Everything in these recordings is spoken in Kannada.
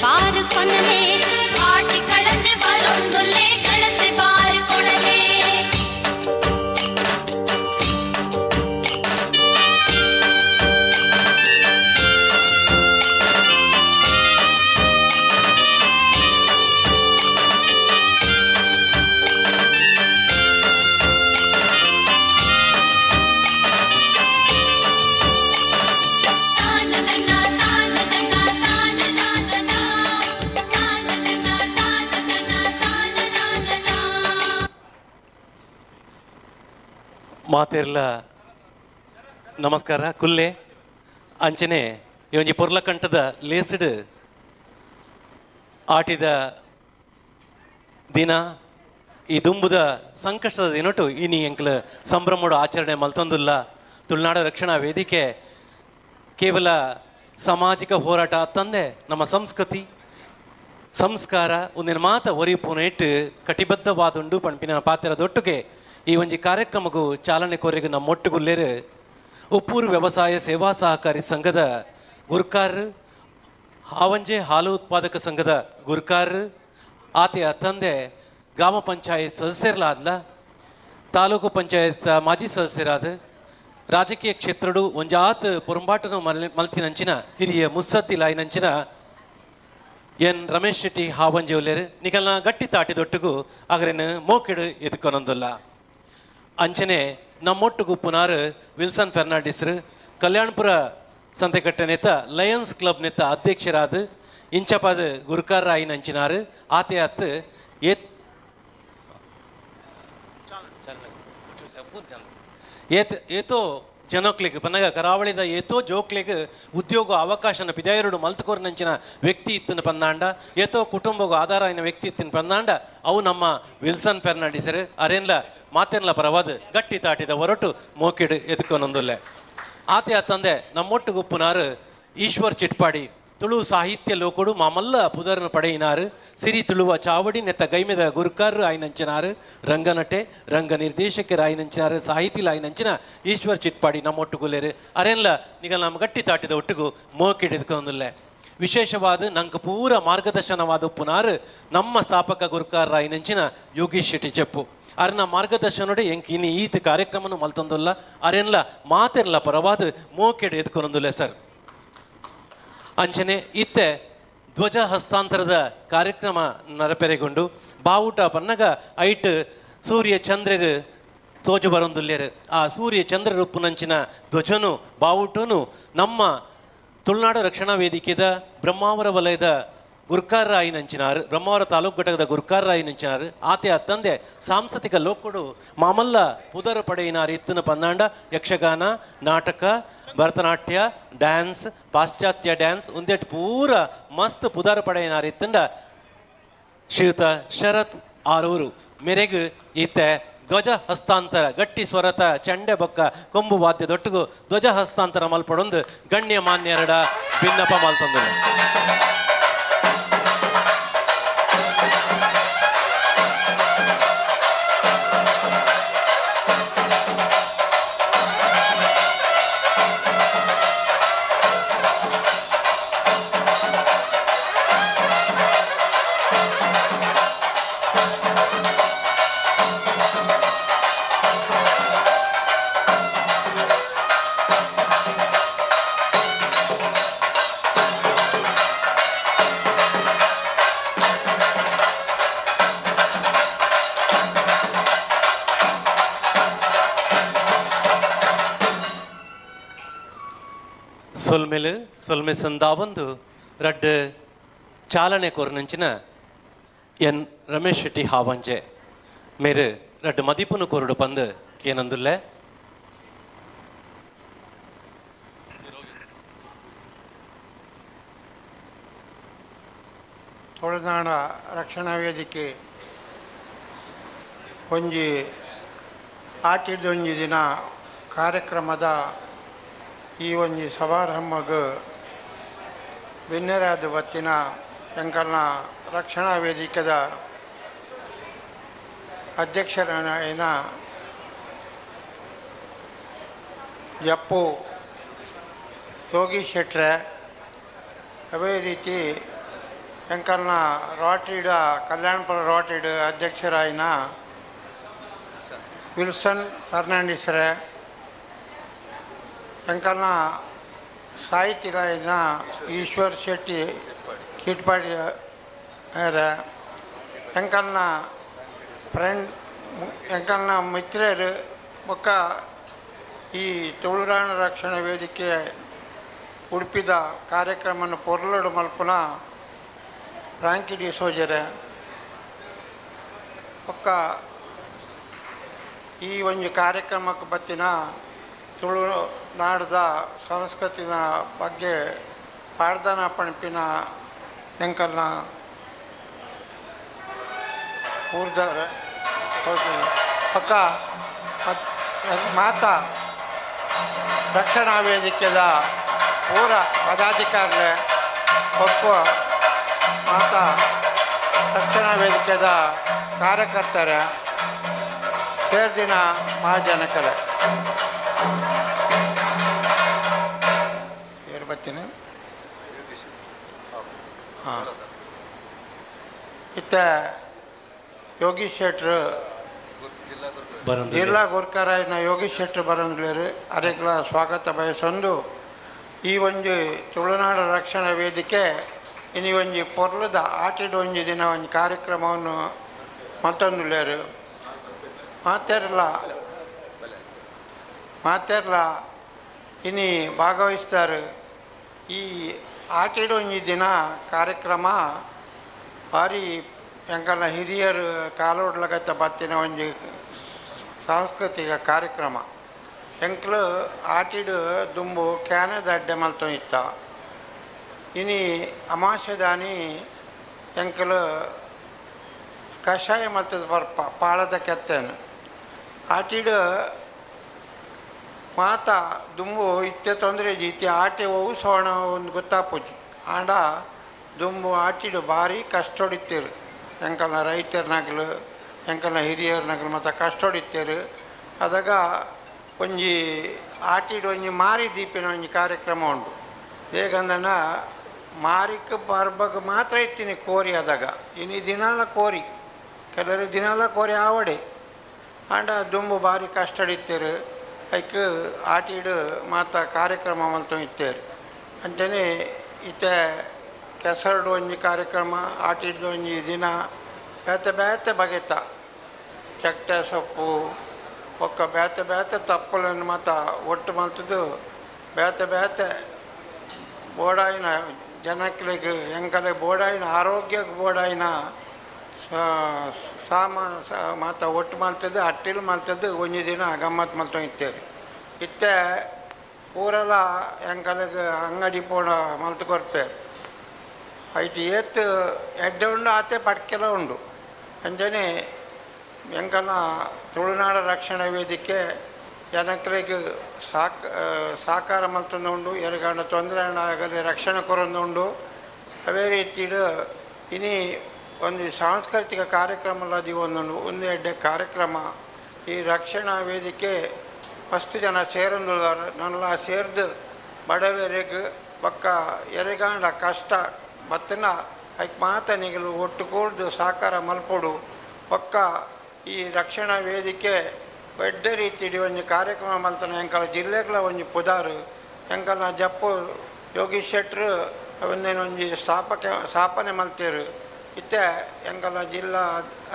ಬಾರು ಕೊನಲೆ ಆಟಿ ಕಳಜೆ ಬರೊಂದುಲ್ಲೆ ಕಳಸೆ ಬಾರು ಕೊಡಲೆ ಮಾತೆರ್ಲ ನಮಸ್ಕಾರ ಕುಲ್ಲೆ ಅಂಚನೆ ಈ ಒಂಜಿ ಪೊರ್ಲಕಂಠದ ಲೇಸ್ಡ್ ಆಟಿದ ದಿನ ಈ ದುಂಬುದ ಸಂಕಷ್ಟದ ದಿನಟು ಇನಿ ಎಂಕ್ಲು ಸಂಭ್ರಮೋಡು ಆಚರಣೆ ಮಲ್ತೊಂದುಲ್ಲ ತುಳುನಾಡು ರಕ್ಷಣಾ ವೇದಿಕೆ ಕೇವಲ ಸಾಮಾಜಿಕ ಹೋರಾಟ ತಂದೆ ನಮ್ಮ ಸಂಸ್ಕೃತಿ ಸಂಸ್ಕಾರ ಒಂದಿನ ಮಾತ ಒರಿಪುನ ಇಟ್ಟು ಕಟಿಬದ್ಧವಾದುಂಡು ಪಂಪಿನ ಪಾತ್ರದೊಟ್ಟಿಗೆ ಈ ಒಂಜಿ ಕಾರ್ಯಕ್ರಮಗೂ ಚಾಲನೆ ಕೊರೆಗೂ ನಮ್ಮೊಟ್ಟುಗುಲ್ಲೇರು ಉಪ್ಪೂರು ವ್ಯವಸಾಯ ಸೇವಾ ಸಹಕಾರಿ ಸಂಘದ ಗುರ್ಕಾರ್ ಹಾವಂಜೆ ಹಾಲು ಉತ್ಪಾದಕ ಸಂಘದ ಗುರ್ಕಾರ್ ಆತೆಯ ತಂದೆ ಗ್ರಾಮ ಪಂಚಾಯತ್ ಸದಸ್ಯರಲಾದ್ಲ ತಾಲೂಕು ಪಂಚಾಯತ್ ಮಾಜಿ ಸದಸ್ಯರಾದ ರಾಜಕೀಯ ಕ್ಷೇತ್ರಡು ಒಂಜಾತ್ ಪೊರಂಬಾಟನು ಮಲ್ತಿನಂಚಿನ ಹಿರಿಯ ಮುಸ್ಸತ್ತಿಲಾಯಿನಂಚಿನ ಎನ್ ರಮೇಶ್ ಶೆಟ್ಟಿ ಹಾವಂಜೆ ಉಲ್ಲೇರು ನಿಕಲ್ನ ಗಟ್ಟಿ ತಾಟಿದೊಟ್ಟಿಗೂ ಆಗರೇನು ಮೋಕೆಡು ಎದ್ಕೊನೊಂದುಲ್ಲ ಅಂಚನೆ ನಮ್ಮೊಟ್ಟಿಗೂ ಪುನಾರ್ ವಿಲ್ಸನ್ ಫೆರ್ನಾಂಡಿಸ್ರು ಕಲ್ಯಾಣಪುರ ಸಂತೆಕಟ್ಟೆ ನೇತ ಲಯನ್ಸ್ ಕ್ಲಬ್ ನೇತ ಅಧ್ಯಕ್ಷರಾದ ಇಂಚಪಾದ ಗುರ್ಕಾರ್ ಆಯಿನಂಚಿನಾರು ಆತೆ ಅತ್ತು ಏತೋ ಜನೋಕ್ಲಿಗೆ ಪನ್ನಗ ಕರಾವಳಿದ ಏತೋ ಜೋಕ್ಲಿಗೆ ಉದ್ಯೋಗ ಅವಕಾಶನ ಪಿದಾಯರುಡು ಮಲ್ತುಕೋರ್ನಂಚಿನ ವ್ಯಕ್ತಿ ಇತ್ತಿನ ಪಂದಾಂಡ ಏತೋ ಕುಟುಂಬಗೂ ಆಧಾರ ಆಯ್ನ ವ್ಯಕ್ತಿ ಇತ್ತಿನ ಪಂದಾಂಡ ಅವು ನಮ್ಮ ವಿಲ್ಸನ್ ಫೆರ್ನಾಂಡಿಸರು ಅರೇನ್ಲ ಮಾತೆನ್ಲ ಪರವಾದ ಗಟ್ಟಿ ತಾಟಿದ ಹೊರಟು ಮೋಕಿಡು ಎದ್ಕೊನೊಂದುಲ್ಲೆ ಆತೆ ತಂದೆ ನಮ್ಮೊಟ್ಟಿಗೆ ಉಪ್ಪುನಾರು ಈಶ್ವರ್ ಚಿಟ್ಪಾಡಿ ತುಳು ಸಾಹಿತ್ಯ ಲೋಕಡು ಮಾಮಲ್ಲ ಪುದರ್ನ ಪಡೆಯಿನಾರು ಸಿರಿ ತುಳುವ ಚಾವಡಿ ನೆತ್ತ ಗೈಮೆದ ಗುರ್ಕಾರ್ ಆಯ್ನಂಚಿನಾರು ರಂಗನಟೆ ರಂಗ ನಿರ್ದೇಶಕರು ಆಯ್ನಂಚಿನಾರು ಸಾಹಿತಿಲ ಆಯ್ನಂಚಿನ ಈಶ್ವರ್ ಚಿಟ್ಪಾಡಿ ನಮ್ಮೊಟ್ಟುಗುಲ್ಲೇರು ಅರೆನ್ಲ ನಿಗಲ್ ನಮ್ಮ ಗಟ್ಟಿ ತಾಟಿದ ಒಟ್ಟಿಗೂ ಮೋಕಿಡಿದ್ಕೊಂದುಲ್ಲೆ ವಿಶೇಷವಾದ ನಂಗೆ ಪೂರ ಮಾರ್ಗದರ್ಶನವಾದ ಉಪ್ಪುನಾರು ನಮ್ಮ ಸ್ಥಾಪಕ ಗುರ್ಕಾರ್ ಆಯ್ನಂಚಿನ ಯೋಗೀಶ್ ಶೆಟ್ಟಿ ಚೆಪ್ಪು ಅರ್ನ ಮಾರ್ಗದರ್ಶನೋಡೆ ಎಂಕ್ ಇನ್ನು ಈತ ಕಾರ್ಯಕ್ರಮನು ಮಲ್ತೊಂದುಲ್ಲ ಅರೆನ್ಲ ಮಾತೆನ್ಲ ಪರವಾದ ಮೋಕೆಡು ಎದ್ಕೊನೊಂದುಲ್ಲೆ ಸರ್ ಅಂಚನೆ ಇತ್ತೆ ಧ್ವಜ ಹಸ್ತಾಂತರದ ಕಾರ್ಯಕ್ರಮ ನರಪೆರೆಗೊಂಡು ಬಾವುಟ ಪನ್ನಗ ಐಟ್ ಸೂರ್ಯ ಚಂದ್ರರು ತೋಜು ಬರೊಂದುಲ್ಲೇರು ಆ ಸೂರ್ಯ ಚಂದ್ರರು ಉಪ್ಪುನಂಚಿನ ಧ್ವಜನು ಬಾವುಟನು ನಮ್ಮ ತುಳುನಾಡು ರಕ್ಷಣಾ ವೇದಿಕೆದ ಬ್ರಹ್ಮಾವರ ವಲಯದ ಗುರ್ಕಾರ್ ಆಯಿನಂಚಿನಾರು ಬ್ರಹ್ಮಾವರ ತಾಲೂಕು ಘಟಕದ ಗುರ್ಕಾರ್ ಆಯಿನಂಚಿನಾರು ಆತೆ ಅತ್ತಂದೆ ಸಾಂಸ್ಕೃತಿಕ ಲೋಕಡು ಮಾಮಲ್ಲ ಪುದರ ಪಡೆಯಿನಾರು ಇತ್ತಿನ ಪಂದಾಂಡ ಯಕ್ಷಗಾನ ನಾಟಕ ಭರತನಾಟ್ಯ ಡ್ಯಾನ್ಸ್ ಪಾಶ್ಚಾತ್ಯ ಡ್ಯಾನ್ಸ್ ಒಂದೇಟ್ ಪೂರ ಮಸ್ತ್ ಪುದಾರ ಪಡೆಯಿನಾರು ಇತ್ತಂಡ ಶ್ರೀಯುತ ಶರತ್ ಆರೂರು ಮೆರೆಗು ಈತೆ ಧ್ವಜ ಹಸ್ತಾಂತರ ಗಟ್ಟಿ ಸ್ವರತ ಚಂಡೆ ಬೊಕ್ಕ ಕೊಂಬು ವಾದ್ಯದೊಟ್ಟಿಗೂ ಧ್ವಜ ಹಸ್ತಾಂತರ ಮಲ್ಪಡೊಂದು ಗಣ್ಯ ಮಾನ್ಯರಡ ಭಿನ್ನಪ ಮಲ್ತಂದರು ಸೊಲ್ಮೆ ಸಂದಾವಂದು ರಡ್ ಚಾಲನೆ ಕೊರ್ನಂಚಿನ ಎನ್ ರಮೇಶ್ ಶೆಟ್ಟಿ ಹಾವಂಜೆ ಮೇರೆ ರಡ್ ಮದಿಪುನು ಕೊರಡು ಬಂದು ಕೇನಂದುಲ್ಲೆ ತುಳುನಾಡ ರಕ್ಷಣಾ ವೇದಿಕೆ ಒಂಜಿ ಆಟಿದೊಂಜಿ ದಿನ ಕಾರ್ಯಕ್ರಮದ ಈ ಒಂಜಿ ಸಮಾರಂಭಗ ಬೆನ್ನೆರಾದ ಬತ್ತಿನ ಎಂಕಲ್ನ ರಕ್ಷಣಾ ವೇದಿಕೆದ ಅಧ್ಯಕ್ಷರಾಯನ ಜಪ್ಪು ಯೋಗೀಶ್ ಶೆಟ್ರೆ, ಅದೇ ರೀತಿ ಎಂಕಲ್ನ ರಾಟಿಡ್ ಕಲ್ಯಾಣಪುರ ರಾಟಿಡ್ ಅಧ್ಯಕ್ಷರಾಯಿನ ವಿಲ್ಸನ್ ಫರ್ನಾಂಡಿಸ್ರೆ, ಎಂಕಲ್ನ ಸಾಹಿತಿರಾಯಿನ ಈಶ್ವರ್ ಶೆಟ್ಟಿ ಕಿಟ್ಪಾಡಿ ಎಂಕಲ್ನ ಫ್ರೆಂಡ್ ಎಂಕಲ್ನ ಮಿತ್ರರು ಬೊಕ್ಕ ಈ ತುಳುನಾಡ ರಕ್ಷಣಾ ವೇದಿಕೆ ಉಡುಪಿದ ಕಾರ್ಯಕ್ರಮನ ಪೊರ್ಲುಡು ಮಲ್ಪುನ ಫ್ರಾಂಕಿ ಡಿಸೋಜರೆ ಬೊಕ್ಕ ಈ ಒಂದು ಕಾರ್ಯಕ್ರಮಕ್ಕೆ ಬತ್ತಿನ ತುಳುನಾಡದ ಸಂಸ್ಕೃತಿನ ಬಗ್ಗೆ ಪಾಡ್ದನ ಪಣಪಿನ ಎಂಕಲ್ನ ಊರ್ದಾರ ಪಕ್ಕ ಮಾತಾ ರಕ್ಷಣಾ ವೇದಿಕೆದ ಪೂರ ಪದಾಧಿಕಾರಿ ಒಪ್ಪುವ ಮಾತಾ ರಕ್ಷಣಾ ವೇದಿಕೆದ ಕಾರ್ಯಕರ್ತರ ಸೇರ್ದಿನ ಮಹಾಜನಕರ ಏರು ಬರ್ತೀನಿ. ಹಾಂ, ಇತ್ತ ಯೋಗೀಶ್ ಶೆಟ್ರು ಜಿಲ್ಲಾ ಗುರ್ಕರಾಯಿನ ಯೋಗೀಶ್ ಶೆಟ್ರು ಬರಂದ್ಲೇರು ಅರೆಗ್ಲ ಸ್ವಾಗತ ಬಯಸೊಂದು ಈ ಒಂಜಿ ತುಳುನಾಡ ರಕ್ಷಣಾ ವೇದಿಕೆ ಇನಿ ಒಂಜಿ ಪೊರ್ಲದ ಆಟಿಡ್ ಒಂಜಿ ದಿನ ಒಂಜಿ ಕಾರ್ಯಕ್ರಮವನ್ನು ಮತ್ತೊಂದುಲ್ಲೇರು ಮಾತೆರ್ಲ ಇನಿ ಭಾಗವಹಿಸ್ತಾರೆ. ಈ ಆಟಿಡ್ ಒಂಜಿ ದಿನ ಕಾರ್ಯಕ್ರಮ ಭಾರಿ ಎಂಕಲ್ನ ಹಿರಿಯರು ಕಾಲೋಡ್ಲಗತ್ತ ಬತ್ತಿನ ಒಂಜಿ ಸಾಂಸ್ಕೃತಿಕ ಕಾರ್ಯಕ್ರಮ. ಎಂಕ್ಲು ಆಟಿಡ್ ದುಂಬು ಕ್ಯಾನದ ಅಡ್ಡೆ ಮಲ್ತು ಇತ್ತ ಇನಿ ಅಮಾಶೆದಾನಿ ಎಂಕಲು ಕಷಾಯ ಮಲ್ತದ ಬರ್ಪ ಪಾಳದ ಕೆತ್ತೇನು ಆಟಿಡ್ ಮಾತ ದುಂಬು ಇತ್ತೆ ತೊಂದರೆ ಇತ್ತೆ ಆಟೆ ಹೋಗು ಸೋಣ ಒಂದು ಗೊತ್ತಾಪುಜಿ ಆಂಡ ದುಂಬು ಆಟಿಡು ಭಾರಿ ಕಷ್ಟ ಹೊಡಿತೀರು. ಎಂಕಲ್ನ ರೈತರನಾಗ್ಲು ಎಂಕಲ್ನ ಹಿರಿಯರ್ನಾಗ್ಲು ಮತ್ತು ಕಷ್ಟ ಹೊಡಿತೀರು. ಅದಾಗ ಒಂಜಿ ಆಟಿಡು ಒಂಜಿ ಮಾರಿ ದೀಪಿನ ಒಂಜಿ ಕಾರ್ಯಕ್ರಮ ಉಂಟು. ಹೇಗಂದನ ಮಾರಿಕ್ಕೆ ಬರ್ಬಗ ಮಾತ್ರ ಇತ್ತೀನಿ ಕೋರಿ ಆದಾಗ ಇನ್ನು ದಿನಾಲ ಕೋರಿ ಕೆಲವರು ದಿನಾಲ ಕೋರಿ ಆವಡೆ ಆಂಡ ದುಂಬು ಭಾರಿ ಕಷ್ಟ ಹಿಡಿತೀರು. ಐಕ್ ಆಟಿಡು ಮಾತ ಕಾರ್ಯಕ್ರಮ ಮಲ್ತು ಇತ್ತೇರು ಅಂತಲೇ ಇತ್ತೆ ಕೆಸರಡು ಒಂಜಿ ಕಾರ್ಯಕ್ರಮ ಆಟಿಡ್ದು ಒಂಜಿ ದಿನ ಬೇತೆ ಬಗೆತ ಚಟ್ಟೆ ಸೊಪ್ಪು ಒಕ್ಕ ಬೇತೆ ತಪ್ಪಲನ್ನು ಮಾತ ಒಟ್ಟು ಮಲ್ತದ್ದು ಬೇತೆ ಬೋಡಾಯಿನ ಜನಕ್ಲಿಗೆ ಎಂಕಲೆ ಬೋಡಾಯಿನ ಆರೋಗ್ಯಕ್ಕೆ ಬೋಡಾಯಿನ ಸಾಮಾನು ಮಾತ ಒಟ್ಟು ಮಲ್ತದ್ದು ಅಟ್ಟಿಲು ಮಲ್ತದ್ದು ಒಂಜಿ ದಿನ ಗಮ್ಮತ್ತು ಮಲ್ತು ಇತ್ತೇರಿ. ಇತ್ತೆ ಪೂರೆಲ್ಲ ಎಂಕಲೆಗೆ ಅಂಗಡಿ ಪೋಡ ಮಲ್ತು ಕೊರ್ಪೇರು. ಐಟಿ ಏತ್ ಎಡ್ಡೆ ಉಂಡು ಆತೆ ಪಟ್ಕೆಲ ಉಂಡು ಅಂಜನೆ ಎಂಕಲ್ನ ತುಳುನಾಡ ರಕ್ಷಣಾ ವೇದಿಕೆ ಜನಕ್ಲಿಗೆ ಸಾಕಾರ ಮಲ್ತೊಂದು ಉಂಡು ಎರಗಂಡ ತೊಂದರೆ ಆಗಲಿ ರಕ್ಷಣೆ ಕೊರೊಂದು ಉಂಡು. ಅವೇ ರೀತಿಡು ಇನಿ ಒಂದು ಸಾಂಸ್ಕೃತಿಕ ಕಾರ್ಯಕ್ರಮಲ್ಲದಿ ಒಂದು ಎಡ್ಡೆ ಕಾರ್ಯಕ್ರಮ ಈ ರಕ್ಷಣಾ ವೇದಿಕೆ ಮಸ್ತ್ ಜನ ಸೇರೊಂದುಲ್ಲಾರ ನನ್ಲ ಸೇರ್ದು ಬಡವರಿಗೆ ಬಕ್ಕ ಎರೆಗಾಂಡ ಕಷ್ಟ ಬತ್ತನ ಐಕ್ ಮಾತ ನಿಗಲು ಒಟ್ಟು ಕೂಡ್ದು ಸಾಕಾರ ಮಲ್ಪೊಡು ಪಕ್ಕ ಈ ರಕ್ಷಣಾ ವೇದಿಕೆ ಎಡ್ಡೆ ರೀತಿಡಿ ಒಂಜಿ ಕಾರ್ಯಕ್ರಮ ಮಲ್ತನ ಎಂಕಲ ಜಿಲ್ಲೆಗಳ ಒಂಜಿ ಪುದಾರು ಎಂಕಲ್ನ ಜಪ್ಪು ಯೋಗೀಶ್ ಶೆಟ್ರು ಒಂದೇನು ಒಂಜಿ ಸ್ಥಾಪನೆ ಮಲ್ತೇರು. ಇತ್ತೆ ಎಂಕಲ್ನ ಜಿಲ್ಲಾ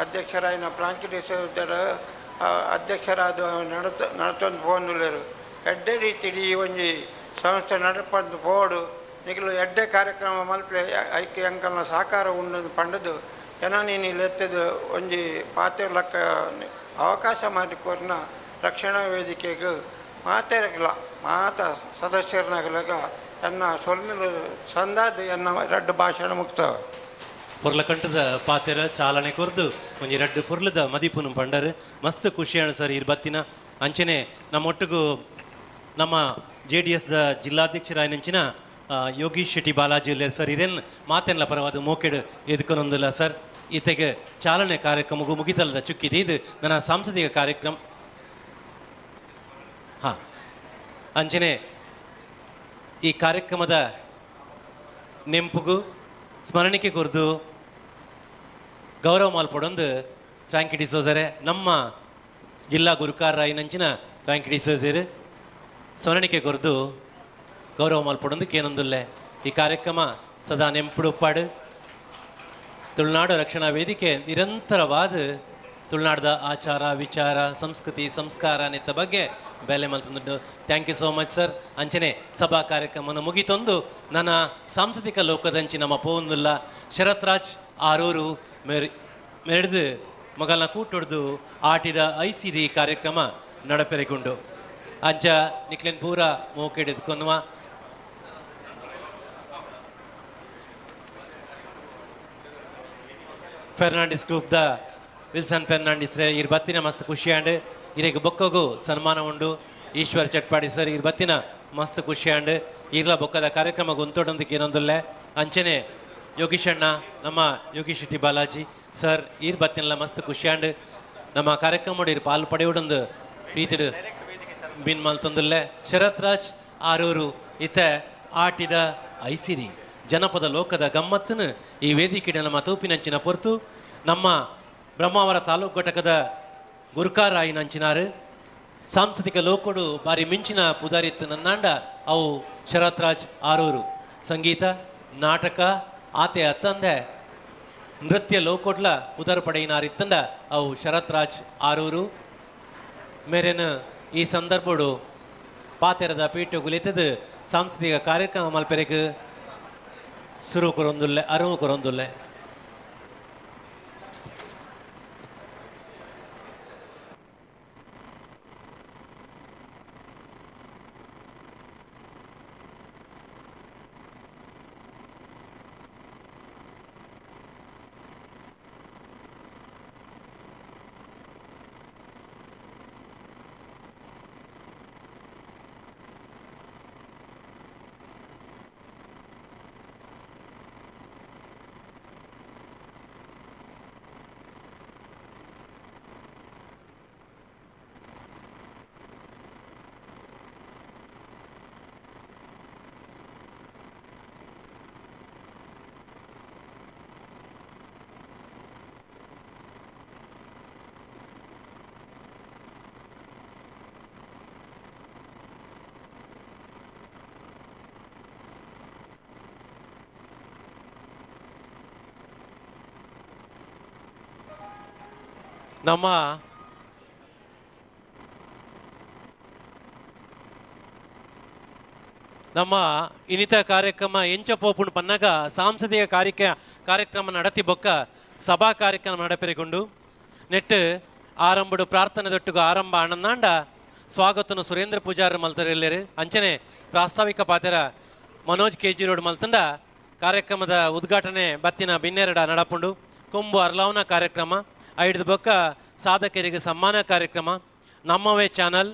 ಅಧ್ಯಕ್ಷರಾಯಿನ ಫ್ರಾಂಕಿ ಡಿಸೋಜರ ಅಧ್ಯಕ್ಷರಾದ ನಡತೊಂದು ಪೋಂದುಲ್ಲೇರು ಎಡ್ಡೆ ರೀತಿಡಿ ಒಂಜಿ ಸಂಸ್ಥೆ ನಡಪಂದು ಪೋಡು ನಿಗಲು ಎಡ್ಡೆ ಕಾರ್ಯಕ್ರಮ ಮಲ್ತಲೆ ಐಕ್ಯ ಎಂಕಲ್ನ ಸಾಕಾರ ಉಂಡು ಪಂಡದು ಜನ ನೀನು ಇಲ್ಲೆತ್ತದು ಒಂಜಿ ಪಾತೆರ್ಲಕ್ಕ ಅವಕಾಶ ಮಾಡಿಕೊರ್ನ ರಕ್ಷಣಾ ವೇದಿಕೆಗೆ ಮಾತೆರಗಲ ಮಾತ ಸದಸ್ಯರನಾಗಲಾಗ ಎನ್ನ ಸೊಲ್ಮಿಲು ಸಂದಾದ ಎನ್ನ ಎರಡು ಭಾಷಣ ಮುಕ್ತವ. ಪೊರ್ಲಕಂಠದ ಪಾತೆರ ಚಾಲನೆ ಕೊರ್ದು ಒಂಜಿ ರಡ್ಡು ಪೊರ್ಲದ ಮದಿಪುನು ಪಂಡರು ಮಸ್ತ್ ಖುಷಿಯಾಣ ಸರ್ ಇರ್ ಬತ್ತಿನ ಅಂಚನೆ ನಮ್ಮೊಟ್ಟಿಗೂ ನಮ್ಮ JDS ದ ಜಿಲ್ಲಾಧ್ಯಕ್ಷರಾಯನಂಚಿನ ಯೋಗೀಶ್ ಶೆಟ್ಟಿ ಬಾಲಾಜಿ ಇಲ್ಲೇರು ಸರ್ ಇರೇನು ಮಾತೆನ್ಲ ಪರವಾದ ಮೋಕೆಡು ಎದ್ಕೊನೊಂದಿಲ್ಲ ಸರ್ ಈತೆಗೆ ಚಾಲನೆ ಕಾರ್ಯಕ್ರಮಗೂ ಮುಗಿತಲ್ಲದ ಚುಕ್ಕಿದೆ ಇದು ನನ್ನ ಸಾಂಸ್ಕೃತಿಕ ಕಾರ್ಯಕ್ರಮ ಹಾಂ ಅಂಚನೆ ಈ ಕಾರ್ಯಕ್ರಮದ ನೆಂಪುಗೂ ಸ್ಮರಣಿಕೆ ಕೊರ್ದು ಗೌರವ ಮಾಲ್ಪಡೊಂದು ಫ್ರಾಂಕಿ ಡಿಸೋಜರೆ ನಮ್ಮ ಜಿಲ್ಲಾ ಗುರುಕಾರರಾಯಿನಂಚಿನ ಫ್ರಾಂಕಿ ಡಿಸೋಜರು ಸ್ಮರಣಿಕೆ ಕೊರ್ದು ಗೌರವ ಮಾಲ್ಪಡೊಂದು ಕೇನೊಂದುಲ್ಲೆ ಈ ಕಾರ್ಯಕ್ರಮ ಸದಾ ನೆಂಪುಡುಪ್ಪಾಡು ತುಳುನಾಡು ರಕ್ಷಣಾ ವೇದಿಕೆ ನಿರಂತರವಾದ ತುಳುನಾಡದ ಆಚಾರ ವಿಚಾರ ಸಂಸ್ಕೃತಿ ಸಂಸ್ಕಾರ ನೆತ್ತ ಬಗ್ಗೆ ಬೆಲೆ ಮಲ್ತುಂಡು thank you so much sir ಅಂಚನೆ ಸಭಾ ಕಾರ್ಯಕ್ರಮವನ್ನು ಮುಗಿತೊಂದು ನನ್ನ ಸಾಂಸ್ಕೃತಿಕ ಲೋಕದಂಚಿ ನಮ್ಮ ಪೋವೊಂದುಲ್ಲ ಶರತ್ ರಾಜ್ ಆರೂರು ಮೆರೆದು ಮಗಲ್ನ ಕೂಟೊಡ್ದು ಆಟಿದ ICD ಕಾರ್ಯಕ್ರಮ ನಡಪೆರೆಗೊಂಡು ಅಜ್ಜ ನಿಕ್ಲೆನ್ ಪೂರ ಮೋಕೆಡೆದ್ಕೊನ್ನುವ ಫೆರ್ನಾಂಡಿಸ್ ಗ್ರೂಪ್ದ ವಿಲ್ಸನ್ ಫೆರ್ನಾಂಡಿಸ್ ಇರ್ ಬತ್ತಿನ ಮಸ್ತ್ ಖುಷಿಯಾಂಡು ಇರೆಗ್ ಬೊಕ್ಕಗೂ ಸನ್ಮಾನ ಉಂಡು ಈಶ್ವರ್ ಚಟ್ಪಾಡಿ ಸರ್ ಇರ್ ಬತ್ತಿನ ಮಸ್ತ್ ಖುಷಿಯಾಂಡು ಇರ್ಲ ಬೊಕ್ಕದ ಕಾರ್ಯಕ್ರಮ ಗೊಂತೊಡೊಂದಕ್ಕೆ ಏನೊಂದುಲ್ಲೆ ಅಂಚನೆ ಯೋಗೀಶ್ ಅಣ್ಣ ನಮ್ಮ ಯೋಗೀಶ್ ಶೆಟ್ಟಿ ಬಾಲಾಜಿ ಸರ್ ಇರ್ ಬತ್ತಿನಲ್ಲ ಮಸ್ತ್ ಖುಷಿಯಾಂಡು ನಮ್ಮ ಕಾರ್ಯಕ್ರಮ ಇರ್ ಪಾಲು ಪಡೆಯುಡೊಂದು ಪ್ರೀತಿಡು ಬಿನ್ ಮಲ್ತೊಂದುಲ್ಲೆ ಶರತ್ ರಾಜ್ ಆರೂರು ಇತ್ತ ಆಟಿದ ICD ಜನಪದ ಲೋಕದ ಗಮ್ಮತ್ತನ್ನು ಈ ವೇದಿಕೆಯ ನಮ್ಮ ತೂಪಿನಂಚಿನ ಪೊರ್ತು ನಮ್ಮ ಬ್ರಹ್ಮಾವರ ತಾಲೂಕು ಘಟಕದ ಗುರುಕಾರಾಯಿನಂಚಿನಾರು ಸಾಂಸ್ಕೃತಿಕ ಲೋಕಡು ಬಾರಿ ಮಿಂಚಿನ ಪುದಾರಿತ್ತು ನನ್ನಾಂಡ ಅವು ಶರತ್ ರಾಜ್ ಆರೂರು ಸಂಗೀತ ನಾಟಕ ಆತೆ ಅತ್ತಂದೆ ನೃತ್ಯ ಲೋಕೋಟ್ಲ ಪುದರ್ ಪಡೆಯಿನಾರಿತ್ತಂಡ ಅವು ಶರತ್ ರಾಜ್ ಆರೂರು ಮೇರೇನು ಈ ಸಂದರ್ಭಡು ಪಾತೆರದ ಪೀಠ ಗುಲಿತದ ಸಾಂಸ್ಕೃತಿಕ ಕಾರ್ಯಕ್ರಮ ಮಲ್ಪೆರೆಗೆ ಸುರು ಕೊರೊಂದುಲ್ಲೆ ಅರಿವು ಕೊರೊಂದುಲ್ಲೆ ನಮ್ಮ ಇನ್ನಿತ ಕಾರ್ಯಕ್ರಮ ಎಂಚ ಪೋಪುಂಡು ಪನ್ನಗ ಸಾಂಸ್ಕೃತಿಕ ಕಾರ್ಯಕ್ರಮ ನಡತಿ ಬೊಕ್ಕ ಸಭಾ ಕಾರ್ಯಕ್ರಮ ನಡಪೆರೆಗೊಂಡು ನೆಟ್ಟು ಆರಂಭಡು ಪ್ರಾರ್ಥನೆದೊಟ್ಟಿಗೂ ಆರಂಭ ಅಣ್ಣನಾಂಡ ಸ್ವಾಗತನು ಸುರೇಂದ್ರ ಪೂಜಾರ ಮಲ್ತರೆಲ್ಲೇರು ಅಂಚನೆ ಪ್ರಾಸ್ತಾವಿಕ ಪಾತೆರ ಮನೋಜ್ KG ರೋಡ್ ಮಲ್ತಂಡ ಕಾರ್ಯಕ್ರಮದ ಉದ್ಘಾಟನೆ ಬತ್ತಿನ ಬಿನ್ನೆರಡ ನಡಪುಂಡು ಕೊಂಬು ಅರ್ಲಾವನ ಕಾರ್ಯಕ್ರಮ ಐದು ಬೊಕ್ಕ ಸಾಧಕರಿಗೆ ಸನ್ಮಾನ ಕಾರ್ಯಕ್ರಮ ನಮ್ಮವೇ ಚಾನಲ್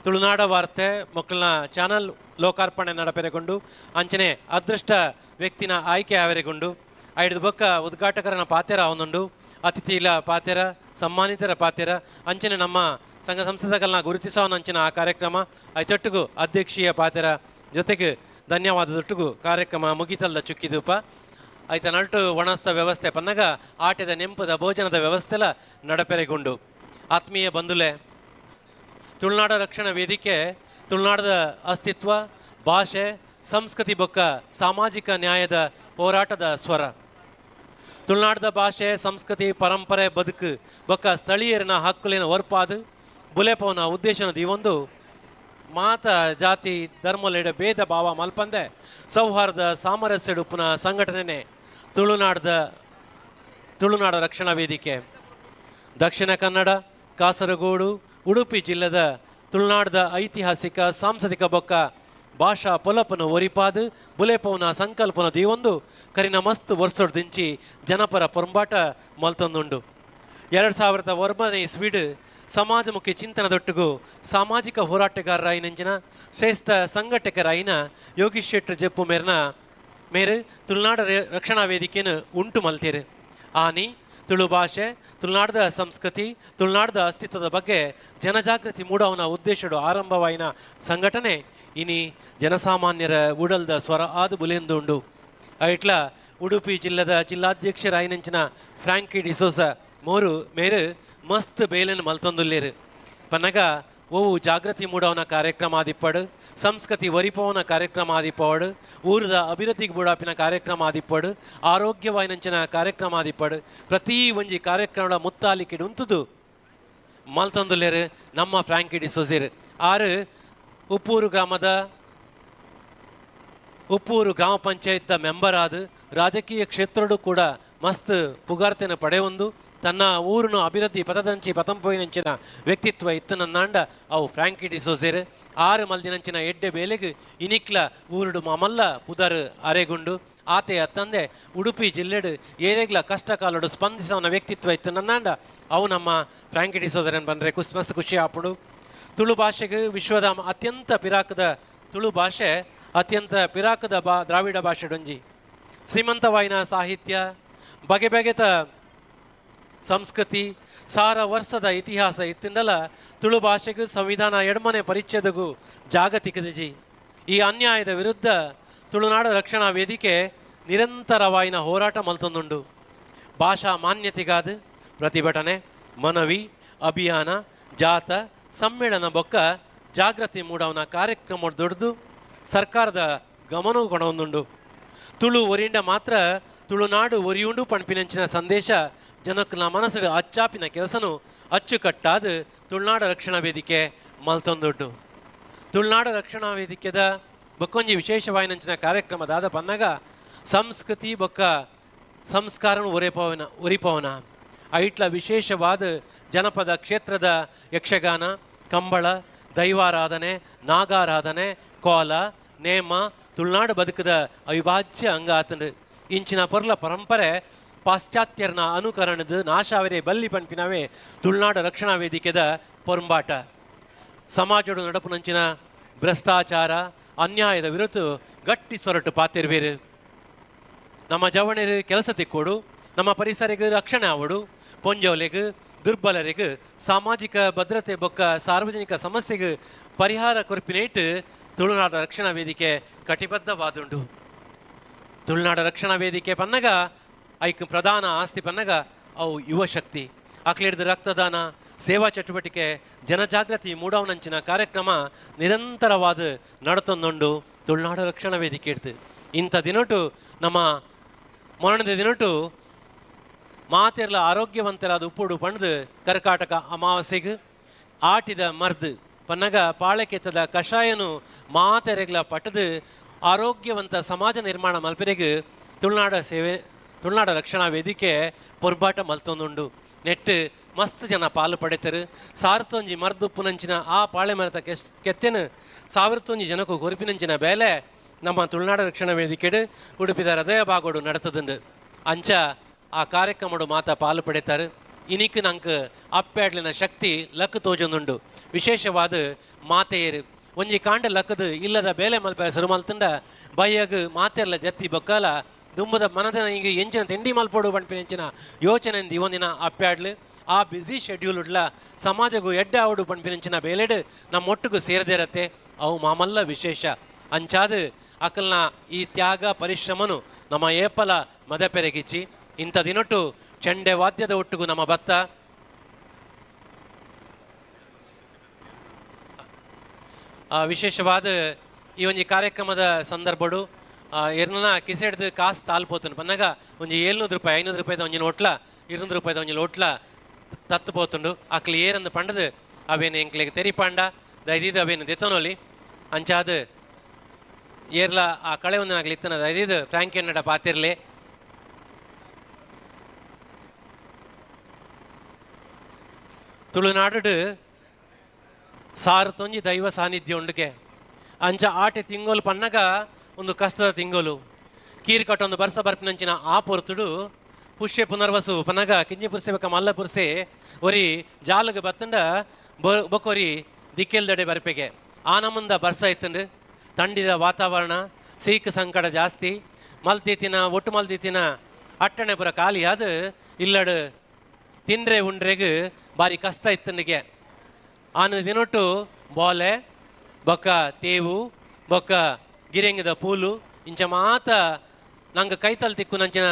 ತುಳುನಾಡ ವಾರ್ತೆ ಮಕ್ಕಳನ್ನ ಚಾನಲ್ ಲೋಕಾರ್ಪಣೆ ನಡಪೆರೆಗೊಂಡು ಅಂಚನೆ ಅದೃಷ್ಟ ವ್ಯಕ್ತಿನ ಆಯ್ಕೆ ಆವರೆಗೊಂಡು ಐದು ಬೊಕ್ಕ ಉದ್ಘಾಟಕರನ ಪಾತೆರ ಅವನುಂಡು ಅತಿಥಿಲ ಪಾತೆರ ಸನ್ಮಾನಿತರ ಪಾತೆರ ಅಂಚನೆ ನಮ್ಮ ಸಂಘ ಸಂಸ್ಥೆಗಳನ್ನ ಗುರುತಿಸೋನಂಚಿನ ಆ ಕಾರ್ಯಕ್ರಮ ಐತೊಟ್ಟಿಗೂ ಅಧ್ಯಕ್ಷೀಯ ಪಾತೆರ ಜೊತೆಗೆ ಧನ್ಯವಾದದೊಟ್ಟಿಗೂ ಕಾರ್ಯಕ್ರಮ ಮುಗಿತಲ್ದ ಚುಕ್ಕಿದುಪ ಐತ ನಲ್ಟು ಒಣಸ್ತ ವ್ಯವಸ್ಥೆ ಪನ್ನಗ ಆಟದ ನೆಂಪದ ಭೋಜನದ ವ್ಯವಸ್ಥೆಲ ನಡಪೆರೆಗೊಂಡು ಆತ್ಮೀಯ ಬಂಧುಲೆ ತುಳುನಾಡ ರಕ್ಷಣಾ ವೇದಿಕೆ ತುಳುನಾಡದ ಅಸ್ತಿತ್ವ ಭಾಷೆ ಸಂಸ್ಕೃತಿ ಬೊಕ್ಕ ಸಾಮಾಜಿಕ ನ್ಯಾಯದ ಹೋರಾಟದ ಸ್ವರ ತುಳುನಾಡದ ಭಾಷೆ ಸಂಸ್ಕೃತಿ ಪರಂಪರೆ ಬದುಕು ಬೊಕ್ಕ ಸ್ಥಳೀಯರಿನ ಹಕ್ಕುಲಿನ ಒರ್ಪಾದು ಬುಲೆಪವನ ಉದ್ದೇಶನದ ಈ ಒಂದು ಮಾತ ಜಾತಿ ಧರ್ಮಲೆಡ ಭೇದ ಭಾವ ಮಲ್ಪಂದೆ ಸೌಹಾರ್ದ ಸಾಮರಸ್ಯಡು ಪುನಃ ಸಂಘಟನೆ ತುಳುನಾಡ ರಕ್ಷಣಾ ವೇದಿಕೆ ದಕ್ಷಿಣ ಕನ್ನಡ ಕಾಸರಗೋಡು ಉಡುಪಿ ಜಿಲ್ಲೆದ ತುಳುನಾಡದ ಐತಿಹಾಸಿಕ ಸಾಂಸ್ಕೃತಿಕ ಬೊಕ್ಕ ಭಾಷಾ ಪೊಲಪನ ಒರಿಪಾದು ಬುಲೆಪವನ ಸಂಕಲ್ಪನ ದೀವೊಂದು ಕರಿನ ಮಸ್ತ್ ವರ್ಷೊಡ್ ದಿಂಚಿ ಜನಪರ ಪೊಂಬಾಟ ಮಲ್ತೊಂದುಂಡು 2001ನೇ ಇಸ್ವಿಡ್ ಸಮಾಜಮುಖಿ ಚಿಂತನದೊಟ್ಟಿಗೂ ಸಾಮಾಜಿಕ ಹೋರಾಟಗಾರರಾಯಿನಂಚಿನ ಶ್ರೇಷ್ಠ ಸಂಘಟಕರಾಯಿನ ಯೋಗೀಶ್ ಶೆಟ್ಟರ್ ಜಪ್ಪು ಮೇರು ತುಳುನಾಡ ರಕ್ಷಣಾ ವೇದಿಕೆಯನ್ನು ಉಂಟು ಮಲ್ತೀರು ಆನಿ ತುಳು ಭಾಷೆ ತುಳುನಾಡದ ಸಂಸ್ಕೃತಿ ತುಳುನಾಡದ ಅಸ್ತಿತ್ವದ ಬಗ್ಗೆ ಜನಜಾಗೃತಿ ಮೂಡವನ ಉದ್ದೇಶಡು ಆರಂಭವಾಯಿನ ಸಂಘಟನೆ ಇನಿ ಜನಸಾಮಾನ್ಯರ ಉಡಲ್ದ ಸ್ವರ ಆದು ಬುಲೆಂದುಂಡು ಐಟ್ಲ ಉಡುಪಿ ಜಿಲ್ಲೆದ ಜಿಲ್ಲಾಧ್ಯಕ್ಷರಾಯಿನಂಚಿನ ಫ್ರಾಂಕಿ ಡಿಸೋಸ ಮೇರು ಮಸ್ತ್ ಬೇಲೆನ್ ಮಲ್ತೊಂದುಲ್ಲೇರು ಪನ್ನಗ ಓವು ಜಾಗೃತಿ ಮೂಡವನ ಕಾರ್ಯಕ್ರಮ ಆದಿಪ್ಪಡು ಸಂಸ್ಕೃತಿ ಒರಿಪವನ ಕಾರ್ಯಕ್ರಮ ಆದಿಪ್ಪಡು ಊರದ ಅಭಿವೃದ್ಧಿಗೆ ಬೂಡಾಪಿನ ಕಾರ್ಯಕ್ರಮ ಆದಿಪ್ಪಡು ಆರೋಗ್ಯವಾಯಿನಂಚಿನ ಕಾರ್ಯಕ್ರಮ ಆದಿಪ್ಪಡು ಪ್ರತಿ ಒಂಜಿ ಕಾರ್ಯಕ್ರಮದ ಮುತ್ತಾಲಿಕಿಡು ಉಂತುದು ಮಲ್ತೊಂದುಲ್ಲೇರು ನಮ್ಮ ಫ್ರಾಂಕಿ ಡಿಸೋಸಿರ್ ಆರು ಉಪ್ಪೂರು ಗ್ರಾಮ ಪಂಚಾಯತ್ ಮೆಂಬರ್ ಆದ ರಾಜಕೀಯ ಕ್ಷೇತ್ರಡು ಕೂಡ ಮಸ್ತ್ ಪುಗಾರ್ತೆನ ಪಡೆಯೊಂದು ತನ್ನ ಊರನ್ನು ಅಭಿವೃದ್ಧಿ ಪಥದಂಚಿ ಪತಂಪೋಯಿನಂಚಿನ ವ್ಯಕ್ತಿತ್ವ ಇತ್ತನಂದಾಂಡ ಅವು ಫ್ರಾಂಕಿ ಡಿಸೋಸೇರ್ ಆರು ಮಲ್ದಿನಂಚಿನ ಎಡ್ಡೆ ಬೇಲೆಗೆ ಇನಿಕ್ಲ ಊರುಡು ಮಾಮಲ್ಲ ಪುದರ್ ಅರೆಗುಂಡು ಆತೆಯ ತಂದೆ ಉಡುಪಿ ಜಿಲ್ಲೆಡು ಏರೆಗ್ಲ ಕಷ್ಟ ಕಾಲಡು ಸ್ಪಂದಿಸವನ ವ್ಯಕ್ತಿತ್ವ ಇತ್ತನಂದಾಂಡ ಅವು ನಮ್ಮ ಫ್ರಾಂಕಿ ಡಿಸೋಸರ್ ಏನು ಬಂದರೆ ಮಸ್ತ್ ಖುಷಿ ಆಪಡು ತುಳು ಭಾಷೆಗೆ ವಿಶ್ವದ ಅತ್ಯಂತ ಪಿರಾಕದ ದ್ರಾವಿಡ ಭಾಷೆಡೊಂಜಿ ಶ್ರೀಮಂತವಾಯಿನ ಸಾಹಿತ್ಯ ಬಗೆಬಗೆತ ಸಂಸ್ಕೃತಿ ಸಾರ ವರ್ಷದ ಇತಿಹಾಸ ಇತ್ತಿಂದಲ ತುಳು ಭಾಷೆಗೂ ಸಂವಿಧಾನ ಎಡಮನೆ ಪರಿಚ್ಛೇದಗೂ ಜಾಗತಿಕದಿಜಿ ಈ ಅನ್ಯಾಯದ ವಿರುದ್ಧ ತುಳುನಾಡ ರಕ್ಷಣಾ ವೇದಿಕೆ ನಿರಂತರವಾಯಿನ ಹೋರಾಟ ಮಲ್ತೊಂದುಂಡು ಭಾಷಾ ಮಾನ್ಯತೆಗಾದ ಪ್ರತಿಭಟನೆ ಮನವಿ ಅಭಿಯಾನ ಜಾತ ಸಮ್ಮೇಳನ ಬೊಕ್ಕ ಜಾಗೃತಿ ಮೂಡವನ ಕಾರ್ಯಕ್ರಮ ದೊಡ್ಡದು ಸರ್ಕಾರದ ಗಮನವೂ ಕೊಡೊಂದುಂಡು ತುಳು ಒರಿಂಡ ಮಾತ್ರ ತುಳುನಾಡು ಒರಿಯುಂಡು ಪಂಪಿನಂಚಿನ ಸಂದೇಶ ಜನಕ್ಕನ ಮನಸ್ಸು ಅಚ್ಚಾಪಿನ ಕೆಲಸನು ಅಚ್ಚುಕಟ್ಟಾದ ತುಳುನಾಡ ರಕ್ಷಣಾ ವೇದಿಕೆ ಮಲ್ತೊಂದುಂಡು ತುಳುನಾಡ ರಕ್ಷಣಾ ವೇದಿಕೆದ ಬೊಕ್ಕೊಂಜಿ ವಿಶೇಷವಾಯಿನಂಚಿನ ಕಾರ್ಯಕ್ರಮದಾದ ಪನ್ನಗ ಸಂಸ್ಕೃತಿ ಬೊಕ್ಕ ಸಂಸ್ಕಾರನು ಒರಿಪವನ ಐಟ್ಲ ವಿಶೇಷವಾದ ಜನಪದ ಕ್ಷೇತ್ರದ ಯಕ್ಷಗಾನ ಕಂಬಳ ದೈವಾರಾಧನೆ ನಾಗಾರಾಧನೆ ಕೋಲ ನೇಮ ತುಳುನಾಡು ಬದುಕದ ಅವಿಭಾಜ್ಯ ಅಂಗ ಆತಂಡು ಇಂಚಿನ ಪೊರ್ಲ ಪರಂಪರೆ ಪಾಶ್ಚಾತ್ಯರನ ಅನುಕರಣದ ನಾಶಾವರೆ ಬಲ್ಲಿ ಪಂಪಿನವೇ ತುಳುನಾಡ ರಕ್ಷಣಾ ವೇದಿಕೆದ ಪೊಂಬಾಟ ಸಮಾಜಡು ನಡಪುನಂಚಿನ ಭ್ರಷ್ಟಾಚಾರ ಅನ್ಯಾಯದ ವಿರುದ್ಧ ಗಟ್ಟಿ ಸೊರಟು ಪಾತಿರ್ವೇರು ನಮ್ಮ ಜವಣರು ಕೆಲಸ ತಿಕ್ಕೋಡು ನಮ್ಮ ಪರಿಸರಿಗೆ ರಕ್ಷಣೆ ಆವಡು ಪೊಂಜೋಲೆಗೆ ದುರ್ಬಲರಿಗೆ ಸಾಮಾಜಿಕ ಭದ್ರತೆ ಬೊಕ್ಕ ಸಾರ್ವಜನಿಕ ಸಮಸ್ಯೆಗೆ ಪರಿಹಾರ ಕೊರ್ಪಿನೇಟ್ ತುಳುನಾಡ ರಕ್ಷಣಾ ವೇದಿಕೆ ಕಟಿಬದ್ಧವಾದುಂಡು ತುಳುನಾಡ ರಕ್ಷಣಾ ವೇದಿಕೆ ಪನ್ನಗ ಐಕ್ ಪ್ರಧಾನ ಆಸ್ತಿ ಪನ್ನಗ ಅವು ಯುವ ಶಕ್ತಿ ಅಕ್ಲಿಡ್ದ ರಕ್ತದಾನ ಸೇವಾ ಚಟುವಟಿಕೆ ಜನಜಾಗೃತಿ ಮೂಡವನಂಚಿನ ಕಾರ್ಯಕ್ರಮ ನಿರಂತರವಾದ ನಡತೊಂದುಂಡು ತುಳುನಾಡ ರಕ್ಷಣಾ ವೇದಿಕೆ ಇಡ್ತು ಇಂಥ ದಿನಟು ನಮ್ಮ ಮೊರಣದ ದಿನಟು ಮಾತೆರ್ಲ ಆರೋಗ್ಯವಂತರಾದ ಉಪ್ಪುಡು ಪಣ್ದು ಕರ್ಕಾಟಕ ಅಮಾವಾಸ್ಯೆಗೆ ಆಟಿದ ಮರ್ದು ಪನ್ನಗ ಪಾಳಕೆತ್ತದ ಕಷಾಯನು ಮಾತೆರೆಗ್ಲ ಪಟ್ಟದು ಆರೋಗ್ಯವಂತ ಸಮಾಜ ನಿರ್ಮಾಣ ಮಲ್ಪೆರೆಗೆ ತುಳುನಾಡ ರಕ್ಷಣಾ ವೇದಿಕೆ ಪೊರ್ಬಾಟ ಮಲ್ತೊಂದುಂಡು ನೆಟ್ಟು ಮಸ್ತ್ ಜನ ಪಾಲು ಪಡೆತರು ಸಾರ್ತೊಂಜಿ ಮರ್ದುಪ್ಪುನಂಚಿನ ಆ ಪಾಳೆ ಮರತ ಕೆತ್ತೆನು ಸಾವಿರತ್ತೊಂಜಿ ಜನಕ್ಕೂ ಗೊರಿಪಿನಂಚಿನ ಬೇಲೆ ನಮ್ಮ ತುಳುನಾಡ ರಕ್ಷಣಾ ವೇದಿಕೆಡು ಉಡುಪಿದ ಹೃದಯ ಭಾಗೋಡು ನಡತದುಂಡು ಅಂಚ ಆ ಕಾರ್ಯಕ್ರಮಡು ಮಾತ ಪಾಲು ಪಡೆತಾರೆ ಇನಿಕ್ ನಂಗೆ ಅಪ್ಪ್ಯಾಡ್ಲಿನ ಶಕ್ತಿ ಲಕ್ ತೋಜೊಂದುಂಡು ವಿಶೇಷವಾದ ಮಾತೆಯರು ಒಂಜಿ ಕಾಂಡ ಲಕ್ಕದು ಇಲ್ಲದ ಬೇಲೆ ಮಲ್ಪೆ ಸುರು ಮಲ್ತಂಡ ಬಯ್ಯಗ ಮಾತೆರ್ಲ ಜತ್ತಿ ಬೊಕ್ಕಲ ದುಂಬದ ಮನದ ಈಗ ಎಂಚಿನ ತಿಂಡಿ ಮಲ್ಪೋಡು ಪಂಪಿನ ಯೋಚನೆ ಇವೊಂದಿನ ಅಪ್ಪ್ಯಾಡ್ಲು ಆ ಬ್ಯುಸಿ ಶೆಡ್ಯೂಲ್ ಉಡ್ಲ ಸಮಾಜಗೂ ಎಡ್ಡ ಆವಡು ಪಂಪಿನ ಬೇಲೆಡು ನಮ್ಮ ಒಟ್ಟಿಗೂ ಸೇರದಿರತ್ತೆ ಅವು ಮಾಮಲ್ಲ ವಿಶೇಷ ಅಂಚಾದ ಅಕಲ್ನ ಈ ತ್ಯಾಗ ಪರಿಶ್ರಮನು ನಮ್ಮ ಏಪಲ ಮದಪೆರಗಿಚ್ಚಿ ಇಂಥ ದಿನೊಟ್ಟು ಚಂಡೆ ವಾದ್ಯದ ಒಟ್ಟಿಗೂ ನಮ್ಮ ಭತ್ತ ವಿಶೇಷವಾದ ಈ ಒಂಜಿ ಕಾರ್ಯಕ್ರಮದ ಸಂದರ್ಭಡು ಎರ್ನ ಕಿಸೆಡ್ದು ಕಾಸು ತಾಲ್ಪೋತನು ಪನ್ನಗ ಒಂಜಿ 700 ರೂಪಾಯಿ 500 ರೂಪಾಯಿದ ಒಂಜಿನ ಓಟ್ಲ 200 ರೂಪಾಯಿದ ಒಂಜಿನ ಓಟ್ಲ ತತ್ತು ಪೋತುಂಡು ಅಕ್ಲಿ ಏರಂದು ಪಂಡದು ಅವೇನು ಎಂಕ್ಲೆಗೆ ತೆರಿಪಾಂಡ ದೈದಿದ್ದು ಅವೇನು ದೆತ್ತನೋಲಿ ಅಂಚಾದ ಏರ್ಲ ಆ ಕಳೆ ಒಂದನಾಗ್ಲಿ ಇತ್ತನ ದೈದಿದ್ದು ಫ್ರಾಂಕಿ ಎನ್ನಡ ಪಾತಿರ್ಲೆ ತುಳುನಾಡು ಸಾರತೊಂಜಿ ದೈವ ಸಾನ್ನಿಧ್ಯ ಉಂಡುಕೆ ಅಂಚ ಆಟೆ ತಿಂಗೋಲು ಪನ್ನಗ ಒಂದು ಕಷ್ಟದ ತಿಂಗೋಲು ಕೀರು ಕಟ್ಟೊಂದು ಬರ್ಸ ಬರ್ಪಿನಂಚಿನ ಆ ಪೊರ್ತುಡು ಪುಷ್ಯ ಪುನರ್ವಸು ಪನ್ನಗ ಕಿಂಜಿ ಪುರ್ಸೆ ಬೇಕ ಮಲ್ಲ ಪುರ್ಸೆ ಒರಿ ಜಾಲಗ ಬತ್ತಂಡ ಬೊಕೊರಿ ದಿಕ್ಕೆಲ್ದಡೆ ಬರ್ಪೆಗೆ ಆನಮುಂದ ಬರ್ಸ ಇತ್ತಂಡು ತಂಡಿದ ವಾತಾವರಣ ಸೀಕ್ ಸಂಕಟ ಜಾಸ್ತಿ ಮಲ್ತೀತಿನ ಒಟ್ಟು ಮಲ್ತೀತಿನ ಅಟ್ಟಣೆ ಪುರ ಖಾಲಿ ಅದು ಇಲ್ಲಡು ತಿಂಡ್ರೆ ಉಂಡ್ರೆಗ್ ಭಾರಿ ಕಷ್ಟ ಇತ್ತನಿಗೆ ಆನ ದಿನೊಟ್ಟು ಬೋಲೆ ಬೊಕ್ಕ ತೇವು ಬೊಕ್ಕ ಗಿರೆಂಗದ ಪೂಲು ಇಂಚ ಮಾತ ನಂಗೆ ಕೈತಲ್ ತಿಕ್ಕು ನಂಚಿನ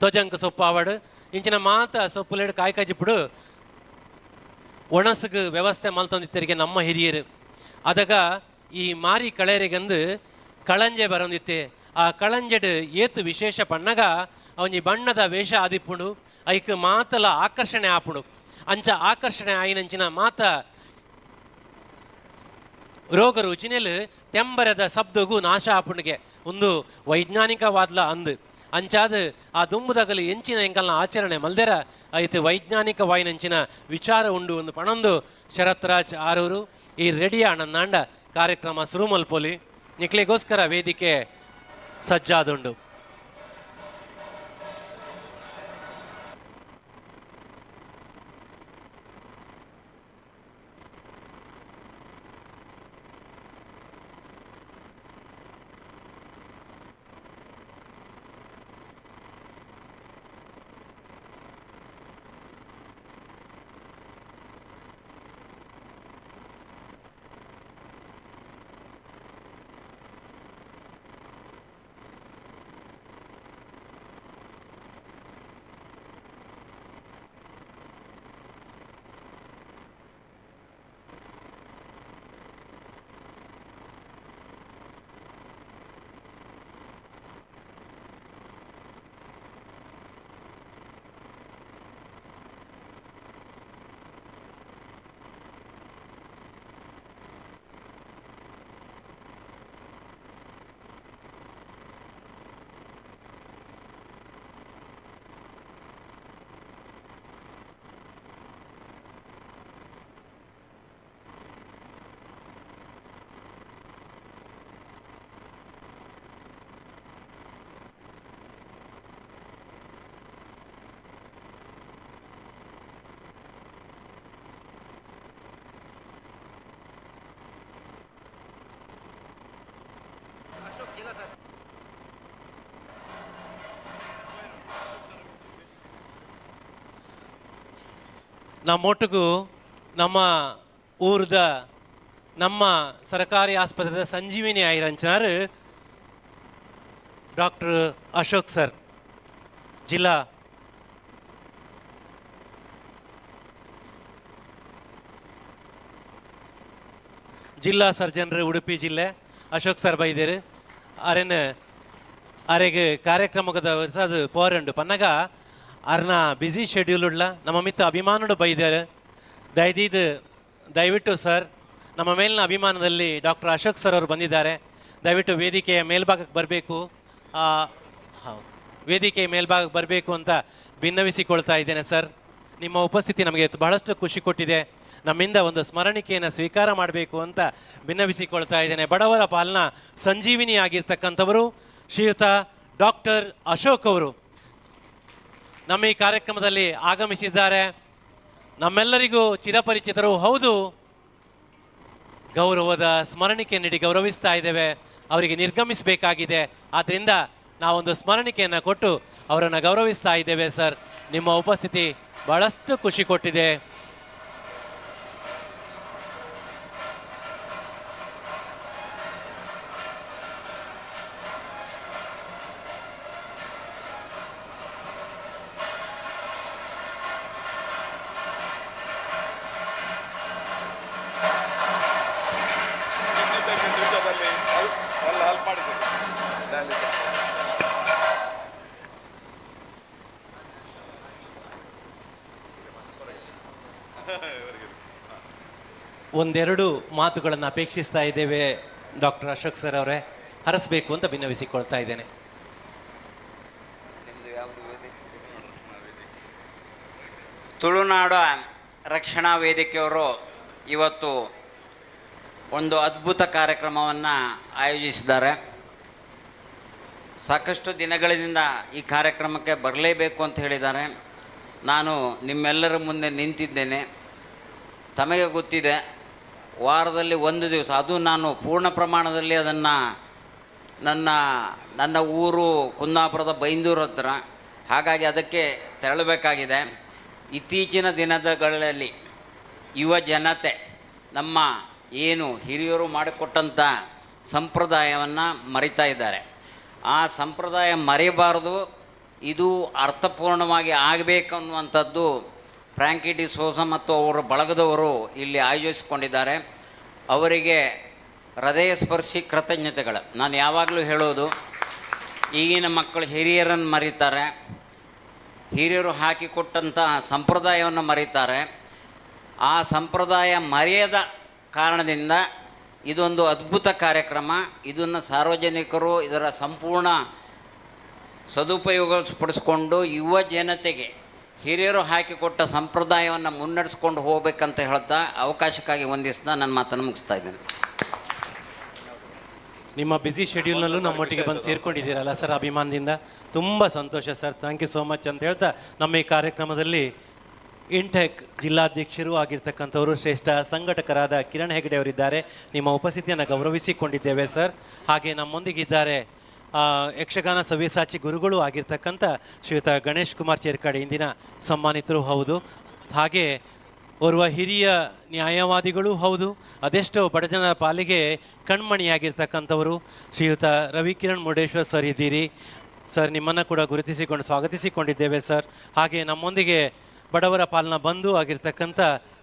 ಧ್ವಜಂಕ ಸೊಪ್ಪು ಆವಡು ಇಂಚಿನ ಮಾತ ಸೊಪ್ಪುಲೆಡು ಕಾಯಿ ಕಜಿಬಿಡು ಒಣಸಗ ವ್ಯವಸ್ಥೆ ಮಲ್ತೊಂದಿತ್ತರಿಗೆ ನಮ್ಮ ಹಿರಿಯರು ಅದಾಗ ಈ ಮಾರಿ ಕಳೆರೆಗಂದು ಕಳಂಜೆ ಬರೋಂದಿತ್ತೆ ಆ ಕಳಂಜೆಡ್ ಏತು ವಿಶೇಷ ಪಣ್ಣಗ ಅವನಿ ಬಣ್ಣದ ವೇಷ ಆದಿಪ್ಪುಡು ಐಕ್ ಮಾತಲ ಆಕರ್ಷಣೆ ಆಪುಡು ಅಂಚ ಆಕರ್ಷಣೆ ಆಯಿನಂಚಿನ ಮಾತ ರೋಗ ರುಚಿನೆಲ್ ತೆಂಬರದ ಶಬ್ದಗೂ ನಾಶ ಆಪುಣಿಗೆ ಒಂದು ವೈಜ್ಞಾನಿಕವಾದ್ಲ ಅಂದು ಅಂಚಾದ ಆ ದುಂಬುದಗಲು ಎಂಚಿನ ಎಂಕಲ್ನ ಆಚರಣೆ ಮಲ್ದೆರ ಐತೆ ವೈಜ್ಞಾನಿಕವಾಯಿನಂಚಿನ ವಿಚಾರ ಉಂಡು ಒಂದು ಪಣಂದು ಶರತ್ ರಾಜ್ ಆರೂರು ಈ ರೆಡಿಯ ನನ್ನಾಂಡ ಕಾರ್ಯಕ್ರಮ ಶುರು ಮಲ್ಪೋಲಿ ನಿಕ್ಲಿಗೋಸ್ಕರ ವೇದಿಕೆ ಸಜ್ಜಾದುಂಡು. ನಮ್ಮೊಟ್ಟಿಗೂ ನಮ್ಮ ಊರದ ನಮ್ಮ ಸರ್ಕಾರಿ ಆಸ್ಪತ್ರೆದ ಸಂಜೀವಿನಿ ಆಯಿರಂಚನಾರು ಡಾಕ್ಟರ್ ಅಶೋಕ್ ಸರ್ ಜಿಲ್ಲಾ ಜಿಲ್ಲಾ ಸರ್ಜನರು ಉಡುಪಿ ಜಿಲ್ಲೆ ಅಶೋಕ್ ಸರ್ ಬೈದೇರು ಅರೆನ್ ಅರೆಗೆ ಕಾರ್ಯಕ್ರಮದ ಅದು ಪೋರಂಡು ಪನ್ನಗ ಅರ್ನ ಬ್ಯುಸಿ ಶೆಡ್ಯೂಲ್ ಉಳ್ಳ ನಮ್ಮ ಮಿತ್ತ ಅಭಿಮಾನುಡು ಬೈದಾರೆ ದಯವಿಟ್ಟು ಸರ್ ನಮ್ಮ ಮೇಲಿನ ಅಭಿಮಾನದಲ್ಲಿ ಡಾಕ್ಟರ್ ಅಶೋಕ್ ಸರ್ ಅವರು ಬಂದಿದ್ದಾರೆ. ದಯವಿಟ್ಟು ವೇದಿಕೆಯ ಮೇಲ್ಭಾಗಕ್ಕೆ ಬರಬೇಕು, ವೇದಿಕೆಯ ಮೇಲ್ಭಾಗಕ್ಕೆ ಬರಬೇಕು ಅಂತ ಭಿನ್ನವಿಸಿಕೊಳ್ತಾ ಇದ್ದೇನೆ ಸರ್. ನಿಮ್ಮ ಉಪಸ್ಥಿತಿ ನಮಗೆ ಬಹಳಷ್ಟು ಖುಷಿ ಕೊಟ್ಟಿದೆ. ನಮ್ಮಿಂದ ಒಂದು ಸ್ಮರಣಿಕೆಯನ್ನು ಸ್ವೀಕಾರ ಮಾಡಬೇಕು ಅಂತ ಭಿನ್ನವಿಸಿಕೊಳ್ತಾ ಇದ್ದೇನೆ. ಬಡವರ ಪಾಲನ ಸಂಜೀವಿನಿ ಆಗಿರ್ತಕ್ಕಂಥವರು ಶ್ರೀಯುತ ಡಾಕ್ಟರ್ ಅಶೋಕ್ ಅವರು ನಮ್ಮ ಈ ಕಾರ್ಯಕ್ರಮದಲ್ಲಿ ಆಗಮಿಸಿದ್ದಾರೆ. ನಮ್ಮೆಲ್ಲರಿಗೂ ಚಿರಪರಿಚಿತರು ಹೌದು. ಗೌರವದ ಸ್ಮರಣಿಕೆ ನೀಡಿ ಗೌರವಿಸ್ತಾ ಇದ್ದೇವೆ. ಅವರಿಗೆ ನಿರ್ಗಮಿಸಬೇಕಾಗಿದೆ, ಆದ್ದರಿಂದ ನಾವೊಂದು ಸ್ಮರಣಿಕೆಯನ್ನು ಕೊಟ್ಟು ಅವರನ್ನು ಗೌರವಿಸ್ತಾ ಇದ್ದೇವೆ. ಸರ್, ನಿಮ್ಮ ಉಪಸ್ಥಿತಿ ಬಹಳಷ್ಟು ಖುಷಿ ಕೊಟ್ಟಿದೆ. ಒಂದೆರಡು ಮಾತುಗಳನ್ನು ಅಪೇಕ್ಷಿಸ್ತಾ ಇದ್ದೇವೆ ಡಾಕ್ಟರ್ ಅಶೋಕ್ ಸರ್ ಅವರೇ, ಹರಸಬೇಕು ಅಂತ ಭಿನ್ನವಿಸಿಕೊಳ್ತಾ ಇದ್ದೇನೆ. ತುಳುನಾಡು ರಕ್ಷಣಾ ವೇದಿಕೆಯವರು ಇವತ್ತು ಒಂದು ಅದ್ಭುತ ಕಾರ್ಯಕ್ರಮವನ್ನು ಆಯೋಜಿಸಿದ್ದಾರೆ. ಸಾಕಷ್ಟು ದಿನಗಳಿಂದ ಈ ಕಾರ್ಯಕ್ರಮಕ್ಕೆ ಬರಲೇಬೇಕು ಅಂತ ಹೇಳಿದ್ದಾರೆ. ನಾನು ನಿಮ್ಮೆಲ್ಲರ ಮುಂದೆ ನಿಂತಿದ್ದೇನೆ. ತಮಗೆ ಗೊತ್ತಿದೆ, ವಾರದಲ್ಲಿ ಒಂದು ದಿವಸ, ಅದು ನಾನು ಪೂರ್ಣ ಪ್ರಮಾಣದಲ್ಲಿ ಅದನ್ನು ನನ್ನ ಊರು ಕುಂದಾಪುರದ ಬೈಂದೂರು ಹತ್ರ, ಹಾಗಾಗಿ ಅದಕ್ಕೆ ತೆರಳಬೇಕಾಗಿದೆ. ಇತ್ತೀಚಿನ ದಿನಗಳಲ್ಲಿ ಯುವ ಜನತೆ ನಮ್ಮ ಏನು ಹಿರಿಯರು ಮಾಡಿಕೊಟ್ಟಂಥ ಸಂಪ್ರದಾಯವನ್ನು ಮರಿತಾ ಇದ್ದಾರೆ. ಆ ಸಂಪ್ರದಾಯ ಮರೆಯಬಾರದು, ಇದು ಅರ್ಥಪೂರ್ಣವಾಗಿ ಆಗಬೇಕು ಅನ್ನುವಂಥದ್ದು ಫ್ರಾಂಕಿ ಡಿ ಸೋಸ ಮತ್ತು ಅವರ ಬಳಗದವರು ಇಲ್ಲಿ ಆಯೋಜಿಸಿಕೊಂಡಿದ್ದಾರೆ. ಅವರಿಗೆ ಹೃದಯ ಸ್ಪರ್ಶಿ ಕೃತಜ್ಞತೆಗಳು. ನಾನು ಯಾವಾಗಲೂ ಹೇಳೋದು, ಈಗಿನ ಮಕ್ಕಳು ಹಿರಿಯರನ್ನು ಮರೀತಾರೆ, ಹಿರಿಯರು ಹಾಕಿಕೊಟ್ಟಂತಹ ಸಂಪ್ರದಾಯವನ್ನು ಮರೀತಾರೆ. ಆ ಸಂಪ್ರದಾಯ ಮರೆಯದ ಕಾರಣದಿಂದ ಇದೊಂದು ಅದ್ಭುತ ಕಾರ್ಯಕ್ರಮ. ಇದನ್ನು ಸಾರ್ವಜನಿಕರು ಇದರ ಸಂಪೂರ್ಣ ಸದುಪಯೋಗಪಡಿಸ್ಕೊಂಡು ಯುವ ಜನತೆಗೆ ಹಿರಿಯರು ಹಾಕಿಕೊಟ್ಟ ಸಂಪ್ರದಾಯವನ್ನು ಮುನ್ನಡೆಸ್ಕೊಂಡು ಹೋಗ್ಬೇಕಂತ ಹೇಳ್ತಾ ಅವಕಾಶಕ್ಕಾಗಿ ವಂದಿಸ್ತಾ ನನ್ನ ಮಾತನ್ನು ಮುಗಿಸ್ತಾ ಇದ್ದೇನೆ. ನಿಮ್ಮ ಬ್ಯುಸಿ ಶೆಡ್ಯೂಲ್ನಲ್ಲೂ ನಮ್ಮೊಟ್ಟಿಗೆ ಬಂದು ಸೇರ್ಕೊಂಡಿದ್ದೀರಲ್ಲ ಸರ್, ಅಭಿಮಾನದಿಂದ ತುಂಬ ಸಂತೋಷ sir. Thank you so much ಅಂತ ಹೇಳ್ತಾ ನಮ್ಮ ಈ ಕಾರ್ಯಕ್ರಮದಲ್ಲಿ ಇಂಟೆಕ್ ಜಿಲ್ಲಾಧ್ಯಕ್ಷರು ಆಗಿರ್ತಕ್ಕಂಥವರು ಶ್ರೇಷ್ಠ ಸಂಘಟಕರಾದ ಕಿರಣ್ ಹೆಗಡೆ ಅವರಿದ್ದಾರೆ. ನಿಮ್ಮ ಉಪಸ್ಥಿತಿಯನ್ನು ಗೌರವಿಸಿಕೊಂಡಿದ್ದೇವೆ ಸರ್. ಹಾಗೆ ನಮ್ಮೊಂದಿಗಿದ್ದಾರೆ ಯಕ್ಷಗಾನ ಸವ್ಯಸಾಚಿ ಗುರುಗಳು ಆಗಿರ್ತಕ್ಕಂಥ ಶ್ರೀಯುತ ಗಣೇಶ್ ಕುಮಾರ್ ಚೇರ್ಕಾಡೆ, ಇಂದಿನ ಸನ್ಮಾನಿತರು ಹೌದು. ಹಾಗೆ ಓರ್ವ ಹಿರಿಯ ನ್ಯಾಯವಾದಿಗಳು ಹೌದು, ಅದೆಷ್ಟೋ ಬಡಜನರ ಪಾಲಿಗೆ ಕಣ್ಮಣಿಯಾಗಿರ್ತಕ್ಕಂಥವರು ಶ್ರೀಯುತ ರವಿಕಿರಣ್ ಮುರುಡೇಶ್ವರ್ ಸರ್ ಇದ್ದೀರಿ ಸರ್. ನಿಮ್ಮನ್ನು ಕೂಡ ಗುರುತಿಸಿಕೊಂಡು ಸ್ವಾಗತಿಸಿಕೊಂಡಿದ್ದೇವೆ ಸರ್. ಹಾಗೆ ನಮ್ಮೊಂದಿಗೆ ಬಡವರ ಪಾಲನಾ ಬಂಧು ಆಗಿರ್ತಕ್ಕಂಥ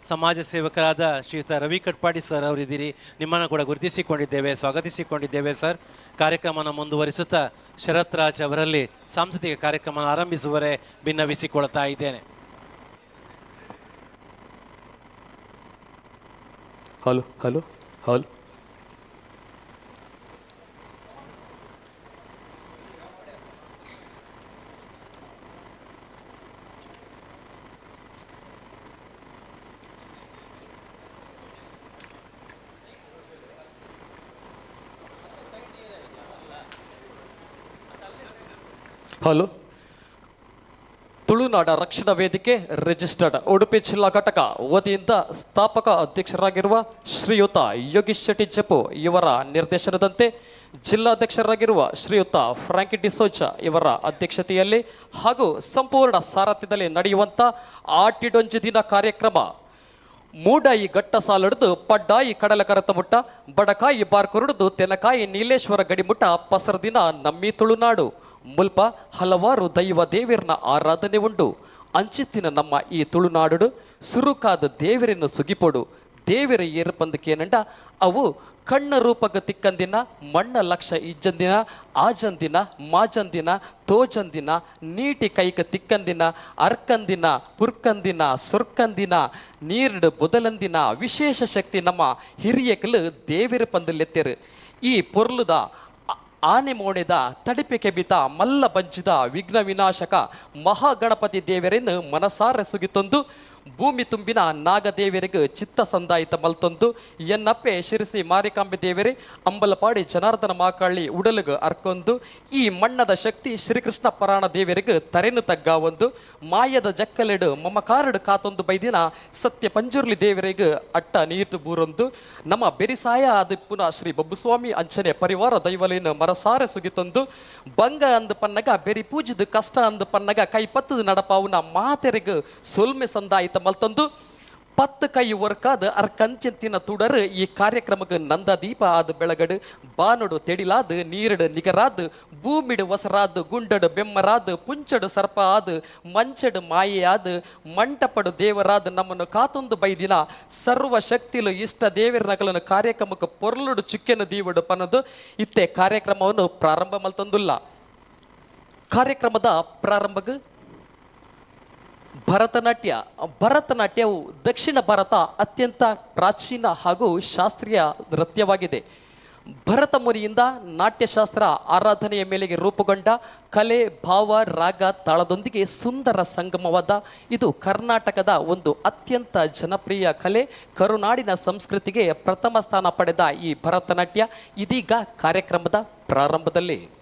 ಸಮಾಜ ಸೇವಕರಾದ ಶ್ರೀಯುತ ರವಿ ಕಟ್ಪಾಡಿ ಸರ್ ಅವರಿದ್ದೀರಿ. ನಿಮ್ಮನ್ನು ಕೂಡ ಗುರುತಿಸಿಕೊಂಡಿದ್ದೇವೆ, ಸ್ವಾಗತಿಸಿಕೊಂಡಿದ್ದೇವೆ ಸರ್. ಕಾರ್ಯಕ್ರಮನ ಮುಂದುವರಿಸುತ್ತಾ ಶರತ್ ರಾಜ್ ಅವರಲ್ಲಿ ಸಾಂಸ್ಕೃತಿಕ ಕಾರ್ಯಕ್ರಮ ಆರಂಭಿಸುವರೆ ಭಿನ್ನವಿಸಿಕೊಳ್ತಾ ಇದ್ದೇನೆ. Hello hello hello hello. ತುಳುನಾಡ ರಕ್ಷಣಾ ವೇದಿಕೆ ರಿಜಿಸ್ಟರ್ಡ್ ಉಡುಪಿ ಜಿಲ್ಲಾ ಘಟಕ ವತಿಯಿಂದ ಸ್ಥಾಪಕ ಅಧ್ಯಕ್ಷರಾಗಿರುವ ಶ್ರೀಯುತ ಯೋಗೀಶ್ ಶೆಟ್ಟಿ ಜಪ್ಪು ಇವರ ನಿರ್ದೇಶನದಂತೆ ಜಿಲ್ಲಾಧ್ಯಕ್ಷರಾಗಿರುವ ಶ್ರೀಯುತ ಫ್ರಾಂಕಿ ಡಿಸೋಜ ಇವರ ಅಧ್ಯಕ್ಷತೆಯಲ್ಲಿ ಹಾಗೂ ಸಂಪೂರ್ಣ ಸಾರಥ್ಯದಲ್ಲಿ ನಡೆಯುವಂಥ ಆಟಿಡೊಂಜಿ ದಿನ ಕಾರ್ಯಕ್ರಮ ಮೂಡಾಯಿ ಗಟ್ಟ ಸಾಲಡ್ದು ಪಡ್ಡಾಯಿ ಕಡಲ ಕರತ ಮುಟ್ಟ ಬಡಕಾಯಿ ಬಾರ್ಕೊರಡ್ದು ತೆಲಕಾಯಿ ನೀಲೇಶ್ವರ ಗಡಿಮುಟ್ಟ ಪಸರದಿನ ನಮ್ಮಿ ತುಳುನಾಡು ಮುಲ್ಪ ಹಲವಾರು ದೈವ ದೇವರನ್ನ ಆರಾಧನೆ ಉಂಡು. ಅಂಚಿತ್ತಿನ ನಮ್ಮ ಈ ತುಳುನಾಡು ಸುರುಕಾದ ದೇವರನ್ನು ಸುಗಿಪೊಡು ದೇವರ ಏರ್ಪಂದಕೇನಂಡ ಅವು ಕಣ್ಣ ರೂಪಗ ತಿಕ್ಕಂದಿನ ಮಣ್ಣ ಲಕ್ಷ ಇಜ್ಜಂದಿನ ಆಜಂದಿನ ಮಾಜಂದಿನ ತೋಜಂದಿನ ನೀಟಿ ಕೈಕ ತಿಕ್ಕಂದಿನ ಅರ್ಕಂದಿನ ಪುರ್ಕಂದಿನ ಸುರ್ಕಂದಿನ ನೀರ್ಡು ಬುದಲಂದಿನ ವಿಶೇಷ ಶಕ್ತಿ ನಮ್ಮ ಹಿರಿಯಕಲು ದೇವರ ಪಂದಲೆತ್ತೆರು. ಈ ಪೊರ್ಲುದ ಆನೆ ಮೋಣೆದ ತಡಿಪೆ ಕೆಬಿತ ಮಲ್ಲ ಬಂಚಿದ ವಿಘ್ನ ವಿನಾಶಕ ಮಹಾಗಣಪತಿ ದೇವರನ್ನು ಮನಸಾರೆ ಸುಗಿತೊಂದು ಭೂಮಿ ತುಂಬಿನ ನಾಗದೇವರಿಗೆ ಚಿತ್ತ ಸಂದಾಯಿತ ಮಲ್ತೊಂದು ಎನ್ನಪ್ಪೆ ಶಿರಸಿ ಮಾರಿಕಾಂಬೆ ದೇವರೇ ಅಂಬಲಪಾಡಿ ಜನಾರ್ದನ ಮಾಕಳ್ಳಿ ಉಡಲುಗ ಅರ್ಕೊಂದು ಈ ಮಣ್ಣದ ಶಕ್ತಿ ಶ್ರೀಕೃಷ್ಣ ಪರಾಣ ದೇವರಿಗೆ ತರೆನು ತಗ್ಗ ಒಂದು ಮಾಯದ ಜಕ್ಕಲೆಡು ಮಮಕಾರಡು ಕಾತೊಂದು ಬೈದಿನ ಸತ್ಯ ಪಂಜುರ್ಲಿ ದೇವರಿಗೆ ಅಟ್ಟ ನೀರ್ತು ಬೂರೊಂದು ನಮ್ಮ ಬೆರಿಸಾಯ ಅದು ಪುನಃ ಶ್ರೀ ಬಬ್ಬುಸ್ವಾಮಿ ಅಂಚನೆ ಪರಿವಾರ ದೈವಲೇನು ಮರಸಾರೆ ಸುಗಿತೊಂದು ಬಂಗ ಅಂದು ಪನ್ನಗ ಬೆರಿ ಪೂಜಿದು ಕಷ್ಟ ಅಂದು ಪನ್ನಗ ಕೈ ಪತ್ತದ ನಡಪಾವುನ ಮಾತೆರೆಗೆ ಸೊಲ್ಮೆ ಸಂದಾಯಿತ ಮಲ್ತೊಂದು 10 ಕೈ ವರ್ಕಾದ ಅರ್ಕಂಚಂತಿನ ತುಡರ್ ಈ ಕಾರ್ಯಕ್ರಮಕ್ಕೆ ನಂದ ದೀಪ ಆದ ಬೆಳಗಡು ಬಾನುಡು ತೆಡಿಲಾದ ನೀರಡು ನಿಗರಾದ ಭೂಮಿಡು ವಸರಾದ ಗುಂಡಡು ಬೆಮ್ಮರಾದ ಪುಂಚಡು ಸರ್ಪ ಆದ ಮಂಚಡು ಮಾಯೆಯಾದ ಮಂಟಪಡು ದೇವರಾದ ನಮ್ಮನ್ನು ಕಾತೊಂದು ಬೈದಿನ ಸರ್ವ ಶಕ್ತಿಲು ಇಷ್ಟ ದೇವರ ನಗಲನ್ನು ಕಾರ್ಯಕ್ರಮಕ್ಕೆ ಪೊರ್ಲುಡು ಚುಕ್ಕೆನು ದೀವಡು ಪನ್ನದು ಇತ್ತೆ ಕಾರ್ಯಕ್ರಮವನ್ನು ಪ್ರಾರಂಭ ಮಲ್ತೊಂದುಲ್ಲ. ಕಾರ್ಯಕ್ರಮದ ಪ್ರಾರಂಭಕ್ಕೆ ಭರತನಾಟ್ಯವು ದಕ್ಷಿಣ ಭಾರತ ಅತ್ಯಂತ ಪ್ರಾಚೀನ ಹಾಗೂ ಶಾಸ್ತ್ರೀಯ ನೃತ್ಯವಾಗಿದೆ. ಭರತ ಮುನಿಯಿಂದ ನಾಟ್ಯಶಾಸ್ತ್ರ ಆರಾಧನೆಯ ಮೇಲೆಗೆ ರೂಪುಗೊಂಡ ಕಲೆ, ಭಾವ, ರಾಗ, ತಾಳದೊಂದಿಗೆ ಸುಂದರ ಸಂಗಮವಾದ ಇದು ಕರ್ನಾಟಕದ ಒಂದು ಅತ್ಯಂತ ಜನಪ್ರಿಯ ಕಲೆ. ಕರುನಾಡಿನ ಸಂಸ್ಕೃತಿಗೆ ಪ್ರಥಮ ಸ್ಥಾನ ಪಡೆದ ಈ ಭರತನಾಟ್ಯ ಇದೀಗ ಕಾರ್ಯಕ್ರಮದ ಪ್ರಾರಂಭದಲ್ಲಿ.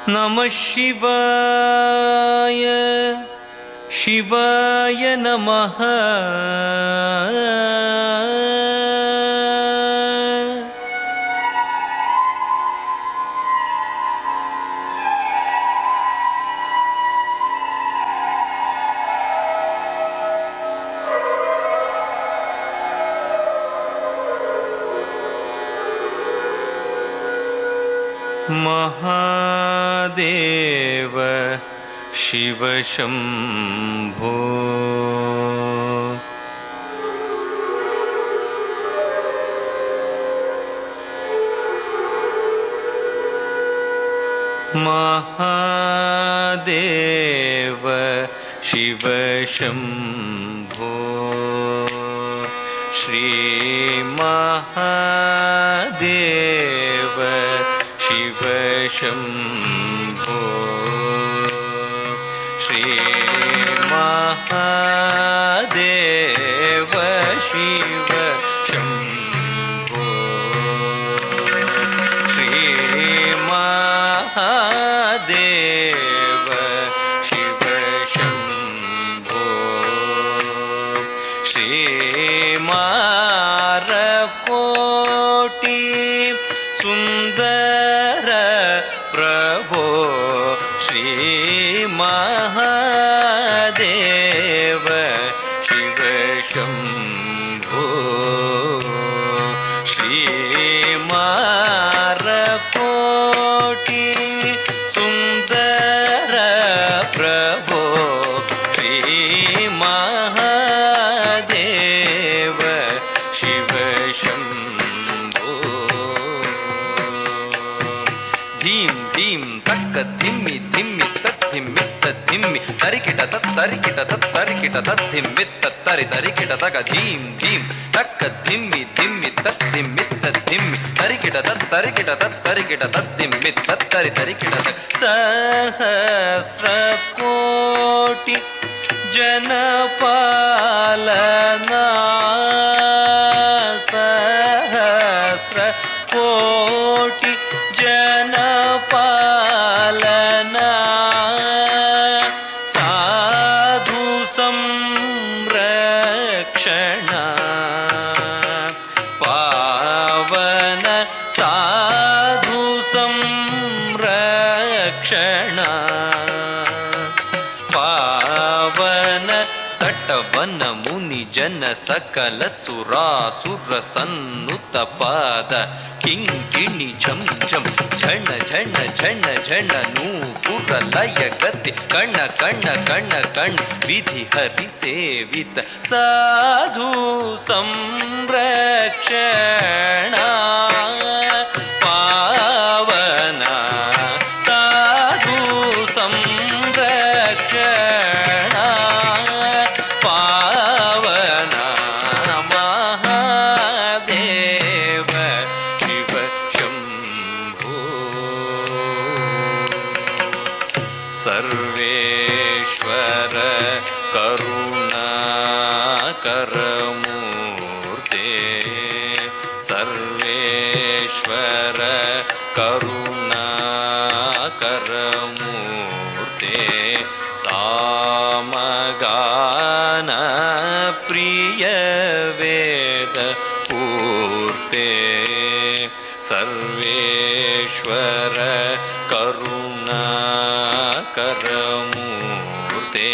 ನಮಃ ಶಿವಾಯ ಶಿವಾಯ ನಮಃ. महादेव शिव शंभो. महादेव शिव शंभो. श्री महादेव शिव शंभो. श्री महादेव शिव शंभो. श्री महादेव शिव शंभो. श्री मारकोटि सुंदर प्रभो. श्री महादेव शिव शंभो. श्री मारकोटि सुंदर प्रभो. श्री महादेव शिव शंभो. धीम धीम तक धिम्मि धिम्मि तद्धिम्मि तद्धिम्मि तरिकिट तत्तरिकिट तत्तरिकिट तद्धिम्मि तत्तरि तरिकिट तक धीम धीम तक धिम्मि धिम्मि तद्धिम्मि तद्धिम्मि तरिकिट तत्तरिकिट तत्तरिकिट तद्धिम्मि तत्तरि तरिकिट तक. सहस्रकोटि जनपालना. सहस्रकोटि जनपालना. साधु संरक्षण पावन. साधु संरक्षण पावन. तटवन मुनि जन सकल सुरासुर सन्नुत पाद. किंकिणी झम झम झण झण झण झण नूपुर लय गति. कण कण कण कण विधि हरि सेवित. साधु संरक्षण पावन. साधु संरक्षण पावन. महादेव शिव शंभो. सर्वेश्वर करुणाकर मूर्ते. सर्वेश्वर करुणाकर मूर्ते. सामगान प्रिय वेद पूर्ते. सर्वेश्वर करुणाकर मूर्ते.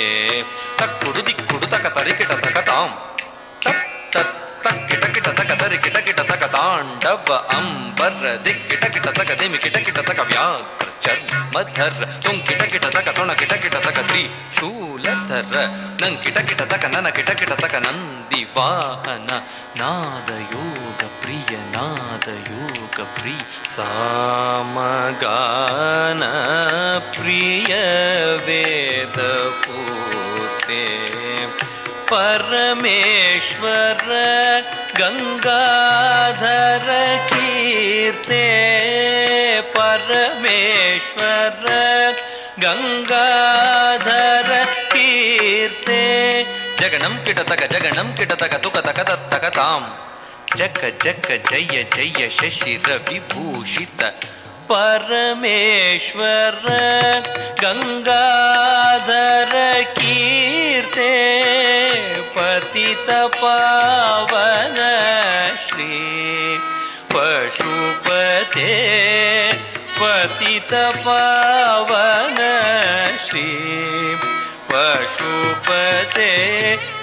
तक्कुडु दिक्कुडु तक तरिकिट तक ताम. तत् तत् तक किट किट तक तरिकिट किट तक तांडव अंबर दिक्किट किट तक दिमि किट किट तक व्याघ्र चर्म. ಮಧರ್ ತುಂ ಕಿಟ ಕಿಟ ತಕ ತೊಣ ಕಿಟ ಕಿಟ ತಕ ತ್ರಿಶೂಲಧರ ನಂ ಕಿಟ ಕಿಟ ತಕ ನನ ಕಿಟ ಕಿಟ ತಕ ನಂದಿ ವಾಹನ ನಾದ ಯೋಗ ಪ್ರಿಯ ನಾದ ಯೋಗ ಪ್ರಿಯ ಸಾಮಗಾನ ಪ್ರಿಯ ವೇದ ಪೂರ್ತೆ ಪರಮೇಶ್ವರ ಗಂಗಾಧರ ಕೀರ್ತೆ ಪರಮೇಶ್ವರ ಗಂಗಾಧರ ಕೀರ್ತೆ ಜಗಣಂ ಕಿಟತಕ ತುಕ ತಕ ತತ್ತಕ ತಾಂ ಜಗ ಜಗ ಜಯ ಜಯ ಶಶಿರ ವಿಭೂಷಿತ ಪರಮೇಶ್ವರ ಗಂಗಾಧರ ಕೀರ್ತೆ ಪತಿತ ಪಾವನ ಶ್ರೀ ಪಶುಪತೆ ಪತಿತ ಪಾವನ ಶ್ರೀ ಪಶುಪತೆ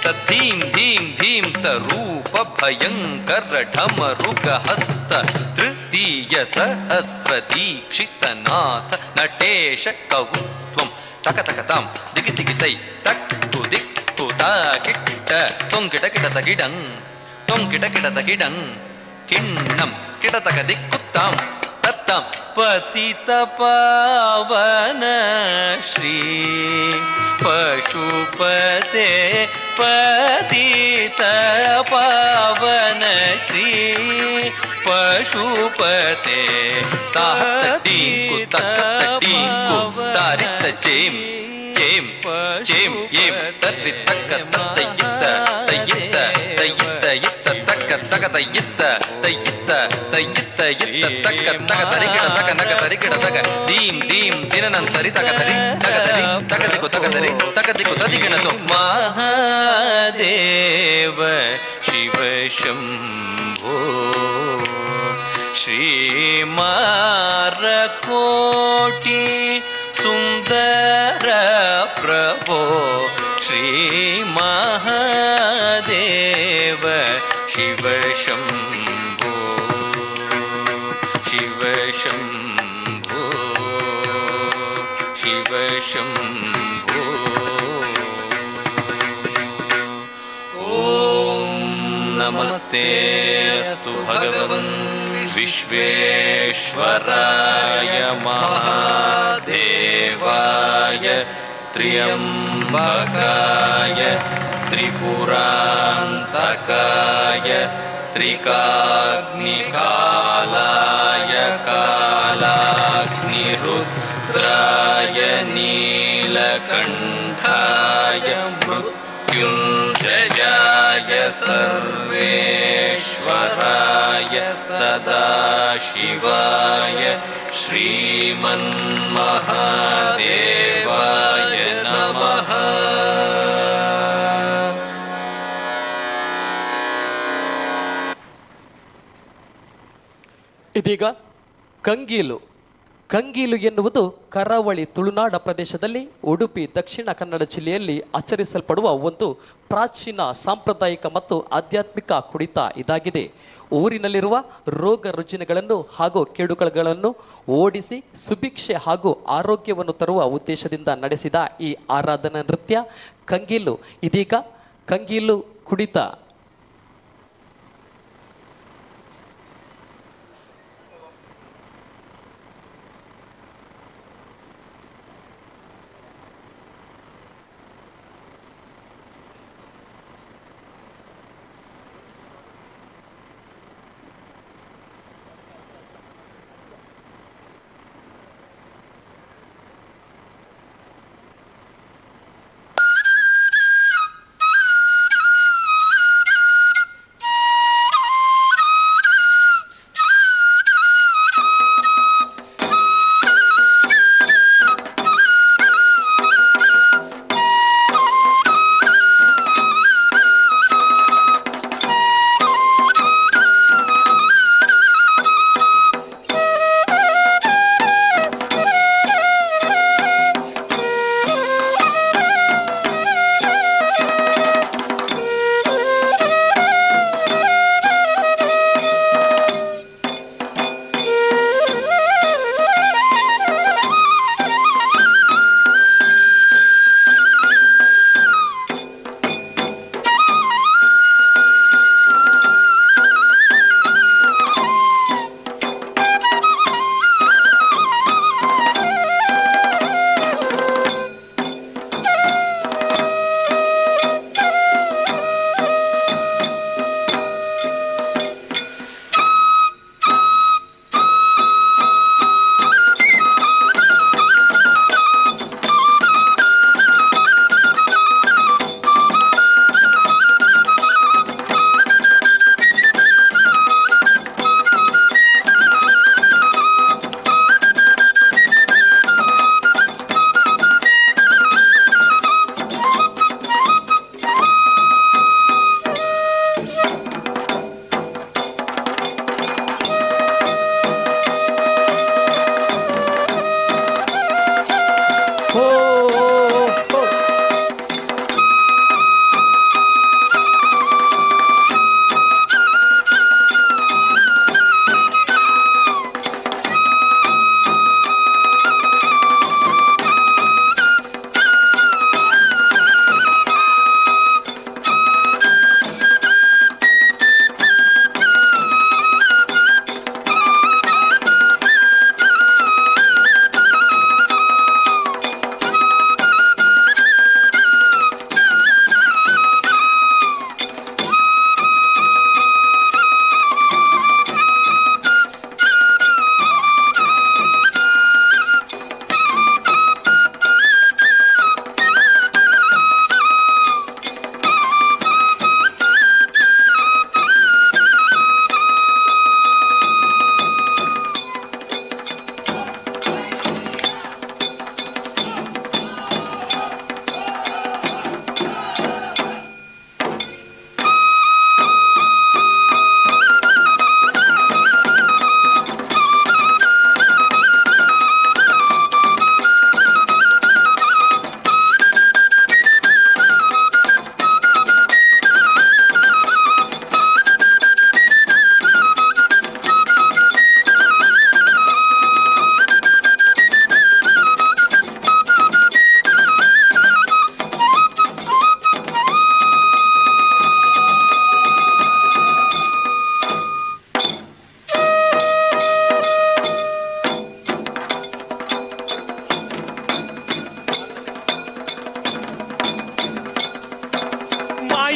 ತದ್ಧೀಂ ಧೀಂ ಧೀಂ ತರೂಪ ಭಯಂಕರ ಢಮರುಗ ಹಸ್ತ ತೃತೀಯ ಸಹಸ್ರ ದೀಕ್ಷಿತ ನಾಥ ನಟೇಶ ಕೌತ್ವಂ ತಕ ತಕ ತಾಂ ದಿಗಿ ದಿಗಿ ತೈ ತಕ್ಕು ದಿಕ್ಕು ತಾ ಕಿಟ್ಟ ತೊಂಗಿಟ ಕಿಟ ತಗಿಡಂ ತೊಂಗಿಟ ಕಿಟ ತಗಿಡಂ ಕಿಣ್ಣಂ ಕಿಟ ತಕ ದಿಕ್ಕುತ್ತಾಂ ತತ್ತಾಂ ಪತಿತ ಪಾವನ ಶ್ರೀ ಪಶುಪತೆ ಪತಿತ ಪಾವನ ಶ್ರೀ ಪಶುಪತೆ ತಾಟೀಂಕು ತಕ್ಕಟೀಂಕು ತಾರಿತ ಚೇಂ ಚೇಂ ಚೇಂ ಏಂ ತರ್ರಿ ತಕ್ಕ ತಯ್ಯಿತ್ತ ತಯ್ಯಿತ್ತ ತಯ್ಯಿತ್ತ ಇತ್ತ ತಕ್ಕ ತಕ ತಯ್ಯಿತ್ತ ತಯ್ಯಿತ್ತ ತಯ್ಯಿತ್ತ ಇತ್ತ ತಕ್ಕ ತಕ ತರಿಗಿಡ ತಕ ನಕ ತರಿಗಿಡ ತಕ ದೀಂ ದೀಂ ದಿನನಂತರಿ ತಕ ತರಿ ತಕ ತರಿ ತಕದಿಕು ತಕದಿಕು ತದಿಗಿಣತು ಮಹಾದೇವ ಶಿವ ಶಂಭೋ ಶ್ರೀಮಾರಕೋಟಿ ಸುಂದರ ಪ್ರಭೋ ಶ್ರೀ ಮಹಾದೇವ ಶಿವ ಶಂಭೋ ಶಿವ ಶಂಭೋ ಶಿವ ಶಂಭೋ ಓಂ ನಮಸ್ತೆ ಅಸ್ತು ಭಗವನ್ ವಿಶ್ವೇಶ್ವರಾಯ ಮಹಾದೇವಾಯ ತ್ರ್ಯಂಬಕಾಯ ತ್ರಿಪುರಾಂತಕಾಯ ತ್ರಿಕಾಗ್ನಿಕಾಲಾಯ ಕಾಲಾಗ್ನಿರುದ್ರಾಯ ನೀಲಕಂಠಾಯ ಮೃತ್ಯುಂಜಯಾಯ ಸರ್ವೇಶ್ವರಾಯ ಸದಾಶಿವಾಯ ಶ್ರೀಮನ್ಮಹಾದೇವಾಯ ನಮಃ. ಇದೀಗ ಕಂಗೀಲು. ಕಂಗೀಲು ಎನ್ನುವುದು ಕರಾವಳಿ ತುಳುನಾಡ ಪ್ರದೇಶದಲ್ಲಿ ಉಡುಪಿ ದಕ್ಷಿಣ ಕನ್ನಡ ಜಿಲ್ಲೆಯಲ್ಲಿ ಆಚರಿಸಲ್ಪಡುವ ಒಂದು ಪ್ರಾಚೀನ ಸಾಂಪ್ರದಾಯಿಕ ಮತ್ತು ಆಧ್ಯಾತ್ಮಿಕ ಕುಣಿತ ಇದಾಗಿದೆ. ಊರಿನಲ್ಲಿರುವ ರೋಗ ರುಜಿನಗಳನ್ನು ಹಾಗೂ ಕೇಡುಗಳನ್ನು ಓಡಿಸಿ ಸುಭಿಕ್ಷೆ ಹಾಗೂ ಆರೋಗ್ಯವನ್ನು ತರುವ ಉದ್ದೇಶದಿಂದ ನಡೆಸಿದ ಈ ಆರಾಧನಾ ನೃತ್ಯ ಕಂಗೀಲು. ಇದೀಗ ಕಂಗೀಲು ಕುಣಿತ.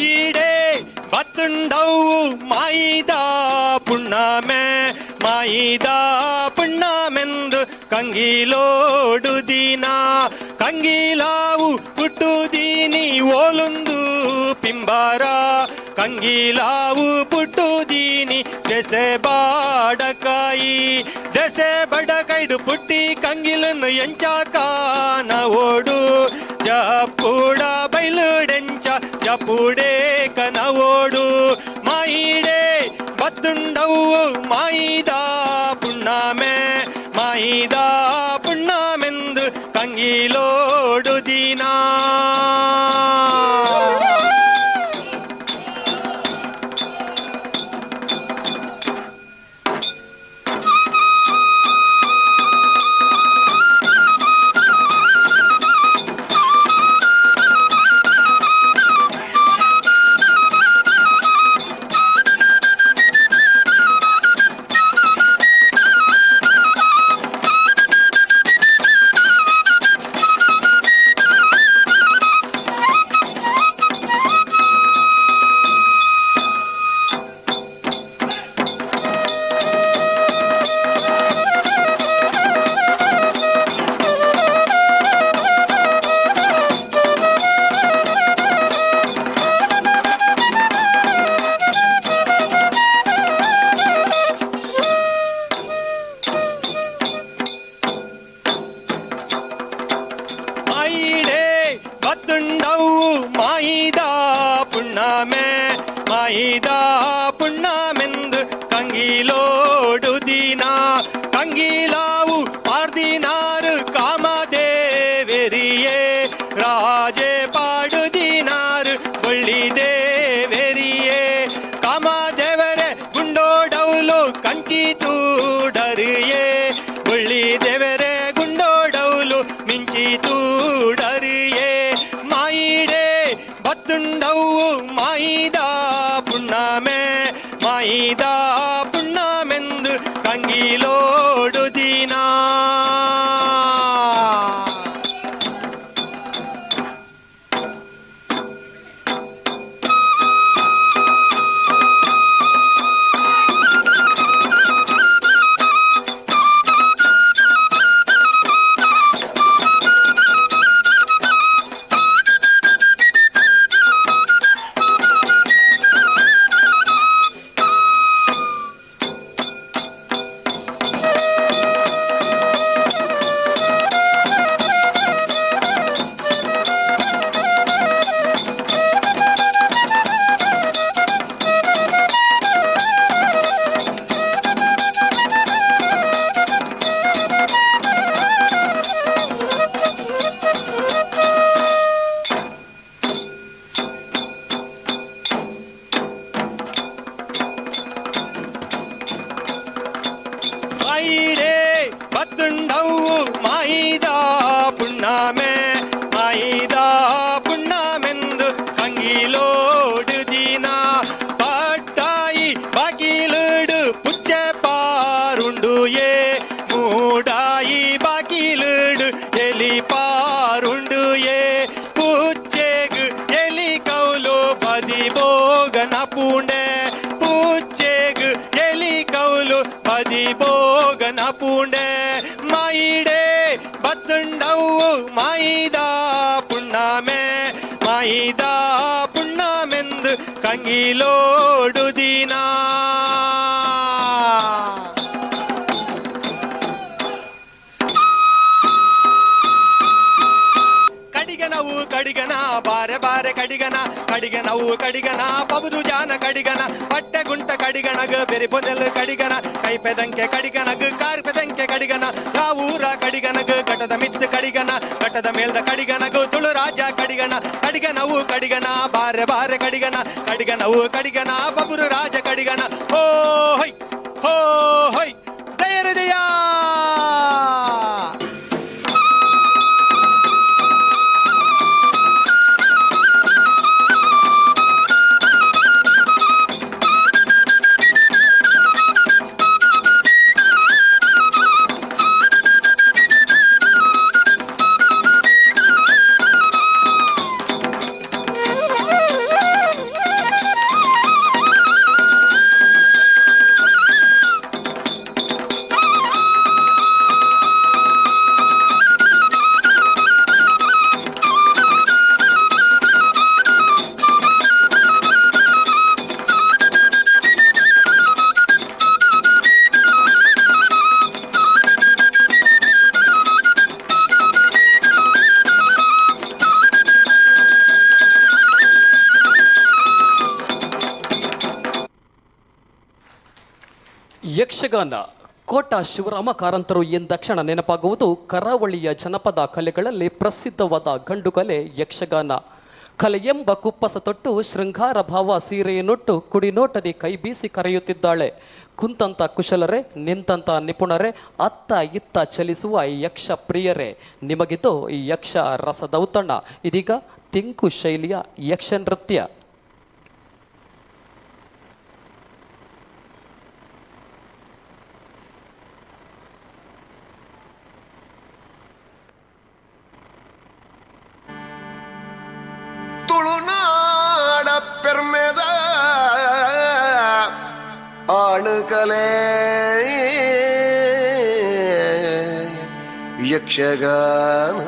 ಮಾಯಿಡೆ ಬತ್ತುಂಡವು ಮಾಯಿದ ಪುಣ್ಣಮೆ ಮಾಯಿದ ಪುಣ್ಣಮೆಂದು ಕಂಗಿಲೋಡು ದಿನ ಕಂಗಿಲಾವು ಪುಟ್ಟುದೀನಿ ಓಲುಂದು ಪಿಂಬಾರ ಕಂಗಿಲಾವು ಪುಟ್ಟುದೀನಿ ದೆಸೆ ಬಾಡಕಾಯಿ ದೆಸೆ ಬಡಕೈಡು ಪುಟ್ಟಿ ಕಂಗಿಲನ್ನು ಎಂಚಾಕಾನ ಓಡು ಜಪುಡ ಬೈಲುಡೆಂಚ ಜಪುಡೆ ಕನವೋಡು ಮಾಯಿಡೆ ಬತ್ತುಂಡವು ಮಾಯಿದ ಪುಣ್ಣಮೆ ಮಾಯಿದ ಪುಣ್ಣಮೆಂದು ಕಂಗಿಲೋಡು ದಿನ ಮಾಯಿದ ಪುಣ್ಣಮೆ ಮಾಯಿದ ಪುಣ್ಣಮೆಂದು ಕಂಗಿಲೋಡು ದಿನ ಕಂಗಿಲಾವು ಪಾರ್ದಿನಾರು ಕಾಮದೇವೆರಿಯೇ ರಾಜೆ ಪಾಡುದಿನಾರು ಒಳ್ಳಿದೇವೆರಿಯೇ ಕಾಮದೇವರೇ ಗುಂಡೋಡೌಲು ಕಂಚಿತು ಡರಿಯೇ ಒಳ್ಳಿದೇವರೇ ಗುಂಡೋಡೌಲು ಮಿಂಚಿತು ಡರಿಯೇ ಮಾಯಿಡೆ ಬತ್ತುಂಡವು ಮಾಯಿದ ಪುಣ್ಣಮೆ ಮಾಯಿದ ಪುಣ್ಣಮೆಂದು ಕಂಗಿಲೋಡು ದಿನ ಮಾಯಿಡೆ ಬತ್ತುಂಡವು ಮಾಯಿದ ಪುಣ್ಣಮೆ ಮಾಯಿದ ಪುಣ್ಣಮೆಂದು ಕಂಗಿಲೋಡು ದಿನ ಪಟ್ಟಾಯಿ ಬಾಗಿಲುಡು ಪುಚ್ಚೆ ಪಾರುಂಡು ಏ ಮೂಡಾಯಿ ಬಾಗಿಲುಡು ಎಲಿ ಪಾರುಂಡು ಏ ಪುಚ್ಚೆಗು ಎಲಿ ಕೌಲು ಬದಿ ಬೋಗನ ಪೂಂಡೆ ಪುಚ್ಚೆಗು ಎಲಿ ಕೌಲು ಬದಿ ಬೋಗನ ಪೂಂಡೆ ಮಾಯಿಡೆ ಬತ್ತುಂಡವು ಮಾಯಿದ ಪುಣ್ಣಮೆ ಮಾಯಿದ ಪುಣ್ಣಮೆಂದು ಕಂಗಿಲೋಡು ದಿನ ಕಡಿಗನವು ಕಡಿಗನ ಬಾರೆ ಬಾರೆ ಕಡಿಗನ ಕಡಿಗನವು ಕಡಿಗನ ಪಬುದು ಜಾನ ಕಡಿಗನ ಪಟ್ಟೆ ಗುಂಟ ಕಡಿಗನಗ ಬೆರಿ ಪೊದೆಲ್ ಕಡಿಗನ ಕೈ ಪೆದಂಕೆ ಕಡಿಗನಗ ಕಾರ್ ಪೆದಂಕೆ ಕಡಿಗನ ಊರ ಕಡಿಗನಗ ಘಟದ ಮಿತ್ ಕಡಿಗನ ಘಟದ ಮೇಲ್ದ ಕಡಿಗನಗ ತುಳು ರಾಜ ಕಡಿಗನ ಕಡಿಗನವು ಕಡಿಗನ ಬಾರೆ ಬಾರೆ ಕಡಿಗನ ಕಡಿಗನವು ಕಡಿಗನ ಬಬುರು ರಾಜ ಕಡಿಗನ ಹೋ ಹೊಯ್ ಹೋ ಹೊಯ್ ದಯರಿದೆಯಾ ಯಕ್ಷಗಾನ ಕೋಟ ಶಿವರಾಮ ಕಾರಂತರು ಎಂದಕ್ಷಣ ನೆನಪಾಗುವುದು ಕರಾವಳಿಯ ಜನಪದ ಕಲೆಗಳಲ್ಲಿ ಪ್ರಸಿದ್ಧವಾದ ಗಂಡುಕಲೆ ಯಕ್ಷಗಾನ. ಕಲೆಯೆಂಬ ಕುಪ್ಪಸ ತೊಟ್ಟು ಶೃಂಗಾರ ಭಾವ ಸೀರೆಯನ್ನುಟ್ಟು ಕುಡಿನೋಟದಿ ಕೈ ಬೀಸಿ ಕರೆಯುತ್ತಿದ್ದಾಳೆ. ಕುಂತಂತ ಕುಶಲರೇ, ನಿಂತಂತ ನಿಪುಣರೇ, ಅತ್ತ ಇತ್ತ ಚಲಿಸುವ ಯಕ್ಷ ಪ್ರಿಯರೇ, ನಿಮಗಿದು ಈ ಯಕ್ಷ ರಸದೌತಣ. ಇದೀಗ ತೆಂಕು ಶೈಲಿಯ ಯಕ್ಷ ನೃತ್ಯ. ತುಳುನಾಡ ಪೆರ್ಮೆದ ಆಳುಕಲೆ ಯಕ್ಷಗಾನ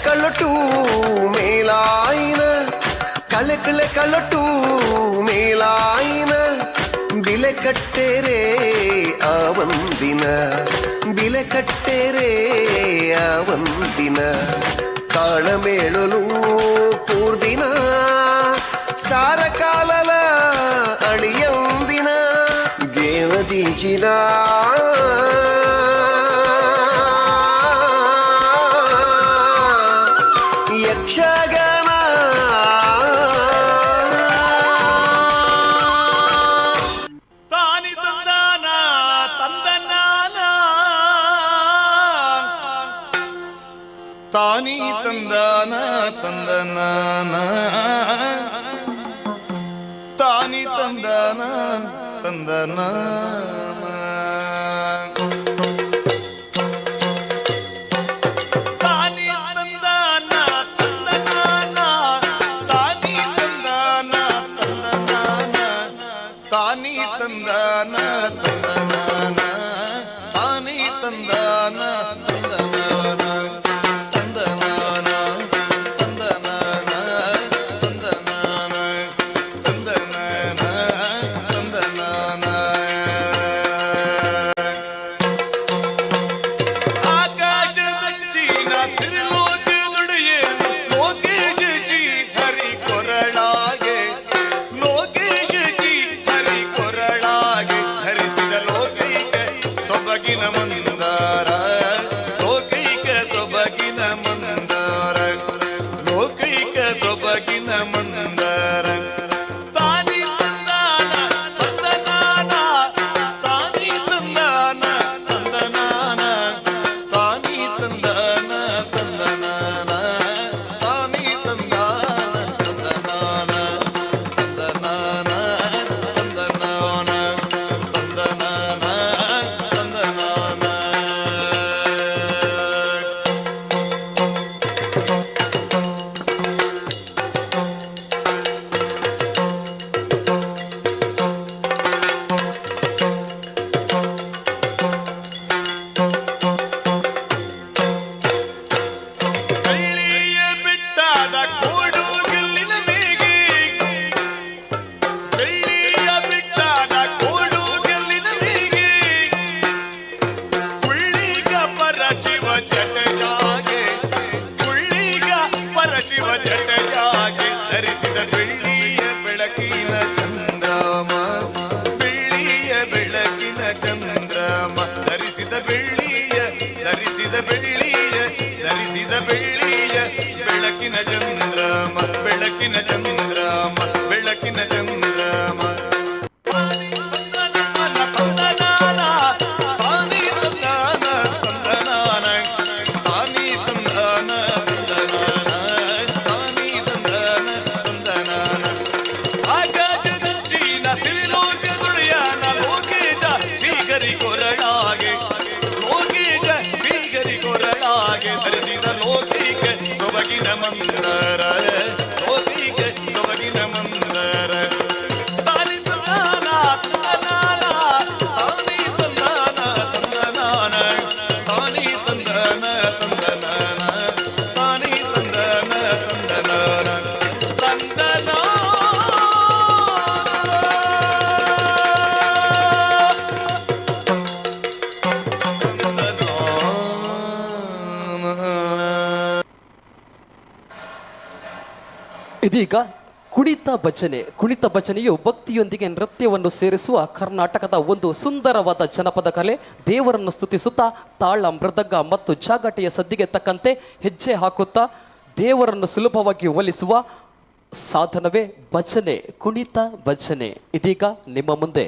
ಕಲಟು ಮೇಲಾಯಿನ ಕಲಟು ಮೇಲಾಯಿನ ಬಿಲೆ ಕಟ್ಟೆರೆ ಆವಂದಿನ ಬಿಲೆ ಕಟ್ಟೆರೆ ಆವಂದಿನ ತಾಳಮೇಳಲು ಕೂರ್ದಿನ ಸಾರಕಾಲಲ ಅಳಿಯಂದಿನ ದೇವದೀಜಿನ ಯಕ್ಷಗಾನ ತಾನಿ ತಂದಾನ ತಂದನಾನ ತಾನಿ ತಂದಾನ ತಂದನಾನ ತಾನಿ ತಂದಾನ ತಂದನಾನ ತಾನಿ ತಂದಾನ ತಂದನಾನ ತಾನಿ ತಂದಾನ ತಂದನಾನ ತಂದನಾನ ತಂದನಾನ ತಂದನಾನ ತಂದನಾನ ತಂದನಾನ ಆಕಾಶದಂಚಿನ ಸಿರಿಲೋಕದೊಡೆಯೇ ಲೋಕೇಶ ಜಿ ಹರಿ ಕೊರಳಾಗೆ ಸೊಬಗಿನ ಮಂದಾರ ಲೋಕೈಕ ಸೊಬಗಿನ ಮಂದಾರ ಲೋಕೈಕ ಸೊಬಗಿನ ಮಂದಾರ ತಾನಿ ತಂದಾನ ತಂದನಾನ ತಾನಿ ತಂದಾನ ತಂದನಾನ ತಾನಿ ತಂದಾನ ತಂದನಾನ ತಾನಿ ತಂದಾನ ತಂದನಾನ ತಂದನಾನ ತಂದನಾನ ತಂದನಾನ ಕಳ್ಳಿಯ ಬಿಟ್ಟಾದ ಕೋಡು ಗೆಲ್ಲಿನ ಮೇಗೆ ಕಳ್ಳಿಯ ಬಿಟ್ಟಾದ ಕೋಡು ಗೆಲ್ಲಿನ ಮೇಗೆ ಕುಳ್ಳಿಗ ಪರಶಿವ ಜಟಯಾಗೆ ಕುಳ್ಳಿಗ ಪರಶಿವ ಜಟಯಾಗೆ ಧರಿಸಿದ ಬೆಳ್ಳಿಯ ಬೆಳಕಿನ ಚಂದ್ರಮ ಬೆಳ್ಳಿಯ ಬೆಳಕಿನ ಚಂದ್ರಮ ಧರಿಸಿದ ಬೆಳ್ಳಿಯ ಧರಿಸಿದ ಬೆಳ್ಳಿಯ ಧರಿಸಿದ ಬೆಳ್ಳಿಯ ಬೆಳಕಿನ ಚಂದ್ರಮ ಬೆಳಕಿನ ಚಂದ್ರಮ ಬೆಳಕಿನ ಚಂದ್ರಮ ತಾನಿ ತಂದಾನ ತಂದನಾನ ತಾನಿ ತಂದಾನ ತಂದನಾನ ತಾನಿ ತಂದಾನ ತಂದನಾನ ತಾನಿ ತಂದಾನ ತಂದನಾನ ಆಕಾಶದಂಚಿನ ಸಿರಿಲೋಕದೊಡೆಯನ ಲೋಕೇಶ ಶ್ರೀಗರಿ ಕೊರಳಾಗೆ ಲೋಕೇಶ ಶ್ರೀಗರಿ ಕೊರ ಮಂದರ ಗೋಪಿಗೆ ಸೊಬಗಿನ ಮಂದರ ತಾನಿ ತಂದಾನ ತಂದನಾನ ತಾನಿ ತಂದಾನ ತಂದನಾನ ತಾನಿ ತಂದಾನ ತಂದನಾನ ತಾನಿ ತಂದಾನ ತಂದನಾನ ಇದೀಗ ಕುಣಿತ ಭಜನೆಯು ಭಕ್ತಿಯೊಂದಿಗೆ ನೃತ್ಯವನ್ನು ಸೇರಿಸುವ ಕರ್ನಾಟಕದ ಒಂದು ಸುಂದರವಾದ ಜನಪದ ಕಲೆ. ದೇವರನ್ನು ಸ್ತುತಿಸುತ್ತಾ ತಾಳ, ಮೃದಂಗ ಮತ್ತು ಜಾಗಟೆಯ ಸದ್ದಿಗೆ ತಕ್ಕಂತೆ ಹೆಜ್ಜೆ ಹಾಕುತ್ತಾ ದೇವರನ್ನು ಸುಲಭವಾಗಿ ಒಲಿಸುವ ಸಾಧನವೇ ಭಜನೆ, ಕುಣಿತ ಭಜನೆ. ಇದೀಗ ನಿಮ್ಮ ಮುಂದೆ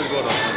Good.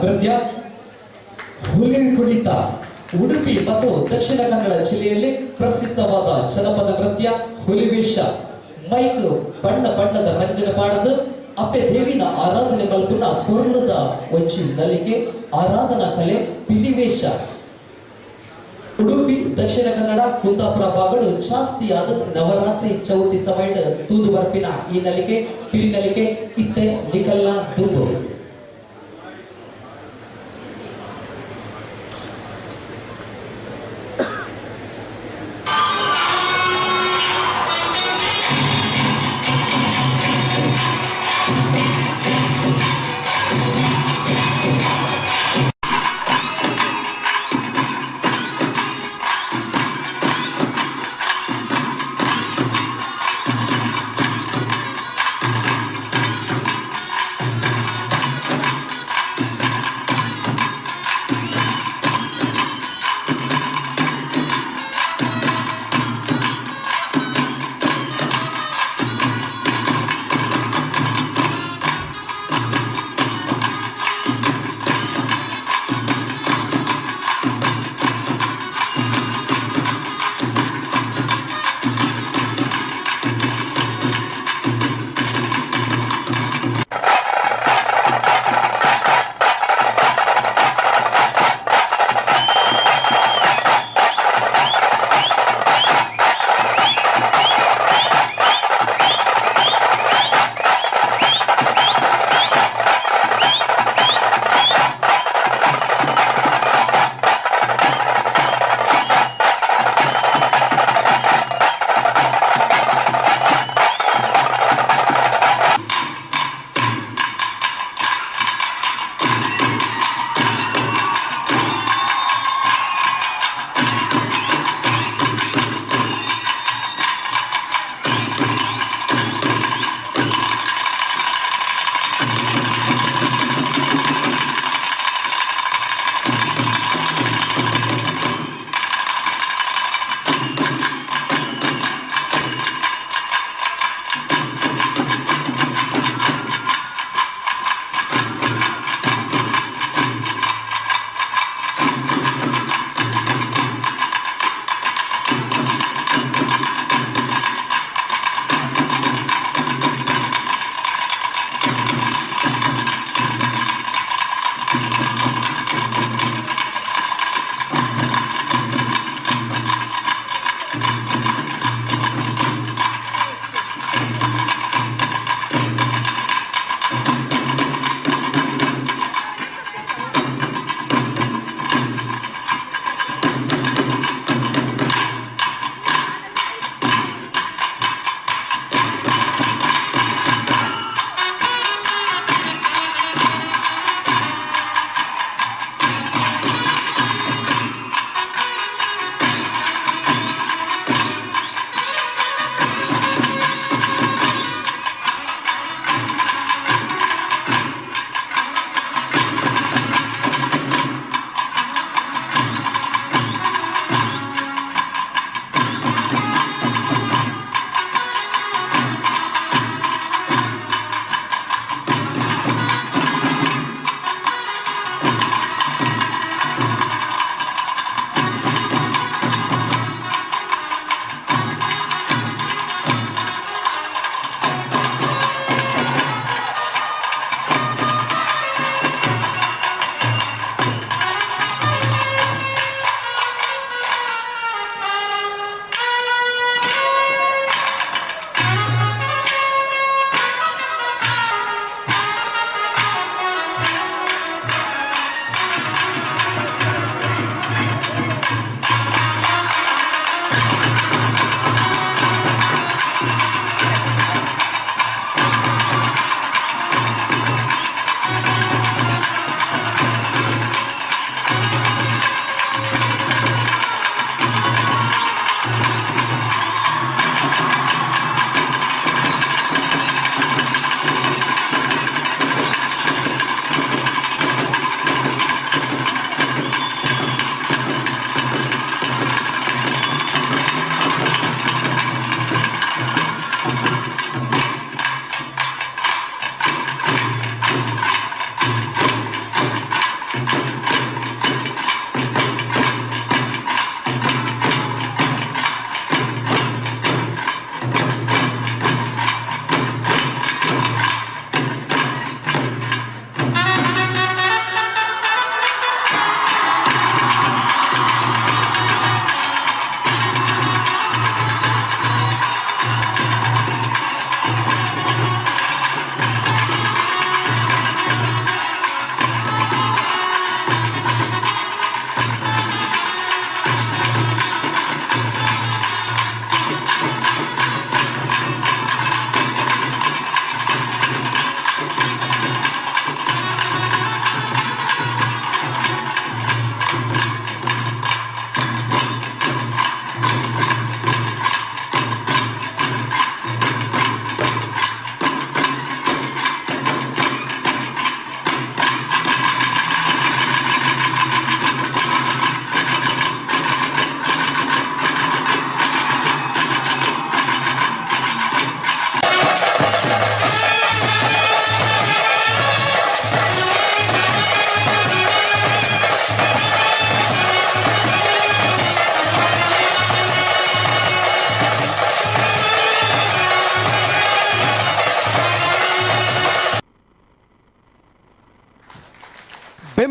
ನೃತ್ಯ ಹುಲಿ ಕುಣಿತ. ಉಡುಪಿ ಮತ್ತು ದಕ್ಷಿಣ ಕನ್ನಡ ಜಿಲ್ಲೆಯಲ್ಲಿ ಪ್ರಸಿದ್ಧವಾದ ಜನಪದ ನೃತ್ಯ ಹುಲಿವೇಷ. ಮೈಕ್ ಬಣ್ಣ ಬಣ್ಣದ ರಂಗಿನ ಪಾಡದು ಅಪ್ಪೆ ದೇವಿನ ಆರಾಧನೆ ಮಲ್ಪುನ ಪೊರ್ಲದ ಒಂಚಿ ನಲಿಕೆ ಆರಾಧನಾ ಕಲೆ ಪಿಲಿವೇಷ. ಉಡುಪಿ ದಕ್ಷಿಣ ಕನ್ನಡ ಕುಂದಾಪುರ ಭಾಗಗಳು ಜಾಸ್ತಿ ಆದ ನವರಾತ್ರಿ ಚೌತಿ ಸಮಯ ತೂದು ಬರ್ಪಿನ ಈ ನಲಿಕೆ ಪಿಲಿ ನಲಿಕೆ ಇತ್ತೆ ನಿಕಲ್ನ ದುಂಬು.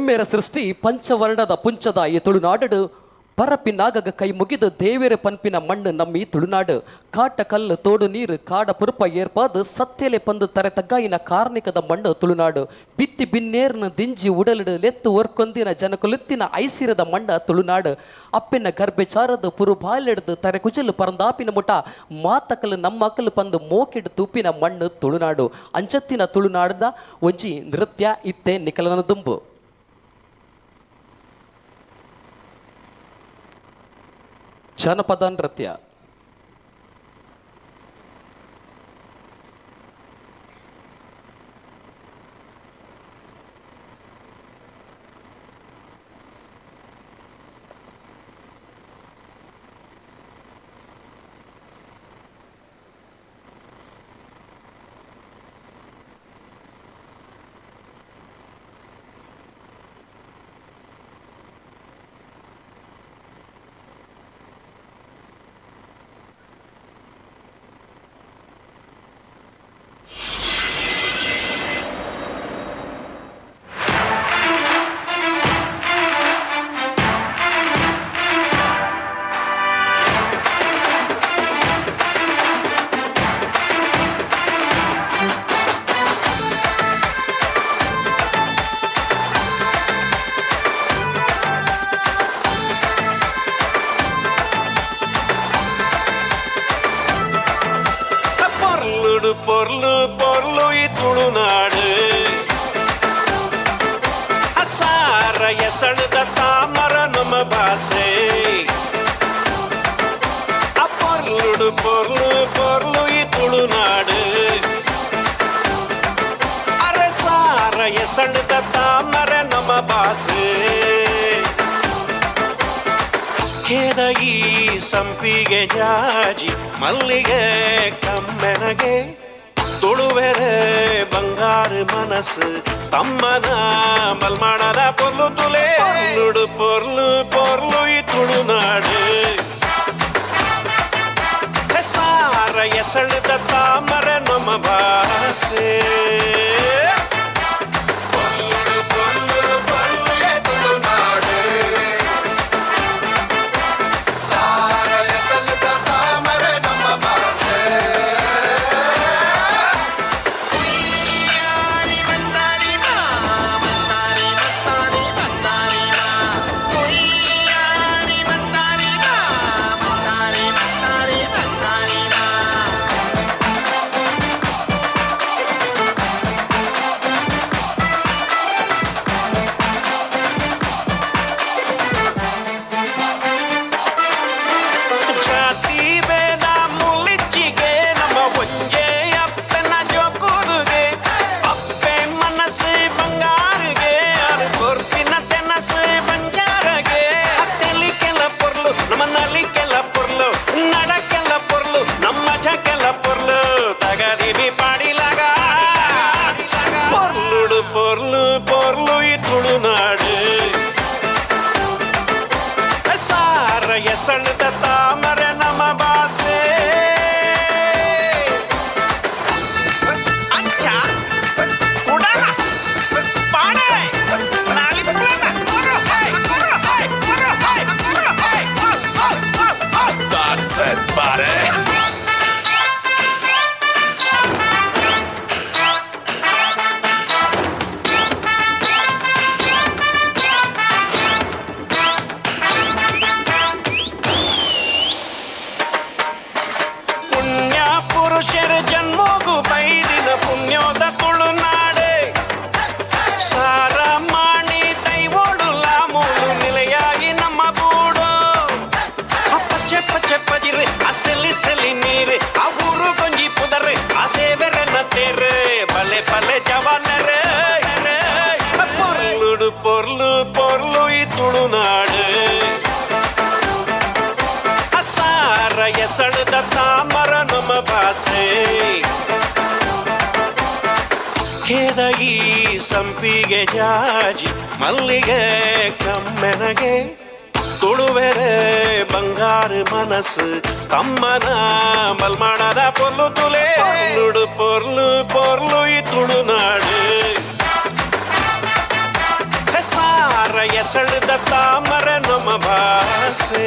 ಹೆಮ್ಮೆರ ಸೃಷ್ಟಿ ಪಂಚವರ್ಣದ ಪುಂಚದ ಈ ತುಳುನಾಡು ಪರಪಿನಾಗಗ ಕೈ ಮುಗಿದು ದೇವೇರ ಪನ್ಪಿನ ಮಣ್ಣು ನಮ್ಮಿ ತುಳುನಾಡು ಕಾಟ ಕಲ್ಲು ತೋಡು ನೀರು ಕಾಡ ಪುರುಪ ಏರ್ಪಾದು ಸತ್ಯಲೆ ಪಂದು ತರೆ ತಗ್ಗಾಯಿನ ಕಾರ್ಣಿಕದ ಮಣ್ಣು ತುಳುನಾಡು ಬಿತ್ತಿ ಬಿನ್ನೇರ್ನ ದಿಂಜಿ ಉಡಲಿಡು ಲೆತ್ತು ಒರ್ಕೊಂದಿನ ಜನಕುಲುತ್ತಿನ ಐಸಿರದ ಮಣ್ಣ ತುಳುನಾಡು ಅಪ್ಪಿನ ಗರ್ಭೆಚಾರದು ಪುರು ಬಾಲೆಡ್ದು ತರೆ ಕುಜಲು ಪರಂದಾಪಿನ ಮುಟ ಮಾತಕಲು ನಮ್ಮ ಅಕ್ಕಲು ಪಂದು ಮೋಕೆಡು ತೂಪಿನ ಮಣ್ಣು ತುಳುನಾಡು ಅಂಚತ್ತಿನ ತುಳುನಾಡದ ಒಂಜಿ ನೃತ್ಯ ಇತ್ತೆ ನಿಕಲನ ದುಂಬು ಜನಪದ ನೃತ್ಯ. பொருளு பொருளு துளுநாடு அசார எசழுத தாமர நம்ம பாசே அப்பொருளு பொருளு பொருளு துளுநாடு அரசார எசழுத தாமர நம்ம பாசே ಕೇದಗಿ ಸಂಪಿಗೆ ಜಾಜಿ ಮಲ್ಲಿಗೆ ಕಮ್ಮೆನಗೆ ತುಳುವೆರೆ ಬಂಗಾರು ಮನಸ್ಸು ತಮ್ಮನ ಮಲ್ಮಾಡದ ಪೊರ್ಲು ತುಲೆ ನುಡು ಪೊರ್ಲು ಪೊರ್ಲು ಈ ತುಳುನಾಡು ಸಾರ ಎಸಳುದ ತಾಮರ ನಮ್ಮ ಭಾಷೆ பொருளு பொருளு துளுநாடு சார எசழுத தாமர நம்ம பாசே அச்சா குடா பாடே நாளி புலன குரு ஹை குரு ஹை குரு ஹை குரு ஹை that's it பாடே ಜನ್ಮೋಗು ಬೈದಿನ ಪುಣ್ಯೋದ ತುಳುನಾಡೆ ಸಾರ ಮಾಣಿ ದೈವೋಡು ಲಾಮೂಲು ನಿಲೆಯಾಗಿ ನಮ್ಮ ಬೂಡು ಪಚ್ಚೆ ಪಚ್ಚೆ ಪಜಿರೆ ಅಸಲಿ ಸಲಿ ನೀರೆ ಆ ಊರು ಗೊಂಜಿ ಪುದರೆ ಅದೇ ಬೆರನ ತೇರೆ ಬಲೆ ಬಲೆ ಜವಾನರೆ ಪೊರ್ಲುಡು ಪೊರ್ಲು ಪೊರ್ಲು ಈ ತುಳುನಾಡು ಅಸಾರ ಎಸಳುದ ತಾಮರ ನಮ್ಮ ಭಾಷೆ ಕೇದಗಿ ಸಂಪಿಗೆ ಜಾಜಿ ಮಲ್ಲಿಗೆ ಕಮ್ಮೆನಗೆ ತುಳುವೆರೆ ಬಂಗಾರು ಮನಸ್ಸು ತಮ್ಮನ ಮಲ್ಮಾಡದ ಪೊರ್ಲು ತುಲೆ ನುಡು ಪೊರ್ಲು ಪೊರ್ಲು ಈ ತುಳುನಾಡು ಸಾರ ಎಸಳದ ತಾಮರ ನಮ್ಮ ಭಾಷೆ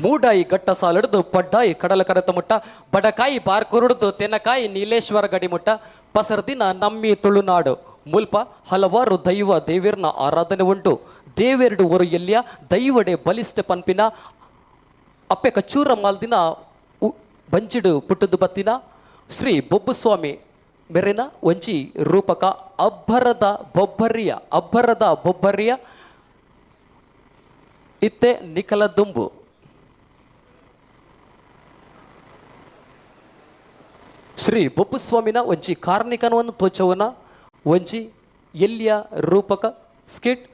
ಮೂಡಾಯಿ ಗಟ್ಟ ಸಾಲಿಡ್ದು ಪಡ್ಡಾಯಿ ಕಡಲ ಕರೆತ ಮುಟ್ಟ ಬಡಕಾಯಿ ಬಾರ್ ಕುರುಡ್ದು ತೆನಕಾಯಿ ನೀಲೇಶ್ವರ ಗಡಿಮುಟ್ಟ ಪಸರ್ದಿನ ನಮ್ಮಿ ತುಳುನಾಡು ಮುಲ್ಪ ಹಲವಾರು ದೈವ ದೇವೀರ್ನ ಆರಾಧನೆ ಉಂಟು ದೇವೆರಡು ಊರು ಎಲ್ಲಿಯ ದೈವಡೆ ಬಲಿಷ್ಠ ಪನ್ಪಿನ ಅಪ್ಪೆ ಕಚ್ಚೂರ ಮಾಲ್ದಿನ ಬಂಜಿಡು ಪುಟ್ಟದು ಬತ್ತಿನ ಶ್ರೀ ಬೊಬ್ಬುಸ್ವಾಮಿ ಮೆರೆನ ಒಂಜಿ ರೂಪಕ ಅಬ್ಬರದ ಬೊಬ್ಬರಿಯ ಇತ್ತೆ ನಿಖಲದುಂಬು ಶ್ರೀ ಬೊಬ್ಬುಸ್ವಾಮಿನ ಒಂಜಿ ಕಾರ್ಣಿಕನವನ್ನು ತೋಚವನ ಒಂಜಿ ಎಲ್ಲಿಯ ರೂಪಕ ಸ್ಕಿಟ್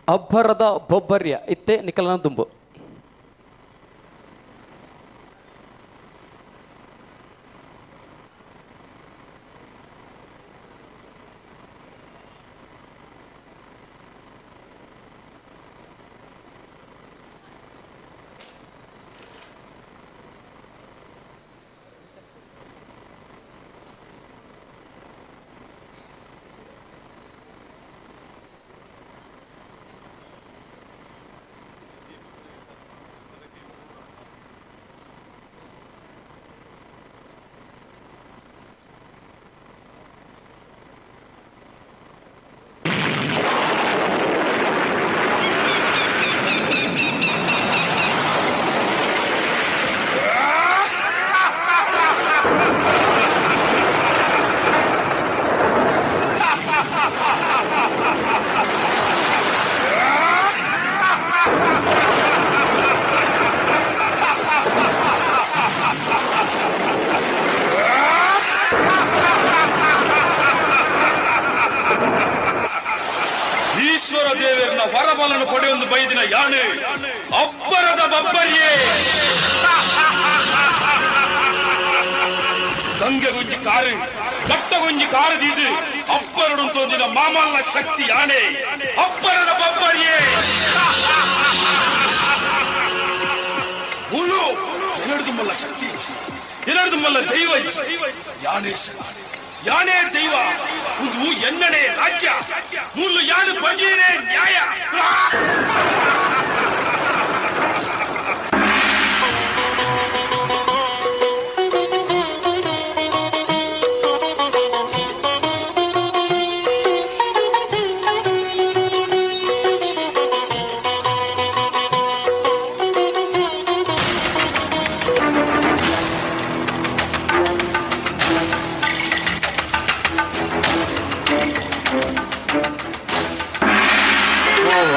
ಅಬ್ಬರದ ಬೊಬ್ಬರ್ಯ ಇತ್ತೆ ನಿಖಲನ ದುಂಬು. ಈಶ್ವರ ದೇವರನ್ನ ವರಬಲನ್ನು ಪಡೆಯೊಂದು ಬೈದಿನ ಯಾನೆ ಅಬ್ಬರದ ಬಬ್ಬರಿಯೇ ಗಂಗೆಗೊಂಜಿ ಕಾರು ಗಟ್ಟಗೊಂಜಿ ಕಾರದಿದು ಅಬ್ಬರಡು ತೋಂದಿನ ಮಾಮಲ್ಲ ಶಕ್ತಿ ಯಾನೆ ಅಬ್ಬರದ ಬಬ್ಬರಿಯೇ ಮುಳು ಎರಡ್ದು ಮಲ್ಲ ಶಕ್ತಿ ಎರಡ್ದು ಮಲ್ಲ ದೈವ ಯಾನೇ ಶಕ್ತಿ ಯಾನೇ ದೈವ ಒಂದು ಎನ್ನಡೆ ರಾಜ್ಯ ಮುಳ್ಳು ಯಾನು ಬಂದಿಯೇ ನ್ಯಾಯ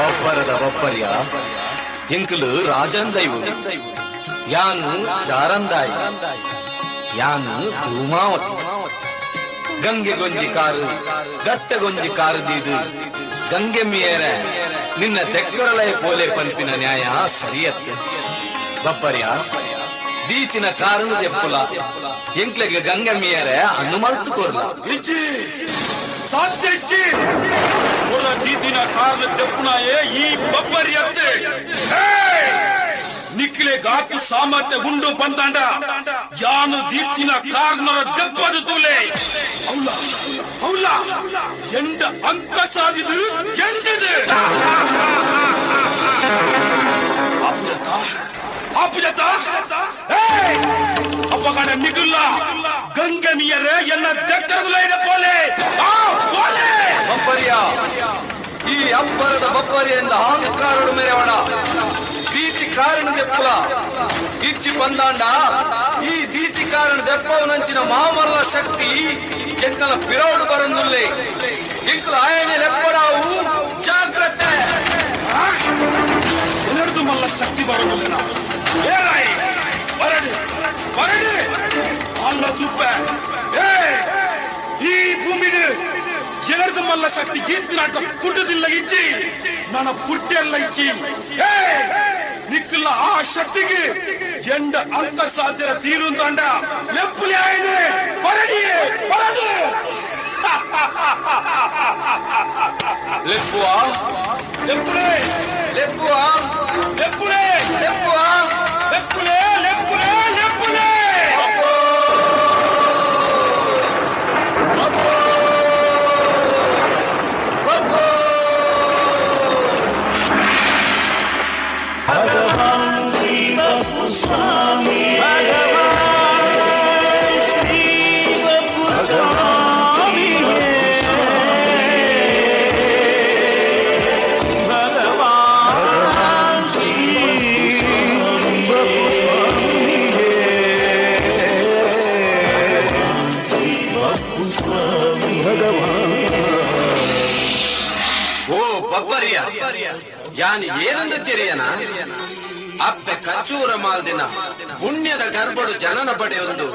ಅಬ್ಬರದ ಬಬ್ಬರ್ಯ ಎಂಕಲು ರಾಜನ್ ದೈವ ಯಾನು ಜಾರಂದಾಯಿ ಯಾನು ಧೂಮಾವತಿ ಗಂಗೆ ಗೊಂಜಿ ಕಾರು ಗಟ್ಟಗೊಂಜಿ ಕಾರದೀದು ಗಂಗೆ ಮಿಯರ ನಿನ್ನ ತೆಕ್ಕರಲಯ ಪೋಲೆ ಪಂಪಿನ ನ್ಯಾಯ ಸರಿಯತ್ತೆ ಬಬ್ಬರ್ಯ ದೀತಿನ ಕಾರಣ ದೆಪ್ಪುಲ ಎಂಕ್ಲೆಗೆ ಗಂಗೆ ಮಿಯರ ಅನುಮಲ್ತು ಕೊರ್ಲ ಸಾಧ್ಯ ಹೊರ ದೀದಿನ ಕಾರಣ ತೆಪ್ಪುನಾಯೇ ಈ ಬಬ್ಬರಿಯತ್ತೆ ನಿಕ್ಲೆ ಗಾತು ಸಾಮರ್ಥ್ಯ ಗುಂಡು ಬಂದಾಂಡ ಯಾನು ದೀತಿನ ಕಾರಣರ ದೆಪ್ಪದು ತೂಲೆ ಅವಳ ಎಂಡ ಅಂಕ ಸಾಧಿದು ಎಂದಿದೆ ಅಪುಜತ ಅಪಗಡ ನಿಗುಲ್ಲ ಗಂಗಮಿಯರೇ ಎನ್ನ ದಕ್ಕರದಲೈನ ಪೋಲೆ ಬಬ್ಬರ್ಯ ಈ ಅಬ್ಬರದ ಬಬ್ಬರಿಯಿಂದ ಅಹಂಕಾರಡು ಮೆರೆವಣ ದೀತಿ ಕಾರಣ ದೆಪ್ಪಲ ಇಚ್ಚಿ ಬಂದಾಂಡ ಈ ದೀತಿ ಕಾರಣ ದೆಪ್ಪವನಂಚಿನ ಮಾಮಲ್ಲ ಶಕ್ತಿ ಎಂಕಲ ಪಿರೌಡು ಬರಂದುಲ್ಲೆ ಎಂಕಲ ಆಯನೆ ಲೆಪ್ಪಡಾವು ಜಾಗ್ರತೆ ಎನರ್ದು ಮಲ್ಲ ಶಕ್ತಿ ಬರೋದಿಲ್ಲ ಏರಾಯಿ ಬರಡಿ ಬರಡಿ ಅಲ್ಲ ತುಪ್ಪ ಈ ಭೂಮಿಗೆ ಎನರ್ದು ಮಲ್ಲ ಶಕ್ತಿ ಗೀತ್ನಾಟ ಪುಟ್ಟದಿಲ್ಲ ಇಚ್ಚಿ ನನ್ನ ಪುಟ್ಟೆಲ್ಲ ಇಚ್ಚಿ ನಿಕ್ಕಲ್ಲ ಆ ಶಕ್ತಿಗೆ ಎಂಡ ಅಂಕ ಸಾಧ್ಯರ ತೀರುಂದಾಂಡ ಎಪ್ಪುಲಿ ಆಯ್ನೆ ಬರಡಿ ಬರಡಿ ಲೆಪ್ಪುವಾ ಲೆಪ್ಪುಲೆ ಲೆಪ್ಪುವಾ ಲೆಪ್ಪುಲೆ ಲೆಪ್ಪುವಾ ಲೆಪ್ಪುಲೆ ಲೆಪ್ಪುಲೆ ಲೆಪ್ಪುಲೆ ಯಾನ್ ಏನಂದ ತೆರೆಯನ ಅಪ್ಪೆ ಕಚ್ಚೂರ ಮಾಲ್ದಿನ ಪುಣ್ಯದ ಗರ್ಭಡು ಜನನ ಪಡೆಯೊಂದು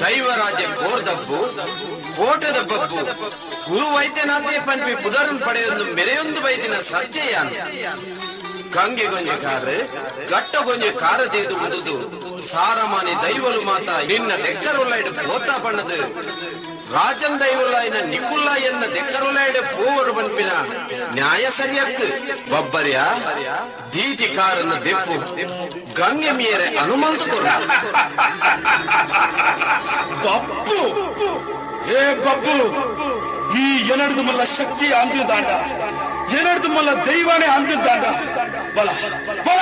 ದೈವರಾಜೆ ಕೋರ್ದಬ್ಬು ಕೋಟದ ಬಬ್ಬು ಗುರು ವೈದ್ಯನಾಥೇ ಪನ್ಪಿ ಪುದರನ್ ಪಡೆಯೊಂದು ಮೆರೆಯೊಂದು ವೈದ್ಯನ ಸತ್ಯಯಾನ ಗಂಗೆ ಗೊಂಜೆ ಕಾರ ಗಟ್ಟ ಗೊಂಜೆ ಕಾರ ತೆಗೆದು ಉದುದು ಸಾರಮಾನಿ ದೈವಲು ಮಾತ ನಿನ್ನ ಡೆಕ್ಕರುಳ್ಳೈಡ್ ಪೋತಾ ಪಣ್ಣದು ರಾಜನ್ ದೈವಲಾಯಿನ ನಿಕುಲ್ಲ ಎನ್ನ ದೆಕ್ಕರುಲಾಯ್ಡ ಪೋವಡು ಬನ್ಪಿನ ನ್ಯಾಯ ಸರಿಯಕ್ಕೆ ಬಬ್ಬರ್ಯ ದೀತಿಕಾರನ ದೆಪ್ಪು ಗಂಗೆ ಮೀರೆ ಅನುಮಂತ ಕೊರ ಬಬ್ಬು ಏ ಬಬ್ಬು ಈ ಎನರ್ದು ಮಲ್ಲ ಶಕ್ತಿ ಅಂದಿದ್ದಾಂಡ ಎನರ್ದು ಮಲ್ಲ ದೈವನೇ ಅಂದಿದ್ದಾಂಡ ಬಲ ಬಲ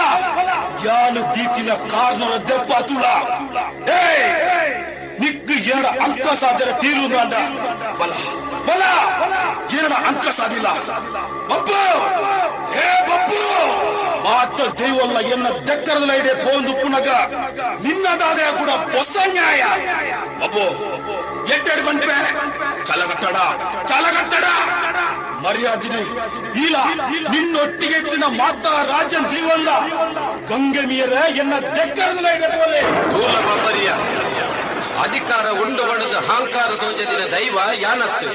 ಯಾನು ದೀತಿನ ಕಾರ್ನರ ದೆಪ್ಪ ತುಳ ಏ ನಿಕ್ಕು ಎರಡ ಅಂಕ ಸಾಧನ ತೀರುದಾಂಡ ಬಲ ಬಲ ಎರಡ ಅಂಕ ಸಾಧಿಲ್ಲ ಬಬ್ಬು ಏ ಬಬ್ಬು ಮಾತ ದೈವಲ್ಲ ಎನ್ನ ದೆಕ್ಕರದಲ್ಲೈಡೆ ಪೋಂದು ಪುನಗ ನಿನ್ನದಾದ ಕೂಡ ಹೊಸ ನ್ಯಾಯ ಬಬ್ಬು ಎಟ್ಟೆಡು ಬಂದ್ಪೆ ಚಲಗಟ್ಟಡ ಚಲಗಟ್ಟಡ ಮರ್ಯಾದಿನಿ ಇಲ್ಲ ನಿನ್ನೊಟ್ಟಿಗೆ ಎತ್ತಿನ ಮಾತ ರಾಜನ್ ದೈವಲ್ಲ ಗಂಗೆ ಮೀರ ಎನ್ನ ದೆಕ್ಕರದಲ್ಲೈಡೆ ಪೋಲೆ ತೋಲ ಬಬ್ಬರಿಯ ಅಧಿಕಾರ ಉಂಡು ಬಣದ ಅಹಂಕಾರ ತೋಜದಿನ ದೈವ ಯಾನತ್ತು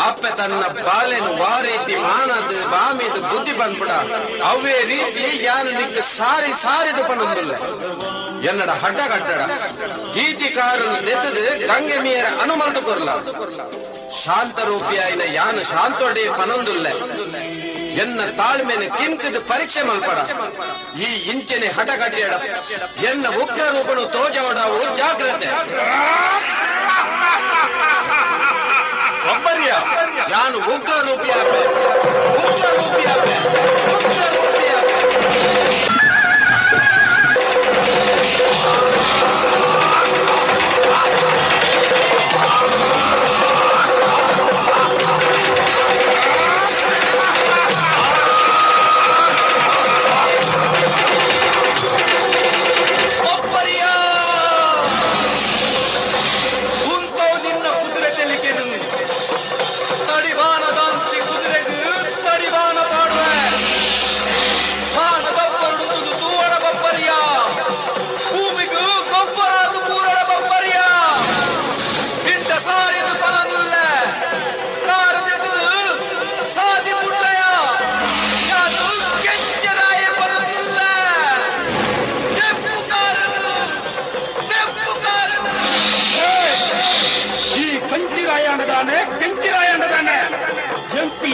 ಅಪ್ಪೆ ತನ್ನ ಬಾಳೆನು ವಾರೀತಿ ಮಾನದು ಬಾಮಿದು ಬುದ್ಧಿ ಬಂದ್ಬಿಡ ಅವೇ ರೀತಿ ಯಾನು ನಿಕ್ಕ ಸಾರಿ ಸಾರಿದು ಪನ್ನೊಂದಿಲ್ಲ ಎನ್ನಡ ಹಠ ಕಟ್ಟಡ ಗೀತಿಕಾರನು ದೆತ್ತದು ಗಂಗೆ ಮೀರ ಅನುಮಂತ ಕೊರ್ಲ ಶಾಂತರೂಪಿಯಾಯಿನ ಯಾನು ಶಾಂತೊಡೆ ಪನೊಂದಿಲ್ಲ ಎನ್ನ ತಾಳ್ಮೆನ ಕಿಂಕದ ಪರೀಕ್ಷೆ ಮಲ್ಪಡ ಈ ಇಂಚನೆ ಹಠ ಕಟ್ಟಿಯಡ ಎನ್ನ ಉಗ್ರ ರೂಪನು ತೋಜವಡವು ಜಾಗ್ರತೆ ಒಬ್ಬರಿಯ ಯಾನು ಉಗ್ರ ರೂಪಿಯಾಪೆ ಉಗ್ರ ರೂಪಿಯಾಪೆ ಉಗ್ರ ರೂಪಿಯಾಪೆ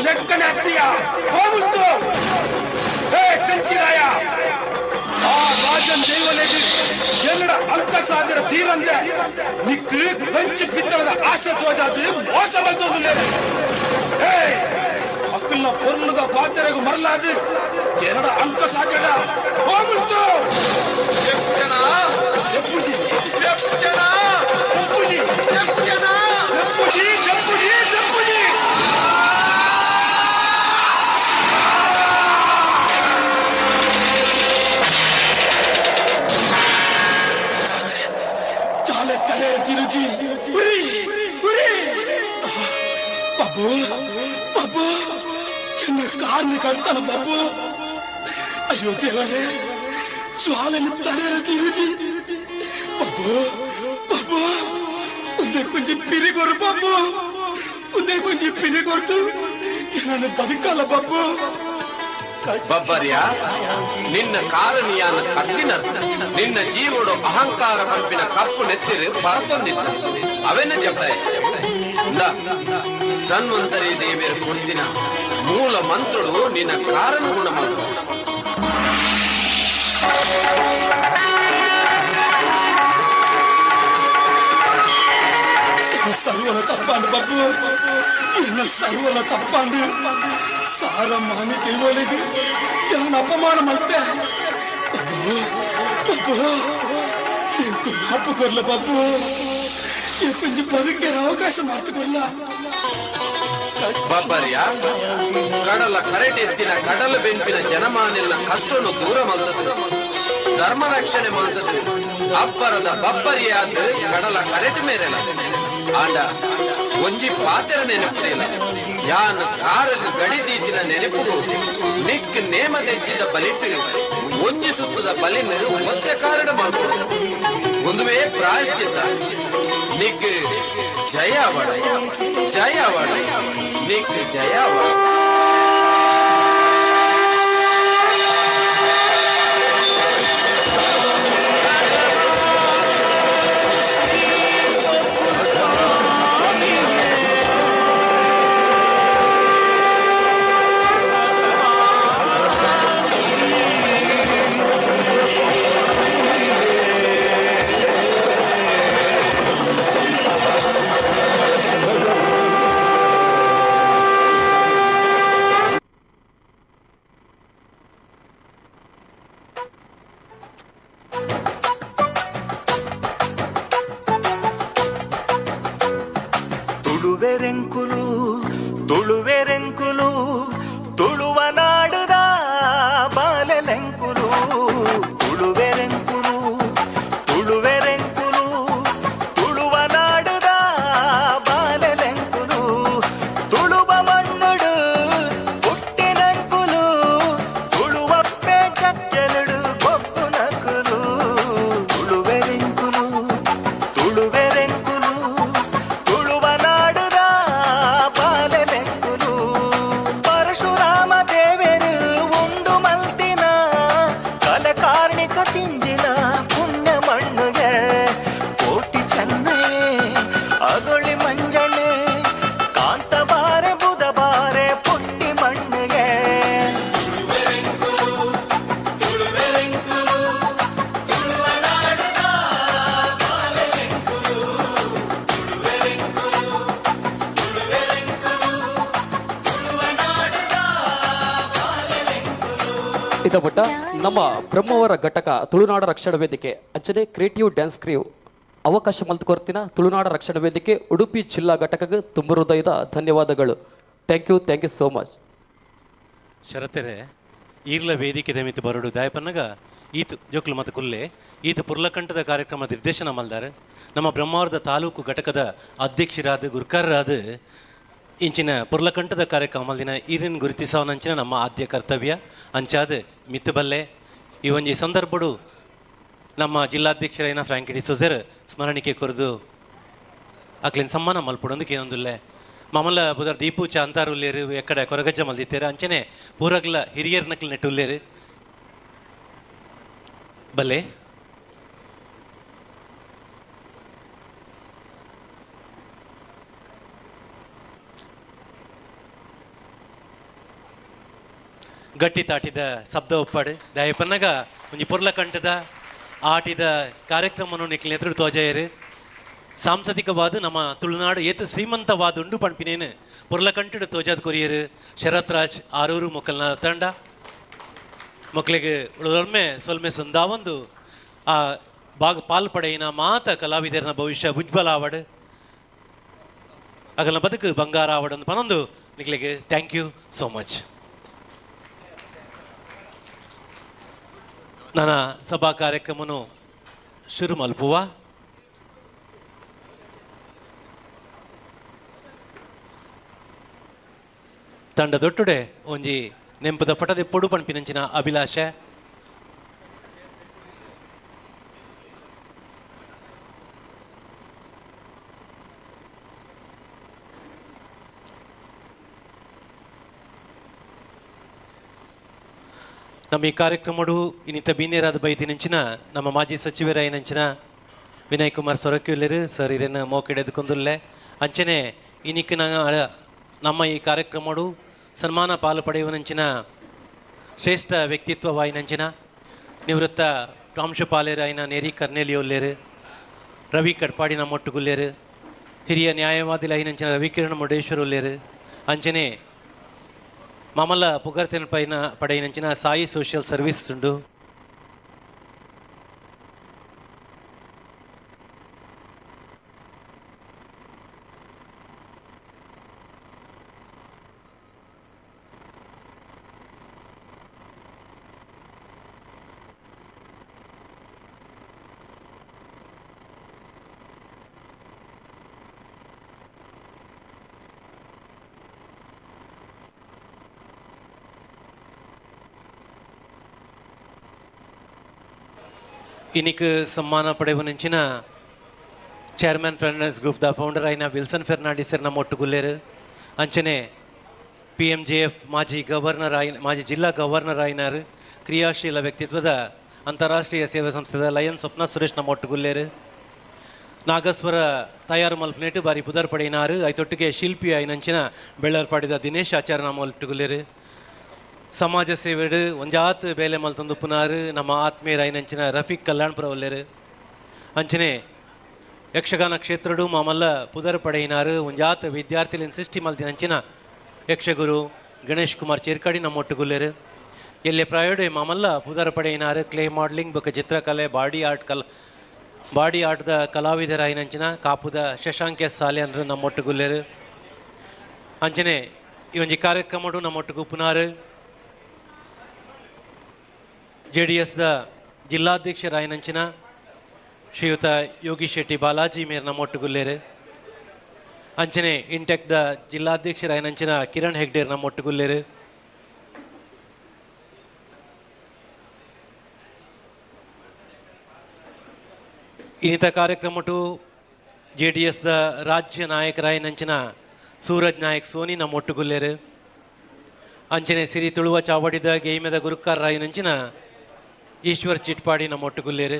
ಲೆಕ್ಕನೆ ಹತ್ತಿಯ ಹೋಗುತ್ತು ಹೇ ಕಂಚಿರಾಯ ಆ ರಾಜನ್ ದೈವಲೆಗೆ ಎಲ್ಲಡ ಅಂಕ ಸಾಧನ ತೀರಂದೆ ನಿಕ್ಕು ಕಂಚು ಪಿತ್ತಳದ ಆಸೆ ತೋಜಾದು ಮೋಸ ಬಂದೋದು ಹೇ ಅಕ್ಕಲ್ನ ಪೊರ್ಲದ ಪಾತ್ರೆಗೂ ಮರಲಾದು ಎರಡ ಅಂಕ ಸಾಧನ ಹೋಗುತ್ತು ಎಪ್ಪು ಜನ ಎಪ್ಪುಜಿ ಎಪ್ಪು ಜನ ಎಪ್ಪುಜಿ ಎಪ್ಪು ಜನ ಎಪ್ಪುಜಿ ಎಪ್ಪುಜಿ ಎಪ್ಪುಜಿ ತಲೆ ತಿರುಗಿ ಉರಿ ಉರಿ ಬಾಬು ಬಾಬು ಎನ್ನ ಕಾರ್ಮಿಕ ಅರ್ತಾನ ಬಾಬು ಅಯ್ಯೋ ದೇವರೇ ಜ್ವಾಲೆನ ತಲೆ ತಿರುಗಿ ಬಾಬು ಬಾಬು ಒಂದೇ ಕೊಂಚ ಪಿರಿಗೊರು ಬಾಬು ಒಂದೇ ಕೊಂಚ ಪಿರಿಗೊರ್ತು ನಾನು ಬದುಕಲ್ಲ ಬಾಬು ಬಬ್ಬರ್ಯ ನಿನ್ನ ಕಾರಣಿಯಾನ ಕತ್ತಿನ ನಿನ್ನ ಜೀವೋಡು ಅಹಂಕಾರ ಪಂಪಿನ ಕಪ್ಪು ನೆತ್ತಿರು ಪರತೊಂದಿತ್ತು ಅವೆನ್ನ ಜಪಡ ಧನ್ವಂತರಿ ದೇವಿಯರ ಕೊಡ್ತಿನ ಮೂಲ ಮಂತ್ರಳು ನಿನ್ನ ಕಾರಣ ಗುಣ ಮಾಡು. ಸರ್ವನ ತಪ್ಪಾಂಡು ಬಬ್ಬು, என்ன ಸರ್ವನ ತಪ್ಪಾಂಡು ಸಾರ ಮಾನಿ ದೇವಳಿಗೆ ಯಾನ ಅಪಮಾನ ಮಾಡ್ತೆ ಬಬ್ಬು. ಬಬ್ಬು ಎಂಕು ಮಾಪು ಕೊರ್ಲ ಬಬ್ಬು, ಕೊಂಚ ಬದುಕಿನ ಅವಕಾಶ ಮಾಡ್ತುಕೊಲ್ಲ. ಬಾಬರ್ಯ ಕಡಲ ಕರೆಟೆತ್ತಿನ ಕಡಲ ಬೆಂಪಿನ ಜನಮಾನೆಲ್ಲ ಕಷ್ಟವನ್ನು ದೂರ ಮಲ್ತದ್ದು, ಧರ್ಮ ರಕ್ಷಣೆ ಮಲ್ತದ್ದು. ಅಬ್ಬರದ ಬಬ್ಬರಿಯಾದ ಕಡಲ ಕರೆಟ್ ಮೇರೆಲ್ಲ ಆಂಡ ಒಂಜಿ ಪಾತ್ರ ನೆನಪುದಿಲ್ಲ. ಯಾನ್ ಕಾರಗ ಗಡಿದೀತಿನ ನೆನಪು ನಿಕ್ ನೇಮ ತೆಚ್ಚಿದ ಬಲಿಟ್ಟು ಒಂಜಿ ಸುತ್ತದ ಬಲಿನ ಒತ್ತೆ ಕಾರಣ ಮಾಡ್ಕೊಡು. ಒಂದುವೇ ಪ್ರಾಯಶ್ಚಿತ್ತ ನಿಕ್ ಜಯವಾಡ, ಜಯವಾಡ, ನಿಕ್ ಜಯವಾಡ. ತುಳುವೆರೆಂಕುಲು ತುಳುವೆರೆಂಕುಲು ತುಳುವ ನಾಡುದ ಬಾಲೆಲೆಂಕುಲು. ತುಳುವೆರೆಂಕುಲು ತುಳುವೆರೆಂಕುಲು ತುಳುವ ನಾಡುದ ಬಾಲೆಲೆಂಕುಲು. ತುಳುವ ಮಣ್ಣುಡು ಹುಟ್ಟಿನಂಕುಲು ತುಳುವಪ್ಪೆ ಚಚ್ಚಲುಡು ಕೊಪ್ಪು ನಕುಲು. ತುಳುವೆರೆಂಕುಲು ತುಳುವೆರೆಂಕುಲು ತುಳುವ ನಾಡುದ ಬಾಲೆಲೆಂಕುಲು. ಪರಶುರಾಮ ದೇವರು ಉಂಡು ಮಲ್ತಿನ ಕಲೆ ಕಾರ್ಣಿಕ ತಿಂಜಿನ ಪುಣ್ಯ ಮಣ್ಣುಗೆ ಕೋಟಿ ಚೆನ್ನೆ ಅಗೊಳಿ ಮಂಜಣ್ಣೆ ಕಾಂತಬಾರೆ ಬುಧಬಾರೆ ಪುಟ್ಟಿ ಮಣ್ಣುಗೆ. ಇದ ಬಟ್ಟ ನಮ್ಮ ಬ್ರಹ್ಮವರ ಘಟಕ ತುಳುನಾಡ ರಕ್ಷಣಾ ವೇದಿಕೆ ಅಂಚನೆ ಕ್ರಿಯೇಟಿವ್ ಡ್ಯಾನ್ಸ್ ಕ್ರಿಯೂ ಅವಕಾಶ ಮಲ್ತುಕೊರ್ತಿನ ತುಳುನಾಡ ರಕ್ಷಣಾ ವೇದಿಕೆ ಉಡುಪಿ ಜಿಲ್ಲಾ ಘಟಕಕ್ಕೆ ತುಂಬ ಹೃದಯದ ಧನ್ಯವಾದಗಳು. Thank you so much. ಶರತೆರೆ ಈರ್ಲ ವೇದಿಕೆ ಮಿತ್ತು ಬರಡು ದಾಯಪನ್ನಗ ಈತ್ ಜೋಕ್ಲು ಮತ್ತು ಕುಲ್ಲೆ ಈತ್ ಪುರ್ಲಕಂಠದ ಕಾರ್ಯಕ್ರಮ ನಿರ್ದೇಶನ ಮಲ್ದಾರೆ. ನಮ್ಮ ಬ್ರಹ್ಮಾವರದ ತಾಲೂಕು ಘಟಕದ ಅಧ್ಯಕ್ಷರಾದ ಗುರ್ಕಾರರಾದ ಇಂಚಿನ ಪುರ್ಲಕಂಠದ ಕಾರ್ಯಕ್ರಮ ಮಲ್ದಿನ ಈರಿನ ಗುರುತಿಸವನಂಚಿನ ನಮ್ಮ ಆದ್ಯ ಕರ್ತವ್ಯ ಅಂಚಾದ ಮಿತ್ತು ಬಲ್ಲೆ. ಈ ಒಂಜಿ ಸಂದರ್ಭಡು ನಮ್ಮ ಜಿಲ್ಲಾಧ್ಯಕ್ಷರೈನ ಫ್ರಾಂಕಿಡಿ ಸುಜರ್ ಸ್ಮರಣಿಕೆ ಕೊರದು ಅಕ್ಲಿನ ಸಮ್ಮಾನ ಮಲ್ಪಡೊಂದು ಕೇನೊಂದುಲ್ಲೆ ಮಮಲ ಬುಧರ್ ದೀಪು ಚ ಅಂತಾರು ಉಲ್ಲೇರು ಎಕ್ಕಡೆ ಕೊರಗಜ್ಜ ಮಲ್ದಿತ್ತೇರು ಅಂಚನೆ ಪೂರಗ್ಲ ಹಿರಿಯರ್ ನಕ್ಲು ನೆಟ್ಟು ಉಲ್ಲೇರು ಬಲ್ಲೆ. ಗಟ್ಟಿ ತಾಟಿದ ಶಬ್ದ ಒಪ್ಪಾಡು ದಯಪನ್ನಗ ಒಂಜಿ ಪುರ್ಲಕಂಠದ ಆಟಿದ ಕಾರ್ಯಕ್ರಮವನ್ನು ನಿಕ್ಲಿ ಎದುರು ತೋಜಾಯರು ಸಾಂಸ್ಕೃತಿಕವಾದ ನಮ್ಮ ತುಳುನಾಡು ಏತು ಶ್ರೀಮಂತವಾದ ಉಂಡು ಪಂಪಿನೇನು ಪುರ್ಲಕಂಠಡು ತೋಜಾದ ಕೊರಿಯರು ಶರತ್ ರಾಜ್ ಆರೂರು ಮೊಕ್ಕಲ್ನ ತಂಡ ಮಕ್ಕಳಿಗೆ ಉಳಿದೊಮ್ಮೆ ಸೊಲ್ಮೆ ಸಂದಾವೊಂದು ಆ ಭಾಗ ಪಾಲ್ಪಡೆಯಿನ ಮಾತ ಕಲಾವಿದರನ ಭವಿಷ್ಯ ಉಜ್ವಲ ಆವಡು ಅಗಲ ಬದುಕು ಬಂಗಾರ ಆವಡನ್ನು ಪನೊಂದು ನಿಕ್ಲಿಗೆ ಥ್ಯಾಂಕ್ ಯು ಸೋ ಮಚ್. ನನ್ನ ಸಭಾ ಕಾರ್ಯಕ್ರಮನು ಶುರು ಮಲ್ಪುವ ತಂಡದೊಟ್ಟುಡೆ ಒಂಜಿ ನೆಂಪದ ಪಟದೆ ಪೊಡು ಪಂಪಿನಂಚಿನ ಅಭಿಲಾಷೆ ನಮ್ಮ ಈ ಕಾರ್ಯಕ್ರಮಡು ಇನ್ನಿತ ಬೀನೇರಾದ ಬೈದಿನಂಚಿನ ನಮ್ಮ ಮಾಜಿ ಸಚಿವರಾಯನಂಚಿನ ವಿನಯ್ ಕುಮಾರ್ ಸೊರಕ್ಯುಲ್ಲೆರು ಸರ್ ಇರೇನು ಮೋಕೆಡೆದುಕೊಂದುಲ್ಲೆ ಅಂಚನೆ ಇನ್ನಿಕ್ಕಿನ ನಮ್ಮ ಈ ಕಾರ್ಯಕ್ರಮಡು ಸನ್ಮಾನ ಪಾಲು ಪಡೆಯುವನಂಚಿನ ಶ್ರೇಷ್ಠ ವ್ಯಕ್ತಿತ್ವವಾಯಿನಂಚಿನ ನಿವೃತ್ತ ಪ್ರಾಂಶುಪಾಲರಾಯಿನ ನೇರಿ ಕರ್ನೇಲಿಯೊಲ್ಲೇರು ರವಿ ಕಡ್ಪಾಡಿ ನಮ್ಮೊಟ್ಟುಗುಲ್ಲೇರು ಹಿರಿಯ ನ್ಯಾಯವಾದಿ ಲೈನಂಚಿನ ರವಿಕಿರಣ್ ಮುರುಡೇಶ್ವರ ಉಲ್ಲೇರು ಅಂಚನೆ ಮಮಲ ಪುಗರ್ತಿನ ಪಡೆಯಿನಂಚಿನ ಸಾಯಿ ಸೋಷಿಯಲ್ ಸರ್ವಿಸ್ ಉಂಡು. ಇನ್ನಿಕ್ಕೆ ಸಮ್ಮಾನ ಪಡೆಯುವನಂಚಿನ ಚೇರ್ಮನ್ ಫೆರ್ನಾಂಡಿಸ್ ಗ್ರೂಪ್ ದ ಫೌಂಡರ್ ಆಯ್ನ ವಿಲ್ಸನ್ ಫೆರ್ನಾಂಡಿಸ್ ನಮ್ಮ ಒಟ್ಟುಗುಲ್ಲೇರು ಅಂಚನೆ PMJF ಮಾಜಿ ಜಿಲ್ಲಾ ಗವರ್ನರ್ ಆಯ್ನಾರು ಕ್ರಿಯಾಶೀಲ ವ್ಯಕ್ತಿತ್ವದ ಅಂತಾರಾಷ್ಟ್ರೀಯ ಸೇವಾ ಸಂಸ್ಥೆದ ಲಯನ್ ಸ್ವಪ್ನ ಸುರೇಶ್ ನಮ್ಮ ಒಟ್ಟುಗುಲ್ಲೇರು ನಾಗಸ್ವರ ತಯಾರು ಮಲ್ಪನೇಟು ಬಾರಿ ಪುದರ್ ಪಡೆಯಿನಾರು ಐತೊಟ್ಟಿಗೆ ಶಿಲ್ಪಿ ಆಯ್ನಂಚಿನ ಬೆಳ್ಳರ್ ಪಡೆದ ದಿನೇಶ್ ಆಚಾರ್ಯ ನಮ್ಮ ಒಟ್ಟುಗುಲ್ಲೇರು ಸಮಾಜ ಸೇವೆಡು ಒಂಜಾತ್ ಬೇಲೆ ಮಲ್ತಂದು ಪುನಾರು ನಮ್ಮ ಆತ್ಮೀಯರ ಐನಂಚಿನ ರಫೀಕ್ ಕಲ್ಯಾಣ್ಪುರ ಒಲ್ಲೇರು ಅಂಚನೆ ಯಕ್ಷಗಾನ ಕ್ಷೇತ್ರಡು ಮಾಮಲ್ಲ ಪುದರ್ ಪಡೆಯಿನಾರು ಒಂಜಾತ್ ವಿದ್ಯಾರ್ಥಿಲಿನ ಸೃಷ್ಟಿ ಮಲ್ತಿನಂಚಿನ ಯಕ್ಷಗುರು ಗಣೇಶ್ ಕುಮಾರ್ ಚೇರ್ಕಾಡಿ ನಮ್ಮ ಒಟ್ಟುಗುಲ್ಲೇರು ಎಲ್ಲೆ ಪ್ರಾಯೋಡೆ ಮಾಮಲ್ಲ ಪುದರ್ ಪಡೆಯಿನಾರು ಕ್ಲೇ ಮಾಡಲಿಂಗ್ ಬೊಕ್ಕ ಚಿತ್ರಕಲೆ ಬಾಡಿ ಆಟದ ಕಲಾವಿದರ ಐನಂಚಿನ ಕಾಪುದ ಶಶಾಂಕ್ ಎಸ್ ಸಾಲೆ ನಮ್ಮ ಒಟ್ಟುಗುಲ್ಲೇರು ಅಂಚನೆ ಈ ಒಂಜಿ ಕಾರ್ಯಕ್ರಮಡು ನಮ್ಮ ಒಟ್ಟುಗು ಪುನಾರು JDSದ ಜಿಲ್ಲಾಧ್ಯಕ್ಷರಾಯನಂಚಿನ ಶ್ರೀಯುತ ಯೋಗೀಶ್ ಶೆಟ್ಟಿ ಬಾಲಾಜಿ ಮೇರ್ ನಮ್ಮ ಒಟ್ಟುಗುಲ್ಲೇರು ಅಂಚನೆ ಇಂಟೆಕ್ದ ಜಿಲ್ಲಾಧ್ಯಕ್ಷರಾಯನಂಚಿನ ಕಿರಣ್ ಹೆಗ್ಡೇರ್ ನಮ್ಮ ಒಟ್ಟುಗುಲ್ಲೇರು ಇನ್ನಿತ ಕಾರ್ಯಕ್ರಮಟು JDSದ ರಾಜ್ಯ ನಾಯಕರಾಯನಂಚಿನ ಸೂರಜ್ ನಾಯಕ್ ಸೋನಿ ನಮ್ಮ ಒಟ್ಟುಗುಲ್ಲೇರು ಅಂಚನೆ ಸಿರಿ ತುಳುವ ಚಾವಡಿದ ಗೇಯ್ಮೆದ ಗುರುಕಾರರಾಯನಂಚಿನ ಈಶ್ವರ್ ಚಿಟ್ಪಾಡಿ ನಮ್ಮ ಒಟ್ಟುಗುಲ್ಲೇರು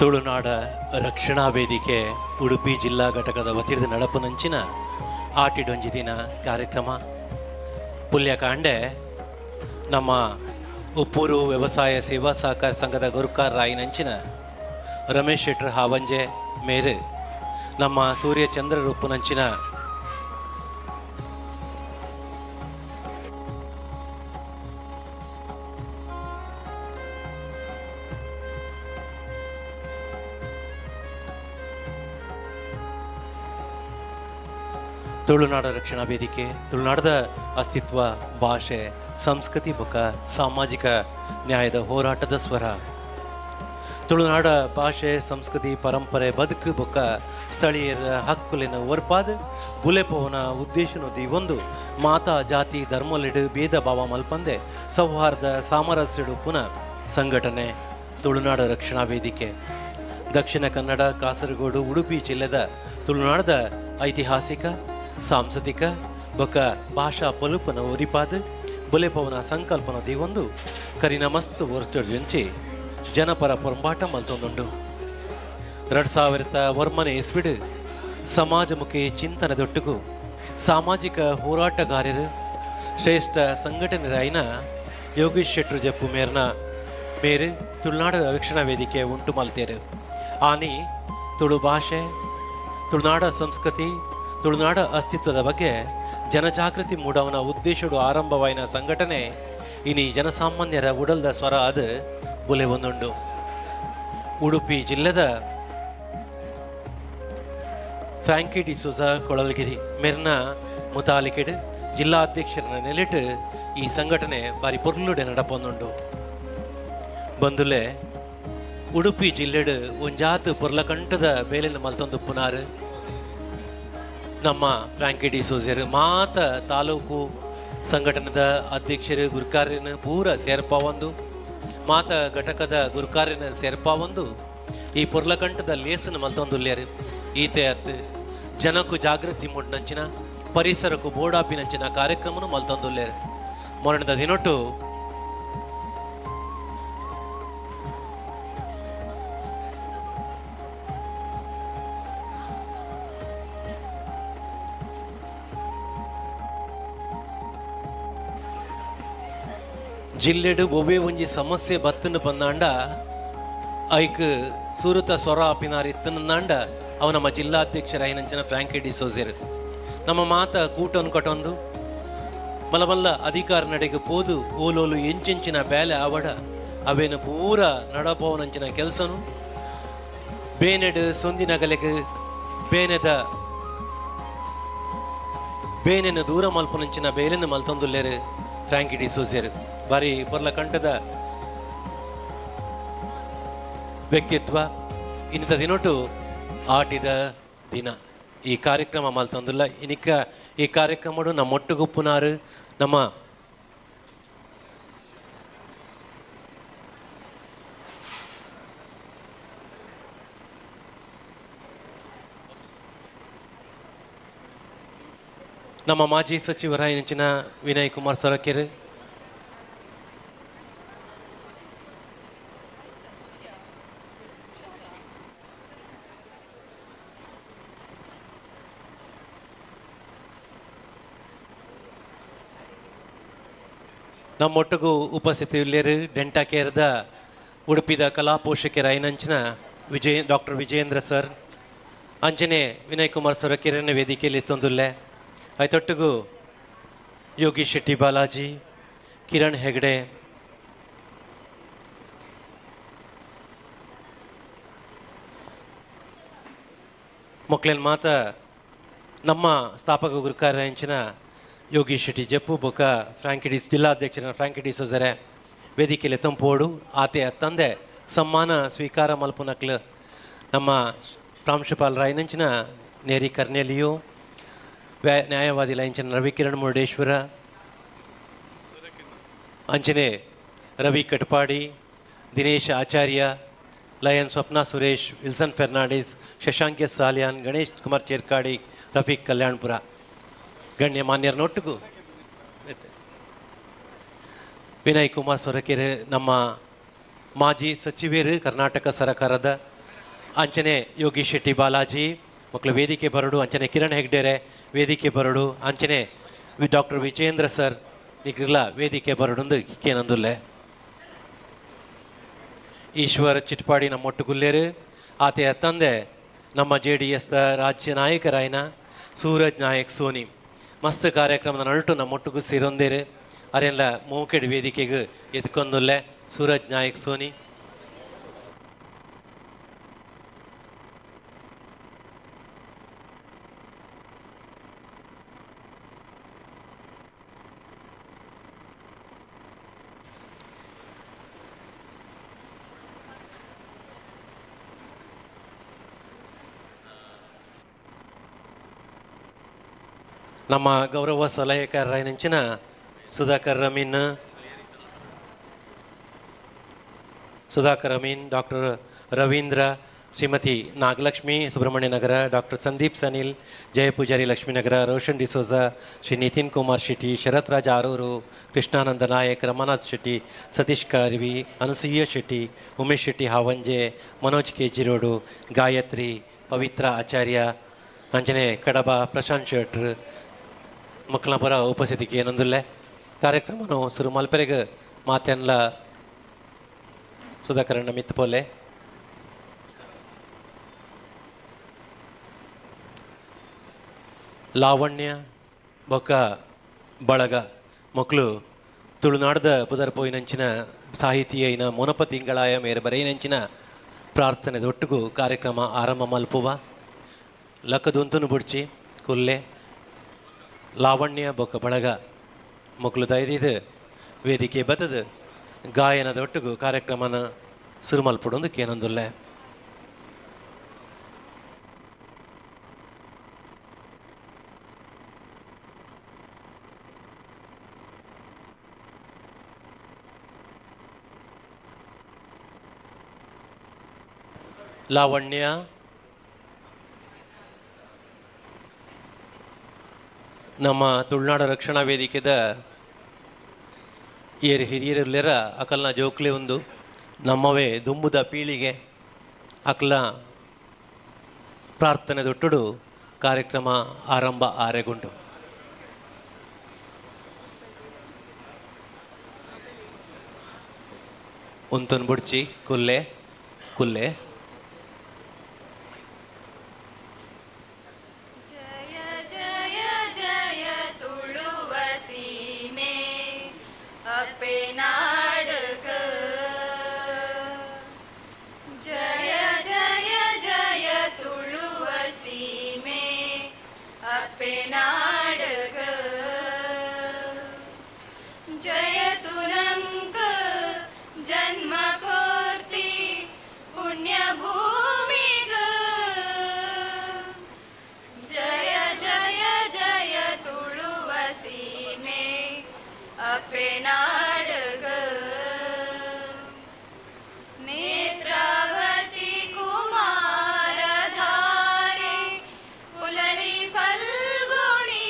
ತುಳುನಾಡ ರಕ್ಷಣಾ ವೇದಿಕೆ ಉಡುಪಿ ಜಿಲ್ಲಾ ಘಟಕದ ವತಿರದ ನಡಪುನಂಚಿನ ಆಟಿಡೊಂಜಿ ದಿನ ಕಾರ್ಯಕ್ರಮ ಪುಲ್ಯಕಾಂಡೆ ನಮ್ಮ ಉಪ್ಪೂರು ವ್ಯವಸಾಯ ಸೇವಾ ಸಹಕಾರ ಸಂಘದ ಗುರುಕಾರ ರಾಯಿನಂಚಿನ ರಮೇಶ್ ಶೆಟ್ರ್ ಹಾವಂಜೆ ಮೇರು ನಮ್ಮ ಸೂರ್ಯ ಚಂದ್ರ ರೂಪುನಂಚಿನ ತುಳುನಾಡ ರಕ್ಷಣಾ ವೇದಿಕೆ ತುಳುನಾಡದ ಅಸ್ತಿತ್ವ ಭಾಷೆ ಸಂಸ್ಕೃತಿ ಬೊಕ್ಕ ಸಾಮಾಜಿಕ ನ್ಯಾಯದ ಹೋರಾಟದ ಸ್ವರ ತುಳುನಾಡ ಭಾಷೆ ಸಂಸ್ಕೃತಿ ಪರಂಪರೆ ಬದುಕು ಬೊಕ್ಕ ಸ್ಥಳೀಯರ ಹಕ್ಕುಲಿನ ಒರ್ಪಾದ ಬುಲೆಪೋವನ ಉದ್ದೇಶನೊಂದಿ ಒಂದು ಮಾತಾ ಜಾತಿ ಧರ್ಮಲಿಡು ಭೇದ ಭಾವ ಮಲ್ಪಂದೆ ಸೌಹಾರ್ದ ಸಾಮರಸ್ಯಡು ಪುನಃ ಸಂಘಟನೆ ತುಳುನಾಡ ರಕ್ಷಣಾ ವೇದಿಕೆ ದಕ್ಷಿಣ ಕನ್ನಡ ಕಾಸರಗೋಡು ಉಡುಪಿ ಜಿಲ್ಲೆದ ತುಳುನಾಡದ ಐತಿಹಾಸಿಕ ಸಾಂಸ್ಕೃತಿಕ ಬೊಕ್ಕ ಭಾಷಾ ಪಲುಪನ ಒರಿಪಾದ ಬುಲೆಪವನ ಸಂಕಲ್ಪನ ದಿಗೊಂದು ಕರಿನ ಮಸ್ತ್ ವರ್ಷ ಜನಪರ ಪೊಂಬಾಟ ಮಲ್ತೊಂದುಂಡು 2001 ಇಸ್ವಿಡ್ ಸಮಾಜಮುಖಿ ಚಿಂತನದೊಟ್ಟಿಗೂ ಸಾಮಾಜಿಕ ಹೋರಾಟಗಾರರು ಶ್ರೇಷ್ಠ ಸಂಘಟನೆರಾಯಿನ ಯೋಗೀಶ್ ಶೆಟ್ಟರು ಜಪ್ಪು ಮೇರು ತುಳುನಾಡ ರಕ್ಷಣಾ ವೇದಿಕೆ ಉಂಟು ಮಲ್ತೇರು ಆನಿ ತುಳು ಭಾಷೆ ತುಳುನಾಡ ಸಂಸ್ಕೃತಿ ತುಳುನಾಡ ಅಸ್ತಿತ್ವದ ಬಗ್ಗೆ ಜನಜಾಗೃತಿ ಮೂಡವನ ಉದ್ದೇಶಡು ಆರಂಭವಾಯಿನ ಸಂಘಟನೆ ಇನಿ ಜನಸಾಮಾನ್ಯರ ಉಡಲ್ದ ಸ್ವರ ಅದು ಬುಲೆ ಒಂದುಂಡು. ಉಡುಪಿ ಜಿಲ್ಲೆದ ಫ್ರಾಂಕಿ ಡಿಸೋಜ ಕೊಳಲ್ಗಿರಿ ಮೆರ್ನ ಮುತಾಲಿಕೆಡ್ ಜಿಲ್ಲಾಧ್ಯಕ್ಷರನ್ನ ನೆಲೆಟ್ಟು ಈ ಸಂಘಟನೆ ಬಾರಿ ಪೊರ್ಲುಡೆ ನಡಪೊಂದುಂಡು. ಬಂದುಲೆ ಉಡುಪಿ ಜಿಲ್ಲೆಡ್ ಒಂಜಾತ್ ಪೊರ್ಲಕಂಠದ ಬೇಲೆನ ಮಲ್ತೊಂದು ಪುನಾರು ನಮ್ಮ ಫ್ರಾಂಕಿ ಡಿಸೋಜರು ಮಾತ ತಾಲೂಕು ಸಂಘಟನೆದ ಅಧ್ಯಕ್ಷರು ಗುರುಕಾರ್ಯನ ಪೂರ ಸೇರ್ಪಾವೊಂದು ಮಾತ ಘಟಕದ ಗುರುಕಾರ್ಯನ ಸೇರ್ಪಾವೊಂದು ಈ ಪೊರ್ಲಕಂಠದ ಲೇಸನ ಮಲ್ತೊಂದುಲ್ಲೇರು ಈತೆ ಅತ್ತು ಜನಕ್ಕೂ ಜಾಗೃತಿ ಮೂಡಿನಂಚಿನ ಪರಿಸರಕ್ಕೂ ಬೋಡಾಪಿನಂಚಿನ ಕಾರ್ಯಕ್ರಮನು ಮಲ್ತೊಂದುಲ್ಲೇರು. ಮೊರಣದ ದಿನೊಟ್ಟು ಜಿಲ್ಲೆಡು ಒವ್ವೇ ಒಂಜಿ ಸಮಸ್ಯೆ ಬತ್ತನ್ನು ಪಂದಾಂಡ ಐಕ್ ಸೂರತ ಸ್ವರ ಅಪಿನಾರ್ ಇತ್ತನಂದಾಂಡ ಅವು ನಮ್ಮ ಜಿಲ್ಲಾಧ್ಯಕ್ಷರ ಐನಂಚಿನ ಫ್ರಾಂಕಿ ಡಿಸೋಜರು ನಮ್ಮ ಮಾತ ಕೂಟನ್ನು ಕಟ್ಟೊಂದು ಮಲಮಲ್ಲ ಅಧಿಕಾರ ನಡೆಗೆ ಪೋದು ಓಲೋಲು ಎಂಚಿನ ಬೇಲೆ ಆವಡ ಅವೇನು ಪೂರ ನಡಪವನಂಚಿನ ಕೆಲಸನು ಬೇನೆಡು ಸೊಂದಿನ ಗಲೆಗೆ ಬೇನೆನ ದೂರ ಮಲ್ಪನಂಚಿನ ಬೇಲೆನ ಮಲ್ತೊಂದುಲ್ಲೇರು ಫ್ರಾಂಕಿ ಡಿಸೋಜರು ಬಾರಿ ಪೊರ್ಲ ಕಂಠದ ವ್ಯಕ್ತಿತ್ವ. ಇನ್ನಿತ ದಿನೊಟ್ಟು ಆಟಿದ ದಿನ ಈ ಕಾರ್ಯಕ್ರಮ ಮಲ್ತೊಂದುಲ್ಲ ಇನಿಕ ಈ ಕಾರ್ಯಕ್ರಮ ನಮ್ಮೊಟ್ಟುಗುಪ್ಪುನಾರು ನಮ್ಮ ನಮ್ಮ ಮಾಜಿ ಸಚಿವರ ಇಂಚಿನ ವಿನಯ್ ಕುಮಾರ್ ಸೊರಕೆರೆ ನಮ್ಮೊಟ್ಟಿಗೂ ಉಪಸ್ಥಿತಿ ಇಲ್ಲೇರು ಡೆಂಟಾ ಕೇರ್ದ ಉಡುಪಿದ ಕಲಾ ಪೋಷಕರ ಐನಂಚಿನ ಡಾಕ್ಟರ್ ವಿಜಯೇಂದ್ರ ಸರ್ ಅಂಚನೆ ವಿನಯ್ ಕುಮಾರ್ ಸೊರಕೆರೆನ ವೇದಿಕೆಯಲ್ಲಿ ತಂದುಲ್ಲೆ ಐತೊಟ್ಟಿಗೂ ಯೋಗೀಶ್ ಶೆಟ್ಟಿ ಬಾಲಾಜಿ ಕಿರಣ್ ಹೆಗ್ಡೆ ಮೊಕ್ಲೇನ್ ಮಾತ ನಮ್ಮ ಸ್ಥಾಪಕ ಗುರುಕಾರ ಇಂಚಿನ ಯೋಗೀಶ್ ಶೆಟ್ಟಿ ಜಪ್ಪು ಬೊಕ ಜಿಲ್ಲಾಧ್ಯಕ್ಷರ ಫ್ರಾಂಕಿ ಡಿಸೋಜರೆ ವೇದಿಕೆಯಲ್ಲಿ ತಂಪೋಡು ಆತೆಯ ತಂದೆ ಸಮ್ಮಾನ ಸ್ವೀಕಾರ ಮಲ್ಪುನಕ್ಲು ನಮ್ಮ ಪ್ರಾಂಶುಪಾಲರ ಐನಂಚಿನ ನೇರಿ ಕರ್ನೆಲಿಯು ನ್ಯಾಯವಾದಿ ಲೈಂಚಿನ ರವಿಕಿರಣ್ ಮುರುಡೇಶ್ವರ ಅಂಚನೆ ರವಿ ಕಟ್ಪಾಡಿ ದಿನೇಶ್ ಆಚಾರ್ಯ ಲಯನ್ ಸ್ವಪ್ನ ಸುರೇಶ್ ವಿಲ್ಸನ್ ಫೆರ್ನಾಂಡಿಸ್ ಶಶಾಂಕ್ ಎಸ್ ಸಾಲಿಯಾನ್ ಗಣೇಶ್ ಕುಮಾರ್ ಚೇರ್ಕಾಡಿ ರಫೀಕ್ ಕಲ್ಯಾಣ್ಪುರ ಗಣ್ಯ ಮಾನ್ಯರನ್ನೊಟ್ಟಿಗೂ ವಿನಯ್ ಕುಮಾರ್ ಸೊರಕೆರೆ ನಮ್ಮ ಮಾಜಿ ಸಚಿವರು ಕರ್ನಾಟಕ ಸರ್ಕಾರದ ಅಂಚನೆ ಯೋಗೀಶ್ ಶೆಟ್ಟಿ ಬಾಲಾಜಿ ಮಕ್ಕಳು ವೇದಿಕೆ ಬರಡು ಅಂಚನೆ ಕಿರಣ್ ಹೆಗ್ಡೆರೆ ವೇದಿಕೆ ಬರಡು ಅಂಚನೆ ಡಾಕ್ಟರ್ ವಿಜಯೇಂದ್ರ ಸರ್ ನಿಗ್ರಲ್ಲ ವೇದಿಕೆ ಬರಡು ಕೇನಂದುಲ್ಲೆ ಈಶ್ವರ ಚಿಟ್ಪಾಡಿ ನಮ್ಮೊಟ್ಟುಗುಲ್ಲೇರು ಆತೆಯ ತಂದೆ ನಮ್ಮ JDS ರಾಜ್ಯ ನಾಯಕರಾಯಿನ ಸೂರಜ್ ನಾಯಕ್ ಸೋನಿ ಮಸ್ತ್ ಕಾರ್ಯಕ್ರಮದ ನಲ್ಟು ನಮ್ಮೊಟ್ಟಿಗೂ ಸೇರೊಂದೇರು ಅರೆಲ್ಲ ಮೂಕೆಡ್ ವೇದಿಕೆಗೆ ಎದ್ಕೊಂದುಲ್ಲೆ ಸೂರಜ್ ನಾಯಕ್ ಸೋನಿ ನಮ್ಮ ಗೌರವ ಸಲಹೆಗಾರರಾಯಿನಂಚಿನ ಸುಧಾಕರ್ ಅಮೀನ್ ಡಾಕ್ಟರ್ ರವೀಂದ್ರ ಶ್ರೀಮತಿ ನಾಗಲಕ್ಷ್ಮಿ ಸುಬ್ರಹ್ಮಣ್ಯ ನಗರ, ಡಾಕ್ಟರ್ ಸಂದೀಪ್ ಸನಿಲ್, ಜಯ ಪೂಜಾರಿ ಲಕ್ಷ್ಮೀನಗರ, ರೋಷನ್ ಡಿಸೋಜ, ಶ್ರೀ ನಿತಿನ್ ಕುಮಾರ್ ಶೆಟ್ಟಿ, ಶರತ್ ರಾಜ್ ಆರೂರು, ಕೃಷ್ಣಾನಂದ ನಾಯಕ್, ರಮನಾಥ್ ಶೆಟ್ಟಿ, ಸತೀಶ್ ಕಾರ್ವಿ, ಅನಸೂಯ ಶೆಟ್ಟಿ, ಉಮೇಶ್ ಶೆಟ್ಟಿ ಹಾವಂಜೆ, ಮನೋಜ್ ಕೆಜಿರೋಡು, ಗಾಯತ್ರಿ, ಪವಿತ್ರ ಆಚಾರ್ಯ, ಅಂಜನೆ ಕಡಬ, ಪ್ರಶಾಂತ್ ಶೆಟ್ರ್ ಮಕ್ಕಳ ಪರ ಉಪಸ್ಥಿತಿಗೆ ಏನೊಂದಿಲ್ಲ ಕಾರ್ಯಕ್ರಮನು ಸುರು ಮಲ್ಪೆರೆಗೆ ಮಾತೆನ್ಲ ಸುಧಾಕರಣ್ಣ ಮಿತ್ತಪೋಲೆ ಲಾವಣ್ಯ ಬೊಕ್ಕ ಬಳಗ ಮಕ್ಕಳು ತುಳುನಾಡದ ಪುದರ್ ಪೋಯಿನಂಚಿನ ಸಾಹಿತಿಯೈನ ಮುನಪ ತಿಂಗಳಾಯ ಮೇರೆ ಬರೆಯಿನಂಚಿನ ಪ್ರಾರ್ಥನೆ ದೊಟ್ಟುಗು ಕಾರ್ಯಕ್ರಮ ಆರಂಭ ಮಲ್ಪುವ ಲಕ್ಕದುಂತುನು ಬುಡ್ಚಿ ಕುಲ್ಲೆ ಲಾವಣ್ಯ ಬೊಕ್ಕ ಬಳಗ ಮಕ್ಕಳು ದಯದಿದು ವೇದಿಕೆ ಬತ್ತದು ಗಾಯನದೊಟ್ಟಿಗೂ ಕಾರ್ಯಕ್ರಮನ ಶುರು ಮಲ್ಪಡೊಂದು ಕೇನೊಂದುಲ್ಲೆ ಲಾವಣ್ಯ ನಮ್ಮ ತುಳುನಾಡ ರಕ್ಷಣಾ ವೇದಿಕೆದ ಹಿರಿಯರಿಲ್ಲರ ಅಕಲ್ನ ಜೋಕ್ಲೆ ಒಂದು ನಮ್ಮವೇ ದುಂಬುದ ಪೀಳಿಗೆ ಅಕಲ್ನ ಪ್ರಾರ್ಥನೆ ದೊಟ್ಟುಡು ಕಾರ್ಯಕ್ರಮ ಆರಂಭ ಆರೆಗುಂಡು ಉಂತನ್ ಬುಡ್ಚಿ ಕುಲ್ಲೆ ಕುಲ್ಲೆ ಫಲ್ಗುಣಿ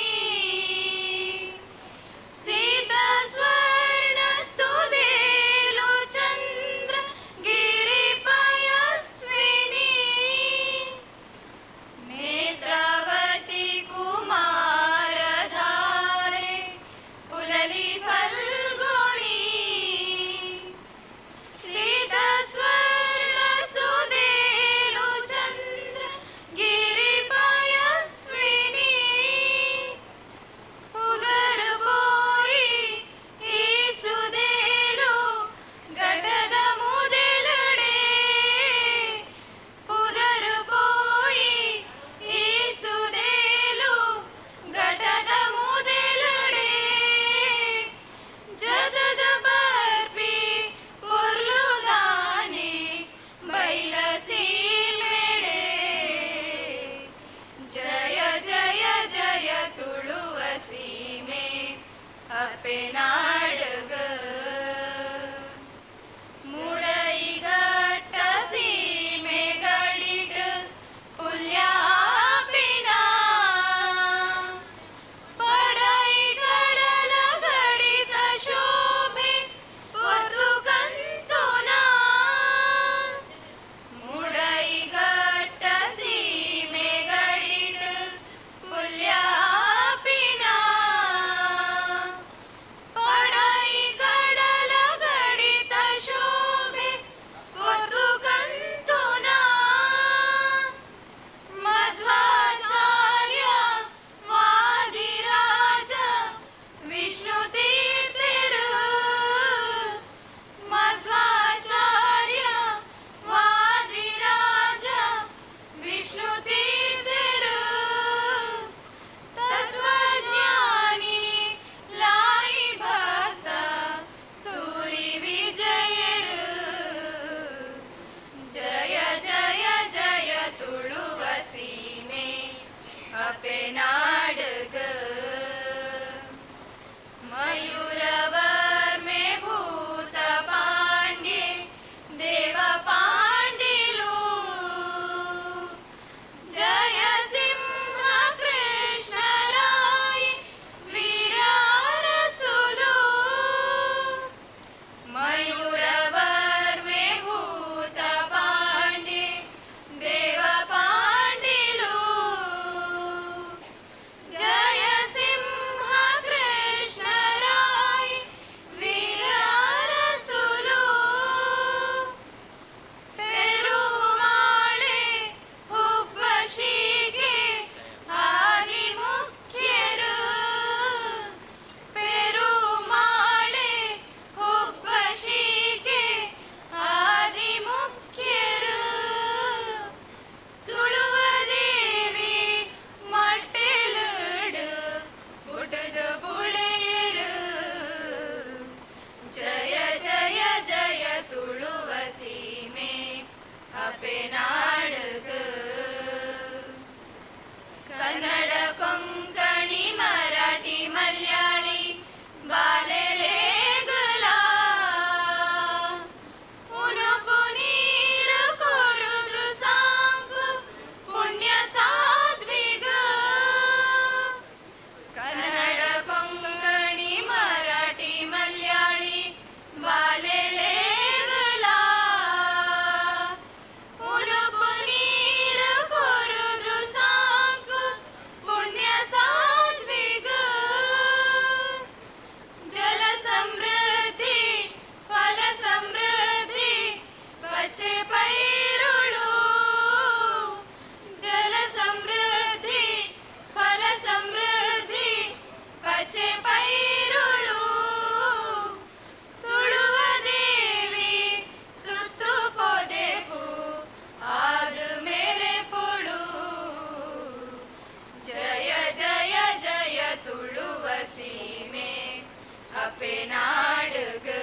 अपे नाडुगु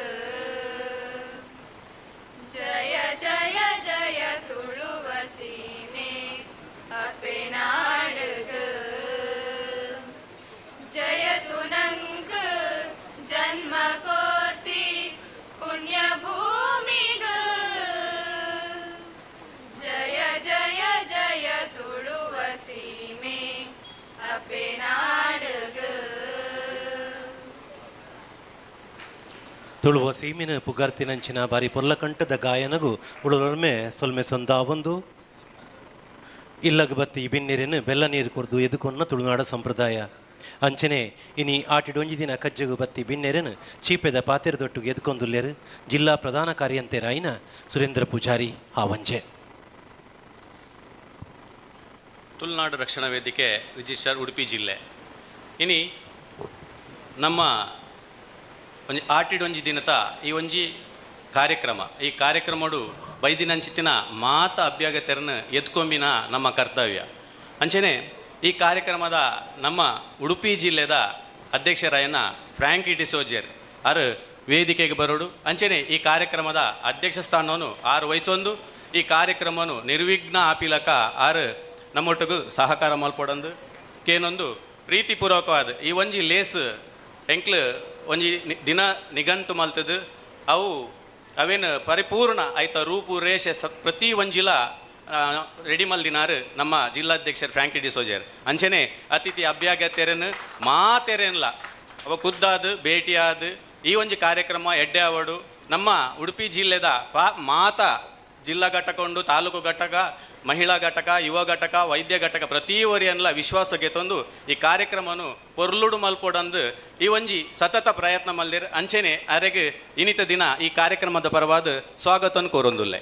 जय जय जय तुळुव सीमे अपे नाडुगु जय तुनंग जन्म कोर्ति पुण्य भूमिगु जय जय जय तुळुव सीमे अपे नाडुगु ತುಳುವ ಸೀಮಿನ ಪುಗಾರ್ತಿನಂಚಿನ ಬಾರಿ ಪೊರ್ಲಕಂಠದ ಗಾಯನಗೂ ಉಳುರೊಲ್ಮೆ ಸೊಲ್ಮೆ ಸೊಂದಾವೊಂದು ಇಲ್ಲಗ ಬತ್ತಿ ಬಿನ್ನಿರಿನ ಬೆಲ್ಲ ನೀರು ಕುರ್ದು ಎದುಕೊನ್ನ ತುಳುನಾಡ ಸಂಪ್ರದಾಯ ಅಂಚನೆ ಇನಿ ಆಟಿಡೊಂಜಿ ದಿನ ಕಜ್ಜಗು ಬತ್ತಿ ಬಿನ್ನೆರನು ಚೀಪೆದ ಪಾತೆರದೊಟ್ಟಿಗೆ ಎದುಕೊಂದುಲ್ಲೆರು ಜಿಲ್ಲಾ ಪ್ರಧಾನ ಕಾರ್ಯಂತೆರಾಯಿನ ಸುರೇಂದ್ರ ಪೂಜಾರಿ ಹಾವಂಜೆ. ತುಳುನಾಡು ರಕ್ಷಣಾ ವೇದಿಕೆ ರಿಜಿಸ್ಟರ್ ಉಡುಪಿ ಜಿಲ್ಲೆ ಇನಿ ನಮ್ಮ ಒಂಜಿ ಆಟಿಡೊಂಜಿ ದಿನದ ಈ ಒಂಜಿ ಕಾರ್ಯಕ್ರಮ ಈ ಕಾರ್ಯಕ್ರಮಡು ಬೈದಿನಂಚಿತ್ತಿನ ಮಾತ ಅಭ್ಯಾಗತೆರನ್ನು ಎತ್ಕೊಂಬಿನ ನಮ್ಮ ಕರ್ತವ್ಯ ಅಂಚನೆ ಈ ಕಾರ್ಯಕ್ರಮದ ನಮ್ಮ ಉಡುಪಿ ಜಿಲ್ಲೆದ ಅಧ್ಯಕ್ಷರಾಯನ ಫ್ರಾಂಕಿ ಡಿಸೋಜರ್ ಆರು ವೇದಿಕೆಗೆ ಬರೋಡು ಅಂಚನೆ ಈ ಕಾರ್ಯಕ್ರಮದ ಅಧ್ಯಕ್ಷ ಸ್ಥಾನವನ್ನು ಆರು ವಹಿಸೊಂದು ಈ ಕಾರ್ಯಕ್ರಮವನ್ನು ನಿರ್ವಿಘ್ನ ಆಪಿಲಕ ಆರು ನಮ್ಮೊಟ್ಟಿಗೂ ಸಹಕಾರ ಮಲ್ಪೊಡೊಂದು ಕೇನೊಂದು ಪ್ರೀತಿಪೂರ್ವಕವಾದ ಈ ಒಂಜಿ ಲೇಸ್ ಎಂಕ್ಲು ಒಂಜಿ ದಿನ ನಿಘಂಟು ಮಲ್ತದು ಅವು ಅವೇನು ಪರಿಪೂರ್ಣ ಆಯ್ತ ರೂಪು ರೇಷೆ ಪ್ರತಿ ಒಂಜಿಲ ರೆಡಿ ಮಲ್ದಿನಾರು ನಮ್ಮ ಜಿಲ್ಲಾಧ್ಯಕ್ಷರು ಫ್ರಾಂಕಿ ಡಿಸೋಜರ್ ಅಂಚನೆ ಅತಿಥಿ ಅಭ್ಯಾಗತೆರನ್ನು ಮಾತೆರೆನ್ಲ ಅವ ಖುದ್ದಾದು ಭೇಟಿಯಾದ ಈ ಒಂಜಿ ಕಾರ್ಯಕ್ರಮ ಎಡ್ಡೆ ಅವಡು ನಮ್ಮ ಉಡುಪಿ ಜಿಲ್ಲೆದ ಮಾತ ಜಿಲ್ಲಾ ಘಟಕ ಉಂಡು ತಾಲೂಕು ಘಟಕ ಮಹಿಳಾ ಘಟಕ ಯುವ ಘಟಕ ವೈದ್ಯ ಘಟಕ ಪ್ರತಿ ಒರಿಯನ್ಲ ವಿಶ್ವಾಸಕ್ಕೆ ತಂದು ಈ ಕಾರ್ಯಕ್ರಮನು ಪೊರ್ಲುಡು ಮಲ್ಪೊಡಂದು ಈ ಒಂಜಿ ಸತತ ಪ್ರಯತ್ನ ಮಲ್ದಿರ್ ಅಂಚೆನೆ ಅರೆಗೆ ಇನಿತ ದಿನ ಈ ಕಾರ್ಯಕ್ರಮದ ಪರವಾದ ಸ್ವಾಗತವನ್ನು ಕೋರೊಂದುಲ್ಲೆ.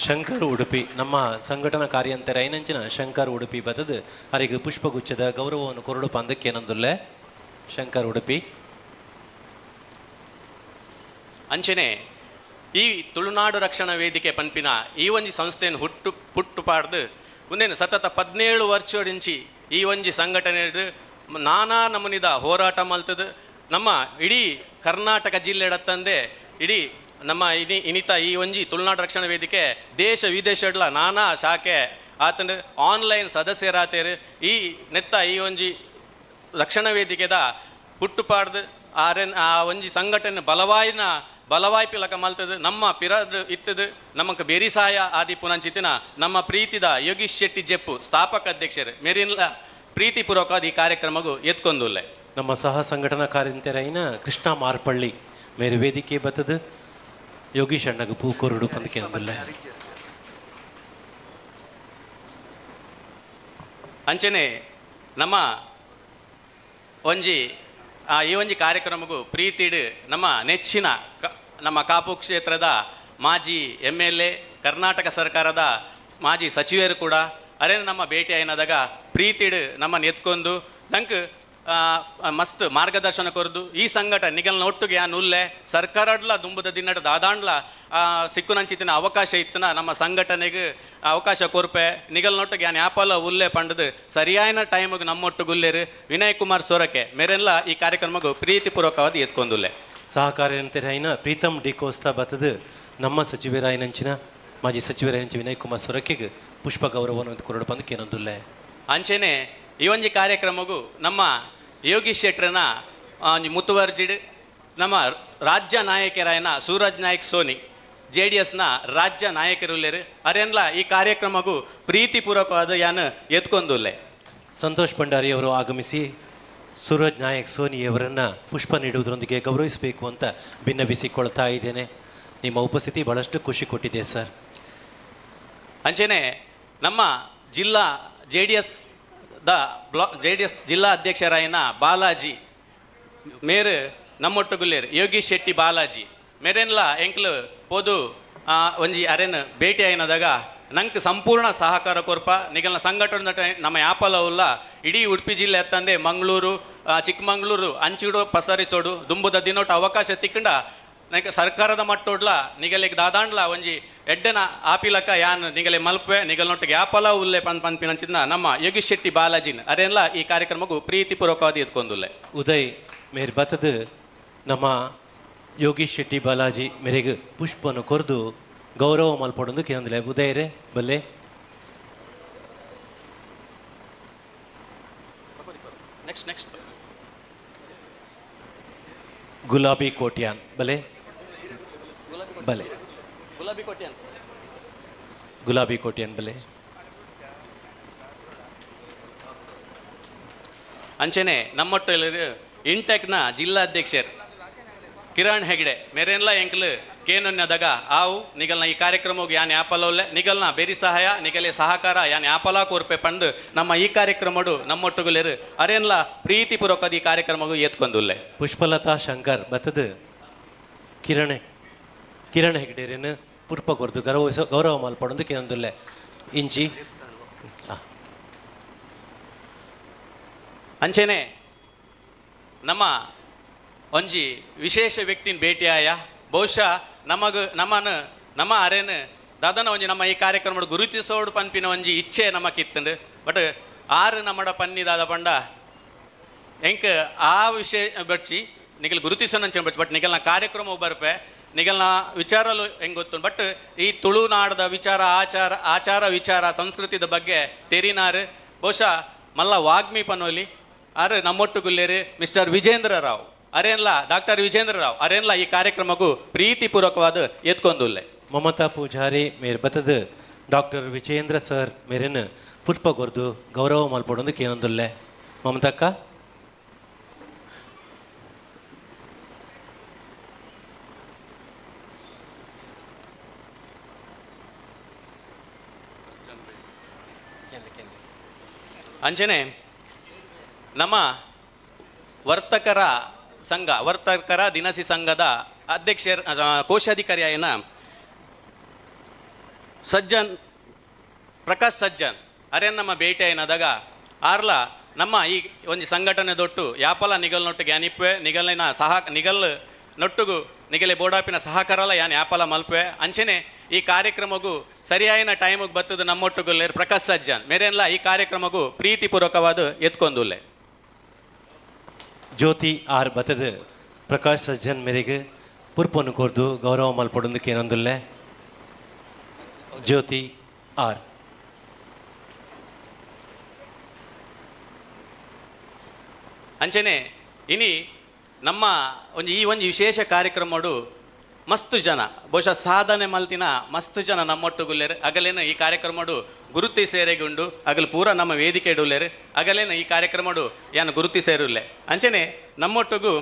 ಶಂಕರ್ ಉಡುಪಿ ನಮ್ಮ ಸಂಘಟನಾ ಕಾರ್ಯಂತರ ಐನಂಚಿನ ಶಂಕರ್ ಉಡುಪಿ ಬದದು ಅರಿಗೆ ಪುಷ್ಪಗುಚ್ಛದ ಗೌರವವನ್ನು ಕೊರಡು ಪಂದಕ್ಕೆ ಏನಂದುಲ್ಲೆ ಶಂಕರ್ ಉಡುಪಿ ಅಂಚನೆ ಈ ತುಳುನಾಡು ರಕ್ಷಣಾ ವೇದಿಕೆ ಪನ್ಪಿನ ಈ ಒಂಜಿ ಸಂಸ್ಥೆಯನ್ನು ಹುಟ್ಟುಪಾಡ್ದು ಮುಂದೇನು ಸತತ 17 ವರ್ಷದಿಂಚಿ ಈ ಒಂಜಿ ಸಂಘಟನೆ ನಾನಾ ನಮೂನಿದ ಹೋರಾಟ ಮಲ್ತದು ನಮ್ಮ ಇಡೀ ಕರ್ನಾಟಕ ಜಿಲ್ಲೆಡತ್ತಂದೆ ಇಡೀ ನಮ್ಮ ಇನಿತ ಈ ಒಂಜಿ ತುಳುನಾಡು ರಕ್ಷಣಾ ವೇದಿಕೆ ದೇಶ ವಿದೇಶಡ್ಲ ನಾನಾ ಶಾಖೆ ಆತಂದು ಆನ್ಲೈನ್ ಸದಸ್ಯರಾತೇರು ಈ ನೆತ್ತ ಈ ಒಂಜಿ ರಕ್ಷಣಾ ವೇದಿಕೆದ ಹುಟ್ಟುಪಾಡ್ದು ಆ ಒಂಜಿ ಸಂಘಟನೆ ಬಲವಾಯ್ಪಿಲಕ ಮಲ್ತದು ನಮ್ಮ ಪಿರದು ಇತ್ತದು ನಮಕ್ ಬೆರಿಸಾಯ ಆದಿ ಪುನಂಚಿತಿನ ನಮ್ಮ ಪ್ರೀತಿದ ಯೋಗೀಶ್ ಶೆಟ್ಟಿ ಜೆಪ್ಪು ಸ್ಥಾಪಕ ಅಧ್ಯಕ್ಷರು ಮೇರಿನ್ಲ ಪ್ರೀತಿಪೂರ್ವಕವಾದ ಈ ಕಾರ್ಯಕ್ರಮಗೂ ಎತ್ಕೊಂದುಲ್ಲೆ. ನಮ್ಮ ಸಹ ಸಂಘಟನಾ ಕಾರ್ಯಂತೆರೈನ ಕೃಷ್ಣ ಮಾರ್ಪಳ್ಳಿ ಮೇರೆ ವೇದಿಕೆ ಬತ್ತದು ಯೋಗೀಶ್ ಅಣ್ಣಗ ಪೂ ಕೊರಡು ಪಂದಕ್ಕೆ ಅಂದುಲ್ಲೆ. ಅಂಚನೆ ನಮ್ಮ ಒಂಜಿ ಈ ಒಂಜಿ ಕಾರ್ಯಕ್ರಮಗೂ ಪ್ರೀತಿಡು ನಮ್ಮ ನೆಚ್ಚಿನ ನಮ್ಮ ಕಾಪು ಕ್ಷೇತ್ರದ ಮಾಜಿ MLA ಕರ್ನಾಟಕ ಸರ್ಕಾರದ ಮಾಜಿ ಸಚಿವರು ಕೂಡ ಅರೇನು ನಮ್ಮ ಭೇಟಿ ಆಯ್ನದಾಗ ಪ್ರೀತಿಡು ನಮ್ಮನ್ನು ಎತ್ಕೊಂಡು ನಂಗೆ ಮಸ್ತ್ ಮಾರ್ಗದರ್ಶನ ಕೊರದು ಈ ಸಂಘಟನೆ ನಿಗಲ್ನ ಒಟ್ಟಿಗೆ ಯಾನ್ ಉಲ್ಲೆ ಸರ್ಕಾರಡ್ಲ ದುಂಬದ ದಿನದ ದಾದಾಂಡ್ಲ ಸಿಕ್ಕುನಂಚಿತಿನ ಅವಕಾಶ ಇತ್ತನ ನಮ್ಮ ಸಂಘಟನೆಗೆ ಅವಕಾಶ ಕೊರ್ಪೆ ನಿಗಲ್ನೊಟ್ಟಿಗೆ ಯಾನ್ ಯಾಪಲ್ಲ ಉಲ್ಲೆ ಪಂಡದು ಸರಿಯಾದ ಟೈಮಿಗೆ ನಮ್ಮೊಟ್ಟಿಗೆ ಉಲ್ಲೇರು ವಿನಯ್ ಕುಮಾರ್ ಸೊರಕೆ ಮೇರೆಲ್ಲ ಈ ಕಾರ್ಯಕ್ರಮಗೂ ಪ್ರೀತಿಪೂರ್ವಕವಾದ ಎತ್ಕೊಂದುಲ್ಲೆ. ಸಹಕಾರ್ಯಂತೆರೈನ ಪ್ರೀತಮ್ ಡಿ ಕೋಸ್ತಾ ಬತ್ತದು ನಮ್ಮ ಸಚಿವರಾಯನಂಚಿನ ಮಾಜಿ ಸಚಿವರಾಯಂಚ ವಿನಯ್ ಕುಮಾರ್ ಸೊರಕೆಗೆ ಪುಷ್ಪ ಗೌರವವನ್ನು ಕೊರಡು ಪಂದಕ್ಕೆ ಏನೊಂದುಲ್ಲೆ. ಅಂಚೆನೆ ಈ ಒಂಜಿ ಕಾರ್ಯಕ್ರಮಗೂ ನಮ್ಮ ಯೋಗೀಶ್ ಶೆಟ್ರನ ಮುತುವರ್ಜಿಡ್ ನಮ್ಮ ರಾಜ್ಯ ನಾಯಕರಾಯನ ಸೂರಜ್ ನಾಯಕ್ ಸೋನಿ JDSನ ರಾಜ್ಯ ನಾಯಕರುಲ್ಲೇರು ಅರೆನ್ಲ ಈ ಕಾರ್ಯಕ್ರಮಗೂ ಪ್ರೀತಿಪೂರ್ವಕವಾದ ಯಾನು ಎತ್ಕೊಂದುಲ್ಲೆ. ಸಂತೋಷ್ ಭಂಡಾರಿ ಅವರು ಆಗಮಿಸಿ ಸೂರಜ್ ನಾಯಕ್ ಸೋನಿಯವರನ್ನು ಪುಷ್ಪ ನೀಡುವುದರೊಂದಿಗೆ ಗೌರವಿಸಬೇಕು ಅಂತ ಭಿನ್ನಬಿಸಿಕೊಳ್ತಾ ಇದ್ದೇನೆ. ನಿಮ್ಮ ಉಪಸ್ಥಿತಿ ಬಹಳಷ್ಟು ಖುಷಿ ಕೊಟ್ಟಿದೆ ಸರ್. ಅಂಚೆನೆ ನಮ್ಮ ಜಿಲ್ಲಾ JDS ಜಿಲ್ಲಾ ಅಧ್ಯಕ್ಷರಾಯನ ಬಾಲಾಜಿ ಮೇರು ನಮ್ಮೊಟ್ಟುಗುಲ್ಲೇರು ಯೋಗೀಶ್ ಶೆಟ್ಟಿ ಬಾಲಾಜಿ ಮೇರೆನ್ಲ ಎಂಕ್ಲು ಪೋದು ಒಂಜಿ ಅರೆನ್ ಭೇಟಿ ಆಯ್ನದಾಗ ನಂಗೆ ಸಂಪೂರ್ಣ ಸಹಕಾರ ಕೊರ್ಪ ನಿಗಲ್ನ ಸಂಘಟನೆ ನಮ್ಮ ಯಾಪಲ ಉಲ್ಲ ಇಡೀ ಉಡುಪಿ ಜಿಲ್ಲೆ ಎತ್ತಂದೆ ಮಂಗಳೂರು ಚಿಕ್ಕಮಂಗ್ಳೂರು ಅಂಚಿಡು ಪಸರಿಸೋಡು ದುಂಬುದ ದಿನೋಟ ಅವಕಾಶ ತಿಕ್ಕಂಡ ನಕ ಸರ್ಕಾರದ ಮಟ್ಟೋಡ್ಲ ನಿಗಲಿಗೆ ದಾದಾಂಡ್ಲ ಒಂಜಿ ಎಡ್ಡೆನ ಆಪಿಲಕ ಯಾನ್ ನಿಗಲೆ ಮಲ್ಪೆ ನಿಗಲ್ನೊಟ್ಟಿಗೆ ಯಾಪಲ ಉಲ್ಲೆ ಪನ್ಪಿನಂಚಿನ ನಮ್ಮ ಯೋಗೀಶ್ ಶೆಟ್ಟಿ ಬಾಲಾಜಿನ್ ಅರೆಲ್ಲ ಈ ಕಾರ್ಯಕ್ರಮಕ್ಕೂ ಪ್ರೀತಿಪೂರ್ವಕವಾದ ಎತ್ಕೊಂದುಲ್ಲೆ. ಉದಯ್ ಮೇರ್ ಬತ್ತದ ನಮ್ಮ ಯೋಗೀಶ್ ಶೆಟ್ಟಿ ಬಾಲಾಜಿ ಮೇರೆಗೆ ಪುಷ್ಪನು ಕೊರ್ದು ಗೌರವ ಮಲ್ಪಡೊಂದು ಕೇಂದ್ಲೆ ಉದಯರೇ ಬಲ್ಲೆ. ನೆಕ್ಸ್ಟ್ ಗುಲಾಬಿ ಕೋಟ್ಯಾನ್ ಬಲೆ ಬಲೆ ಗುಲಾಬಿ ಕೋಟ್ಯಾನ್ ಬಲೆ. ಅಂಚೆನೆ ನಮ್ಮೊಟ್ಟು ಇಂಟೆಕ್ನ ಜಿಲ್ಲಾಧ್ಯಕ್ಷರು ಕಿರಣ್ ಹೆಗ್ಡೆ ಮೇರೆನ್ಲ ಎಂಕ್ಲು ಕೇನೊನ್ನದಾಗ ಆವು ನಿಗಲ್ನ ಈ ಕಾರ್ಯಕ್ರಮಕ್ಕೆ ಯಾನ್ ಯಾಪಲೋಲ್ಲೆ ನಿಗಲ್ನ ಬೇರಿ ಸಹಾಯ ನಿಗಲೆ ಸಹಕಾರ ಯಾನ್ ಯಾಪಲ ಕೋರ್ಪೆ ಪಂಡು ನಮ್ಮ ಈ ಕಾರ್ಯಕ್ರಮಡು ನಮ್ಮೊಟ್ಟುಗುಲೇರು ಅರೆನ್ಲ ಪ್ರೀತಿಪೂರ್ವಕದ ಈ ಕಾರ್ಯಕ್ರಮಗೂ ಎತ್ಕೊಂದುಲ್ಲೆ. ಪುಷ್ಪಲತಾ ಶಂಕರ್ ಬತ್ತದ ಕಿರಣ್ ಹೆಗ್ಡೇರಿನ ಪುರ್ಪ ಕೊರ್ದು ಗೌರವ ಮಲ್ಪಡೊಂದು ಕೇಂದುಲ್ಲೆ ಇಂಚಿ. ಅಂಚೆನೆ ನಮ್ಮ ಒಂಜಿ ವಿಶೇಷ ವ್ಯಕ್ತಿನ ಭೇಟಿಯಾಯ ಬಹುಶಃ ನಮ್ಮ ಅರೇನು ದಾದನ ಒಂಜಿ ನಮ್ಮ ಈ ಕಾರ್ಯಕ್ರಮ ಗುರುತಿಸೋಡು ಪನ್ಪಿನ ಒಂಜಿ ಇಚ್ಛೆ ನಮಕಿತ್ತಂಡು ಬಟ್ ಆರು ನಮ್ಮಡ ಪನ್ನಿದಾದ ಪಂಡ ಎಂಕ್ ಆ ವಿಷಯ ಬಚ್ಚಿ ನಿಗಲ್ ಗುರುತಿಸೋಣ ಬಟ್ ಬಟ್ ನಿಗಲ್ನ ಕಾರ್ಯಕ್ರಮ ಬರ್ಪೆ ನಿಗಲ್ನ ವಿಚಾರಲು ಹೆಂಗೆ ಗೊತ್ತು ಬಟ್ ಈ ತುಳುನಾಡದ ವಿಚಾರ ಆಚಾರ ವಿಚಾರ ಸಂಸ್ಕೃತಿದ ಬಗ್ಗೆ ತೆರಿನಾರು ಬಹುಶಃ ಮಲ್ಲ ವಾಗ್ಮಿ ಪನೋಲಿ ಆರು ನಮ್ಮೊಟ್ಟುಗುಲ್ಲೇರು ಮಿಸ್ಟರ್ ವಿಜೇಂದ್ರ ರಾವ್ ಅರೇನ್ಲ ಡಾಕ್ಟರ್ ವಿಜೇಂದ್ರ ರಾವ್ ಅರೇನ್ಲ ಈ ಕಾರ್ಯಕ್ರಮಕ್ಕೂ ಪ್ರೀತಿಪೂರ್ವಕವಾದ ಎತ್ಕೊಂದುಲ್ಲೆ. ಮಮತಾ ಪೂಜಾರಿ ಮೇರ್ ಬತ್ತದ ಡಾಕ್ಟರ್ ವಿಜೇಂದ್ರ ಸರ್ ಮೇರಿನ ಪುಷ್ಪ ಕೊರ್ದು ಗೌರವ ಮಲ್ಪಡೊಂದು ಕೇನೊಂದುಲ್ಲೆ. ಮಮತಕ್ಕ ಅಂಚನೆ ನಮ್ಮ ವರ್ತಕರ ದಿನಸಿ ಸಂಘದ ಅಧ್ಯಕ್ಷ ಕೋಶಾಧಿಕಾರಿಯಾಯನ ಪ್ರಕಾಶ್ ಸಜ್ಜನ್ ಅರೇನ್ ನಮ್ಮ ಭೇಟಿ ಏನದಾಗ ಆರ್ಲ ನಮ್ಮ ಈ ಒಂದು ಸಂಘಟನೆ ದೊಟ್ಟು ಯಾಪಲ ನಿಗಲ್ನೊಟ್ಟಿಗೆ ಅನಿಪ್ವೆ ನಿಗಲ್ ನೊಟ್ಟುಗು ನಿಗಲೆ ಬೋಡಾಪಿನ ಸಹಕಾರಲ ಯಾನ್ ಯಾಪಲ ಮಲ್ಪೆ ಅಂಚೆನೆ ಈ ಕಾರ್ಯಕ್ರಮಗೂ ಸರಿಯಾಯಿನ ಟೈಮಿಗೆ ಬತ್ತದ ನಮ್ಮೊಟ್ಟುಗುಲ್ಲೇರು ಪ್ರಕಾಶ್ ಸಜ್ಜನ್ ಮೇರೆನ್ಲ ಈ ಕಾರ್ಯಕ್ರಮಗೂ ಪ್ರೀತಿಪೂರ್ವಕವಾದ ಎತ್ಕೊಂದುಲ್ಲೆ. ಜ್ಯೋತಿ ಆರ್ ಬತ್ತದ ಪ್ರಕಾಶ್ ಸಜ್ಜನ್ ಮೇರೆಗೆ ಪುರ್ಪನ್ನು ಕೊರ್ದು ಗೌರವ ಮಲ್ಪಡೊಂದು ಕೇನೊಂದುಲ್ಲೆ. ಜ್ಯೋತಿ ಆರ್ ಅಂಚೆನೆ ಇನಿ ನಮ್ಮ ಈ ಒಂದು ವಿಶೇಷ ಕಾರ್ಯಕ್ರಮಡು ಮಸ್ತು ಜನ ಬಹುಶಃ ಸಾಧನೆ ಮಲ್ತಿನ ಮಸ್ತು ಜನ ನಮ್ಮೊಟ್ಟುಗುಲ್ಲೇರು ಅಗಲೇನು ಈ ಕಾರ್ಯಕ್ರಮಡು ಗುರುತಿ ಸೇರೆಗುಂಡು ಅಗಲು ಪೂರ ನಮ್ಮ ವೇದಿಕೆ ಇಡುಲ್ಲೇರು ಅಗಲೇನು ಈ ಕಾರ್ಯಕ್ರಮಡು ಯಾನು ಗುರುತಿ ಸೇರುಲ್ಲೆ ಅಂಚೆನೆ ನಮ್ಮೊಟ್ಟಿಗೂ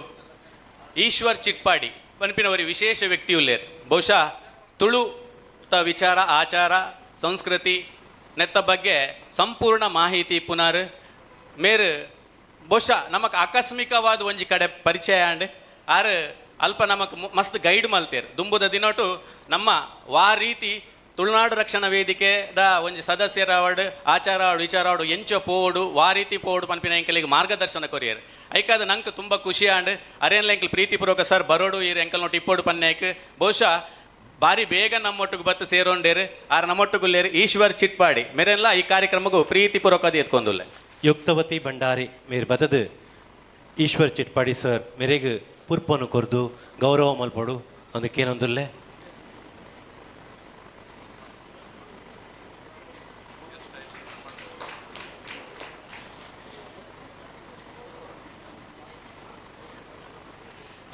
ಈಶ್ವರ್ ಚಿಟ್ಪಾಡಿ ಪನ್ಪಿನವರಿ ವಿಶೇಷ ವ್ಯಕ್ತಿ ಉಲ್ಲೇರು ಬಹುಶಃ ತುಳು ವಿಚಾರ ಆಚಾರ ಸಂಸ್ಕೃತಿ ನೆತ್ತ ಬಗ್ಗೆ ಸಂಪೂರ್ಣ ಮಾಹಿತಿ ಪುನರ್ ಮೇರು ಬಹುಶಃ ನಮಕ್ ಆಕಸ್ಮಿಕವಾದ ಒಂಜಿ ಕಡೆ ಪರಿಚಯ ಅಂಡ್ ಆರು ಅಲ್ಪ ನಮಕ್ ಮಸ್ತ್ ಗೈಡ್ ಮಲ್ತೇರು ದುಂಬುದ ದಿನೊಟ್ಟು ನಮ್ಮ ರೀತಿ ತುಳುನಾಡು ರಕ್ಷಣಾ ವೇದಿಕೆದ ಒಂಜಿ ಸದಸ್ಯರಾವಡು ಆಚಾರಾವಡು ವಿಚಾರಾವಡು ಎಂಚ ಪೋಡು ರೀತಿ ಪೋಡು ಪನ್ಪಿನ ಎಂಕಲಿಗೆ ಮಾರ್ಗದರ್ಶನ ಕೊರಿಯರು ಐಕಾದ ನಂಗೆ ತುಂಬ ಖುಷಿ ಆಂಡ್ ಅರೇನ್ಲ ಎಂಕಲ್ ಪ್ರೀತಿಪೂರ್ವಕ ಸರ್ ಬರೋಡು ಈ ಎಂಕಲ್ ನೋಟ್ ಇಪ್ಪೋಡು ಪನ್ನೇಕ್ ಬಹುಶಃ ಭಾರಿ ಬೇಗ ನಮ್ಮೊಟ್ಟಿಗೆ ಬತ್ತು ಸೇರೋಂಡೇರು ಆರು ನಮ್ಮೊಟ್ಟಿಗುಲ್ಲೇರು ಈಶ್ವರ್ ಚಿಟ್ಪಾಡಿ ಮೇರೆಲ್ಲ ಈ ಕಾರ್ಯಕ್ರಮಕ್ಕೂ ಪ್ರೀತಿಪೂರ್ವಕವಾದ ಎತ್ಕೊಂದುಲ್ಲೆ. ಯುಕ್ತವತಿ ಭಂಡಾರಿ ಮೇರ್ ಬತ್ತದ ಈಶ್ವರ್ ಚಿಟ್ಪಾಡಿ ಸರ್ ಮೇರೆಗೆ ಪುರ್ಪನ್ನು ಕೊರ್ದು ಗೌರವ ಮಲ್ಪಡು ಅದಕ್ಕೇನೊಂದುಲ್ಲೆ.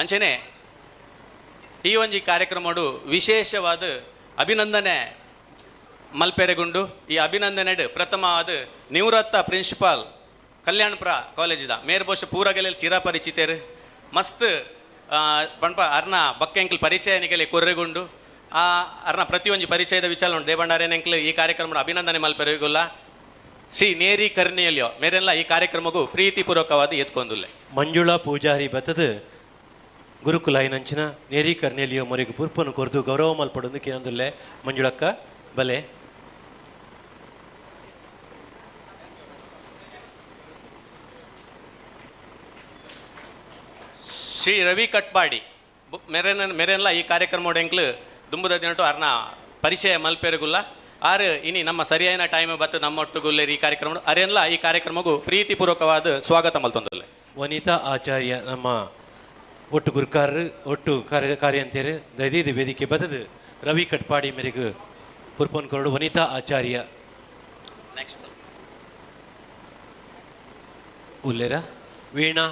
ಅಂಚೆನೆ ಈ ಒಂಜಿ ಕಾರ್ಯಕ್ರಮಡು ವಿಶೇಷವಾದ ಅಭಿನಂದನೆ ಮಲ್ಪೆರೆಗುಂಡು ಈ ಅಭಿನಂದನೆ ಪ್ರಥಮವಾದ ನಿವೃತ್ತ ಪ್ರಿನ್ಸಿಪಾಲ್ ಕಲ್ಯಾಣಪುರ ಕಾಲೇಜಿದ ಮೇರ್ ಬಹುಶಃ ಪೂರಗಲೆಲ್ಲಿ ಚಿರಪರಿಚಿತರು ಮಸ್ತ್ ಪಂಪ ಅರ್ನ ಬಕ್ಕೆಂಕ್ಲು ಪರಿಚಯ ನಿಗಲಿ ಕೊರ್ರೆಗುಂಡು ಅರ್ನ ಪ್ರತಿಯೊಂದು ಪರಿಚಯದ ವಿಚಾರ ಉಂಟು ದೇವಣ್ಣಾರೇನೆಂಕ್ಲು ಈ ಕಾರ್ಯಕ್ರಮದ ಅಭಿನಂದನೆ ಮಲ್ಪೆರೆಗುಲ್ಲ. ಶ್ರೀ ನೇರಿ ಕರ್ನಿಯಲ್ಯೋ ಮೇರೆಲ್ಲ ಈ ಕಾರ್ಯಕ್ರಮಕ್ಕೂ ಪ್ರೀತಿಪೂರ್ವಕವಾದ ಎತ್ಕೊಂದುಲ್ಲೆ. ಮಂಜುಳಾ ಪೂಜಾರಿ ಬತ್ತದ ಗುರುಕುಲ ಐನಂಚಿನ ನೇರಿ ಕರ್ನೆಲಿಯೋ ಮೊರೆಗೆ ಪುರ್ಪನ್ನು ಕೊರ್ದು ಗೌರವ ಮಲ್ಪಡೊಂದು ಕೇನೊಂದುಲ್ಲೆ. ಮಂಜುಳಕ್ಕ ಬಲೆ. ಶ್ರೀ ರವಿ ಕಟ್ಪಾಡಿ ಮೆರೆನ್ಲ ಈ ಕಾರ್ಯಕ್ರಮ ಎಂಕ್ಲು ದುಂಬುದ ದಿನಟು ಅರ್ನ ಪರಿಚಯ ಮಲ್ಪೆರಗುಲ್ಲ ಆರು ಇನಿ ನಮ್ಮ ಸರಿಯಾದ ಟೈಮ್ ಬತ್ತು ನಮ್ಮೊಟ್ಟುಗುಲ್ಲೇರಿ ಈ ಕಾರ್ಯಕ್ರಮ ಅರೆಲ್ಲ ಈ ಕಾರ್ಯಕ್ರಮಗೂ ಪ್ರೀತಿಪೂರ್ವಕವಾದ ಸ್ವಾಗತ ಮಲ್ತೊಂದುಲ್ಲೆ. ವನಿತಾ ಆಚಾರ್ಯ ನಮ್ಮ ಒಟ್ಟು ಗುರುಕಾರರು ಒಟ್ಟು ಕಾರ್ಯಂತೇರು ದಯದೀದು ವೇದಿಕೆ ಬದದು ರವಿ ಕಟ್ಪಾಡಿ ಮೇರೆಗೂ ಪುರ್ಪನ್ ಕೊರಡು ವನಿತಾ ಆಚಾರ್ಯ ನೆಕ್ಸ್ಟ್ ಉಲ್ಲೇರ ವೀಣಾ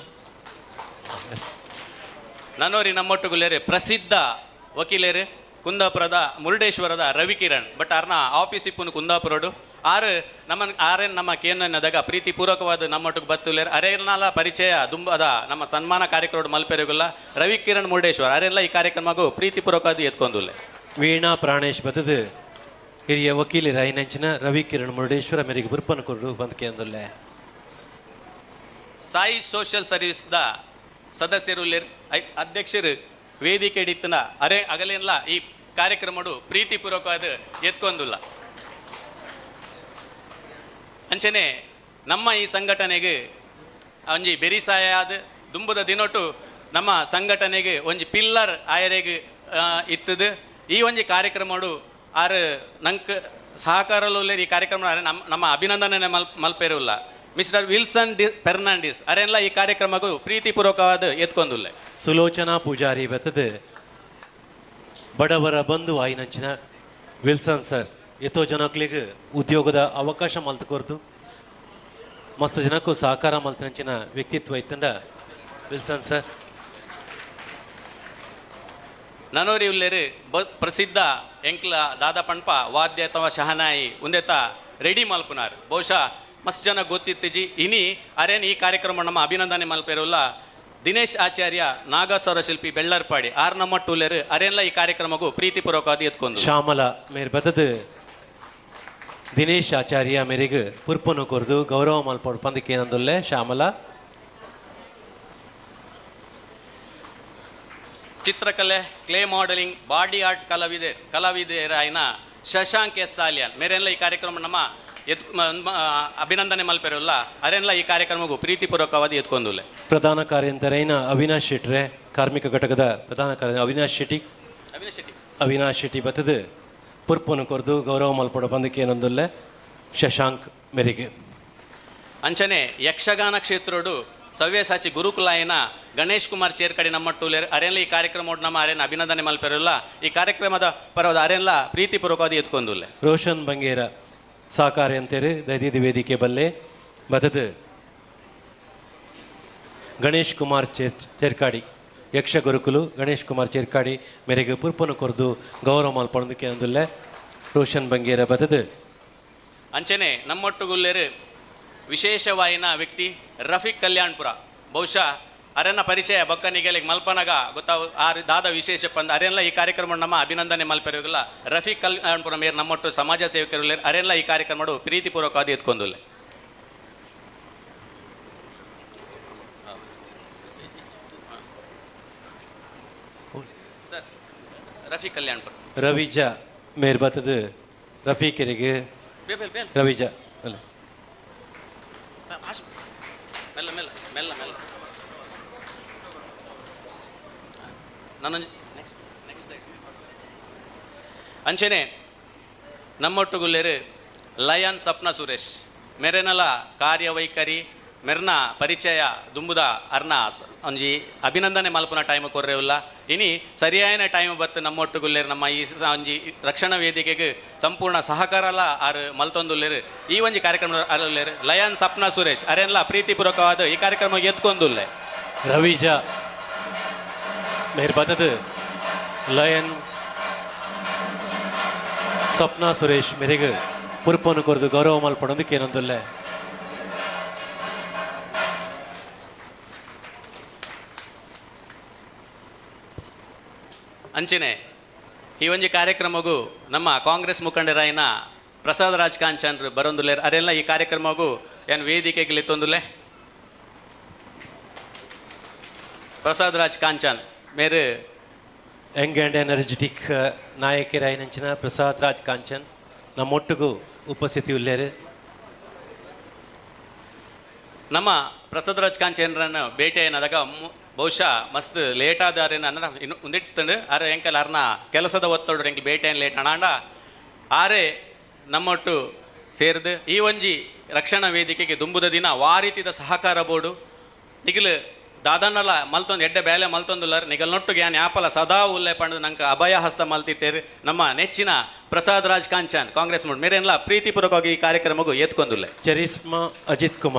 ನನ್ನೋರಿ ನಮ್ಮೊಟ್ಟುಗುಲ್ಲೇರು ಪ್ರಸಿದ್ಧ ವಕೀಲೇರು ಕುಂದಾಪುರದ ಮುರುಡೇಶ್ವರದ ರವಿ ಕಿರಣ್ ಬಟ್ ಅರ್ನ ಆಫೀಸ್ ಇಪ್ಪುನು ಕುಂದಾಪುರಡು ಆರು ಆರೇನು ನಮ್ಮ ಕೇನದಾಗ ಪ್ರೀತಿಪೂರ್ವಕವಾದ ನಮ್ಮೊಟ್ಟಿಗೆ ಬತ್ತುಲೇರು ಅರೆಲ್ಲ ಪರಿಚಯ ದುಂಬದ ನಮ್ಮ ಸನ್ಮಾನ ಕಾರ್ಯಕ್ರಮ ಮಲ್ಪೆರಗುಲ್ಲ ರವಿ ಕಿರಣ್ ಮುರುಡೇಶ್ವರ ಅರೆಲ್ಲ ಈ ಕಾರ್ಯಕ್ರಮಗೂ ಪ್ರೀತಿಪೂರ್ವಕವಾದ ಎತ್ಕೊಂದುಲ್ಲೆ. ವೀಣಾ ಪ್ರಾಣೇಶ್ ಬದದು ಹಿರಿಯ ವಕೀಲರ ಐನಂಚಿನ ರವಿ ಕಿರಣ್ ಮುರುಡೇಶ್ವರ ಮೇರೆಗೆ ಬುರ್ಪನ್ ಕೊರಡು ಬಂದ್ಕೆ ಅಂದುಲ್ಲೆ. ಸಾಯಿ ಸೋಷಿಯಲ್ ಸರ್ವಿಸ್ದ ಸದಸ್ಯರು ಅಧ್ಯಕ್ಷರು ವೇದಿಕೆ ಹಿಡಿತನ ಅಗಲೆಲ್ಲ ಈ ಕಾರ್ಯಕ್ರಮಡು ಪ್ರೀತಿಪೂರ್ವಕವಾದ ಎತ್ಕೊಂದುಲ್ಲ. ಅಂಚನೆ ನಮ್ಮ ಈ ಸಂಘಟನೆಗೆ ಒಂಜಿ ಬೆರಿಸಾಯಾದ ದುಂಬುದ ದಿನೊಟ್ಟು ನಮ್ಮ ಸಂಘಟನೆಗೆ ಒಂಜಿ ಪಿಲ್ಲರ್ ಆಯರೆಗೆ ಇತ್ತದು ಈ ಒಂಜಿ ಕಾರ್ಯಕ್ರಮಡು ಆರು ನಂಗೆ ಸಹಕಾರಲು ಈ ಕಾರ್ಯಕ್ರಮ ನಮ್ಮ ಅಭಿನಂದನೆ ಮಲ್ಪೇರುಲ್ಲ. ಮಿಸ್ಟರ್ ವಿಲ್ಸನ್ ಫೆರ್ನಾಂಡಿಸ್ ಅರೆಲ್ಲ ಈ ಕಾರ್ಯಕ್ರಮಕ್ಕೂ ಪ್ರೀತಿಪೂರ್ವಕವಾದ ಎತ್ಕೊಂದುಲ್ಲೆ. ಸುಲೋಚನಾ ಪೂಜಾರಿ ಬತ್ತದು ಬಡವರ ಬಂಧು ಆಯ್ನಂಚಿನ ವಿಲ್ಸನ್ ಸರ್ ಎಷ್ಟೋ ಜನಕ್ಲಿಗೆ ಉದ್ಯೋಗದ ಅವಕಾಶ ಮಲ್ತುಕೊರ್ದು ಮಸ್ತ್ ಜನಕ್ಕೂ ಸಹಕಾರ ಮಲ್ತಂಚಿನ ವ್ಯಕ್ತಿತ್ವ ಇತ್ತಂಡ ವಿಲ್ಸನ್ ಸರ್. ನನೋರಿ ಉಲ್ಲೇರು ಪ್ರಸಿದ್ಧ ಎಂಕ್ಲ ದಾದಾ ಪಣ್ಪ ವಾದ್ಯ ಅಥವಾ ಶಹನಾಯಿ ಉಂದೆತ ರೆಡಿ ಮಲ್ಪುನಾರ್ ಬಹುಶಃ ಮಸ್ತ್ ಜನ ಗೊತ್ತಿತ್ತಿಜಿ ಇನಿ ಅರೇನ್ ಈ ಕಾರ್ಯಕ್ರಮ ನಮ್ಮ ಅಭಿನಂದನೆ ಮಲ್ಪೇರುಲ್ಲ. ದಿನೇಶ್ ಆಚಾರ್ಯ ನಾಗಸ್ವರ ಶಿಲ್ಪಿ ಬೆಳ್ಳರ್ಪಾಡಿ ಆರ್ ನಮ್ಮ ಟೂಲೇರು ಅರೆಲ್ಲ ಈ ಕಾರ್ಯಕ್ರಮಕ್ಕೂ ಪ್ರೀತಿಪೂರ್ವಕವಾದ ಎತ್ಕೊಂಡು ಶ್ಯಾಮಲ ಮೇರ್ ಬದದು ದಿನೇಶ್ ಆಚಾರ್ಯ ಮೇರೆಗೆ ಪುರ್ಪನು ಕೊರ್ದು ಗೌರವ ಮಲ್ಪಡು ಪಂದಕ್ಕೆ ಏನಂದುಲ್ಲೆ ಶ್ಯಾಮಲ. ಚಿತ್ರಕಲೆ ಕ್ಲೇ ಮಾಡೆಲಿಂಗ್ ಬಾಡಿ ಆರ್ಟ್ ಕಲಾವಿದರಾಯಿನ ಶಶಾಂಕ್ ಎಸ್ ಸಾಲಿಯಾನ್ ಮೇರೆಲ್ಲ ಈ ಕಾರ್ಯಕ್ರಮ ನಮ್ಮ ಅಭಿನಂದನೆ ಮಲ್ಪೆರಲ್ಲ ಅರೆಲ್ಲ ಈ ಕಾರ್ಯಕ್ರಮಕ್ಕೂ ಪ್ರೀತಿಪೂರ್ವಕವಾದ ಎತ್ಕೊಂದುಲ್ಲೆ. ಪ್ರಧಾನ ಕಾರ್ಯಂತರೈನ ಅವಿನಾಶ್ ಶೆಟ್ರೆ ಕಾರ್ಮಿಕ ಘಟಕದ ಪ್ರಧಾನ ಕಾರ್ಯ ಅವಿನಾಶ್ ಶೆಟ್ಟಿ ಬತ್ತದು ಪುರ್ಪನು ಕೊರ್ದು ಗೌರವ ಮಲ್ಪಡು ಪಂದಕ್ಕೆ ಏನೊಂದುಲ್ಲೆ ಶಶಾಂಕ್ ಮೇರೆಗೆ. ಅಂಚನೆ ಯಕ್ಷಗಾನ ಕ್ಷೇತ್ರೋಡು ಸವ್ಯಸಾಚಿ ಗುರುಕುಲಾಯನ ಗಣೇಶ್ ಕುಮಾರ್ ಚೇರ್ಕಡೆ ನಮ್ಮ ಟೂಲೇರ್ ಅರೆಲ್ಲ ಈ ಕಾರ್ಯಕ್ರಮ ನಮ್ಮ ಅರೆನ್ ಅಭಿನಂದನೆ ಮಲ್ಪೆರಲ್ಲ ಈ ಕಾರ್ಯಕ್ರಮದ ಪರವಾದ ಅರೆಲ್ಲ ಪ್ರೀತಿಪೂರ್ವಕವಾದ ಎತ್ಕೊಂದುಲ್ಲೆ. ರೋಷನ್ ಬಂಗೇರ ಸಹಕಾರಿ ಅಂತೇರಿ ದಯದೀದು ವೇದಿಕೆ ಬಲ್ಲೆ ಬದದು ಗಣೇಶ್ ಕುಮಾರ್ ಚೇರ್ಕಾಡಿ ಯಕ್ಷ ಗುರುಕುಲು ಗಣೇಶ್ ಕುಮಾರ್ ಚೇರ್ಕಾಡಿ ಮೇರೆಗೆ ಪುರ್ಪನು ಕೊರ್ದು ಗೌರವ ಮಲ್ಪೊಂದಕ್ಕೆ ಅಂದುಲ್ಲೆ ರೋಷನ್ ಬಂಗೇರ ಬದದು. ಅಂಚನೆ ನಮ್ಮೊಟ್ಟುಗುಲ್ಲೇರು ವಿಶೇಷವಾಯಿನ ವ್ಯಕ್ತಿ ರಫೀಕ್ ಕಲ್ಯಾಣ್ಪುರ ಬಹುಶಃ ಅರೆನ್ನ ಪರಿಚಯ ಬೊಕ್ಕನಿಗೆಲಿಗೆ ಮಲ್ಪನಾಗ ಗೊತ್ತಾವು ಆ ದಾದ ವಿಶೇಷ ಪಂದ ಅರೆಲ್ಲ ಈ ಕಾರ್ಯಕ್ರಮ ನಮ್ಮ ಅಭಿನಂದನೆ ಮಲ್ಪೆರಗಿಲ್ಲ. ರಫೀಕ್ ಕಲ್ಯಾಣ್ಪುರ ಮೇರ್ ನಮ್ಮೊಟ್ಟು ಸಮಾಜ ಸೇವಕರು ಅರೆಲ್ಲ ಈ ಕಾರ್ಯಕ್ರಮ ಪ್ರೀತಿಪೂರ್ವಕವಾದ ಎತ್ಕೊಂದುಲ್ಲೆ. ಸರ್ ರಫೀಕ್ ಕಲ್ಯಾಣ್ಪುರ ರವಿಜ ಮೇರ್ ಬತ್ತದು ರಫೀಕರಿಗೆ ರವಿಜ ಅಲ್ಲ ಮೆಲ್ಲ ಮೆಲ್ಲ ಮೆಲ್ಲ ಮೆಲ್ಲ ಅಂಚನೆ ನಮ್ಮೊಟ್ಟುಗುಲ್ಲೇರು ಲಯನ್ ಸಪ್ನ ಸುರೇಶ್ ಮೆರೆನಲ ಕಾರ್ಯವೈಖರಿ ಮೆರ್ನ ಪರಿಚಯ ದುಂಬುದ ಅರ್ನ ಒಂಜಿ ಅಭಿನಂದನೆ ಮಲ್ಪುನ ಟೈಮ್ ಕೊರ್ರೆವುಲ್ಲ ಇನಿ ಸರಿಯಾದ ಟೈಮ್ ಬತ್ತು ನಮ್ಮೊಟ್ಟುಗುಲ್ಲೇರು ನಮ್ಮ ಈ ಒಂಜಿ ರಕ್ಷಣಾ ವೇದಿಕೆಗೆ ಸಂಪೂರ್ಣ ಸಹಕಾರಲ ಆರು ಮಲ್ತೊಂದುಲ್ಲೇರು ಈ ಒಂಜಿ ಕಾರ್ಯಕ್ರಮ ಅಲ್ಲೇರು ಲಯನ್ ಸಪ್ನ ಸುರೇಶ್ ಅರೆಲ್ಲ ಪ್ರೀತಿಪೂರ್ವಕವಾದ ಈ ಕಾರ್ಯಕ್ರಮ ಎತ್ಕೊಂದುಲ್ಲೆ. ರವಿಜ ಮೇರ್ ಬದದು ಲಯನ್ ಸ್ವಪ್ನ ಸುರೇಶ್ ಮೇರೆಗೆ ಪುರ್ಪನು ಕೊರ್ದು ಗೌರವ ಮಲ್ಪಡೋದಕ್ಕೆ ಏನೊಂದುಲ್ಲೆ. ಅಂಚನೆ ಈ ಒಂಜಿ ಕಾರ್ಯಕ್ರಮಗೂ ನಮ್ಮ ಕಾಂಗ್ರೆಸ್ ಮುಖಂಡರಾಯಿನ ಪ್ರಸಾದ್ ರಾಜ್ ಕಾಂಚನ್ರು ಬರೊಂದುಲ್ಲೆ ಅರೆಲ್ಲ ಈ ಕಾರ್ಯಕ್ರಮಗೂ ಏನು ವೇದಿಕೆಗೆ ಲಿತ್ತೊಂದುಲ್ಲೆ. ಪ್ರಸಾದ್ ರಾಜ್ ಕಾಂಚನ್ ಮೇರು ಯಂಗ್ ಆ್ಯಂಡ್ ಎನರ್ಜೆಟಿಕ್ ನಾಯಕರಾಯಿನಂಚಿನ ಪ್ರಸಾದ್ ರಾಜ್ ಕಾಂಚನ್ ನಮ್ಮೊಟ್ಟಿಗೂ ಉಪಸ್ಥಿತಿ ಉಲ್ಲೇರು. ನಮ್ಮ ಪ್ರಸಾದ್ ರಾಜ್ ಕಾಂಚನ್ರನ್ನು ಭೇಟಿ ಏನದಾಗ ಬಹುಶಃ ಮಸ್ತ್ ಲೇಟ್ ಆದಾರೇನ ಅಂದ್ರೆ ಇನ್ನು ಮುಂದಿಟ್ಟು ಅರೆ ಎಂಕಲ್ ಅರ್ನ ಕೆಲಸದ ಒತ್ತಡ ಎಂಕಲ್ ಬೇಟೆ ಲೇಟ್ ಅಣಾಂಡ ಆರೆ ನಮ್ಮೊಟ್ಟು ಸೇರಿದು ಈ ಒಂಜಿ ರಕ್ಷಣಾ ವೇದಿಕೆಗೆ ದುಂಬುದ ದಿನ ವಾರೀತಿದ ಸಹಕಾರ ಬೋರ್ಡು ನಿಗಲು ದಾದನಲ ಮಲ್ತೊಂದು ಎಡ್ಡೆ ಬೇಲೆ ಮಲ್ತೊಂದುಲ್ಲರ್ ನಿಗಲ್ ನೊಟ್ಟು ಗ್ಯಾನ್ ಯಾಪಲ ಸದಾ ಉಲ್ಲೆ ಪಂಡು ನಂಗೆ ಅಭಯ ಹಸ್ತ ಮಲ್ತಿತ್ತೇರು ನಮ್ಮ ನೆಚ್ಚಿನ ಪ್ರಸಾದ್ ರಾಜ್ ಕಾಂಚನ್ ಕಾಂಗ್ರೆಸ್ ಮುಡ್ ಮೇರೆಲ್ಲ ಪ್ರೀತಿಪೂರ್ವಕವಾಗಿ ಈ ಕಾರ್ಯಕ್ರಮಗೂ ಎತ್ಕೊಂದುಲ್ಲೆ ಚರಿಷ್ಮಾ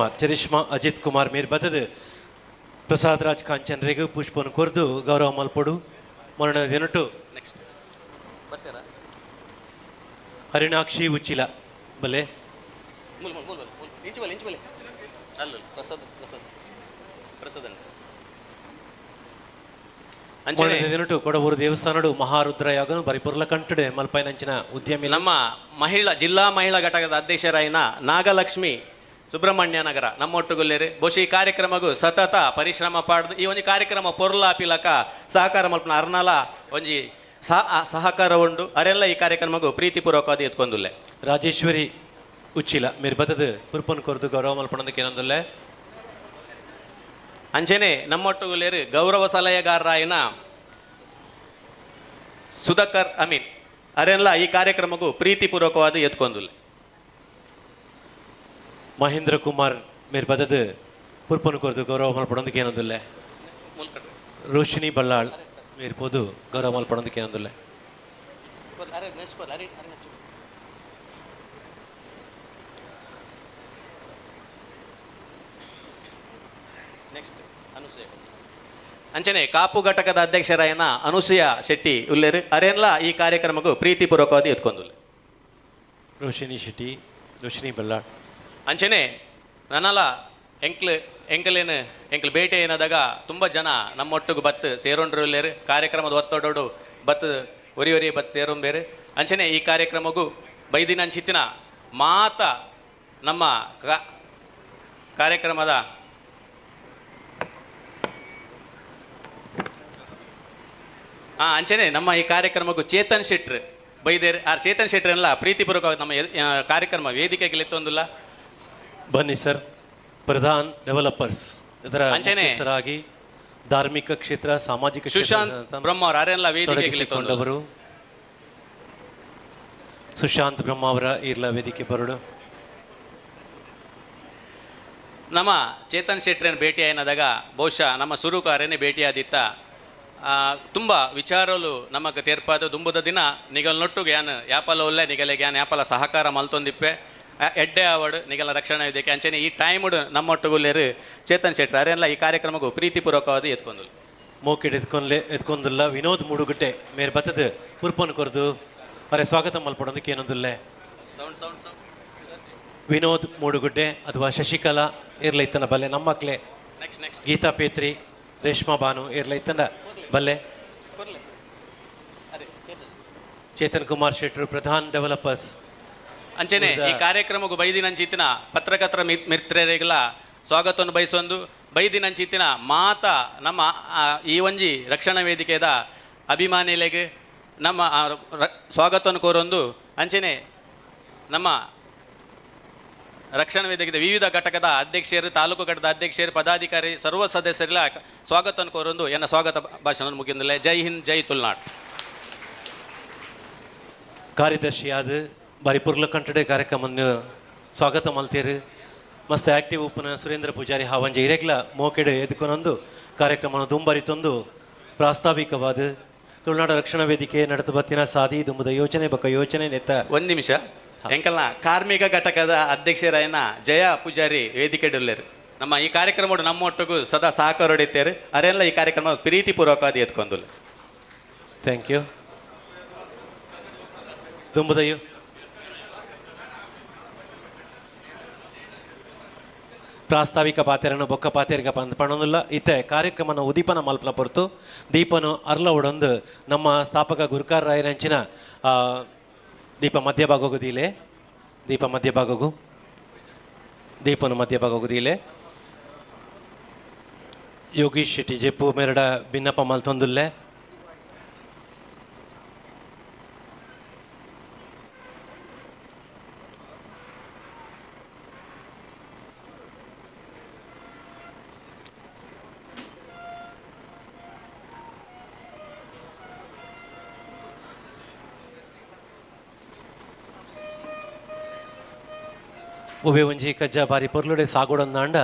ಅಜಿತ್ ಕುಮಾರ್ ಮೇರ್ ಬದದು ಪ್ರಸಾದ್ ರಾಜ್ ಕಾಂಚನ್ ರೇಗು ಪುಷ್ಪನ ಕೊರ್ದು ಗೌರವ ಮಲ್ಪಡು ಮರಣ ದಿನಟು ನೆಕ್ಸ್ಟ್ ಬರ್ತೀರಾ ಹರಿಣಾಕ್ಷಿ ಉಚ್ಚಿಲ ಬಲೆ ಇಂಚು ಬಲೆ ಅಲ್ಲ ಪ್ರಸಾದ್ ಅಂಚನೆ ದಿನಟು ಕೊಡಬೂರು ದೇವಸ್ಥಾನಡು ಮಹಾರುದ್ರ ಯಾಗನು ಬರಿಪುರ್ಲ ಕಂಟಡೆ ಮಲ್ಪೈನಂಚಿನ ಉದ್ಯಮಿ ನಮ್ಮ ಜಿಲ್ಲಾ ಮಹಿಳಾ ಘಟಕದ ಅಧ್ಯಕ್ಷರಾಯಿನ ನಾಗಲಕ್ಷ್ಮಿ ಸುಬ್ರಹ್ಮಣ್ಯ ನಗರ ನಮ್ಮೊಟ್ಟುಗೊಲ್ಲೇರು ಬಹುಶಃ ಈ ಕಾರ್ಯಕ್ರಮಗೂ ಸತತ ಪರಿಶ್ರಮ ಪಾಡ್ದು ಈ ಒಂದು ಕಾರ್ಯಕ್ರಮ ಪೊರ್ಲ ಪಿಲಕ ಸಹಕಾರ ಮಲ್ಪನ ಅರ್ನಲ ಒಂಜಿ ಸಹಕಾರ ಉಂಡು ಅರೆಲ್ಲ ಈ ಕಾರ್ಯಕ್ರಮಗೂ ಪ್ರೀತಿಪೂರ್ವಕವಾದ ಎತ್ಕೊಂದುಲ್ಲೆ ರಾಜೇಶ್ವರಿ ಉಚ್ಚಿಲ ಮೇರ್ ಬದದು ಪುರ್ಪನ್ ಕೊರ್ದು ಗೌರವ ಮಲ್ಪಣದಕ್ಕೆ ಏನಂದುಲ್ಲೆ ಅಂಚೆನೆ ನಮ್ಮೊಟ್ಟುಗೊಲ್ಲೇರು ಗೌರವ ಸಲಹೆಗಾರರಾಯಿನ ಸುಧಾಕರ್ ಅಮೀನ್ ಅರೆಲ್ಲ ಈ ಕಾರ್ಯಕ್ರಮಗೂ ಪ್ರೀತಿಪೂರ್ವಕವಾದ ಎತ್ಕೊಂದುಲ್ಲೆ ಮಹೇಂದ್ರ ಕುಮಾರ್ ಮೇರ್ ಬದದು ಪುರ್ಪನ್ ಕೊರ್ದು ಗೌರವ ಮಲ್ಪಣದಕ್ಕೆ ಏನಂದುಲ್ಲೆ ರೋಶಿನಿ ಬಳ್ಳಾಳ್ ಮೇರ್ ಪೋದು ಗೌರವ ಮಲ್ಪಣದಕ್ಕೆ ಏನಂದುಲ್ಲೆ ಅಂಚನೆ ಕಾಪು ಘಟಕದ ಅಧ್ಯಕ್ಷರಾಯನ ಅನುಸೂಯ ಶೆಟ್ಟಿ ಉಲ್ಲೇರು ಅರೆಲ್ಲ ಈ ಕಾರ್ಯಕ್ರಮಕ್ಕೂ ಪ್ರೀತಿಪೂರ್ವಕವಾದ ಎತ್ಕೊಂದುಲ್ಲೆ ರೋಶಿನಿ ಬಳ್ಳಾಳ್ ಅಂಚನೆ ನನ್ನಲ್ಲ ಎಂಕಲ್ ಬೇಟೆ ಏನದಾಗ ತುಂಬ ಜನ ನಮ್ಮೊಟ್ಟಿಗೆ ಬತ್ತು ಸೇರೋಂಡ್ರು ಇಲ್ಲೇರು ಕಾರ್ಯಕ್ರಮದ ಒತ್ತಡೋಡು ಬತ್ತು ಒರಿ ಬತ್ತು ಸೇರೋನ್ ಬೇರೆ ಅಂಚನೆ ಈ ಕಾರ್ಯಕ್ರಮಗೂ ಬೈದಿನ ಅಂಚಿತ್ತಿನ ಮಾತ ನಮ್ಮ ಕಾರ್ಯಕ್ರಮದ ಅಂಚನೆ ನಮ್ಮ ಈ ಕಾರ್ಯಕ್ರಮಕ್ಕೂ ಚೇತನ್ ಶೆಟ್ರ್ ಬೈದೇರು ಆ ಚೇತನ್ ಶೆಟ್ರನ್ನೆಲ್ಲ ಪ್ರೀತಿಪೂರ್ವಕವಾಗಿ ನಮ್ಮ ಕಾರ್ಯಕ್ರಮ ವೇದಿಕೆಗೆ ಎತ್ತೊಂದಿಲ್ಲ ಬನ್ನಿ ಸರ್ ಪ್ರಧಾನ್ ಡೆವಲಪರ್ಸ್ ಇದರ ಅಂಚನೆ ಮುಖ್ಯಸ್ಥರಾಗಿ ಧಾರ್ಮಿಕ ಕ್ಷೇತ್ರ ಸಾಮಾಜಿಕ ಸುಶಾಂತ್ ಬ್ರಹ್ಮ ಅವರು ಅರೆಲ್ಲ ವೇದಿಕೆಗೆ ತೊಡಗಿಸಿಕೊಂಡವರು ಸುಶಾಂತ್ ಬ್ರಹ್ಮ ಅವರ ಇರ್ಲ ವೇದಿಕೆ ಬರಡು ನಮ್ಮ ಚೇತನ್ ಶೆಟ್ರನ್ ಭೇಟಿ ಏನದಾಗ ಬಹುಶಃ ನಮ್ಮ ಸುರುಕಾರನೇ ಭೇಟಿಯಾದಿತ್ತ ತುಂಬ ವಿಚಾರಲು ನಮಗೆ ತೇರ್ಪಾದ ದುಂಬುದ ದಿನ ನಿಗಲ್ ನೊಟ್ಟು ಗ್ಯಾನ್ ಯಾಪಲ ಒಳ್ಳೆ ನಿಗಲೆ ಗ್ಯಾನ್ ಯಾಪಲ ಸಹಕಾರ ಮಲ್ತೊಂದಿಪ್ಪೆ ಎಡ್ಡೆ ಅವಾರ್ಡ್ ನಿಗಲ ರಕ್ಷಣಾ ವೇದಿಕೆ ಅಂಚನೆ ಈ ಟೈಮ್ ನಮ್ಮೊಟ್ಟುಗುಲ್ಲೇರು ಚೇತನ್ ಶೆಟ್ರ್ ಅರೆಲ್ಲ ಈ ಕಾರ್ಯಕ್ರಮಕ್ಕೂ ಪ್ರೀತಿಪೂರ್ವಕವಾದ ಎತ್ಕೊಂದುಲ್ಲ ಮೋಕೆಡ್ ಎತ್ಕೊಂದಿಲ್ಲ ವಿನೋದ್ ಮೂಡುಗುಟ್ಟೆ ಮೇರ್ ಬತ್ತದ ಪುರ್ಪನ್ ಕೊರ್ದು ಅವರೇ ಸ್ವಾಗತ ಮಲ್ಪಡೋದಕ್ಕೆ ಏನೊಂದಿಲ್ಲೆ ಸೌಂಡ್ ವಿನೋದ್ ಮೂಡುಗುಡ್ಡೆ ಅಥವಾ ಶಶಿಕಲಾ ಇರ್ಲೈತನ ಬಲ್ಲೆ ನಮ್ಮ ಮಕ್ಳೆ ನೆಕ್ಸ್ಟ್ ಗೀತಾ ಪೇತ್ರಿ ರೇಷ್ಮಾ ಭಾನು ಇರ್ಲೈತನ ಬಲ್ಲೆ ಚೇತನ್ ಕುಮಾರ್ ಶೆಟ್ರು ಪ್ರಧಾನ್ ಡೆವಲಪರ್ಸ್ ಅಂಚನೆ ಈ ಕಾರ್ಯಕ್ರಮಕ್ಕೂ ಬೈದಿನಂಚಿತ್ತಿನ ಪತ್ರಕರ್ತರ ಮಿತ್ರರಿಗೆಲ್ಲ ಸ್ವಾಗತವನ್ನು ಬಯಸೊಂದು ಬೈದಿನಂಚಿತ್ತಿನ ಮಾತ ನಮ್ಮ ಈ ಒಂಜಿ ರಕ್ಷಣಾ ವೇದಿಕೆದ ಅಭಿಮಾನಿಲೆಗೆ ನಮ್ಮ ಸ್ವಾಗತವನ್ನು ಕೋರೊಂದು ಅಂಚನೆ ನಮ್ಮ ರಕ್ಷಣಾ ವೇದಿಕೆದ ವಿವಿಧ ಘಟಕದ ಅಧ್ಯಕ್ಷರು ತಾಲೂಕು ಘಟಕದ ಅಧ್ಯಕ್ಷರು ಪದಾಧಿಕಾರಿ ಸರ್ವ ಸದಸ್ಯರೆಲ್ಲ ಸ್ವಾಗತವನ್ನು ಕೋರೊಂದು ಎನ್ನ ಸ್ವಾಗತ ಭಾಷಣ ಮುಗಿದಿಲ್ಲ ಜೈ ಹಿಂದ್ ಜೈ ತುಳ್ನಾಡ್ ಕಾರ್ಯದರ್ಶಿಯಾದ ಬಾರಿಪುರ್ಲ ಕಂಟಡೆ ಕಾರ್ಯಕ್ರಮವನ್ನು ಸ್ವಾಗತ ಮಲ್ತೇರು ಮಸ್ತ್ ಆಕ್ಟಿವ್ ಉಪ್ಪನ ಸುರೇಂದ್ರ ಪೂಜಾರಿ ಹಾವಂಜೆ ಇರೆಗ್ಲ ಮೋಕೆಡೆ ಎದ್ಕೊನೊಂದು ಕಾರ್ಯಕ್ರಮ ದುಂಬರಿತೊಂದು ಪ್ರಾಸ್ತಾವಿಕವಾದ ತುಳುನಾಡು ರಕ್ಷಣಾ ವೇದಿಕೆ ನಡೆದು ಬತ್ತಿನ ಸಾದಿ ದುಂಬುದ ಯೋಚನೆ ಬಕ್ಕ ಯೋಚನೆ ನೆತ್ತ ಒಂದು ನಿಮಿಷ ಎಂಕಲ್ನ ಕಾರ್ಮಿಕ ಘಟಕದ ಅಧ್ಯಕ್ಷರಾಯನ ಜಯ ಪೂಜಾರಿ ವೇದಿಕೆ ಡೊಲ್ಲೇರು ನಮ್ಮ ಈ ಕಾರ್ಯಕ್ರಮ ನಮ್ಮೊಟ್ಟಿಗೂ ಸದಾ ಸಹಕಾರ ಹೊಡಿತೇರು ಅರೆಲ್ಲ ಈ ಕಾರ್ಯಕ್ರಮ ಪ್ರೀತಿಪೂರ್ವಕವಾದ ಎತ್ಕೊಂದುಲ್ಲ ಥ್ಯಾಂಕ್ ಯು ದುಂಬುದಯ್ಯು ಪ್ರಾಸ್ತಾವಿಕ ಪಾತೆರನ್ನು ಬೊಕ್ಕ ಪಾತೆರಿಗೆ ಪಣೊಂದಿಲ್ಲ ಇತ್ತೆ ಕಾರ್ಯಕ್ರಮನ ಉದೀಪನ ಮಲ್ಪನ ಹೊರತು ದೀಪನು ಅರ್ಲ ಒಡೊಂದು ನಮ್ಮ ಸ್ಥಾಪಕ ಗುರುಕಾರ ರಾಯರಂಚಿನ ದೀಪ ಮಧ್ಯಭಾಗೋಗುದಿಲೆ ದೀಪನು ಮಧ್ಯಭಾಗೋಗುದಿಲೆ ಯೋಗೀಶ್ ಶೆಟ್ಟಿ ಜೆಪ್ಪು ಮೇರಡ ಭಿನ್ನಪ ಮಲ್ತೊಂದುಲ್ಲೆ ಒಬ್ಬೆ ಒಂಜಿ ಕಜ್ಜ ಬಾರಿ ಪೊರ್ಲುಡೆ ಸಾಗೋಡಂದಾಂಡ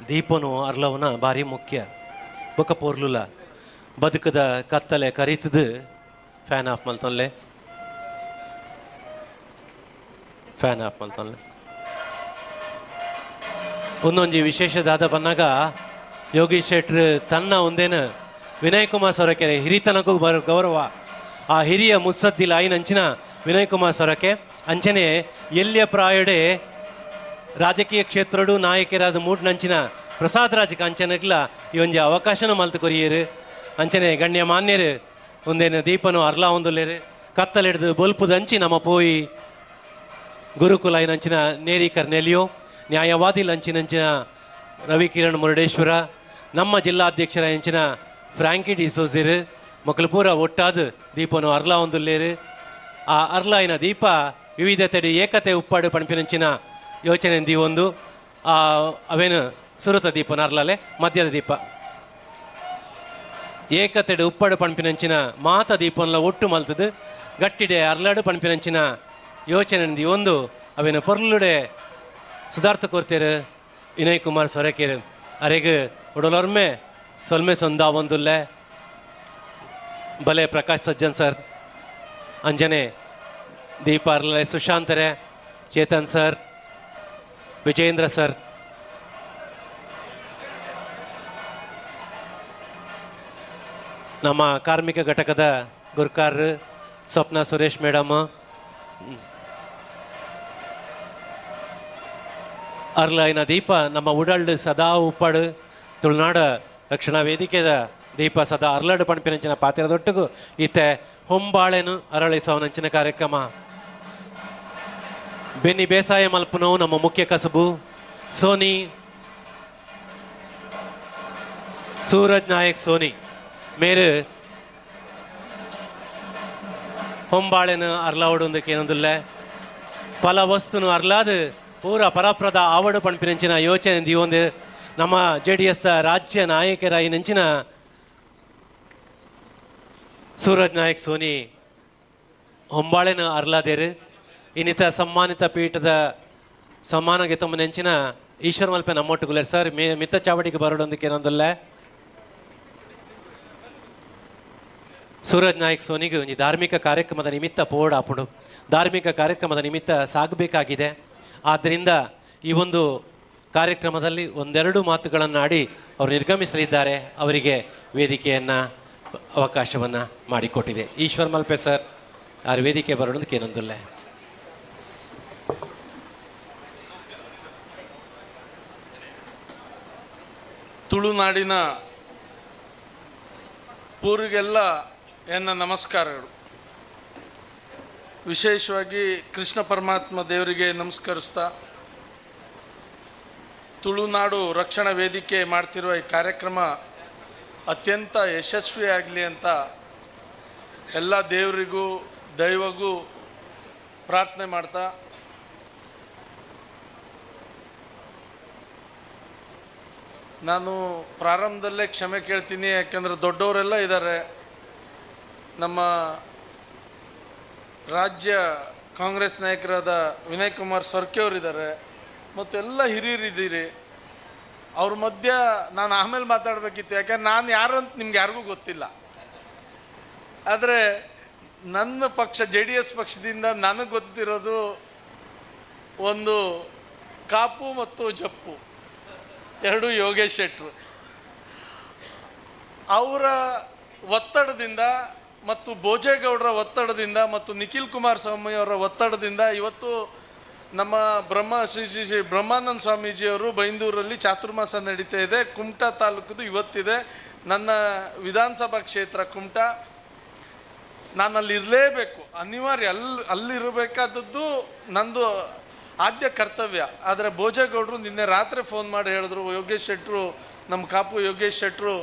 ದೀಪನು ಅರ್ಲವನ ಭಾರಿ ಮುಖ್ಯ ಬೊಕ್ಕ ಪೊರ್ಲುಲ ಬದುಕದ ಕತ್ತಲೆ ಕರಿತದು ಫ್ಯಾನ್ ಆಫ್ ಮಲ್ತೊನ್ಲೆ ಒಂದೊಂಜಿ ವಿಶೇಷದಾದ ಬನ್ನಾಗ ಯೋಗೀಶ್ ಶೆಟ್ರ್ ತನ್ನ ಒಂದೇನು ವಿನಯ್ ಕುಮಾರ್ ಸೊರಕೆರೆ ಹಿರಿತನಕ್ಕೂ ಗೌರವ ಆ ಹಿರಿಯ ಮುತ್ಸದ್ದಿಲ ಆಯ್ನಂಚಿನ ವಿನಯ್ ಕುಮಾರ್ ಸೊರಕೆ ಅಂಚನೆ ಎಲ್ಯ ಪ್ರಾಯಡೆ ರಾಜಕೀಯ ಕ್ಷೇತ್ರಡು ನಾಯಕರಾದ ಮೂಡ್ನಂಚಿನ ಪ್ರಸಾದ್ ರಾಜ್ ಕಾಂಚನಗ್ಲ ಈ ಒಂಜಿ ಅವಕಾಶನೂ ಮಲ್ತು ಕೊರಿಯರು ಅಂಚನೆ ಗಣ್ಯ ಮಾನ್ಯರು ಒಂದೇನು ದೀಪನು ಅರ್ಲಾ ಒಂದುಲ್ಲೇರು ಕತ್ತಲೆಡ್ದು ಬೊಲ್ಪುದಂಚಿ ನಮ್ಮ ಪೋಯಿ ಗುರುಕುಲ ಐನಂಚಿನ ನೇರಿಕರ್ ನೆಲಿಯೋ ನ್ಯಾಯವಾದಿ ಲಂಚಿನಂಚಿನ ರವಿಕಿರಣ್ ಮುರುಡೇಶ್ವರ ನಮ್ಮ ಜಿಲ್ಲಾಧ್ಯಕ್ಷರ ಎಂಚಿನ ಫ್ರಾಂಕಿ ಡಿಸೋಸಿರು ಮಕ್ಕಳು ಪೂರ ಒಟ್ಟಾದ ದೀಪನು ಅರ್ಲಾ ಒಂದುಲ್ಲೇರು ಆ ಅರ್ಲಾಯಿನ ದೀಪ ವಿವಿಧತೆಡು ಏಕತೆ ಉಪ್ಪಾಡು ಪಣಪಿನಂಚಿನ ಯೋಚನೆ ಒಂದು ಅವೇನು ಸುರುತ ದೀಪನ ಅರ್ಲಾಲೆ ಮಧ್ಯದ ದೀಪ ಏಕತೆಡು ಉಪ್ಪಾಡು ಪಣಪಿನಂಚಿನ ಮಾತ ದೀಪನ್ಲ ಒಟ್ಟು ಮಲ್ತದು ಗಟ್ಟಿಡೆ ಅರ್ಲಾಡು ಪಣಪಿನಂಚಿನ ಯೋಚನೆ ಒಂದು ಅವೇನು ಪೊರ್ಲುಡೆ ಸುಧಾರ್ಥ ಕೊರ್ತೇರು ವಿನಯ್ ಕುಮಾರ್ ಸೊರಕೇರು ಅರೆಗೆ ಉಡಲೊರ್ಮೆ ಸೊಲ್ಮೆ ಸೊಂದ ಒಂದುಲ್ಲೆ ಬಲೆ ಪ್ರಕಾಶ್ ಸಜ್ಜನ್ ಸರ್ ಅಂಜನೆ ದೀಪ ಅರ್ಲೆ ಸುಶಾಂತರೆ ಚೇತನ್ ಸರ್ ವಿಜೇಂದ್ರ ಸರ್ ನಮ್ಮ ಕಾರ್ಮಿಕ ಘಟಕದ ಗುರ್ಕಾರ್ ಸ್ವಪ್ನ ಸುರೇಶ್ ಮೇಡಮ್ ಅರ್ಲಾಯಿನ ದೀಪ ನಮ್ಮ ಉಡಲ್ಡ್ ಸದಾ ಉಪ್ಪಾಡು ತುಳುನಾಡ ರಕ್ಷಣಾ ವೇದಿಕೆದ ದೀಪ ಸದಾ ಅರ್ಲಾಡು ಪಣಪಿನಂಚಿನ ಪಾತ್ರದೊಟ್ಟಿಗೂ ಈತೆ ಹೊಂಬಾಳೆನು ಅರಳಿಸವನಂಚಿನ ಕಾರ್ಯಕ್ರಮ ಬೆನ್ನಿ ಬೇಸಾಯ ಮಲ್ಪನವು ನಮ್ಮ ಮುಖ್ಯ ಕಸಬು ಸೋನಿ ಸೂರಜ್ ನಾಯಕ್ ಸೋನಿ ಮೇರು ಹೊಂಬಾಳೆನು ಅರ್ಲಾವಡೊಂದಕ್ಕೆ ಏನೊಂದಿಲ್ಲ ಫಲ ವಸ್ತುನು ಅರ್ಲಾದು ಪೂರ ಪರಪ್ರದ ಆವಡು ಪಣಪಿನಂಚಿನ ಯೋಚನೆ ಒಂದು ನಮ್ಮ JDS ರಾಜ್ಯ ನಾಯಕರ ಈ ನಂಚಿನ ಸೂರಜ್ ನಾಯಕ್ ಸೋನಿ ಹೊಂಬಾಳೆನ ಅರ್ಲಾದೇರು ಇನ್ನಿತ ಸಮ್ಮಾನಿತ ಪೀಠದ ಸಮ್ಮಾನಗೆ ತುಂಬ ನೆಂಚಿನ ಈಶ್ವರ ಮಲ್ಪೆ ನಮ್ಮೊಟ್ಟುಗುಲರ್ ಸರ್ ಮಿತ್ತ ಚಾವಡಿಗೆ ಬರೋಡೊಂದಕ್ಕೆ ಏನೊಂದಿಲ್ಲ ಸೂರಜ್ ನಾಯಕ್ ಸೋನಿಗೆ ಒಂದು ಧಾರ್ಮಿಕ ಕಾರ್ಯಕ್ರಮದ ನಿಮಿತ್ತ ಪೋಡ ಹಾಪುಡು ಧಾರ್ಮಿಕ ಕಾರ್ಯಕ್ರಮದ ನಿಮಿತ್ತ ಸಾಗಬೇಕಾಗಿದೆ. ಆದ್ದರಿಂದ ಈ ಒಂದು ಕಾರ್ಯಕ್ರಮದಲ್ಲಿ ಒಂದೆರಡು ಮಾತುಗಳನ್ನು ಆಡಿ ಅವರು ನಿರ್ಗಮಿಸಲಿದ್ದಾರೆ. ಅವರಿಗೆ ವೇದಿಕೆಯನ್ನು ಅವಕಾಶವನ್ನು ಮಾಡಿಕೊಟ್ಟಿದೆ. ಈಶ್ವರ್ ಮಲ್ಪೆ ಸರ್ ಯಾರು ವೇದಿಕೆ ಬರೋದಕ್ಕೆ ಏನೊಂದಿಲ್ಲ. ತುಳುನಾಡಿನ ಪೂರಿಗೆಲ್ಲ ಎನ್ನ ನಮಸ್ಕಾರಗಳು. ವಿಶೇಷವಾಗಿ ಕೃಷ್ಣ ಪರಮಾತ್ಮ ದೇವರಿಗೆ ನಮಸ್ಕರಿಸ್ತಾ ತುಳುನಾಡು ರಕ್ಷಣಾ ವೇದಿಕೆ ಮಾಡ್ತಿರುವ ಈ ಕಾರ್ಯಕ್ರಮ ಅತ್ಯಂತ ಯಶಸ್ವಿಯಾಗಲಿ ಅಂತ ಎಲ್ಲ ದೇವರಿಗೂ ದೈವಗೂ ಪ್ರಾರ್ಥನೆ ಮಾಡ್ತಾ ನಾನು ಪ್ರಾರಂಭದಲ್ಲೇ ಕ್ಷಮೆ ಕೇಳ್ತೀನಿ. ಯಾಕೆಂದರೆ ದೊಡ್ಡವರೆಲ್ಲ ಇದ್ದಾರೆ. ನಮ್ಮ ರಾಜ್ಯ ಕಾಂಗ್ರೆಸ್ ನಾಯಕರಾದ ವಿನಯ್ ಕುಮಾರ್ ಸೊರ್ಕೆ ಅವರಿದ್ದಾರೆ ಮತ್ತು ಎಲ್ಲ ಹಿರಿಯರಿದ್ದೀರಿ. ಅವ್ರ ಮಧ್ಯ ನಾನು ಆಮೇಲೆ ಮಾತಾಡಬೇಕಿತ್ತು. ಯಾಕಂದ್ರೆ ನಾನು ಯಾರು ಅಂತ ನಿಮ್ಗೆ ಯಾರಿಗೂ ಗೊತ್ತಿಲ್ಲ. ಆದರೆ ನನ್ನ ಪಕ್ಷ JDS ಪಕ್ಷದಿಂದ ನನಗೆ ಗೊತ್ತಿರೋದು ಒಂದು ಕಾಪು ಮತ್ತು ಜಪ್ಪು, ಎರಡು ಯೋಗೇಶ್ ಶೆಟ್ರು. ಅವರ ಒತ್ತಡದಿಂದ ಮತ್ತು ಭೋಜೇಗೌಡರ ಒತ್ತಡದಿಂದ ಮತ್ತು ನಿಖಿಲ್ ಕುಮಾರಸ್ವಾಮಿ ಅವರ ಒತ್ತಡದಿಂದ ಇವತ್ತು ನಮ್ಮ ಶ್ರೀ ಶ್ರೀ ಬ್ರಹ್ಮಾನಂದ ಸ್ವಾಮೀಜಿಯವರು ಬೈಂದೂರಲ್ಲಿ ಚಾತುರ್ಮಾಸ ನಡೀತಾ ಇದೆ. ಕುಮಟಾ ತಾಲೂಕದು ಇವತ್ತಿದೆ. ನನ್ನ ವಿಧಾನಸಭಾ ಕ್ಷೇತ್ರ ಕುಮಟಾ. ನಾನು ಅಲ್ಲಿ ಇರಲೇಬೇಕು, ಅನಿವಾರ್ಯ. ಅಲ್ಲಿರಬೇಕಾದದ್ದು ನಂದು ಆದ್ಯ ಕರ್ತವ್ಯ. ಆದರೆ ಭೋಜೇಗೌಡರು ನಿನ್ನೆ ರಾತ್ರಿ ಫೋನ್ ಮಾಡಿ ಹೇಳಿದ್ರು, ಯೋಗೇಶ್ ಶೆಟ್ರು, ನಮ್ಮ ಕಾಪು ಯೋಗೇಶ್ ಶೆಟ್ರು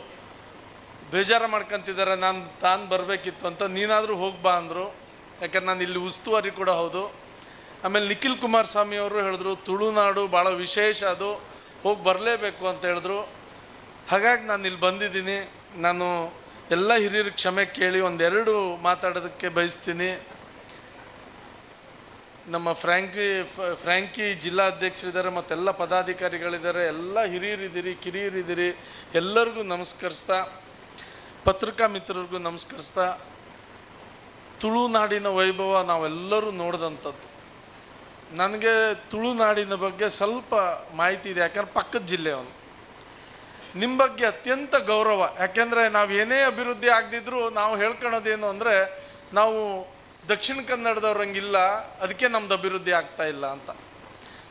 ಬೇಜಾರು ಮಾಡ್ಕೊತಿದ್ದಾರೆ, ತಾನು ಬರಬೇಕಿತ್ತು ಅಂತ. ನೀನಾದರೂ ಹೋಗ್ಬಾ ಅಂದರು. ಯಾಕಂದ್ರೆ ನಾನು ಇಲ್ಲಿ ಉಸ್ತುವಾರಿ ಕೂಡ ಹೌದು. ಆಮೇಲೆ ನಿಖಿಲ್ ಕುಮಾರಸ್ವಾಮಿ ಅವರು ಹೇಳಿದ್ರು, ತುಳುನಾಡು ಭಾಳ ವಿಶೇಷ, ಅದು ಹೋಗಿ ಬರಲೇಬೇಕು ಅಂತ ಹೇಳಿದ್ರು. ಹಾಗಾಗಿ ನಾನು ಇಲ್ಲಿ ಬಂದಿದ್ದೀನಿ. ನಾನು ಎಲ್ಲ ಹಿರಿಯರಿಗೆ ಕ್ಷಮೆ ಕೇಳಿ ಒಂದೆರಡು ಮಾತಾಡೋದಕ್ಕೆ ಬಯಸ್ತೀನಿ. ನಮ್ಮ ಫ್ರ್ಯಾಂಕಿ ಜಿಲ್ಲಾಧ್ಯಕ್ಷರಿದ್ದಾರೆ, ಮತ್ತೆಲ್ಲ ಪದಾಧಿಕಾರಿಗಳಿದ್ದಾರೆ, ಎಲ್ಲ ಹಿರಿಯರಿದ್ದೀರಿ, ಕಿರಿಯರಿದ್ದೀರಿ, ಎಲ್ಲರಿಗೂ ನಮಸ್ಕರಿಸ್ತಾ, ಪತ್ರಿಕಾ ಮಿತ್ರರಿಗೂ ನಮಸ್ಕರಿಸ್ತಾ, ತುಳುನಾಡಿನ ವೈಭವ ನಾವೆಲ್ಲರೂ ನೋಡಿದಂಥದ್ದು. ನನಗೆ ತುಳುನಾಡಿನ ಬಗ್ಗೆ ಸ್ವಲ್ಪ ಮಾಹಿತಿ ಇದೆ, ಯಾಕಂದ್ರೆ ಪಕ್ಕದ ಜಿಲ್ಲೆಯವನು. ನಿಮ್ಮ ಬಗ್ಗೆ ಅತ್ಯಂತ ಗೌರವ, ಯಾಕೆಂದರೆ ನಾವು ಏನೇ ಅಭಿವೃದ್ಧಿ ಆಗದಿದ್ರೂ ನಾವು ಹೇಳ್ಕೊಳೋದೇನು ಅಂದರೆ ನಾವು ದಕ್ಷಿಣ ಕನ್ನಡದವ್ರಂಗಿಲ್ಲ, ಅದಕ್ಕೆ ನಮ್ದು ಅಭಿವೃದ್ಧಿ ಆಗ್ತಾ ಇಲ್ಲ ಅಂತ.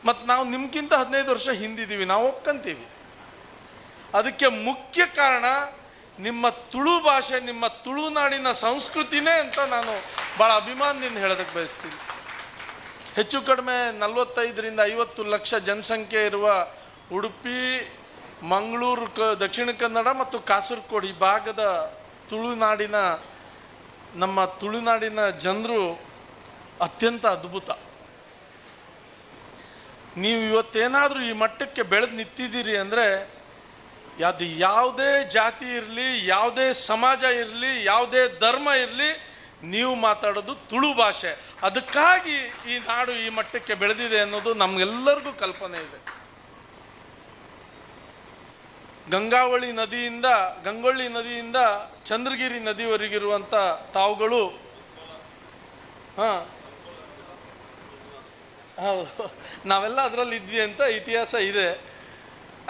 ಮತ್ತು ನಾವು ನಿಮ್ಗಿಂತ 15 ವರ್ಷ ಹಿಂದಿದ್ದೀವಿ, ನಾವು ಒಪ್ಕೊಂತೀವಿ. ಅದಕ್ಕೆ ಮುಖ್ಯ ಕಾರಣ ನಿಮ್ಮ ತುಳು ಭಾಷೆ, ನಿಮ್ಮ ತುಳುನಾಡಿನ ಸಂಸ್ಕೃತಿನೇ ಅಂತ ನಾನು ಭಾಳ ಅಭಿಮಾನದಿಂದ ಹೇಳೋದಕ್ಕೆ ಬಯಸ್ತೀನಿ. ಹೆಚ್ಚು ಕಡಿಮೆ 45ರಿಂದ 50 ಲಕ್ಷ ಜನಸಂಖ್ಯೆ ಇರುವ ಉಡುಪಿ, ಮಂಗಳೂರು, ದಕ್ಷಿಣ ಕನ್ನಡ ಮತ್ತು ಕಾಸರಗೋಡು ಈ ಭಾಗದ ನಮ್ಮ ತುಳುನಾಡಿನ ಜನರು ಅತ್ಯಂತ ಅದ್ಭುತ. ನೀವು ಇವತ್ತೇನಾದರೂ ಈ ಮಟ್ಟಕ್ಕೆ ಬೆಳೆದು ನಿಂತಿದ್ದೀರಿ ಅಂದರೆ ಅದು ಯಾವುದೇ ಜಾತಿ ಇರಲಿ, ಯಾವುದೇ ಸಮಾಜ ಇರಲಿ, ಯಾವುದೇ ಧರ್ಮ ಇರಲಿ, ನೀವು ಮಾತಾಡೋದು ತುಳು ಭಾಷೆ. ಅದಕ್ಕಾಗಿ ಈ ನಾಡು ಈ ಮಟ್ಟಕ್ಕೆ ಬೆಳೆದಿದೆ ಅನ್ನೋದು ನಮಗೆಲ್ಲರಿಗೂ ಕಲ್ಪನೆ ಇದೆ. ಗಂಗೊಳ್ಳಿ ನದಿಯಿಂದ ಚಂದ್ರಗಿರಿ ನದಿವರೆಗಿರುವಂಥ ತಾವುಗಳು, ಹೌದು, ನಾವೆಲ್ಲ ಅದರಲ್ಲಿ ಇದ್ವಿ ಅಂತ ಇತಿಹಾಸ ಇದೆ.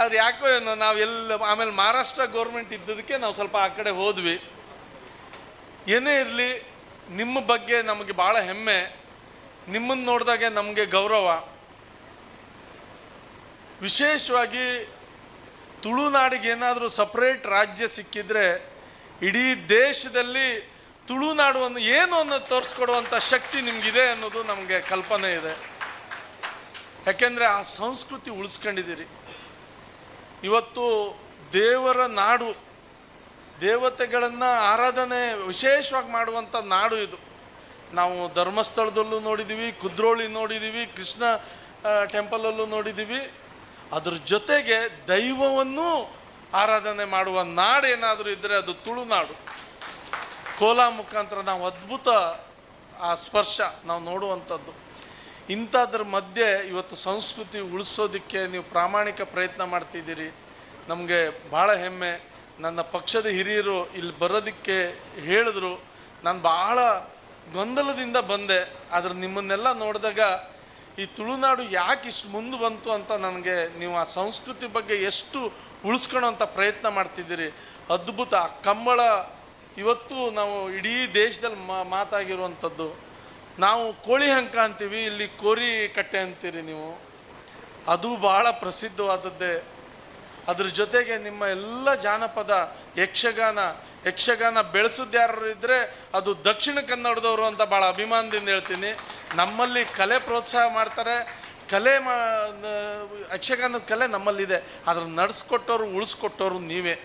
ಆದ್ರೆ ಯಾಕೋ ಏನೋ ನಾವೆಲ್ಲ ಆಮೇಲೆ ಮಹಾರಾಷ್ಟ್ರ ಗೌರ್ಮೆಂಟ್ ಇದ್ದದಕ್ಕೆ ನಾವು ಸ್ವಲ್ಪ ಆ ಕಡೆ ಹೋದ್ವಿ. ಏನೇ ಇರಲಿ, ನಿಮ್ಮ ಬಗ್ಗೆ ನಮಗೆ ಭಾಳ ಹೆಮ್ಮೆ, ನಿಮ್ಮನ್ನು ನೋಡಿದಾಗೆ ನಮಗೆ ಗೌರವ. ವಿಶೇಷವಾಗಿ ತುಳುನಾಡಿಗೆ ಏನಾದರೂ ಸಪ್ರೇಟ್ ರಾಜ್ಯ ಸಿಕ್ಕಿದ್ರೆ ಇಡೀ ದೇಶದಲ್ಲಿ ತುಳುನಾಡುವನ್ನು ಏನು ಅನ್ನೋದು ತೋರಿಸ್ಕೊಡುವಂಥ ಶಕ್ತಿ ನಿಮಗಿದೆ ಅನ್ನೋದು ನಮಗೆ ಕಲ್ಪನೆ ಇದೆ. ಯಾಕೆಂದರೆ ಆ ಸಂಸ್ಕೃತಿ ಉಳಿಸ್ಕೊಂಡಿದ್ದೀರಿ. ಇವತ್ತು ದೇವರ ನಾಡು, ದೇವತೆಗಳನ್ನು ಆರಾಧನೆ ವಿಶೇಷವಾಗಿ ಮಾಡುವಂಥ ನಾಡು ಇದು. ನಾವು ಧರ್ಮಸ್ಥಳದಲ್ಲೂ ನೋಡಿದ್ದೀವಿ, ಕುದ್ರೋಳಿ ನೋಡಿದ್ದೀವಿ, ಕೃಷ್ಣ ಟೆಂಪಲಲ್ಲೂ ನೋಡಿದ್ದೀವಿ. ಅದ್ರ ಜೊತೆಗೆ ದೈವವನ್ನು ಆರಾಧನೆ ಮಾಡುವ ನಾಡು ಏನಾದರೂ ಇದ್ದರೆ ಅದು ತುಳುನಾಡು. ಕೋಲ ಮುಖಾಂತರ ನಾವು ಅದ್ಭುತ ಆ ಸ್ಪರ್ಶ ನಾವು ನೋಡುವಂಥದ್ದು. ಇಂಥದ್ರ ಮಧ್ಯೆ ಇವತ್ತು ಸಂಸ್ಕೃತಿ ಉಳಿಸೋದಕ್ಕೆ ನೀವು ಪ್ರಾಮಾಣಿಕ ಪ್ರಯತ್ನ ಮಾಡ್ತಿದ್ದೀರಿ, ನಮಗೆ ಭಾಳ ಹೆಮ್ಮೆ. ನನ್ನ ಪಕ್ಷದ ಹಿರಿಯರು ಇಲ್ಲಿ ಬರೋದಕ್ಕೆ ಹೇಳಿದ್ರು, ನಾನು ಭಾಳ ಗೊಂದಲದಿಂದ ಬಂದೆ. ಆದರೆ ನಿಮ್ಮನ್ನೆಲ್ಲ ನೋಡಿದಾಗ ಈ ತುಳುನಾಡು ಯಾಕೆ ಇಷ್ಟು ಮುಂದೆ ಬಂತು ಅಂತ ನನಗೆ, ನೀವು ಆ ಸಂಸ್ಕೃತಿ ಬಗ್ಗೆ ಎಷ್ಟು ಉಳಿಸ್ಕೊಳ್ಳೋಂಥ ಪ್ರಯತ್ನ ಮಾಡ್ತಿದ್ದೀರಿ, ಅದ್ಭುತ. ಕಂಬಳ ಇವತ್ತು ನಾವು ಇಡೀ ದೇಶದಲ್ಲಿ ಮಾತಾಗಿರುವಂಥದ್ದು. ನಾವು ಕೋಳಿ ಹಂಕ ಅಂತೀವಿ, ಇಲ್ಲಿ ಕೋರಿ ಕಟ್ಟೆ ಅಂತೀರಿ ನೀವು, ಅದು ಭಾಳ ಪ್ರಸಿದ್ಧವಾದದ್ದೇ. ಅದ್ರ ಜೊತೆಗೆ ನಿಮ್ಮ ಎಲ್ಲ ಜಾನಪದ ಯಕ್ಷಗಾನ ಬೆಳೆಸಿದ್ಯಾರು ಇದ್ದರೆ ಅದು ದಕ್ಷಿಣ ಕನ್ನಡದವರು ಅಂತ ಭಾಳ ಅಭಿಮಾನದಿಂದ ಹೇಳ್ತೀನಿ. ನಮ್ಮಲ್ಲಿ ಕಲೆ ಪ್ರೋತ್ಸಾಹ ಮಾಡ್ತಾರೆ, ಯಕ್ಷಗಾನದ ಕಲೆ ನಮ್ಮಲ್ಲಿದೆ, ಅದನ್ನು ನಡೆಸ್ಕೊಟ್ಟವರು ಉಳಿಸ್ಕೊಟ್ಟವರು ನೀವೇ.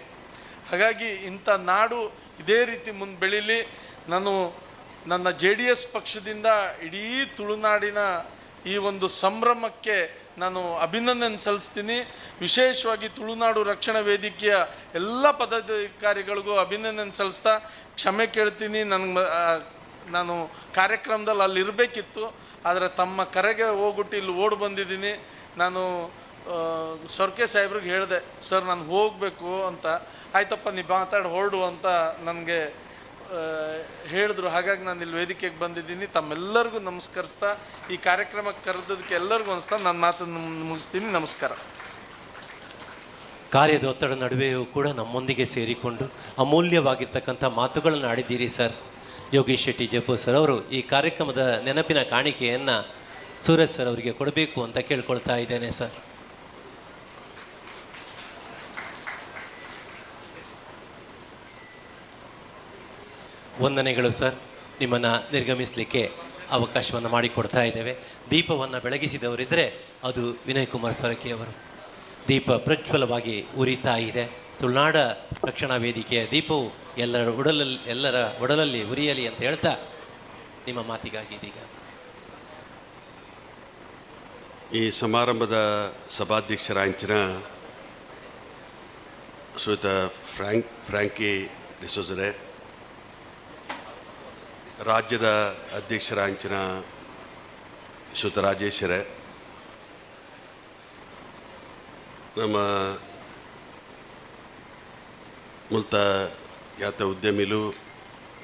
ಹಾಗಾಗಿ ಇಂಥ ನಾಡು ಇದೇ ರೀತಿ ಮುಂದೆ ಬೆಳೀಲಿ. ನಾನು ನನ್ನ JDS ಪಕ್ಷದಿಂದ ಇಡೀ ತುಳುನಾಡಿನ ಈ ಒಂದು ಸಂಭ್ರಮಕ್ಕೆ ನಾನು ಅಭಿನಂದನೆ ಸಲ್ಲಿಸ್ತೀನಿ. ವಿಶೇಷವಾಗಿ ತುಳುನಾಡು ರಕ್ಷಣಾ ವೇದಿಕೆಯ ಎಲ್ಲ ಪದಾಧಿಕಾರಿಗಳಿಗೂ ಅಭಿನಂದನೆ ಸಲ್ಲಿಸ್ತಾ ಕ್ಷಮೆ ಕೇಳ್ತೀನಿ. ನಾನು ಕಾರ್ಯಕ್ರಮದಲ್ಲಿ ಅಲ್ಲಿರಬೇಕಿತ್ತು, ಆದರೆ ತಮ್ಮ ಕರೆಗೆ ಹೋಗ್ಬಿಟ್ಟು ಇಲ್ಲಿ ಓಡಿ ಬಂದಿದ್ದೀನಿ. ನಾನು ಸೊರ್ಕೆ ಸಾಹೇಬ್ರಿಗೆ ಹೇಳಿದೆ, ಸರ್ ನಾನು ಹೋಗಬೇಕು ಅಂತ. ಆಯ್ತಪ್ಪ ನೀವು ಮಾತಾಡಿ ಹೊರಡು ಅಂತ ನನಗೆ ಹೇಳಿದ್ರು. ಹಾಗಾಗಿ ನಾನು ಇಲ್ಲಿ ವೇದಿಕೆಗೆ ಬಂದಿದ್ದೀನಿ. ತಮ್ಮೆಲ್ಲರಿಗೂ ನಮಸ್ಕರಿಸ್ತಾ ಈ ಕಾರ್ಯಕ್ರಮಕ್ಕೆ ಕರೆದದಕ್ಕೆ ಎಲ್ಲರಿಗೂ ಅನಿಸ್ತಾ ನನ್ನ ಮಾತನ್ನು ಮುಗಿಸ್ತೀನಿ. ನಮಸ್ಕಾರ. ಕಾರ್ಯದ ಒತ್ತಡ ನಡುವೆಯೂ ಕೂಡ ನಮ್ಮೊಂದಿಗೆ ಸೇರಿಕೊಂಡು ಅಮೂಲ್ಯವಾಗಿರ್ತಕ್ಕಂಥ ಮಾತುಗಳನ್ನು ಆಡಿದ್ದೀರಿ ಸರ್. ಯೋಗೀಶ್ ಶೆಟ್ಟಿ ಜಪ್ಪು ಸರ್ ಅವರು ಈ ಕಾರ್ಯಕ್ರಮದ ನೆನಪಿನ ಕಾಣಿಕೆಯನ್ನು ಸೂರಜ್ ಸರ್ ಅವರಿಗೆ ಕೊಡಬೇಕು ಅಂತ ಕೇಳ್ಕೊಳ್ತಾ ಇದ್ದೇನೆ ಸರ್. ವಂದನೆಗಳು ಸರ್. ನಿಮ್ಮನ್ನು ನಿರ್ಗಮಿಸಲಿಕ್ಕೆ ಅವಕಾಶವನ್ನು ಮಾಡಿಕೊಡ್ತಾ ಇದ್ದೇವೆ. ದೀಪವನ್ನು ಬೆಳಗಿಸಿದವರಿದ್ದರೆ ಅದು ವಿನಯ್ ಕುಮಾರ್ ಸೊರಕೆ ಅವರು. ದೀಪ ಪ್ರಜ್ವಲವಾಗಿ ಉರಿತಾ ಇದೆ. ತುಳುನಾಡ ರಕ್ಷಣಾ ವೇದಿಕೆಯ ದೀಪವು ಎಲ್ಲರ ಒಡಲಲ್ಲಿ ಉರಿಯಲಿ ಅಂತ ಹೇಳ್ತಾ ನಿಮ್ಮ ಮಾತಿಗಾಗಿ ಇದೀಗ ಈ ಸಮಾರಂಭದ ಸಭಾಧ್ಯಕ್ಷರಾಂಚಿನ ಶ್ರೀಯುತ ಫ್ರ್ಯಾಂಕಿ ಡಿಸೋಜರೆ, ರಾಜ್ಯದ ಅಧ್ಯಕ್ಷರಾಂಚಿನ ಶ್ರೀಯುತ ರಾಜೇಶ್ವರ ನಮ್ಮ ಮುಲ್ತ ಯಾತ ಉದ್ಯಮಿಲು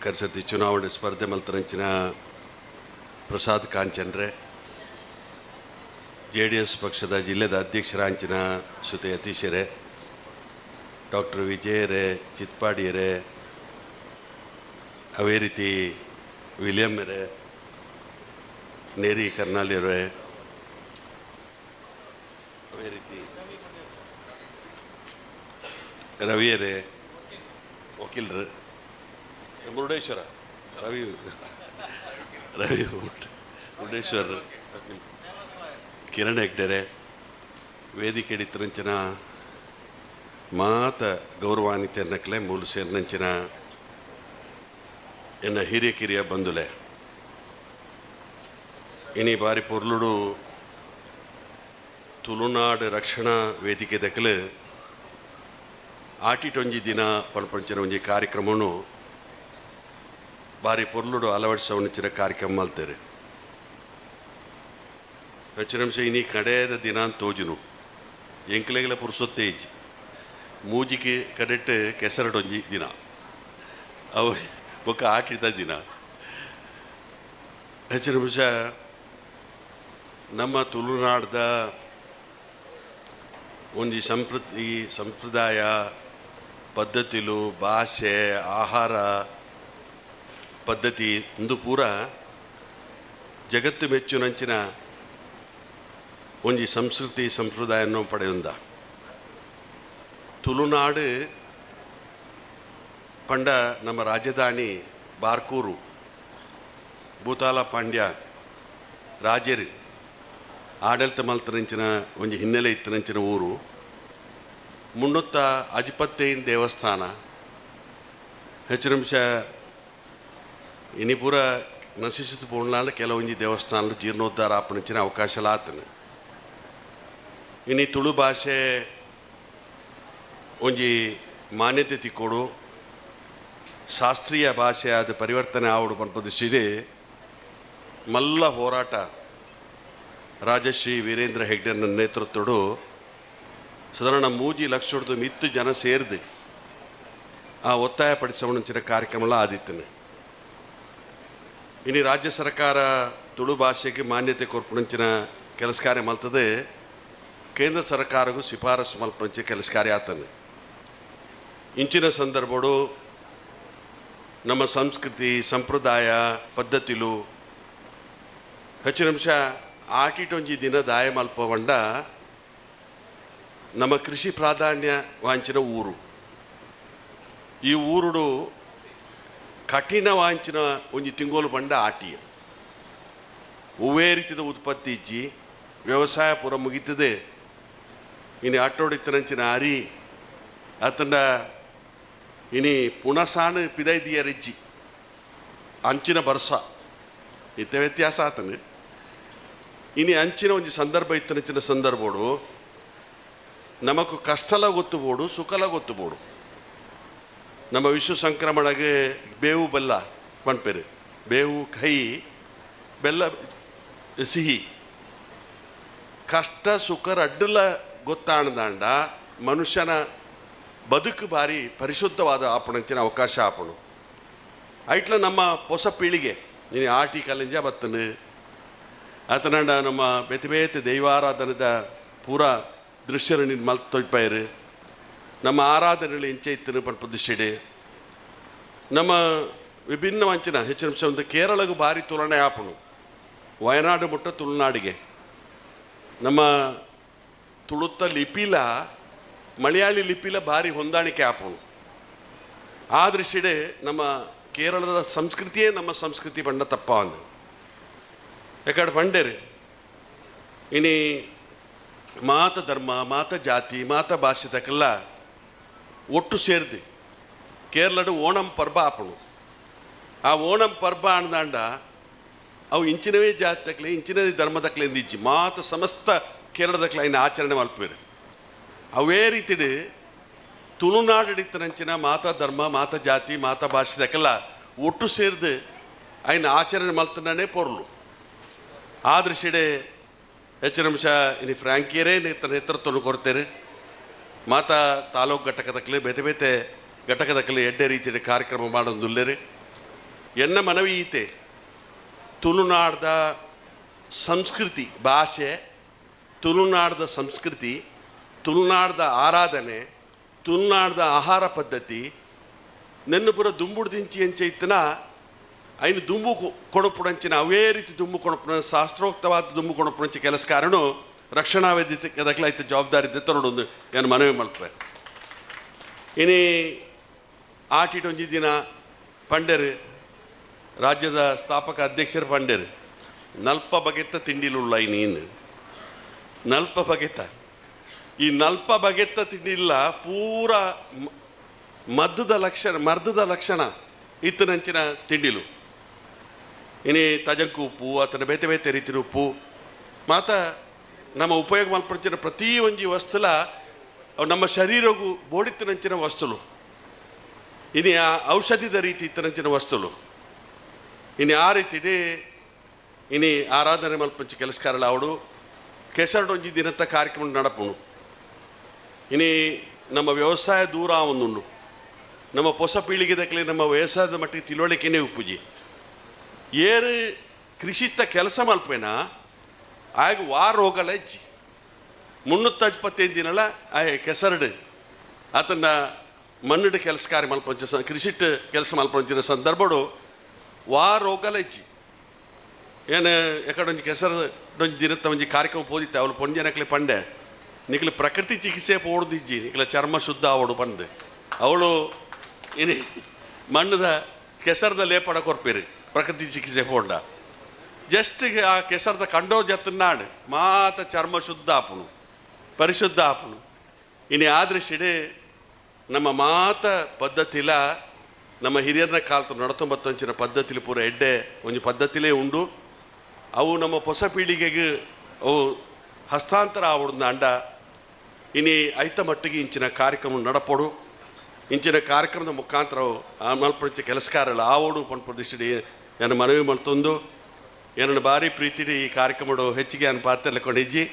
ಕರ್ಸತಿ ಚುನಾವಣೆ ಸ್ಪರ್ಧೆ ಮಲ್ತರಂಚಿನ ಪ್ರಸಾದ್ ಕಾಂಚನ್ರೆ JDS ಪಕ್ಷದ ಜಿಲ್ಲೆದ ಅಧ್ಯಕ್ಷರಾಂಚಿನ ಶ್ರೀಯುತ ಯತೀಶರೇ ಡಾಕ್ಟರ್ ವಿಜಯರೇ ಚಿತ್ಪಾಡಿಯರೇ ಅವೇ ರೀತಿ ವಿಲಿಯಮ್ಮರೇ ನೇರಿ ಕರ್ನಾಲಿಯವರೇ ಅವೇ ರೀತಿ ರವಿಯರೇ ವಕೀಲರು ಮುರುಡೇಶ್ವರ ರವಿ ಮುರುಡೇಶ್ವರ ವಕೀಲ್ ಕಿರಣ್ ಹೆಗ್ಡೆರೆ ವೇದಿಕೆ ಹಿಡಿತರಂಚಿನ ಮಾತ ಗೌರವಾನ್ವಿತರ್ನಕ್ಲೆ ಮೂಲ ಸೇರ್ನಂಚಿನ ಎನ್ನ ಹಿರಿಯ ಕಿರಿಯ ಬಂಧುಲೆ ಇನಿ ಬಾರಿ ಪೊರ್ಲುಡು ತುಳುನಾಡು ರಕ್ಷಣಾ ವೇದಿಕೆ ದಕ್ಕಲು ಆಟಿಟೊಂಜಿ ದಿನ ಪನ್ಪಂಚಿನ ಒಂಜಿ ಕಾರ್ಯಕ್ರಮವನ್ನು ಬಾರಿ ಪೊರ್ಲುಡು ಅಳವಡಿಸವನಿಚ್ಚಿನ ಕಾರ್ಯಕ್ರಮ ಮಲ್ತಾರೆ ಹೆಚ್ಚಿನ ಅಂಶ ಇನಿ ಕಡೆಯದ ದಿನ ಅಂತ ತೋಜುನು ಎಂಕ್ಲೆಗಳ ಪುರುಸೊತ್ತೆ ಇಜ್ಜಿ ಮೂಜಿಗೆ ಕಡೆಟ್ಟು ಕೆಸರಡೊಂಜಿ ದಿನ ಅವು ಬೊಕ್ಕ ಆಟಿದ ದಿನ ಹೆಚ್ಚಿನ ಅಂಶ ನಮ್ಮ ತುಳುನಾಡ್ದ ಒಂದು ಸಂಪ್ರದಾಯ ಪದ್ಧತಿಲು ಭಾಷೆ ಆಹಾರ ಪದ್ಧತಿ ಇಂದು ಪೂರ ಜಗತ್ತು ಮೆಚ್ಚುನಂಚಿನ ಒಂಜಿ ಸಂಸ್ಕೃತಿ ಸಂಪ್ರದಾಯವನ್ನು ಪಡೆಯುಂದ ತುಳುನಾಡು ಪಂಡ ನಮ್ಮ ರಾಜಧಾನಿ ಬಾರ್ಕೂರು ಭೂತಾಲ ಪಾಂಡ್ಯ ರಾಜರು ಆಡಳಿತ ಮಲ್ತರಂಚಿನ ಒಂಜಿ ಹಿನ್ನೆಲೆ ಇತ್ತರಂಚಿನ ಊರು ಮುನ್ನೂತ್ತ ಅಜಿಪತ್ತೈನ್ ದೇವಸ್ಥಾನ ಹೆಚ್ಚಿನ ಅಂಶ ಇನಿಪುರ ನಶಿಸಿತು ಪೋಣ್ಲಾಂಡ ಕೆಲವೊಂಜಿ ದೇವಸ್ಥಾನಲು ಜೀರ್ಣೋದ್ಧಾರ ಆಪಣಿಂಚಿನ ಅವಕಾಶ ಆತನು ಇನಿ ತುಳು ಭಾಷೆ ಒಂಜಿ ಮಾನ್ಯತೆ ತಿಕ್ಕೋಡು ಶಾಸ್ತ್ರೀಯ ಭಾಷೆ ಅದು ಪರಿವರ್ತನೆ ಆವಡು ಪನ್ಪದಿಸಿದೆ ಮಲ್ಲ ಹೋರಾಟ ರಾಜಶ್ರೀ ವೀರೇಂದ್ರ ಹೆಗ್ಡೆನ ನೇತೃತ್ವಡು ಸಾಧಾರಣ 3 ಲಕ್ಷದ ಮಿತ್ತು ಜನ ಸೇರಿದು ಆ ಒತ್ತಾಯ ಪಡಿಸೋಣಂಚಿನ ಕಾರ್ಯಕ್ರಮ ಆದಿತ್ತನೆ ಇನ್ನು ರಾಜ್ಯ ಸರ್ಕಾರ ತುಳು ಭಾಷೆಗೆ ಮಾನ್ಯತೆ ಕೊರ್ಪುಣಂಚಿನ ಕೆಲಸ ಕಾರ್ಯ ಮಲ್ತದೆ ಕೇಂದ್ರ ಸರ್ಕಾರಗೂ ಶಿಫಾರಸು ಮಲ್ಪಂಚೆ ಕೆಲಸ ಕಾರ್ಯ ಆತನೆ ಇಂಚಿನ ಸಂದರ್ಭಡು ನಮ್ಮ ಸಂಸ್ಕೃತಿ ಸಂಪ್ರದಾಯ ಪದ್ಧತಿಲು ಹೆಚ್ಚಿನ ಅಂಶ ಆಟಿಟೊಂಜಿ ದಿನ ದಾಯ ಮಲ್ಪವಂಡ ನಮ್ಮ ಕೃಷಿ ಪ್ರಾಧಾನ್ಯ ವಾಂಚಿನ ಊರು ಈ ಊರುಡು ಕಠಿಣ ವಾಂಚಿನ ಒಂಜಿ ತಿಂಗೋಲು ಬಂಡ ಆಟಿಯ ಒವ್ವೇ ರೀತಿಯ ಉತ್ಪತ್ತಿ ಇಜ್ಜಿ ವ್ಯವಸಾಯ ಪೂರ ಮುಗಿತದೆ ಇನ್ನು ಆಟೋಡಿತ್ತನಂಚಿನ ಅರಿ ಅತಂಡ ಇನಿ ಪುನಸಾನು ಪಿದೈದಿಯ ರಿಜ್ಜಿ ಅಂಚಿನ ಬರ್ಸ ಇತ್ತ ವ್ಯತ್ಯಾಸ ಆತನು ಇನಿ ಅಂಚಿನ ಒಂಜಿ ಸಂದರ್ಭ ಇತ್ತನಂಚಿನ ಸಂದರ್ಭಡು ನಮಕು ಕಷ್ಟಲ ಗೊತ್ತುಬೋಡು ಸುಖಲ ಗೊತ್ತುಬೋಡು ನಮ್ಮ ವಿಶ್ವ ಸಂಕ್ರಮಣಗೆ ಬೇವು ಬೆಲ್ಲ ಪನ್ಪೆರು ಬೇವು ಕಹಿ ಬೆಲ್ಲ ಸಿಹಿ ಕಷ್ಟ ಸುಖರ ಅಡ್ಡಲ ಗೊತ್ತಾಣದಾಂಡ ಮನುಷ್ಯನ ಬದುಕು ಬಾರಿ ಪರಿಶುದ್ಧವಾದ ಆಪಣಂಚಿನ ಅವಕಾಶ ಆಪಣು ಐಟ್ಲ ನಮ್ಮ ಹೊಸ ಪೀಳಿಗೆ ನೀನು ಆಟಿ ಕಲಿಂಜ ಬತ್ತನು ಆತನಂಡ ನಮ್ಮ ಬೇತೆ ಬೇತೆ ದೈವಾರಾಧನದ ಪೂರ ದೃಶ್ಯರು ನೀನು ಮಲ್ತೊಯ್ಪಾಯರು ನಮ್ಮ ಆರಾಧನೆಗಳು ಇಂಚೆ ಇತ್ತನು ಪನ್ಪದಿಸಿಡೆ ನಮ್ಮ ವಿಭಿನ್ನ ವಂಚನ ಹೆಚ್ಚಿನ ಅಂಶ ಒಂದು ಕೇರಳಗೂ ಭಾರಿ ತುಲನೆ ಆಪಣು ವಯನಾಡು ಮುಟ್ಟ ತುಳುನಾಡಿಗೆ ನಮ್ಮ ತುಳುತ್ತ ಲಿಪಿಲ ಮಲಯಾಳಿ ಲಿಪಿಲ ಭಾರಿ ಹೊಂದಾಣಿಕೆ ಆಪಣು ಆ ದೃಷ್ಟಿಡೆ ನಮ್ಮ ಕೇರಳದ ಸಂಸ್ಕೃತಿಯೇ ನಮ್ಮ ಸಂಸ್ಕೃತಿ ಬಂಡ ತಪ್ಪ ಅಂದು ಯಾಕಡೆ ಬಂಡೇರಿ ಇನಿ ಮಾತ ಧರ್ಮ ಮಾತ ಜಾತಿ ಮಾತ ಭಾಷೆ ತಕ್ಕೆಲ್ಲ ಒಟ್ಟು ಸೇರಿದು ಕೇರಳಡು ಓಣಂ ಪರ್ಬ ಆಪಣು ಆ ಓಣಂ ಪರ್ಬ ಅಂದಾಂಡ ಅವು ಇಂಚಿನವೇ ಜಾತಿ ತಕ್ಕಲೆ ಇಂಚಿನವೇ ಧರ್ಮ ತಕ್ಕಲೆ ಎಂದಿಜ್ಜಿ ಮಾತ ಸಮಸ್ತ ಕೇರಳದಕ್ಲೆ ಇನ್ನು ಆಚರಣೆ ಮಲ್ಪೇರು ಅವೇ ರೀತಿಡು ತುಳುನಾಡಿತ್ತನಂಚಿನ ಮಾತ ಧರ್ಮ ಮಾತ ಜಾತಿ ಮಾತ ಭಾಷೆ ತಕ್ಕೆಲ್ಲ ಒಟ್ಟು ಸೇರಿದು ಆಯ್ನ ಆಚರಣೆ ಮಲ್ತನೇ ಪೊರ್ಲು ಆದೃಶಿಡೆ ಹೆಚ್ಚಿನ ಅಂಶ ಇನ್ನು ಫ್ರಾಂಕಿಯರೇ ನೇತೃತ್ವವನ್ನು ಕೊಡ್ತೇನೆ ಮಾತಾ ತಾಲೂಕು ಘಟಕದಕ್ಕಲೆ ಬೇತೆ ಬೇತೆ ಘಟಕದಕ್ಕಲೆ ಎಡ್ಡೆ ರೀತಿಯ ಕಾರ್ಯಕ್ರಮ ಮಾಡೋದುಲ್ಲೇರಿ ಎನ್ನ ಮನವಿ ಈತೆ ತುಳುನಾಡ್ದ ಸಂಸ್ಕೃತಿ ಭಾಷೆ, ತುಳುನಾಡ್ದ ಸಂಸ್ಕೃತಿ, ತುಳುನಾಡ್ದ ಆರಾಧನೆ, ತುಳುನಾಡ್ದ ಆಹಾರ ಪದ್ಧತಿ ನೆನ್ನು ಪುರ ದುಂಬುಡು ದಿಂಚಿ ಎಂಚೆ ಇತ್ತನ ಐನು ದುಂಬು ಕೊಡಪುಡಂಚಿನ ಅವೇ ರೀತಿ ದುಂಬು ಕೊಡಪುಣ ಶಾಸ್ತ್ರೋಕ್ತವಾದ ದುಂಬು ಕೊಡಪುಣಂಚಿ ಕೆಲಸ ಕಾರಣ ರಕ್ಷಣಾ ವೇದಿಕೆದಕ್ಲ ಐತೆ ಜವಾಬ್ದಾರಿ ಇದ್ದೆ ತರೋಡೊಂದು ಏನು ಮನವಿ ಮಾಡ್ತೇವೆ. ಇನಿ ಆಟಿಟೊಂಜಿ ದಿನ ಪಂಡೇರು ರಾಜ್ಯದ ಸ್ಥಾಪಕ ಅಧ್ಯಕ್ಷರು ಪಂಡೇರು ನಲ್ಪ ಬಗೆತ್ತ ತಿಂಡಿಲುಳ್ಳ ಇನ್ನೇನು ನಲ್ಪ ಬಗೆತ ಈ ನಲ್ಪ ಬಗೆತ್ತ ತಿಂಡಿಲ್ಲ ಪೂರ ಮರ್ದದ ಲಕ್ಷಣ ಇತ್ತನಂಚಿನ ತಿಂಡಿಲು ಇನಿ ತಜಂಕು ಉಪ್ಪು ಅಥವಾ ಬೇತೆ ಬೇತೆ ರೀತಿಯ ಉಪ್ಪು ಮಾತ ನಮ್ಮ ಉಪಯೋಗ ಮಲ್ಪಂಚಿನ ಪ್ರತಿ ಒಂಜಿ ವಸ್ತುಲ ಅವು ನಮ್ಮ ಶರೀರಗೂ ಬೋಡಿತ್ತಿನಂಚಿನ ವಸ್ತುಲು ಇನಿ ಆ ಔಷಧಿದ ರೀತಿ ಇತ್ತನಂಚಿನ ವಸ್ತುಲು ಇನಿ ಆ ರೀತಿಡಿ ಇನಿ ಆರಾಧನೆ ಮಲ್ಪಂಚಿ ಕೆಲಸಕಾರಲ್ಲ ಅವಡು ಕೆಸರಡೊಂಜಿ ದಿನದ ಕಾರ್ಯಕ್ರಮ ನಡಪುಣು ಇನಿ ನಮ್ಮ ವ್ಯವಸಾಯ ದೂರ ಒಂದುಂಡು ನಮ್ಮ ಹೊಸ ಪೀಳಿಗೆದಕ್ಕಲೆ ನಮ್ಮ ವ್ಯವಸಾಯದ ಮಟ್ಟಿಗೆ ತಿಳುವಳಿಕೆನೇ ಉಪ್ಪುಜಿ ಏರು ಕೃಷಿತ್ತ ಕೆಲಸ ಮಲ್ಪೇನ ಆಗ ವಾರ ಹೋಗಲ್ಲ ಹೆಚ್ಚಿ 365 ದಿನಲ ಆ ಕೆಸರಡು ಆತನ ಮಣ್ಣಿಡ ಕೆಲಸ ಕಾರ್ಯ ಮಲ್ಪಂಚ ಕೃಷಿಟ್ಟು ಕೆಲಸ ಮಲ್ಪಂಚಿನ ಸಂದರ್ಭಡು ವಾರ ಹೋಗಲ್ಲ ಹೆಚ್ಚಿ ಏನು ಎಕಡೊಂದು ಕೆಸರದೊಂದು ದಿನತ್ತ ಒಂಜಿ ಕಾರ್ಯಕ್ರಮ ಪೋದಿತ್ತೆ ಅವಳು ಪೊಂಜನಕ್ಲೆ ಪಂಡೆ ನಿಕ್ಲು ಪ್ರಕೃತಿ ಚಿಕಿತ್ಸೆ ಪೋಡ್ದಿಜ್ಜಿ ನಿಕ್ಲ ಚರ್ಮ ಶುದ್ಧ ಅವಡು ಪಂಡೆ ಅವಳು ಇನಿ ಮಣ್ಣದ ಕೆಸರದ ಲೇಪಡ ಕೊರ್ಪೇರಿ ಪ್ರಕೃತಿ ಚಿಕಿತ್ಸೆ ಪೋಂಡ ಜಸ್ಟ್ ಆ ಕೆಸರದ ಕಂಡೋ ಜತ್ತನಾಡು ಮಾತ ಚರ್ಮ ಶುದ್ಧ ಆಪುಣು ಪರಿಶುದ್ಧ ಆಪುಣು ಇನಿ ಆದೃಶಿಡೆ ನಮ್ಮ ಮಾತ ಪದ್ಧತಿಲ ನಮ್ಮ ಹಿರಿಯರನ್ನ ಕಾಲತು ನಡತೊಂಬತ್ತಂಚಿನ ಪದ್ಧತಿಲಿ ಪೂರ ಎಡ್ಡೆ ಒಂದು ಪದ್ಧತಿಲೇ ಉಂಡು ಅವು ನಮ್ಮ ಹೊಸ ಪೀಳಿಗೆಗೆ ಅವು ಹಸ್ತಾಂತರ ಆವಡ್ದ ಅಂಡ ಇನಿ ಐತ ಮಟ್ಟಿಗೆ ಇಂಚಿನ ಕಾರ್ಯಕ್ರಮ ನಡಪೋಡು ಇಂಚಿನ ಕಾರ್ಯಕ್ರಮದ ಮುಖಾಂತರ ಮಲ್ಪಂಚ ಕೆಲಸಕಾರಲ್ಲ ಆವೋಡು ಪಂಪದಿಸಿಡಿ ನನ್ನ ಮನವಿ ಮಲ್ತೊಂದು ಏನನ್ನು ಭಾರಿ ಪ್ರೀತಿಡಿ ಈ ಕಾರ್ಯಕ್ರಮ ಹೆಚ್ಚಿಗೆ ಅನ್ನ ಪಾತ್ರಕೊಂಡಿಜ್ಜಿ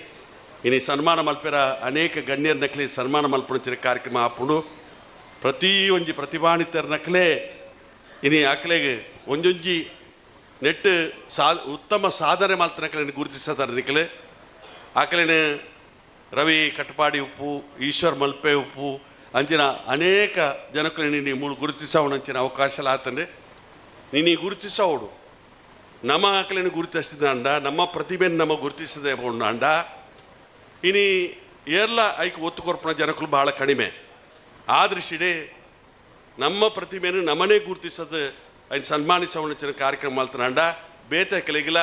ಇನಿ ಸನ್ಮಾನ ಮಲ್ಪೆರ ಅನೇಕ ಗಣ್ಯರ ನಕಲಿ ಸನ್ಮಾನ ಮಲ್ಪಂಚಿನ ಕಾರ್ಯಕ್ರಮ ಆಪುಂಡು ಪ್ರತಿ ಒಂಜಿ ಪ್ರತಿಭಾನ್ವಿತರ ನಕಲೆ ಇನಿ ಆಕಲೆಗೆ ಒಂಜೊಂಜಿ ನೆಟ್ಟು ಉತ್ತಮ ಸಾಧನೆ ಮಲ್ತನಕಲೆ ಗುರುತಿಸದಾರ ನಿಕಲೆ ಆಕಲೇನೆ ರವಿ ಕಟ್ಪಾಡಿ ಉಪ್ಪು ಈಶ್ವರ್ ಮಲ್ಪೆ ಉಪ್ಪು ಅಂಚಿನ ಅನೇಕ ಜನಕ್ಕಳು ನೀನು ಗುರುತಿಸೋಣ ಅಂಚಿನ ಅವಕಾಶ ಆತಂದ್ರೆ ನೀನು ಗುರುತಿಸೋಡು ನಮ್ಮ ಆಕಲೇನು ಗುರುತಿಸಿದ ಅಂಡ ನಮ್ಮ ಪ್ರತಿಭೆಯನ್ನು ನಮ್ಮ ಗುರುತಿಸದೆ ಅಂಡ ಇನಿ ಏರ್ಲ ಐಕ್ ಒತ್ತು ಕೊರ್ಪಣ ಜನಕ್ಕಳು ಭಾಳ ಕಡಿಮೆ ಆದೃಶಿಡೆ ನಮ್ಮ ಪ್ರತಿಭೆಯನ್ನು ನಮ್ಮನೇ ಗುರುತಿಸೋದು ಐನು ಸನ್ಮಾನಿಸೋಣ ಕಾರ್ಯಕ್ರಮ ಮಾಡ್ತಾನಂಡ ಬೇತೆ ಕೆಲೆಗಿಲ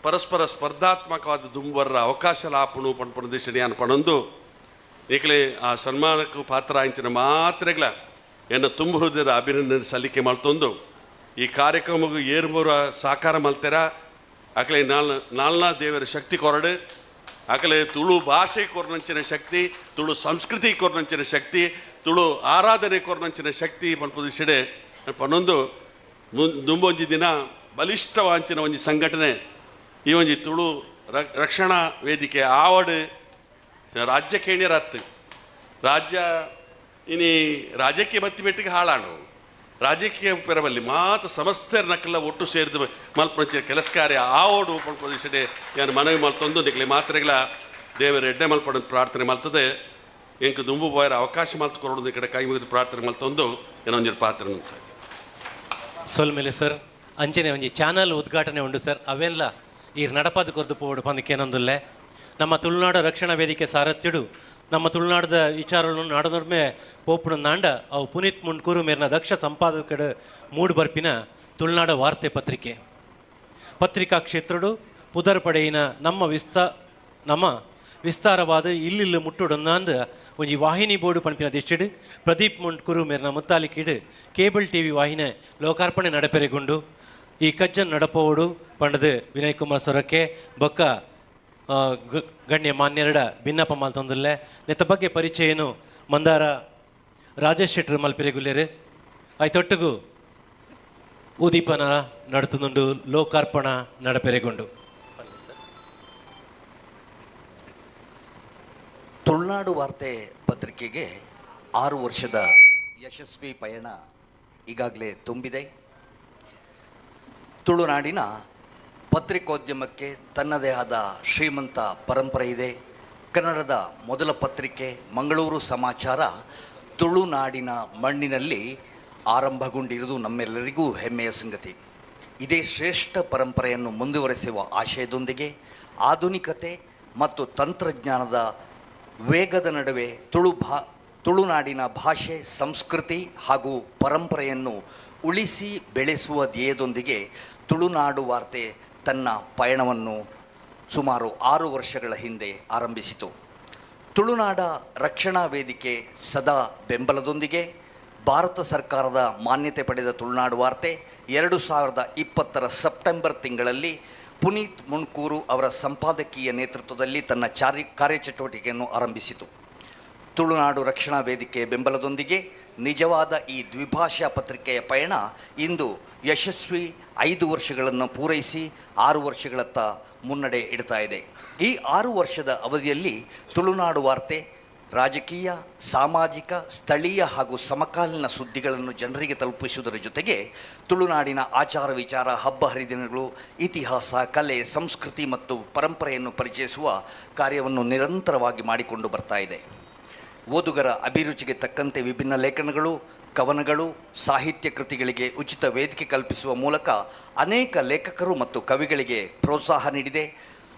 ಪರಸ್ಪರ ಸ್ಪರ್ಧಾತ್ಮಕವಾದ ದುಂಬರ್ರ ಅವಕಾಶ ಲಾಪಣು ಪಂಪಣದಿಶಣಿ ಅನ್ಪಣಂದು ಈಗಲೇ ಆ ಸನ್ಮಾನಕ್ಕೂ ಪಾತ್ರ ಆಯ್ತಿನ ಮಾತ್ರೆಗಳ ಎನ್ನ ತುಂಬ ಹೃದಯದ ಅಭಿನಂದನೆ ಸಲ್ಲಿಕೆ ಮಾಡ್ತೊಂದು ಈ ಕಾರ್ಯಕ್ರಮಗೂ ಏರ್ಮೂರ ಸಾಕಾರ ಮಲ್ತಾರ ಆಕಲೆ ನಾಲ್ನಾ ದೇವರ ಶಕ್ತಿ ಕೊರಡು ಆಕಲೆ ತುಳು ಭಾಷೆ ಕೊರ್ನಂಚಿನ ಶಕ್ತಿ, ತುಳು ಸಂಸ್ಕೃತಿ ಕೊರ್ನಂಚಿನ ಶಕ್ತಿ, ತುಳು ಆರಾಧನೆ ಕೊರ್ನಂಚಿನ ಶಕ್ತಿ ಪಂಪದಿಸಿಡೆ ಪನ್ನೊಂದು ದುಂಬೊಂಜಿ ದಿನ ಬಲಿಷ್ಠವಾಂಚಿನ ಒಂಜಿ ಸಂಘಟನೆ ಈ ಒಂಜಿ ತುಳು ರಕ್ಷಣಾ ವೇದಿಕೆ ಆವಡು ರಾಜ್ಯ ಕೇಣಿರತ್ತು ರಾಜ್ಯ ಇನಿ ರಾಜ್ಯಕ್ಕೆ ಬತ್ತಿ ಬೆಟ್ಟಿಗೆ ಹಾಳಾಡು ರಾಜಕೀಯ ಪೆರಬಲ್ಲಿ ಮಾತ ಸಮಸ್ತರನಕ್ಕೆಲ್ಲ ಒಟ್ಟು ಸೇರಿದ ಮಲ್ಪಂಚಿನ ಕೆಲಸ ಕಾರ್ಯ ಆವಡು ಪಂಪದಿಸಿಡೆ ನಾನು ಮನವಿ ಮಲ್ತೊಂದು ನಿಕ್ಲೆ ಮಾತ್ರೆಗಳ ದೇವರ ಎಡ್ಡೆ ಮಲ್ಪಡ ಪ್ರಾರ್ಥನೆ ಮಲ್ತದೆ ಎಂಕ ದುಂಬು ಬಾಯರ ಅವಕಾಶ ಮಲ್ತು ಕೊಡೋದು ಈ ಕಡೆ ಕೈ ಮುಗಿದು ಪ್ರಾರ್ಥನೆ ಮಲ್ತೊಂದು ಏನೊಂದು ಪಾತ್ರ ಸೊಲ್ಮೇಲೆ ಸರ್ ಅಂಚನೆ ಒಂಜಿ ಚಾನಲ್ ಉದ್ಘಾಟನೆ ಉಂಡು ಸರ್ ಅವೆಲ್ಲ ಈ ನಡಪಾದ ಕೊರ್ದು ಪೋಡು ಪಂದಕ್ಕೇನೊಂದುಲ್ಲೆ ನಮ್ಮ ತುಳುನಾಡು ರಕ್ಷಣಾ ವೇದಿಕೆ ಸಾರಥ್ಯಡು ನಮ್ಮ ತುಳುನಾಡದ ವಿಚಾರಗಳನ್ನು ನಾಡನೊರ್ಮೆ ಪೋಪುನ ನಾಂಡ ಅವು ಪುನೀತ್ ಮುಂಡ್ಕೂರು ಮೇರ್ನ ದಕ್ಷ ಸಂಪಾದಕಡು ಮೂಡು ಬರ್ಪಿನ ತುಳುನಾಡ ವಾರ್ತೆ ಪತ್ರಿಕಾ ಕ್ಷೇತ್ರಡು ಪುದರ್ ಪಡೆಯಿನ ನಮ್ಮ ವಿಸ್ತಾರವಾದ ಇಲ್ಲಿಲ್ಲು ಮುಟ್ಟುಡೊಂದಾಂದು ಒಂಜಿ ವಾಹಿನಿ ಬೋರ್ಡು ಪಂಪಿನ ದಿಷ್ಟಿಡು ಪ್ರದೀಪ್ ಮುಂಡ್ಕೂರು ಮೇರ್ನ ಮುತ್ತಾಲಿಕಿಡು ಕೇಬಲ್ ಟಿವಿ ವಾಹಿನಿ ಲೋಕಾರ್ಪಣೆ ನಡಪೆರೆಗೊಂಡು ಈ ಕಜ್ಜನ್ ನಡಪೋಡು ಪಂಡದು ವಿನಯ್ ಕುಮಾರ್ ಸೊರಕೆ ಬೊಕ್ಕ ಗಣ್ಯ ಮಾನ್ಯರಡ ಭಿನ್ನಪ ಮಾಲ್ತೊಂದುಲ್ಲೆ ನೆತ್ತ ಬಗ್ಗೆ ಪರಿಚಯನು ಮಂದಾರ ರಾಜೇಶ್ ಶೆಟ್ಟರು ಮಲ್ಪೆರೆಗುಲ್ಲೆರು ಐತೊಟ್ಟುಗು ಉದೀಪನ ನಡತುಂಡು ಲೋಕಾರ್ಪಣ ನಡಪೆರೆಗೊಂಡು ತುಳುನಾಡು ವಾರ್ತೆ ಪತ್ರಿಕೆಗೆ 6 ವರ್ಷದ ಯಶಸ್ವಿ ಪಯಣ ಈಗಾಗಲೇ ತುಂಬಿದೆ. ತುಳುನಾಡಿನ ಪತ್ರಿಕೋದ್ಯಮಕ್ಕೆ ತನ್ನದೇ ಆದ ಶ್ರೀಮಂತ ಪರಂಪರೆ ಇದೆ. ಕನ್ನಡದ ಮೊದಲ ಪತ್ರಿಕೆ ಮಂಗಳೂರು ಸಮಾಚಾರ ತುಳುನಾಡಿನ ಮಣ್ಣಿನಲ್ಲಿ ಆರಂಭಗೊಂಡಿರುವುದು ನಮ್ಮೆಲ್ಲರಿಗೂ ಹೆಮ್ಮೆಯ ಸಂಗತಿ. ಇದೇ ಶ್ರೇಷ್ಠ ಪರಂಪರೆಯನ್ನು ಮುಂದುವರೆಸುವ ಆಶಯದೊಂದಿಗೆ ಆಧುನಿಕತೆ ಮತ್ತು ತಂತ್ರಜ್ಞಾನದ ವೇಗದ ನಡುವೆ ತುಳುನಾಡಿನ ಭಾಷೆ, ಸಂಸ್ಕೃತಿ ಹಾಗೂ ಪರಂಪರೆಯನ್ನು ಉಳಿಸಿ ಬೆಳೆಸುವ ಧ್ಯೇಯದೊಂದಿಗೆ ತುಳುನಾಡು ವಾರ್ತೆ ತನ್ನ ಪಯಣವನ್ನು ಸುಮಾರು 6 ವರ್ಷಗಳ ಹಿಂದೆ ಆರಂಭಿಸಿತು. ತುಳುನಾಡ ರಕ್ಷಣಾ ವೇದಿಕೆ ಸದಾ ಬೆಂಬಲದೊಂದಿಗೆ ಭಾರತ ಸರ್ಕಾರದ ಮಾನ್ಯತೆ ಪಡೆದ ತುಳುನಾಡು ವಾರ್ತೆ 2020 ಸೆಪ್ಟೆಂಬರ್ ತಿಂಗಳಲ್ಲಿ ಪುನೀತ್ ಮುಣ್ಕೂರು ಅವರ ಸಂಪಾದಕೀಯ ನೇತೃತ್ವದಲ್ಲಿ ತನ್ನ ಕಾರ್ಯಚಟುವಟಿಕೆಯನ್ನು ಆರಂಭಿಸಿತು. ತುಳುನಾಡು ರಕ್ಷಣಾ ವೇದಿಕೆ ಬೆಂಬಲದೊಂದಿಗೆ ನಿಜವಾದ ಈ ದ್ವಿಭಾಷಾ ಪತ್ರಿಕೆಯ ಪಯಣ ಇಂದು ಯಶಸ್ವಿ 5 ವರ್ಷಗಳನ್ನು ಪೂರೈಸಿ 6 ವರ್ಷಗಳತ್ತ ಮುನ್ನಡೆ ಇಡ್ತಾ ಇದೆ. ಈ 6 ವರ್ಷದ ಅವಧಿಯಲ್ಲಿ ತುಳುನಾಡು ವಾರ್ತೆ ರಾಜಕೀಯ, ಸಾಮಾಜಿಕ, ಸ್ಥಳೀಯ ಹಾಗೂ ಸಮಕಾಲೀನ ಸುದ್ದಿಗಳನ್ನು ಜನರಿಗೆ ತಲುಪಿಸುವುದರ ಜೊತೆಗೆ ತುಳುನಾಡಿನ ಆಚಾರ ವಿಚಾರ, ಹಬ್ಬ ಹರಿದಿನಗಳು, ಇತಿಹಾಸ, ಕಲೆ, ಸಂಸ್ಕೃತಿ ಮತ್ತು ಪರಂಪರೆಯನ್ನು ಪರಿಚಯಿಸುವ ಕಾರ್ಯವನ್ನು ನಿರಂತರವಾಗಿ ಮಾಡಿಕೊಂಡು ಬರ್ತಾ ಇದೆ. ಓದುಗರ ಅಭಿರುಚಿಗೆ ತಕ್ಕಂತೆ ವಿಭಿನ್ನ ಲೇಖನಗಳು, ಕವನಗಳು, ಸಾಹಿತ್ಯ ಕೃತಿಗಳಿಗೆ ಉಚಿತ ವೇದಿಕೆ ಕಲ್ಪಿಸುವ ಮೂಲಕ ಅನೇಕ ಲೇಖಕರು ಮತ್ತು ಕವಿಗಳಿಗೆ ಪ್ರೋತ್ಸಾಹ ನೀಡಿದೆ.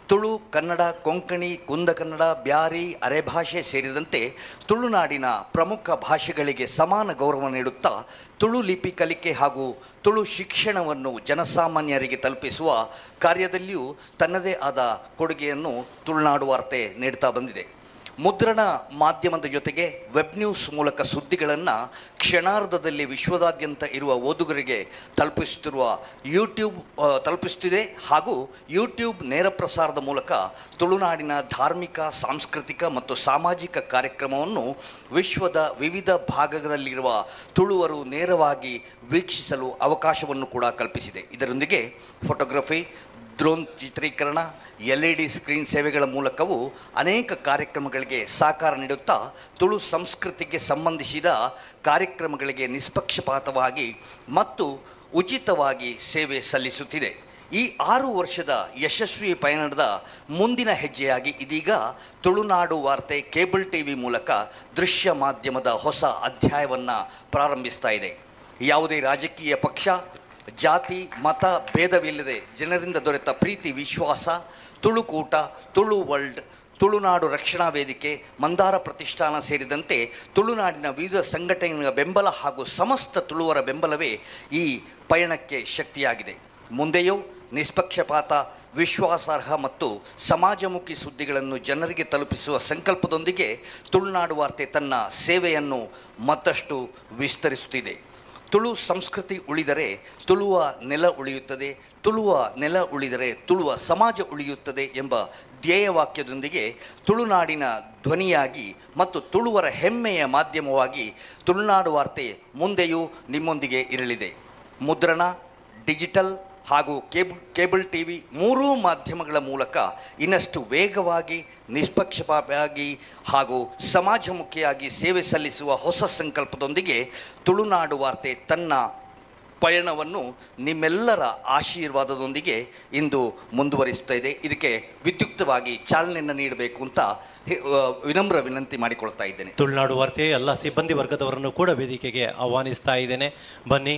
ತುಳು, ಕನ್ನಡ, ಕೊಂಕಣಿ, ಕುಂದ ಕನ್ನಡ, ಬ್ಯಾರಿ, ಅರೆಭಾಷೆ ಸೇರಿದಂತೆ ತುಳುನಾಡಿನ ಪ್ರಮುಖ ಭಾಷೆಗಳಿಗೆ ಸಮಾನ ಗೌರವ ನೀಡುತ್ತಾ ತುಳು ಲಿಪಿ ಕಲಿಕೆ ಹಾಗೂ ತುಳು ಶಿಕ್ಷಣವನ್ನು ಜನಸಾಮಾನ್ಯರಿಗೆ ತಲುಪಿಸುವ ಕಾರ್ಯದಲ್ಲಿಯೂ ತನ್ನದೇ ಆದ ಕೊಡುಗೆಯನ್ನು ತುಳುನಾಡು ವಾರ್ತೆ ನೀಡ್ತಾ ಬಂದಿದೆ. ಮುದ್ರಣ ಮಾಧ್ಯಮದ ಜೊತೆಗೆ ವೆಬ್ ನ್ಯೂಸ್ ಮೂಲಕ ಸುದ್ದಿಗಳನ್ನು ಕ್ಷಣಾರ್ಧದಲ್ಲಿ ವಿಶ್ವದಾದ್ಯಂತ ಇರುವ ಓದುಗರಿಗೆ ತಲುಪಿಸುತ್ತಿದೆ ಹಾಗೂ ಯೂಟ್ಯೂಬ್ ನೇರ ಪ್ರಸಾರದ ಮೂಲಕ ತುಳುನಾಡಿನ ಧಾರ್ಮಿಕ, ಸಾಂಸ್ಕೃತಿಕ ಮತ್ತು ಸಾಮಾಜಿಕ ಕಾರ್ಯಕ್ರಮವನ್ನು ವಿಶ್ವದ ವಿವಿಧ ಭಾಗಗಳಲ್ಲಿರುವ ತುಳುವರು ನೇರವಾಗಿ ವೀಕ್ಷಿಸಲು ಅವಕಾಶವನ್ನು ಕೂಡ ಕಲ್ಪಿಸಿದೆ. ಇದರೊಂದಿಗೆ ಫೋಟೋಗ್ರಫಿ, ಡ್ರೋನ್ ಚಿತ್ರೀಕರಣ, LED ಸ್ಕ್ರೀನ್ ಸೇವೆಗಳ ಮೂಲಕವೂ ಅನೇಕ ಕಾರ್ಯಕ್ರಮಗಳಿಗೆ ಸಹಕಾರ ನೀಡುತ್ತಾ ತುಳು ಸಂಸ್ಕೃತಿಗೆ ಸಂಬಂಧಿಸಿದ ಕಾರ್ಯಕ್ರಮಗಳಿಗೆ ನಿಷ್ಪಕ್ಷಪಾತವಾಗಿ ಮತ್ತು ಉಚಿತವಾಗಿ ಸೇವೆ ಸಲ್ಲಿಸುತ್ತಿದೆ. ಈ 6 ವರ್ಷದ ಯಶಸ್ವಿ ಪಯಣದ ಮುಂದಿನ ಹೆಜ್ಜೆಯಾಗಿ ಇದೀಗ ತುಳುನಾಡು ವಾರ್ತೆ ಕೇಬಲ್ TV ಮೂಲಕ ದೃಶ್ಯ ಮಾಧ್ಯಮದ ಹೊಸ ಅಧ್ಯಾಯವನ್ನು ಪ್ರಾರಂಭಿಸ್ತಾ ಇದೆ. ಯಾವುದೇ ರಾಜಕೀಯ ಪಕ್ಷ, ಜಾತಿ, ಮತ ಭೇದವಿಲ್ಲದೆ ಜನರಿಂದ ದೊರೆತ ಪ್ರೀತಿ, ವಿಶ್ವಾಸ, ತುಳುಕೂಟ, ತುಳು ವರ್ಲ್ಡ್, ತುಳುನಾಡು ರಕ್ಷಣಾ ವೇದಿಕೆ, ಮಂದಾರ ಪ್ರತಿಷ್ಠಾನ ಸೇರಿದಂತೆ ತುಳುನಾಡಿನ ವಿವಿಧ ಸಂಘಟನೆಗಳ ಬೆಂಬಲ ಹಾಗೂ ಸಮಸ್ತ ತುಳುವರ ಬೆಂಬಲವೇ ಈ ಪಯಣಕ್ಕೆ ಶಕ್ತಿಯಾಗಿದೆ. ಮುಂದೆಯೂ ನಿಷ್ಪಕ್ಷಪಾತ, ವಿಶ್ವಾಸಾರ್ಹ ಮತ್ತು ಸಮಾಜಮುಖಿ ಸುದ್ದಿಗಳನ್ನು ಜನರಿಗೆ ತಲುಪಿಸುವ ಸಂಕಲ್ಪದೊಂದಿಗೆ ತುಳುನಾಡು ವಾರ್ತೆ ತನ್ನ ಸೇವೆಯನ್ನು ಮತ್ತಷ್ಟು ವಿಸ್ತರಿಸುತ್ತಿದೆ. ತುಳು ಸಂಸ್ಕೃತಿ ಉಳಿದರೆ ತುಳುವ ನೆಲ ಉಳಿಯುತ್ತದೆ, ತುಳುವ ನೆಲ ಉಳಿದರೆ ತುಳುವ ಸಮಾಜ ಉಳಿಯುತ್ತದೆ ಎಂಬ ಧ್ಯೇಯವಾಕ್ಯದೊಂದಿಗೆ ತುಳುನಾಡಿನ ಧ್ವನಿಯಾಗಿ ಮತ್ತು ತುಳುವರ ಹೆಮ್ಮೆಯ ಮಾಧ್ಯಮವಾಗಿ ತುಳುನಾಡು ವಾರ್ತೆ ಮುಂದೆಯೂ ನಿಮ್ಮೊಂದಿಗೆ ಇರಲಿದೆ. ಮುದ್ರಣ, ಡಿಜಿಟಲ್ ಹಾಗೂ ಕೇಬಲ್ TV 3 ಮಾಧ್ಯಮಗಳ ಮೂಲಕ ಇನ್ನಷ್ಟು ವೇಗವಾಗಿ, ನಿಷ್ಪಕ್ಷಪಾತವಾಗಿ ಹಾಗೂ ಸಮಾಜಮುಖಿಯಾಗಿ ಸೇವೆ ಸಲ್ಲಿಸುವ ಹೊಸ ಸಂಕಲ್ಪದೊಂದಿಗೆ ತುಳುನಾಡು ವಾರ್ತೆ ತನ್ನ ಪಯಣವನ್ನು ನಿಮ್ಮೆಲ್ಲರ ಆಶೀರ್ವಾದದೊಂದಿಗೆ ಇಂದು ಮುಂದುವರಿಸ್ತಾ ಇದೆ. ಇದಕ್ಕೆ ವಿದ್ಯುಕ್ತವಾಗಿ ಚಾಲನೆಯನ್ನು ನೀಡಬೇಕು ಅಂತ ವಿನಮ್ರ ವಿನಂತಿ ಮಾಡಿಕೊಳ್ತಾ ಇದ್ದೇನೆ. ತುಳುನಾಡು ವಾರ್ತೆ ಎಲ್ಲ ಸಿಬ್ಬಂದಿ ವರ್ಗದವರನ್ನು ಕೂಡ ವೇದಿಕೆಗೆ ಆಹ್ವಾನಿಸ್ತಾ ಇದ್ದೇನೆ. ಬನ್ನಿ.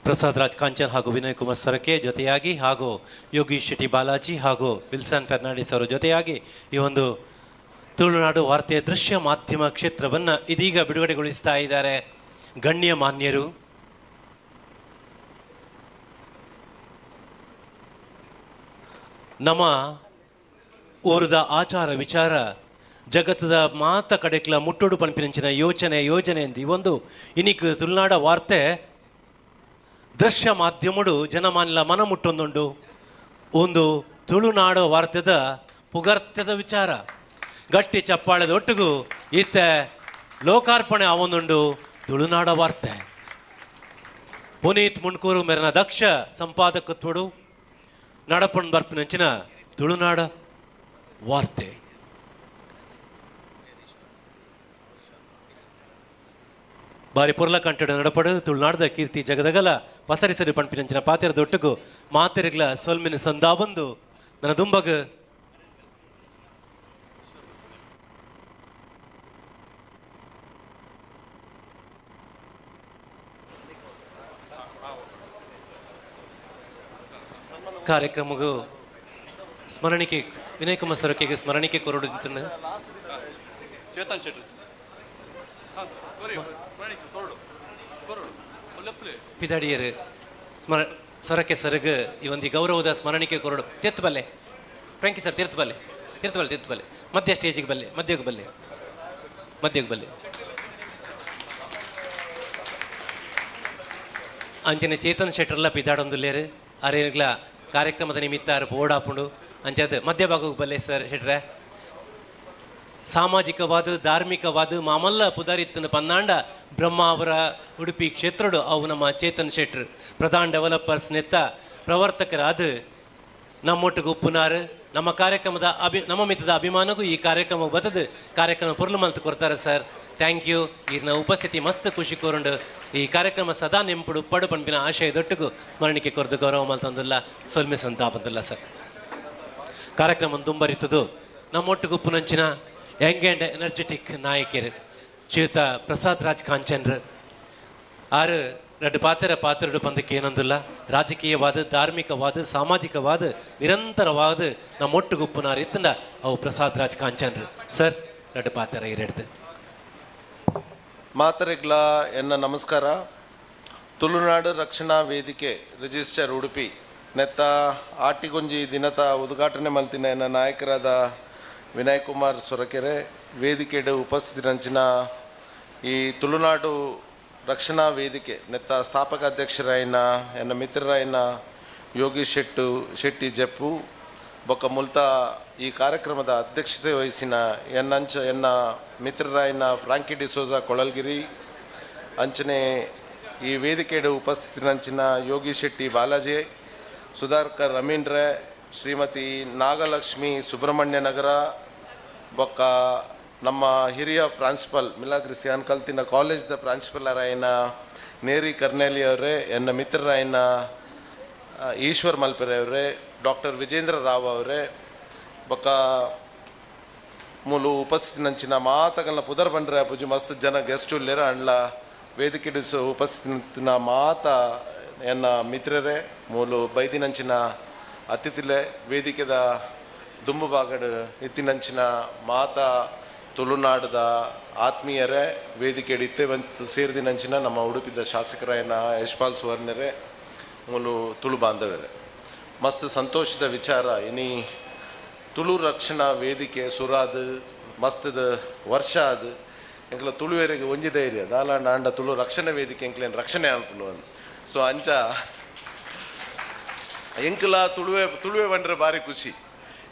ಪ್ರಸಾದ್ ರಾಜ್ ಕಾಂಚನ್ ಹಾಗೂ ವಿನಯ್ ಕುಮಾರ್ ಸರಕೆ ಜೊತೆಯಾಗಿ ಹಾಗೂ ಯೋಗೀಶ್ ಶೆಟ್ಟಿ ಬಾಲಾಜಿ ಹಾಗೂ ವಿಲ್ಸನ್ ಫೆರ್ನಾಂಡಿಸ್ ಅವರ ಜೊತೆಯಾಗಿ ಈ ಒಂದು ತುಳುನಾಡು ವಾರ್ತೆಯ ದೃಶ್ಯ ಮಾಧ್ಯಮ ಕ್ಷೇತ್ರವನ್ನು ಇದೀಗ ಬಿಡುಗಡೆಗೊಳಿಸ್ತಾ ಇದ್ದಾರೆ ಗಣ್ಯ ಮಾನ್ಯರು. ನಮ್ಮ ಊರದ ಆಚಾರ ವಿಚಾರ ಜಗತ್ತದ ಮಾತ ಕಡೆಕ್ಲ ಮುಟ್ಟೋಡು ಪಂಪಿನಂಚಿನ ಯೋಜನೆ ಎಂದು ಈ ಒಂದು ಇನಿಕ್ ತುಳುನಾಡ ವಾರ್ತೆ ದೃಶ್ಯ ಮಾಧ್ಯಮಡು ಜನಮಾನ್ಲ ಮನ ಮುಟ್ಟೊಂದುಂಡು ಒಂದು ತುಳುನಾಡ ವಾರ್ತೆದ ಪುಗರ್ತ್ಯದ ವಿಚಾರ ಗಟ್ಟಿ ಚಪ್ಪಾಳೆದ ಒಟ್ಟಿಗೂ ಇತ್ತೆ ಲೋಕಾರ್ಪಣೆ ಆವೊಂದುಂಡು ತುಳುನಾಡ ವಾರ್ತೆ. ಪುನೀತ್ ಮುಣ್ಕೂರು ಮೇರನ ದಕ್ಷ ಸಂಪಾದಕತ್ವಡು ನಡಪಣ್ ಬರ್ಪಿನಂಚಿನ ತುಳುನಾಡ ವಾರ್ತೆ. ಬಾರಿ ಪೊರ್ಲ ಕಂಟಡ ನಡಪಡು ತುಳುನಾಡದ ಕೀರ್ತಿ ಜಗದಗಲ ಪಸರಿಸರು ಪಂಪಿನಂಚಿನ ಪಾತೆರ ದೊಟ್ಟಗು ಮಾತೆರೆಗ್ಲ ಸೊಲ್ಮಿನ ಸಂದಾಬಂದು ನನ್ನ ದುಂಬಗ ಕಾರ್ಯಕ್ರಮಗೂ ಸ್ಮರಣಿಕೆ ವಿನಯ್ ಕುಮಾರ್ ಸೊರಕೆಗೆ ಸ್ಮರಣಿಕೆ ಕೊರಡು ಚೇತನ್ ಶೆಟ್ಟಿ ಪಿದಾಡಿಯರು ಸೊರಕೆ ಸರಗ ಈ ಒಂದು ಗೌರವದ ಸ್ಮರಣಿಕೆ ಕೊರಡು ತೀರ್ಥ ಬಲ್ಲೆ ಫ್ರಂಕಿ ಸರ್ ತೀರ್ಥ ಬಲ್ಲೆ ಮಧ್ಯ ಸ್ಟೇಜಿಗೆ ಬಲ್ಲೆ ಮಧ್ಯಕ್ಕೆ ಬಲ್ಲೆ ಅಂಚನೆ ಚೇತನ್ ಶೆಟ್ಟರ್ಲ ಪಿದಾಡೊಂದುಲ್ಲೇರು ಅರೇಗ್ಲ ಕಾರ್ಯಕ್ರಮದ ನಿಮಿತ್ತ ಬೋರ್ಡಾಪುಂಡು ಅಂಚದ ಮಧ್ಯ ಭಾಗಕ್ಕೆ ಬಲ್ಲೆ ಸರ್ ಶೆಟ್ರೆ ಸಾಮಾಜಿಕವಾದ ಧಾರ್ಮಿಕವಾದ ಮಾಮಲ್ಲ ಪುದಾರಿತ್ತನ ಪನ್ನಾಂಡ ಬ್ರಹ್ಮಾವರ ಉಡುಪಿ ಕ್ಷೇತ್ರಡು ಅವು ನಮ್ಮ ಚೇತನ್ ಶೆಟ್ರ್ ಪ್ರಧಾನ ಡೆವಲಪರ್ಸ್ ನೆತ್ತ ಪ್ರವರ್ತಕರಾದ ನಮ್ಮೊಟ್ಟಿಗೆ ಉಪ್ಪುನಾರು ನಮ್ಮ ಕಾರ್ಯಕ್ರಮದ ನಮ್ಮ ಮಿತ್ತದ ಅಭಿಮಾನಗೂ ಈ ಕಾರ್ಯಕ್ರಮ ಬತ್ತದ ಕಾರ್ಯಕ್ರಮ ಪೊರ್ಲು ಮಲ್ತು ಕೊಡ್ತಾರೆ ಸರ್. Thank you. ಈರ್ನ ಉಪಸ್ಥಿತಿ ಮಸ್ತ್ ಖುಷಿ ಕೋರುಂಡು ಈ ಕಾರ್ಯಕ್ರಮ ಸದಾ ನೆಂಪುಡು ಪಡು ಪಂಪಿನ ಆಶಯದೊಟ್ಟಿಗೂ ಸ್ಮರಣಿಕೆ ಕೊರದು ಗೌರವ ಮಲ್ತಂದಿಲ್ಲ ಸೊಲ್ಮೆ ಸಂತಾಪಂದಿಲ್ಲ ಸರ್. ಕಾರ್ಯಕ್ರಮ ದುಂಬರಿತದು ನಮ್ಮೊಟ್ಟಿಗೆ ಉಪ್ಪುನಂಚಿನ ಯಂಗ್ ಆ್ಯಂಡ್ ಎನರ್ಜೆಟಿಕ್ ನಾಯಕಿಯರು ಶ್ರೀಯುತ ಪ್ರಸಾದ್ ರಾಜ್ ಕಾಂಚನ್ರು ಆರು ரெண்டு ಪಾತ್ರೆಡು ಪಂದಕ್ಕೆ ಏನೊಂದಿಲ್ಲ ರಾಜಕೀಯವಾದ ಧಾರ್ಮಿಕವಾದ ಸಾಮಾಜಿಕವಾದ ನಿರಂತರವಾದ ನಮ್ಮೊಟ್ಟುಗುಪ್ಪುನಾರು ಇತ್ತಂಡ ಅವು ಪ್ರಸಾದ್ ರಾಜ್ ಕಾಂಚನ್ರು ಸರ್ ரெண்டு ಪಾತ್ರ ಇರೆಡ್ದು ಮಾತರೆಗ್ಲ ಎನ್ನ ನಮಸ್ಕಾರ. ತುಳುನಾಡು ರಕ್ಷಣಾ ವೇದಿಕೆ ರಿಜಿಸ್ಟರ್ ಉಡುಪಿ ನೆತ್ತ ಆಟಿಗೊಂಜಿ ದಿನದ ಉದ್ಘಾಟನೆ ಮಲ್ತಿನ ಎನ್ನ ನಾಯಕರಾದ ವಿನಯ್ ಕುಮಾರ್ ಸೊರಕೆರೆ ವೇದಿಕೆಡು ಉಪಸ್ಥಿತಿರಂಚಿನ ಈ ತುಳುನಾಡು ರಕ್ಷಣಾ ವೇದಿಕೆ ನೆತ್ತ ಸ್ಥಾಪಕ ಅಧ್ಯಕ್ಷರಾಯಿನ ಎನ್ನ ಮಿತ್ರರಾಯಿನ ಯೋಗೀಶ್ ಶೆಟ್ಟಿ ಜಪ್ಪು ಬೊಕ್ಕ ಮುಲ್ತ ಈ ಕಾರ್ಯಕ್ರಮದ ಅಧ್ಯಕ್ಷತೆ ವಹಿಸಿನ ಎನ್ನ ಮಿತ್ರರಾಯಿನ ಫ್ರಾಂಕಿ ಡಿಸೋಜಾ ಕೊಳಲ್ಗಿರಿ ಅಂಚನೆ ಈ ವೇದಿಕೆಡು ಉಪಸ್ಥಿತಿನಂಚಿನ ಯೋಗಿ ಶೆಟ್ಟಿ ಬಾಲಾಜಿ ಸುಧಾಕರ್ ರಮೀಂಡ್ರೆ ಶ್ರೀಮತಿ ನಾಗಲಕ್ಷ್ಮಿ ಸುಬ್ರಹ್ಮಣ್ಯ ನಗರ ಬೊಕ್ಕ ನಮ್ಮ ಹಿರಿಯ ಪ್ರಾಂಶುಪಾಲ್ ಮಿಲಾಗ್ರಿಸಿಯಾನ್ ಕಲ್ತಿನ ಕಾಲೇಜ್ದ ಪ್ರಾಂಶುಪಾಲರಾಯಿನ ನೇರಿ ಕರ್ನೇಲಿ ಅವರೇ ಎನ್ನ ಮಿತ್ರರಾಯಿನ ಈಶ್ವರ್ ಮಲ್ಪೆರೆ ಅವರೇ ಡಾಕ್ಟರ್ ವಿಜೇಂದ್ರ ರಾವ್ ಅವರೇ ಬೊಕ್ಕ ಮೂಲು ಉಪಸ್ಥಿತಿನಂಚಿನ ಮಾತಗಳನ್ನ ಪುದರ್ ಬಂಡ್ರೆ ಪೂಜೆ ಮಸ್ತ್ ಜನ ಗೆಸ್ಟ್ ಉಲ್ಲೇರ ಅಂಡ್ಲ ವೇದಿಕೆ ಉಪಸ್ಥಿತಿನ ಮಾತ ಎನ್ನ ಮಿತ್ರರೇ ಮೂಲು ಬೈದಿನಂಚಿನ ಅತಿಥಿಲೆ ವೇದಿಕೆದ ದುಂಬು ಬಾಗಡ್ ಇತ್ತಿನಂಚಿನ ಮಾತ ತುಳುನಾಡದ ಆತ್ಮೀಯರೇ ವೇದಿಕೆ ಇತ್ತೆ ಬಂತು ಸೇರಿದಿನಂಚಿನ ನಮ್ಮ ಉಡುಪಿದ ಶಾಸಕರಾಯನ ಯಶ್ಪಾಲ್ ಸುವರ್ಣರೇ ಮೂಲು ತುಳು ಬಾಂಧವರೇ ಮಸ್ತ್ ಸಂತೋಷದ ವಿಚಾರ ಇನಿ ತುಳು ರಕ್ಷಣಾ ವೇದಿಕೆ ಸುರಾದು ಮಸ್ತದ ವರ್ಷ ಅದು ಎಂಕ್ಲ ತುಳುವೇರಿಗೆ ಒಂಜಿ ಧೈರ್ಯ ದಾಲಾಂಡ ಅಂಡ ತುಳು ರಕ್ಷಣಾ ವೇದಿಕೆ ಎಂಕ್ಲೇನು ರಕ್ಷಣೆ ಅನ್ಕೊಂಡು ಅಂದು ಸೊ ಅಂಚ ಎಂಕ್ಲ ತುಳುವೆ ಬಂಡ್ರೆ ಭಾರಿ ಖುಷಿ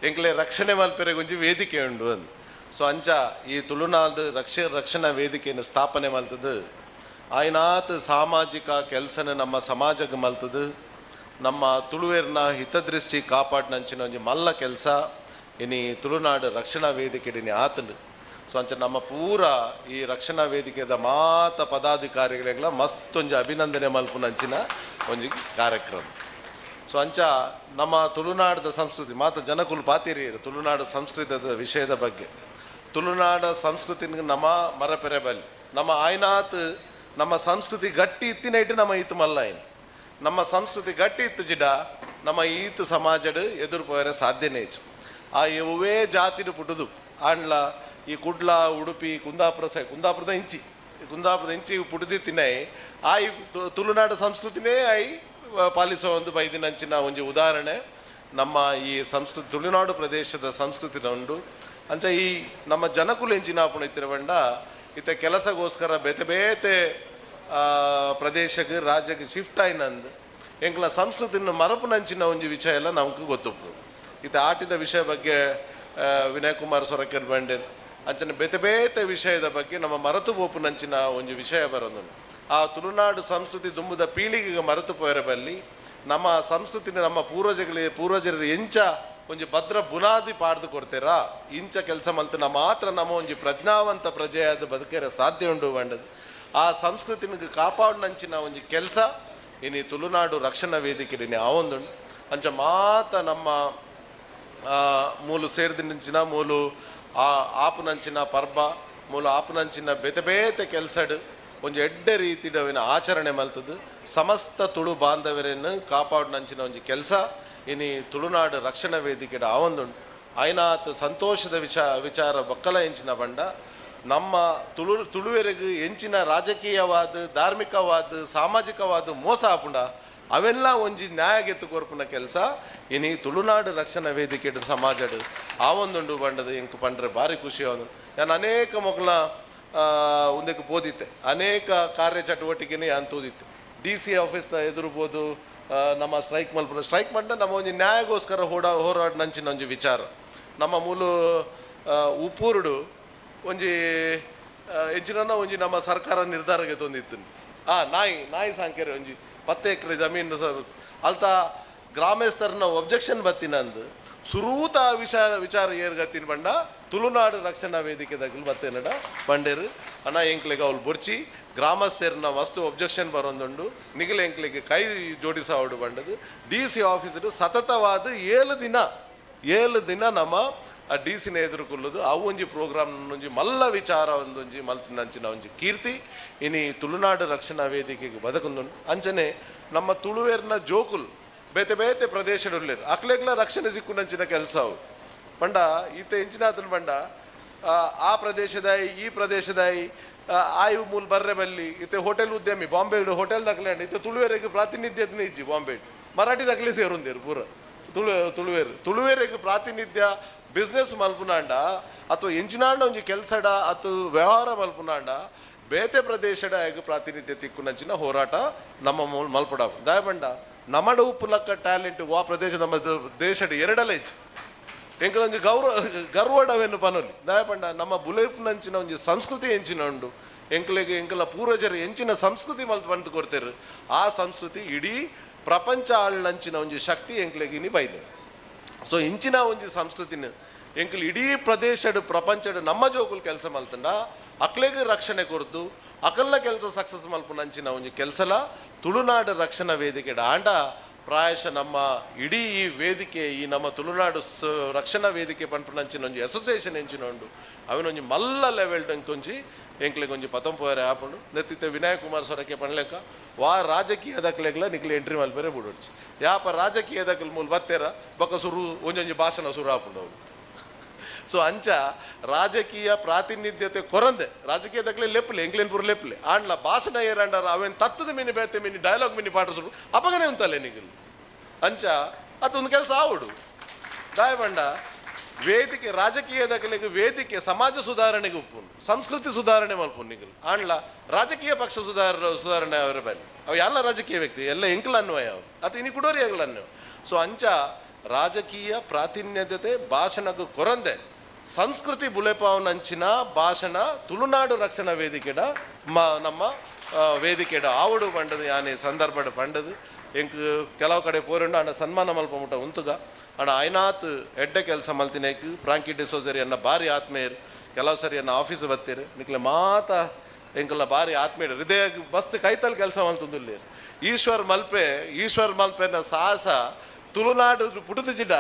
ಎಂಕ್ಲೆ ರಕ್ಷಣೆ ಮಲ್ಪೆರೆ ಒಂಜಿ ವೇದಿಕೆ ಉಂಡು ಅಂದು ಸೊ ಅಂಚ ಈ ತುಳುನಾಡು ರಕ್ಷಣಾ ವೇದಿಕೆಯನ್ನು ಸ್ಥಾಪನೆ ಮಲ್ತದು ಆಯ್ನಾತ್ ಸಾಮಾಜಿಕ ಕೆಲಸನ ನಮ್ಮ ಸಮಾಜಕ್ಕೆ ಮಲ್ತದು ನಮ್ಮ ತುಳುವೇರ್ನ ಹಿತದೃಷ್ಟಿ ಕಾಪಾಡಿನಂಚಿನ ಒಂಜಿ ಮಲ್ಲ ಕೆಲಸ ಇನಿ ತುಳುನಾಡು ರಕ್ಷಣಾ ವೇದಿಕೆ ಆತನು ಸೊ ಅಂಚ ನಮ್ಮ ಪೂರ ಈ ರಕ್ಷಣಾ ವೇದಿಕೆದ ಮಾತ ಪದಾಧಿಕಾರಿಗಳಿಗೆಲ್ಲ ಮಸ್ತ್ ಒಂಜಿ ಅಭಿನಂದನೆ ಮಲ್ಪುನಂಚಿನ ಒಂಜಿ ಕಾರ್ಯಕ್ರಮ. ಸೊ ಅಂಚ ನಮ್ಮ ತುಳುನಾಡದ ಸಂಸ್ಕೃತಿ ಮಾತ ಜನಕುಲು ಪಾತಿರಿ ತುಳುನಾಡು ಸಂಸ್ಕೃತದ ವಿಷಯದ ಬಗ್ಗೆ ತುಳುನಾಡ ಸಂಸ್ಕೃತಿನ ನಮ್ಮ ಮರಪೆರೆ ಬಲ್ಲಿ ನಮ್ಮ ಆಯ್ನಾತ್ ನಮ್ಮ ಸಂಸ್ಕೃತಿ ಗಟ್ಟಿ ಇತ್ತಿನ ಇಟ್ಟು ನಮ್ಮ ಈತು ಮಲ್ಲ ಏನು ನಮ್ಮ ಸಂಸ್ಕೃತಿ ಗಟ್ಟಿ ಇತ್ತು ಜಿಡ ನಮ್ಮ ಈತ ಸಮಾಜಡ್ ಎದುರು ಪೋಯರೆ ಸಾಧ್ಯನೇ ಇಚ್ಚು ಆ ಇವೇ ಜಾತಿಡು ಪುಟುದು ಆಂಡ್ಲ ಈ ಕುಡ್ಲ ಉಡುಪಿ ಕುಂದಾಪುರದ ಇಂಚಿ ಪುಟುದಿತ್ತಿನೈ ಆಯ್ ತುಳುನಾಡು ಸಂಸ್ಕೃತಿನೇ ಆಯ್ ಪಾಲಿಸೋ ಒಂದು ಬೈದಿನಂಚಿನ ಒಂಜಿ ಉದಾಹರಣೆ ನಮ್ಮ ಈ ಸಂಸ್ಕೃತಿ ತುಳುನಾಡು ಪ್ರದೇಶದ ಸಂಸ್ಕೃತಿನ ಉಂಡು. ಅಂಚ ಈ ನಮ್ಮ ಜನಕುಲು ಎಂಚಿನಾಪುಣ ಇತ್ತಿರವಂಡ ಇತ್ತೆ ಕೆಲಸಗೋಸ್ಕರ ಬೇತೆ ಬೇತೆ ಪ್ರದೇಶಕ್ಕೆ ರಾಜ್ಯಕ್ಕೆ ಶಿಫ್ಟ್ ಆಯ್ನಂದು ಎಂಕ್ಲ ಸಂಸ್ಕೃತಿನ ಮರಪುನಂಚಿನ ಒಂಜಿ ವಿಷಯ ಎಲ್ಲ ನಮ್ಗೆ ಗೊತ್ತುಪ್ಪು. ಇತ್ತೆ ಆಟಿದ ವಿಷಯ ಬಗ್ಗೆ ವಿನಯ್ ಕುಮಾರ್ ಸೊರಕೆರ್ ಬಂಡೇರ್ ಅಂಚನೆ ಬೇತೆ ಬೇತೆ ವಿಷಯದ ಬಗ್ಗೆ ನಮ್ಮ ಮರೆತು ಬೋಪುನಂಚಿನ ಒಂಜಿ ವಿಷಯ ಬರೋದು ಆ ತುಳುನಾಡು ಸಂಸ್ಕೃತಿ ದುಂಬುದ ಪೀಳಿಗೆಗೆ ಮರೆತು ಪೋಯರ ಬಲ್ಲಿ ನಮ್ಮ ಸಂಸ್ಕೃತಿನ ನಮ್ಮ ಪೂರ್ವಜರು ಎಂಚ ಒಂಜಿ ಭದ್ರ ಬುನಾದಿ ಪಾಡ್ದು ಕೊಡ್ತೇರಾ ಇಂಚ ಕೆಲಸ ಮಲ್ತನ ಮಾತ್ರ ನಮ್ಮ ಒಂಜಿ ಪ್ರಜ್ಞಾವಂತ ಪ್ರಜೆಯಾದ ಬದುಕೇರ ಸಾಧ್ಯ ಉಂಡು ಬಂಡದು ಆ ಸಂಸ್ಕೃತಿನ ಕಾಪಾಡಿನಂಚಿನ ಒಂಜಿ ಕೆಲಸ ಇನಿ ತುಳುನಾಡು ರಕ್ಷಣಾ ವೇದಿಕೆ ಆವೊಂದುಂಡು ಅಂಚ ಮಾತ ನಮ್ಮ ಮೂಲು ಸೇರಿದಿನಂಚಿನ ಮೂಲು ಆಪುನಂಚಿನ ಪರ್ಬ ಮೂಲು ಆಪುನಂಚಿನ ಬೇತೆ ಬೇತೆ ಕೆಲಸಡು ಒಂಜಿ ಎಡ್ಡೆ ರೀತಿಡವಿನ ಆಚರಣೆ ಮಲ್ತದ್ದು ಸಮಸ್ತ ತುಳು ಬಾಂಧವರನ್ನು ಕಾಪಾಡಿನಂಚಿನ ಒಂಜಿ ಕೆಲಸ ಇನಿ ತುಳುನಾಡು ರಕ್ಷಣಾ ವೇದಿಕೆ ಆವೊಂದುಂಡು ಐನಾತ್ ಸಂತೋಷದ ವಿಚಾರ ಬೊಕ್ಕಲ ಎಂಚಿನ ಬಂಡ ನಮ್ಮ ತುಳುವೆರೆಗೆ ಎಂಚಿನ ರಾಜಕೀಯವಾದ ಧಾರ್ಮಿಕವಾದ ಸಾಮಾಜಿಕವಾದ ಮೋಸ ಆಪುಂಡ ಅವೆಲ್ಲ ಒಂಜಿ ನ್ಯಾಯಗೆತ್ತು ಕೊರ್ಪುನ ಕೆಲಸ ಇನಿ ತುಳುನಾಡು ರಕ್ಷಣಾ ವೇದಿಕೆ ಸಮಾಜಡು ಆವೊಂದುಂಡು ಬಂಡದು ಇಂಕ್ ಪಂಡ್ರೆ ಭಾರಿ ಖುಷಿ ಅವನು ನಾನು ಅನೇಕ ಮೊಗಲ ಒಂದಕ್ಕೆ ಬೋದಿತ್ತೆ ಅನೇಕ ಕಾರ್ಯಚಟುವಟಿಕೆನೇ ನಾನು ತೋದಿತ್ತೆ DC ಆಫೀಸ್ನ ಎದುರುಬೋದು ನಮ್ಮ ಸ್ಟ್ರೈಕ್ ಮಲ್ಪುನ ಸ್ಟ್ರೈಕ್ ಮಂಡ ನಮ್ಮ ಒಂಜಿ ನ್ಯಾಯಗೋಸ್ಕರ ಹೋರಾಡಿನಂಚಿನ ಒಂಜಿ ವಿಚಾರ ನಮ್ಮ ಮೂಲು ಉಪ್ಪೂರುಡು ಒಂಜಿ ಎಂಚಿನ ಒಂಜಿ ನಮ್ಮ ಸರ್ಕಾರ ನಿರ್ಧಾರಕ್ಕೆ ತಂದಿತ್ತು ನಾಯಿ ಸಾಂಕೇರೆ ಒಂಜಿ 10 ಎಕರೆ ಜಮೀನು ಅಲ್ತ ಗ್ರಾಮಸ್ಥರನ್ನ ಒಬ್ಜೆಕ್ಷನ್ ಬತ್ತಿನಂದು ಸುರೂತ ವಿಚಾರ ಏರ್ಗತ್ತಿನ ಬಂಡ ತುಳುನಾಡು ರಕ್ಷಣಾ ವೇದಿಕೆ ದಗಲ್ ಬತ್ತೇನಡ ಬಂಡೇರು ಅಣ್ಣ ಎಂಕ್ಲೆಗೆ ಅವ್ಲು ಬೊರ್ಚಿ ಗ್ರಾಮಸ್ಥರನ್ನ ಮಸ್ತು ಒಬ್ಜೆಕ್ಷನ್ ಬರೋದುಂಡು ನಿಗಲ ಎಂಕ್ಲೆಗೆ ಕೈ ಜೋಡಿಸಾವಡು ಬಂಡದು DC ಆಫೀಸರು ಸತತವಾದ 7 ದಿನ ನಮ್ಮ ಆ DC ಎದುರುಕೊಳ್ಳೋದು ಅವು ಒಂಜಿ ಪ್ರೋಗ್ರಾಮ್ ಒಂಜಿ ಮಲ್ಲ ವಿಚಾರ ಒಂದೊಂಜಿ ಮಲ್ತಿನಂಚಿನ ಒಂಜಿ ಕೀರ್ತಿ ಇನಿ ತುಳುನಾಡು ರಕ್ಷಣಾ ವೇದಿಕೆಗೆ ಬದುಕುಂದುಂಡು ಅಂಚನೆ ನಮ್ಮ ತುಳುವೇರ್ನ ಜೋಕುಲ್ ಬೇತೆ ಬೇತೆ ಪ್ರದೇಶಡುಲ್ಲೇರು ಅಕ್ಲೆಗ್ಲ ರಕ್ಷಣೆ ಸಿಕ್ಕುನಂಚಿನ ಕೆಲಸ ಅವು ಬಂಡ ಈತ ಎಂಚಿನಾತನ ಬಂಡ ಆ ಪ್ರದೇಶದಾಯಿ ಈ ಪ್ರದೇಶದಾಯಿ ಆಯು ಮೂಲ ಬರ್ರೆ ಬಲ್ಲಿ ಇತ್ತೆ ಹೋಟೆಲ್ ಉದ್ಯಮಿ ಬಾಂಬೆ ಹೋಟೆಲ್ ದಕ್ಲೆಂಡ್ ಇತ್ತೆ ತುಳುವೇರಿಗೆ ಪ್ರಾತಿನಿಧ್ಯದನೇ ಇಜ್ಜಿ ಬಾಂಬೆ ಮರಾಠಿ ದಕ್ಲೆ ಸೇರುಂದೇರು ಪೂರ ತುಳುವೇರಿಗೆ ಪ್ರಾತಿನಿಧ್ಯ ಬಿಸ್ನೆಸ್ ಮಲ್ಪುನಾಂಡ ಅಥವಾ ಎಂಚಿನಾಂಡ ಒಂಜಿ ಕೆಲಸಡ ಅಥವಾ ವ್ಯವಹಾರ ಮಲ್ಪುನಾಂಡ ಬೇತೆ ಪ್ರದೇಶದ ಪ್ರಾತಿನಿಧ್ಯ ತಿಕ್ಕುನಂಚಿನ ಹೋರಾಟ ನಮ್ಮ ಮಲ್ಪಡ ದಯಬಂಡ ನಮ್ಮಡ ಉಪ್ಪುಲಕ್ಕ ಟ್ಯಾಲೆಂಟ್ ಆ ಪ್ರದೇಶ ನಮ್ಮ ದೇಶದ ಎರಡಲ್ಲ ಹೆಚ್ಚು ಎಂಕಲೊಂಜಿ ಗರ್ವಡವೆನ್ನು ಪನೊಲಿ ದಯಪಂಡ ನಮ್ಮ ಬುಲೆಪ್ನಂಚಿನ ಒಂಜಿ ಸಂಸ್ಕೃತಿ ಎಂಚಿನ ಉಂಡು ಎಂಕಲ ಪೂರ್ವಜರು ಎಂಚಿನ ಸಂಸ್ಕೃತಿ ಮಲ್ತು ಬಂದು ಕೊಡ್ತೇರು ಆ ಸಂಸ್ಕೃತಿ ಇಡೀ ಪ್ರಪಂಚ ಆಳ್ನಂಚಿನ ಒಂಜಿ ಶಕ್ತಿ ಎಂಕ್ಲೆಗಿನಿ ಬೈಲು ಸೊ ಇಂಚಿನ ಒಂಜಿ ಸಂಸ್ಕೃತಿನ ಎಂಕಲ್ ಇಡೀ ಪ್ರದೇಶದ ಪ್ರಪಂಚದ ನಮ್ಮ ಜೋಗುಲ್ ಕೆಲಸ ಮಲ್ತಂಡ ಅಕ್ಲೆಗೆ ರಕ್ಷಣೆ ಕೊರ್ದು ಅಕಲ್ನ ಕೆಲಸ ಸಕ್ಸಸ್ ಮಲ್ಪುನಂಚಿನ ಒಂಜಿ ಕೆಲಸಲ ತುಳುನಾಡು ರಕ್ಷಣಾ ವೇದಿಕೆ ಆಂಡ ಪ್ರಾಯಶಃ ನಮ್ಮ ಇಡೀ ಈ ವೇದಿಕೆ ಈ ನಮ್ಮ ತುಳುನಾಡು ರಕ್ಷಣಾ ವೇದಿಕೆ ಪಂಪುನಂಚಿನ ಒಂಜಿ ಅಸೋಸಿಯೇಷನ್ ಎಂಚಿನ ಉಂಡು ಅವನೊಂಜಿ ಮಲ್ಲ ಲೆವೆಲ್ ಒಂಜಿ ಎಂಕ್ಲೆಗೆ ಒಂಜಿ 19 ಆಪುಂಡು ನೆತ್ತಿತ್ತೆ ವಿನಾಯಕ್ ಕುಮಾರ್ ಸೊರಕೆ ಪಣ್ಲೆಕ್ಕ ವಾ ರಾಜಕೀಯದಕ್ಲೆಗ್ಲ ನಿಕ್ಲೆ ಎಂಟ್ರಿ ಮಲ್ಪೇರೆ ಬಿಡೋಡ್ಚಿ ಯಾಪ ರಾಜಕೀಯದಕ್ಲ ಮೂಲ ಬತ್ತೇರ ಬೊಕ್ಕ ಸುರು ಒಂಜೊಂಜಿ ಭಾಷಣ ಸುರು ಆಪುಂಡು ಅವು ಸೊ ಅಂಚ ರಾಜಕೀಯ ಪ್ರಾತಿನಿಧ್ಯತೆ ಕೊರಂದೆ ರಾಜಕೀಯದಕ್ಲೆ ಲೆಪ್ಪಲೆ ಎಂಕ್ಲೇನ್ ಪೂರ ಲೆಪ್ಪಲೆ ಆಂಡ್ಲ ಭಾಷಣ ಏರಂಡಾರ ಅವೇನು ತತ್ತದ ಮಿನಿ ಬೇತೆ ಮಿನಿ ಡೈಲಾಗ್ ಮಿನಿ ಪಾಠ ಸುರು ಅಪಗನೆ ಉಂತಲ್ಲೇ ನಿಗಲು ಅಂಚ ಅದೊಂದು ಕೆಲಸ ಆವಡು ದಾಯಬಂಡ ವೇದಿಕೆ ರಾಜಕೀಯದಕ್ಲೆಗೆ ವೇದಿಕೆ ಸಮಾಜ ಸುಧಾರಣೆಗೆ ಉಪ್ಪುಂಡು ಸಂಸ್ಕೃತಿ ಸುಧಾರಣೆ ಮಲ್ಪುಂಡು ನಿಗಲು ಆಂಡ್ಲ ರಾಜಕೀಯ ಪಕ್ಷ ಸುಧಾರಣೆ ಅವರ ಬಲ್ಲಿ ಅವು ಎಲ್ಲ ರಾಜಕೀಯ ವ್ಯಕ್ತಿ ಎಲ್ಲ ಎಂಕ್ಲ ಅನ್ನುವ ಅವು ಅದು ಇನಿ ಕುಡೋರಿ ಆಗಲ್ಲ ಅನ್ನುವ ಸೊ ಅಂಚ ರಾಜಕೀಯ ಪ್ರಾತಿನಿಧ್ಯತೆ ಭಾಷಣಕ್ಕೆ ಕೊರಂದೆ ಸಂಸ್ಕೃತಿ ಬುಲೆಪಾವನಂಚಿನ ಭಾಷಣ ತುಳುನಾಡು ರಕ್ಷಣಾ ವೇದಿಕೆಡ ನಮ್ಮ ವೇದಿಕೆಡ ಆವಡು ಪಂಡದು ಯಾನೇ ಸಂದರ್ಭದ ಪಂಡದು ಎಂಕ್ ಕೆಲವು ಕಡೆ ಪೋರಂಡು ಅಣ್ಣ ಸನ್ಮಾನ ಮಲ್ಪ ಮುಟ್ಟ ಉಂತುಗ ಅಣ್ಣ ಐನಾತ್ ಎಡ್ಡೆ ಕೆಲಸ ಮಲ್ತಿನೇಕ್ ಪ್ರಾಂಕಿ ಡಿಸೋಸರಿ ಅನ್ನ ಭಾರಿ ಆತ್ಮೀಯರು ಕೆಲವು ಸರಿ ಅನ್ನ ಆಫೀಸ್ ಬತ್ತೀರಿ ನಿಕ್ಲೆ ಮಾತ ಎಂಕಲ್ನ ಭಾರಿ ಆತ್ಮೀಯರು ಹೃದಯ ಬಸ್ತ್ ಕೈತಲ್ ಕೆಲಸ ಮಲ್ತುಂದುಲ್ಲೇರು ಈಶ್ವರ್ ಮಲ್ಪೆನ ಸಾಹಸ ತುಳುನಾಡು ಪುಟದ ಜಿಡ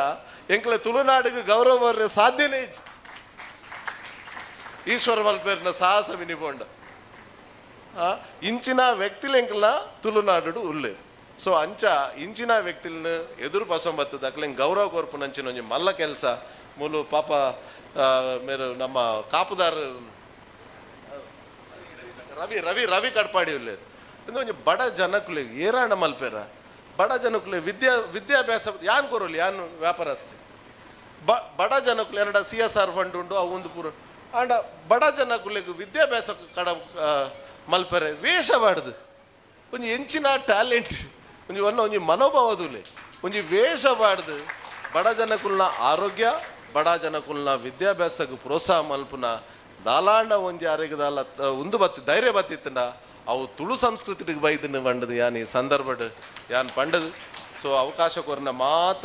ಎಂಕ್ಲೆ ತುಳುನಾಡಿಗೆ ಗೌರವ ಬರ್ರೆ ಸಾಧ್ಯನೇ ಇಜ್ಜಿ ಈಶ್ವರ ಮಲ್ಪೇರ್ನ ಸಾಹಸ ವಿನಿಪೋಂಡ ಇಂಚಿನ ವ್ಯಕ್ತಿಲ ಎಂಕ್ಲ ತುಳುನಾಡು ಉಲ್ಲೆ ಸೊ ಅಂಚ ಇಂಚಿನ ವ್ಯಕ್ತಿಲ್ನ ಎದುರು ಪಸಂಬತ್ತದ ಅಕ್ಲೆಂಗೆ ಗೌರವ ಕೊರ್ಪುನಂಚಿನ ಒಂಜಿ ಮಲ್ಲ ಕೆಲಸ ಮೂಲು ಪಾಪ ಮೇರು ನಮ್ಮ ಕಾಪುದಾರ ರವಿ ಕಡ್ಪಾಡಿ ಉಲ್ಲೇರು ಇಂದು ಒಂಜಿ ಬಡ ಜನಕ್ಕುಲಿಗೆ ಏರಾಣ ಮಲ್ಪೇರ ಬಡ ಜನಕ್ಕುಲೆ ವಿದ್ಯಾಭ್ಯಾಸ ಯಾನ್ ಕೊರೋಲಿ ಯಾನ್ ವ್ಯಾಪಾರಸ್ತಿ ಬಡ ಜನಕ್ಕುಲೆ ಏನಡ CSR ಫಂಡ್ ಉಂಡು ಅವು ಒಂದು ಪೂರ ಆಂಡ ಬಡ ಜನಕ್ಕುಲೆಗೆ ವಿದ್ಯಾಭ್ಯಾಸ ಕಡ ಮಲ್ಪೆರೆ ವೇಷ ಬಾಡ್ದು ಒಂಜಿ ಎಂಚಿನ ಟ್ಯಾಲೆಂಟ್ ಒಂಜಿ ಮನೋಭಾವದುಲೆ ಒಂಜಿ ವೇಷ ಬಾಡ್ದು ಬಡ ಜನಕ್ಕುಲ್ನ ಆರೋಗ್ಯ ಬಡ ಜನಕ್ಕುಲ್ನ ವಿದ್ಯಾಭ್ಯಾಸಕ್ಕೆ ಪ್ರೋತ್ಸಾಹ ಮಲ್ಪುನ ದಾಲಾಂಡ ಒಂಜಿ ಆರೋಗ್ಯದಾಲ ಉಂದು ಬತ್ತಿ ಧೈರ್ಯ ಬತ್ತಿತ್ತಂಡ ಅವು ತುಳು ಸಂಸ್ಕೃತಿಗೆ ಬೈದನ್ನು ಬಂಡದು ಯಾನ್ ಈ ಸಂದರ್ಭಡ್ ಯಾನ್ ಪಂಡದು ಸೊ ಅವಕಾಶ ಕೊರನ ಮಾತ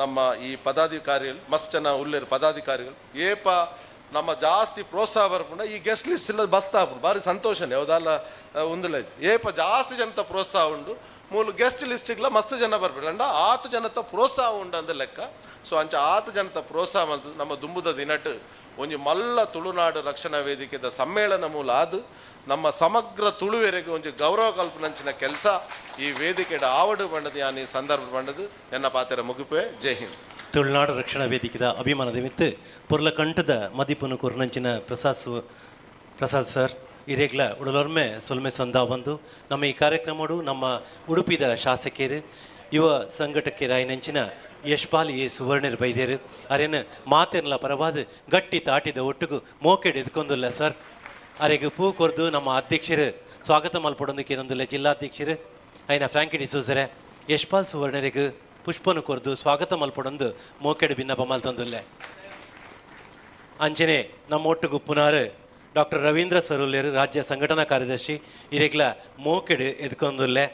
ನಮ್ಮ ಈ ಪದಾಧಿಕಾರಿಗಳು ಮಸ್ತ್ ಜನ ಉಳ್ಳೇರು ಪದಾಧಿಕಾರಿಗಳು ಏಪ ನಮ್ಮ ಜಾಸ್ತಿ ಪ್ರೋತ್ಸಾಹ ಬರ್ಪುಂಡ ಈ ಗೆಸ್ಟ್ ಲಿಸ್ಟ್ ಇಲ್ಲ ಬಸ್ತಾ ಭಾರಿ ಸಂತೋಷನೇ ಯಾವುದಲ್ಲ ಒಂದಿಲ್ಲ ಏಪ ಜಾಸ್ತಿ ಜನತ ಪ್ರೋತ್ಸಾಹ ಉಂಡು ಮೂಲ ಗೆಸ್ಟ್ ಲಿಸ್ಟಿಗ್ಲ ಮಸ್ತ್ ಜನ ಬರ್ಬಿಡ ಅಂಡ 6 ಜನತ ಪ್ರೋತ್ಸಾಹ ಉಂಡು ಅಂದ ಲೆಕ್ಕ ಸೊ ಅಂಚ 6 ಜನತ ಪ್ರೋತ್ಸಾಹ ಮಂತ ನಮ್ಮ ದುಂಬುದ ದಿನಟ್ ಒಂಜಿ ಮಲ್ಲ ತುಳುನಾಡು ರಕ್ಷಣಾ ವೇದಿಕೆದ ಸಮ್ಮೇಳನ ಮೂಲ ಆದು ನಮ್ಮ ಸಮಗ್ರ ತುಳುವೆರೆಗೆ ಒಂದು ಗೌರವ ಕಲ್ಪನಂಚಿನ ಕೆಲಸ ಈ ವೇದಿಕೆಡ ಆವಡು ಬಂಡದು ಯಾನ್ ಈ ಸಂದರ್ಭ ಬಂಡದು ಎನ್ನ ಪಾತ್ರ ಮುಗಿಪೆ ಜೈ ಹಿಂದ್. ತುಳುನಾಡು ರಕ್ಷಣಾ ವೇದಿಕೆದ ಅಭಿಮಾನದ ಮಿತ್ತು ಪುರ್ಲ ಕಂಠದ ಮದಿಪುನು ಕುರ್ನಂಚಿನ ಪ್ರಸಾದ್ ಸರ್ ಇರೆಗ್ಲ ಉಡಲೊರ್ಮೆ ಸೊಲ್ಮೆ ಸೊಂದ ಬಂದು ನಮ್ಮ ಈ ಕಾರ್ಯಕ್ರಮಡು ನಮ್ಮ ಉಡುಪಿದ ಶಾಸಕಿಯರು ಯುವ ಸಂಘಟಕರ ಐನಂಚಿನ ಯಶ್ಪಾಲ್ ಎ ಸುವರ್ಣರು ಬೈದೇರು ಅರೇನು ಮಾತೆನ್ಲ ಪರವಾದ ಗಟ್ಟಿ ತಾಟಿದ ಒಟ್ಟಿಗೂ ಮೋಕೆಡ್ ಎದ್ಕೊಂದಿಲ್ಲ ಸರ್ ಅರೆಗೆ ಪೂ ಕೊರ್ದು ನಮ್ಮ ಅಧ್ಯಕ್ಷರು ಸ್ವಾಗತ ಮಲ್ಪಡೊಂದಕ್ಕೆ ಏನೊಂದಿಲ್ಲ ಜಿಲ್ಲಾಧ್ಯಕ್ಷರು ಐನ ಫ್ರಾಂಕಿ ಡಿಸೋಸರೆ ಯಶ್ಪಾಲ್ ಸುವರ್ಣರಿಗೆ ಪುಷ್ಪನು ಕೊರ್ದು ಸ್ವಾಗತ ಮಲ್ಪಡೊಂದು ಮೋಕೆಡ್ ಭಿನ್ನಪ ಮಲ್ತೊಂದುಲ್ಲೆ ಅಂಚನೆ ನಮ್ಮ ಒಟ್ಟಿಗೂ ಪುನಾರು ಡಾಕ್ಟರ್ ರವೀಂದ್ರ ಸರುಲೇರು ರಾಜ್ಯ ಸಂಘಟನಾ ಕಾರ್ಯದರ್ಶಿ ಇರೆಗ್ಲ ಮೋಕೆಡ್ ಎದ್ಕೊಂದುಲ್ಲೆ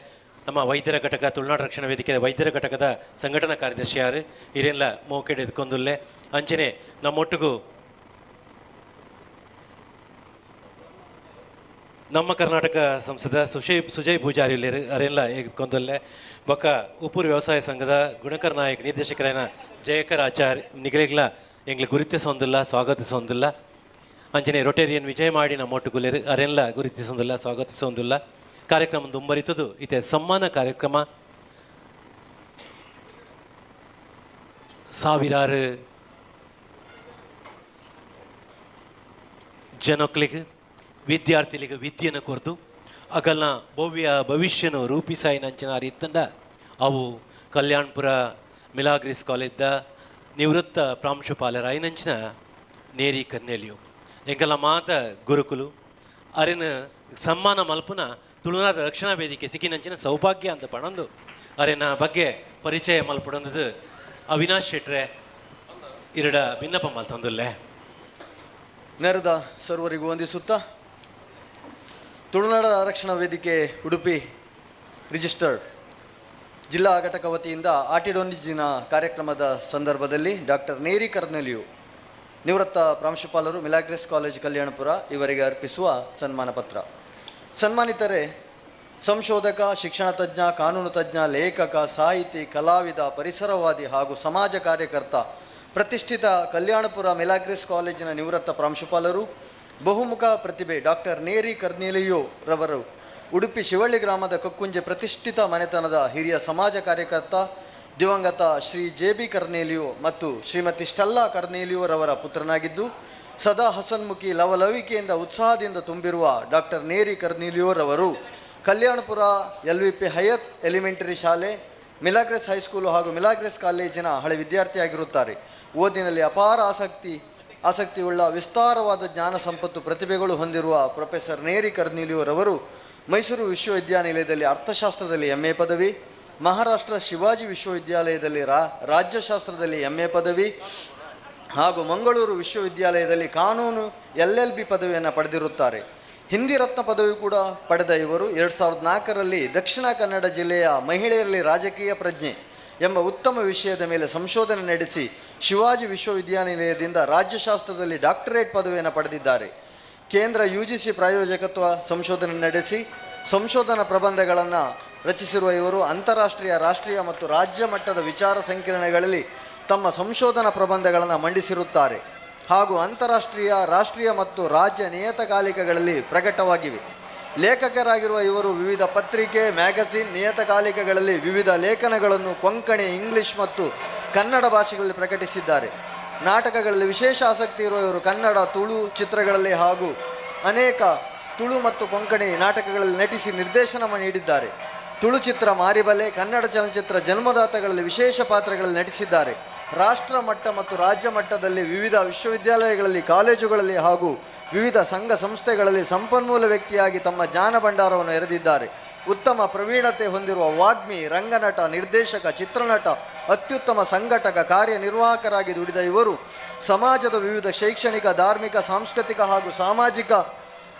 ನಮ್ಮ ವೈದ್ಯರ ಘಟಕ ತುಳುನಾಡು ರಕ್ಷಣಾ ವೇದಿಕೆ ವೈದ್ಯರ ಘಟಕದ ಸಂಘಟನಾ ಕಾರ್ಯದರ್ಶಿ ಯಾರು ಇರೆಲ್ಲ ಮೋಕೆಡ್ ಎದ್ಕೊಂದುಲ್ಲೆ ಅಂಚನೆ ನಮ್ಮೊಟ್ಟಿಗೂ ನಮ್ಮ ಕರ್ನಾಟಕ ಸಂಸದ ಸುಜಯ್ ಪೂಜಾರಿ ಅರೆಲ್ಲ ಎದ್ಕೊಂದಲ್ಲೇ ಬೊಕ್ಕ ಉಪ್ಪೂರು ವ್ಯವಸಾಯ ಸಂಘದ ಗುಣಕರ್ ನಾಯಕ್ ನಿರ್ದೇಶಕರಾಯನ ಜಯಕರ್ ಆಚಾರ್ಯ ನಿಗಲೆಗ್ಲ ಎಂಗ್ಲ ಗುರುತಿಸೊಂದಿಲ್ಲ ಸ್ವಾಗತಿಸೊಂದಿಲ್ಲ ಅಂಚನೆ ರೊಟೇರಿಯನ್ ವಿಜಯ ಮಾಡಿ ನಮ್ಮೊಟ್ಟುಗುಲೇರು ಅರೆಲ್ಲ ಗುರುತಿಸೊಂದಿಲ್ಲ ಸ್ವಾಗತಿಸೊಂದಿಲ್ಲ ಕಾರ್ಯಕ್ರಮ ದುಂಬರಿತದು ಇತೆ ಸಮ್ಮಾನ ಕಾರ್ಯಕ್ರಮ ಸಾವಿರಾರು ಜನೊಕ್ಲಿಗೆ ವಿದ್ಯಾರ್ಥಿಗಳಿಗೆ ವಿದ್ಯೆಯನ್ನು ಕೊರ್ದು ಅಗಲ್ನ ಭವ್ಯ ಭವಿಷ್ಯನು ರೂಪಿಸಾಯಿನಂಚಿನ ರೀತಂಡ ಅವು ಕಲ್ಯಾಣಪುರ ಮಿಲಾಗ್ರಿಸ್ ಕಾಲೇಜ್ದ ನಿವೃತ್ತ ಪ್ರಾಂಶುಪಾಲರ ಐನಂಚಿನ ನೇರಿ ಕರ್ನೆಲಿಯು ಎಂಕಲ್ಲ ಮಾತ ಗುರುಕುಲು ಅರಿನ ಸಮ್ಮಾನ ಮಲ್ಪುನ ತುಳುನಾಡು ರಕ್ಷಣಾ ವೇದಿಕೆ ಸಿಕ್ಕಿನಂಚಿನ ಸೌಭಾಗ್ಯ ಅಂತ ಪಣಂದು ಅರಿನ ಬಗ್ಗೆ ಪರಿಚಯ ಮಲ್ಪಡೊಂದು ಅವಿನಾಶ್ ಶೆಟ್ರೆ ಇರಡ ಭಿನ್ನಪ ಮಲ್ತೊಂದುಲ್ಲೆ ನೆರೆದ ಸರ್ವರಿಗೂ ವಂದಿಸುತ್ತಾ ತುಳುನಾಡ ರಕ್ಷಣಾ ವೇದಿಕೆ ಉಡುಪಿ ರಿಜಿಸ್ಟರ್ಡ್ ಜಿಲ್ಲಾ ಘಟಕ ವತಿಯಿಂದ ಆಟಿಡೊಂಜಿನ ಕಾರ್ಯಕ್ರಮದ ಸಂದರ್ಭದಲ್ಲಿ ಡಾಕ್ಟರ್ ನೇರಿ ಕರ್ನೆಲಿಯು ನಿವೃತ್ತ ಪ್ರಾಂಶುಪಾಲರು ಮಿಲಾಗ್ರೆಸ್ ಕಾಲೇಜ್ ಕಲ್ಯಾಣಪುರ ಇವರಿಗೆ ಅರ್ಪಿಸುವ ಸನ್ಮಾನ ಪತ್ರ. ಸನ್ಮಾನಿತರೆ ಸಂಶೋಧಕ, ಶಿಕ್ಷಣ ತಜ್ಞ, ಕಾನೂನು ತಜ್ಞ, ಲೇಖಕ, ಸಾಹಿತಿ, ಕಲಾವಿದ, ಪರಿಸರವಾದಿ ಹಾಗೂ ಸಮಾಜ ಕಾರ್ಯಕರ್ತ, ಪ್ರತಿಷ್ಠಿತ ಕಲ್ಯಾಣಪುರ ಮಿಲಾಗ್ರೆಸ್ ಕಾಲೇಜಿನ ನಿವೃತ್ತ ಪ್ರಾಂಶುಪಾಲರು, ಬಹುಮುಖ ಪ್ರತಿಭೆ ಡಾಕ್ಟರ್ ನೇರಿ ಕರ್ನೆಲಿಯೋ ರವರು ಉಡುಪಿ ಶಿವಳ್ಳಿ ಗ್ರಾಮದ ಕಕ್ಕುಂಜೆ ಪ್ರತಿಷ್ಠಿತ ಮನೆತನದ ಹಿರಿಯ ಸಮಾಜ ಕಾರ್ಯಕರ್ತ, ದಿವಂಗತ ಶ್ರೀ ಜೆ.ಬಿ. ಕರ್ನೆಲಿಯೋ ಮತ್ತು ಶ್ರೀಮತಿ ಸ್ಟೆಲ್ಲಾ ಕರ್ನೆಲಿಯೋರವರ ಪುತ್ರನಾಗಿದ್ದು ಸದಾ ಹಸನ್ಮುಖಿ ಲವಲವಿಕೆಯಿಂದ ಉತ್ಸಾಹದಿಂದ ತುಂಬಿರುವ ಡಾಕ್ಟರ್ ನೇರಿ ಕರ್ನೆಲಿಯೋರವರು ಕಲ್ಯಾಣಪುರ LVP ಹೈಯರ್ ಎಲಿಮೆಂಟರಿ ಶಾಲೆ, ಮಿಲಾಗ್ರೆಸ್ ಹೈಸ್ಕೂಲು ಹಾಗೂ ಮಿಲಾಗ್ರೆಸ್ ಕಾಲೇಜಿನ ಹಳೆ ವಿದ್ಯಾರ್ಥಿಯಾಗಿರುತ್ತಾರೆ. ಓದಿನಲ್ಲಿ ಅಪಾರ ಆಸಕ್ತಿಯುಳ್ಳ ವಿಸ್ತಾರವಾದ ಜ್ಞಾನ ಸಂಪತ್ತು ಪ್ರತಿಭೆಗಳು ಹೊಂದಿರುವ ಪ್ರೊಫೆಸರ್ ನೇರಿ ಕರ್ನೆಲಿಯೋರವರು ಮೈಸೂರು ವಿಶ್ವವಿದ್ಯಾನಿಲಯದಲ್ಲಿ ಅರ್ಥಶಾಸ್ತ್ರದಲ್ಲಿ MA ಪದವಿ, ಮಹಾರಾಷ್ಟ್ರ ಶಿವಾಜಿ ವಿಶ್ವವಿದ್ಯಾಲಯದಲ್ಲಿ ರಾಜ್ಯಶಾಸ್ತ್ರದಲ್ಲಿ MA ಪದವಿ ಹಾಗೂ ಮಂಗಳೂರು ವಿಶ್ವವಿದ್ಯಾಲಯದಲ್ಲಿ ಕಾನೂನು LLB ಪದವಿಯನ್ನು ಪಡೆದಿರುತ್ತಾರೆ. ಹಿಂದಿ ರತ್ನ ಪದವಿ ಕೂಡ ಪಡೆದ ಇವರು 2004ರಲ್ಲಿ ದಕ್ಷಿಣ ಕನ್ನಡ ಜಿಲ್ಲೆಯ ಮಹಿಳೆಯರಲ್ಲಿ ರಾಜಕೀಯ ಪ್ರಜ್ಞೆ ಎಂಬ ಉತ್ತಮ ವಿಷಯದ ಮೇಲೆ ಸಂಶೋಧನೆ ನಡೆಸಿ ಶಿವಾಜಿ ವಿಶ್ವವಿದ್ಯಾನಿಲಯದಿಂದ ರಾಜ್ಯಶಾಸ್ತ್ರದಲ್ಲಿ ಡಾಕ್ಟರೇಟ್ ಪದವಿಯನ್ನು ಪಡೆದಿದ್ದಾರೆ. ಕೇಂದ್ರ UGC ಪ್ರಾಯೋಜಕತ್ವ ಸಂಶೋಧನೆ ನಡೆಸಿ ಸಂಶೋಧನಾ ಪ್ರಬಂಧಗಳನ್ನು ರಚಿಸಿರುವ ಇವರು ಅಂತಾರಾಷ್ಟ್ರೀಯ, ರಾಷ್ಟ್ರೀಯ ಮತ್ತು ರಾಜ್ಯ ಮಟ್ಟದ ವಿಚಾರ ಸಂಕಿರಣಗಳಲ್ಲಿ ತಮ್ಮ ಸಂಶೋಧನಾ ಪ್ರಬಂಧಗಳನ್ನು ಮಂಡಿಸಿರುತ್ತಾರೆ ಹಾಗೂ ಅಂತಾರಾಷ್ಟ್ರೀಯ, ರಾಷ್ಟ್ರೀಯ ಮತ್ತು ರಾಜ್ಯ ನಿಯತಕಾಲಿಕಗಳಲ್ಲಿ ಪ್ರಕಟವಾಗಿವೆ. ಲೇಖಕರಾಗಿರುವ ಇವರು ವಿವಿಧ ಪತ್ರಿಕೆ, ಮ್ಯಾಗಝಿನ್, ನಿಯತಕಾಲಿಕಗಳಲ್ಲಿ ವಿವಿಧ ಲೇಖನಗಳನ್ನು ಕೊಂಕಣಿ, ಇಂಗ್ಲಿಷ್ ಮತ್ತು ಕನ್ನಡ ಭಾಷೆಗಳಲ್ಲಿ ಪ್ರಕಟಿಸಿದ್ದಾರೆ. ನಾಟಕಗಳಲ್ಲಿ ವಿಶೇಷ ಆಸಕ್ತಿ ಇರುವ ಇವರು ಕನ್ನಡ, ತುಳು ಚಿತ್ರಗಳಲ್ಲಿ ಹಾಗೂ ಅನೇಕ ತುಳು ಮತ್ತು ಕೊಂಕಣಿ ನಾಟಕಗಳಲ್ಲಿ ನಟಿಸಿ ನಿರ್ದೇಶನ ನೀಡಿದ್ದಾರೆ. ತುಳು ಚಿತ್ರ ಮಾರಿಬಲೆ, ಕನ್ನಡ ಚಲನಚಿತ್ರ ಜನ್ಮದಾತಗಳಲ್ಲಿ ವಿಶೇಷ ಪಾತ್ರಗಳಲ್ಲಿ ನಟಿಸಿದ್ದಾರೆ. ರಾಷ್ಟ್ರ ಮಟ್ಟ ಮತ್ತು ರಾಜ್ಯ ಮಟ್ಟದಲ್ಲಿ ವಿವಿಧ ವಿಶ್ವವಿದ್ಯಾಲಯಗಳಲ್ಲಿ, ಕಾಲೇಜುಗಳಲ್ಲಿ ಹಾಗೂ ವಿವಿಧ ಸಂಘ ಸಂಸ್ಥೆಗಳಲ್ಲಿ ಸಂಪನ್ಮೂಲ ವ್ಯಕ್ತಿಯಾಗಿ ತಮ್ಮ ಜ್ಞಾನ ಭಂಡಾರವನ್ನು ಎರೆದಿದ್ದಾರೆ. ಉತ್ತಮ ಪ್ರವೀಣತೆ ಹೊಂದಿರುವ ವಾಗ್ಮಿ, ರಂಗನಟ, ನಿರ್ದೇಶಕ, ಚಿತ್ರನಟ, ಅತ್ಯುತ್ತಮ ಸಂಘಟಕ, ಕಾರ್ಯನಿರ್ವಾಹಕರಾಗಿ ದುಡಿದ ಇವರು ಸಮಾಜದ ವಿವಿಧ ಶೈಕ್ಷಣಿಕ, ಧಾರ್ಮಿಕ, ಸಾಂಸ್ಕೃತಿಕ ಹಾಗೂ ಸಾಮಾಜಿಕ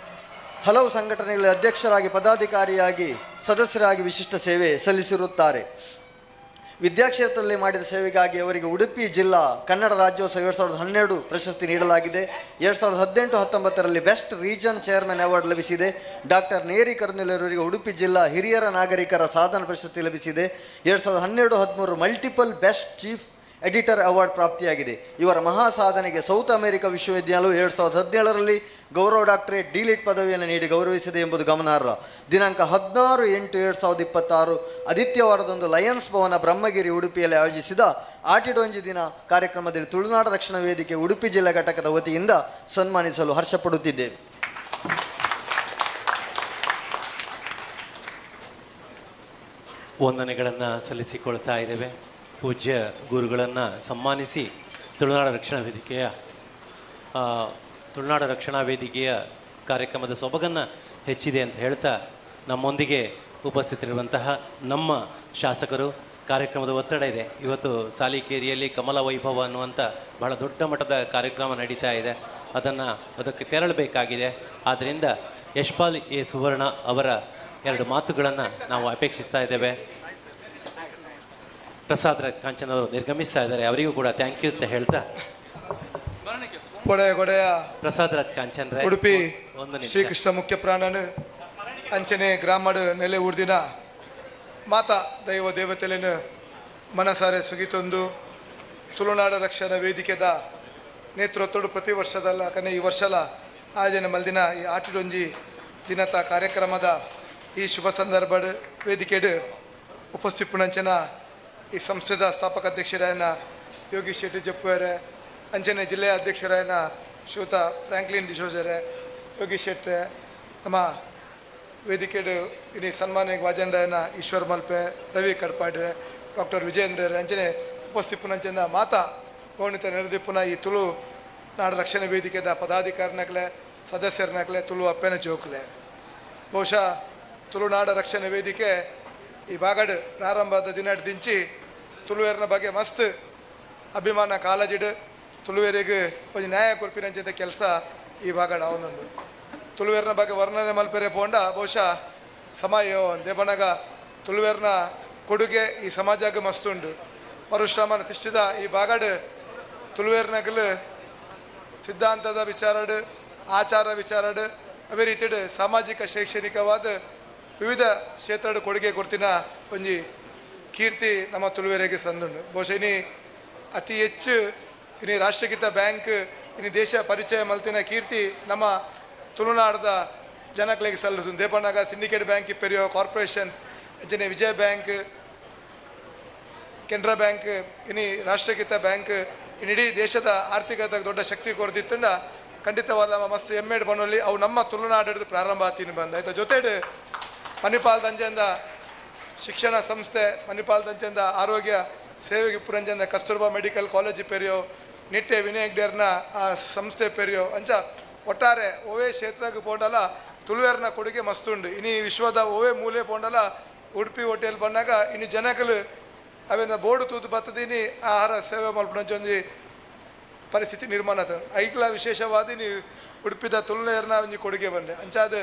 ಹಲವು ಸಂಘಟನೆಗಳ ಅಧ್ಯಕ್ಷರಾಗಿ, ಪದಾಧಿಕಾರಿಯಾಗಿ, ಸದಸ್ಯರಾಗಿ ವಿಶಿಷ್ಟ ಸೇವೆ ಸಲ್ಲಿಸಿರುತ್ತಾರೆ. ವಿದ್ಯಾಕ್ಷೇತ್ರದಲ್ಲಿ ಮಾಡಿದ ಸೇವೆಗಾಗಿ ಅವರಿಗೆ ಉಡುಪಿ ಜಿಲ್ಲಾ ಕನ್ನಡ ರಾಜ್ಯೋತ್ಸವ 2012 ಪ್ರಶಸ್ತಿ ನೀಡಲಾಗಿದೆ. 2018-19ರಲ್ಲಿ ಬೆಸ್ಟ್ ರೀಜನ್ ಚೇರ್ಮನ್ ಅವಾರ್ಡ್ ಲಭಿಸಿದೆ. ಡಾಕ್ಟರ್ ನೇರಿ ಕರ್ನೂಲವರಿಗೆ ಉಡುಪಿ ಜಿಲ್ಲಾ ಹಿರಿಯರ ನಾಗರಿಕರ ಸಾಧನ ಪ್ರಶಸ್ತಿ ಲಭಿಸಿದೆ. 2012-13 multiple best chief editor award ಪ್ರಾಪ್ತಿಯಾಗಿದೆ. ಇವರ ಮಹಾ ಸಾಧನೆಗೆ ಸೌತ್ ಅಮೆರಿಕ ವಿಶ್ವವಿದ್ಯಾಲಯವು 2017ರಲ್ಲಿ ಗೌರವ ಡಾಕ್ಟರೇಟ್ ಡಿಲಿಟ್ ಪದವಿಯನ್ನು ನೀಡಿ ಗೌರವಿಸಿದೆ ಎಂಬುದು ಗಮನಾರ್ಹ. ದಿನಾಂಕ 16/8/2026 ಆದಿತ್ಯವಾರದಂದು ಲಯನ್ಸ್ ಭವನ ಬ್ರಹ್ಮಗಿರಿ ಉಡುಪಿಯಲ್ಲಿ ಆಯೋಜಿಸಿದ ಆಟಿಡೊಂಜಿ ದಿನ ಕಾರ್ಯಕ್ರಮದಲ್ಲಿ ತುಳುನಾಡು ರಕ್ಷಣಾ ವೇದಿಕೆ ಉಡುಪಿ ಜಿಲ್ಲಾ ಘಟಕದ ವತಿಯಿಂದ ಸನ್ಮಾನಿಸಲು ಹರ್ಷಪಡುತ್ತಿದ್ದೇವೆ. ವಂದನೆಗಳನ್ನು ಸಲ್ಲಿಸಿಕೊಳ್ತಾ ಇದ್ದೇವೆ. ಪೂಜ್ಯ ಗುರುಗಳನ್ನು ಸನ್ಮಾನಿಸಿ ತುಳುನಾಡು ರಕ್ಷಣಾ ವೇದಿಕೆಯ ಕಾರ್ಯಕ್ರಮದ ಸೊಬಗನ್ನು ಹೆಚ್ಚಿದೆ ಅಂತ ಹೇಳ್ತಾ ನಮ್ಮೊಂದಿಗೆ ಉಪಸ್ಥಿತರಿರುವಂತಹ ನಮ್ಮ ಶಾಸಕರು, ಕಾರ್ಯಕ್ರಮದ ಒತ್ತಡ ಇದೆ. ಇವತ್ತು ಸಾಲಿಕೇರಿಯಲ್ಲಿ ಕಮಲ ವೈಭವ ಅನ್ನುವಂಥ ಬಹಳ ದೊಡ್ಡ ಮಟ್ಟದ ಕಾರ್ಯಕ್ರಮ ನಡೀತಾ ಇದೆ. ಅದಕ್ಕೆ ತೆರಳಬೇಕಾಗಿದೆ. ಆದ್ದರಿಂದ ಯಶ್ಪಾಲ್ ಎ ಸುವರ್ಣ ಅವರ 2 ಮಾತುಗಳನ್ನು ನಾವು ಅಪೇಕ್ಷಿಸ್ತಾ ಇದ್ದೇವೆ. ಪ್ರಸಾದ್ ರಾಜ್ ಕಾಂಚನ್ ಅವರು ನಿರ್ಗಮಿಸ್ತಾ ಇದ್ದಾರೆ, ಅವರಿಗೂ ಕೂಡ ಥ್ಯಾಂಕ್ ಯು ಅಂತ ಹೇಳ್ತಾ ಪ್ರಸಾದ್ ರಾಜ್ ಕಾಂಚನ್ ಉಡುಪಿ ಶ್ರೀಕೃಷ್ಣ ಮುಖ್ಯ ಪ್ರಾಣನು ಅಂಚನೆ ಗ್ರಾಮಡ್ ನೆಲೆ ಊರ್ದಿನ ಮಾತಾ ದೈವ ದೇವತೆಲೆನು ಮನಸಾರೆ ಸುಗಿತೊಂದು ತುಳುನಾಡ ರಕ್ಷಣಾ ವೇದಿಕೆದ ನೇತೃತ್ವಡು ಪ್ರತಿ ವರ್ಷದಲ್ಲ ಕನೆ ಈ ವರ್ಷಲ ಆಯೋಜನೆ ಮಲ್ದಿನ ಈ ಆಟಿಡೊಂಜಿ ದಿನದ ಕಾರ್ಯಕ್ರಮದ ಈ ಶುಭ ಸಂದರ್ಭ ವೇದಿಕೆಡು ಉಪಸ್ಥಿತಪುಣಂಚನ ಈ ಸಂಸ್ಥೆದ ಸ್ಥಾಪಕ ಅಧ್ಯಕ್ಷರಾಯನ ಯೋಗೀಶ್ ಶೆಟ್ಟಿ ಜಪ್ಪುವರೆ, ಅಂಚನೆ ಜಿಲ್ಲೆಯ ಅಧ್ಯಕ್ಷರಾಯನ ಶ್ರೀಯುತ ಫ್ರಾಂಕ್ಲಿನ್ ಡಿಸೋಜರೆ, ಯೋಗೀಶ್ ಶೆಟ್ಟಿ, ನಮ್ಮ ವೇದಿಕೆಡು ಇನಿ ಸನ್ಮಾನ ವಾಜನರಾಯನ ಈಶ್ವರ್ ಮಲ್ಪೆ, ರವಿ ಕಡ್ಪಾಡ್ರೆ, ಡಾಕ್ಟರ್ ವಿಜೇಂದ್ರ ಅಂಚನೆ ಉಪಸ್ಥಿತಪುಣಂಚನ ಮಾತಾ ಗೌಣಿತ ನೆರೆದಿಪ್ಪುನ ಈ ತುಳು ನಾಡು ರಕ್ಷಣಾ ವೇದಿಕೆದ ಪದಾಧಿಕಾರಿನಕ್ಲೆ ಸದಸ್ಯರನಕ್ಲೆ ತುಳು ಅಪ್ಪೆನ ಜೋಕ್ಲೆ. ಬಹುಶಃ ತುಳುನಾಡ ರಕ್ಷಣಾ ವೇದಿಕೆ ಈ ಬಾಗಡ್ ಪ್ರಾರಂಭದ ದಿನ ದಿಂಚಿ ತುಳುವೇರಿನ ಬಗ್ಗೆ ಮಸ್ತ್ ಅಭಿಮಾನ ಕಾಳಜಿಡು ತುಳುವೇರಿಗೆ ಒಂದು ನ್ಯಾಯ ಕೊರ್ಪಿನಂಚಿದ ಕೆಲಸ ಈ ಬಾಗಡ್ ಅವನೊಂದು ತುಳುವೇರಿನ ಬಗ್ಗೆ ವರ್ಣನೆ ಮಲ್ಪೆರೆ ಪೋಂಡ ಬಹುಶಃ ಸಮಯ ದೇವನಗ ತುಳುವೇರಿನ ಕೊಡುಗೆ ಈ ಸಮಾಜಕ್ಕೆ ಮಸ್ತ್ ಉಂಡು. ಪರಶುರಾಮನ ತಿಷ್ಟಿದ ಈ ಬಾಗಡ್ ತುಳುವೇರಿನಗಲು ಸಿದ್ಧಾಂತದ ವಿಚಾರಡು ಆಚಾರ ವಿಚಾರಡು ಅವೇ ರೀತಿಡು ಸಾಮಾಜಿಕ ಶೈಕ್ಷಣಿಕವಾದ ವಿವಿಧ ಕ್ಷೇತ್ರದ ಕೊಡುಗೆ ಕೊಡ್ತಿನ ಒಂಜಿ ಕೀರ್ತಿ ನಮ್ಮ ತುಳುವೇರಿಗೆ ಸಂದುಂಡು. ಬಹುಶಃ ಇನಿ ಅತಿ ಹೆಚ್ಚು ಇನಿ ರಾಷ್ಟ್ರೀಕೃತ ಬ್ಯಾಂಕ್ ಇನಿ ದೇಶ ಪರಿಚಯ ಮಲ್ತಿನ ಕೀರ್ತಿ ನಮ್ಮ ತುಳುನಾಡದ ಜನಗಳಿಗೆ ಸಲ್ಲಿಸು. ದೇಪಣ್ಣಗ ಸಿಂಡಿಕೇಟ್ ಬ್ಯಾಂಕ್ ಇಪ್ಪೆರಿಯೋ ಕಾರ್ಪೊರೇಷನ್ಸ್ ಅಂಚನೆ ವಿಜಯ ಬ್ಯಾಂಕ್, ಕೆನರಾ ಬ್ಯಾಂಕ್ ಇನಿ ರಾಷ್ಟ್ರೀಕೃತ ಬ್ಯಾಂಕ್ ಇಡೀ ದೇಶದ ಆರ್ಥಿಕತೆಗೆ ದೊಡ್ಡ ಶಕ್ತಿ ಕೊಡ್ದಿತ್ತಂಡ ಖಂಡಿತವಾದ ನಮ್ಮ ಮಸ್ತ್ ಎಮ್ಮೆಡ್ ಬಣ್ಣಲ್ಲಿ ಅವು ನಮ್ಮ ತುಳುನಾಡು ಪ್ರಾರಂಭ ಆತೀನಿ ಬಂದ ಆಯ್ತು. ಜೊತೆಡು ಮಣಿಪಾಲ್ ದಂಜಂದ ಶಿಕ್ಷಣ ಸಂಸ್ಥೆ, ಮಣಿಪಾಲ್ ದಂಜಂದ ಆರೋಗ್ಯ ಸೇವೆಗೆ ಪುರಂಜಂದ ಕಸ್ತೂರ್ಬಾ ಮೆಡಿಕಲ್ ಕಾಲೇಜ್ ಪೆರಿಯೋ, ನಿಟ್ಟೆ ವಿನಾಯಕ್ ಡೇರ್ನ ಆ ಸಂಸ್ಥೆ ಪೆರಿಯೋ ಅಂಚ ಒಟ್ಟಾರೆ ಓವೇ ಕ್ಷೇತ್ರಕ್ಕೆ ಪೋಂಡಲ ತುಳುವೇರ್ನ ಕೊಡುಗೆ ಮಸ್ತುಂಡು. ಇನಿ ವಿಶ್ವದ ಓವೇ ಮೂಲೆ ಪೋಂಡಲ ಉಡುಪಿ ಹೋಟೆಲ್ ಬಂದಾಗ ಇನ್ನು ಜನಗಳು ಅವೇನ ಬೋರ್ಡು ತೂತು ಬತ್ತದಿನಿ ಆಹಾರ ಸೇವೆ ಮಲ್ಪೊಂಜಿ ಪರಿಸ್ಥಿತಿ ನಿರ್ಮಾಣ ಆತ. ಐಕ್ಲ ವಿಶೇಷವಾದ ನೀವು ಉಡುಪಿದ ತುಳುವೇರ್ನ ಒಂಜಿ ಕೊಡುಗೆ ಬಂದೆ ಅಂಚಾದ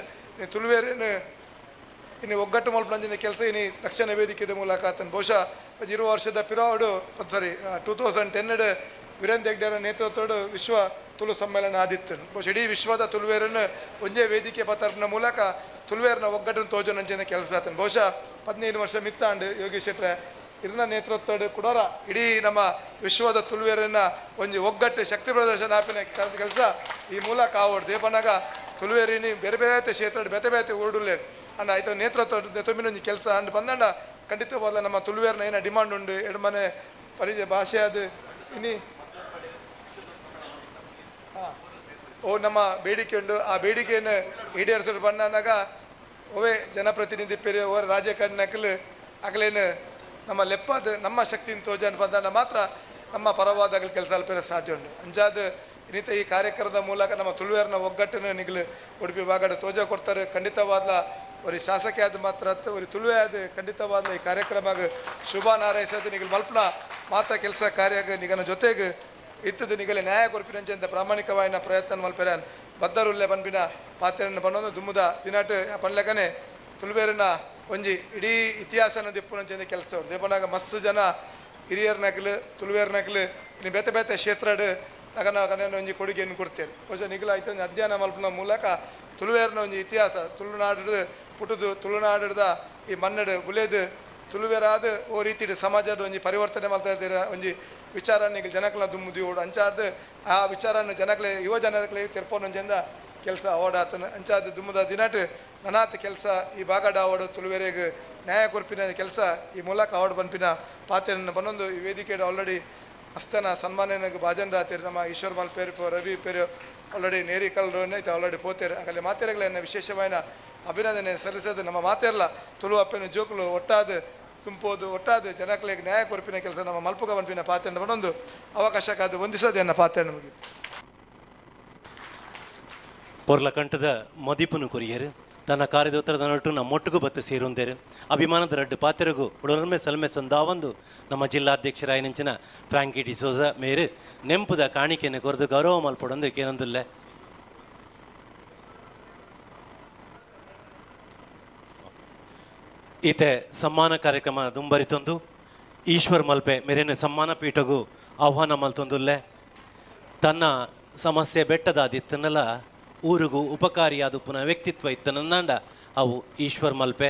ತುಳುವೇರಿನ ಇನ್ನು ಒಗ್ಗಟ್ಟು ಮಲ್ಪೊಂಜಿನ ಕೆಲಸ ಇನಿ ರಕ್ಷಣಾ ವೇದಿಕೆದ ಮೂಲಕ ಆತನು ಬಹುಶಃ 20 ವರ್ಷದ ಪಿರಾವಡು 2010 ವೀರೇಂದ್ರ ಹೆಗ್ಡೆರ ನೇತೃತ್ವದ ವಿಶ್ವ ತುಳು ಸಮ್ಮೇಳನ ಆದಿತ್ತು. ಬಹುಶಃ ಇಡೀ ವಿಶ್ವದ ತುಳುವೇರನ್ನು ಒಂದೇ ವೇದಿಕೆ ಪತರ್ನ ಮೂಲಕ ತುಳುವೇರ್ನ ಒಗ್ಗಟ್ಟನ್ನು ತೋಜೋನಂಚಿನ ಕೆಲಸ ಆತನು. ಬಹುಶಃ 15 ವರ್ಷ ಮಿತ್ತಾಂಡು ಯೋಗೀಶ್ ಶೆಟ್ಟಿ ಇರ್ನ ನೇತೃತ್ವದ ಕುಡೋರ ಇಡೀ ನಮ್ಮ ವಿಶ್ವದ ತುಳುವೇರನ್ನ ಒಂಜಿ ಒಗ್ಗಟ್ಟು ಶಕ್ತಿ ಪ್ರದರ್ಶನ ಆಪಿನ ಕೆಲಸ ಈ ಮೂಲಕ ಆವಡು ದೇಪನಾಗ ತುಳುವೇರಿನಿ ಬೇರೆ ಬೇರೆ ಕ್ಷೇತ್ರ ಬೇತೆ ಬೇತೆ ಊರುಡುಲ್ಲೆ ಅಂಡ್ ಆಯ್ತು ನೇತೃತ್ವ ತೊಮ್ಮಿನೊಂಜಿ ಕೆಲಸ ಅಂಡ್ ಬಂದಂಡ ಖಂಡಿತವಾದ ನಮ್ಮ ತುಳುವೇರ್ನ ಏನ ಡಿಮಾಂಡ್ ಉಂಡು ಎಡಮನೆ ಪರಿಚಯ ಭಾಷೆ ಅದು ಇನಿ ಓ ನಮ್ಮ ಬೇಡಿಕೆ ಉಂಡು ಆ ಬೇಡಿಕೆಯನ್ನು ಈಡೇರಿಸಲು ಬಂದಾಗ ಓವೇ ಜನಪ್ರತಿನಿಧಿ ಪೇರಿ ಓವರ್ ರಾಜಕಾರಣಿಕಲು ಆಗಲೇನು ನಮ್ಮ ಲೆಪ್ಪದ ನಮ್ಮ ಶಕ್ತಿನ ತೋಜನ್ ಬಂದ ಮಾತ್ರ ನಮ್ಮ ಪರವಾದಾಗಲು ಕೆಲಸ ಅಲ್ಪೇರ ಸಾಧ್ಯ ಉಂಟು. ಅಂಜಾದ ಇನ್ನಿತ ಈ ಕಾರ್ಯಕ್ರಮದ ಮೂಲಕ ನಮ್ಮ ತುಳುವೇರ್ನ ಒಗ್ಗಟ್ಟನ್ನು ನಿಗಲು ಉಡುಪಿ ಭಾಗದ ತೋಜ ಕೊಡ್ತಾರೆ. ಖಂಡಿತವಾದ ஒரு ಶಾಸಕಿಯಾದ ಮಾತ್ರ ஒரு ತುಳುವೆಯಾದ ಖಂಡಿತವಾದ ಈ ಕಾರ್ಯಕ್ರಮಕ್ಕೆ ಶುಭ ಹಾರೈಸೋದು ನಿಗಲು ಮಲ್ಪನ ಮಾತ ಕೆಲಸ ಕಾರ್ಯ ನಿಗನ ಜೊತೆಗೆ ಇತ್ತದು ನಿಗಲೆ ನ್ಯಾಯ ಕೊರ್ಪಿನಂಚಂತ ಪ್ರಾಮಾಣಿಕವಾಯಿನ ಪ್ರಯತ್ನ ಮಲ್ಪೆರನ್ ಬದ್ದರುಲ್ಲೆ ಬನ್ಪಿನ ಪಾತ್ರೆಯನ್ನು ಬನ್ನೊಂದು ದುಮ್ಮದ ದಿನಾಟು ಪನ್ಲೆಕನೆ ತುಳುವೇರಿನ ಒಂಜಿ ಇಡೀ ಇತಿಹಾಸನ ದಿಪ್ಪುನಂಚೆ ಕೆಲಸ ದೇಪನಾಗ ಮಸ್ತ್ ಜನ ಹಿರಿಯರ್ನಕ್ಲು ತುಳುವೇರ್ನಕ್ಲು ಇನ್ನು ಬೇತೆ ಬೇತೆ ಕ್ಷೇತ್ರಡ್ ತಗನ ಒಂಜಿ ಕೊಡುಗೆಯನ್ನು ಕೊಡ್ತೇನೆ ಬಹುಶಃ ನಿಗಲ ಆಯ್ತು ಅಧ್ಯಯನ ಮಲ್ಪನ ಮೂಲಕ ತುಳುವೇರ್ನ ಒಂಜಿ ಇತಿಹಾಸ ತುಳುನಾಡು ಪುಟುದು ತುಳುನಾಡದ ಈ ಮನ್ನಡು ಬುಲೆದು ತುಳುವೇರಾದ ಓ ರೀತಿ ಸಮಾಜದ ಒಂಜಿ ಪರಿವರ್ತನೆ ಮಾಡ್ತಾ ಇದ್ದೀರ ಒಂಜಿ ವಿಚಾರ ಈಗ ಜನಕ್ಲ ದುಮ್ಮುದಿ ಓಡು ಅಂಚಾದ ಆ ವಿಚಾರನ ಜನಕ್ಲೆ ಯುವ ಜನಕ್ಲೆ ತೆರ್ಪೊಂದೊಂಜಿಂದ ಕೆಲಸ ಓಡಾತನ ಅಂಚಾದ ದುಮ್ಮದ ದಿನಟ್ ನನಾತ್ ಕೆಲಸ ಈ ಬಾಗಡ ಆವಡು ತುಳುವೇರೆಗೆ ನ್ಯಾಯ ಕೊರ್ಪಿನ ಕೆಲಸ ಈ ಮೂಲಕ ಆವಡು ಬನ್ಪಿನ ಪಾತ್ರೆಯನ್ನು ಬನ್ನೊಂದು ಈ ವೇದಿಕೆയുടെ ಆಲ್ರೆಡಿ ಮಸ್ತನ ಸನ್ಮಾನಕ್ಕೆ ಭಾಜನ್ ರಾತ್ರಿ ನಮ್ಮ ಈಶ್ವರ್ ಮಲ್ಪೇರು ರವಿ ಪೇರು ಆಲ್ರೆಡಿ ನೇರಿ ಕಲ್ರೋನೆ ಐತೆ ಆಲ್ರೆಡಿ ಪೋತೇರು ಆಗಲೇ ಮಾತೆರೆಗಳನ್ನ ವಿಶೇಷವಾದ ಅಭಿನಂದನೆ ಸಲ್ಲಿಸೋದು ನಮ್ಮ ಮಾತೆರಲ್ಲ ತುಳು ಅಪ್ಪನ ಜೋಕುಲು ಒಟ್ಟಾದ ತುಂಬೋದು ಒಟ್ಟಾದ ಜನಕ್ಲೆಗೆ ನ್ಯಾಯ ಕೊರ್ಪಿನ ಕೆಲಸ ನಮ್ಮ ಮಲ್ಪುಗ ಬನ್ಪಿನ ಪಾತ್ರೆಯನ್ನು ಬನ್ನೊಂದು ಅವಕಾಶಕ್ಕಾದ ಹೊಂದಿಸೋದು ಎನ್ನ ಪಾತ್ರೆಯನ್ನು ಮುಗಿ ಪೊರ್ಲ ಕಂಠದ ಮದಿಪುನು ಕೊರಿಯರು ತನ್ನ ಕಾರ್ಯದೋತ್ತರದ ನಟು ನಮ್ಮೊಟ್ಟಿಗೂ ಬತ್ತು ಸೇರೊಂದೇರು ಅಭಿಮಾನದ ರಡ್ಡು ಪಾತೆರಗೂ ಉಡೊರ್ಮೆ ಸಲ್ಮೆ ಸಂದಾವಂದು ನಮ್ಮ ಜಿಲ್ಲಾಧ್ಯಕ್ಷರಾಯನಿಂಚಿನ ಫ್ರಾಂಕಿ ಡಿಸೋಜ ಮೇರು ನೆಂಪುದ ಕಾಣಿಕೆಯನ್ನು ಕೊರೆದು ಗೌರವ ಮಲ್ಪಡೊಂದು ಕೇನೊಂದಿಲ್ಲ ಈತೆ ಸಮ್ಮಾನ ಕಾರ್ಯಕ್ರಮ ದುಂಬರಿತೊಂದು ಈಶ್ವರ್ ಮಲ್ಪೆ ಮೇರಿನ ಸಮ್ಮಾನ ಪೀಠಗೂ ಆಹ್ವಾನ ಮಲ್ತೊಂದುಲ್ಲೆ ತನ್ನ ಸಮಸ್ಯೆ ಬೆಟ್ಟದಾದಿತ್ತನಲ್ಲ ಊರಿಗೂ ಉಪಕಾರಿಯಾದ ಪುನಃ ವ್ಯಕ್ತಿತ್ವ ಇತ್ತನಂದಾಂಡ ಅವು ಈಶ್ವರ್ ಮಲ್ಪೆ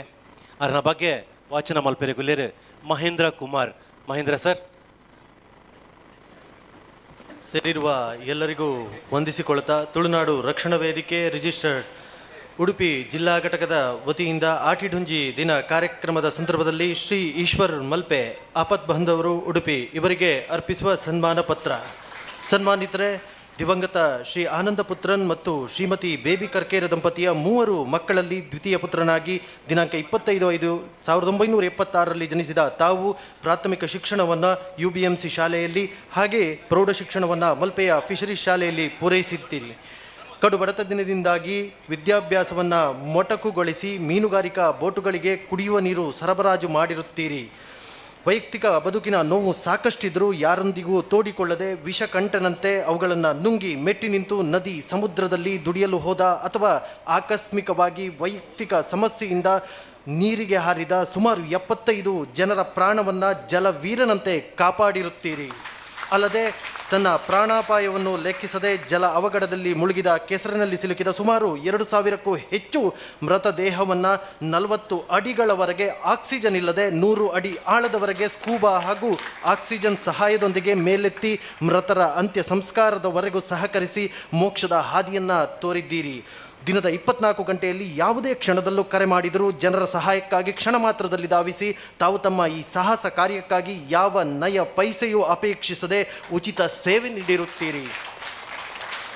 ಅದರ ಬಗ್ಗೆ ವಾಚನ ಮಲ್ಪೆರೆ ಗುಲ್ಲೇರು ಮಹೇಂದ್ರ ಕುಮಾರ್. ಮಹೇಂದ್ರ ಸರ್. ಸೇರಿರುವ ಎಲ್ಲರಿಗೂ ವಂದಿಸಿಕೊಳ್ಳುತ್ತಾ ತುಳುನಾಡು ರಕ್ಷಣಾ ವೇದಿಕೆ ರಿಜಿಸ್ಟರ್ಡ್ ಉಡುಪಿ ಜಿಲ್ಲಾ ಘಟಕದ ವತಿಯಿಂದ ಆಟಿಡುಂಜಿ ದಿನ ಕಾರ್ಯಕ್ರಮದ ಸಂದರ್ಭದಲ್ಲಿ ಶ್ರೀ ಈಶ್ವರ್ ಮಲ್ಪೆ ಆಪತ್ ಬಾಂಧವರು ಉಡುಪಿ ಇವರಿಗೆ ಅರ್ಪಿಸುವ ಸನ್ಮಾನ ಪತ್ರ. ಸನ್ಮಾನಿತರೆ ದಿವಂಗತ ಶ್ರೀ ಆನಂದ ಪುತ್ರನ್ ಮತ್ತು ಶ್ರೀಮತಿ ಬೇಬಿ ಕರ್ಕೇರ ದಂಪತಿಯ 3 ಮಕ್ಕಳಲ್ಲಿ ದ್ವಿತೀಯ ಪುತ್ರನಾಗಿ ದಿನಾಂಕ 25/5/1976ರಲ್ಲಿ ಜನಿಸಿದ ತಾವು ಪ್ರಾಥಮಿಕ ಶಿಕ್ಷಣವನ್ನು UBMC ಶಾಲೆಯಲ್ಲಿ ಹಾಗೆ ಪ್ರೌಢ ಶಿಕ್ಷಣವನ್ನು ಮಲ್ಪೆಯ ಫಿಶರೀಸ್ ಶಾಲೆಯಲ್ಲಿ ಪೂರೈಸಿದ್ದೀರಿ. ಕಡು ಬಡತನದಿಂದಾಗಿ ವಿದ್ಯಾಭ್ಯಾಸವನ್ನು ಮೊಟಕುಗೊಳಿಸಿ ಮೀನುಗಾರಿಕಾ ಬೋಟುಗಳಿಗೆ ಕುಡಿಯುವ ನೀರು ಸರಬರಾಜು ಮಾಡಿರುತ್ತೀರಿ. ವೈಯಕ್ತಿಕ ಬದುಕಿನ ನೋವು ಸಾಕಷ್ಟಿದ್ದರೂ ಯಾರೊಂದಿಗೂ ತೋಡಿಕೊಳ್ಳದೆ ವಿಷಕಂಠನಂತೆ ಅವುಗಳನ್ನು ನುಂಗಿ ಮೆಟ್ಟಿ ನಿಂತು ನದಿ ಸಮುದ್ರದಲ್ಲಿ ದುಡಿಯಲು ಹೋದ ಅಥವಾ ಆಕಸ್ಮಿಕವಾಗಿ ವೈಯಕ್ತಿಕ ಸಮಸ್ಯೆಯಿಂದ ನೀರಿಗೆ ಹಾರಿದ ಸುಮಾರು 75 ಜನರ ಪ್ರಾಣವನ್ನು ಜಲವೀರನಂತೆ ಕಾಪಾಡಿರುತ್ತೀರಿ. ಅಲ್ಲದೆ ತನ್ನ ಪ್ರಾಣಾಪಾಯವನ್ನು ಲೆಕ್ಕಿಸದೆ ಜಲ ಅವಘಡದಲ್ಲಿ ಮುಳುಗಿದ ಕೆಸರಿನಲ್ಲಿ ಸಿಲುಕಿದ ಸುಮಾರು 2000ಕ್ಕೂ ಹೆಚ್ಚು ಮೃತದೇಹವನ್ನು 40 ಅಡಿಗಳವರೆಗೆ ಆಕ್ಸಿಜನ್ ಇಲ್ಲದೆ 100 ಅಡಿ ಆಳದವರೆಗೆ ಸ್ಕೂಬಾ ಹಾಗೂ ಆಕ್ಸಿಜನ್ ಸಹಾಯದೊಂದಿಗೆ ಮೇಲೆತ್ತಿ ಮೃತರ ಅಂತ್ಯ ಸಂಸ್ಕಾರದವರೆಗೂ ಸಹಕರಿಸಿ ಮೋಕ್ಷದ ಹಾದಿಯನ್ನು ತೋರಿದ್ದೀರಿ. ದಿನದ 24 ಗಂಟೆಯಲ್ಲಿ ಯಾವುದೇ ಕ್ಷಣದಲ್ಲೂ ಕರೆ ಮಾಡಿದರೂ ಜನರ ಸಹಾಯಕ್ಕಾಗಿ ಕ್ಷಣ ಮಾತ್ರದಲ್ಲಿ ಧಾವಿಸಿ ತಾವು ತಮ್ಮ ಈ ಸಾಹಸ ಕಾರ್ಯಕ್ಕಾಗಿ ಯಾವ ನಯ ಪೈಸೆಯೂ ಅಪೇಕ್ಷಿಸದೆ ಉಚಿತ ಸೇವೆ ನೀಡಿರುತ್ತೀರಿ.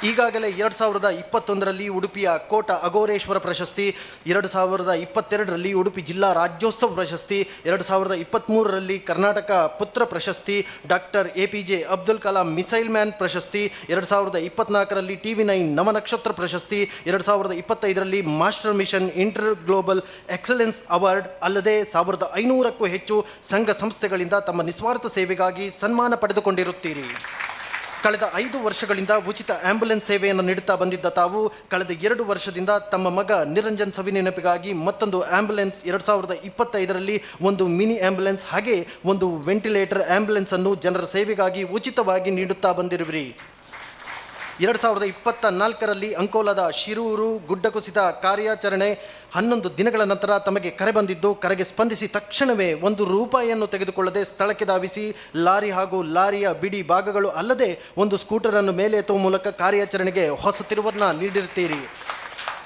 ಈಗಾಗಲೇ 2021ರಲ್ಲಿ ಉಡುಪಿಯ ಕೋಟ ಅಘೋರೇಶ್ವರ ಪ್ರಶಸ್ತಿ, 2022ರಲ್ಲಿ ಉಡುಪಿ ಜಿಲ್ಲಾ ರಾಜ್ಯೋತ್ಸವ ಪ್ರಶಸ್ತಿ, 2023ರಲ್ಲಿ ಕರ್ನಾಟಕ ಪುತ್ರ ಪ್ರಶಸ್ತಿ, doctor APJ Abdul Kalam missile man ಪ್ರಶಸ್ತಿ, 2024ರಲ್ಲಿ TV9 ನವನಕ್ಷತ್ರ ಪ್ರಶಸ್ತಿ, 2025ರಲ್ಲಿ master mission inter global excellence award ಅಲ್ಲದೆ 1500ಕ್ಕೂ ಹೆಚ್ಚು ಸಂಘ ಸಂಸ್ಥೆಗಳಿಂದ ತಮ್ಮ ನಿಸ್ವಾರ್ಥ ಸೇವೆಗಾಗಿ ಸನ್ಮಾನ ಪಡೆದುಕೊಂಡಿರುತ್ತೀರಿ. ಕಳೆದ 5 ವರ್ಷಗಳಿಂದ ಉಚಿತ ಆಂಬ್ಯುಲೆನ್ಸ್ ಸೇವೆಯನ್ನು ನೀಡುತ್ತಾ ಬಂದಿದ್ದ ತಾವು ಕಳೆದ 2 ವರ್ಷದಿಂದ ತಮ್ಮ ಮಗ ನಿರಂಜನ್ ಸವಿನೆನಪಿಗಾಗಿ ಮತ್ತೊಂದು ಆಂಬ್ಯುಲೆನ್ಸ್ 2025ರಲ್ಲಿ ಒಂದು ಮಿನಿ ಆಂಬ್ಯುಲೆನ್ಸ್ ಹಾಗೆ ಒಂದು ವೆಂಟಿಲೇಟರ್ ಆಂಬ್ಯುಲೆನ್ಸ್ ಅನ್ನು ಜನರ ಸೇವೆಗಾಗಿ ಉಚಿತವಾಗಿ ನೀಡುತ್ತಾ ಬಂದಿರುವಿರಿ. 2024ರಲ್ಲಿ ಅಂಕೋಲಾದ ಶಿರೂರು ಗುಡ್ಡ ಕುಸಿತ ಕಾರ್ಯಾಚರಣೆ 11 ದಿನಗಳ ನಂತರ ತಮಗೆ ಕರೆ ಬಂದಿದ್ದು ಕರೆಗೆ ಸ್ಪಂದಿಸಿ ತಕ್ಷಣವೇ ₹1 ತೆಗೆದುಕೊಳ್ಳದೆ ಸ್ಥಳಕ್ಕೆ ಧಾವಿಸಿ ಲಾರಿ ಹಾಗೂ ಲಾರಿಯ ಬಿಡಿ ಭಾಗಗಳು ಅಲ್ಲದೆ ಒಂದು ಸ್ಕೂಟರನ್ನು ಮೇಲೆ ಎತ್ತುವ ಮೂಲಕ ಕಾರ್ಯಾಚರಣೆಗೆ ಹೊಸ ತಿರುವನ್ನು ನೀಡಿರುತ್ತೀರಿ.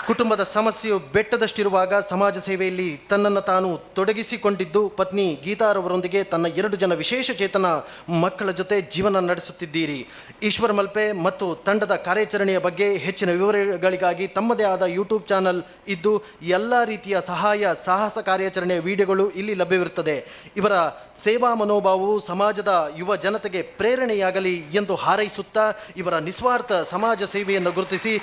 ಕುಟುಂಬದ ಸಮಸ್ಯೆಯು ಬೆಟ್ಟದಷ್ಟಿರುವಾಗ ಸಮಾಜ ಸೇವೆಯಲ್ಲಿ ತನ್ನನ್ನು ತಾನು ತೊಡಗಿಸಿಕೊಂಡಿದ್ದು ಪತ್ನಿ ಗೀತಾರವರೊಂದಿಗೆ ತನ್ನ 2 ಜನ ವಿಶೇಷ ಚೇತನ ಮಕ್ಕಳ ಜೊತೆ ಜೀವನ ನಡೆಸುತ್ತಿದ್ದೀರಿ. ಈಶ್ವರ್ ಮಲ್ಪೆ ಮತ್ತು ತಂಡದ ಕಾರ್ಯಾಚರಣೆಯ ಬಗ್ಗೆ ಹೆಚ್ಚಿನ ವಿವರಗಳಿಗಾಗಿ ತಮ್ಮದೇ ಆದ ಯೂಟ್ಯೂಬ್ ಚಾನಲ್ ಇದ್ದು ಎಲ್ಲ ರೀತಿಯ ಸಹಾಯ ಸಾಹಸ ಕಾರ್ಯಾಚರಣೆಯ ವಿಡಿಯೋಗಳು ಇಲ್ಲಿ ಲಭ್ಯವಿರುತ್ತದೆ. ಇವರ ಸೇವಾ ಮನೋಭಾವವು ಸಮಾಜದ ಯುವ ಜನತೆಗೆ ಪ್ರೇರಣೆಯಾಗಲಿ ಎಂದು ಹಾರೈಸುತ್ತಾ ಇವರ ನಿಸ್ವಾರ್ಥ ಸಮಾಜ ಸೇವೆಯನ್ನು ಗುರುತಿಸಿ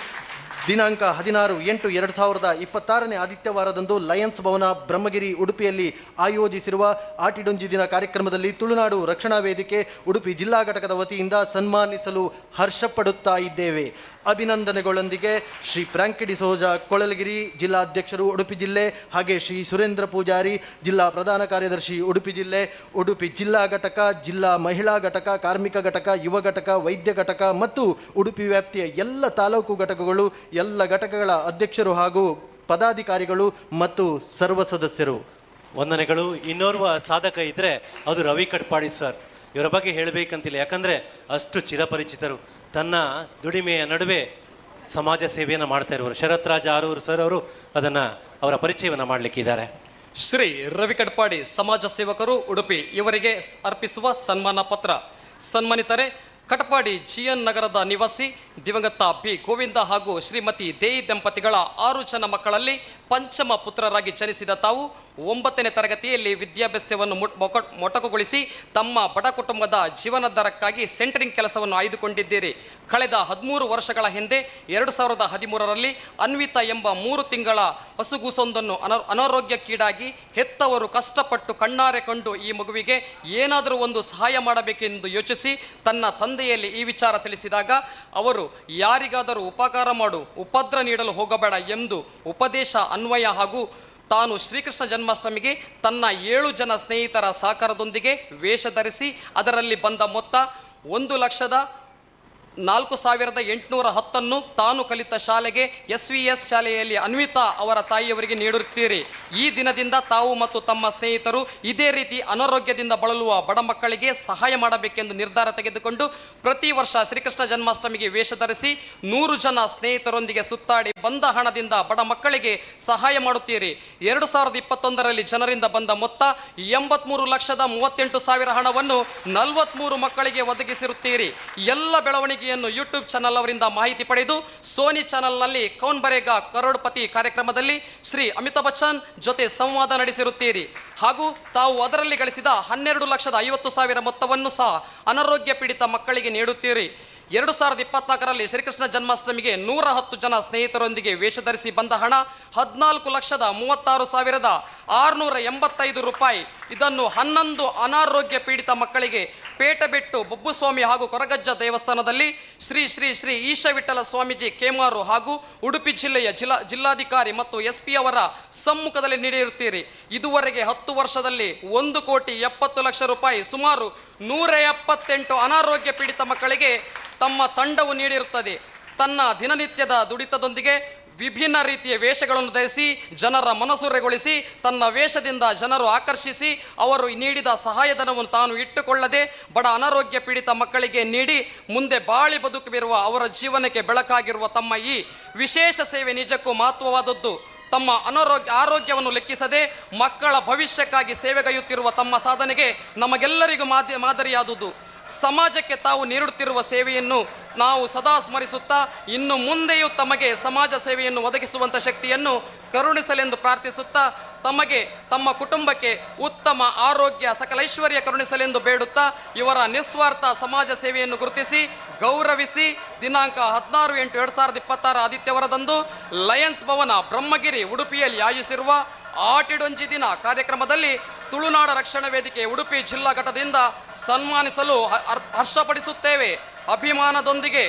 ದಿನಾಂಕ 16/8/2026ನೇ ಆದಿತ್ಯವಾರದಂದು ಲಯನ್ಸ್ ಭವನ ಬ್ರಹ್ಮಗಿರಿ ಉಡುಪಿಯಲ್ಲಿ ಆಯೋಜಿಸಿರುವ ಆಟಿಡುಂಜಿ ದಿನ ಕಾರ್ಯಕ್ರಮದಲ್ಲಿ ತುಳುನಾಡು ರಕ್ಷಣಾ ವೇದಿಕೆ ಉಡುಪಿ ಜಿಲ್ಲಾ ಘಟಕದ ವತಿಯಿಂದ ಸನ್ಮಾನಿಸಲು ಹರ್ಷಪಡುತ್ತಾ ಇದ್ದೇವೆ. ಅಭಿನಂದನೆಗಳೊಂದಿಗೆ ಶ್ರೀ ಫ್ರಾಂಕಿ ಡಿಸೋಜ ಕೊಳಲಗಿರಿ ಜಿಲ್ಲಾಧ್ಯಕ್ಷರು ಉಡುಪಿ ಜಿಲ್ಲೆ, ಹಾಗೆ ಶ್ರೀ ಸುರೇಂದ್ರ ಪೂಜಾರಿ ಜಿಲ್ಲಾ ಪ್ರಧಾನ ಕಾರ್ಯದರ್ಶಿ ಉಡುಪಿ ಜಿಲ್ಲೆ, ಉಡುಪಿ ಜಿಲ್ಲಾ ಘಟಕ, ಜಿಲ್ಲಾ ಮಹಿಳಾ ಘಟಕ, ಕಾರ್ಮಿಕ ಘಟಕ, ಯುವ ಘಟಕ, ವೈದ್ಯ ಘಟಕ ಮತ್ತು ಉಡುಪಿ ವ್ಯಾಪ್ತಿಯ ಎಲ್ಲ ತಾಲೂಕು ಘಟಕಗಳು, ಎಲ್ಲ ಘಟಕಗಳ ಅಧ್ಯಕ್ಷರು ಹಾಗೂ ಪದಾಧಿಕಾರಿಗಳು ಮತ್ತು ಸರ್ವ ಸದಸ್ಯರು, ವಂದನೆಗಳು. ಇನ್ನೋರ್ವ ಸಾಧಕ ಇದ್ದರೆ ಅದು ರವಿ ಕಟ್ಪಾಡಿ ಸರ್. ಇವರ ಬಗ್ಗೆ ಹೇಳಬೇಕಂತಿಲ್ಲ, ಯಾಕಂದರೆ ಅಷ್ಟು ಚಿರಪರಿಚಿತರು. ತನ್ನ ದುಡಿಮೆಯ ನಡುವೆ ಸಮಾಜ ಸೇವೆಯನ್ನು ಮಾಡ್ತಾ ಇರುವರು ಶರತ್ ರಾಜ ಆರೂರು ಸರ್ ಅವರು ಅದನ್ನು ಅವರ ಪರಿಚಯವನ್ನು ಮಾಡಲಿಕ್ಕಿದ್ದಾರೆ. ಶ್ರೀ ರವಿ ಕಡ್ಪಾಡಿ ಸಮಾಜ ಸೇವಕರು ಉಡುಪಿ, ಇವರಿಗೆ ಅರ್ಪಿಸುವ ಸನ್ಮಾನ ಪತ್ರ. ಸನ್ಮಾನಿತರೆ ಕಟಪಾಡಿ GN ನಗರದ ನಿವಾಸಿ ದಿವಂಗತ ಬಿ ಗೋವಿಂದ ಹಾಗೂ ಶ್ರೀಮತಿ ದೇಯಿ ದಂಪತಿಗಳ 6 ಜನ ಮಕ್ಕಳಲ್ಲಿ ಪಂಚಮ ಪುತ್ರರಾಗಿ ಜನಿಸಿದ ತಾವು 9ನೇ ತರಗತಿಯಲ್ಲಿ ವಿದ್ಯಾಭ್ಯಾಸವನ್ನು ಮೊಟಕುಗೊಳಿಸಿ ತಮ್ಮ ಬಡ ಕುಟುಂಬದ ಜೀವನಾಧಾರಕ್ಕಾಗಿ ಸೆಂಟರಿಂಗ್ ಕೆಲಸವನ್ನು ಆಯ್ದುಕೊಂಡಿದ್ದೀರಿ. ಕಳೆದ 13 ವರ್ಷಗಳ ಹಿಂದೆ 2013ರಲ್ಲಿ ಅನ್ವಿತಾ ಎಂಬ 3 ತಿಂಗಳ ಹಸುಗೂಸೊಂದನ್ನು ಅನಾರೋಗ್ಯಕ್ಕೀಡಾಗಿ ಹೆತ್ತವರು ಕಷ್ಟಪಟ್ಟು ಕಣ್ಣಾರೆ ಕಂಡು ಈ ಮಗುವಿಗೆ ಏನಾದರೂ ಒಂದು ಸಹಾಯ ಮಾಡಬೇಕೆಂದು ಯೋಚಿಸಿ ತನ್ನ ತಂದೆಯಲ್ಲಿ ಈ ವಿಚಾರ ತಿಳಿಸಿದಾಗ ಅವರು ಯಾರಿಗಾದರೂ ಉಪಕಾರ ಮಾಡು, ಉಪದ್ರ ನೀಡಲು ಹೋಗಬೇಡ ಎಂದು ಉಪದೇಶ ಅನ್ವಯ ಹಾಗೂ ತಾನು ಶ್ರೀಕೃಷ್ಣ ಜನ್ಮಾಷ್ಟಮಿಗೆ ತನ್ನ 7 ಜನ ಸ್ನೇಹಿತರ ಸಹಕಾರದೊಂದಿಗೆ ವೇಷ ಧರಿಸಿ ಅದರಲ್ಲಿ ಬಂದ ಮೊತ್ತ 1,04,810 ತಾನು ಕಲಿತ ಶಾಲೆಗೆ SVS ಶಾಲೆಯಲ್ಲಿ ಅನ್ವಿತಾ ಅವರ ತಾಯಿಯವರಿಗೆ ನೀಡುತ್ತೀರಿ. ಈ ದಿನದಿಂದ ತಾವು ಮತ್ತು ತಮ್ಮ ಸ್ನೇಹಿತರು ಇದೇ ರೀತಿ ಅನಾರೋಗ್ಯದಿಂದ ಬಳಲುವ ಬಡ ಮಕ್ಕಳಿಗೆ ಸಹಾಯ ಮಾಡಬೇಕೆಂದು ನಿರ್ಧಾರ ತೆಗೆದುಕೊಂಡು ಪ್ರತಿ ವರ್ಷ ಶ್ರೀಕೃಷ್ಣ ಜನ್ಮಾಷ್ಟಮಿಗೆ ವೇಷ ಧರಿಸಿ 100 ಜನ ಸ್ನೇಹಿತರೊಂದಿಗೆ ಸುತ್ತಾಡಿ ಬಂದ ಹಣದಿಂದ ಬಡ ಮಕ್ಕಳಿಗೆ ಸಹಾಯ ಮಾಡುತ್ತೀರಿ. 2021ರಲ್ಲಿ ಜನರಿಂದ ಬಂದ ಮೊತ್ತ 83,38,000 ಹಣವನ್ನು 43 ಮಕ್ಕಳಿಗೆ ಒದಗಿಸಿರುತ್ತೀರಿ. ಎಲ್ಲ ಬೆಳವಣಿಗೆಯನ್ನು ಯೂಟ್ಯೂಬ್ ಚಾನಲ್ ಅವರಿಂದ ಮಾಹಿತಿ ಪಡೆದು ಸೋನಿ ಚಾನಲ್ನಲ್ಲಿ ಕೌನ್ ಬರೇಗಾ ಕರೋಡ್ಪತಿ ಕಾರ್ಯಕ್ರಮದಲ್ಲಿ ಶ್ರೀ ಅಮಿತಾಬ್ ಬಚ್ಚನ್ ಜೊತೆ ಸಂವಾದ ನಡೆಸಿರುತ್ತೀರಿ. ಹಾಗೂ ತಾವು ಅದರಲ್ಲಿ ಗಳಿಸಿದ 12,50,000 ಮೊತ್ತವನ್ನು ಸಹ ಅನಾರೋಗ್ಯ ಪೀಡಿತ ಮಕ್ಕಳಿಗೆ ನೀಡುತ್ತೀರಿ. 2024ರಲ್ಲಿ ಶ್ರೀಕೃಷ್ಣ ಜನ್ಮಾಷ್ಟಮಿಗೆ 110 ಜನ ಸ್ನೇಹಿತರೊಂದಿಗೆ ವೇಷ ಧರಿಸಿ ಬಂದ ಹಣ 14,36,685 ರೂಪಾಯಿ. ಇದನ್ನು 11 ಅನಾರೋಗ್ಯ ಪೀಡಿತ ಮಕ್ಕಳಿಗೆ ಪೇಟಬೆಟ್ಟು ಬೊಬ್ಬುಸ್ವಾಮಿ ಹಾಗೂ ಕೊರಗಜ್ಜ ದೇವಸ್ಥಾನದಲ್ಲಿ ಶ್ರೀ ಶ್ರೀ ಶ್ರೀ ಈಶವಿಠಲ ಸ್ವಾಮೀಜಿ ಕೇಮಾರು ಹಾಗೂ ಉಡುಪಿ ಜಿಲ್ಲೆಯ ಜಿಲ್ಲಾಧಿಕಾರಿ ಮತ್ತು SP ಅವರ ಸಮ್ಮುಖದಲ್ಲಿ ನೀಡಿರುತ್ತೀರಿ. ಇದುವರೆಗೆ 10 ವರ್ಷದಲ್ಲಿ 1,70,00,000 ರೂಪಾಯಿ ಸುಮಾರು 178 ಅನಾರೋಗ್ಯ ಪೀಡಿತ ಮಕ್ಕಳಿಗೆ ತಮ್ಮ ತಂಡವು ನೀಡಿರುತ್ತದೆ. ತನ್ನ ದಿನನಿತ್ಯದ ದುಡಿತದೊಂದಿಗೆ ವಿಭಿನ್ನ ರೀತಿಯ ವೇಷಗಳನ್ನು ಧರಿಸಿ ಜನರ ಮನಸೂರೆಗೊಳಿಸಿ ತನ್ನ ವೇಷದಿಂದ ಜನರು ಆಕರ್ಷಿಸಿ ಅವರು ನೀಡಿದ ಸಹಾಯಧನವನ್ನು ತಾನು ಇಟ್ಟುಕೊಳ್ಳದೆ ಬಡ ಅನಾರೋಗ್ಯ ಪೀಡಿತ ಮಕ್ಕಳಿಗೆ ನೀಡಿ ಮುಂದೆ ಬಾಳಿ ಬದುಕುವಿರುವ ಅವರ ಜೀವನಕ್ಕೆ ಬೆಳಕಾಗಿರುವ ತಮ್ಮ ಈ ವಿಶೇಷ ಸೇವೆ ನಿಜಕ್ಕೂ ಮಹತ್ವವಾದದ್ದು. ತಮ್ಮ ಆರೋಗ್ಯವನ್ನು ಲೆಕ್ಕಿಸದೆ ಮಕ್ಕಳ ಭವಿಷ್ಯಕ್ಕಾಗಿ ಸೇವೆಗೈಯುತ್ತಿರುವ ತಮ್ಮ ಸಾಧನೆಗೆ ನಮಗೆಲ್ಲರಿಗೂ ಮಾದರಿಯಾದುದು. ಸಮಾಜಕ್ಕೆ ತಾವು ನೀಡುತ್ತಿರುವ ಸೇವೆಯನ್ನು ನಾವು ಸದಾ ಸ್ಮರಿಸುತ್ತಾ ಇನ್ನು ಮುಂದೆಯೂ ತಮಗೆ ಸಮಾಜ ಸೇವೆಯನ್ನು ಒದಗಿಸುವಂಥ ಶಕ್ತಿಯನ್ನು ಕರುಣಿಸಲೆಂದು ಪ್ರಾರ್ಥಿಸುತ್ತಾ ತಮಗೆ ತಮ್ಮ ಕುಟುಂಬಕ್ಕೆ ಉತ್ತಮ ಆರೋಗ್ಯ ಸಕಲ ಐಶ್ವರ್ಯ ಕರುಣಿಸಲೆಂದು ಬೇಡುತ್ತಾ ಇವರ ನಿಸ್ವಾರ್ಥ ಸಮಾಜ ಸೇವೆಯನ್ನು ಗುರುತಿಸಿ ಗೌರವಿಸಿ ದಿನಾಂಕ 16/8/2026 ಆದಿತ್ಯವರದಂದು ಲಯನ್ಸ್ ಭವನ ಬ್ರಹ್ಮಗಿರಿ ಉಡುಪಿಯಲ್ಲಿ ಆಯೋಜಿಸಿರುವ ಆಟಿಡೊಂಜಿ ದಿನ ಕಾರ್ಯಕ್ರಮದಲ್ಲಿ ತುಳುನಾಡ ರಕ್ಷಣಾ ವೇದಿಕೆ ಉಡುಪಿ ಜಿಲ್ಲಾ ಘಟಕದಿಂದ ಸನ್ಮಾನಿಸಲು ಹರ್ಷಪಡಿಸುತ್ತೇವೆ. ಅಭಿಮಾನದೊಂದಿಗೆ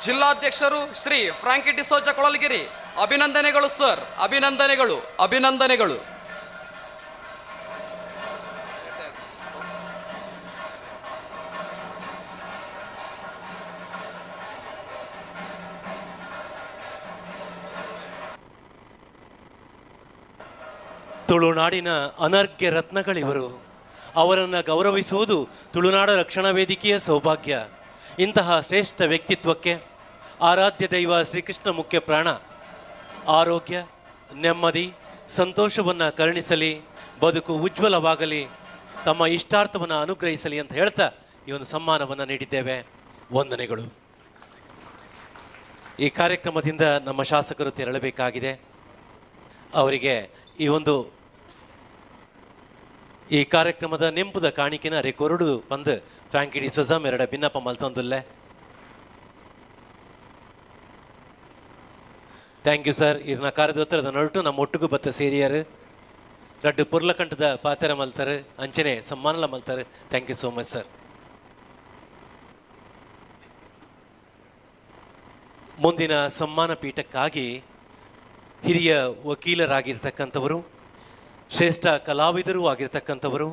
ಜಿಲ್ಲಾಧ್ಯಕ್ಷರು ಶ್ರೀ ಫ್ರಾಂಕಿ ಡಿಸೋಜ ಕೊಳಲಗಿರಿ. ಅಭಿನಂದನೆಗಳು ಸರ್, ಅಭಿನಂದನೆಗಳು, ಅಭಿನಂದನೆಗಳು. ತುಳುನಾಡಿನ ಅನರ್ಘ್ಯ ರತ್ನಗಳಿವರು. ಅವರನ್ನು ಗೌರವಿಸುವುದು ತುಳುನಾಡ ರಕ್ಷಣಾ ವೇದಿಕೆಯ ಸೌಭಾಗ್ಯ. ಇಂತಹ ಶ್ರೇಷ್ಠ ವ್ಯಕ್ತಿತ್ವಕ್ಕೆ ಆರಾಧ್ಯ ದೈವ ಶ್ರೀಕೃಷ್ಣ ಮುಖ್ಯ ಪ್ರಾಣ ಆರೋಗ್ಯ, ನೆಮ್ಮದಿ, ಸಂತೋಷವನ್ನು ಕರುಣಿಸಲಿ, ಬದುಕು ಉಜ್ವಲವಾಗಲಿ, ತಮ್ಮ ಇಷ್ಟಾರ್ಥವನ್ನು ಅನುಗ್ರಹಿಸಲಿ ಅಂತ ಹೇಳ್ತಾ ಈ ಒಂದು ಸನ್ಮಾನವನ್ನು ನೀಡಿದ್ದೇವೆ. ವಂದನೆಗಳು. ಈ ಕಾರ್ಯಕ್ರಮದಿಂದ ನಮ್ಮ ಶಾಸಕರು ತೆರಳಬೇಕಾಗಿದೆ. ಅವರಿಗೆ ಈ ಕಾರ್ಯಕ್ರಮದ ನೆಂಪುದ ಕಾಣಿಕೆನ ರೆಕೊರ್ಡು ಬಂದು ಫ್ರಾಂಕಿ ಡಿಸೋಜ ಮೆರಡ ಭಿನ್ನಪ್ಪ ಮಲ್ತೊಂದುಲ್ಲೆ. Thank you sir. ಇರ್ನ ಕಾರ್ಯದೋತ್ತರದ ನೊರಟು ನಮ್ಮ ಒಟ್ಟಿಗೂ ಬತ್ತ ಸೇರಿಯಾರು ರಡ್ಡು ಪುರ್ಲಕಂಠದ ಪಾತ್ರ ಮಲ್ತಾರೆ, ಅಂಚನೆ ಸಮ್ಮಾನಲ ಮಲ್ತಾರೆ. Thank you so much sir. ಮುಂದಿನ ಸಮ್ಮಾನ ಪೀಠಕ್ಕಾಗಿ ಹಿರಿಯ ವಕೀಲರಾಗಿರ್ತಕ್ಕಂಥವರು, ಶ್ರೇಷ್ಠ ಕಲಾವಿದರೂ ಆಗಿರ್ತಕ್ಕಂಥವರು,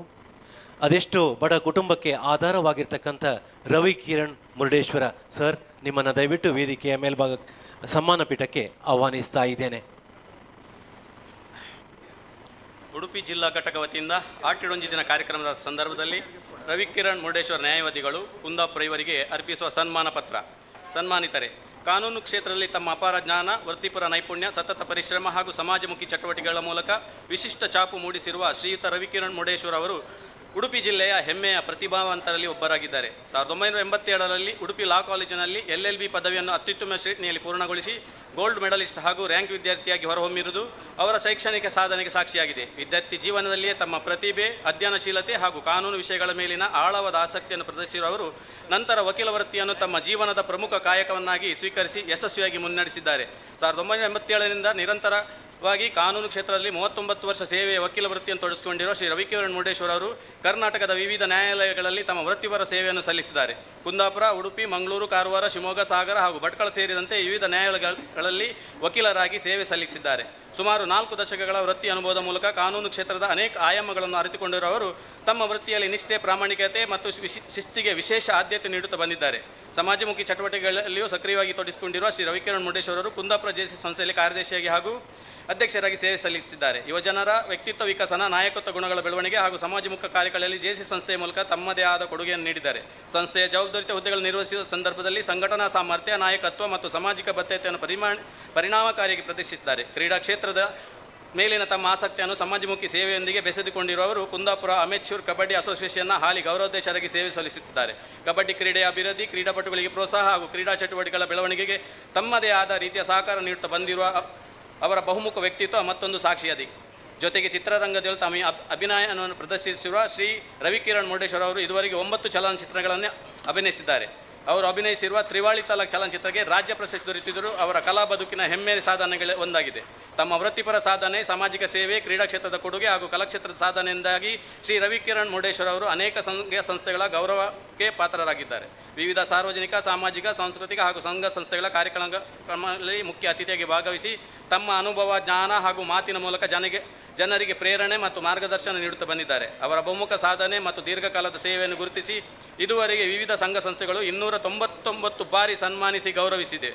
ಅದೆಷ್ಟೋ ಬಡ ಕುಟುಂಬಕ್ಕೆ ಆಧಾರವಾಗಿರ್ತಕ್ಕಂಥ ರವಿ ಕಿರಣ್ ಮುರುಡೇಶ್ವರ ಸರ್, ನಿಮ್ಮನ್ನು ದಯವಿಟ್ಟು ವೇದಿಕೆಯ ಮೇಲ್ಭಾಗ ಸಮ್ಮಾನ ಪೀಠಕ್ಕೆ ಆಹ್ವಾನಿಸ್ತಾ ಇದ್ದೇನೆ. ಉಡುಪಿ ಜಿಲ್ಲಾ ಘಟಕ ವತಿಯಿಂದ ಆಟಿಡೊಂಜಿ ದಿನ ಕಾರ್ಯಕ್ರಮದ ಸಂದರ್ಭದಲ್ಲಿ ರವಿ ಕಿರಣ್ ಮುರುಡೇಶ್ವರ ನ್ಯಾಯವಾದಿಗಳು ಕುಂದಾಪುರ ಇವರಿಗೆ ಅರ್ಪಿಸುವ ಸನ್ಮಾನ ಪತ್ರ. ಸನ್ಮಾನಿತರೆ, ಕಾನೂನು ಕ್ಷೇತ್ರದಲ್ಲಿ ತಮ್ಮ ಅಪಾರ ಜ್ಞಾನ, ವೃತ್ತಿಪರ ನೈಪುಣ್ಯ, ಸತತ ಪರಿಶ್ರಮ ಹಾಗೂ ಸಮಾಜಮುಖಿ ಚಟುವಟಿಕೆಗಳ ಮೂಲಕ ವಿಶಿಷ್ಟ ಛಾಪು ಮೂಡಿಸಿರುವ ಶ್ರೀಯುತ ರವಿ ಕಿರಣ್ ಮುರುಡೇಶ್ವರ ಅವರು ಉಡುಪಿ ಜಿಲ್ಲೆಯ ಹೆಮ್ಮೆಯ ಪ್ರತಿಭಾವಂತರಲ್ಲಿ ಒಬ್ಬರಾಗಿದ್ದಾರೆ. 1987ರಲ್ಲಿ ಉಡುಪಿ ಲಾ ಕಾಲೇಜಿನಲ್ಲಿ LLB ಪದವಿಯನ್ನು ಅತ್ಯುತ್ತಮ ಶ್ರೇಣಿಯಲ್ಲಿ ಪೂರ್ಣಗೊಳಿಸಿ ಗೋಲ್ಡ್ ಮೆಡಲಿಸ್ಟ್ ಹಾಗೂ ರ್ಯಾಂಕ್ ವಿದ್ಯಾರ್ಥಿಯಾಗಿ ಹೊರಹೊಮ್ಮಿರುವುದು ಅವರ ಶೈಕ್ಷಣಿಕ ಸಾಧನೆಗೆ ಸಾಕ್ಷಿಯಾಗಿದೆ. ವಿದ್ಯಾರ್ಥಿ ಜೀವನದಲ್ಲಿಯೇ ತಮ್ಮ ಪ್ರತಿಭೆ, ಅಧ್ಯಯನಶೀಲತೆ ಹಾಗೂ ಕಾನೂನು ವಿಷಯಗಳ ಮೇಲಿನ ಆಳವಾದ ಆಸಕ್ತಿಯನ್ನು ಪ್ರದರ್ಶಿಸಿರುವ ಅವರು ನಂತರ ವಕೀಲ ವೃತ್ತಿಯನ್ನು ತಮ್ಮ ಜೀವನದ ಪ್ರಮುಖ ಕಾಯಕವನ್ನಾಗಿ ಸ್ವೀಕರಿಸಿ ಯಶಸ್ವಿಯಾಗಿ ಮುನ್ನಡೆಸಿದ್ದಾರೆ. 1987ರಿಂದ ನಿರಂತರವಾಗಿ ಕಾನೂನು ಕ್ಷೇತ್ರದಲ್ಲಿ 39 ವರ್ಷ ಸೇವೆಯ ವಕೀಲ ವೃತ್ತಿಯನ್ನು ತೊಡಗಿಸಿಕೊಂಡಿರುವ ಶ್ರೀ ರವಿ ಕಿರಣ್ ಮುರುಡೇಶ್ವರ ಅವರು ಕರ್ನಾಟಕದ ವಿವಿಧ ನ್ಯಾಯಾಲಯಗಳಲ್ಲಿ ತಮ್ಮ ವೃತ್ತಿಪರ ಸೇವೆಯನ್ನು ಸಲ್ಲಿಸಿದ್ದಾರೆ. ಕುಂದಾಪುರ, ಉಡುಪಿ, ಮಂಗಳೂರು, ಕಾರವಾರ, ಶಿವಮೊಗ್ಗ, ಸಾಗರ ಹಾಗೂ ಭಟ್ಕಳ ಸೇರಿದಂತೆ ವಿವಿಧ ನ್ಯಾಯಾಲಯಗಳಲ್ಲಿ ವಕೀಲರಾಗಿ ಸೇವೆ ಸಲ್ಲಿಸಿದ್ದಾರೆ. ಸುಮಾರು 4 ದಶಕಗಳ ವೃತ್ತಿ ಅನುಭವದ ಮೂಲಕ ಕಾನೂನು ಕ್ಷೇತ್ರದ ಅನೇಕ ಆಯಾಮಗಳನ್ನು ಅರಿತುಕೊಂಡಿರುವ ಅವರು ತಮ್ಮ ವೃತ್ತಿಯಲ್ಲಿ ನಿಷ್ಠೆ, ಪ್ರಾಮಾಣಿಕತೆ ಮತ್ತು ಶಿಸ್ತಿಗೆ ವಿಶೇಷ ಆದ್ಯತೆ ನೀಡುತ್ತಾ ಬಂದಿದ್ದಾರೆ. ಸಮಾಜಮುಖಿ ಚಟುವಟಿಕೆಗಳಲ್ಲಿಯೂ ಸಕ್ರಿಯವಾಗಿ ತೊಡಗಿಸಿಕೊಂಡಿರುವ ಶ್ರೀ ರವಿ ಕಿರಣ್ ಮುರುಡೇಶ್ವರ ಅವರು ಕುಂದಾಪುರ JC ಸಂಸ್ಥೆಯಲ್ಲಿ ಕಾರ್ಯದರ್ಶಿಯಾಗಿ ಹಾಗೂ ಅಧ್ಯಕ್ಷರಾಗಿ ಸೇವೆ ಸಲ್ಲಿಸಿದ್ದಾರೆ. ಯುವಜನರ ವ್ಯಕ್ತಿತ್ವ ವಿಕಸನ, ನಾಯಕತ್ವ ಗುಣಗಳ ಬೆಳವಣಿಗೆ ಹಾಗೂ ಸಮಾಜಮುಖ ಕಾರ್ಯಗಳಲ್ಲಿ JC ಸಂಸ್ಥೆಯ ಮೂಲಕ ತಮ್ಮದೇ ಆದ ಕೊಡುಗೆಯನ್ನು ನೀಡಿದ್ದಾರೆ. ಸಂಸ್ಥೆಯ ಜವಾಬ್ದಾರಿತ ಹುದ್ದೆಗಳನ್ನು ನಿರ್ವಹಿಸುವ ಸಂದರ್ಭದಲ್ಲಿ ಸಂಘಟನಾ ಸಾಮರ್ಥ್ಯ, ನಾಯಕತ್ವ ಮತ್ತು ಸಾಮಾಜಿಕ ಬದ್ಧತೆಯನ್ನು ಪರಿಣಾಮಕಾರಿಯಾಗಿ ಪ್ರದರ್ಶಿಸಿದ್ದಾರೆ. ಕ್ರೀಡಾ ಕ್ಷೇತ್ರದ ಮೇಲಿನ ತಮ್ಮ ಆಸಕ್ತಿಯನ್ನು ಸಮಾಜಮುಖಿ ಸೇವೆಯೊಂದಿಗೆ ಬೆಸೆದುಕೊಂಡಿರುವವರು ಕುಂದಾಪುರ ಅಮೆಚ್ಯೂರ್ ಕಬಡ್ಡಿ ಅಸೋಸಿಯೇಷನ್ನ ಹಾಲಿ ಗೌರವಾಧ್ಯಕ್ಷರಾಗಿ ಸೇವೆ ಸಲ್ಲಿಸುತ್ತಿದ್ದಾರೆ. ಕಬಡ್ಡಿ ಕ್ರೀಡೆಯ ಅಭಿವೃದ್ಧಿ, ಕ್ರೀಡಾಪಟುಗಳಿಗೆ ಪ್ರೋತ್ಸಾಹ ಹಾಗೂ ಕ್ರೀಡಾ ಚಟುವಟಿಕೆಗಳ ಬೆಳವಣಿಗೆಗೆ ತಮ್ಮದೇ ಆದ ರೀತಿಯ ಸಹಕಾರ ನೀಡುತ್ತಾ ಬಂದಿರುವ ಅವರ ಬಹುಮುಖ ವ್ಯಕ್ತಿತ್ವ ಮತ್ತೊಂದು ಸಾಕ್ಷಿಯಾದಿ. ಜೊತೆಗೆ ಚಿತ್ರರಂಗದಲ್ಲಿ ತಮ್ಮ ಅಭಿನಯವನ್ನು ಪ್ರದರ್ಶಿಸಿರುವ ಶ್ರೀ ರವಿ ಕಿರಣ್ ಮುರುಡೇಶ್ವರ ಅವರು ಇದುವರೆಗೆ 9 ಚಲನಚಿತ್ರಗಳನ್ನು ಅಭಿನಯಿಸಿದ್ದಾರೆ. ಅವರು ಅಭಿನಯಿಸಿರುವ ತ್ರಿವಾಳಿ ತಲಾಕ್ ಚಲನಚಿತ್ರಕ್ಕೆ ರಾಜ್ಯ ಪ್ರಶಸ್ತಿ ದೊರೆತಿದ್ದರೂ ಅವರ ಕಲಾ ಬದುಕಿನ ಹೆಮ್ಮೆಯ ಸಾಧನೆಗಳ ಒಂದಾಗಿದೆ. ತಮ್ಮ ವೃತ್ತಿಪರ ಸಾಧನೆ, ಸಾಮಾಜಿಕ ಸೇವೆ, ಕ್ರೀಡಾ ಕ್ಷೇತ್ರದ ಕೊಡುಗೆ ಹಾಗೂ ಕಲಾಕ್ಷೇತ್ರದ ಸಾಧನೆಯಿಂದಾಗಿ ಶ್ರೀ ರವಿ ಕಿರಣ್ ಮುರುಡೇಶ್ವರ ಅವರು ಅನೇಕ ಸಂಘ ಸಂಸ್ಥೆಗಳ ಗೌರವಕ್ಕೆ ಪಾತ್ರರಾಗಿದ್ದಾರೆ. ವಿವಿಧ ಸಾರ್ವಜನಿಕ, ಸಾಮಾಜಿಕ, ಸಾಂಸ್ಕೃತಿಕ ಹಾಗೂ ಸಂಘ ಸಂಸ್ಥೆಗಳ ಕಾರ್ಯಕ್ರಮಗಳಲ್ಲಿ ಮುಖ್ಯ ಅತಿಥಿಯಾಗಿ ಭಾಗವಹಿಸಿ ತಮ್ಮ ಅನುಭವ, ಜ್ಞಾನ ಹಾಗೂ ಮಾತಿನ ಮೂಲಕ ಜನರಿಗೆ ಪ್ರೇರಣೆ ಮತ್ತು ಮಾರ್ಗದರ್ಶನ ನೀಡುತ್ತಾ ಬಂದಿದ್ದಾರೆ. ಅವರ ಬಹುಮುಖ ಸಾಧನೆ ಮತ್ತು ದೀರ್ಘಕಾಲದ ಸೇವೆಯನ್ನು ಗುರುತಿಸಿ ಇದುವರೆಗೆ ವಿವಿಧ ಸಂಘ ಸಂಸ್ಥೆಗಳು 299 ಬಾರಿ ಸನ್ಮಾನಿಸಿ ಗೌರವಿಸಿದೆ.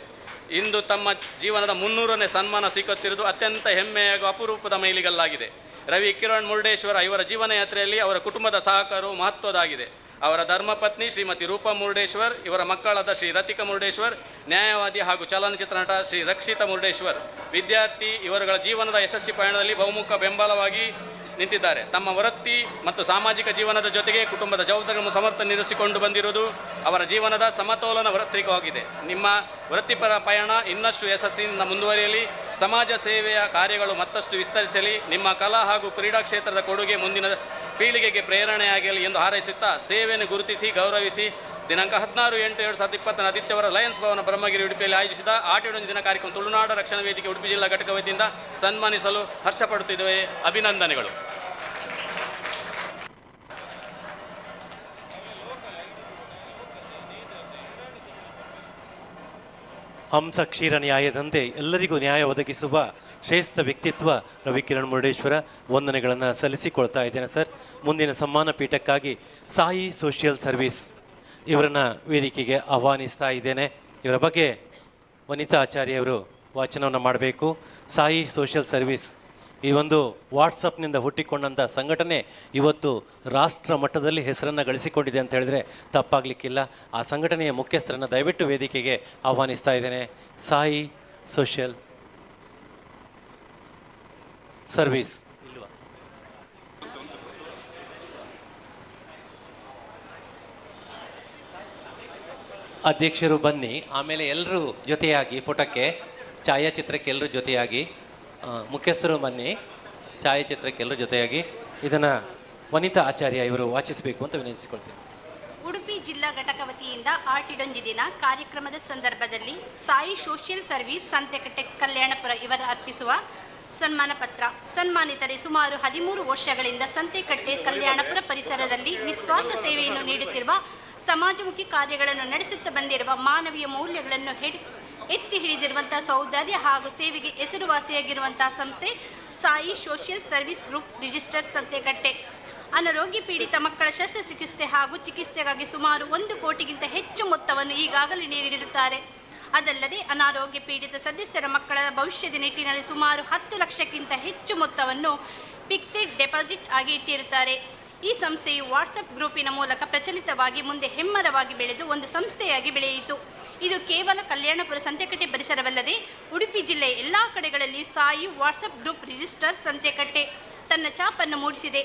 ಇಂದು ತಮ್ಮ ಜೀವನದ 300ನೇ ಸನ್ಮಾನ ಸಿಕ್ಕುತ್ತಿರುವುದು ಅತ್ಯಂತ ಹೆಮ್ಮೆಯ ಹಾಗೂ ಅಪರೂಪದ ಮೈಲಿಗಲ್ಲಾಗಿದೆ. ರವಿ ಕಿರಣ್ ಮುರುಡೇಶ್ವರ ಇವರ ಜೀವನ ಯಾತ್ರೆಯಲ್ಲಿ ಅವರ ಕುಟುಂಬದ ಸಹಕಾರವು ಮಹತ್ವದಾಗಿದೆ. ಅವರ ಧರ್ಮಪತ್ನಿ ಶ್ರೀಮತಿ ರೂಪಾ ಮುರುಡೇಶ್ವರ್, ಇವರ ಮಕ್ಕಳಾದ ಶ್ರೀ ರತಿಕಾ ಮುರುಡೇಶ್ವರ್, ನ್ಯಾಯವಾದಿ ಹಾಗೂ ಚಲನಚಿತ್ರ ನಟ ಶ್ರೀ ರಕ್ಷಿತಾ ಮುರುಡೇಶ್ವರ್, ವಿದ್ಯಾರ್ಥಿ ಇವರುಗಳ ಜೀವನದ ಯಶಸ್ವಿ ಪಯಣದಲ್ಲಿ ಬಹುಮುಖ ಬೆಂಬಲವಾಗಿ ನಿಂತಿದ್ದಾರೆ. ತಮ್ಮ ವೃತ್ತಿ ಮತ್ತು ಸಾಮಾಜಿಕ ಜೀವನದ ಜೊತೆಗೆ ಕುಟುಂಬದ ಜವಾಬ್ದಾರಿಯನ್ನು ಸಮರ್ಥ ನಿರ್ವಹಿಸಿಕೊಂಡು ಬಂದಿರುವುದು ಅವರ ಜೀವನದ ಸಮತೋಲನ ವೃತ್ತಿಕವಾಗಿದೆ. ನಿಮ್ಮ ವೃತ್ತಿಪರ ಪಯಣ ಇನ್ನಷ್ಟು ಯಶಸ್ಸಿನಿಂದ ಮುಂದುವರಿಯಲಿ, ಸಮಾಜ ಸೇವೆಯ ಕಾರ್ಯಗಳು ಮತ್ತಷ್ಟು ವಿಸ್ತರಿಸಲಿ, ನಿಮ್ಮ ಕಲಾ ಹಾಗೂ ಕ್ರೀಡಾ ಕ್ಷೇತ್ರದ ಕೊಡುಗೆ ಮುಂದಿನ ಪೀಳಿಗೆಗೆ ಪ್ರೇರಣೆಯಾಗಲಿ ಎಂದು ಹಾರೈಸುತ್ತಾ ಸೇವೆಯನ್ನು ಗುರುತಿಸಿ ಗೌರವಿಸಿ ದಿನಾಂಕ 16/8/2020 ಆದಿತ್ಯವಾರ ಲಯನ್ಸ್ ಭವನ ಬ್ರಹ್ಮಗಿರಿ ಉಡುಪಿಯಲ್ಲಿ ಆಯೋಜಿಸಿದ ಆಟಿಡೊಂಜಿ ದಿನ ಕಾರ್ಯಕ್ರಮ ತುಳುನಾಡು ರಕ್ಷಣಾ ವೇದಿಕೆ ಉಡುಪಿ ಜಿಲ್ಲಾ ಘಟಕ ವತಿಯಿಂದ ಸನ್ಮಾನಿಸಲು ಹರ್ಷಪಡುತ್ತಿದ್ದೇವೆ. ಅಭಿನಂದನೆಗಳು. ಹಂಸ ಕ್ಷೀರ ನ್ಯಾಯದಂತೆ ಎಲ್ಲರಿಗೂ ನ್ಯಾಯ ಒದಗಿಸುವ ಶ್ರೇಷ್ಠ ವ್ಯಕ್ತಿತ್ವ ರವಿ ಕಿರಣ್ ಮುರುಡೇಶ್ವರ, ವಂದನೆಗಳನ್ನು ಸಲ್ಲಿಸಿಕೊಳ್ತಾ ಇದ್ದೇನೆ ಸರ್. ಮುಂದಿನ ಸಮ್ಮಾನ ಪೀಠಕ್ಕಾಗಿ ಸಾಯಿ ಸೋಷಿಯಲ್ ಸರ್ವಿಸ್ ಇವರನ್ನು ವೇದಿಕೆಗೆ ಆಹ್ವಾನಿಸ್ತಾ ಇದ್ದೇನೆ. ಇವರ ಬಗ್ಗೆ ವನಿತಾ ಆಚಾರ್ಯವರು ವಾಚನವನ್ನು ಮಾಡಬೇಕು. ಸಾಯಿ ಸೋಷಿಯಲ್ ಸರ್ವಿಸ್ ಈ ಒಂದು ವಾಟ್ಸಪ್ನಿಂದ ಹುಟ್ಟಿಕೊಂಡಂಥ ಸಂಘಟನೆ ಇವತ್ತು ರಾಷ್ಟ್ರ ಮಟ್ಟದಲ್ಲಿ ಹೆಸರನ್ನು ಗಳಿಸಿಕೊಂಡಿದೆ ಅಂತ ಹೇಳಿದ್ರೆ ತಪ್ಪಾಗಲಿಕ್ಕಿಲ್ಲ. ಆ ಸಂಘಟನೆಯ ಮುಖ್ಯಸ್ಥರನ್ನು ದಯವಿಟ್ಟು ವೇದಿಕೆಗೆ ಆಹ್ವಾನಿಸ್ತಾ ಇದ್ದೇನೆ. ಸಾಯಿ ಸೋಷಿಯಲ್ ಸರ್ವಿಸ್ ಅಧ್ಯಕ್ಷರು ಬನ್ನಿ, ಆಮೇಲೆ ಎಲ್ಲರೂ ಜೊತೆಯಾಗಿ ಫೋಟೋಕ್ಕೆ, ಛಾಯಾಚಿತ್ರಕ್ಕೆ ಎಲ್ಲರೂ ಜೊತೆಯಾಗಿ, ಮುಖ್ಯಸ್ಥರು ಬನ್ನಿ, ಛಾಯಾಚಿತ್ರಕ್ಕೆ ಎಲ್ಲರೂ ಜೊತೆಯಾಗಿ ಇದನ್ನು ವನಿತಾ ಆಚಾರ್ಯ ಇವರು ವಾಚಿಸಬೇಕು ಅಂತ ವಿನಂತಿಸಿಕೊಳ್ತೇನೆ. ಉಡುಪಿ ಜಿಲ್ಲಾ ಘಟಕ ವತಿಯಿಂದ ಆಟಿಡೊಂಜಿ ದಿನ ಕಾರ್ಯಕ್ರಮದ ಸಂದರ್ಭದಲ್ಲಿ ಸಾಯಿ ಸೋಷಿಯಲ್ ಸರ್ವಿಸ್ ಸಂತೆಕಟ್ಟೆ ಕಲ್ಯಾಣಪುರ ಇವರು ಅರ್ಪಿಸುವ ಸನ್ಮಾನ ಪತ್ರ. ಸನ್ಮಾನಿತರೆ ಸುಮಾರು 13 ವರ್ಷಗಳಿಂದ ಸಂತೆಕಟ್ಟೆ ಕಲ್ಯಾಣಪುರ ಪರಿಸರದಲ್ಲಿ ನಿಸ್ವಾರ್ಥ ಸೇವೆಯನ್ನು ನೀಡುತ್ತಿರುವ, ಸಮಾಜಮುಖಿ ಕಾರ್ಯಗಳನ್ನು ನಡೆಸುತ್ತಾ ಬಂದಿರುವ, ಮಾನವೀಯ ಮೌಲ್ಯಗಳನ್ನು ಎತ್ತಿ ಹಿಡಿದಿರುವಂತಹ ಸೌಂದರ್ಯ ಹಾಗೂ ಸೇವೆಗೆ ಹೆಸರುವಾಸಿಯಾಗಿರುವಂತಹ ಸಂಸ್ಥೆ Sai social service group register Santhekatte. ಅನಾರೋಗ್ಯ ಪೀಡಿತ ಮಕ್ಕಳ ಶಸ್ತ್ರಚಿಕಿತ್ಸೆ ಹಾಗೂ ಚಿಕಿತ್ಸೆಗಾಗಿ ಸುಮಾರು 1 ಕೋಟಿಗಿಂತ ಹೆಚ್ಚು ಮೊತ್ತವನ್ನು ಈಗಾಗಲೇ ನೀಡಿರುತ್ತಾರೆ. ಅದಲ್ಲದೆ ಅನಾರೋಗ್ಯ ಪೀಡಿತ ಸದಸ್ಯರ ಮಕ್ಕಳ ಭವಿಷ್ಯದ ನಿಟ್ಟಿನಲ್ಲಿ ಸುಮಾರು 10 ಲಕ್ಷಕ್ಕಿಂತ ಹೆಚ್ಚು ಮೊತ್ತವನ್ನು ಫಿಕ್ಸೆಡ್ ಡೆಪಾಸಿಟ್ ಆಗಿ ಇಟ್ಟಿರುತ್ತಾರೆ. ಈ ಸಂಸ್ಥೆಯು ವಾಟ್ಸಪ್ ಗ್ರೂಪಿನ ಮೂಲಕ ಪ್ರಚಲಿತವಾಗಿ ಮುಂದೆ ಹೆಮ್ಮರವಾಗಿ ಬೆಳೆದು ಒಂದು ಸಂಸ್ಥೆಯಾಗಿ ಬೆಳೆಯಿತು. ಇದು ಕೇವಲ ಕಲ್ಯಾಣಪುರ ಸಂತೆಕಟ್ಟೆ ಪರಿಸರವಲ್ಲದೆ ಉಡುಪಿ ಜಿಲ್ಲೆಯ ಎಲ್ಲ ಕಡೆಗಳಲ್ಲಿಯೂ Sai WhatsApp group register Santhekatte ತನ್ನ ಛಾಪನ್ನು ಮೂಡಿಸಿದೆ.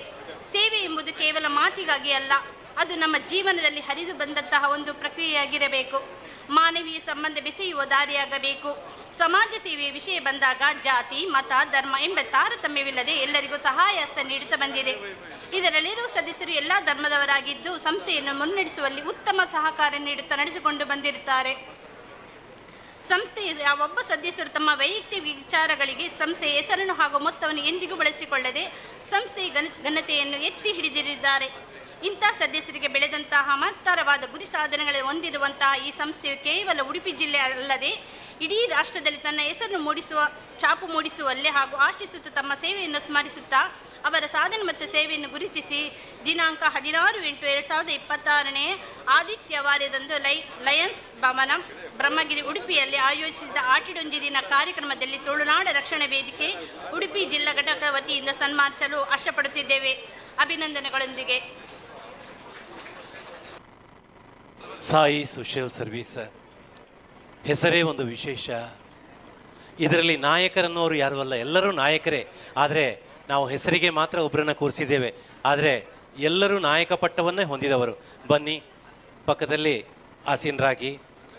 ಸೇವೆ ಎಂಬುದು ಕೇವಲ ಮಾತಿಗಾಗಿ ಅಲ್ಲ, ಅದು ನಮ್ಮ ಜೀವನದಲ್ಲಿ ಹರಿದು ಬಂದಂತಹ ಒಂದು ಪ್ರಕ್ರಿಯೆಯಾಗಿರಬೇಕು. ಮಾನವೀಯ ಸಂಬಂಧ ಬೆಸೆಯುವ ದಾರಿಯಾಗಬೇಕು. ಸಮಾಜ ಸೇವೆಯ ವಿಷಯ ಬಂದಾಗ ಜಾತಿ, ಮತ, ಧರ್ಮ ಎಂಬ ತಾರತಮ್ಯವಿಲ್ಲದೆ ಎಲ್ಲರಿಗೂ ಸಹಾಯ ಹಸ್ತ ನೀಡುತ್ತಾ ಬಂದಿದೆ. ಇದರಲ್ಲಿರುವ ಸದಸ್ಯರು ಎಲ್ಲ ಧರ್ಮದವರಾಗಿದ್ದು ಸಂಸ್ಥೆಯನ್ನು ಮುನ್ನಡೆಸುವಲ್ಲಿ ಉತ್ತಮ ಸಹಕಾರ ನೀಡುತ್ತಾ ನಡೆಸಿಕೊಂಡು ಬಂದಿರುತ್ತಾರೆ. ಸಂಸ್ಥೆಯ ಯಾವೊಬ್ಬ ಸದಸ್ಯರು ತಮ್ಮ ವೈಯಕ್ತಿಕ ವಿಚಾರಗಳಿಗೆ ಸಂಸ್ಥೆಯ ಹೆಸರನ್ನು ಹಾಗೂ ಮೊತ್ತವನ್ನು ಎಂದಿಗೂ ಬಳಸಿಕೊಳ್ಳದೆ ಸಂಸ್ಥೆಯ ಘನತೆಯನ್ನು ಎತ್ತಿ ಹಿಡಿದಿರಿದ್ದಾರೆ. ಇಂತಹ ಸದಸ್ಯರಿಗೆ ಬೆಳೆದಂತಹ ಮಹತ್ತರವಾದ ಗುರಿ ಸಾಧನೆಗಳು ಹೊಂದಿರುವಂತಹ ಈ ಸಂಸ್ಥೆಯು ಕೇವಲ ಉಡುಪಿ ಜಿಲ್ಲೆ ಅಲ್ಲದೆ ಇಡೀ ರಾಷ್ಟ್ರದಲ್ಲಿ ತನ್ನ ಹೆಸರನ್ನು ಛಾಪು ಮೂಡಿಸುವಲ್ಲಿ ಹಾಗೂ ಆಶಿಸುತ್ತಾ ತಮ್ಮ ಸೇವೆಯನ್ನು ಸ್ಮರಿಸುತ್ತಾ ಅವರ ಸಾಧನೆ ಮತ್ತು ಸೇವೆಯನ್ನು ಗುರುತಿಸಿ ದಿನಾಂಕ 16/8/2026 ಆದಿತ್ಯವಾರದಂದು ಲಯನ್ಸ್ ಭವನ ಬ್ರಹ್ಮಗಿರಿ ಉಡುಪಿಯಲ್ಲಿ ಆಯೋಜಿಸಿದ ಆಟಿಡೊಂಜಿ ದಿನ ಕಾರ್ಯಕ್ರಮದಲ್ಲಿ ತುಳುನಾಡ ರಕ್ಷಣಾ ವೇದಿಕೆ ಉಡುಪಿ ಜಿಲ್ಲಾ ಘಟಕ ವತಿಯಿಂದ ಸನ್ಮಾನಿಸಲು ಆಶಪಡುತ್ತಿದ್ದೇವೆ. ಅಭಿನಂದನೆಗಳೊಂದಿಗೆ. ಸಾಯಿ ಸೋಷಿಯಲ್ ಸರ್ವಿಸ್ ಹೆಸರೇ ಒಂದು ವಿಶೇಷ. ಇದರಲ್ಲಿ ನಾಯಕರನ್ನೋರು ಯಾರೂ ಅಲ್ಲ, ಎಲ್ಲರೂ ನಾಯಕರೇ. ಆದರೆ ನಾವು ಹೆಸರಿಗೆ ಮಾತ್ರ ಒಬ್ಬರನ್ನು ಕೂರಿಸಿದ್ದೇವೆ, ಆದರೆ ಎಲ್ಲರೂ ನಾಯಕ ಪಟ್ಟವನ್ನೇ ಹೊಂದಿದವರು. ಬನ್ನಿ, ಪಕ್ಕದಲ್ಲಿ ಆಸೀನರಾಗಿ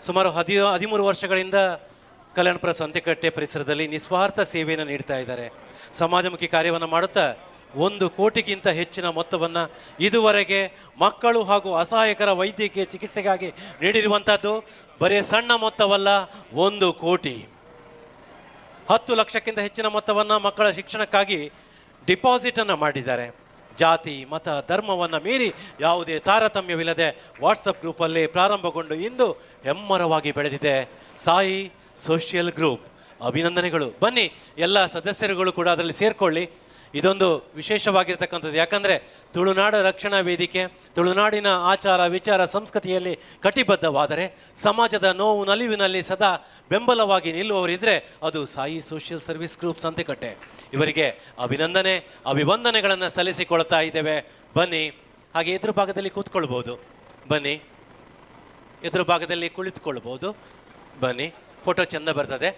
ಸುಮಾರು 13 ವರ್ಷಗಳಿಂದ ಕಲ್ಯಾಣಪುರ ಸಂತೆಕಟ್ಟೆ ಪರಿಸರದಲ್ಲಿ ನಿಸ್ವಾರ್ಥ ಸೇವೆಯನ್ನು ನೀಡ್ತಾ ಇದ್ದಾರೆ. ಸಮಾಜಮುಖಿ ಕಾರ್ಯವನ್ನು ಮಾಡುತ್ತಾ 1 ಕೋಟಿಗಿಂತ ಹೆಚ್ಚಿನ ಮೊತ್ತವನ್ನು ಇದುವರೆಗೆ ಮಕ್ಕಳು ಹಾಗೂ ಅಸಹಾಯಕರ ವೈದ್ಯಕೀಯ ಚಿಕಿತ್ಸೆಗಾಗಿ ನೀಡಿರುವಂಥದ್ದು ಬರೀ ಸಣ್ಣ ಮೊತ್ತವಲ್ಲ, 1 ಕೋಟಿ. 10 ಲಕ್ಷಕ್ಕಿಂತ ಹೆಚ್ಚಿನ ಮೊತ್ತವನ್ನು ಮಕ್ಕಳ ಶಿಕ್ಷಣಕ್ಕಾಗಿ ಡಿಪಾಸಿಟನ್ನು ಮಾಡಿದ್ದಾರೆ. ಜಾತಿ, ಮತ, ಧರ್ಮವನ್ನು ಮೀರಿ ಯಾವುದೇ ತಾರತಮ್ಯವಿಲ್ಲದೆ ವಾಟ್ಸಪ್ ಗ್ರೂಪಲ್ಲಿ ಪ್ರಾರಂಭಗೊಂಡು ಇಂದು ಹೆಮ್ಮರವಾಗಿ ಬೆಳೆದಿದೆ ಸಾಯಿ ಸೋಷಿಯಲ್ ಗ್ರೂಪ್. ಅಭಿನಂದನೆಗಳು. ಬನ್ನಿ, ಎಲ್ಲ ಸದಸ್ಯರುಗಳು ಕೂಡ ಅದರಲ್ಲಿ ಸೇರಿಕೊಳ್ಳಿ. ಇದೊಂದು ವಿಶೇಷವಾಗಿರ್ತಕ್ಕಂಥದ್ದು. ಯಾಕಂದರೆ ತುಳುನಾಡ ರಕ್ಷಣಾ ವೇದಿಕೆ ತುಳುನಾಡಿನ ಆಚಾರ ವಿಚಾರ ಸಂಸ್ಕೃತಿಯಲ್ಲಿ ಕಟಿಬದ್ಧವಾದರೆ ಸಮಾಜದ ನೋವು ನಲಿವಿನಲ್ಲಿ ಸದಾ ಬೆಂಬಲವಾಗಿ ನಿಲ್ಲುವವರಿದ್ದರೆ ಅದು Sai social service group Santhekatte. ಇವರಿಗೆ ಅಭಿವಂದನೆಗಳನ್ನು ಸಲ್ಲಿಸಿಕೊಳ್ತಾ ಇದ್ದೇವೆ. ಬನ್ನಿ, ಹಾಗೆ ಎದುರು ಭಾಗದಲ್ಲಿ ಕೂತ್ಕೊಳ್ಬೋದು. ಬನ್ನಿ, ಎದುರು ಭಾಗದಲ್ಲಿ ಕುಳಿತುಕೊಳ್ಬೋದು. ಬನ್ನಿ, ಫೋಟೋ ಚೆಂದ ಬರ್ತದೆ.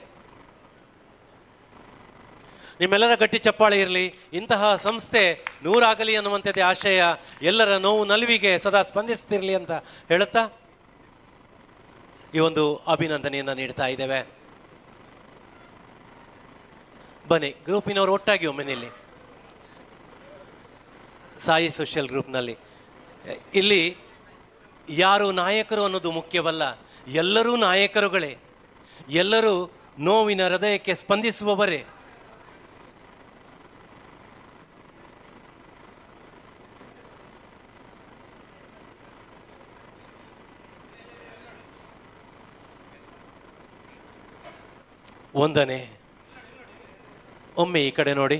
ನಿಮ್ಮೆಲ್ಲರ ಗಟ್ಟಿ ಚಪ್ಪಾಳೆ ಇರಲಿ. ಇಂತಹ ಸಂಸ್ಥೆ 100 ಆಗಲಿ ಅನ್ನುವಂಥದ್ದೇ ಆಶಯ. ಎಲ್ಲರ ನೋವು ನಲಿವಿಗೆ ಸದಾ ಸ್ಪಂದಿಸುತ್ತಿರಲಿ ಅಂತ ಹೇಳುತ್ತಾ ಈ ಒಂದು ಅಭಿನಂದನೆಯನ್ನು ನೀಡ್ತಾ ಇದ್ದೇವೆ. ಬನ್ನಿ, ಗ್ರೂಪಿನವರು ಒಟ್ಟಾಗಿ ಒಮ್ಮೆ ನಿಲ್ಲಿ. ಸಾಯಿ ಸೋಷಿಯಲ್ ಗ್ರೂಪ್ನಲ್ಲಿ ಇಲ್ಲಿ ಯಾರು ನಾಯಕರು ಅನ್ನೋದು ಮುಖ್ಯವಲ್ಲ, ಎಲ್ಲರೂ ನಾಯಕರುಗಳೇ. ಎಲ್ಲರೂ ನೋವಿನ ಹೃದಯಕ್ಕೆ ಸ್ಪಂದಿಸುವವರೇ. ಒಂದನೇ ಒಮ್ಮೆ ಈ ಕಡೆ ನೋಡಿ.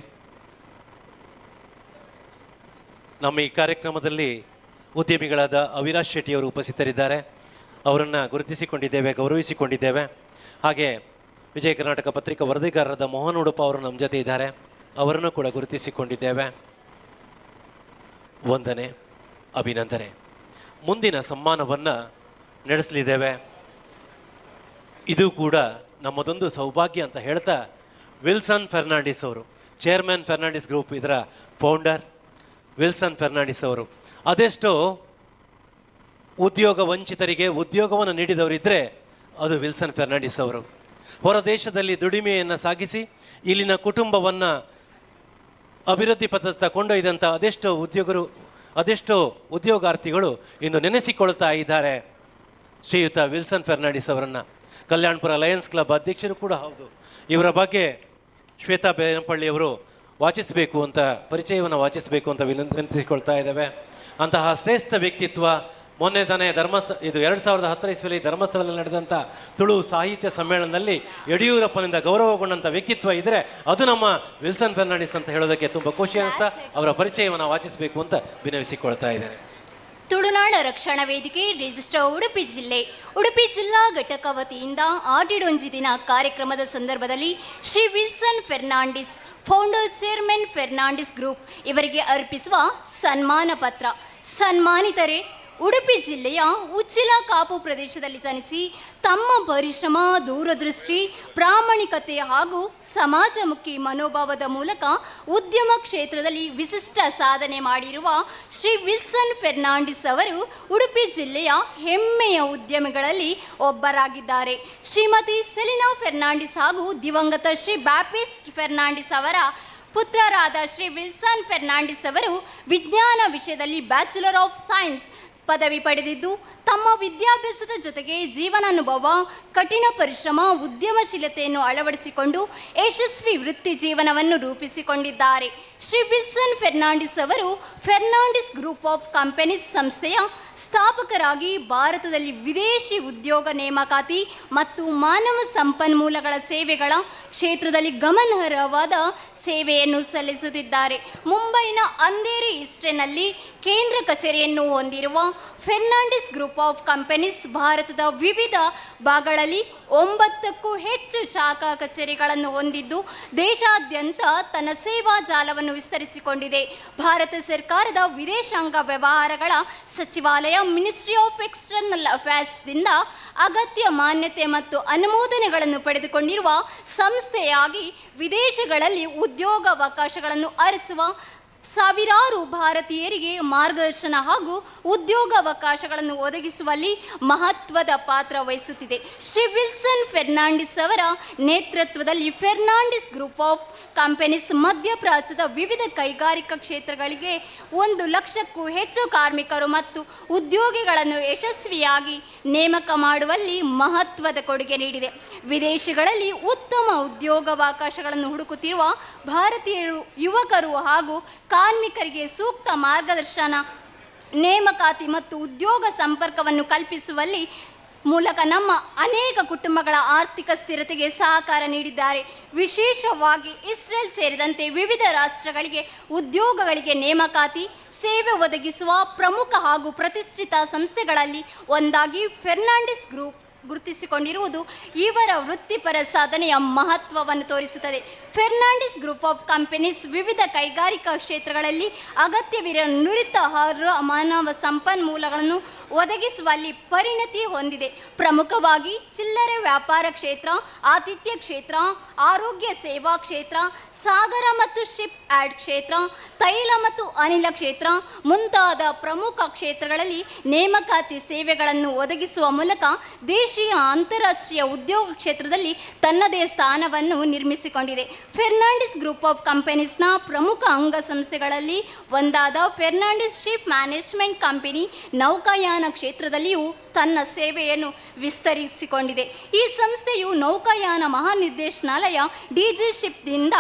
ನಮ್ಮ ಈ ಕಾರ್ಯಕ್ರಮದಲ್ಲಿ ಉದ್ಯಮಿಗಳಾದ ಅವಿನಾಶ್ ಶೆಟ್ಟಿಯವರು ಉಪಸ್ಥಿತರಿದ್ದಾರೆ. ಅವರನ್ನು ಗುರುತಿಸಿಕೊಂಡಿದ್ದೇವೆ, ಗೌರವಿಸಿಕೊಂಡಿದ್ದೇವೆ. ಹಾಗೆ ವಿಜಯ ಕರ್ನಾಟಕ ಪತ್ರಿಕಾ ವರದಿಗಾರರಾದ ಮೋಹನ್ ಉಡುಪ ಅವರು ನಮ್ಮ ಜೊತೆ ಇದ್ದಾರೆ, ಅವರನ್ನು ಕೂಡ ಗುರುತಿಸಿಕೊಂಡಿದ್ದೇವೆ. ವಂದನೆ, ಅಭಿನಂದನೆ. ಮುಂದಿನ ಸಮ್ಮಾನವನ್ನು ನಡೆಸಲಿದ್ದೇವೆ. ಇದು ಕೂಡ ನಮ್ಮದೊಂದು ಸೌಭಾಗ್ಯ ಅಂತ ಹೇಳ್ತಾ ವಿಲ್ಸನ್ ಫೆರ್ನಾಂಡಿಸ್ ಅವರು, ಚೇರ್ಮನ್ ಫೆರ್ನಾಂಡಿಸ್ ಗ್ರೂಪ್, ಇದರ ಫೌಂಡರ್ ವಿಲ್ಸನ್ ಫೆರ್ನಾಂಡಿಸ್ ಅವರು, ಅದೆಷ್ಟೋ ಉದ್ಯೋಗ ವಂಚಿತರಿಗೆ ಉದ್ಯೋಗವನ್ನು ನೀಡಿದವರಿದ್ದರೆ ಅದು ವಿಲ್ಸನ್ ಫೆರ್ನಾಂಡಿಸ್ ಅವರು. ಹೊರ ದೇಶದಲ್ಲಿ ದುಡಿಮೆಯನ್ನು ಸಾಗಿಸಿ ಇಲ್ಲಿನ ಕುಟುಂಬವನ್ನು ಅಭಿವೃದ್ಧಿ ಪಥದತ್ತ ಕೊಂಡೊಯ್ದಂಥ ಅದೆಷ್ಟೋ ಉದ್ಯೋಗಾರ್ಥಿಗಳು ಇಂದು ನೆನೆಸಿಕೊಳ್ತಾ ಇದ್ದಾರೆ ಶ್ರೀಯುತ ವಿಲ್ಸನ್ ಫೆರ್ನಾಂಡಿಸ್ ಅವರನ್ನು. ಕಲ್ಯಾಣಪುರ ಲಯನ್ಸ್ ಕ್ಲಬ್ ಅಧ್ಯಕ್ಷರು ಕೂಡ ಹೌದು. ಇವರ ಬಗ್ಗೆ ಶ್ವೇತಾ ಬೇನಪಳ್ಳಿಯವರು ವಾಚಿಸಬೇಕು ಅಂತ ಪರಿಚಯವನ್ನು ವಾಚಿಸಬೇಕು ಅಂತ ವಿನಂತಿಸಿಕೊಳ್ತಾ ಇದ್ದೇವೆ. ಅಂತಹ ಶ್ರೇಷ್ಠ ವ್ಯಕ್ತಿತ್ವ ಮೊನ್ನೆ ತಾನೇ ಇದು 2010 ಇಸ್ವಿಯಲ್ಲಿ ಧರ್ಮಸ್ಥಳದಲ್ಲಿ ನಡೆದಂಥ ತುಳು ಸಾಹಿತ್ಯ ಸಮ್ಮೇಳನದಲ್ಲಿ ಯಡಿಯೂರಪ್ಪನಿಂದ ಗೌರವಗೊಂಡಂಥ ವ್ಯಕ್ತಿತ್ವ ಇದ್ದರೆ ಅದು ನಮ್ಮ ವಿಲ್ಸನ್ ಫೆರ್ನಾಂಡಿಸ್ ಅಂತ ಹೇಳೋದಕ್ಕೆ ತುಂಬ ಖುಷಿ ಅನಿಸ್ತಾ ಅವರ ಪರಿಚಯವನ್ನು ವಾಚಿಸಬೇಕು ಅಂತ ವಿನವಿಸಿಕೊಳ್ತಾ ಇದ್ದೇನೆ. ತುಳುನಾಡ ರಕ್ಷಣಾ ವೇದಿಕೆ ರಿಜಿಸ್ಟರ್ ಉಡುಪಿ ಜಿಲ್ಲೆ ಉಡುಪಿ ಜಿಲ್ಲಾ ಘಟಕ ವತಿಯಿಂದ ಆಟಿಡೊಂಜಿ ದಿನ ಕಾರ್ಯಕ್ರಮದ ಸಂದರ್ಭದಲ್ಲಿ Shri Wilson Fernandes founder chairman Fernandes group ಇವರಿಗೆ ಅರ್ಪಿಸುವ ಸನ್ಮಾನ ಪತ್ರ. ಸನ್ಮಾನಿತರೆ ಉಡುಪಿ ಜಿಲ್ಲೆಯ ಉಚ್ಚಿಲ ಕಾಪು ಪ್ರದೇಶದಲ್ಲಿ ಜನಿಸಿ ತಮ್ಮ ಪರಿಶ್ರಮ, ದೂರದೃಷ್ಟಿ, ಪ್ರಾಮಾಣಿಕತೆ ಹಾಗೂ ಸಮಾಜಮುಖಿ ಮನೋಭಾವದ ಮೂಲಕ ಉದ್ಯಮ ಕ್ಷೇತ್ರದಲ್ಲಿ ವಿಶಿಷ್ಟ ಸಾಧನೆ ಮಾಡಿರುವ ಶ್ರೀ ವಿಲ್ಸನ್ ಫೆರ್ನಾಂಡಿಸ್ ಅವರು ಉಡುಪಿ ಜಿಲ್ಲೆಯ ಹೆಮ್ಮೆಯ ಉದ್ಯಮಿಗಳಲ್ಲಿ ಒಬ್ಬರಾಗಿದ್ದಾರೆ. ಶ್ರೀಮತಿ ಸೆಲಿನಾ ಫೆರ್ನಾಂಡಿಸ್ ಹಾಗೂ ದಿವಂಗತ ಶ್ರೀ ಬ್ಯಾಪ್ಟಿಸ್ಟ್ ಫೆರ್ನಾಂಡಿಸ್ ಅವರ ಪುತ್ರರಾದ ಶ್ರೀ ವಿಲ್ಸನ್ ಫೆರ್ನಾಂಡಿಸ್ ಅವರು ವಿಜ್ಞಾನ ವಿಷಯದಲ್ಲಿ ಬ್ಯಾಚುಲರ್ ಆಫ್ ಸೈನ್ಸ್ ಪದವಿ ಪಡೆದಿದ್ದು ತಮ್ಮ ವಿದ್ಯಾಭ್ಯಾಸದ ಜೊತೆಗೆ ಜೀವನಾನುಭವ, ಕಠಿಣ ಪರಿಶ್ರಮ, ಉದ್ಯಮಶೀಲತೆಯನ್ನು ಅಳವಡಿಸಿಕೊಂಡು ಯಶಸ್ವಿ ವೃತ್ತಿ ಜೀವನವನ್ನು ರೂಪಿಸಿಕೊಂಡಿದ್ದಾರೆ. ಶ್ರೀ ವಿಲ್ಸನ್ ಫೆರ್ನಾಂಡಿಸ್ ಅವರು ಫೆರ್ನಾಂಡಿಸ್ ಗ್ರೂಪ್ ಆಫ್ ಕಂಪನೀಸ್ ಸಂಸ್ಥೆಯ ಸ್ಥಾಪಕರಾಗಿ ಭಾರತದಲ್ಲಿ ವಿದೇಶಿ ಉದ್ಯೋಗ ನೇಮಕಾತಿ ಮತ್ತು ಮಾನವ ಸಂಪನ್ಮೂಲಗಳ ಸೇವೆಗಳ ಕ್ಷೇತ್ರದಲ್ಲಿ ಗಮನಾರ್ಹವಾದ ಸೇವೆಯನ್ನು ಸಲ್ಲಿಸುತ್ತಿದ್ದಾರೆ. ಮುಂಬೈನ ಅಂಧೇರಿ ಈಸ್ಟ್ನಲ್ಲಿ ಕೇಂದ್ರ ಕಚೇರಿಯನ್ನು ಹೊಂದಿರುವ ಫೆರ್ನಾಂಡಿಸ್ ಗ್ರೂಪ್ ಆಫ್ ಕಂಪನೀಸ್ ಭಾರತದ ವಿವಿಧ ಭಾಗಗಳಲ್ಲಿ 9ಕ್ಕೂ ಹೆಚ್ಚು ಶಾಖಾ ಕಚೇರಿಗಳನ್ನು ಹೊಂದಿದ್ದು ದೇಶಾದ್ಯಂತ ತನ್ನ ಸೇವಾ ಜಾಲವನ್ನು ವಿಸ್ತರಿಸಿಕೊಂಡಿದೆ. ಭಾರತ ಸರ್ಕಾರದ ವಿದೇಶಾಂಗ ವ್ಯವಹಾರಗಳ ಸಚಿವಾಲಯ ಮಿನಿಸ್ಟ್ರಿ ಆಫ್ ಎಕ್ಸ್ಟರ್ನಲ್ ಅಫೇರ್ಸ್ದಿಂದ ಅಗತ್ಯ ಮಾನ್ಯತೆ ಮತ್ತು ಅನುಮೋದನೆಗಳನ್ನು ಪಡೆದುಕೊಂಡಿರುವ ಸಂಸ್ಥೆಯಾಗಿ ವಿದೇಶಗಳಲ್ಲಿ ಉದ್ಯೋಗಾವಕಾಶಗಳನ್ನು ಅರಸುವ ಸಾವಿರಾರು ಭಾರತೀಯರಿಗೆ ಮಾರ್ಗದರ್ಶನ ಹಾಗೂ ಉದ್ಯೋಗಾವಕಾಶಗಳನ್ನು ಒದಗಿಸುವಲ್ಲಿ ಮಹತ್ವದ ಪಾತ್ರ ವಹಿಸುತ್ತಿದೆ. ಶ್ರೀ ವಿಲ್ಸನ್ ಫೆರ್ನಾಂಡಿಸ್ ಅವರ ನೇತೃತ್ವದಲ್ಲಿ ಫೆರ್ನಾಂಡಿಸ್ ಗ್ರೂಪ್ ಆಫ್ ಕಂಪನೀಸ್ ಮಧ್ಯಪ್ರಾಚ್ಯದ ವಿವಿಧ ಕೈಗಾರಿಕಾ ಕ್ಷೇತ್ರಗಳಿಗೆ 1 ಲಕ್ಷಕ್ಕೂ ಹೆಚ್ಚು ಕಾರ್ಮಿಕರು ಮತ್ತು ಉದ್ಯೋಗಿಗಳನ್ನು ಯಶಸ್ವಿಯಾಗಿ ನೇಮಕ ಮಾಡುವಲ್ಲಿ ಮಹತ್ವದ ಕೊಡುಗೆ ನೀಡಿದೆ. ವಿದೇಶಗಳಲ್ಲಿ ಉತ್ತಮ ಉದ್ಯೋಗಾವಕಾಶಗಳನ್ನು ಹುಡುಕುತ್ತಿರುವ ಭಾರತೀಯರು, ಯುವಕರು ಹಾಗೂ ಕಾರ್ಮಿಕರಿಗೆ ಸೂಕ್ತ ಮಾರ್ಗದರ್ಶನ, ನೇಮಕಾತಿ ಮತ್ತು ಉದ್ಯೋಗ ಸಂಪರ್ಕವನ್ನು ಕಲ್ಪಿಸುವಲ್ಲಿ ಮೂಲಕ ನಮ್ಮ ಅನೇಕ ಕುಟುಂಬಗಳ ಆರ್ಥಿಕ ಸ್ಥಿರತೆಗೆ ಸಹಕಾರ ನೀಡಿದ್ದಾರೆ. ವಿಶೇಷವಾಗಿ ಇಸ್ರೇಲ್ ಸೇರಿದಂತೆ ವಿವಿಧ ರಾಷ್ಟ್ರಗಳಿಗೆ ಉದ್ಯೋಗಗಳಿಗೆ ನೇಮಕಾತಿ ಸೇವೆ ಒದಗಿಸುವ ಪ್ರಮುಖ ಹಾಗೂ ಪ್ರತಿಷ್ಠಿತ ಸಂಸ್ಥೆಗಳಲ್ಲಿ ಒಂದಾಗಿ ಫೆರ್ನಾಂಡಿಸ್ ಗ್ರೂಪ್ ಗುರುತಿಸಿಕೊಂಡಿರುವುದು ಇವರ ವೃತ್ತಿಪರ ಸಾಧನೆಯ ಮಹತ್ವವನ್ನು ತೋರಿಸುತ್ತದೆ. ಫೆರ್ನಾಂಡಿಸ್ ಗ್ರೂಪ್ ಆಫ್ ಕಂಪನೀಸ್ ವಿವಿಧ ಕೈಗಾರಿಕಾ ಕ್ಷೇತ್ರಗಳಲ್ಲಿ ಅಗತ್ಯವಿರುವ ನುರಿತ ಮಾನವ ಸಂಪನ್ಮೂಲಗಳನ್ನು ಒದಗಿಸುವಲ್ಲಿ ಪರಿಣತಿ ಹೊಂದಿದೆ. ಪ್ರಮುಖವಾಗಿ ಚಿಲ್ಲರೆ ವ್ಯಾಪಾರ ಕ್ಷೇತ್ರ, ಆತಿಥ್ಯ ಕ್ಷೇತ್ರ, ಆರೋಗ್ಯ ಸೇವಾ ಕ್ಷೇತ್ರ, ಸಾಗರ ಮತ್ತು ಶಿಪ್ ಆ್ಯಡ್ ಕ್ಷೇತ್ರ, ತೈಲ ಮತ್ತು ಅನಿಲ ಕ್ಷೇತ್ರ ಮುಂತಾದ ಪ್ರಮುಖ ಕ್ಷೇತ್ರಗಳಲ್ಲಿ ನೇಮಕಾತಿ ಸೇವೆಗಳನ್ನು ಒದಗಿಸುವ ಮೂಲಕ ದೇಶೀಯ ಅಂತಾರಾಷ್ಟ್ರೀಯ ಉದ್ಯೋಗ ಕ್ಷೇತ್ರದಲ್ಲಿ ತನ್ನದೇ ಸ್ಥಾನವನ್ನು ನಿರ್ಮಿಸಿಕೊಂಡಿದೆ. ಫೆರ್ನಾಂಡಿಸ್ ಗ್ರೂಪ್ ಆಫ್ ಕಂಪನೀಸ್ನ ಪ್ರಮುಖ ಅಂಗಸಂಸ್ಥೆಗಳಲ್ಲಿ ಒಂದಾದ ಫೆರ್ನಾಂಡಿಸ್ ಶಿಪ್ ಮ್ಯಾನೇಜ್ಮೆಂಟ್ ಕಂಪನಿ ನೌಕಾಯಾನ ಕ್ಷೇತ್ರದಲ್ಲಿಯೂ ತನ್ನ ಸೇವೆಯನ್ನು ವಿಸ್ತರಿಸಿಕೊಂಡಿದೆ. ಈ ಸಂಸ್ಥೆಯು ನೌಕಾಯಾನ ಮಹಾನಿರ್ದೇಶನಾಲಯ ಡಿಜಿ ಶಿಪ್ದಿಂದ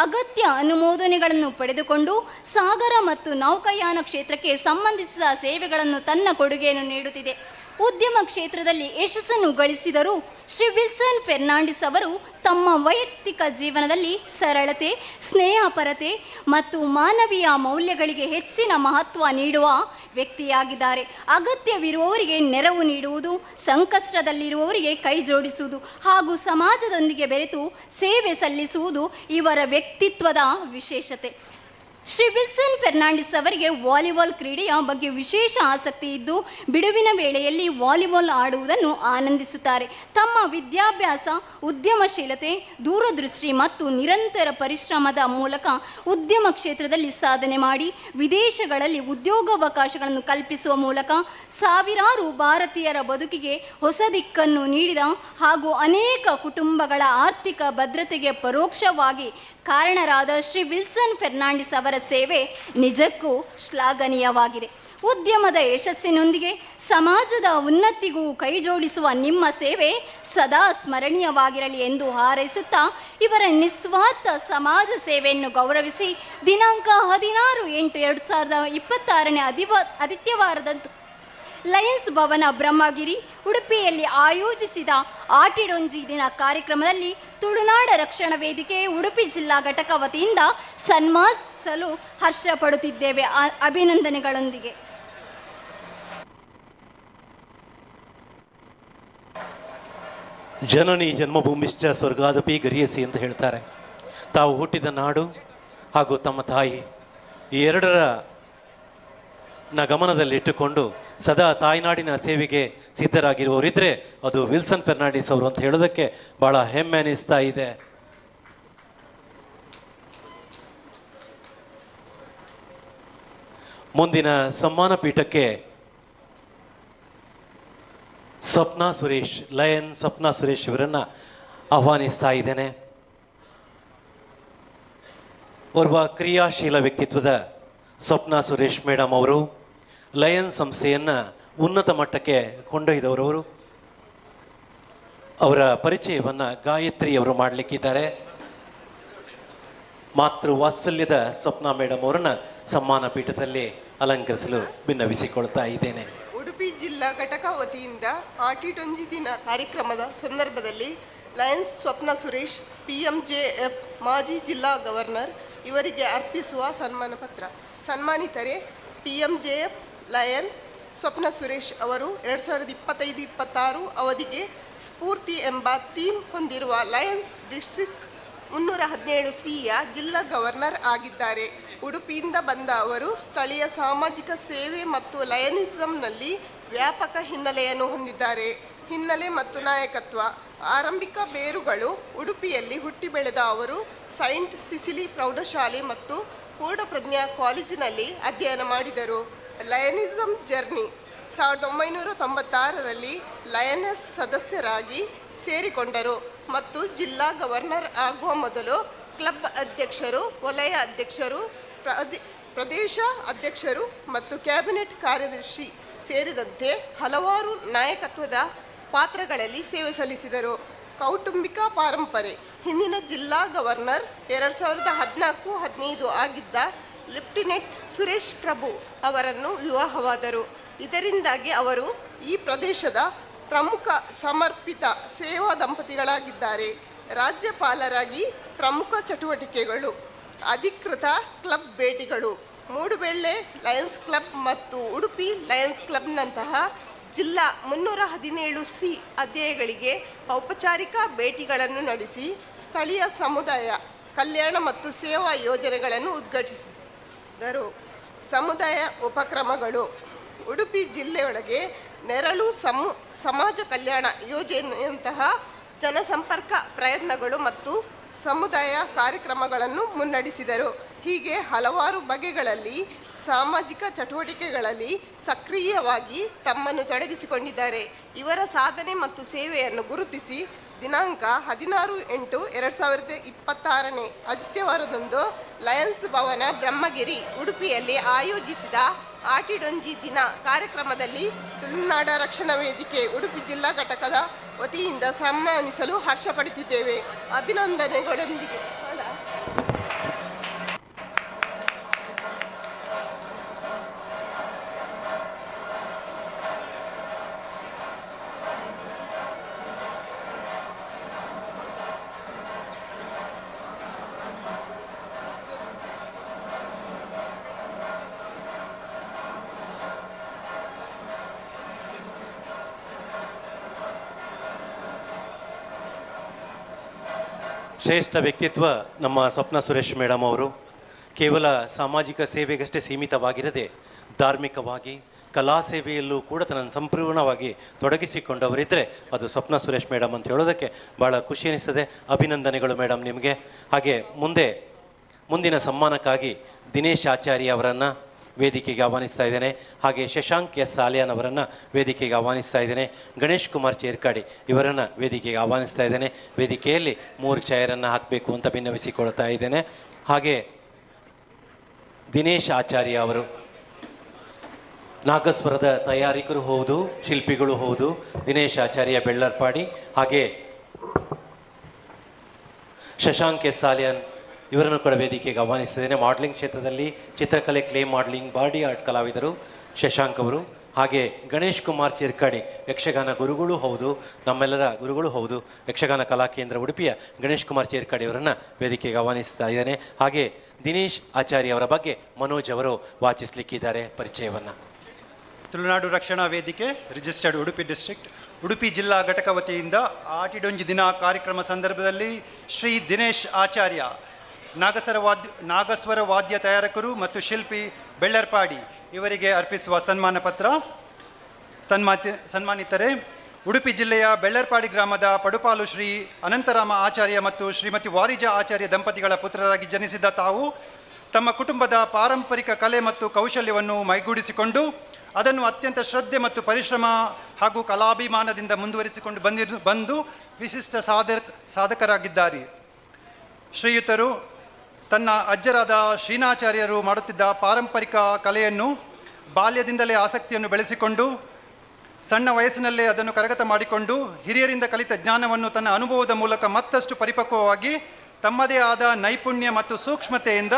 ಅಗತ್ಯ ಅನುಮೋದನೆಗಳನ್ನು ಪಡೆದುಕೊಂಡು ಸಾಗರ ಮತ್ತು ನೌಕಾಯಾನ ಕ್ಷೇತ್ರಕ್ಕೆ ಸಂಬಂಧಿಸಿದ ಸೇವೆಗಳನ್ನು ತನ್ನ ಕೊಡುಗೆಯನ್ನು ನೀಡುತ್ತಿದೆ. ಉದ್ಯಮ ಕ್ಷೇತ್ರದಲ್ಲಿ ಯಶಸ್ಸನ್ನು ಗಳಿಸಿದರೂ ಶ್ರೀ ವಿಲ್ಸನ್ ಫೆರ್ನಾಂಡಿಸ್ ಅವರು ತಮ್ಮ ವೈಯಕ್ತಿಕ ಜೀವನದಲ್ಲಿ ಸರಳತೆ, ಸ್ನೇಹಪರತೆ ಮತ್ತು ಮಾನವೀಯ ಮೌಲ್ಯಗಳಿಗೆ ಹೆಚ್ಚಿನ ಮಹತ್ವ ನೀಡುವ ವ್ಯಕ್ತಿಯಾಗಿದ್ದಾರೆ. ಅಗತ್ಯವಿರುವವರಿಗೆ ನೆರವು ನೀಡುವುದು, ಸಂಕಷ್ಟದಲ್ಲಿರುವವರಿಗೆ ಕೈ ಜೋಡಿಸುವುದು ಹಾಗೂ ಸಮಾಜದೊಂದಿಗೆ ಬೆರೆತು ಸೇವೆ ಸಲ್ಲಿಸುವುದು ಇವರ ವ್ಯಕ್ತಿತ್ವದ ವಿಶೇಷತೆ. ಶ್ರೀ ವಿಲ್ಸನ್ ಫೆರ್ನಾಂಡಿಸ್ ಅವರಿಗೆ ವಾಲಿಬಾಲ್ ಕ್ರೀಡೆಯ ಬಗ್ಗೆ ವಿಶೇಷ ಆಸಕ್ತಿ ಇದ್ದು ಬಿಡುವಿನ ವೇಳೆಯಲ್ಲಿ ವಾಲಿಬಾಲ್ ಆಡುವುದನ್ನು ಆನಂದಿಸುತ್ತಾರೆ. ತಮ್ಮ ವಿದ್ಯಾಭ್ಯಾಸ, ಉದ್ಯಮಶೀಲತೆ, ದೂರದೃಷ್ಟಿ ಮತ್ತು ನಿರಂತರ ಪರಿಶ್ರಮದ ಮೂಲಕ ಉದ್ಯಮ ಕ್ಷೇತ್ರದಲ್ಲಿ ಸಾಧನೆ ಮಾಡಿ ವಿದೇಶಗಳಲ್ಲಿ ಉದ್ಯೋಗಾವಕಾಶಗಳನ್ನು ಕಲ್ಪಿಸುವ ಮೂಲಕ ಸಾವಿರಾರು ಭಾರತೀಯರ ಬದುಕಿಗೆ ಹೊಸ ದಿಕ್ಕನ್ನು ನೀಡಿದ ಹಾಗೂ ಅನೇಕ ಕುಟುಂಬಗಳ ಆರ್ಥಿಕ ಭದ್ರತೆಗೆ ಪರೋಕ್ಷವಾಗಿ ಕಾರಣರಾದ ಶ್ರೀ ವಿಲ್ಸನ್ ಫೆರ್ನಾಂಡಿಸ್ ಅವರ ಸೇವೆ ನಿಜಕ್ಕೂ ಶ್ಲಾಘನೀಯವಾಗಿದೆ. ಉದ್ಯಮದ ಯಶಸ್ಸಿನೊಂದಿಗೆ ಸಮಾಜದ ಉನ್ನತಿಗೂ ಕೈಜೋಡಿಸುವ ನಿಮ್ಮ ಸೇವೆ ಸದಾ ಸ್ಮರಣೀಯವಾಗಿರಲಿ ಎಂದು ಹಾರೈಸುತ್ತಾ ಇವರ ನಿಸ್ವಾರ್ಥ ಸಮಾಜ ಸೇವೆಯನ್ನು ಗೌರವಿಸಿ ದಿನಾಂಕ 16/8/2026 ಆದಿತ್ಯವಾರದಂದು ಲಯನ್ಸ್ ಭವನ ಬ್ರಹ್ಮಗಿರಿ ಉಡುಪಿಯಲ್ಲಿ ಆಯೋಜಿಸಿದ ಆಟಿಡೊಂಜಿ ದಿನ ಕಾರ್ಯಕ್ರಮದಲ್ಲಿ ತುಳುನಾಡ ರಕ್ಷಣಾ ವೇದಿಕೆ ಉಡುಪಿ ಜಿಲ್ಲಾ ಘಟಕ ವತಿಯಿಂದ ಸನ್ಮಾನಿಸಲು ಹರ್ಷ ಪಡುತ್ತಿದ್ದೇವೆ. ಅಭಿನಂದನೆಗಳೊಂದಿಗೆ. ಜನನಿ ಜನ್ಮಭೂಮಿಶ್ಚ ಸ್ವರ್ಗಾದಪಿ ಗರಿಯಸಿ ಅಂತ ಹೇಳ್ತಾರೆ. ತಾವು ಹುಟ್ಟಿದ ನಾಡು ಹಾಗೂ ತಮ್ಮ ತಾಯಿ ಈ ಎರಡರ ಗಮನದಲ್ಲಿಟ್ಟುಕೊಂಡು ಸದಾ ತಾಯ್ನಾಡಿನ ಸೇವೆಗೆ ಸಿದ್ಧರಾಗಿರುವವರಿದ್ದರೆ ಅದು ವಿಲ್ಸನ್ ಫೆರ್ನಾಂಡಿಸ್ ಅವರು ಅಂತ ಹೇಳೋದಕ್ಕೆ ಭಾಳ ಹೆಮ್ಮೆ ಅನ್ನಿಸ್ತಾ ಇದೆ. ಮುಂದಿನ ಸಮ್ಮಾನ ಪೀಠಕ್ಕೆ ಸ್ವಪ್ನಾ ಸುರೇಶ್, ಲಯನ್ ಸ್ವಪ್ನಾ ಸುರೇಶ್ ಇವರನ್ನು ಆಹ್ವಾನಿಸ್ತಾ ಇದ್ದೇನೆ. ಓರ್ವ ಕ್ರಿಯಾಶೀಲ ವ್ಯಕ್ತಿತ್ವದ ಸ್ವಪ್ನಾ ಸುರೇಶ್ ಮೇಡಮ್ ಅವರು ಲಯನ್ ಸಂಸ್ಥೆಯನ್ನು ಉನ್ನತ ಮಟ್ಟಕ್ಕೆ ಕೊಂಡೊಯ್ದವರವರು. ಅವರ ಪರಿಚಯವನ್ನು ಗಾಯತ್ರಿ ಅವರು ಮಾಡಲಿಕ್ಕಿದ್ದಾರೆ. ಮಾತೃ ವಾತ್ಸಲ್ಯದ ಸ್ವಪ್ನಾ ಮೇಡಮ್ ಅವರನ್ನು ಸಮ್ಮಾನ ಪೀಠದಲ್ಲಿ ಅಲಂಕರಿಸಲು ಭಿನ್ನವಿಸಿಕೊಳ್ತಾ ಇದ್ದೇನೆ. ಉಡುಪಿ ಜಿಲ್ಲಾ ಘಟಕ ವತಿಯಿಂದ ಆಟಿಡೊಂಜಿ ದಿನ ಕಾರ್ಯಕ್ರಮದ ಸಂದರ್ಭದಲ್ಲಿ ಲಯನ್ಸ್ ಸ್ವಪ್ನ ಸುರೇಶ್ PMJF ಮಾಜಿ ಜಿಲ್ಲಾ ಗವರ್ನರ್ ಇವರಿಗೆ ಅರ್ಪಿಸುವ ಸನ್ಮಾನ ಪತ್ರ. ಸನ್ಮಾನಿತರೆ PMJF ಲಯನ್ ಸ್ವಪ್ನ ಸುರೇಶ್ ಅವರು 2025-26 ಅವಧಿಗೆ ಸ್ಫೂರ್ತಿ ಎಂಬ ಥೀಮ್ ಹೊಂದಿರುವ ಲಯನ್ಸ್ ಡಿಸ್ಟ್ರಿಕ್ಟ್ 317Cಯ ಜಿಲ್ಲಾ ಗವರ್ನರ್ ಆಗಿದ್ದಾರೆ. ಉಡುಪಿಯಿಂದ ಬಂದ ಅವರು ಸ್ಥಳೀಯ ಸಾಮಾಜಿಕ ಸೇವೆ ಮತ್ತು ಲಯನಿಸಂನಲ್ಲಿ ವ್ಯಾಪಕ ಹಿನ್ನೆಲೆಯನ್ನು ಹೊಂದಿದ್ದಾರೆ. ಹಿನ್ನೆಲೆ ಮತ್ತು ನಾಯಕತ್ವ. ಆರಂಭಿಕ ಬೇರುಗಳು ಉಡುಪಿಯಲ್ಲಿ ಹುಟ್ಟಿ ಬೆಳೆದ ಅವರು ಸೈಂಟ್ ಸಿಸಿಲಿ ಪ್ರೌಢಶಾಲೆ ಮತ್ತು ಪೂರ್ಣಪ್ರಜ್ಞಾ ಕಾಲೇಜಿನಲ್ಲಿ ಅಧ್ಯಯನ ಮಾಡಿದರು. ಲಯನಿಸಂ ಜರ್ನಿ 1996ರಲ್ಲಿ ಲಯನೆಸ್ ಸದಸ್ಯರಾಗಿ ಸೇರಿಕೊಂಡರು ಮತ್ತು ಜಿಲ್ಲಾ ಗವರ್ನರ್ ಆಗುವ ಮೊದಲು ಕ್ಲಬ್ ಅಧ್ಯಕ್ಷರು, ವಲಯ ಅಧ್ಯಕ್ಷರು, ಪ್ರದೇಶ ಅಧ್ಯಕ್ಷರು ಮತ್ತು ಕ್ಯಾಬಿನೆಟ್ ಕಾರ್ಯದರ್ಶಿ ಸೇರಿದಂತೆ ಹಲವಾರು ನಾಯಕತ್ವದ ಪಾತ್ರಗಳಲ್ಲಿ ಸೇವೆ ಸಲ್ಲಿಸಿದರು. ಕೌಟುಂಬಿಕ ಪರಂಪರೆ. ಹಿಂದಿನ ಜಿಲ್ಲಾ ಗವರ್ನರ್ 2014-15 ಆಗಿದ್ದ ಲೆಫ್ಟಿನೆಂಟ್ ಸುರೇಶ್ ಪ್ರಭು ಅವರನ್ನು ವಿವಾಹವಾದರು. ಇದರಿಂದಾಗಿ ಅವರು ಈ ಪ್ರದೇಶದ ಪ್ರಮುಖ ಸಮರ್ಪಿತ ಸೇವಾ ದಂಪತಿಗಳಾಗಿದ್ದಾರೆ. ರಾಜ್ಯಪಾಲರಾಗಿ ಪ್ರಮುಖ ಚಟುವಟಿಕೆಗಳು: ಅಧಿಕೃತ ಕ್ಲಬ್ ಭೇಟಿಗಳು, ಮೂಡುಬೆಳ್ಳೆ ಲಯನ್ಸ್ ಕ್ಲಬ್ ಮತ್ತು ಉಡುಪಿ ಲಯನ್ಸ್ ಕ್ಲಬ್ನಂತಹ ಜಿಲ್ಲಾ 317C ಅಧ್ಯಯಗಳಿಗೆ ಔಪಚಾರಿಕ ಭೇಟಿಗಳನ್ನು ನಡೆಸಿ ಸ್ಥಳೀಯ ಸಮುದಾಯ ಕಲ್ಯಾಣ ಮತ್ತು ಸೇವಾ ಯೋಜನೆಗಳನ್ನು ಉದ್ಘಾಟಿಸಿದರು. ಸಮುದಾಯ ಉಪಕ್ರಮಗಳು. ಉಡುಪಿ ಜಿಲ್ಲೆಯೊಳಗೆ ನೆರಳು ಸಮಾಜ ಕಲ್ಯಾಣ ಯೋಜನೆಯಂತಹ ಜನಸಂಪರ್ಕ ಪ್ರಯತ್ನಗಳು ಮತ್ತು ಸಮುದಾಯ ಕಾರ್ಯಕ್ರಮಗಳನ್ನು ಮುನ್ನಡೆಸಿದರು. ಹೀಗೆ ಹಲವಾರು ಬಗೆಗಳಲ್ಲಿ ಸಾಮಾಜಿಕ ಚಟುವಟಿಕೆಗಳಲ್ಲಿ ಸಕ್ರಿಯವಾಗಿ ತಮ್ಮನ್ನು ತೊಡಗಿಸಿಕೊಂಡಿದ್ದಾರೆ. ಇವರ ಸಾಧನೆ ಮತ್ತು ಸೇವೆಯನ್ನು ಗುರುತಿಸಿ ದಿನಾಂಕ 16/8/2026 ಆದಿತ್ಯವಾರದಂದು ಲಯನ್ಸ್ ಭವನ ಬ್ರಹ್ಮಗಿರಿ ಉಡುಪಿಯಲ್ಲಿ ಆಯೋಜಿಸಿದ ಆಟಿಡೊಂಜಿ ದಿನ ಕಾರ್ಯಕ್ರಮದಲ್ಲಿ ತುಳುನಾಡ ರಕ್ಷಣಾ ವೇದಿಕೆ ಉಡುಪಿ ಜಿಲ್ಲಾ ಘಟಕದ ವತಿಯಿಂದ ಸನ್ಮಾನಿಸಲು ಹರ್ಷಪಡುತ್ತಿದ್ದೇವೆ. ಅಭಿನಂದನೆಗಳೊಂದಿಗೆ. ಶ್ರೇಷ್ಠ ವ್ಯಕ್ತಿತ್ವ ನಮ್ಮ ಸ್ವಪ್ನ ಸುರೇಶ್ ಮೇಡಮ್ ಅವರು. ಕೇವಲ ಸಾಮಾಜಿಕ ಸೇವೆಗಷ್ಟೇ ಸೀಮಿತವಾಗಿರದೆ ಧಾರ್ಮಿಕವಾಗಿ ಕಲಾ ಸೇವೆಯಲ್ಲೂ ಕೂಡ ತನ್ನನ್ನು ಸಂಪೂರ್ಣವಾಗಿ ತೊಡಗಿಸಿಕೊಂಡವರಿದ್ದರೆ ಅದು ಸ್ವಪ್ನ ಸುರೇಶ್ ಮೇಡಮ್ ಅಂತ ಹೇಳೋದಕ್ಕೆ ಭಾಳ ಖುಷಿ ಅನಿಸ್ತದೆ. ಅಭಿನಂದನೆಗಳು ಮೇಡಮ್ ನಿಮಗೆ. ಹಾಗೆ ಮುಂದಿನ ಸಮ್ಮಾನಕ್ಕಾಗಿ ದಿನೇಶ್ ಆಚಾರ್ಯ ಅವರನ್ನು ವೇದಿಕೆಗೆ ಆಹ್ವಾನಿಸ್ತಾ ಇದ್ದೇನೆ. ಹಾಗೆ ಶಶಾಂಕ್ ಎಸ್ ಸಾಲಿಯಾನ್ ಅವರನ್ನು ವೇದಿಕೆಗೆ ಆಹ್ವಾನಿಸ್ತಾ ಇದ್ದೇನೆ. ಗಣೇಶ್ ಕುಮಾರ್ ಚೇರ್ಕಾಡಿ ಇವರನ್ನು ವೇದಿಕೆಗೆ ಆಹ್ವಾನಿಸ್ತಾ ಇದ್ದೇನೆ. ವೇದಿಕೆಯಲ್ಲಿ 3 ಚೇರನ್ನು ಹಾಕಬೇಕು ಅಂತ ಭಿನ್ನವಿಸಿಕೊಳ್ತಾ ಇದ್ದೇನೆ. ಹಾಗೆ ದಿನೇಶ್ ಆಚಾರ್ಯ ಅವರು ನಾಗಸ್ವರದ ತಯಾರಿಕರು ಹೌದು, ಶಿಲ್ಪಿಗಳು ಹೌದು. ದಿನೇಶ್ ಆಚಾರ್ಯ ಬೆಳ್ಳರ್ಪಾಡಿ. ಹಾಗೆ ಶಶಾಂಕ್ ಎಸ್ ಸಾಲಿಯಾನ್ ಇವರನ್ನು ಕೂಡ ವೇದಿಕೆಗೆ ಆಹ್ವಾನಿಸ್ತಿದ್ದೇನೆ. ಮಾಡಲಿಂಗ್ ಕ್ಷೇತ್ರದಲ್ಲಿ ಚಿತ್ರಕಲೆ, ಕ್ಲೇ ಮಾಡಲಿಂಗ್, ಬಾಡಿ ಆರ್ಟ್ ಕಲಾವಿದರು ಶಶಾಂಕ್ ಅವರು. ಹಾಗೆ ಗಣೇಶ್ ಕುಮಾರ್ ಚಿರ್ಕಾಡಿ ಯಕ್ಷಗಾನ ಗುರುಗಳು ಹೌದು, ನಮ್ಮೆಲ್ಲರ ಗುರುಗಳು ಹೌದು. ಯಕ್ಷಗಾನ ಕಲಾಕೇಂದ್ರ ಉಡುಪಿಯ ಗಣೇಶ್ ಕುಮಾರ್ ಚಿರ್ಕಾಡಿ ಅವರನ್ನು ವೇದಿಕೆಗೆ ಆಹ್ವಾನಿಸ್ತಾ ಇದ್ದೇನೆ. ಹಾಗೆ ದಿನೇಶ್ ಆಚಾರ್ಯ ಅವರ ಬಗ್ಗೆ ಮನೋಜ್ ಅವರು ವಾಚಿಸಲಿಕ್ಕಿದ್ದಾರೆ ಪರಿಚಯವನ್ನು. ತುಳುನಾಡು ರಕ್ಷಣಾ ವೇದಿಕೆ ರಿಜಿಸ್ಟರ್ಡ್ ಉಡುಪಿ ಡಿಸ್ಟ್ರಿಕ್ಟ್ ಉಡುಪಿ ಜಿಲ್ಲಾ ಘಟಕ ವತಿಯಿಂದ ಆಟಿಡೊಂಜಿ ದಿನ ಕಾರ್ಯಕ್ರಮ ಸಂದರ್ಭದಲ್ಲಿ ಶ್ರೀ ದಿನೇಶ್ ಆಚಾರ್ಯ ನಾಗಸ್ವರ ವಾದ್ಯ ತಯಾರಕರು ಮತ್ತು ಶಿಲ್ಪಿ ಬೆಳ್ಳರ್ಪಾಡಿ ಇವರಿಗೆ ಅರ್ಪಿಸುವ ಸನ್ಮಾನ ಪತ್ರ. ಸನ್ಮಾನಿತರೆ, ಉಡುಪಿ ಜಿಲ್ಲೆಯ ಬೆಳ್ಳರ್ಪಾಡಿ ಗ್ರಾಮದ ಪಡುಪಾಲು ಶ್ರೀ ಅನಂತರಾಮ ಆಚಾರ್ಯ ಮತ್ತು ಶ್ರೀಮತಿ ವಾರಿಜಾ ಆಚಾರ್ಯ ದಂಪತಿಗಳ ಪುತ್ರರಾಗಿ ಜನಿಸಿದ ತಾವು ತಮ್ಮ ಕುಟುಂಬದ ಪಾರಂಪರಿಕ ಕಲೆ ಮತ್ತು ಕೌಶಲ್ಯವನ್ನು ಮೈಗೂಡಿಸಿಕೊಂಡು ಅದನ್ನು ಅತ್ಯಂತ ಶ್ರದ್ಧೆ ಮತ್ತು ಪರಿಶ್ರಮ ಹಾಗೂ ಕಲಾಭಿಮಾನದಿಂದ ಮುಂದುವರಿಸಿಕೊಂಡು ಬಂದು ವಿಶಿಷ್ಟ ಸಾಧಕರಾಗಿದ್ದಾರೆ. ಶ್ರೀಯುತರು ತನ್ನ ಅಜ್ಜರಾದ ಶ್ರೀನಾಚಾರ್ಯರು ಮಾಡುತ್ತಿದ್ದ ಪಾರಂಪರಿಕ ಕಲೆಯನ್ನು ಬಾಲ್ಯದಿಂದಲೇ ಆಸಕ್ತಿಯನ್ನು ಬೆಳೆಸಿಕೊಂಡು ಸಣ್ಣ ವಯಸ್ಸಿನಲ್ಲೇ ಅದನ್ನು ಕರಗತ ಮಾಡಿಕೊಂಡು ಹಿರಿಯರಿಂದ ಕಲಿತ ಜ್ಞಾನವನ್ನು ತನ್ನ ಅನುಭವದ ಮೂಲಕ ಮತ್ತಷ್ಟು ಪರಿಪಕ್ವವಾಗಿ ತಮ್ಮದೇ ಆದ ನೈಪುಣ್ಯ ಮತ್ತು ಸೂಕ್ಷ್ಮತೆಯಿಂದ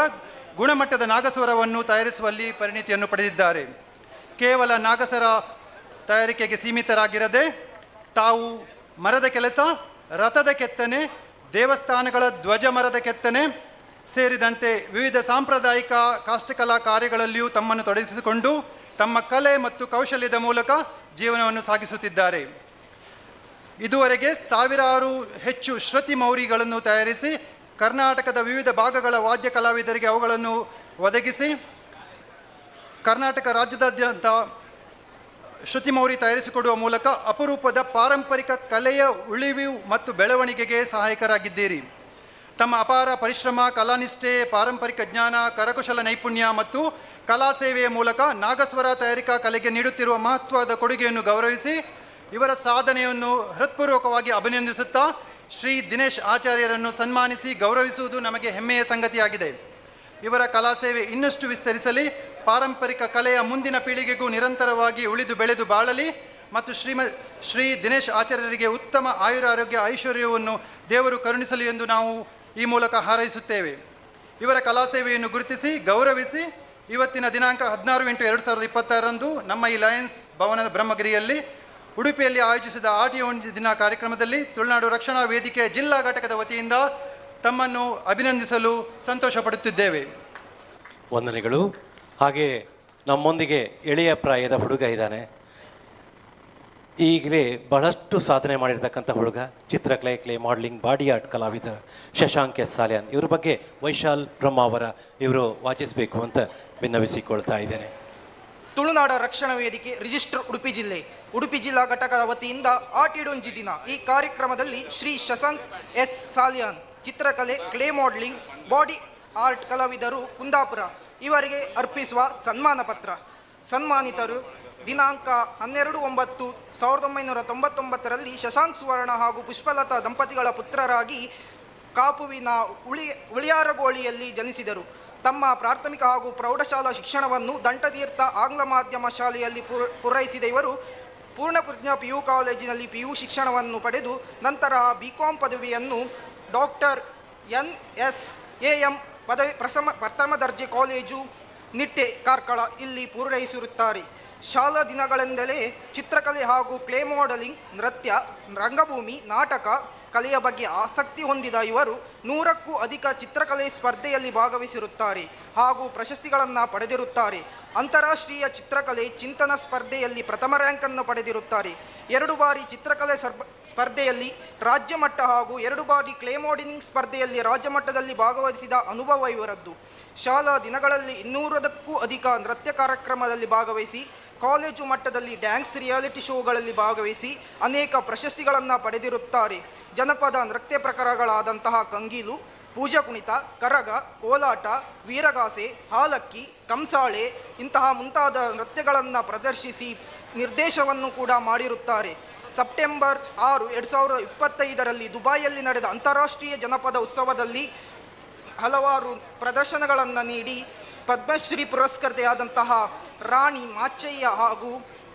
ಗುಣಮಟ್ಟದ ನಾಗಸ್ವರವನ್ನು ತಯಾರಿಸುವಲ್ಲಿ ಪರಿಣಿತಿಯನ್ನು ಪಡೆದಿದ್ದಾರೆ. ಕೇವಲ ನಾಗಸ್ವರ ತಯಾರಿಕೆಗೆ ಸೀಮಿತರಾಗಿರದೆ ತಾವು ಮರದ ಕೆಲಸ, ರಥದ ಕೆತ್ತನೆ, ದೇವಸ್ಥಾನಗಳ ಧ್ವಜ ಮರದ ಕೆತ್ತನೆ ಸೇರಿದಂತೆ ವಿವಿಧ ಸಾಂಪ್ರದಾಯಿಕ ಕಾಷ್ಟಕಲಾ ಕಾರ್ಯಗಳಲ್ಲಿಯೂ ತಮ್ಮನ್ನು ತೊಡಗಿಸಿಕೊಂಡು ತಮ್ಮ ಕಲೆ ಮತ್ತು ಕೌಶಲ್ಯದ ಮೂಲಕ ಜೀವನವನ್ನು ಸಾಗಿಸುತ್ತಿದ್ದಾರೆ. ಇದುವರೆಗೆ ಸಾವಿರಾರು ಹೆಚ್ಚು ಶ್ರುತಿ ಮೌರಿಗಳನ್ನು ತಯಾರಿಸಿ ಕರ್ನಾಟಕದ ವಿವಿಧ ಭಾಗಗಳ ವಾದ್ಯ ಕಲಾವಿದರಿಗೆ ಅವುಗಳನ್ನು ಒದಗಿಸಿ ಕರ್ನಾಟಕ ರಾಜ್ಯದಾದ್ಯಂತ ಶ್ರುತಿಮೌರಿ ತಯಾರಿಸಿಕೊಡುವ ಮೂಲಕ ಅಪರೂಪದ ಪಾರಂಪರಿಕ ಕಲೆಯ ಉಳಿವು ಮತ್ತು ಬೆಳವಣಿಗೆಗೆ ಸಹಾಯಕರಾಗಿದ್ದೀರಿ. ತಮ್ಮ ಅಪಾರ ಪರಿಶ್ರಮ, ಕಲಾನಿಷ್ಠೆ, ಪಾರಂಪರಿಕ ಜ್ಞಾನ, ಕರಕುಶಲ ನೈಪುಣ್ಯ ಮತ್ತು ಕಲಾ ಸೇವೆಯ ಮೂಲಕ ನಾಗಸ್ವರ ತಯಾರಿಕಾ ಕಲೆಗೆ ನೀಡುತ್ತಿರುವ ಮಹತ್ವದ ಕೊಡುಗೆಯನ್ನು ಗೌರವಿಸಿ ಇವರ ಸಾಧನೆಯನ್ನು ಹೃತ್ಪೂರ್ವಕವಾಗಿ ಅಭಿನಂದಿಸುತ್ತಾ ಶ್ರೀ ದಿನೇಶ್ ಆಚಾರ್ಯರನ್ನು ಸನ್ಮಾನಿಸಿ ಗೌರವಿಸುವುದು ನಮಗೆ ಹೆಮ್ಮೆಯ ಸಂಗತಿಯಾಗಿದೆ. ಇವರ ಕಲಾ ಸೇವೆ ಇನ್ನಷ್ಟು ವಿಸ್ತರಿಸಲಿ, ಪಾರಂಪರಿಕ ಕಲೆಯ ಮುಂದಿನ ಪೀಳಿಗೆಗೂ ನಿರಂತರವಾಗಿ ಉಳಿದು ಬೆಳೆದು ಬಾಳಲಿ ಮತ್ತು ಶ್ರೀ ದಿನೇಶ್ ಆಚಾರ್ಯರಿಗೆ ಉತ್ತಮ ಆಯುರಾರೋಗ್ಯ ಐಶ್ವರ್ಯವನ್ನು ದೇವರು ಕರುಣಿಸಲಿ ಎಂದು ನಾವು ಈ ಮೂಲಕ ಹಾರೈಸುತ್ತೇವೆ. ಇವರ ಕಲಾ ಸೇವೆಯನ್ನು ಗುರುತಿಸಿ ಗೌರವಿಸಿ ಇವತ್ತಿನ ದಿನಾಂಕ 16/8/2026 ನಮ್ಮ ಈ ಲಯನ್ಸ್ ಭವನದ ಬ್ರಹ್ಮಗಿರಿಯಲ್ಲಿ ಉಡುಪಿಯಲ್ಲಿ ಆಯೋಜಿಸಿದ ಆಟಿಡೊಂಜಿ ದಿನ ಕಾರ್ಯಕ್ರಮದಲ್ಲಿ ತುಳುನಾಡು ರಕ್ಷಣಾ ವೇದಿಕೆ ಜಿಲ್ಲಾ ಘಟಕದ ವತಿಯಿಂದ ತಮ್ಮನ್ನು ಅಭಿನಂದಿಸಲು ಸಂತೋಷ ಪಡುತ್ತಿದ್ದೇವೆ. ವಂದನೆಗಳು. ಹಾಗೆ ನಮ್ಮೊಂದಿಗೆ ಎಳೆಯ ಪ್ರಾಯದ ಹುಡುಗ ಇದ್ದಾನೆ. ಈಗಲೇ ಬಹಳಷ್ಟು ಸಾಧನೆ ಮಾಡಿರ್ತಕ್ಕಂಥ ಹುಡುಗ, ಚಿತ್ರಕಲೆ, ಕ್ಲೇ ಮಾಡಲಿಂಗ್, ಬಾಡಿ ಆರ್ಟ್ ಕಲಾವಿದ ಶಶಾಂಕ್ ಎಸ್ ಸಾಲ್ಯಾನ್. ಇವ್ರ ಬಗ್ಗೆ ವೈಶಾಲ್ ಬ್ರಹ್ಮ ಅವರ ಇವರು ವಾಚಿಸಬೇಕು ಅಂತ ಭಿನ್ನವಿಸಿಕೊಳ್ತಾ ಇದ್ದೇನೆ. ತುಳುನಾಡ ರಕ್ಷಣಾ ವೇದಿಕೆ ರಿಜಿಸ್ಟರ್ ಉಡುಪಿ ಜಿಲ್ಲೆ ಉಡುಪಿ ಜಿಲ್ಲಾ ಘಟಕದ ವತಿಯಿಂದ ಆಟಿಡೊಂಜಿ ದಿನ ಈ ಕಾರ್ಯಕ್ರಮದಲ್ಲಿ ಶ್ರೀ ಶಶಾಂಕ್ ಎಸ್ ಸಾಲ್ಯಾನ್ ಚಿತ್ರಕಲೆ, ಕ್ಲೇ ಮಾಡಲಿಂಗ್, ಬಾಡಿ ಆರ್ಟ್ ಕಲಾವಿದರು ಕುಂದಾಪುರ ಇವರಿಗೆ ಅರ್ಪಿಸುವ ಸನ್ಮಾನ ಪತ್ರ. ಸನ್ಮಾನಿತರು ದಿನಾಂಕ 12/9/1999 ಶಶಾಂಕ್ ಸುವರ್ಣ ಹಾಗೂ ಪುಷ್ಪಲತಾ ದಂಪತಿಗಳ ಪುತ್ರರಾಗಿ ಕಾಪುವಿನ ಉಳಿಯಾರಗೋಳಿಯಲ್ಲಿ ಜನಿಸಿದರು. ತಮ್ಮ ಪ್ರಾಥಮಿಕ ಹಾಗೂ ಪ್ರೌಢಶಾಲಾ ಶಿಕ್ಷಣವನ್ನು ದಂಟತೀರ್ಥ ಆಂಗ್ಲ ಮಾಧ್ಯಮ ಶಾಲೆಯಲ್ಲಿ ಪೂರೈಸಿದ ಇವರು ಪೂರ್ಣಪ್ರಜ್ಞಾ PU ಕಾಲೇಜಿನಲ್ಲಿ PU ಶಿಕ್ಷಣವನ್ನು ಪಡೆದು ನಂತರ BCom ಪದವಿಯನ್ನು ಡಾಕ್ಟರ್ NSAM ಪದವಿ ಪ್ರಥಮ ದರ್ಜೆ ಕಾಲೇಜು ನಿಟ್ಟೆ ಕಾರ್ಕಳ ಇಲ್ಲಿ ಪೂರೈಸಿರುತ್ತಾರೆ. ಶಾಲಾ ದಿನಗಳೆಂದಲೇ ಚಿತ್ರಕಲೆ ಹಾಗೂ ಕ್ಲೇ ಮಾಡೆಲಿಂಗ್, ನೃತ್ಯ, ರಂಗಭೂಮಿ, ನಾಟಕ ಕಲೆಯ ಬಗ್ಗೆ ಆಸಕ್ತಿ ಹೊಂದಿದ ಇವರು 100ಕ್ಕೂ ಅಧಿಕ ಚಿತ್ರಕಲೆ ಸ್ಪರ್ಧೆಯಲ್ಲಿ ಭಾಗವಹಿಸಿರುತ್ತಾರೆ ಹಾಗೂ ಪ್ರಶಸ್ತಿಗಳನ್ನು ಪಡೆದಿರುತ್ತಾರೆ. ಅಂತಾರಾಷ್ಟ್ರೀಯ ಚಿತ್ರಕಲೆ ಚಿಂತನ ಸ್ಪರ್ಧೆಯಲ್ಲಿ ಪ್ರಥಮ ರ್ಯಾಂಕನ್ನು ಪಡೆದಿರುತ್ತಾರೆ. 2 ಬಾರಿ ಚಿತ್ರಕಲೆ ಸ್ಪರ್ಧೆಯಲ್ಲಿ ರಾಜ್ಯ ಮಟ್ಟ ಹಾಗೂ 2 ಬಾರಿ ಕ್ಲೇ ಮಾಡೆಲಿಂಗ್ ಸ್ಪರ್ಧೆಯಲ್ಲಿ ರಾಜ್ಯ ಮಟ್ಟದಲ್ಲಿ ಭಾಗವಹಿಸಿದ ಅನುಭವ ಇವರದ್ದು. ಶಾಲಾ ದಿನಗಳಲ್ಲಿ 200ಕ್ಕೂ ಅಧಿಕ ನೃತ್ಯ ಕಾರ್ಯಕ್ರಮದಲ್ಲಿ ಭಾಗವಹಿಸಿ ಕಾಲೇಜು ಮಟ್ಟದಲ್ಲಿ ಡ್ಯಾನ್ಸ್ ರಿಯಾಲಿಟಿ ಶೋಗಳಲ್ಲಿ ಭಾಗವಹಿಸಿ ಅನೇಕ ಪ್ರಶಸ್ತಿಗಳನ್ನು ಪಡೆದಿರುತ್ತಾರೆ. ಜನಪದ ನೃತ್ಯ ಪ್ರಕಾರಗಳಾದಂತಹ ಕಂಗೀಲು, ಪೂಜಾ ಕುಣಿತ, ಕರಗ, ಕೋಲಾಟ, ವೀರಗಾಸೆ, ಹಾಲಕ್ಕಿ, ಕಂಸಾಳೆ ಇಂತಹ ಮುಂತಾದ ನೃತ್ಯಗಳನ್ನು ಪ್ರದರ್ಶಿಸಿ ನಿರ್ದೇಶವನ್ನು ಕೂಡ ಮಾಡಿರುತ್ತಾರೆ. ಸೆಪ್ಟೆಂಬರ್ 6, 2025 ದುಬೈಯಲ್ಲಿ ನಡೆದ ಅಂತಾರಾಷ್ಟ್ರೀಯ ಜನಪದ ಉತ್ಸವದಲ್ಲಿ ಹಲವಾರು ಪ್ರದರ್ಶನಗಳನ್ನು ನೀಡಿ ಪದ್ಮಶ್ರೀ ಪುರಸ್ಕೃತೆಯಾದಂತಹ ರಾಣಿ ಮಾಚಯ್ಯ ಹಾಗೂ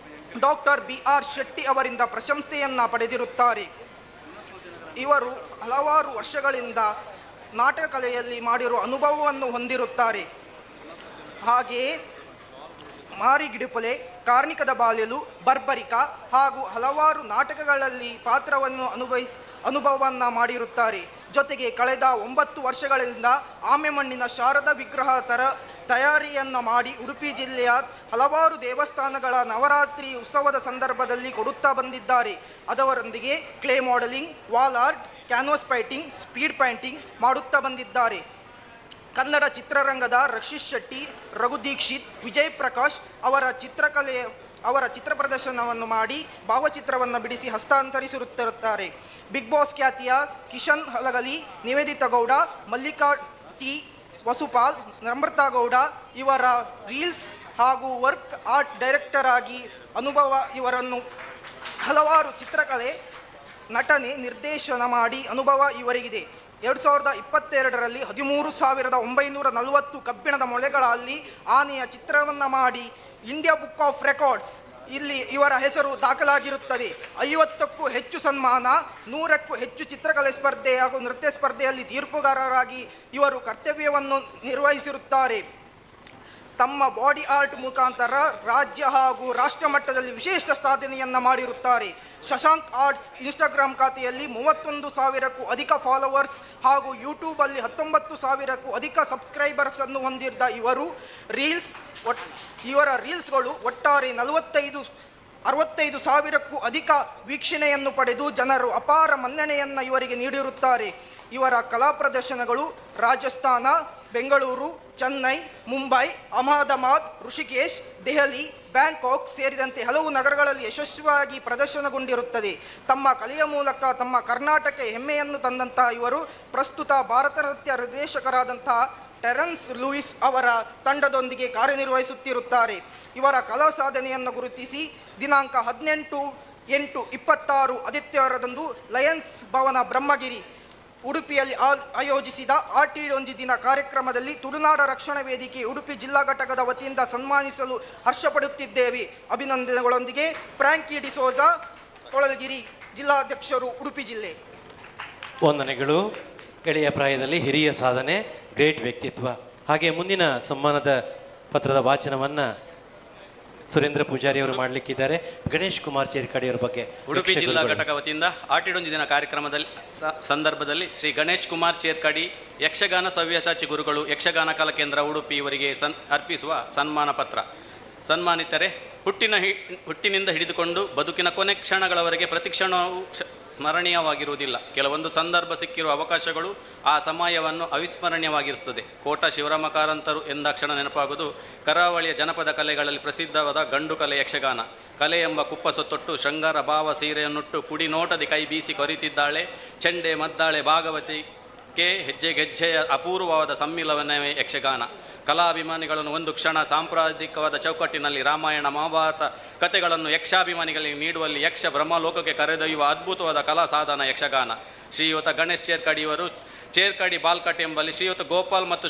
ಡಾಕ್ಟರ್ BR ಶೆಟ್ಟಿ ಅವರಿಂದ ಪ್ರಶಂಸೆಯನ್ನು ಪಡೆದಿರುತ್ತಾರೆ. ಇವರು ಹಲವಾರು ವರ್ಷಗಳಿಂದ ನಾಟಕ ಕಲೆಯಲ್ಲಿ ಮಾಡಿರುವ ಅನುಭವವನ್ನು ಹೊಂದಿರುತ್ತಾರೆ. ಹಾಗೆಯೇ ಮಾರಿಗಿಡುಪಲೆ, ಕಾರ್ಣಿಕದ ಬಾಲ್ಯಲು, ಬರ್ಬರಿಕ ಹಾಗೂ ಹಲವಾರು ನಾಟಕಗಳಲ್ಲಿ ಪಾತ್ರವನ್ನು ಅನುಭವವನ್ನು ಮಾಡಿರುತ್ತಾರೆ. ಜೊತೆಗೆ ಕಳೆದ 9 ವರ್ಷಗಳಿಂದ ಆಮೆಮಣ್ಣಿನ ಶಾರದಾ ವಿಗ್ರಹ ತಯಾರಿಯನ್ನು ಮಾಡಿ ಉಡುಪಿ ಜಿಲ್ಲೆಯ ಹಲವಾರು ದೇವಸ್ಥಾನಗಳ ನವರಾತ್ರಿ ಉತ್ಸವದ ಸಂದರ್ಭದಲ್ಲಿ ಕೊಡುತ್ತಾ ಬಂದಿದ್ದಾರೆ. ಅದರೊಂದಿಗೆ clay modelling, wall art, canvas painting, speed painting ಮಾಡುತ್ತಾ ಬಂದಿದ್ದಾರೆ. ಕನ್ನಡ ಚಿತ್ರರಂಗದ ರಕ್ಷಿತ್ ಶೆಟ್ಟಿ, ರಘು ದೀಕ್ಷಿತ್, ವಿಜಯ್ ಪ್ರಕಾಶ್ ಅವರ ಚಿತ್ರ ಪ್ರದರ್ಶನವನ್ನು ಮಾಡಿ ಭಾವಚಿತ್ರವನ್ನು ಬಿಡಿಸಿ ಹಸ್ತಾಂತರಿಸಿರುತ್ತಿರುತ್ತಾರೆ. ಬಿಗ್ ಬಾಸ್ ಖ್ಯಾತಿಯ ಕಿಶನ್ ಹಲಗಲಿ, ನಿವೇದಿತಾ ಗೌಡ, ಮಲ್ಲಿಕಾ ಟಿ, ವಸುಪಾಲ್, ನಮ್ರತಾ ಗೌಡ ಇವರ ರೀಲ್ಸ್ ಹಾಗೂ ವರ್ಕ್ ಆರ್ಟ್ ಡೈರೆಕ್ಟರ್ ಆಗಿ ಅನುಭವ. ಇವರನ್ನು ಹಲವಾರು ಚಿತ್ರಕಲೆ, ನಟನೆ, ನಿರ್ದೇಶನ ಮಾಡಿ ಅನುಭವ ಇವರಿಗಿದೆ. 2022ರಲ್ಲಿ 13,940 ಕಬ್ಬಿಣದ ಮೊಳೆಗಳಲ್ಲಿ ಆನೆಯ ಚಿತ್ರವನ್ನು ಮಾಡಿ ಇಂಡಿಯಾ ಬುಕ್ ಆಫ್ ರೆಕಾರ್ಡ್ಸ್ ಇಲ್ಲಿ ಇವರ ಹೆಸರು ದಾಖಲಾಗಿರುತ್ತದೆ. 50ಕ್ಕೂ ಹೆಚ್ಚು ಸನ್ಮಾನ, 100ಕ್ಕೂ ಹೆಚ್ಚು ಚಿತ್ರಕಲೆ ಸ್ಪರ್ಧೆ ಹಾಗೂ ನೃತ್ಯ ಸ್ಪರ್ಧೆಯಲ್ಲಿ ತೀರ್ಪುಗಾರರಾಗಿ ಇವರು ಕರ್ತವ್ಯವನ್ನು ನಿರ್ವಹಿಸಿರುತ್ತಾರೆ. ತಮ್ಮ ಬಾಡಿ ಆರ್ಟ್ ಮುಖಾಂತರ ರಾಜ್ಯ ಹಾಗೂ ರಾಷ್ಟ್ರ ಮಟ್ಟದಲ್ಲಿ ವಿಶೇಷ ಸಾಧನೆಯನ್ನು ಮಾಡಿರುತ್ತಾರೆ. ಶಶಾಂಕ್ ಆರ್ಟ್ಸ್ ಇನ್ಸ್ಟಾಗ್ರಾಮ್ ಖಾತೆಯಲ್ಲಿ 31,000ಕ್ಕೂ ಅಧಿಕ ಫಾಲೋವರ್ಸ್ ಹಾಗೂ ಯೂಟ್ಯೂಬಲ್ಲಿ 19,000ಕ್ಕೂ ಅಧಿಕ ಸಬ್ಸ್ಕ್ರೈಬರ್ಸ್ ಅನ್ನು ಹೊಂದಿದ್ದ ಇವರ ರೀಲ್ಸ್ಗಳು ಒಟ್ಟಾರೆ 65,000ಕ್ಕೂ ಅಧಿಕ ವೀಕ್ಷಣೆಯನ್ನು ಪಡೆದು ಜನರು ಅಪಾರ ಮನ್ನಣೆಯನ್ನು ಇವರಿಗೆ ನೀಡಿರುತ್ತಾರೆ. ಇವರ ಕಲಾ ಪ್ರದರ್ಶನಗಳು ರಾಜಸ್ಥಾನ, ಬೆಂಗಳೂರು, ಚೆನ್ನೈ, ಮುಂಬೈ, ಅಹಮದಾಬಾದ್, ಋಷಿಕೇಶ್, ದೆಹಲಿ, ಬ್ಯಾಂಕಾಕ್ ಸೇರಿದಂತೆ ಹಲವು ನಗರಗಳಲ್ಲಿ ಯಶಸ್ವಿಯಾಗಿ ಪ್ರದರ್ಶನಗೊಂಡಿರುತ್ತದೆ. ತಮ್ಮ ಕಲೆಯ ಮೂಲಕ ತಮ್ಮ ಕರ್ನಾಟಕ ಹೆಮ್ಮೆಯನ್ನು ತಂದಂತಹ ಇವರು ಪ್ರಸ್ತುತ ಭಾರತ ನೃತ್ಯ ನಿರ್ದೇಶಕರಾದಂತಹ ಟೆರೆನ್ಸ್ ಲೂಯಿಸ್ ಅವರ ತಂಡದೊಂದಿಗೆ ಕಾರ್ಯನಿರ್ವಹಿಸುತ್ತಿರುತ್ತಾರೆ. ಇವರ ಕಲಾ ಸಾಧನೆಯನ್ನು ಗುರುತಿಸಿ ದಿನಾಂಕ 18/8/26 ಆದಿತ್ಯವಾರದಂದು ಲಯನ್ಸ್ ಭವನ ಬ್ರಹ್ಮಗಿರಿ ಉಡುಪಿಯಲ್ಲಿ ಆಯೋಜಿಸಿದ ಆಟಿಡೊಂಜಿ ದಿನ ಕಾರ್ಯಕ್ರಮದಲ್ಲಿ ತುಳುನಾಡ ರಕ್ಷಣಾ ವೇದಿಕೆ ಉಡುಪಿ ಜಿಲ್ಲಾ ಘಟಕದ ವತಿಯಿಂದ ಸನ್ಮಾನಿಸಲು ಹರ್ಷಪಡುತ್ತಿದ್ದೇವೆ. ಅಭಿನಂದನೆಗಳೊಂದಿಗೆ ಫ್ರಾಂಕಿ ಡಿಸೋಜಾ, ಕೊಳಲಗಿರಿ, ಜಿಲ್ಲಾಧ್ಯಕ್ಷರು, ಉಡುಪಿ ಜಿಲ್ಲೆ. ವಂದನೆಗಳು. ಎಳೆಯ ಪ್ರಾಯದಲ್ಲಿ ಹಿರಿಯ ಸಾಧನೆ, ಗ್ರೇಟ್ ವ್ಯಕ್ತಿತ್ವ. ಹಾಗೆ ಮುಂದಿನ ಸನ್ಮಾನದ ಪತ್ರದ ವಾಚನವನ್ನು ಸುರೇಂದ್ರ ಪೂಜಾರಿ ಅವರು ಮಾಡಲಿಕ್ಕಿದ್ದಾರೆ. ಗಣೇಶ್ ಕುಮಾರ್ ಚೇರ್ಕಾಡಿ ಅವರ ಬಗ್ಗೆ ಉಡುಪಿ ಜಿಲ್ಲಾ ಘಟಕ ವತಿಯಿಂದ ಆಟಿಡೊಂಜಿ ದಿನ ಕಾರ್ಯಕ್ರಮದಲ್ಲಿ ಸಂದರ್ಭದಲ್ಲಿ ಶ್ರೀ ಗಣೇಶ್ ಕುಮಾರ್ ಚೇರ್ಕಾಡಿ ಯಕ್ಷಗಾನ ಸವ್ಯಸಾಚಿ ಗುರುಗಳು, ಯಕ್ಷಗಾನ ಕಲಾ ಕೇಂದ್ರ ಉಡುಪಿ ಇವರಿಗೆ ಅರ್ಪಿಸುವ ಸನ್ಮಾನ ಪತ್ರ. ಸನ್ಮಾನಿತರೆ, ಹುಟ್ಟಿನಿಂದ ಹಿಡಿದುಕೊಂಡು ಬದುಕಿನ ಕೊನೆ ಕ್ಷಣಗಳವರೆಗೆ ಪ್ರತಿಕ್ಷಣವೂ ಸ್ಮರಣೀಯವಾಗಿರುವುದಿಲ್ಲ. ಕೆಲವೊಂದು ಸಂದರ್ಭ ಸಿಕ್ಕಿರುವ ಅವಕಾಶಗಳು ಆ ಸಮಯವನ್ನು ಅವಿಸ್ಮರಣೀಯವಾಗಿರುತ್ತದೆ. ಕೋಟ ಶಿವರಾಮ ಕಾರಂತರು ಎಂದಾಕ್ಷಣ ನೆನಪಾಗುವುದು ಕರಾವಳಿಯ ಜನಪದ ಕಲೆಗಳಲ್ಲಿ ಪ್ರಸಿದ್ಧವಾದ ಗಂಡು ಕಲೆ ಯಕ್ಷಗಾನ. ಕಲೆ ಎಂಬ ಕುಪ್ಪಸೊತ್ತೊಟ್ಟು ಶೃಂಗಾರ ಭಾವ ಸೀರೆಯನ್ನುಟ್ಟು ಕುಡಿ ನೋಟದಿ ಕೈ ಬೀಸಿ ಕೊರಿತಿದ್ದಾಳೆ ಚೆಂಡೆ ಮದ್ದಾಳೆ ಭಾಗವತಿಗೆ ಹೆಜ್ಜೆಗೆಜ್ಜೆಯ ಅಪೂರ್ವವಾದ ಸಮ್ಮಿಲನವೇ ಯಕ್ಷಗಾನ. ಕಲಾಭಿಮಾನಿಗಳನ್ನು ಒಂದು ಕ್ಷಣ ಸಾಂಪ್ರದಾಯಿಕವಾದ ಚೌಕಟ್ಟಿನಲ್ಲಿ ರಾಮಾಯಣ ಮಹಾಭಾರತ ಕಥೆಗಳನ್ನು ಯಕ್ಷಾಭಿಮಾನಿಗಳಿಗೆ ನೀಡುವಲ್ಲಿ ಯಕ್ಷ ಬ್ರಹ್ಮಲೋಕಕ್ಕೆ ಕರೆದೊಯ್ಯುವ ಅದ್ಭುತವಾದ ಕಲಾ ಸಾಧನ ಯಕ್ಷಗಾನ. ಶ್ರೀಯುತ ಗಣೇಶ್ ಚೇರ್ಕಾಡಿಯವರು ಚೇರ್ಕಾಡಿ ಬಾಲ್ಕಟ್ ಎಂಬಲ್ಲಿ ಶ್ರೀಯುತ ಗೋಪಾಲ್ ಮತ್ತು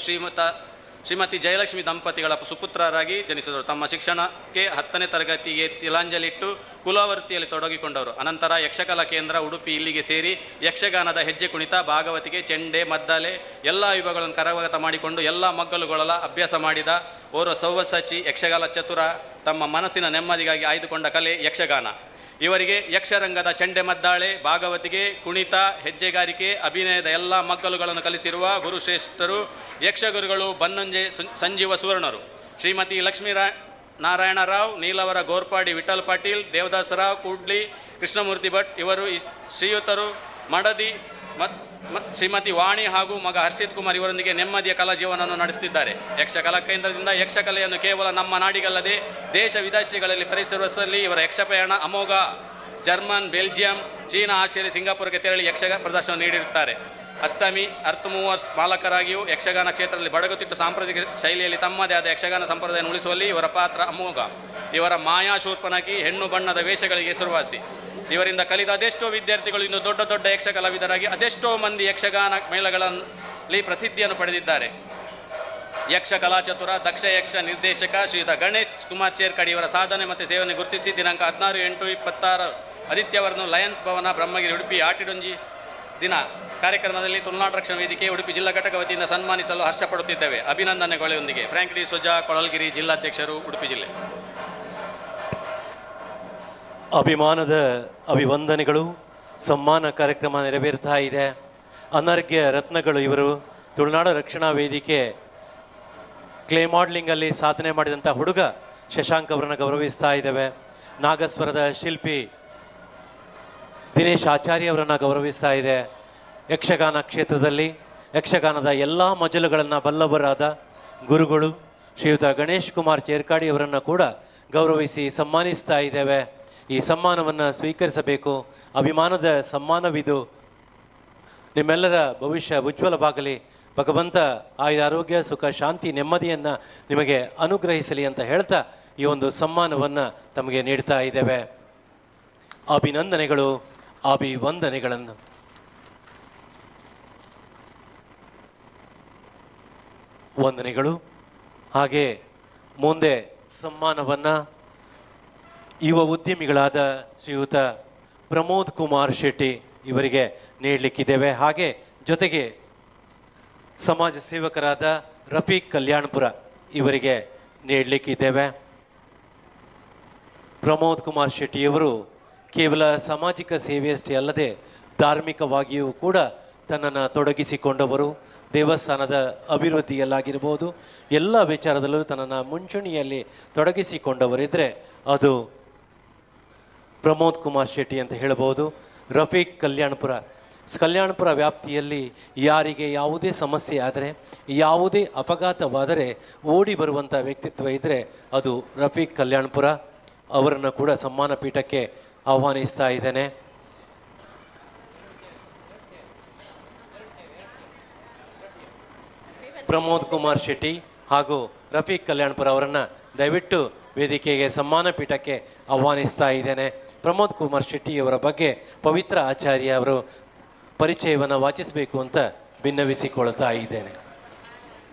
ಶ್ರೀಮತಿ ಜಯಲಕ್ಷ್ಮಿ ದಂಪತಿಗಳ ಸುಪುತ್ರರಾಗಿ ಜನಿಸಿದರು. ತಮ್ಮ ಶಿಕ್ಷಣಕ್ಕೆ 10ನೇ ತರಗತಿಗೆ ತಿಲಾಂಜಲಿಟ್ಟು ಕುಲವೃತ್ತಿಯಲ್ಲಿ ತೊಡಗಿಕೊಂಡವರು. ಅನಂತರ ಯಕ್ಷಕಲಾ ಕೇಂದ್ರ ಉಡುಪಿ ಇಲ್ಲಿಗೆ ಸೇರಿ ಯಕ್ಷಗಾನದ ಹೆಜ್ಜೆ ಕುಣಿತ, ಭಾಗವತಿಗೆ, ಚೆಂಡೆ, ಮದ್ದಾಲೆ ಎಲ್ಲ ವಿಭಾಗಗಳನ್ನು ಕರಗತ ಮಾಡಿಕೊಂಡು ಎಲ್ಲ ಮಗ್ಗಲುಗಳೆಲ್ಲ ಅಭ್ಯಾಸ ಮಾಡಿದ ಓರ್ವ ಸವ್ಯಸಾಚಿ ಯಕ್ಷಗಾನ ಚತುರ. ತಮ್ಮ ಮನಸ್ಸಿನ ನೆಮ್ಮದಿಗಾಗಿ ಆಯ್ದುಕೊಂಡ ಕಲೆ ಯಕ್ಷಗಾನ. ಇವರಿಗೆ ಯಕ್ಷರಂಗದ ಚೆಂಡೆ ಮದ್ದಾಳೆ, ಭಾಗವತಿಗೆ, ಕುಣಿತ, ಹೆಜ್ಜೆಗಾರಿಕೆ, ಅಭಿನಯದ ಎಲ್ಲ ಮಗ್ಗಲುಗಳನ್ನು ಕಲಿಸಿರುವ ಗುರುಶ್ರೇಷ್ಠರು ಯಕ್ಷಗುರುಗಳು ಬನ್ನಂಜೆ ಸಂಜೀವ ಸುವರ್ಣರು. ಶ್ರೀಮತಿ ನಾರಾಯಣರಾವ್, ನೀಲವರ ಗೋರ್ಪಾಡಿ, ವಿಠಲ್ ಪಾಟೀಲ್, ದೇವದಾಸರಾವ್ ಕೂಡ್ಲಿ, ಕೃಷ್ಣಮೂರ್ತಿ ಭಟ್ ಇವರು ಶ್ರೀಯುತರು ಮಡದಿ ಶ್ರೀಮತಿ ವಾಣಿ ಹಾಗೂ ಮಗ ಹರ್ಷಿತ್ ಕುಮಾರ್ ಇವರೊಂದಿಗೆ ನೆಮ್ಮದಿಯ ಕಲಾ ಜೀವನವನ್ನು ನಡೆಸುತ್ತಿದ್ದಾರೆ. ಯಕ್ಷಕಲಾ ಕೇಂದ್ರದಿಂದ ಯಕ್ಷಕಲೆಯನ್ನು ಕೇವಲ ನಮ್ಮ ನಾಡಿಗಲ್ಲದೆ ದೇಶ ವಿದೇಶಗಳಲ್ಲಿ ಪರಿಸರದಲ್ಲಿ ಇವರ ಯಕ್ಷಪಯಣ ಅಮೋಘ. ಜರ್ಮನ್, ಬೆಲ್ಜಿಯಂ, ಚೀನಾ, ಆಸ್ಟ್ರೇಲಿಯಾ, ಸಿಂಗಾಪುರಕ್ಕೆ ತೆರಳಿ ಯಕ್ಷಗಾನ ಪ್ರದರ್ಶನ ನೀಡಿರುತ್ತಾರೆ. ಅಷ್ಟಮಿ, ಅರ್ಥಮೂವರ್ಸ್ ಮಾಲಕರಾಗಿಯೂ ಯಕ್ಷಗಾನ ಕ್ಷೇತ್ರದಲ್ಲಿ ಬಡಗುತ್ತಿದ್ದ ಸಾಂಪ್ರದಾಯಿಕ ಶೈಲಿಯಲ್ಲಿ ತಮ್ಮದೇ ಆದ ಯಕ್ಷಗಾನ ಸಂಪ್ರದಾಯ ಉಳಿಸುವಲ್ಲಿ ಇವರ ಪಾತ್ರ ಅಮೋಘ. ಇವರ ಮಾಯಾ ಶೂರ್ಪನಖಿ ಹೆಣ್ಣು ಬಣ್ಣದ ವೇಷಗಳಿಗೆ ಹೆಸರುವಾಸಿ. ಇವರಿಂದ ಕಲಿತ ಅದೆಷ್ಟೋ ವಿದ್ಯಾರ್ಥಿಗಳು ಇಂದು ದೊಡ್ಡ ದೊಡ್ಡ ಯಕ್ಷ ಕಲಾವಿದರಾಗಿ ಅದೆಷ್ಟೋ ಮಂದಿ ಯಕ್ಷಗಾನ ಮೇಳಗಳಲ್ಲಿ ಪ್ರಸಿದ್ಧಿಯನ್ನು ಪಡೆದಿದ್ದಾರೆ. ಯಕ್ಷ ಕಲಾಚತುರ, ದಕ್ಷ ಯಕ್ಷ ನಿರ್ದೇಶಕ ಶ್ರೀಯುತ ಗಣೇಶ್ ಕುಮಾರ್ ಚೇರ್ಕಾಡಿ ಇವರ ಸಾಧನೆ ಮತ್ತು ಸೇವೆಯನ್ನು ಗುರುತಿಸಿ ದಿನಾಂಕ 16/8/26 ಆದಿತ್ಯವಾರದಂದು ಲಯನ್ಸ್ ಭವನ ಬ್ರಹ್ಮಗಿರಿ ಉಡುಪಿ ಆಟಿಡೊಂಜಿ ದಿನ ಕಾರ್ಯಕ್ರಮದಲ್ಲಿ ತುಳುನಾಡ ರಕ್ಷಣಾ ವೇದಿಕೆ ಉಡುಪಿ ಜಿಲ್ಲಾ ಘಟಕ ವತಿಯಿಂದ ಸನ್ಮಾನಿಸಲು ಹರ್ಷಪಡುತ್ತಿದ್ದೇವೆ. ಅಭಿನಂದನೆಗಳೊಂದಿಗೆ ಫ್ರಾಂಕ್ ಡಿ ಸೋಜಾ, ಕೊಳಲ್ಗಿರಿ, ಜಿಲ್ಲಾಧ್ಯಕ್ಷರು, ಉಡುಪಿ ಜಿಲ್ಲೆ. ಅಭಿಮಾನದ ಅಭಿವಂದನೆಗಳು. ಸಮ್ಮಾನ ಕಾರ್ಯಕ್ರಮ ನೆರವೇರ್ತಾ ಇದೆ. ಅನರ್ಘ್ಯ ರತ್ನಗಳು ಇವರು ತುಳುನಾಡು ರಕ್ಷಣಾ ವೇದಿಕೆ ಕ್ಲೇ ಮಾಡಲಿಂಗಲ್ಲಿ ಸಾಧನೆ ಮಾಡಿದಂಥ ಹುಡುಗ ಶಶಾಂಕ್ ಅವರನ್ನು ಗೌರವಿಸ್ತಾ ಇದ್ದೇವೆ. ನಾಗಸ್ವರದ ಶಿಲ್ಪಿ ದಿನೇಶ್ ಆಚಾರ್ಯ ಅವರನ್ನು ಗೌರವಿಸ್ತಾ ಇದೆ. ಯಕ್ಷಗಾನ ಕ್ಷೇತ್ರದಲ್ಲಿ ಯಕ್ಷಗಾನದ ಎಲ್ಲ ಮಜಲುಗಳನ್ನು ಬಲ್ಲವರಾದ ಗುರುಗಳು ಶ್ರೀಯುತ ಗಣೇಶ್ ಕುಮಾರ್ ಚೇರ್ಕಾಡಿ ಅವರನ್ನು ಕೂಡ ಗೌರವಿಸಿ ಸನ್ಮಾನಿಸ್ತಾ ಇದ್ದೇವೆ. ಈ ಸನ್ಮಾನವನ್ನು ಸ್ವೀಕರಿಸಬೇಕು. ಅಭಿಮಾನದ ಸನ್ಮಾನವಿದು. ನಿಮ್ಮೆಲ್ಲರ ಭವಿಷ್ಯ ಉಜ್ವಲವಾಗಲಿ. ಭಗವಂತ ಆರೋಗ್ಯ ಸುಖ ಶಾಂತಿ ನೆಮ್ಮದಿಯನ್ನು ನಿಮಗೆ ಅನುಗ್ರಹಿಸಲಿ ಅಂತ ಹೇಳ್ತಾ ಈ ಒಂದು ಸನ್ಮಾನವನ್ನು ತಮಗೆ ನೀಡ್ತಾ ಇದ್ದೇವೆ. ಅಭಿನಂದನೆಗಳು, ಅಭಿವಂದನೆಗಳನ್ನು. ವಂದನೆಗಳು. ಹಾಗೆ ಮುಂದೆ ಸನ್ಮಾನವನ್ನು ಯುವ ಉದ್ಯಮಿಗಳಾದ ಶ್ರೀಯುತ ಪ್ರಮೋದ್ ಕುಮಾರ್ ಶೆಟ್ಟಿ ಇವರಿಗೆ ನೀಡಲಿಕ್ಕಿದ್ದೇವೆ. ಹಾಗೆ ಜೊತೆಗೆ ಸಮಾಜ ಸೇವಕರಾದ ರಫೀಕ್ ಕಲ್ಯಾಣಪುರ ಇವರಿಗೆ ನೀಡಲಿಕ್ಕಿದ್ದೇವೆ. ಪ್ರಮೋದ್ ಕುಮಾರ್ ಶೆಟ್ಟಿಯವರು ಕೇವಲ ಸಾಮಾಜಿಕ ಸೇವೆಯಷ್ಟೇ ಅಲ್ಲದೆ ಧಾರ್ಮಿಕವಾಗಿಯೂ ಕೂಡ ತನ್ನನ್ನು ತೊಡಗಿಸಿಕೊಂಡವರು. ದೇವಸ್ಥಾನದ ಅಭಿವೃದ್ಧಿಯಲ್ಲಾಗಿರ್ಬೋದು, ಎಲ್ಲ ವಿಚಾರದಲ್ಲೂ ತನ್ನನ್ನು ಮುಂಚೂಣಿಯಲ್ಲಿ ತೊಡಗಿಸಿಕೊಂಡವರಿದ್ದರೆ ಅದು ಪ್ರಮೋದ್ ಕುಮಾರ್ ಶೆಟ್ಟಿ ಅಂತ ಹೇಳ್ಬೋದು. ರಫೀಕ್ ಕಲ್ಯಾಣಪುರ ವ್ಯಾಪ್ತಿಯಲ್ಲಿ ಯಾರಿಗೆ ಯಾವುದೇ ಸಮಸ್ಯೆ ಆದರೆ, ಯಾವುದೇ ಅಪಘಾತವಾದರೆ ಓಡಿ ಬರುವಂಥ ವ್ಯಕ್ತಿತ್ವ ಇದ್ದರೆ ಅದು ರಫೀಕ್ ಕಲ್ಯಾಣಪುರ. ಅವರನ್ನು ಕೂಡ ಸನ್ಮಾನ ಪೀಠಕ್ಕೆ ಆಹ್ವಾನಿಸ್ತಾ ಇದ್ದೇನೆ. ಪ್ರಮೋದ್ ಕುಮಾರ್ ಶೆಟ್ಟಿ ಹಾಗೂ ರಫೀಕ್ ಕಲ್ಯಾಣಪುರ ಅವರನ್ನು ದಯವಿಟ್ಟು ವೇದಿಕೆಗೆ ಸನ್ಮಾನ ಪೀಠಕ್ಕೆ ಆಹ್ವಾನಿಸ್ತಾ ಇದ್ದೇನೆ. ಪ್ರಮೋದ್ ಕುಮಾರ್ ಶೆಟ್ಟಿಯವರ ಬಗ್ಗೆ ಪವಿತ್ರ ಆಚಾರ್ಯ ಅವರು ಪರಿಚಯವನ್ನು ವಾಚಿಸಬೇಕು ಅಂತ ಭಿನ್ನವಿಸಿಕೊಳ್ತಾ ಇದ್ದೇನೆ.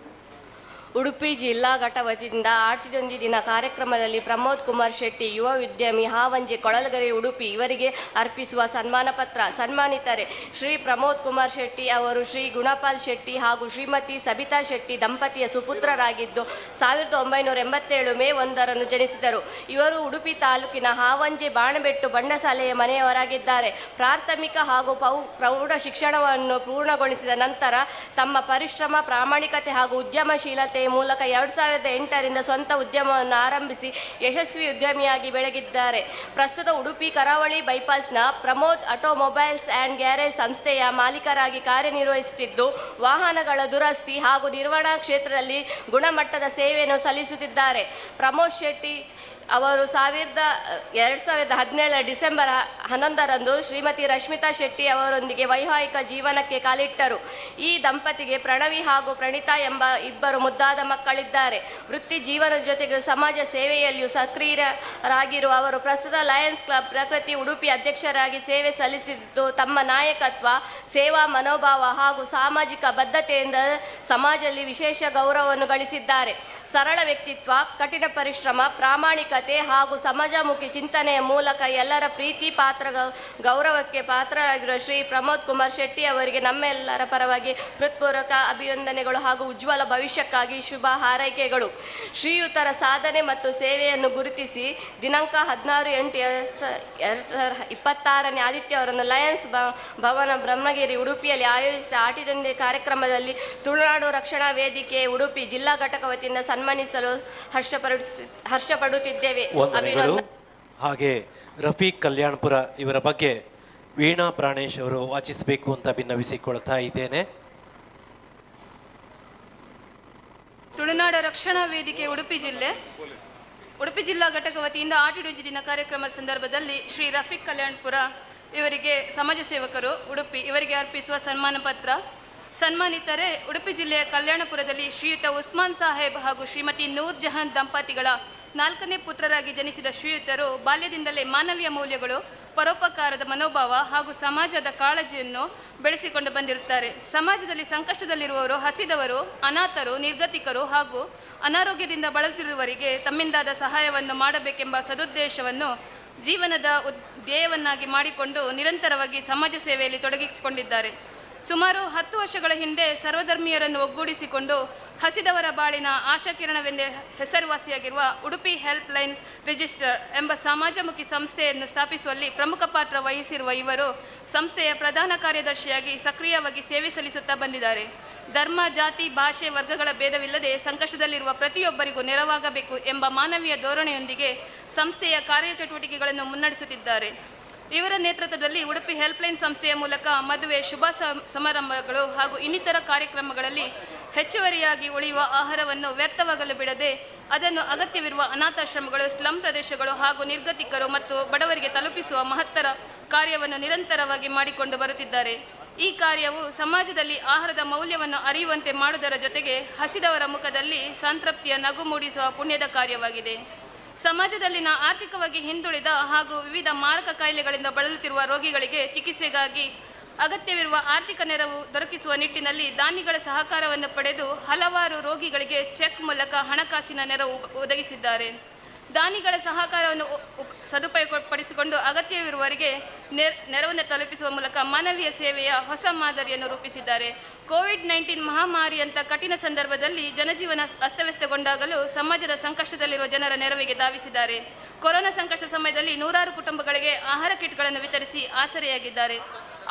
ಉಡುಪಿ ಜಿಲ್ಲಾ ಘಟ ವತಿಯಿಂದ ಆಟಿದೊಂದಿ ದಿನ ಕಾರ್ಯಕ್ರಮದಲ್ಲಿ ಪ್ರಮೋದ್ ಕುಮಾರ್ ಶೆಟ್ಟಿ ಯುವ ಉದ್ಯಮಿ ಹಾವಂಜೆ ಕೊಳಲಗೆರೆ ಉಡುಪಿ ಇವರಿಗೆ ಅರ್ಪಿಸುವ ಸನ್ಮಾನ ಪತ್ರ. ಸನ್ಮಾನಿತರೆ ಶ್ರೀ ಪ್ರಮೋದ್ ಕುಮಾರ್ ಶೆಟ್ಟಿ ಅವರು ಶ್ರೀ ಗುಣಪಾಲ್ ಶೆಟ್ಟಿ ಹಾಗೂ ಶ್ರೀಮತಿ ಸಬಿತಾ ಶೆಟ್ಟಿ ದಂಪತಿಯ ಸುಪುತ್ರರಾಗಿದ್ದು 1987 ಮೇ 1 ಜನಿಸಿದರು. ಇವರು ಉಡುಪಿ ತಾಲೂಕಿನ ಹಾವಂಜೆ ಬಾಣಬೆಟ್ಟು ಬಣ್ಣಸಾಲೆಯ ಮನೆಯವರಾಗಿದ್ದಾರೆ. ಪ್ರಾಥಮಿಕ ಹಾಗೂ ಪ್ರೌಢ ಶಿಕ್ಷಣವನ್ನು ಪೂರ್ಣಗೊಳಿಸಿದ ನಂತರ ತಮ್ಮ ಪರಿಶ್ರಮ, ಪ್ರಾಮಾಣಿಕತೆ ಹಾಗೂ ಉದ್ಯಮಶೀಲತೆ ಮೂಲಕ 2008ರಿಂದ ಸ್ವಂತ ಉದ್ಯಮವನ್ನು ಆರಂಭಿಸಿ ಯಶಸ್ವಿ ಉದ್ಯಮಿಯಾಗಿ ಬೆಳಗಿದ್ದಾರೆ. ಪ್ರಸ್ತುತ ಉಡುಪಿ ಕರಾವಳಿ ಬೈಪಾಸ್ನ ಪ್ರಮೋದ್ ಆಟೋಮೊಬೈಲ್ಸ್ ಆ್ಯಂಡ್ ಗ್ಯಾರೇಜ್ ಸಂಸ್ಥೆಯ ಮಾಲೀಕರಾಗಿ ಕಾರ್ಯನಿರ್ವಹಿಸುತ್ತಿದ್ದು, ವಾಹನಗಳ ದುರಸ್ತಿ ಹಾಗೂ ನಿರ್ವಹಣಾ ಕ್ಷೇತ್ರದಲ್ಲಿ ಗುಣಮಟ್ಟದ ಸೇವೆಯನ್ನು ಸಲ್ಲಿಸುತ್ತಿದ್ದಾರೆ. ಪ್ರಮೋದ್ ಶೆಟ್ಟಿ ಅವರು 2017 ಡಿಸೆಂಬರ್ 11ರಂದು ಶ್ರೀಮತಿ ರಶ್ಮಿತಾ ಶೆಟ್ಟಿ ಅವರೊಂದಿಗೆ ವೈವಾಹಿಕ ಜೀವನಕ್ಕೆ ಕಾಲಿಟ್ಟರು. ಈ ದಂಪತಿಗೆ ಪ್ರಣವಿ ಹಾಗೂ ಪ್ರಣೀತಾ ಎಂಬ ಇಬ್ಬರು ಮುದ್ದಾದ ಮಕ್ಕಳಿದ್ದಾರೆ. ವೃತ್ತಿ ಜೀವನದ ಜೊತೆಗೆ ಸಮಾಜ ಸೇವೆಯಲ್ಲಿಯೂ ಸಕ್ರಿಯರಾಗಿರುವ ಅವರು ಪ್ರಸ್ತುತ ಲಯನ್ಸ್ ಕ್ಲಬ್ ಪ್ರಕೃತಿ ಉಡುಪಿ ಅಧ್ಯಕ್ಷರಾಗಿ ಸೇವೆ ಸಲ್ಲಿಸುತ್ತಿದ್ದು, ತಮ್ಮ ನಾಯಕತ್ವ, ಸೇವಾ ಮನೋಭಾವ ಹಾಗೂ ಸಾಮಾಜಿಕ ಬದ್ಧತೆಯಿಂದ ಸಮಾಜದಲ್ಲಿ ವಿಶೇಷ ಗೌರವವನ್ನು ಗಳಿಸಿದ್ದಾರೆ. ಸರಳ ವ್ಯಕ್ತಿತ್ವ, ಕಠಿಣ ಪರಿಶ್ರಮ, ಪ್ರಾಮಾಣಿಕತೆ ಹಾಗೂ ಸಮಾಜಮುಖಿ ಚಿಂತನೆಯ ಮೂಲಕ ಎಲ್ಲರ ಪ್ರೀತಿ ಪಾತ್ರ ಗೌರವಕ್ಕೆ ಪಾತ್ರರಾಗಿರುವ ಶ್ರೀ ಪ್ರಮೋದ್ ಕುಮಾರ್ ಶೆಟ್ಟಿ ಅವರಿಗೆ ನಮ್ಮೆಲ್ಲರ ಪರವಾಗಿ ಹೃತ್ಪೂರ್ವಕ ಅಭಿನಂದನೆಗಳು ಹಾಗೂ ಉಜ್ವಲ ಭವಿಷ್ಯಕ್ಕಾಗಿ ಶುಭ ಹಾರೈಕೆಗಳು. ಶ್ರೀಯುತರ ಸಾಧನೆ ಮತ್ತು ಸೇವೆಯನ್ನು ಗುರುತಿಸಿ ದಿನಾಂಕ 16/8/2026 ಆದಿತ್ಯವರನ್ನು ಲಯನ್ಸ್ ಭವನ ಬ್ರಹ್ಮಗಿರಿ ಉಡುಪಿಯಲ್ಲಿ ಆಯೋಜಿಸಿದ ಆಟಿದೊಂದಿ ಕಾರ್ಯಕ್ರಮದಲ್ಲಿ ತುಳುನಾಡು ರಕ್ಷಣಾ ವೇದಿಕೆ ಉಡುಪಿ ಜಿಲ್ಲಾ ಘಟಕ ವತಿಯಿಂದ ಸನ್ಮಾನಿಸಲು ಹರ್ಷಪಡುತ್ತಿದ್ದೇವೆ. ವಂದನೆಗಳು. ಹಾಗೆ ರಫೀಕ್ ಕಲ್ಯಾಣಪುರ ಇವರ ಬಗ್ಗೆ ವೀಣಾ ಪ್ರಾಣೇಶ್ ಅವರು ವಾಚಿಸಬೇಕು ಅಂತ ಭಿನ್ನವಿಸಿಕೊಳ್ತಾ ಇದ್ದೇನೆ. ತುಳುನಾಡು ರಕ್ಷಣಾ ವೇದಿಕೆ ಉಡುಪಿ ಜಿಲ್ಲಾ ಘಟಕ ವತಿಯಿಂದ ಆಟಿಡೊಂಜಿ ದಿನ ಕಾರ್ಯಕ್ರಮದ ಸಂದರ್ಭದಲ್ಲಿ ಶ್ರೀ ರಫೀಕ್ ಕಲ್ಯಾಣಪುರ ಇವರಿಗೆ ಸಮಾಜ ಸೇವಕರು ಉಡುಪಿ ಇವರಿಗೆ ಅರ್ಪಿಸುವ ಸನ್ಮಾನ ಪತ್ರ. ಸನ್ಮಾನಿತರೆ ಉಡುಪಿ ಜಿಲ್ಲೆಯ ಕಲ್ಯಾಣಪುರದಲ್ಲಿ ಶ್ರೀಯುತ ಉಸ್ಮಾನ್ ಸಾಹೇಬ್ ಹಾಗೂ ಶ್ರೀಮತಿ ನೂರ್ ಜಹಾನ್ ದಂಪತಿಗಳ 4ನೇ ಪುತ್ರರಾಗಿ ಜನಿಸಿದ ಶ್ರೀಯುತರು ಬಾಲ್ಯದಿಂದಲೇ ಮಾನವೀಯ ಮೌಲ್ಯಗಳು, ಪರೋಪಕಾರದ ಮನೋಭಾವ ಹಾಗೂ ಸಮಾಜದ ಕಾಳಜಿಯನ್ನು ಬೆಳೆಸಿಕೊಂಡು ಬಂದಿರುತ್ತಾರೆ. ಸಮಾಜದಲ್ಲಿ ಸಂಕಷ್ಟದಲ್ಲಿರುವವರು, ಹಸಿದವರು, ಅನಾಥರು, ನಿರ್ಗತಿಕರು ಹಾಗೂ ಅನಾರೋಗ್ಯದಿಂದ ಬಳಲುತ್ತಿರುವವರಿಗೆ ತಮ್ಮಿಂದಾದ ಸಹಾಯವನ್ನು ಮಾಡಬೇಕೆಂಬ ಸದುದ್ದೇಶವನ್ನು ಜೀವನದ ಧ್ಯೇಯವನ್ನಾಗಿ ಮಾಡಿಕೊಂಡು ನಿರಂತರವಾಗಿ ಸಮಾಜ ಸೇವೆಯಲ್ಲಿ ತೊಡಗಿಸಿಕೊಂಡಿದ್ದಾರೆ. ಸುಮಾರು 10 ವರ್ಷಗಳ ಹಿಂದೆ ಸರ್ವಧರ್ಮೀಯರನ್ನು ಒಗ್ಗೂಡಿಸಿಕೊಂಡು ಹಸಿದವರ ಬಾಳಿನ ಆಶಾಕಿರಣವೆಂದೇ ಹೆಸರುವಾಸಿಯಾಗಿರುವ ಉಡುಪಿ ಹೆಲ್ಪ್ ಲೈನ್ ರಿಜಿಸ್ಟರ್ ಎಂಬ ಸಮಾಜಮುಖಿ ಸಂಸ್ಥೆಯನ್ನು ಸ್ಥಾಪಿಸುವಲ್ಲಿ ಪ್ರಮುಖ ಪಾತ್ರ ವಹಿಸಿರುವ ಇವರು ಸಂಸ್ಥೆಯ ಪ್ರಧಾನ ಕಾರ್ಯದರ್ಶಿಯಾಗಿ ಸಕ್ರಿಯವಾಗಿ ಸೇವೆ ಸಲ್ಲಿಸುತ್ತಾ ಬಂದಿದ್ದಾರೆ. ಧರ್ಮ, ಜಾತಿ, ಭಾಷೆ, ವರ್ಗಗಳ ಭೇದವಿಲ್ಲದೆ ಸಂಕಷ್ಟದಲ್ಲಿರುವ ಪ್ರತಿಯೊಬ್ಬರಿಗೂ ನೆರವಾಗಬೇಕು ಎಂಬ ಮಾನವೀಯ ಧೋರಣೆಯೊಂದಿಗೆ ಸಂಸ್ಥೆಯ ಕಾರ್ಯಚಟುವಟಿಕೆಗಳನ್ನು ಮುನ್ನಡೆಸುತ್ತಿದ್ದಾರೆ. ಇವರ ನೇತೃತ್ವದಲ್ಲಿ ಉಡುಪಿ ಹೆಲ್ಪ್ಲೈನ್ ಸಂಸ್ಥೆಯ ಮೂಲಕ ಮದುವೆ, ಶುಭ ಸಮಾರಂಭಗಳು ಹಾಗೂ ಇನ್ನಿತರ ಕಾರ್ಯಕ್ರಮಗಳಲ್ಲಿ ಹೆಚ್ಚುವರಿಯಾಗಿ ಉಳಿಯುವ ಆಹಾರವನ್ನು ವ್ಯರ್ಥವಾಗಲು ಬಿಡದೆ ಅದನ್ನು ಅಗತ್ಯವಿರುವ ಅನಾಥಾಶ್ರಮಗಳು, ಸ್ಲಂ ಪ್ರದೇಶಗಳು ಹಾಗೂ ನಿರ್ಗತಿಕರು ಮತ್ತು ಬಡವರಿಗೆ ತಲುಪಿಸುವ ಮಹತ್ತರ ಕಾರ್ಯವನ್ನು ನಿರಂತರವಾಗಿ ಮಾಡಿಕೊಂಡು ಬರುತ್ತಿದ್ದಾರೆ. ಈ ಕಾರ್ಯವು ಸಮಾಜದಲ್ಲಿ ಆಹಾರದ ಮೌಲ್ಯವನ್ನು ಅರಿಯುವಂತೆ ಮಾಡುವುದರ ಜೊತೆಗೆ ಹಸಿದವರ ಮುಖದಲ್ಲಿ ಸಂತೃಪ್ತಿಯ ನಗು ಮೂಡಿಸುವ ಪುಣ್ಯದ ಕಾರ್ಯವಾಗಿದೆ. ಸಮಾಜದಲ್ಲಿನ ಆರ್ಥಿಕವಾಗಿ ಹಿಂದುಳಿದ ಹಾಗೂ ವಿವಿಧ ಮಾರಕ ಕಾಯಿಲೆಗಳಿಂದ ಬಳಲುತ್ತಿರುವ ರೋಗಿಗಳಿಗೆ ಚಿಕಿತ್ಸೆಗಾಗಿ ಅಗತ್ಯವಿರುವ ಆರ್ಥಿಕ ನೆರವು ದೊರಕಿಸುವ ನಿಟ್ಟಿನಲ್ಲಿ ದಾನಿಗಳ ಸಹಕಾರವನ್ನು ಪಡೆದು ಹಲವಾರು ರೋಗಿಗಳಿಗೆ ಚೆಕ್ ಮೂಲಕ ಹಣಕಾಸಿನ ನೆರವು ಒದಗಿಸಿದ್ದಾರೆ. ದಾನಿಗಳ ಸಹಕಾರವನ್ನು ಸದುಪಯೋಗಪಡಿಸಿಕೊಂಡು ಅಗತ್ಯವಿರುವವರಿಗೆ ನೆರವನ್ನು ತಲುಪಿಸುವ ಮೂಲಕ ಮಾನವೀಯ ಸೇವೆಯ ಹೊಸ ಮಾದರಿಯನ್ನು ರೂಪಿಸಿದ್ದಾರೆ. ಕೋವಿಡ್-19 ಮಹಾಮಾರಿಯಂಥ ಕಠಿಣ ಸಂದರ್ಭದಲ್ಲಿ ಜನಜೀವನ ಅಸ್ತವ್ಯಸ್ತಗೊಂಡಾಗಲೂ ಸಮಾಜದ ಸಂಕಷ್ಟದಲ್ಲಿರುವ ಜನರ ನೆರವಿಗೆ ಧಾವಿಸಿದ್ದಾರೆ. ಕೊರೋನಾ ಸಂಕಷ್ಟ ಸಮಯದಲ್ಲಿ ನೂರಾರು ಕುಟುಂಬಗಳಿಗೆ ಆಹಾರ ಕಿಟ್ಗಳನ್ನು ವಿತರಿಸಿ ಆಸರೆಯಾಗಿದ್ದಾರೆ.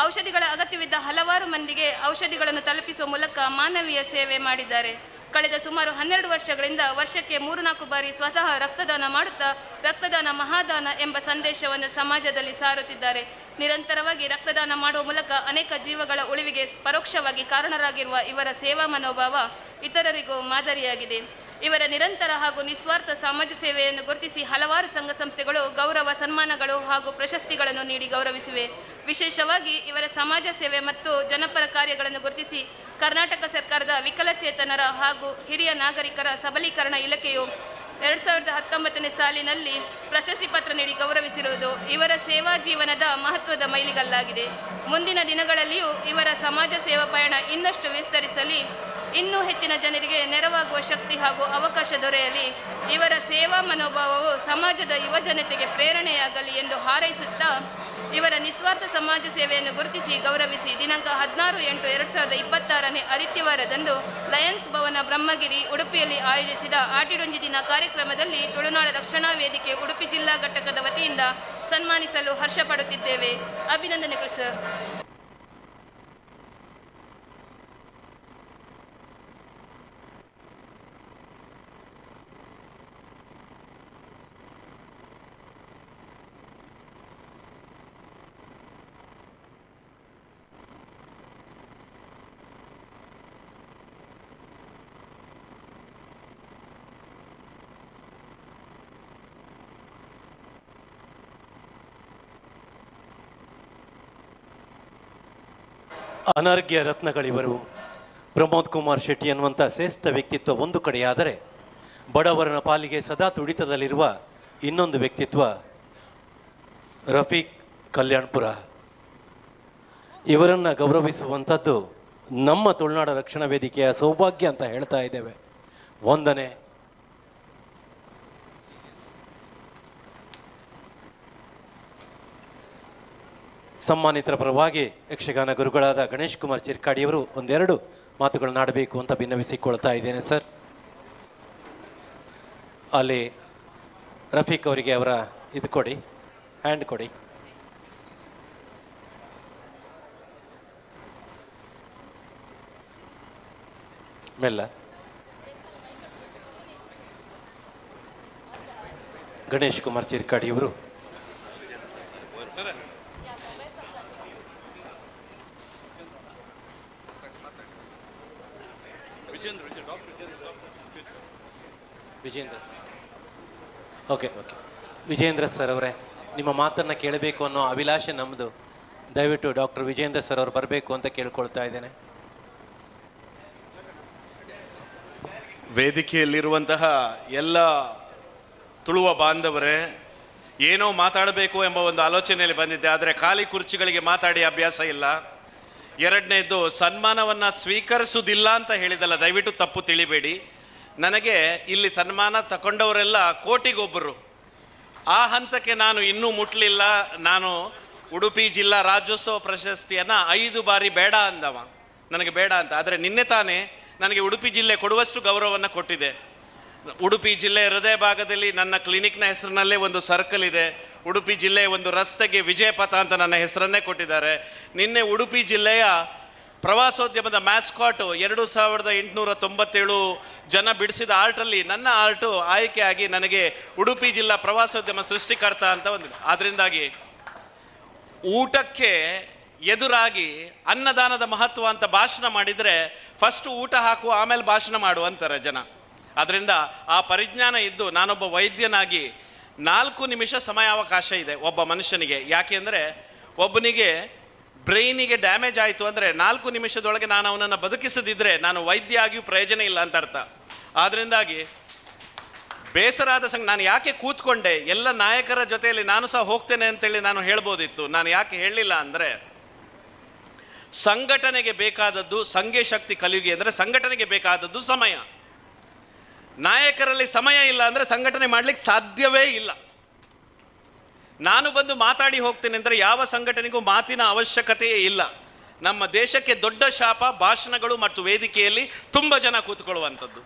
ಔಷಧಿಗಳ ಅಗತ್ಯವಿದ್ದ ಹಲವಾರು ಮಂದಿಗೆ ಔಷಧಿಗಳನ್ನು ತಲುಪಿಸುವ ಮೂಲಕ ಮಾನವೀಯ ಸೇವೆ ಮಾಡಿದ್ದಾರೆ. ಕಳೆದ ಸುಮಾರು 12 ವರ್ಷಗಳಿಂದ ವರ್ಷಕ್ಕೆ 3-4 ಬಾರಿ ಸ್ವತಃ ರಕ್ತದಾನ ಮಾಡುತ್ತಾ ರಕ್ತದಾನ ಮಹಾದಾನ ಎಂಬ ಸಂದೇಶವನ್ನು ಸಮಾಜದಲ್ಲಿ ಸಾರುತ್ತಿದ್ದಾರೆ. ನಿರಂತರವಾಗಿ ರಕ್ತದಾನ ಮಾಡುವ ಮೂಲಕ ಅನೇಕ ಜೀವಗಳ ಉಳಿವಿಗೆ ಪರೋಕ್ಷವಾಗಿ ಕಾರಣರಾಗಿರುವ ಇವರ ಸೇವಾ ಮನೋಭಾವ ಇತರರಿಗೂ ಮಾದರಿಯಾಗಿದೆ. ಇವರ ನಿರಂತರ ಹಾಗೂ ನಿಸ್ವಾರ್ಥ ಸಮಾಜ ಸೇವೆಯನ್ನು ಗುರುತಿಸಿ ಹಲವಾರು ಸಂಘ ಸಂಸ್ಥೆಗಳು ಗೌರವ ಸನ್ಮಾನಗಳು ಹಾಗೂ ಪ್ರಶಸ್ತಿಗಳನ್ನು ನೀಡಿ ಗೌರವಿಸಿವೆ. ವಿಶೇಷವಾಗಿ ಇವರ ಸಮಾಜ ಸೇವೆ ಮತ್ತು ಜನಪರ ಕಾರ್ಯಗಳನ್ನು ಗುರುತಿಸಿ ಕರ್ನಾಟಕ ಸರ್ಕಾರದ ವಿಕಲಚೇತನರ ಹಾಗೂ ಹಿರಿಯ ನಾಗರಿಕರ ಸಬಲೀಕರಣ ಇಲಾಖೆಯು 2019ನೇ ಸಾಲಿನಲ್ಲಿ ಪ್ರಶಸ್ತಿ ಪತ್ರ ನೀಡಿ ಗೌರವಿಸಿರುವುದು ಇವರ ಸೇವಾ ಜೀವನದ ಮಹತ್ವದ ಮೈಲಿಗಲ್ಲಾಗಿದೆ. ಮುಂದಿನ ದಿನಗಳಲ್ಲಿಯೂ ಇವರ ಸಮಾಜ ಸೇವಾ ಪಯಣ ಇನ್ನಷ್ಟು ವಿಸ್ತರಿಸಲಿ, ಇನ್ನೂ ಹೆಚ್ಚಿನ ಜನರಿಗೆ ನೆರವಾಗುವ ಶಕ್ತಿ ಹಾಗೂ ಅವಕಾಶ ದೊರೆಯಲಿ, ಇವರ ಸೇವಾ ಮನೋಭಾವವು ಸಮಾಜದ ಯುವ ಜನತೆಗೆ ಪ್ರೇರಣೆಯಾಗಲಿ ಎಂದು ಹಾರೈಸುತ್ತಾ ಇವರ ನಿಸ್ವಾರ್ಥ ಸಮಾಜ ಸೇವೆಯನ್ನು ಗುರುತಿಸಿ ಗೌರವಿಸಿ ದಿನಾಂಕ 16/8/2026ನೇ ಆದಿತ್ಯವಾರದಂದು ಲಯನ್ಸ್ ಭವನ ಬ್ರಹ್ಮಗಿರಿ ಉಡುಪಿಯಲ್ಲಿ ಆಯೋಜಿಸಿದ ಆಟಿಡೊಂಜಿ ದಿನ ಕಾರ್ಯಕ್ರಮದಲ್ಲಿ ತುಳುನಾಡ ರಕ್ಷಣಾ ವೇದಿಕೆ ಉಡುಪಿ ಜಿಲ್ಲಾ ಘಟಕದ ವತಿಯಿಂದ ಸನ್ಮಾನಿಸಲು ಹರ್ಷಪಡುತ್ತಿದ್ದೇವೆ. ಅಭಿನಂದನೆಗಳು ಸರ್. ಅನರ್ಘ್ಯ ರತ್ನಗಳಿವರು. ಪ್ರಮೋದ್ ಕುಮಾರ್ ಶೆಟ್ಟಿ ಅನ್ನುವಂಥ ಶ್ರೇಷ್ಠ ವ್ಯಕ್ತಿತ್ವ ಒಂದು ಕಡೆಯಾದರೆ, ಬಡವರನ ಪಾಲಿಗೆ ಸದಾ ತುಡಿತದಲ್ಲಿರುವ ಇನ್ನೊಂದು ವ್ಯಕ್ತಿತ್ವ ರಫೀಕ್ ಕಲ್ಯಾಣ್ಪುರ. ಇವರನ್ನು ಗೌರವಿಸುವಂಥದ್ದು ನಮ್ಮ ತುಳುನಾಡ ರಕ್ಷಣಾ ವೇದಿಕೆಯ ಸೌಭಾಗ್ಯ ಅಂತ ಹೇಳ್ತಾ ಇದ್ದೇವೆ. ವಂದನೆ. ಸನ್ಮಾನಿತರ ಪರವಾಗಿ ಯಕ್ಷಗಾನ ಗುರುಗಳಾದ ಗಣೇಶ್ ಕುಮಾರ್ ಚಿರ್ಕಾಡಿಯವರು ಒಂದೆರಡು ಮಾತುಗಳನ್ನಾಡಬೇಕು ಅಂತ ಭಿನ್ನವಿಸಿಕೊಳ್ತಾ ಇದ್ದೇನೆ ಸರ್. ಅಲ್ಲಿ ರಫೀಕ್ ಅವರಿಗೆ ಅವರ ಇದು ಕೊಡಿ, ಹ್ಯಾಂಡ್ ಕೊಡಿ. ಮೆಲ್ಲ. ಗಣೇಶ್ ಕುಮಾರ್ ಚಿರ್ಕಾಡಿಯವರು ವಿಜೇಂದ್ರ ಓಕೆ ವಿಜೇಂದ್ರ ಸರ್ ಅವರೇ, ನಿಮ್ಮ ಮಾತನ್ನು ಕೇಳಬೇಕು ಅನ್ನೋ ಅಭಿಲಾಷೆ ನಮ್ಮದು. ದಯವಿಟ್ಟು ಡಾಕ್ಟರ್ ವಿಜೇಂದ್ರ ಸರ್ ಅವರು ಬರಬೇಕು ಅಂತ ಕೇಳ್ಕೊಳ್ತಾ ಇದ್ದೇನೆ. ವೇದಿಕೆಯಲ್ಲಿರುವಂತಹ ಎಲ್ಲ ತುಳುವ ಬಾಂಧವರೇ, ಏನೋ ಮಾತಾಡಬೇಕು ಎಂಬ ಒಂದು ಆಲೋಚನೆಯಲ್ಲಿ ಬಂದಿದ್ದೆ, ಆದರೆ ಖಾಲಿ ಕುರ್ಚಿಗಳಿಗೆ ಮಾತಾಡಿ ಅಭ್ಯಾಸ ಇಲ್ಲ. ಎರಡನೇದು, ಸನ್ಮಾನವನ್ನು ಸ್ವೀಕರಿಸುವುದಿಲ್ಲ ಅಂತ ಹೇಳಿದಲ್ಲ, ದಯವಿಟ್ಟು ತಪ್ಪು ತಿಳಿಬೇಡಿ. ನನಗೆ ಇಲ್ಲಿ ಸನ್ಮಾನ ತಗೊಂಡವರೆಲ್ಲ ಕೋಟಿಗೊಬ್ಬರು. ಆ ಹಂತಕ್ಕೆ ನಾನು ಇನ್ನೂ ಮುಟ್ಲಿಲ್ಲ. ನಾನು ಉಡುಪಿ ಜಿಲ್ಲಾ ರಾಜ್ಯೋತ್ಸವ ಪ್ರಶಸ್ತಿಯನ್ನು 5 ಬಾರಿ ಬೇಡ ಅಂದವ, ನನಗೆ ಬೇಡ ಅಂತ. ಆದರೆ ನಿನ್ನೆ ತಾನೇ ನನಗೆ ಉಡುಪಿ ಜಿಲ್ಲೆ ಕೊಡುವಷ್ಟು ಗೌರವವನ್ನು ಕೊಟ್ಟಿದೆ. ಉಡುಪಿ ಜಿಲ್ಲೆ ಹೃದಯ ಭಾಗದಲ್ಲಿ ನನ್ನ ಕ್ಲಿನಿಕ್ನ ಹೆಸರಿನಲ್ಲೇ ಒಂದು ಸರ್ಕಲ್ ಇದೆ. ಉಡುಪಿ ಜಿಲ್ಲೆಯ ಒಂದು ರಸ್ತೆಗೆ ವಿಜಯಪಥ ಅಂತ ನನ್ನ ಹೆಸರನ್ನೇ ಕೊಟ್ಟಿದ್ದಾರೆ. ನಿನ್ನೆ ಉಡುಪಿ ಜಿಲ್ಲೆಯ ಪ್ರವಾಸೋದ್ಯಮದ ಮ್ಯಾಸ್ಕಾಟು 2897 ಜನ ಬಿಡಿಸಿದ ಆರ್ಟಲ್ಲಿ ನನ್ನ ಆರ್ಟು ಆಯ್ಕೆಯಾಗಿ ನನಗೆ ಉಡುಪಿ ಜಿಲ್ಲಾ ಪ್ರವಾಸೋದ್ಯಮ ಸೃಷ್ಟಿಕರ್ತ ಅಂತ ಒಂದು. ಆದ್ದರಿಂದಾಗಿ ಊಟಕ್ಕೆ ಎದುರಾಗಿ ಅನ್ನದಾನದ ಮಹತ್ವ ಅಂತ ಭಾಷಣ ಮಾಡಿದರೆ ಫಸ್ಟ್ ಊಟ ಹಾಕು ಆಮೇಲೆ ಭಾಷಣ ಮಾಡು ಅಂತಾರೆ ಜನ. ಅದರಿಂದ ಆ ಪರಿಜ್ಞಾನ ಇದ್ದು ನಾನೊಬ್ಬ ವೈದ್ಯನಾಗಿ 4 ನಿಮಿಷ ಸಮಯಾವಕಾಶ ಇದೆ ಒಬ್ಬ ಮನುಷ್ಯನಿಗೆ. ಯಾಕೆ ಅಂದರೆ ಒಬ್ಬನಿಗೆ ಬ್ರೈನಿಗೆ ಡ್ಯಾಮೇಜ್ ಆಯಿತು ಅಂದರೆ 4 ನಿಮಿಷದೊಳಗೆ ನಾನು ಅವನನ್ನು ಬದುಕಿಸದಿದ್ದರೆ ನಾನು ವೈದ್ಯ ಆಗಿಯೂ ಪ್ರಯೋಜನ ಇಲ್ಲ ಅಂತ ಅರ್ಥ. ಆದ್ದರಿಂದಾಗಿ ಬೇಸರಾದ ನಾನು ಯಾಕೆ ಕೂತ್ಕೊಂಡೆ, ಎಲ್ಲ ನಾಯಕರ ಜೊತೆಯಲ್ಲಿ ನಾನು ಸಹ ಹೋಗ್ತೇನೆ ಅಂತೇಳಿ ನಾನು ಹೇಳ್ಬೋದಿತ್ತು. ನಾನು ಯಾಕೆ ಹೇಳಲಿಲ್ಲ ಅಂದರೆ ಸಂಘಟನೆಗೆ ಬೇಕಾದದ್ದು ಸಂಘೆ ಶಕ್ತಿ ಕಲಿಯುಗೆ ಅಂದರೆ ಸಂಘಟನೆಗೆ ಬೇಕಾದದ್ದು ಸಮಯ. ನಾಯಕರಲ್ಲಿ ಸಮಯ ಇಲ್ಲ ಅಂದರೆ ಸಂಘಟನೆ ಮಾಡಲಿಕ್ಕೆ ಸಾಧ್ಯವೇ ಇಲ್ಲ. ನಾನು ಬಂದು ಮಾತಾಡಿ ಹೋಗ್ತೇನೆ ಅಂದರೆ ಯಾವ ಸಂಘಟನೆಗೂ ಮಾತಿನ ಅವಶ್ಯಕತೆಯೇ ಇಲ್ಲ. ನಮ್ಮ ದೇಶಕ್ಕೆ ದೊಡ್ಡ ಶಾಪ ಭಾಷಣಗಳು ಮತ್ತು ವೇದಿಕೆಯಲ್ಲಿ ತುಂಬ ಜನ ಕೂತ್ಕೊಳ್ಳುವಂಥದ್ದು.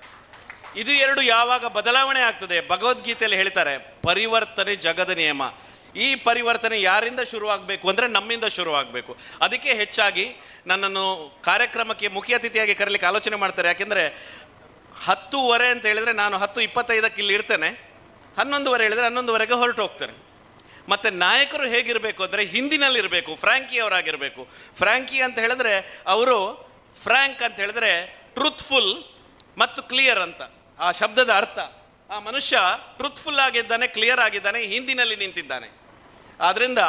ಇದು ಎರಡು ಯಾವಾಗ ಬದಲಾವಣೆ ಆಗ್ತದೆ, ಭಗವದ್ಗೀತೆಯಲ್ಲಿ ಹೇಳ್ತಾರೆ ಪರಿವರ್ತನೆ ಜಗದ ನಿಯಮ. ಈ ಪರಿವರ್ತನೆ ಯಾರಿಂದ ಶುರುವಾಗಬೇಕು ಅಂದರೆ ನಮ್ಮಿಂದ ಶುರುವಾಗಬೇಕು. ಅದಕ್ಕೆ ಹೆಚ್ಚಾಗಿ ನನ್ನನ್ನು ಕಾರ್ಯಕ್ರಮಕ್ಕೆ ಮುಖ್ಯ ಅತಿಥಿಯಾಗಿ ಕರೀಲಿಕ್ಕೆ ಆಲೋಚನೆ ಮಾಡ್ತಾರೆ. ಯಾಕೆಂದರೆ 10:15 ಅಂತ ಹೇಳಿದರೆ ನಾನು 10:25 ಇಲ್ಲಿ ಇರ್ತೇನೆ, 11:15 ಹೇಳಿದರೆ 11:15 ಹೊರಟು ಹೋಗ್ತೇನೆ. ಮತ್ತು ನಾಯಕರು ಹೇಗಿರಬೇಕು ಅಂದರೆ ಹಿಂದಿನಲ್ಲಿರಬೇಕು, ಫ್ರ್ಯಾಂಕಿ ಅವರಾಗಿರಬೇಕು. ಫ್ರ್ಯಾಂಕಿ ಅಂತ ಹೇಳಿದ್ರೆ ಅವರು ಫ್ರ್ಯಾಂಕ್ ಅಂತ ಹೇಳಿದ್ರೆ ಟ್ರೂತ್ಫುಲ್ ಮತ್ತು ಕ್ಲಿಯರ್ ಅಂತ ಆ ಶಬ್ದದ ಅರ್ಥ. ಆ ಮನುಷ್ಯ ಟ್ರೂತ್ಫುಲ್ ಆಗಿದ್ದಾನೆ, ಕ್ಲಿಯರ್ ಆಗಿದ್ದಾನೆ, ಹಿಂದಿನಲ್ಲಿ ನಿಂತಿದ್ದಾನೆ. ಆದ್ದರಿಂದ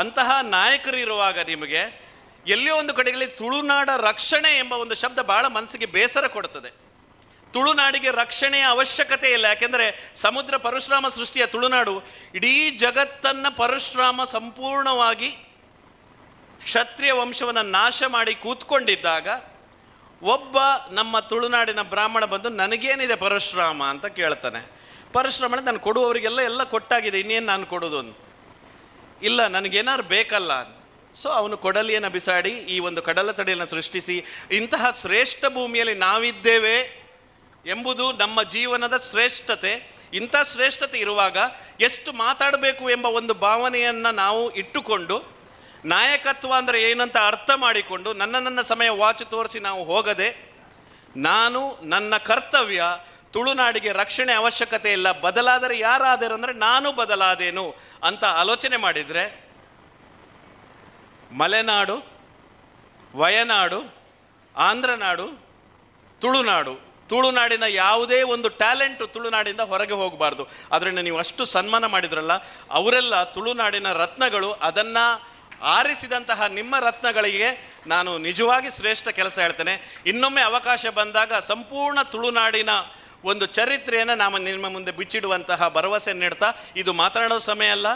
ಅಂತಹ ನಾಯಕರು ಇರುವಾಗ ನಿಮಗೆ ಎಲ್ಲಿಯೋ ಒಂದು ಕಡೆಗಳಲ್ಲಿ ತುಳುನಾಡ ರಕ್ಷಣೆ ಎಂಬ ಒಂದು ಶಬ್ದ ಬಹಳ ಮನಸ್ಸಿಗೆ ಬೇಸರ ಕೊಡುತ್ತದೆ. ತುಳುನಾಡಿಗೆ ರಕ್ಷಣೆಯ ಅವಶ್ಯಕತೆ ಇಲ್ಲ. ಯಾಕೆಂದರೆ ಸಮುದ್ರ ಪರಶುರಾಮ ಸೃಷ್ಟಿಯ ತುಳುನಾಡು ಇಡೀ ಜಗತ್ತನ್ನು ಪರಶುರಾಮ ಸಂಪೂರ್ಣವಾಗಿ ಕ್ಷತ್ರಿಯ ವಂಶವನ್ನು ನಾಶ ಮಾಡಿ ಕೂತ್ಕೊಂಡಿದ್ದಾಗ ಒಬ್ಬ ನಮ್ಮ ತುಳುನಾಡಿನ ಬ್ರಾಹ್ಮಣ ಬಂದು ನನಗೇನಿದೆ ಪರಶುರಾಮ ಅಂತ ಕೇಳ್ತಾನೆ. ಪರಶುರಾಮನ ನಾನು ಕೊಡುವವರಿಗೆಲ್ಲ ಎಲ್ಲ ಕೊಟ್ಟಾಗಿದೆ, ಇನ್ನೇನು ನಾನು ಕೊಡೋದು ಅಂತ. ಇಲ್ಲ, ನನಗೇನಾದ್ರು ಬೇಕಲ್ಲ. ಸೊ ಅವನು ಕೊಡಲಿಯನ್ನು ಬಿಸಾಡಿ ಈ ಒಂದು ಕಡಲ ತಡೆಯನ್ನು ಸೃಷ್ಟಿಸಿ ಇಂತಹ ಶ್ರೇಷ್ಠ ಭೂಮಿಯಲ್ಲಿ ನಾವಿದ್ದೇವೆ ಎಂಬುದು ನಮ್ಮ ಜೀವನದ ಶ್ರೇಷ್ಠತೆ. ಇಂಥ ಶ್ರೇಷ್ಠತೆ ಇರುವಾಗ ಎಷ್ಟು ಮಾತಾಡಬೇಕು ಎಂಬ ಒಂದು ಭಾವನೆಯನ್ನು ನಾವು ಇಟ್ಟುಕೊಂಡು ನಾಯಕತ್ವ ಅಂದರೆ ಏನಂತ ಅರ್ಥ ಮಾಡಿಕೊಂಡು ನನ್ನ ಸಮಯ ವಾಚ್ ತೋರಿಸಿ ನಾವು ಹೋಗದೆ ನಾನು ನನ್ನ ಕರ್ತವ್ಯ ತುಳುನಾಡಿಗೆ ರಕ್ಷಣೆ ಅವಶ್ಯಕತೆ ಇಲ್ಲ, ಬದಲಾದರೆ ಯಾರಾದರೂ ಅಂದರೆ ನಾನು ಬದಲಾದೇನು ಅಂತ ಆಲೋಚನೆ ಮಾಡಿದರೆ ಮಲೆನಾಡು, ವಯನಾಡು, ಆಂಧ್ರನಾಡು, ತುಳುನಾಡಿನ ಯಾವುದೇ ಒಂದು ಟ್ಯಾಲೆಂಟು ತುಳುನಾಡಿಂದ ಹೊರಗೆ ಹೋಗಬಾರ್ದು. ಅದರಿಂದ ನೀವು ಅಷ್ಟು ಸನ್ಮಾನ ಮಾಡಿದ್ರಲ್ಲ, ಅವರೆಲ್ಲ ತುಳುನಾಡಿನ ರತ್ನಗಳು. ಅದನ್ನು ಆರಿಸಿದಂತಹ ನಿಮ್ಮ ರತ್ನಗಳಿಗೆ ನಾನು ನಿಜವಾಗಿ ಶ್ರೇಷ್ಠ ಕೆಲಸ ಹೇಳ್ತೇನೆ. ಇನ್ನೊಮ್ಮೆ ಅವಕಾಶ ಬಂದಾಗ ಸಂಪೂರ್ಣ ತುಳುನಾಡಿನ ಒಂದು ಚರಿತ್ರೆಯನ್ನು ನಾವು ನಿಮ್ಮ ಮುಂದೆ ಬಿಚ್ಚಿಡುವಂತಹ ಭರವಸೆ ನೀಡ್ತಾ, ಇದು ಮಾತನಾಡೋ ಸಮಯ ಅಲ್ಲ,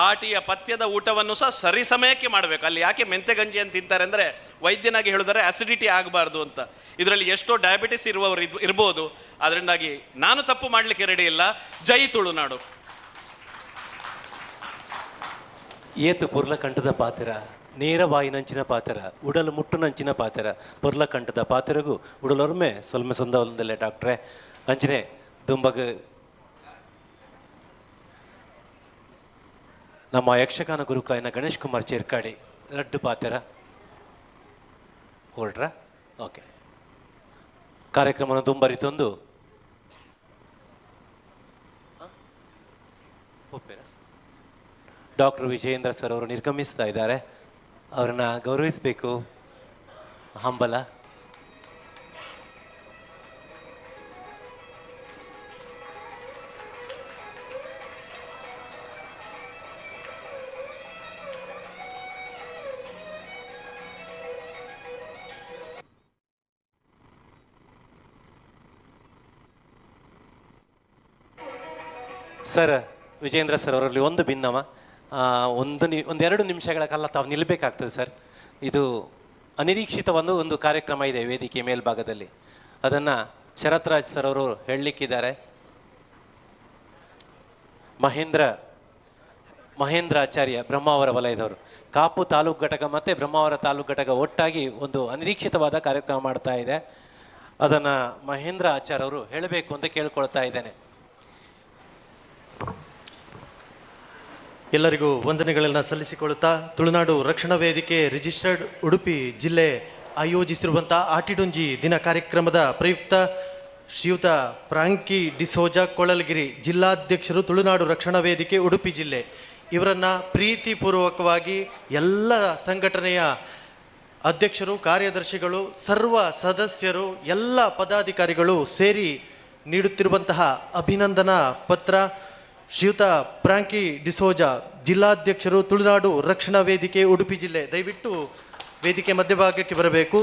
ಆಟಿಯ ಪಥ್ಯದ ಊಟವನ್ನು ಸಹ ಸರಿ ಸಮಯಕ್ಕೆ ಮಾಡಬೇಕು. ಅಲ್ಲಿ ಯಾಕೆ ಮೆಂತೆ ಗಂಜಿ ಅಂತ ತಿಂತಾರೆ ಅಂದರೆ ವೈದ್ಯನಾಗಿ ಹೇಳಿದರೆ ಅಸಿಡಿಟಿ ಆಗಬಾರ್ದು ಅಂತ. ಇದರಲ್ಲಿ ಎಷ್ಟೋ ಡಯಾಬಿಟಿಸ್ ಇರುವವರು ಇರ್ಬೋದು. ಅದರಿಂದಾಗಿ ನಾನು ತಪ್ಪು ಮಾಡಲಿಕ್ಕೆ ರೆಡಿ ಇಲ್ಲ. ಜೈ ತುಳುನಾಡು. ಏತು ಪುರ್ಲಕಂಠದ ಪಾತ್ರ, ನೇರ ಬಾಯಿನಂಚಿನ ಪಾತ್ರ, ಉಡಲು ಮುಟ್ಟುನಂಚಿನ ಪಾತ್ರ, ಪುರ್ಲಕಂಠದ ಪಾತ್ರಗೂ ಉಡಲೊರ್ಮೆ ಸೊಲ್ಮೆ ಸೊಂದವೊಂದಲ್ಲೇ ಡಾಕ್ಟ್ರೆ ಅಂಚನೆ ದುಂಬಗ ನಮ್ಮ ಯಕ್ಷಗಾನ ಗುರುಕಾಯನ ಗಣೇಶ್ ಕುಮಾರ್ ಚೇರ್ಕಾಡಿ ರಡ್ಡು ಪಾತ್ರ ಹೊರಡ್ರ. ಓಕೆ, ಕಾರ್ಯಕ್ರಮವನ್ನು ದುಂಬರಿತೊಂದು ಡಾಕ್ಟರ್ ವಿಜಯೇಂದ್ರ ಸರ್ ಅವರು ನಿರ್ಗಮಿಸ್ತಾ ಇದ್ದಾರೆ. ಅವರನ್ನು ಗೌರವಿಸಬೇಕು. ಹಂಬಲ. ಸರ್, ವಿಜಯೇಂದ್ರ ಸರ್ ಅವರಲ್ಲಿ ಒಂದು ಭಿನ್ನವ, ಒಂದೆರಡು ನಿಮಿಷಗಳ ಕಾಲ ತಾವು ನಿಲ್ಲಬೇಕಾಗ್ತದೆ ಸರ್. ಇದು ಅನಿರೀಕ್ಷಿತ ಒಂದು ಕಾರ್ಯಕ್ರಮ ಇದೆ ವೇದಿಕೆ ಮೇಲ್ಭಾಗದಲ್ಲಿ. ಅದನ್ನು ಶರತ್ ರಾಜ್ ಸರ್ ಅವರು ಹೇಳಲಿಕ್ಕಿದ್ದಾರೆ. ಮಹೇಂದ್ರ ಆಚಾರ್ಯ ಬ್ರಹ್ಮಾವರ ವಲಯದವರು, ಕಾಪು ತಾಲೂಕು ಘಟಕ ಮತ್ತು ಬ್ರಹ್ಮಾವರ ತಾಲೂಕು ಘಟಕ ಒಟ್ಟಾಗಿ ಒಂದು ಅನಿರೀಕ್ಷಿತವಾದ ಕಾರ್ಯಕ್ರಮ ಮಾಡ್ತಾ ಇದೆ. ಅದನ್ನು ಮಹೇಂದ್ರ ಆಚಾರ್ ಅವರು ಹೇಳಬೇಕು ಅಂತ ಕೇಳ್ಕೊಳ್ತಾ ಇದ್ದೇನೆ. ಎಲ್ಲರಿಗೂ ವಂದನೆಗಳನ್ನು ಸಲ್ಲಿಸಿಕೊಳ್ಳುತ್ತಾ ತುಳುನಾಡು ರಕ್ಷಣಾ ವೇದಿಕೆ ರಿಜಿಸ್ಟರ್ಡ್ ಉಡುಪಿ ಜಿಲ್ಲೆ ಆಯೋಜಿಸಿರುವಂಥ ಆಟಿಡೊಂಜಿ ದಿನ ಕಾರ್ಯಕ್ರಮದ ಪ್ರಯುಕ್ತ ಶ್ರೀಯುತ ಫ್ರಾಂಕಿ ಡಿಸೋಜಾ ಕೊಳಲ್ಗಿರಿ ಜಿಲ್ಲಾಧ್ಯಕ್ಷರು ತುಳುನಾಡು ರಕ್ಷಣಾ ವೇದಿಕೆ ಉಡುಪಿ ಜಿಲ್ಲೆ ಇವರನ್ನು ಪ್ರೀತಿಪೂರ್ವಕವಾಗಿ ಎಲ್ಲ ಸಂಘಟನೆಯ ಅಧ್ಯಕ್ಷರು, ಕಾರ್ಯದರ್ಶಿಗಳು, ಸರ್ವ ಸದಸ್ಯರು, ಎಲ್ಲ ಪದಾಧಿಕಾರಿಗಳು ಸೇರಿ ನೀಡುತ್ತಿರುವಂತಹ ಅಭಿನಂದನಾ ಪತ್ರ. ಶ್ರೀಯುತ ಫ್ರಾಂಕಿ ಡಿಸೋಜಾ ಜಿಲ್ಲಾಧ್ಯಕ್ಷರು ತುಳುನಾಡು ರಕ್ಷಣಾ ವೇದಿಕೆ ಉಡುಪಿ ಜಿಲ್ಲೆ, ದಯವಿಟ್ಟು ವೇದಿಕೆ ಮಧ್ಯಭಾಗಕ್ಕೆ ಬರಬೇಕು.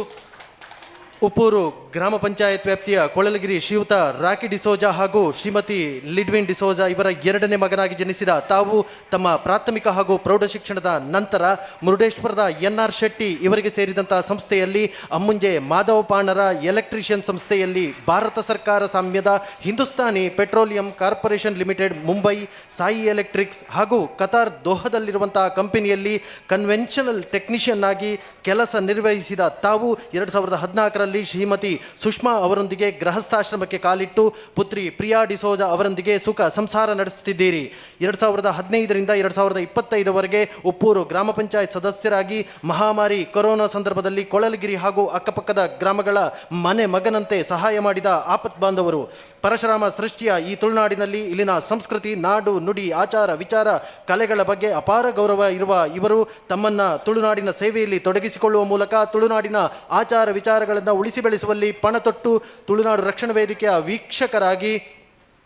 ಉಪ್ಪೂರು ಗ್ರಾಮ ಪಂಚಾಯತ್ ವ್ಯಾಪ್ತಿಯ ಕೊಳಲಗಿರಿ ಶ್ರೀಯುತ ರಾಕಿ ಡಿಸೋಜಾ ಹಾಗೂ ಶ್ರೀಮತಿ ಲಿಡ್ವಿನ್ ಡಿಸೋಜಾ ಇವರ ಎರಡನೇ ಮಗನಾಗಿ ಜನಿಸಿದ ತಾವು ತಮ್ಮ ಪ್ರಾಥಮಿಕ ಹಾಗೂ ಪ್ರೌಢ ಶಿಕ್ಷಣದ ನಂತರ ಮುರುಡೇಶ್ವರದ NR ಶೆಟ್ಟಿ ಇವರಿಗೆ ಸೇರಿದಂತಹ ಸಂಸ್ಥೆಯಲ್ಲಿ ಅಮ್ಮುಂಜೆ ಮಾಧವ ಪಾಣರ ಎಲೆಕ್ಟ್ರಿಷಿಯನ್ ಸಂಸ್ಥೆಯಲ್ಲಿ ಭಾರತ ಸರ್ಕಾರ ಸಾಮ್ಯದ Hindustani petroleum corporation limited Mumbai, Sai electrics ಹಾಗೂ ಕತಾರ್ ದೋಹದಲ್ಲಿರುವಂತಹ ಕಂಪನಿಯಲ್ಲಿ ಕನ್ವೆನ್ಷನಲ್ ಟೆಕ್ನಿಷಿಯನ್ ಆಗಿ ಕೆಲಸ ನಿರ್ವಹಿಸಿದ ತಾವು 2014ರಲ್ಲಿ ಶ್ರೀಮತಿ ಸುಷ್ಮಾ ಅವರೊಂದಿಗೆ ಗೃಹಸ್ಥಾಶ್ರಮಕ್ಕೆ ಕಾಲಿಟ್ಟು ಪುತ್ರಿ ಪ್ರಿಯಾ ಡಿಸೋಜಾ ಅವರೊಂದಿಗೆ ಸುಖ ಸಂಸಾರ ನಡೆಸುತ್ತಿದ್ದೀರಿ. 2015ರಿಂದ 2025ವರೆಗೆ ಉಪ್ಪೂರು ಗ್ರಾಮ ಪಂಚಾಯತ್ ಸದಸ್ಯರಾಗಿ ಮಹಾಮಾರಿ ಕೊರೋನಾ ಸಂದರ್ಭದಲ್ಲಿ ಕೊಳಲಗಿರಿ ಹಾಗೂ ಅಕ್ಕಪಕ್ಕದ ಗ್ರಾಮಗಳ ಮನೆ ಮಗನಂತೆ ಸಹಾಯ ಮಾಡಿದ ಆಪತ್ ಬಾಂಧವರು. ಪರಶುರಾಮ ಸೃಷ್ಟಿಯ ಈ ತುಳುನಾಡಿನಲ್ಲಿ ಇಲ್ಲಿನ ಸಂಸ್ಕೃತಿ, ನಾಡು, ನುಡಿ, ಆಚಾರ, ವಿಚಾರ, ಕಲೆಗಳ ಬಗ್ಗೆ ಅಪಾರ ಗೌರವ ಇರುವ ಇವರು ತಮ್ಮನ್ನ ತುಳುನಾಡಿನ ಸೇವೆಯಲ್ಲಿ ತೊಡಗಿಸಿಕೊಳ್ಳುವ ಮೂಲಕ ತುಳುನಾಡಿನ ಆಚಾರ ವಿಚಾರಗಳನ್ನು ಉಳಿಸಿ ಬೆಳೆಸುವಲ್ಲಿ ಪಣತೊಟ್ಟು ತುಳುನಾಡು ರಕ್ಷಣಾ ವೇದಿಕೆಯ ವೀಕ್ಷಕರಾಗಿ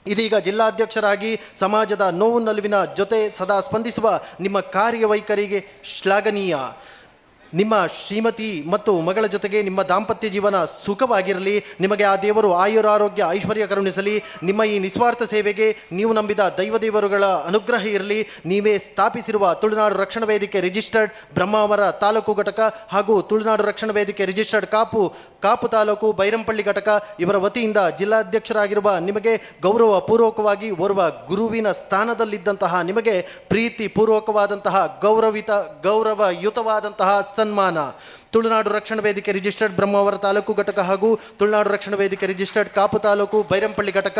ಇದೀಗ ಜಿಲ್ಲಾಧ್ಯಕ್ಷರಾಗಿ ಸಮಾಜದ ನೋವು ನಲಿವಿನ ಜೊತೆ ಸದಾ ಸ್ಪಂದಿಸುವ ನಿಮ್ಮ ಕಾರ್ಯವೈಖರಿಗೆ ಶ್ಲಾಘನೀಯ. ನಿಮ್ಮ ಶ್ರೀಮತಿ ಮತ್ತು ಮಗಳ ಜೊತೆಗೆ ನಿಮ್ಮ ದಾಂಪತ್ಯ ಜೀವನ ಸುಖವಾಗಿರಲಿ. ನಿಮಗೆ ಆ ದೇವರು ಆಯುರಾರೋಗ್ಯ ಐಶ್ವರ್ಯ ಕರುಣಿಸಲಿ. ನಿಮ್ಮ ಈ ನಿಸ್ವಾರ್ಥ ಸೇವೆಗೆ ನೀವು ನಂಬಿದ ದೈವದೇವರುಗಳ ಅನುಗ್ರಹ ಇರಲಿ. ನೀವೇ ಸ್ಥಾಪಿಸಿರುವ ತುಳುನಾಡು ರಕ್ಷಣಾ ವೇದಿಕೆ ರಿಜಿಸ್ಟರ್ಡ್ ಬ್ರಹ್ಮಾವರ ತಾಲೂಕು ಘಟಕ ಹಾಗೂ ತುಳುನಾಡು ರಕ್ಷಣಾ ವೇದಿಕೆ ರಿಜಿಸ್ಟರ್ಡ್ ಕಾಪು ತಾಲೂಕು ಬೈರಂಪಳ್ಳಿ ಘಟಕ ಇವರ ವತಿಯಿಂದ ಜಿಲ್ಲಾಧ್ಯಕ್ಷರಾಗಿರುವ ನಿಮಗೆ ಗೌರವ ಪೂರ್ವಕವಾಗಿ ಓರ್ವ ಗುರುವಿನ ಸ್ಥಾನದಲ್ಲಿದ್ದಂತಹ ನಿಮಗೆ ಪ್ರೀತಿ ಪೂರ್ವಕವಾದಂತಹ ಗೌರವಯುತವಾದಂತಹ ಸನ್ಮಾನ. ತುಳುನಾಡು ರಕ್ಷಣಾ ವೇದಿಕೆ ರಿಜಿಸ್ಟರ್ಡ್ ಬ್ರಹ್ಮಾವರ ತಾಲೂಕು ಘಟಕ ಹಾಗೂ ತುಳುನಾಡು ರಕ್ಷಣಾ ವೇದಿಕೆ ರಿಜಿಸ್ಟರ್ಡ್ ಕಾಪು ತಾಲೂಕು ಬೈರಂಪಳ್ಳಿ ಘಟಕ,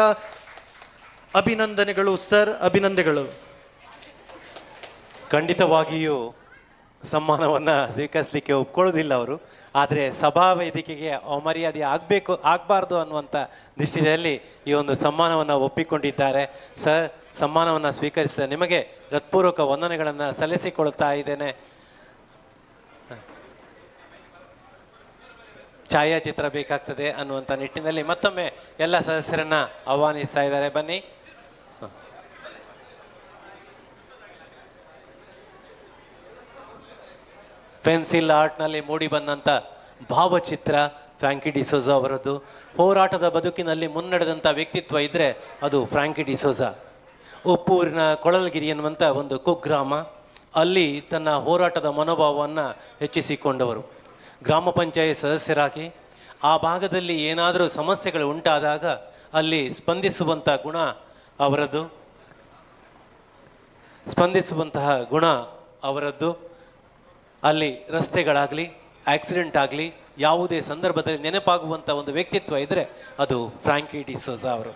ಅಭಿನಂದನೆಗಳು ಸರ್, ಅಭಿನಂದನೆಗಳು. ಖಂಡಿತವಾಗಿಯೂ ಸಮ್ಮಾನವನ್ನು ಸ್ವೀಕರಿಸಲಿಕ್ಕೆ ಒಪ್ಕೊಳ್ಳೋದಿಲ್ಲ ಅವರು. ಆದರೆ ಸಭಾ ವೇದಿಕೆಗೆ ಅಮರ್ಯಾದೆ ಆಗಬಾರ್ದು ಅನ್ನುವಂಥ ದೃಷ್ಟಿಯಲ್ಲಿ ಈ ಒಂದು ಸಮ್ಮಾನವನ್ನು ಒಪ್ಪಿಕೊಂಡಿದ್ದಾರೆ. ಸರ್, ಸಮ್ಮಾನವನ್ನು ಸ್ವೀಕರಿಸಿದ ನಿಮಗೆ ಹೃತ್ಪೂರ್ವಕ ವಂದನೆಗಳನ್ನು ಸಲ್ಲಿಸಿಕೊಳ್ತಾ ಇದ್ದೇನೆ. ಛಾಯಾಚಿತ್ರ ಬೇಕಾಗ್ತದೆ ಅನ್ನುವಂಥ ನಿಟ್ಟಿನಲ್ಲಿ ಮತ್ತೊಮ್ಮೆ ಎಲ್ಲ ಸದಸ್ಯರನ್ನ ಆಹ್ವಾನಿಸ್ತಾ ಇದ್ದಾರೆ. ಬನ್ನಿ. ಪೆನ್ಸಿಲ್ ಆರ್ಟ್ನಲ್ಲಿ ಮೂಡಿ ಬಂದಂಥ ಭಾವಚಿತ್ರ ಫ್ರಾಂಕಿ ಡಿಸೋಜಾ ಅವರದ್ದು. ಹೋರಾಟದ ಬದುಕಿನಲ್ಲಿ ಮುನ್ನಡೆದಂಥ ವ್ಯಕ್ತಿತ್ವ ಇದ್ದರೆ ಅದು ಫ್ರಾಂಕಿ ಡಿಸೋಜಾ. ಉಪ್ಪೂರಿನ ಕೊಳಲಗಿರಿ ಎನ್ನುವಂಥ ಒಂದು ಕುಗ್ರಾಮ, ಅಲ್ಲಿ ತನ್ನ ಹೋರಾಟದ ಮನೋಭಾವವನ್ನು ಹೆಚ್ಚಿಸಿಕೊಂಡವರು. ಗ್ರಾಮ ಪಂಚಾಯತ್ ಸದಸ್ಯರಾಗಿ ಆ ಭಾಗದಲ್ಲಿ ಏನಾದರೂ ಸಮಸ್ಯೆಗಳು ಉಂಟಾದಾಗ ಅಲ್ಲಿ ಸ್ಪಂದಿಸುವಂತಹ ಗುಣ ಅವರದ್ದು. ಅಲ್ಲಿ ರಸ್ತೆಗಳಾಗಲಿ, ಆಕ್ಸಿಡೆಂಟ್ ಆಗಲಿ, ಯಾವುದೇ ಸಂದರ್ಭದಲ್ಲಿ ನೆನಪಾಗುವಂಥ ಒಂದು ವ್ಯಕ್ತಿತ್ವ ಇದ್ದರೆ ಅದು ಫ್ರಾಂಕಿ ಡಿಸೋಜಾ ಅವರು.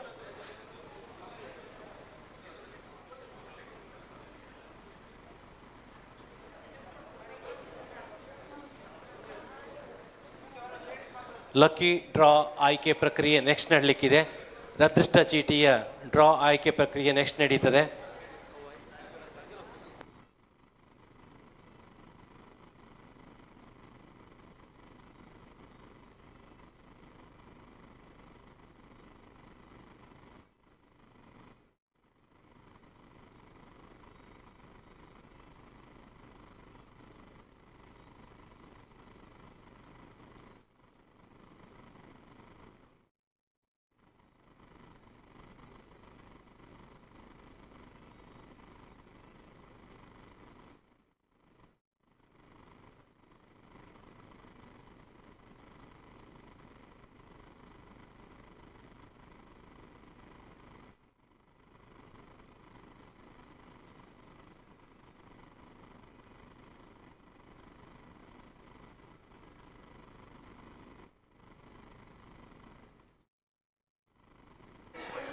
ಲಕ್ಕಿ ಡ್ರಾ ಆಯ್ಕೆ ಪ್ರಕ್ರಿಯೆ ನೆಕ್ಸ್ಟ್ ನಡಲಿಕ್ಕಿದೆ. ಅದೃಷ್ಟ ಚೀಟಿಯ ಡ್ರಾ ಆಯ್ಕೆ ಪ್ರಕ್ರಿಯೆ ನೆಕ್ಸ್ಟ್ ನಡೀತದೆ.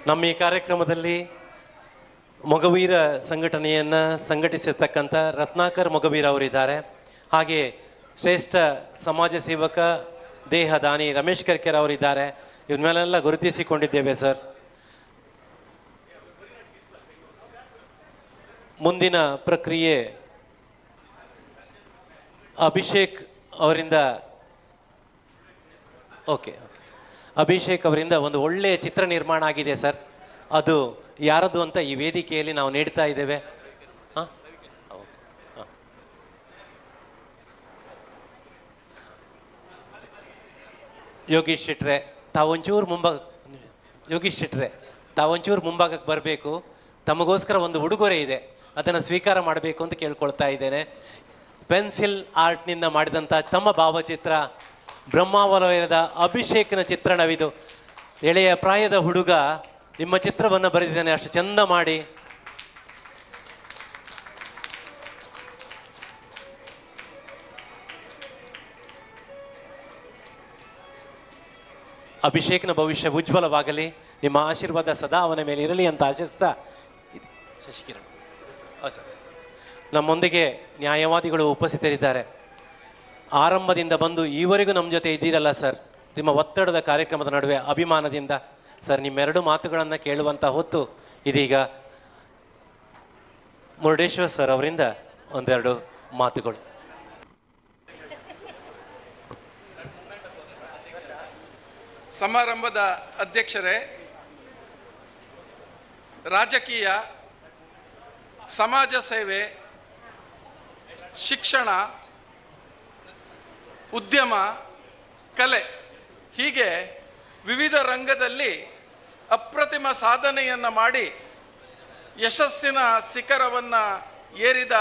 ನಮ್ಮ ಈ ಕಾರ್ಯಕ್ರಮದಲ್ಲಿ ಮೊಗವೀರ ಸಂಘಟನೆಯನ್ನು ಸಂಘಟಿಸಿರ್ತಕ್ಕಂಥ ರತ್ನಾಕರ್ ಮೊಗವೀರ ಅವರಿದ್ದಾರೆ. ಹಾಗೆ ಶ್ರೇಷ್ಠ ಸಮಾಜ ಸೇವಕ ದೇಹ ದಾನಿ ರಮೇಶ್ ಕರ್ಕೆರ್ ಅವರಿದ್ದಾರೆ. ಇವನ್ನೆಲ್ಲ ಗುರುತಿಸಿಕೊಂಡಿದ್ದೇವೆ ಸರ್. ಮುಂದಿನ ಪ್ರಕ್ರಿಯೆ ಅಭಿಷೇಕ್ ಅವರಿಂದ ಅಭಿಷೇಕ್ ಅವರಿಂದ ಒಂದು ಒಳ್ಳೆಯ ಚಿತ್ರ ನಿರ್ಮಾಣ ಆಗಿದೆ ಸರ್. ಅದು ಯಾರದು ಅಂತ ಈ ವೇದಿಕೆಯಲ್ಲಿ ನಾವು ನೀಡ್ತಾ ಇದ್ದೇವೆ. ಯೋಗೀಶ್ ಶೆಟ್ರೆ ತಾವೊಂಚೂರು ಮುಂಭಾಗಕ್ಕೆ ಬರಬೇಕು. ತಮಗೋಸ್ಕರ ಒಂದು ಉಡುಗೊರೆ ಇದೆ, ಅದನ್ನು ಸ್ವೀಕಾರ ಮಾಡಬೇಕು ಅಂತ ಕೇಳ್ಕೊಳ್ತಾ ಇದ್ದೇನೆ. ಪೆನ್ಸಿಲ್ ಆರ್ಟ್ನಿಂದ ಮಾಡಿದಂಥ ತಮ್ಮ ಭಾವಚಿತ್ರ ಬ್ರಹ್ಮಾವಲಯದ ಅಭಿಷೇಕ್ನ ಚಿತ್ರಣವಿದು. ಎಳೆಯ ಪ್ರಾಯದ ಹುಡುಗ ನಿಮ್ಮ ಚಿತ್ರವನ್ನು ಬರೆದಿದ್ದಾನೆ, ಅಷ್ಟು ಚಂದ ಮಾಡಿ. ಅಭಿಷೇಕ್ನ ಭವಿಷ್ಯ ಉಜ್ವಲವಾಗಲಿ, ನಿಮ್ಮ ಆಶೀರ್ವಾದ ಸದಾ ಅವನ ಮೇಲೆ ಇರಲಿ ಅಂತ ಆಶಿಸ್ತಾ ಶಶಿಕಿರಣ್ ಸರ್, ನಮ್ಮೊಂದಿಗೆ ನ್ಯಾಯವಾದಿಗಳು ಉಪಸ್ಥಿತರಿದ್ದಾರೆ. ಆರಂಭದಿಂದ ಬಂದು ಈವರೆಗೂ ನಮ್ಮ ಜೊತೆ ಇದ್ದೀರಲ್ಲ ಸರ್, ನಿಮ್ಮ ಒತ್ತಡದ ಕಾರ್ಯಕ್ರಮದ ನಡುವೆ ಅಭಿಮಾನದಿಂದ ಸರ್ ನಿಮ್ಮೆರಡು ಮಾತುಗಳನ್ನು ಕೇಳುವಂಥ ಹೊತ್ತು ಇದೀಗ ಮುರುಡೇಶ್ವರ್ ಸರ್ ಅವರಿಂದ ಒಂದೆರಡು ಮಾತುಗಳು. ಸಮಾರಂಭದ ಅಧ್ಯಕ್ಷರೇ, ರಾಜಕೀಯ, ಸಮಾಜ ಸೇವೆ, ಶಿಕ್ಷಣ, ಉದ್ಯಮ, ಕಲೆ ಹೀಗೆ ವಿವಿಧ ರಂಗದಲ್ಲಿ ಅಪ್ರತಿಮ ಸಾಧನೆಯನ್ನು ಮಾಡಿ ಯಶಸ್ಸಿನ ಶಿಖರವನ್ನು ಏರಿದ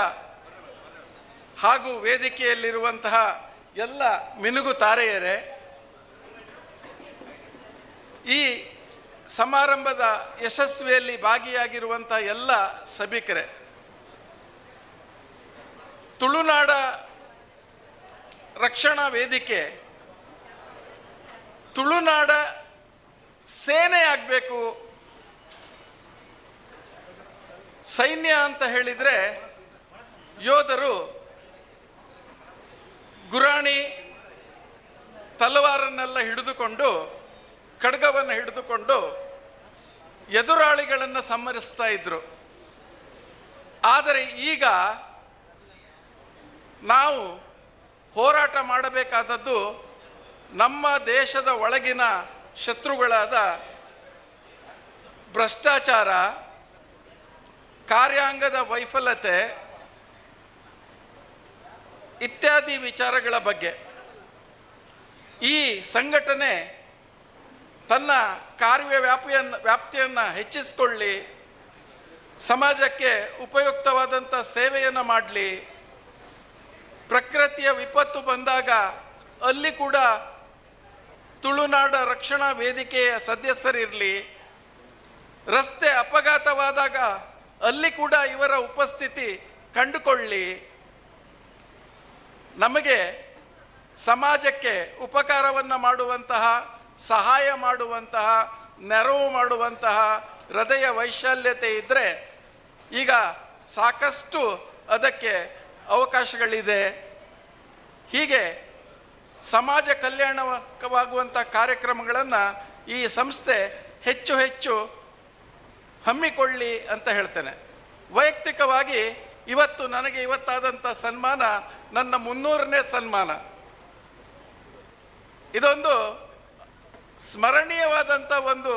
ಹಾಗೂ ವೇದಿಕೆಯಲ್ಲಿರುವಂತಹ ಎಲ್ಲ ಮಿನುಗು ತಾರೆಯರೇ, ಈ ಸಮಾರಂಭದ ಯಶಸ್ವಿಯಲ್ಲಿ ಭಾಗಿಯಾಗಿರುವಂಥ ಎಲ್ಲ ಸಭಿಕರೇ, ತುಳುನಾಡ ರಕ್ಷಣಾ ವೇದಿಕೆ ತುಳುನಾಡ ಸೇನೆ ಆಗಬೇಕು. ಸೈನ್ಯ ಅಂತ ಹೇಳಿದರೆ ಯೋಧರು ಗುರಾಣಿ ತಲವಾರನ್ನೆಲ್ಲ ಹಿಡಿದುಕೊಂಡು, ಖಡ್ಗವನ್ನು ಹಿಡಿದುಕೊಂಡು ಎದುರಾಳಿಗಳನ್ನು ಸಂಹರಿಸ್ತಾ ಇದ್ರು. ಆದರೆ ಈಗ ನಾವು ಹೋರಾಟ ಮಾಡಬೇಕಾದದ್ದು ನಮ್ಮ ದೇಶದ ಒಳಗಿನ ಶತ್ರುಗಳಾದ ಭ್ರಷ್ಟಾಚಾರ, ಕಾರ್ಯಾಂಗದ ವೈಫಲ್ಯತೆ ಇತ್ಯಾದಿ ವಿಚಾರಗಳ ಬಗ್ಗೆ. ಈ ಸಂಘಟನೆ ತನ್ನ ವ್ಯಾಪ್ತಿಯನ್ನು ಹೆಚ್ಚಿಸಿಕೊಳ್ಳಿ, ಸಮಾಜಕ್ಕೆ ಉಪಯುಕ್ತವಾದಂಥ ಸೇವೆಯನ್ನು ಮಾಡಲಿ, ಪ್ರಕೃತಿಯ ವಿಪತ್ತು ಬಂದಾಗ ಅಲ್ಲಿ ಕೂಡ ತುಳುನಾಡ ರಕ್ಷಣಾ ವೇದಿಕೆಯ ಸದಸ್ಯರಿರಲಿ, ರಸ್ತೆ ಅಪಘಾತವಾದಾಗ ಅಲ್ಲಿ ಕೂಡ ಇವರ ಉಪಸ್ಥಿತಿ ಕಂಡುಕೊಳ್ಳಿ. ನಮಗೆ ಸಮಾಜಕ್ಕೆ ಉಪಕಾರವನ್ನು ಮಾಡುವಂತಹ, ಸಹಾಯ ಮಾಡುವಂತಹ, ನೆರವು ಮಾಡುವಂತಹ ಹೃದಯ ವೈಶಾಲ್ಯತೆ ಇದ್ದರೆ ಈಗ ಸಾಕಷ್ಟು ಅದಕ್ಕೆ ಅವಕಾಶಗಳಿದೆ. ಹೀಗೆ ಸಮಾಜ ಕಲ್ಯಾಣವಾಗುವಂಥ ಕಾರ್ಯಕ್ರಮಗಳನ್ನು ಈ ಸಂಸ್ಥೆ ಹೆಚ್ಚು ಹೆಚ್ಚು ಹಮ್ಮಿಕೊಳ್ಳಿ ಅಂತ ಹೇಳ್ತೇನೆ. ವೈಯಕ್ತಿಕವಾಗಿ ಇವತ್ತು ನನಗೆ ಇವತ್ತಾದಂಥ ಸನ್ಮಾನ ನನ್ನ 300ನೇ ಸನ್ಮಾನ. ಇದೊಂದು ಸ್ಮರಣೀಯವಾದಂಥ ಒಂದು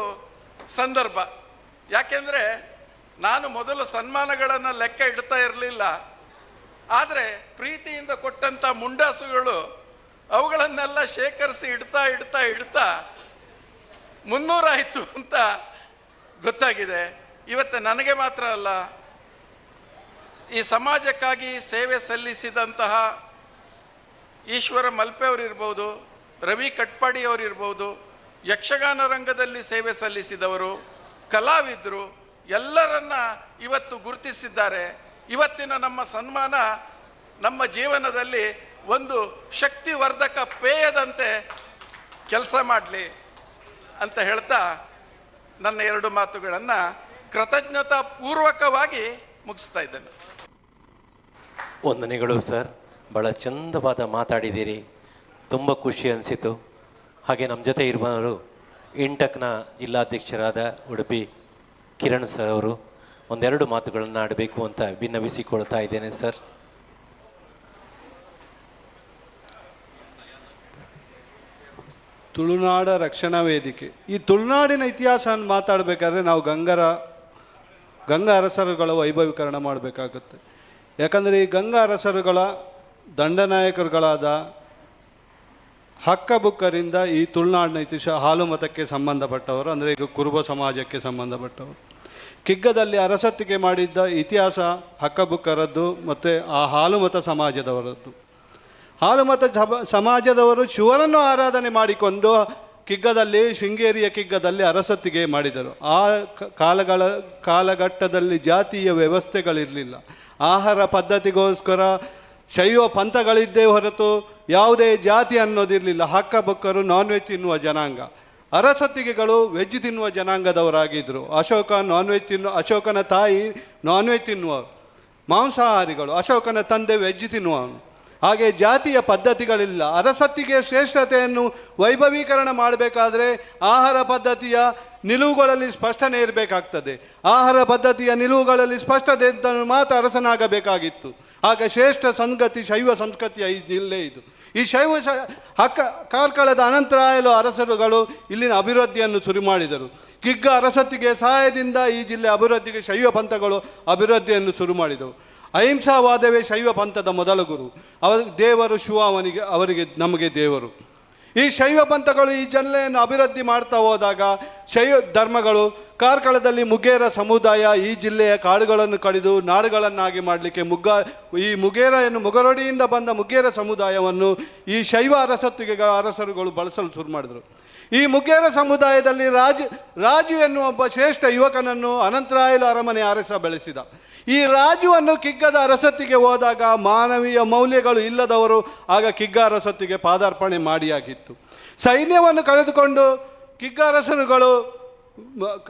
ಸಂದರ್ಭ. ಯಾಕೆಂದರೆ ನಾನು ಮೊದಲು ಸನ್ಮಾನಗಳನ್ನು ಲೆಕ್ಕ ಇಡ್ತಾ ಇರಲಿಲ್ಲ. ಆದರೆ ಪ್ರೀತಿಯಿಂದ ಕೊಟ್ಟಂಥ ಮುಂಡಾಸುಗಳು ಅವುಗಳನ್ನೆಲ್ಲ ಶೇಖರಿಸಿ ಇಡ್ತಾ 300 ಆಯಿತು ಅಂತ ಗೊತ್ತಾಗಿದೆ. ಇವತ್ತು ನನಗೆ ಮಾತ್ರ ಅಲ್ಲ, ಈ ಸಮಾಜಕ್ಕಾಗಿ ಸೇವೆ ಸಲ್ಲಿಸಿದಂತಹ ಈಶ್ವರ ಮಲ್ಪೆ ಅವರಿರ್ಬೋದು, ರವಿ ಕಟ್ಪಾಡಿ ಅವರಿರ್ಬೋದು, ಯಕ್ಷಗಾನ ರಂಗದಲ್ಲಿ ಸೇವೆ ಸಲ್ಲಿಸಿದವರು, ಕಲಾವಿದರು ಎಲ್ಲರನ್ನ ಇವತ್ತು ಗುರುತಿಸಿದ್ದಾರೆ. ಇವತ್ತಿನ ನಮ್ಮ ಸನ್ಮಾನ ನಮ್ಮ ಜೀವನದಲ್ಲಿ ಒಂದು ಶಕ್ತಿವರ್ಧಕ ಪೇಯದಂತೆ ಕೆಲಸ ಮಾಡಲಿ ಅಂತ ಹೇಳ್ತಾ ನನ್ನ 2 ಮಾತುಗಳನ್ನು ಕೃತಜ್ಞತಾ ಪೂರ್ವಕವಾಗಿ ಮುಗಿಸ್ತಾ ಇದ್ದೇನೆ. ವಂದನೆಗಳು ಸರ್, ಭಾಳ ಚಂದವಾದ ಮಾತಾಡಿದ್ದೀರಿ, ತುಂಬ ಖುಷಿ ಅನಿಸಿತು. ಹಾಗೆ ನಮ್ಮ ಜೊತೆ ಇರುವವರು ಇಂಟಕ್ನ ಜಿಲ್ಲಾಧ್ಯಕ್ಷರಾದ ಉಡುಪಿ ಕಿರಣ್ ಸರ್ ಅವರು 1-2 ಮಾತುಗಳನ್ನು ಆಡಬೇಕು ಅಂತ ವಿನ್ನವಿಸಿಕೊಳ್ತಾ ಇದ್ದೇನೆ ಸರ್. ತುಳುನಾಡ ರಕ್ಷಣಾ ವೇದಿಕೆ, ಈ ತುಳುನಾಡಿನ ಇತಿಹಾಸವನ್ನು ಮಾತಾಡಬೇಕಾದ್ರೆ ನಾವು ಗಂಗಾ ಅರಸರುಗಳ ವೈಭವೀಕರಣ ಮಾಡಬೇಕಾಗುತ್ತೆ. ಯಾಕಂದರೆ ಈ ಗಂಗಾ ಅರಸರುಗಳ ದಂಡನಾಯಕರುಗಳಾದ ಹಕ್ಕಬುಕ್ಕರಿಂದ ಈ ತುಳುನಾಡಿನ ಇತಿಹಾಸ ಹಾಲು ಮತಕ್ಕೆ ಸಂಬಂಧಪಟ್ಟವರು, ಅಂದರೆ ಈಗ ಕುರುಬ ಸಮಾಜಕ್ಕೆ ಸಂಬಂಧಪಟ್ಟವರು. ಕಿಗ್ಗದಲ್ಲಿ ಅರಸೊತ್ತಿಗೆ ಮಾಡಿದ್ದ ಇತಿಹಾಸ ಹಕ್ಕಬುಕ್ಕರದ್ದು ಮತ್ತು ಆ ಹಾಲು ಮತ ಸಮಾಜದವರದ್ದು. ಹಾಲು ಮತ ಸಮಾಜದವರು ಶಿವನನ್ನು ಆರಾಧನೆ ಮಾಡಿಕೊಂಡು ಕಿಗ್ಗದಲ್ಲಿ, ಶೃಂಗೇರಿಯ ಕಿಗ್ಗದಲ್ಲಿ ಅರಸೊತ್ತಿಗೆ ಮಾಡಿದರು. ಆ ಕಾಲಘಟ್ಟದಲ್ಲಿ ಜಾತಿಯ ವ್ಯವಸ್ಥೆಗಳಿರಲಿಲ್ಲ. ಆಹಾರ ಪದ್ಧತಿಗೋಸ್ಕರ ಶೈವ ಪಂಥಗಳಿದ್ದೇ ಹೊರತು ಯಾವುದೇ ಜಾತಿ ಅನ್ನೋದಿರಲಿಲ್ಲ. ಹಕ್ಕಬುಕ್ಕರು ನಾನ್ ವೆಜ್ ತಿನ್ನುವ ಜನಾಂಗ, ಅರಸೊತ್ತಿಗೆಗಳು ವೆಜ್ ತಿನ್ನುವ ಜನಾಂಗದವರಾಗಿದ್ದರು. ಅಶೋಕನ ತಾಯಿ ನಾನ್ ವೆಜ್ ತಿನ್ನುವರು, ಮಾಂಸಾಹಾರಿಗಳು. ಅಶೋಕನ ತಂದೆ ವೆಜ್ ತಿನ್ನುವವನು. ಹಾಗೆ ಜಾತಿಯ ಪದ್ಧತಿಗಳಿಲ್ಲ. ಅರಸೊತ್ತಿಗೆ ಶ್ರೇಷ್ಠತೆಯನ್ನು ವೈಭವೀಕರಣ ಮಾಡಬೇಕಾದ್ರೆ ಆಹಾರ ಪದ್ಧತಿಯ ನಿಲುವುಗಳಲ್ಲಿ ಸ್ಪಷ್ಟನೆ ಇರಬೇಕಾಗ್ತದೆ. ಆಹಾರ ಪದ್ಧತಿಯ ನಿಲುವುಗಳಲ್ಲಿ ಸ್ಪಷ್ಟತೆ ಇದ್ದ ಮಾತ್ರ ಅರಸನಾಗಬೇಕಾಗಿತ್ತು. ಆಗ ಶ್ರೇಷ್ಠ ಸಂಗತಿ ಶೈವ ಸಂಸ್ಕೃತಿಯ ಈ ಜಿಲ್ಲೆ ಇದು. ಈ ಶೈವ ಕಾರ್ಕಳದ ಅನಂತರಾಯಲು ಅರಸರುಗಳು ಇಲ್ಲಿನ ಅಭಿವೃದ್ಧಿಯನ್ನು ಶುರು ಮಾಡಿದರು. ಕಿಗ್ಗ ಅರಸೊತ್ತಿಗೆ ಸಹಾಯದಿಂದ ಈ ಜಿಲ್ಲೆ ಅಭಿವೃದ್ಧಿಗೆ ಶೈವ ಪಂಥಗಳು ಅಭಿವೃದ್ಧಿಯನ್ನು ಶುರು ಮಾಡಿದವು. ಅಹಿಂಸಾವಾದವೇ ಶೈವ ಪಂಥದ ಮೊದಲ ಗುರು. ದೇವರು ಶಿವ, ಅವರಿಗೆ ನಮಗೆ ದೇವರು. ಈ ಶೈವ ಪಂಥಗಳು ಈ ಜಿಲ್ಲೆಯನ್ನು ಅಭಿವೃದ್ಧಿ ಮಾಡ್ತಾ ಹೋದಾಗ ಶೈವ ಧರ್ಮಗಳು ಕಾರ್ಕಳದಲ್ಲಿ ಮುಗೇರ ಸಮುದಾಯ ಈ ಜಿಲ್ಲೆಯ ಕಾಡುಗಳನ್ನು ಕಡಿದು ನಾಡುಗಳನ್ನಾಗಿ ಮಾಡಲಿಕ್ಕೆ ಮುಗರೊಡಿಯಿಂದ ಬಂದ ಮುಗೇರ ಸಮುದಾಯವನ್ನು ಈ ಶೈವ ಅರಸರುಗಳು ಬಳಸಲು ಶುರು ಮಾಡಿದರು. ಈ ಮುಗೇರ ಸಮುದಾಯದಲ್ಲಿ ರಾಜು ಎನ್ನುವ ಒಬ್ಬ ಶ್ರೇಷ್ಠ ಯುವಕನನ್ನು ಅನಂತರಾಯಲು ಅರಮನೆ ಅರಸ ಬೆಳೆಸಿದ. ಈ ರಾಜುವನ್ನು ಕಿಗ್ಗದ ಅರಸೊತ್ತಿಗೆ ಹೋದಾಗ ಮಾನವೀಯ ಮೌಲ್ಯಗಳು ಇಲ್ಲದವರು ಆಗ ಕಿಗ್ಗ ಅರಸೊತ್ತಿಗೆ ಪಾದಾರ್ಪಣೆ ಮಾಡಿಯಾಗಿತ್ತು. ಸೈನ್ಯವನ್ನು ಕಳೆದುಕೊಂಡು ಕಿಗ್ಗ ಅರಸರುಗಳು,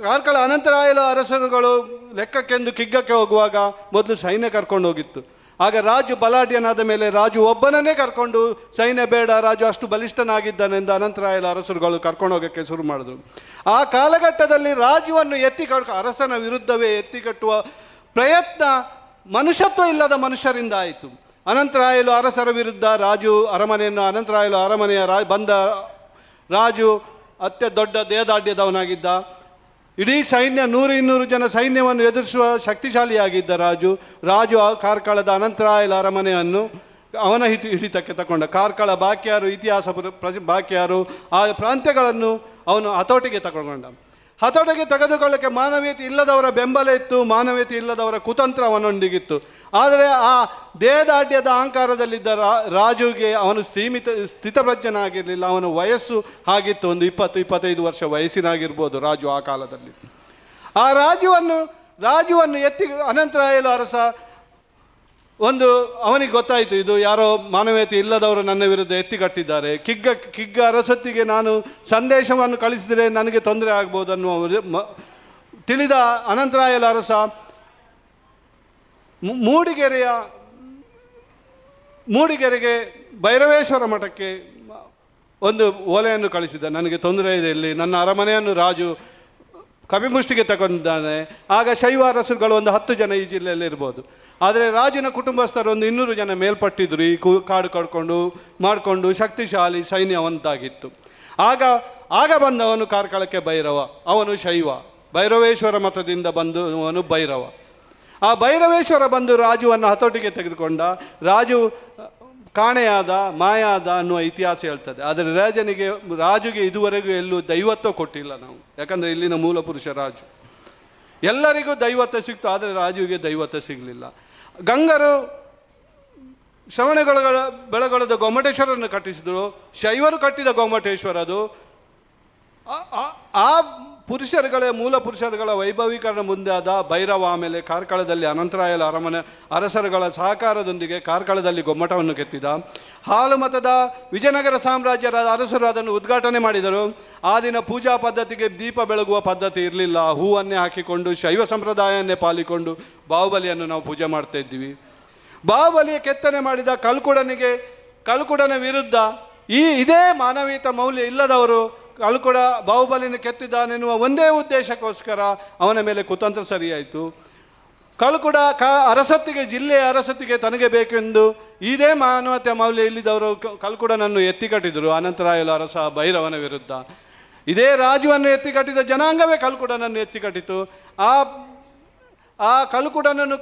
ಕಾರ್ಕಳ ಅನಂತರಾಯಲು ಅರಸರುಗಳು ಲೆಕ್ಕಕ್ಕೆಂದು ಕಿಗ್ಗಕ್ಕೆ ಹೋಗುವಾಗ ಮೊದಲು ಸೈನ್ಯ ಕರ್ಕೊಂಡು ಹೋಗಿತ್ತು. ಆಗ ರಾಜು ಬಲಾಢ್ಯನಾದ ಮೇಲೆ ರಾಜು ಒಬ್ಬನನ್ನೇ ಕರ್ಕೊಂಡು, ಸೈನ್ಯ ಬೇಡ, ರಾಜು ಅಷ್ಟು ಬಲಿಷ್ಠನಾಗಿದ್ದಾನೆಂದು ಅನಂತರಾಯಲು ಅರಸರುಗಳು ಕರ್ಕೊಂಡು ಹೋಗೋಕ್ಕೆ ಶುರು ಮಾಡಿದ್ರು. ಆ ಕಾಲಘಟ್ಟದಲ್ಲಿ ರಾಜುವನ್ನು ಅರಸನ ವಿರುದ್ಧವೇ ಎತ್ತಿಕಟ್ಟುವ ಪ್ರಯತ್ನ ಮನುಷ್ಯತ್ವ ಇಲ್ಲದ ಮನುಷ್ಯರಿಂದ ಆಯಿತು. ಅನಂತರಾಯಲು ಅರಸರ ವಿರುದ್ಧ ಅನಂತರಾಯಲು ಅರಮನೆಯ ಬಂದ ರಾಜು ದೊಡ್ಡ ದೇಹದಾಢ್ಯದವನಾಗಿದ್ದ. ಇಡೀ ಸೈನ್ಯ 100-200 ಜನ ಸೈನ್ಯವನ್ನು ಎದುರಿಸುವ ಶಕ್ತಿಶಾಲಿಯಾಗಿದ್ದ ರಾಜು ಕಾರ್ಕಳದ ಅನಂತರಾಯಲ ಅರಮನೆಯನ್ನು ಅವನ ಹಿಡಿತಕ್ಕೆ ತಗೊಂಡ. ಕಾರ್ಕಳ ಬಾಕ್ಯಾರು, ಇತಿಹಾಸ ಬಾಕ್ಯಾರು, ಆ ಪ್ರಾಂತ್ಯಗಳನ್ನು ಅವನು ಹತೋಟಿಗೆ ತಗೊಂಡ. ಹತೋಟಿಗೆ ತೆಗೆದುಕೊಳ್ಳಕ್ಕೆ ಮಾನವೀಯತೆ ಇಲ್ಲದವರ ಬೆಂಬಲ ಇತ್ತು, ಮಾನವೀಯತೆ ಇಲ್ಲದವರ ಕುತಂತ್ರ ಅವನೊಂದಿಗಿತ್ತು. ಆದರೆ ಆ ದೇಹದಾಢ್ಯದ ಅಹಂಕಾರದಲ್ಲಿದ್ದ ರಾಜುಗೆ ಅವನು ಸ್ಥಿತಪ್ರಜ್ಞನಾಗಿರಲಿಲ್ಲ. ಅವನ ವಯಸ್ಸು ಆಗಿತ್ತು, ಒಂದು 20-25 ವರ್ಷ ವಯಸ್ಸಿನಾಗಿರ್ಬೋದು ರಾಜು ಆ ಕಾಲದಲ್ಲಿ. ಆ ರಾಜುವನ್ನು ಎತ್ತಿ ಅನಂತರಾಯಲು ಅರಸ ಅವನಿಗೆ ಗೊತ್ತಾಯಿತು, ಇದು ಯಾರೋ ಮಾನವೀಯತೆ ಇಲ್ಲದವರು ನನ್ನ ವಿರುದ್ಧ ಎತ್ತಿಕಟ್ಟಿದ್ದಾರೆ. ಕಿಗ್ಗ ಅರಸೊತ್ತಿಗೆ ನಾನು ಸಂದೇಶವನ್ನು ಕಳಿಸಿದರೆ ನನಗೆ ತೊಂದರೆ ಆಗ್ಬೋದು ಅನ್ನುವ ತಿಳಿದ ಅನಂತರಾಯಲು ಅರಸ ಮೂಡಿಗೆರೆಗೆ ಭೈರವೇಶ್ವರ ಮಠಕ್ಕೆ ಒಂದು ಓಲೆಯನ್ನು ಕಳಿಸಿದ. ನನಗೆ ತೊಂದರೆ ಇದೆ, ಇಲ್ಲಿ ನನ್ನ ಅರಮನೆಯನ್ನು ರಾಜು ಕಪಿಮುಷ್ಟಿಗೆ ತಗೊಂಡಿದ್ದಾನೆ. ಆಗ ಶೈವ ಅರಸರುಗಳು ಒಂದು 10 ಜನ ಈ ಜಿಲ್ಲೆಯಲ್ಲಿ ಇರ್ಬೋದು. ಆದರೆ ರಾಜನ ಕುಟುಂಬಸ್ಥರು ಒಂದು 200 ಜನ ಮೇಲ್ಪಟ್ಟಿದ್ರು. ಈ ಕಾಡು ಮಾಡಿಕೊಂಡು ಶಕ್ತಿಶಾಲಿ ಸೈನ್ಯವಂತಾಗಿತ್ತು. ಆಗ ಬಂದವನು ಕಾರ್ಕಳಕ್ಕೆ ಭೈರವ. ಅವನು ಶೈವ, ಭೈರವೇಶ್ವರ ಮಠದಿಂದ ಬಂದವನು ಭೈರವ. ಆ ಭೈರವೇಶ್ವರ ಬಂದು ರಾಜುವನ್ನು ಹತೋಟಿಗೆ ತೆಗೆದುಕೊಂಡ. ರಾಜು ಕಾಣೆಯಾದ, ಮಾಯಾದ ಅನ್ನುವ ಇತಿಹಾಸ ಹೇಳ್ತದೆ. ಆದರೆ ರಾಜುಗೆ ಇದುವರೆಗೂ ಎಲ್ಲೂ ದೈವತ್ವ ಕೊಟ್ಟಿಲ್ಲ ನಾವು. ಯಾಕಂದರೆ ಇಲ್ಲಿನ ಮೂಲ ಪುರುಷ ರಾಜು. ಎಲ್ಲರಿಗೂ ದೈವತ್ವ ಸಿಕ್ತು, ಆದರೆ ರಾಜುವಿಗೆ ದೈವತ್ವ ಸಿಗಲಿಲ್ಲ. ಗಂಗರು ಬೆಳಗೊಳದ ಗೊಮ್ಮಟೇಶ್ವರನ್ನು ಕಟ್ಟಿಸಿದರು. ಶೈವರು ಕಟ್ಟಿದ ಗೊಮ್ಮಟೇಶ್ವರ ಅದು. ಆ ಪುರುಷರುಗಳೇ ಮೂಲ ಪುರುಷರುಗಳ ವೈಭವೀಕರಣ ಮುಂದಾದ ಭೈರವ, ಆಮೇಲೆ ಕಾರ್ಕಳದಲ್ಲಿ ಅನಂತರಾಯಲ ಅರಮನೆ ಅರಸರುಗಳ ಸಹಕಾರದೊಂದಿಗೆ ಕಾರ್ಕಳದಲ್ಲಿ ಗೊಮ್ಮಟವನ್ನು ಕೆತ್ತಿದ. ಹಾಲು ಮತದ ವಿಜಯನಗರ ಸಾಮ್ರಾಜ್ಯರ ಅರಸರು ಅದನ್ನು ಉದ್ಘಾಟನೆ ಮಾಡಿದರು. ಆ ದಿನ ಪೂಜಾ ಪದ್ಧತಿಗೆ ದೀಪ ಬೆಳಗುವ ಪದ್ಧತಿ ಇರಲಿಲ್ಲ. ಹೂವನ್ನೇ ಹಾಕಿಕೊಂಡು ಶೈವ ಸಂಪ್ರದಾಯವನ್ನೇ ಪಾಲಿಕೊಂಡು ಬಾಹುಬಲಿಯನ್ನು ನಾವು ಪೂಜೆ ಮಾಡ್ತಾ ಇದ್ದೀವಿ. ಬಾಹುಬಲಿಯ ಕೆತ್ತನೆ ಮಾಡಿದ ಕಲ್ಕುಡನ ವಿರುದ್ಧ ಇದೇ ಮಾನವೀಯತ ಮೌಲ್ಯ ಇಲ್ಲದವರು ಕಲ್ಕುಡ ಬಾಹುಬಲಿನ ಕೆತ್ತಿದ್ದಾನೆನ್ನುವ ಒಂದೇ ಉದ್ದೇಶಕ್ಕೋಸ್ಕರ ಅವನ ಮೇಲೆ ಕುತಂತ್ರ ಸರಿಯಾಯಿತು. ಕಲ್ಕುಡ ಅರಸತ್ತಿಗೆ, ಜಿಲ್ಲೆಯ ಅರಸತ್ತಿಗೆ ತನಗೆ ಬೇಕೆಂದು ಇದೇ ಮಾನವತೆ ಮೌಲ್ಯ ಇಲ್ಲಿದ್ದವರು ಕಲ್ಕುಡನನ್ನು ಎತ್ತಿಕಟ್ಟಿದರು ಅನಂತರಾಯಲ ಅರಸ ಭೈರವನ ವಿರುದ್ಧ. ಇದೇ ರಾಜುವನ್ನು ಎತ್ತಿಕಟ್ಟಿದ ಜನಾಂಗವೇ ಕಲ್ಕುಡನನ್ನು ಎತ್ತಿಕಟ್ಟಿತು. ಆ ಕಲ್ಕುಡನನ್ನು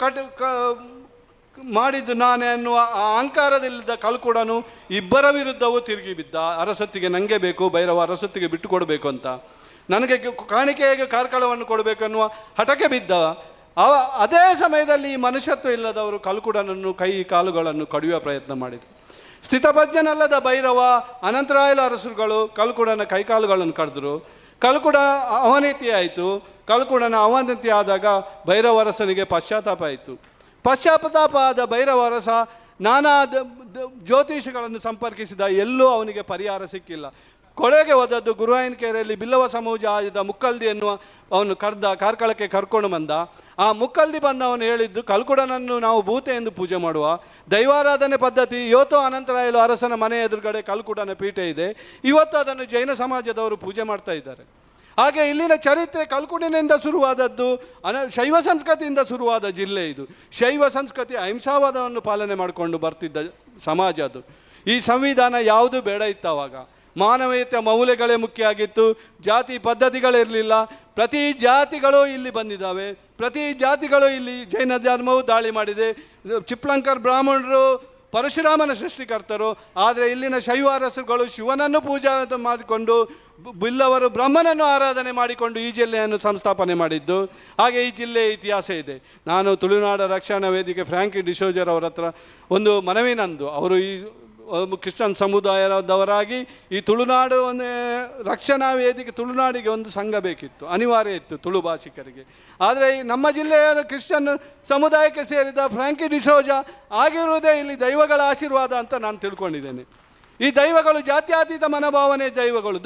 ಮಾಡಿದ್ದು ನಾನೇ ಅನ್ನುವ ಆ ಅಹಂಕಾರದಲ್ಲಿದ್ದ ಕಲ್ಕುಡನು ಇಬ್ಬರ ವಿರುದ್ಧವೂ ತಿರುಗಿ ಬಿದ್ದ. ಅರಸತ್ತಿಗೆ ನನಗೆ ಬೇಕು, ಭೈರವ ಅರಸತ್ತಿಗೆ ಬಿಟ್ಟು ಕೊಡಬೇಕು ಅಂತ, ನನಗೆ ಕಾಣಿಕೆಯಾಗಿ ಕಾರ್ಕಳವನ್ನು ಕೊಡಬೇಕು ಅನ್ನುವ ಹಠಕ್ಕೆ ಬಿದ್ದ. ಅದೇ ಸಮಯದಲ್ಲಿ ಈ ಮನುಷ್ಯತ್ವ ಇಲ್ಲದವರು ಕಲ್ಕುಡನನ್ನು ಕೈ ಕಾಲುಗಳನ್ನು ಕಡಿಯುವ ಪ್ರಯತ್ನ ಮಾಡಿದರು. ಸ್ಥಿತಪ್ರಜ್ಞನಲ್ಲದ ಭೈರವ ಅನಂತರಾಯಲ ಅರಸರುಗಳು ಕಲ್ಕುಡನ ಕೈಕಾಲುಗಳನ್ನು ಕಡಿದ್ರು. ಕಲ್ಕುಡ ಅವನತಿ ಆಯಿತು. ಕಲ್ಕುಡನ ಅವನತಿ ಆದಾಗ ಭೈರವ ಅರಸನಿಗೆ ಪಶ್ಚಾತ್ತಾಪ ಆಯಿತು. ಪಶ್ಚಾತ್ತಾಪ ಆದ ಭೈರವ ಅರಸ ನಾನಾ ಜ್ಯೋತಿಷಗಳನ್ನು ಸಂಪರ್ಕಿಸಿದ, ಎಲ್ಲೂ ಅವನಿಗೆ ಪರಿಹಾರ ಸಿಕ್ಕಿಲ್ಲ. ಕೊಳೆಗೆ ಹೋದದ್ದು ಗುರುವಾಯಿನಕೆರೆಯಲ್ಲಿ ಬಿಲ್ಲವ ಸಮಾಜದ ಮುಕ್ಕಲ್ದಿ ಎನ್ನುವ ಅವನು ಕಾರ್ಕಳಕ್ಕೆ ಕರ್ಕೊಂಡು ಬಂದ. ಆ ಮುಕ್ಕಲ್ದಿ ಬಂದವನು ಹೇಳಿದ್ದು, ಕಲ್ಕುಡನನ್ನು ನಾವು ಭೂತೆ ಎಂದು ಪೂಜೆ ಮಾಡುವ, ದೈವಾರಾಧನೆ ಪದ್ಧತಿ ಇವತ್ತು ಅನಂತರಾಯಲು ಅರಸನ ಮನೆ ಎದುರುಗಡೆ ಕಲ್ಕುಡನ ಪೀಠೆ ಇದೆ, ಇವತ್ತು ಅದನ್ನು ಜೈನ ಸಮಾಜದವರು ಪೂಜೆ ಮಾಡ್ತಾ ಇದ್ದಾರೆ. ಹಾಗೆ ಇಲ್ಲಿನ ಚರಿತ್ರೆ ಕಲ್ಕುಡಿನಿಂದ ಶುರುವಾದದ್ದು, ಶೈವ ಸಂಸ್ಕೃತಿಯಿಂದ ಶುರುವಾದ ಜಿಲ್ಲೆ ಇದು. ಶೈವ ಸಂಸ್ಕೃತಿ ಅಹಿಂಸಾವಾದವನ್ನು ಪಾಲನೆ ಮಾಡಿಕೊಂಡು ಬರ್ತಿದ್ದ ಸಮಾಜ ಅದು. ಈ ಸಂವಿಧಾನ ಯಾವುದು ಬೇಡ ಇತ್ತು ಆವಾಗ. ಮಾನವೀಯತೆ ಮೌಲ್ಯಗಳೇ ಮುಖ್ಯ ಆಗಿತ್ತು, ಜಾತಿ ಪದ್ಧತಿಗಳಿರಲಿಲ್ಲ. ಪ್ರತಿ ಜಾತಿಗಳು ಇಲ್ಲಿ ಬಂದಿದ್ದಾವೆ, ಪ್ರತಿ ಜಾತಿಗಳು ಇಲ್ಲಿ. ಜೈನ ಧರ್ಮವು ದಾಳಿ ಮಾಡಿದೆ, ಚಿಪ್ಲಂಕರ್ ಬ್ರಾಹ್ಮಣರು ಪರಶುರಾಮನ ಸೃಷ್ಟಿಕರ್ತರು. ಆದರೆ ಇಲ್ಲಿನ ಶೈವ ಅರಸರುಗಳು ಶಿವನನ್ನು ಪೂಜೆ ಮಾಡಿಕೊಂಡು, ಬಿಲ್ಲವರು ಬ್ರಹ್ಮನನ್ನು ಆರಾಧನೆ ಮಾಡಿಕೊಂಡು ಈ ಜಿಲ್ಲೆಯನ್ನು ಸಂಸ್ಥಾಪನೆ ಮಾಡಿದ್ದು. ಹಾಗೆ ಈ ಜಿಲ್ಲೆಯ ಇತಿಹಾಸ ಇದೆ. ನಾನು ತುಳುನಾಡ ರಕ್ಷಣಾ ವೇದಿಕೆ ಫ್ರಾಂಕಿ ಡಿಸೋಜರ್ ಅವರ ಹತ್ರ ಒಂದು ಮನವಿ ನಂದು. ಅವರು ಈ ಕ್ರಿಶ್ಚಿಯನ್ ಸಮುದಾಯದವರಾಗಿ ಈ ತುಳುನಾಡು ರಕ್ಷಣಾ ವೇದಿಕೆ, ತುಳುನಾಡಿಗೆ ಒಂದು ಸಂಘ ಬೇಕಿತ್ತು, ಅನಿವಾರ್ಯ ಇತ್ತು ತುಳು ಭಾಷಿಕರಿಗೆ. ಆದರೆ ಈ ನಮ್ಮ ಜಿಲ್ಲೆಯ ಕ್ರಿಶ್ಚಿಯನ್ ಸಮುದಾಯಕ್ಕೆ ಸೇರಿದ ಫ್ರಾಂಕಿ ಡಿಸೋಜ ಆಗಿರುವುದೇ ಇಲ್ಲಿ ದೈವಗಳ ಆಶೀರ್ವಾದ ಅಂತ ನಾನು ತಿಳ್ಕೊಂಡಿದ್ದೇನೆ. ಈ ದೈವಗಳು ಜಾತ್ಯತೀತ ಮನೋಭಾವನೆ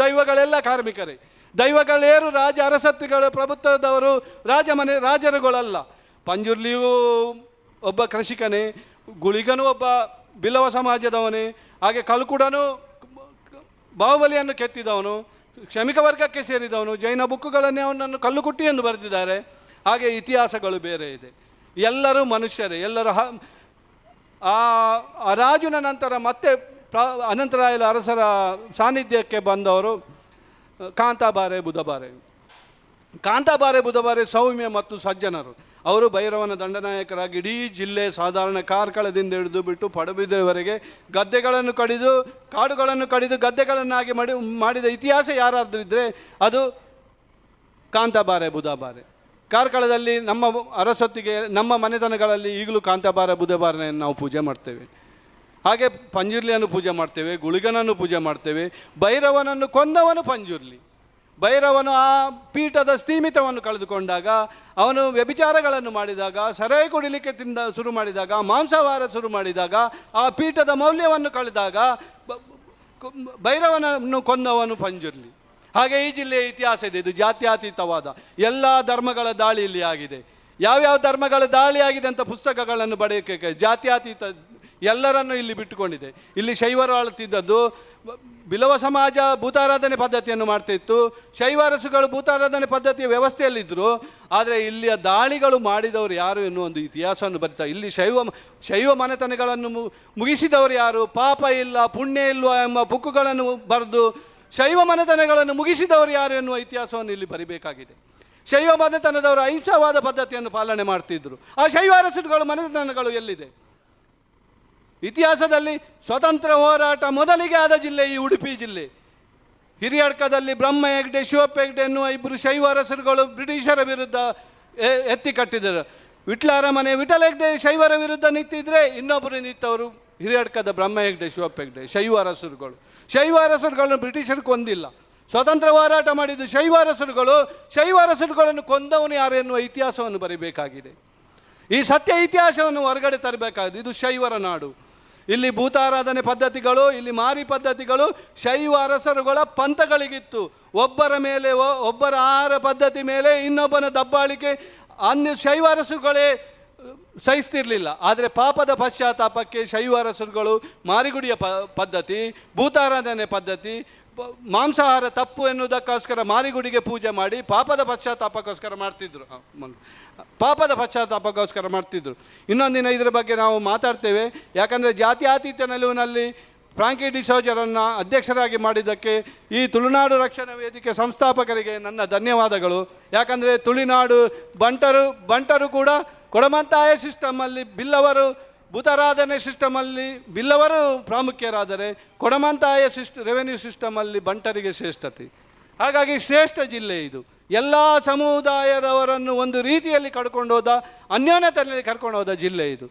ದೈವಗಳೆಲ್ಲ ಕಾರ್ಮಿಕರೇ. ದೈವಗಳೇರು ರಾಜ ಅರಸತ್ತಿಗಳು, ಪ್ರಭುತ್ವದವರು, ರಾಜರುಗಳಲ್ಲ. ಪಂಜುರ್ಲಿಯೂ ಒಬ್ಬ ಕೃಷಿಕನೇ, ಗುಳಿಗನು ಒಬ್ಬ ಬಿಲ್ಲವ ಸಮಾಜದವನೇ. ಹಾಗೆ ಕಲ್ಕುಡನು ಬಾಹುಬಲಿಯನ್ನು ಕೆತ್ತಿದವನು, ಕ್ಷಮಿಕ ವರ್ಗಕ್ಕೆ ಸೇರಿದವನು. ಜೈನ ಬುಕ್ಕುಗಳನ್ನೇ ಅವನನ್ನು ಕಲ್ಲುಕುಟ್ಟಿ ಎಂದು ಬರೆದಿದ್ದಾರೆ. ಹಾಗೆ ಇತಿಹಾಸಗಳು ಬೇರೆ ಇದೆ. ಎಲ್ಲರೂ ಮನುಷ್ಯರೇ, ಎಲ್ಲರೂ ಆ ರಾಜನ ನಂತರ ಮತ್ತೆ ಅನಂತರಾಯಲ ಅರಸರ ಸಾನ್ನಿಧ್ಯಕ್ಕೆ ಬಂದವರು ಕಾಂತಾಬಾರೆ ಬುಧಬಾರೆ ಸೌಮ್ಯ ಮತ್ತು ಸಜ್ಜನರು. ಅವರು ಭೈರವನ ದಂಡನಾಯಕರಾಗಿ ಇಡೀ ಜಿಲ್ಲೆ ಸಾಧಾರಣ ಕಾರ್ಕಳದಿಂದ ಹಿಡಿದು ಬಿಟ್ಟು ಪಡುಬಿದ್ರೆವರೆಗೆ ಗದ್ದೆಗಳನ್ನು ಕಡಿದು, ಕಾಡುಗಳನ್ನು ಕಡಿದು ಗದ್ದೆಗಳನ್ನಾಗಿ ಮಾಡಿದ ಇತಿಹಾಸ ಯಾರಾದರೂ ಇದ್ದರೆ ಅದು ಕಾಂತಾಬಾರೆ ಬುಧಬಾರೆ. ಕಾರ್ಕಳದಲ್ಲಿ ನಮ್ಮ ಅರಸೊತ್ತಿಗೆ, ನಮ್ಮ ಮನೆತನಗಳಲ್ಲಿ ಈಗಲೂ ಕಾಂತಾಬಾರೆ ಬುಧಬಾರನೆಯನ್ನು ನಾವು ಪೂಜೆ ಮಾಡ್ತೇವೆ. ಹಾಗೆ ಪಂಜುರ್ಲಿಯನ್ನು ಪೂಜೆ ಮಾಡ್ತೇವೆ, ಗುಳಿಗನನ್ನು ಪೂಜೆ ಮಾಡ್ತೇವೆ. ಭೈರವನನ್ನು ಕೊಂದವನು ಪಂಜುರ್ಲಿ. ಭೈರವನು ಆ ಪೀಠದ ಸ್ಥೀಮಿತವನ್ನು ಕಳೆದುಕೊಂಡಾಗ, ಅವನು ವ್ಯಭಿಚಾರಗಳನ್ನು ಮಾಡಿದಾಗ, ಸರಾಯಿ ಕುಡಿಲಿಕ್ಕೆ ಶುರು ಮಾಡಿದಾಗ, ಮಾಂಸಾಹಾರ ಶುರು ಮಾಡಿದಾಗ, ಆ ಪೀಠದ ಮೌಲ್ಯವನ್ನು ಕಳೆದಾಗ ಭೈರವನನ್ನು ಕೊಂದವನು ಪಂಜುರ್ಲಿ. ಹಾಗೆ ಈ ಜಿಲ್ಲೆಯ ಇತಿಹಾಸ ಇದೆ. ಇದು ಜಾತ್ಯತೀತವಾದ ಎಲ್ಲ ಧರ್ಮಗಳ ದಾಳಿ ಇಲ್ಲಿ ಆಗಿದೆ. ಯಾವ್ಯಾವ ಧರ್ಮಗಳ ದಾಳಿ ಆಗಿದೆ ಅಂತ ಪುಸ್ತಕಗಳನ್ನು ಬರೆಯೋಕ್ಕೆ ಜಾತ್ಯತೀತ ಎಲ್ಲರನ್ನು ಇಲ್ಲಿ ಬಿಟ್ಟುಕೊಂಡಿದೆ. ಇಲ್ಲಿ ಶೈವರು ಆಳುತ್ತಿದ್ದದ್ದು, ಬಿಲವ ಸಮಾಜ ಭೂತಾರಾಧನೆ ಪದ್ಧತಿಯನ್ನು ಮಾಡ್ತಿತ್ತು. ಶೈವ ಅರಸುಗಳು ಭೂತಾರಾಧನೆ ಪದ್ಧತಿಯ ವ್ಯವಸ್ಥೆಯಲ್ಲಿದ್ದರು. ಆದರೆ ಇಲ್ಲಿಯ ದಾಳಿಗಳು ಮಾಡಿದವರು ಯಾರು ಎನ್ನುವ ಒಂದು ಇತಿಹಾಸವನ್ನು ಬರೀತಾರೆ. ಇಲ್ಲಿ ಶೈವ ಮನೆತನಗಳನ್ನು ಮುಗಿಸಿದವರು ಯಾರು, ಪಾಪ ಇಲ್ಲ ಪುಣ್ಯ ಇಲ್ವ ಎಂಬ ಬುಕ್ಕುಗಳನ್ನು ಬರೆದು ಶೈವ ಮನೆತನಗಳನ್ನು ಮುಗಿಸಿದವರು ಯಾರು ಎನ್ನುವ ಇತಿಹಾಸವನ್ನು ಇಲ್ಲಿ ಬರಿಬೇಕಾಗಿದೆ. ಶೈವ ಮನೆತನದವರು ಅಹಿಂಸಾವಾದ ಪದ್ಧತಿಯನ್ನು ಪಾಲನೆ ಮಾಡ್ತಿದ್ರು. ಆ ಶೈವ ಅರಸುಗಳು ಮನೆತನಗಳು ಎಲ್ಲಿದೆ? ಇತಿಹಾಸದಲ್ಲಿ ಸ್ವತಂತ್ರ ಹೋರಾಟ ಮೊದಲಿಗೆ ಆದ ಜಿಲ್ಲೆ ಈ ಉಡುಪಿ ಜಿಲ್ಲೆ. ಹಿರಿಯಡ್ಕದಲ್ಲಿ ಬ್ರಹ್ಮ ಹೆಗ್ಡೆ, ಶಿವಪ್ಪ ಹೆಗ್ಡೆ ಎನ್ನುವ ಇಬ್ಬರು ಶೈವ ಅರಸರುಗಳು ಬ್ರಿಟಿಷರ ವಿರುದ್ಧ ಎತ್ತಿ ಕಟ್ಟಿದರು. ವಿಠಲ ಹೆಗ್ಡೆ ಶೈವರ ವಿರುದ್ಧ ನಿಂತಿದ್ರೆ ಇನ್ನೊಬ್ಬರು ನಿಂತವರು ಹಿರಿಯಡ್ಕದ ಬ್ರಹ್ಮ ಹೆಗ್ಡೆ, ಶಿವಪ್ಪ ಹೆಗ್ಡೆ. ಶೈವ ಅರಸರುಗಳು ಬ್ರಿಟಿಷರು ಕೊಂದಿಲ್ಲ, ಸ್ವತಂತ್ರ ಹೋರಾಟ ಮಾಡಿದ್ದು ಶೈವ ಅರಸರುಗಳು. ಶೈವ ಅರಸರುಗಳನ್ನು ಕೊಂದವನು ಯಾರು ಎನ್ನುವ ಇತಿಹಾಸವನ್ನು ಬರೀಬೇಕಾಗಿದೆ. ಈ ಸತ್ಯ ಇತಿಹಾಸವನ್ನು ಹೊರಗಡೆ ತರಬೇಕಾಗಿದೆ. ಇದು ಶೈವರ ನಾಡು. ಇಲ್ಲಿ ಭೂತಾರಾಧನೆ ಪದ್ಧತಿಗಳು, ಇಲ್ಲಿ ಮಾರಿ ಪದ್ಧತಿಗಳು ಶೈವ ಅರಸರುಗಳ ಪಂಥಗಳಿಗಿತ್ತು. ಒಬ್ಬರ ಮೇಲೆ ಒಬ್ಬರ ಆಹಾರ ಪದ್ಧತಿ ಮೇಲೆ ಇನ್ನೊಬ್ಬನ ದಬ್ಬಾಳಿಕೆ ಅನ್ಯ ಶೈವ ಅರಸರುಗಳೇ ಸಹಿಸ್ತಿರ್ಲಿಲ್ಲ. ಆದರೆ ಪಾಪದ ಪಶ್ಚಾತ್ತಾಪಕ್ಕೆ ಶೈವ ಅರಸರುಗಳು ಮಾರಿಗುಡಿಯ ಪದ್ಧತಿ, ಭೂತಾರಾಧನೆ ಪದ್ಧತಿ, ಮಾಂಸಾಹಾರ ತಪ್ಪು ಎನ್ನುವುದಕ್ಕೋಸ್ಕರ ಮಾರಿಗುಡಿಗೆ ಪೂಜೆ ಮಾಡಿ ಪಾಪದ ಪಶ್ಚಾತ್ತಾಪಕ್ಕೋಸ್ಕರ ಮಾಡ್ತಿದ್ರು. ಇನ್ನೊಂದಿನ ಇದರ ಬಗ್ಗೆ ನಾವು ಮಾತಾಡ್ತೇವೆ. ಯಾಕಂದರೆ ಜಾತ್ಯತೀತ ನಿಲುವಿನಲ್ಲಿ ಫ್ರಾಂಕಿ ಡಿಸೋಜರನ್ನು ಅಧ್ಯಕ್ಷರಾಗಿ ಮಾಡಿದ್ದಕ್ಕೆ ಈ ತುಳುನಾಡು ರಕ್ಷಣಾ ವೇದಿಕೆ ಸಂಸ್ಥಾಪಕರಿಗೆ ನನ್ನ ಧನ್ಯವಾದಗಳು. ಯಾಕಂದರೆ ತುಳುನಾಡು ಬಂಟರು ಕೂಡ ಕೊಡಮಂತಾಯ ಸಿಸ್ಟಮಲ್ಲಿ ಬಿಲ್ಲವರು, ಭೂತಾರಾಧನೆ ಸಿಸ್ಟಮಲ್ಲಿ ಬಿಲ್ಲವರು ಪ್ರಾಮುಖ್ಯರಾದರೆ ಕೊಡಮಂತಾಯ ರೆವೆನ್ಯೂ ಸಿಸ್ಟಮಲ್ಲಿ ಬಂಟರಿಗೆ ಶ್ರೇಷ್ಠತೆ. ಹಾಗಾಗಿ ಶ್ರೇಷ್ಠ ಜಿಲ್ಲೆ ಇದು. ಎಲ್ಲ ಸಮುದಾಯದವರನ್ನು ಒಂದು ರೀತಿಯಲ್ಲಿ ಕರ್ಕೊಂಡು ಹೋದ, ಅನ್ಯೋನ್ಯತೆಯಲ್ಲಿ ಕರ್ಕೊಂಡು ಹೋದ ಜಿಲ್ಲೆ ಇದು.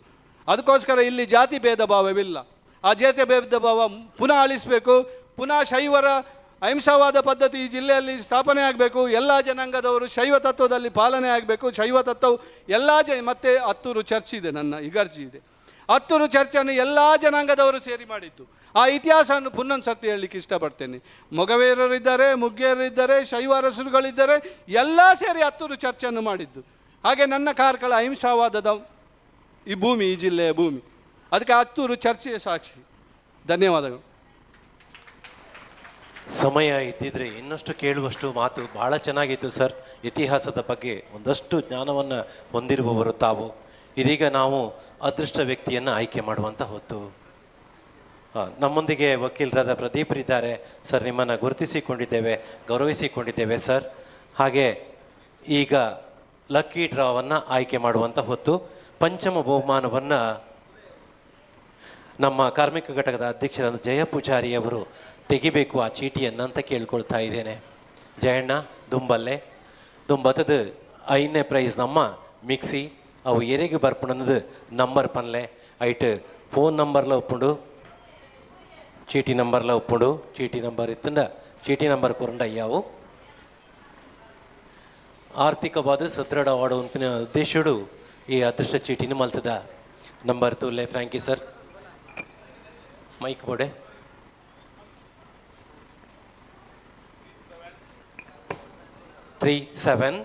ಅದಕ್ಕೋಸ್ಕರ ಇಲ್ಲಿ ಜಾತಿ ಭೇದ ಭಾವವಿಲ್ಲ. ಆ ಜಾತಿ ಭೇದ ಭಾವ ಪುನಃ ಅಳಿಸಬೇಕು. ಪುನಃ ಶೈವರ ಅಹಿಂಸಾವಾದ ಪದ್ಧತಿ ಈ ಜಿಲ್ಲೆಯಲ್ಲಿ ಸ್ಥಾಪನೆ ಆಗಬೇಕು. ಎಲ್ಲ ಜನಾಂಗದವರು ಶೈವ ತತ್ವದಲ್ಲಿ ಪಾಲನೆ ಆಗಬೇಕು. ಶೈವ ತತ್ವವು ಎಲ್ಲ ಮತ್ತು ಹತ್ತೂರು ಚರ್ಚ್ ಇದೆ, ನನ್ನ ಇಗರ್ಜಿ ಇದೆ. ಹತ್ತೂರು ಚರ್ಚನ್ನು ಎಲ್ಲ ಜನಾಂಗದವರು ಸೇರಿ ಮಾಡಿದ್ದು. ಆ ಇತಿಹಾಸವನ್ನು ಪುನ್ನೊಂದು ಸರ್ತಿ ಹೇಳಲಿಕ್ಕೆ ಇಷ್ಟಪಡ್ತೇನೆ. ಮೊಗವೇರರಿದ್ದಾರೆ, ಮುಗ್ಗೇರರಿದ್ದಾರೆ, ಶೈವ ಅರಸರುಗಳಿದ್ದಾರೆ, ಎಲ್ಲ ಸೇರಿ ಹತ್ತೂರು ಚರ್ಚನ್ನು ಮಾಡಿದ್ದು. ಹಾಗೆ ನನ್ನ ಕಾರ್ಕಳ ಅಹಿಂಸಾವಾದದ ಈ ಭೂಮಿ, ಈ ಜಿಲ್ಲೆಯ ಭೂಮಿ. ಅದಕ್ಕೆ ಹತ್ತೂರು ಚರ್ಚೆಯ ಸಾಕ್ಷಿ. ಧನ್ಯವಾದಗಳು. ಸಮಯ ಇದ್ದಿದ್ರೆ ಇನ್ನಷ್ಟು ಕೇಳುವಷ್ಟು ಮಾತು ಬಹಳ ಚೆನ್ನಾಗಿತ್ತು ಸರ್. ಇತಿಹಾಸದ ಬಗ್ಗೆ ಒಂದಷ್ಟು ಜ್ಞಾನವನ್ನು ಹೊಂದಿರುವವರು ತಾವು. ಇದೀಗ ನಾವು ಅದೃಷ್ಟ ವ್ಯಕ್ತಿಯನ್ನು ಆಯ್ಕೆ ಮಾಡುವಂಥ ಹೊತ್ತು. ನಮ್ಮೊಂದಿಗೆ ವಕೀಲರಾದ ಪ್ರದೀಪರಿದ್ದಾರೆ ಸರ್. ನಿಮ್ಮನ್ನು ಗುರುತಿಸಿಕೊಂಡಿದ್ದೇವೆ, ಗೌರವಿಸಿಕೊಂಡಿದ್ದೇವೆ ಸರ್. ಹಾಗೆ ಈಗ ಲಕ್ಕಿ ಡ್ರಾವನ್ನು ಆಯ್ಕೆ ಮಾಡುವಂಥ ಹೊತ್ತು. ಪಂಚಮ ಬಹುಮಾನವನ್ನು ನಮ್ಮ ಕಾರ್ಮಿಕ ಘಟಕದ ಅಧ್ಯಕ್ಷರಾದ ಜಯ ಪೂಜಾರಿಯವರು ತೆಗಿಬೇಕು ಆ ಚೀಟಿಯನ್ನು ಅಂತ ಕೇಳ್ಕೊಳ್ತಾ ಇದ್ದೇನೆ. ಜಯಣ್ಣ ದುಂಬತ್ತದು 5ನೇ ಪ್ರೈಸ್ ನಮ್ಮ ಮಿಕ್ಸಿ ಅವು ಎರೆಗೆ ಬರ್ಪಣದು ನಂಬರ್ ಪನ್ಲೆ ಐಟ್ ಫೋನ್ ನಂಬರ್ಲ ಒಪ್ಪುಂಡು, ಚೀಟಿ ನಂಬರ್ಲ ಒಪ್ಪುಂಡು. ಚೀಟಿ ನಂಬರ್ ಇತ್ತಂಡ ಚೀಟಿ ನಂಬರ್ ಕೊರಂಡ ಅಯ್ಯಾವು. ಆರ್ಥಿಕವಾದ ಸದೃಢವಾದ ಉಂಪಿನ ಉದ್ದೇಶಡು ಈ ಅದೃಷ್ಟ ಚೀಟಿನ ಮಲ್ತದ. ನಂಬರ್ ತೂಲೆ Frankie sir, mic ಬೋಡೆ. Three seven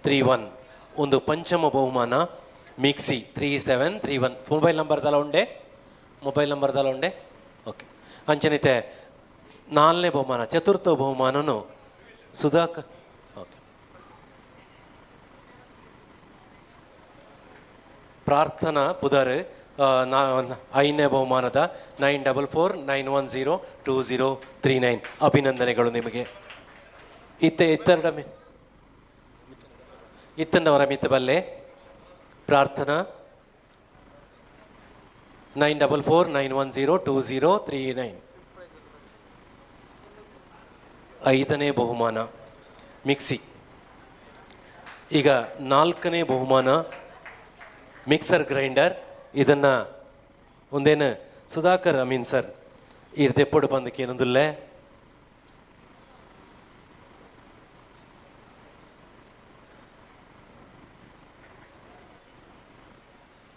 31 ಒಂದು ಪಂಚಮ ಬಹುಮಾನ ಮಿಕ್ಸಿ 3731. ಮೊಬೈಲ್ ನಂಬರ್ದಲ್ಲ ಉಂಡೆ ಓಕೆ. ಅಂಚನಿತೆ 4ನೇ ಬಹುಮಾನ ಚತುರ್ಥ ಬಹುಮಾನನು ಸುಧಾಕರ್. ಓಕೆ. ಪ್ರಾರ್ಥನಾ ಪುದರ್ 5ನೇ ಬಹುಮಾನದ 9449102039. ಅಭಿನಂದನೆಗಳು ನಿಮಗೆ. ಇತ್ತಂಡವರ ಮಿತ್ತಬಲ್ಲೆ ಪ್ರಾರ್ಥನಾ 9449102039. 5ನೇ ಬಹುಮಾನ ಮಿಕ್ಸಿ. ಈಗ 4ನೇ ಬಹುಮಾನ ಮಿಕ್ಸರ್ ಗ್ರೈಂಡರ್. ಇದನ್ನು ಒಂದೇನು ಸುಧಾಕರ್ ಅಮೀನ್ ಸರ್ ಇರ್ದೆಪ್ಪಡು ಬಂದಕ್ಕೆ ಏನೊಂದಿಲ್ಲ.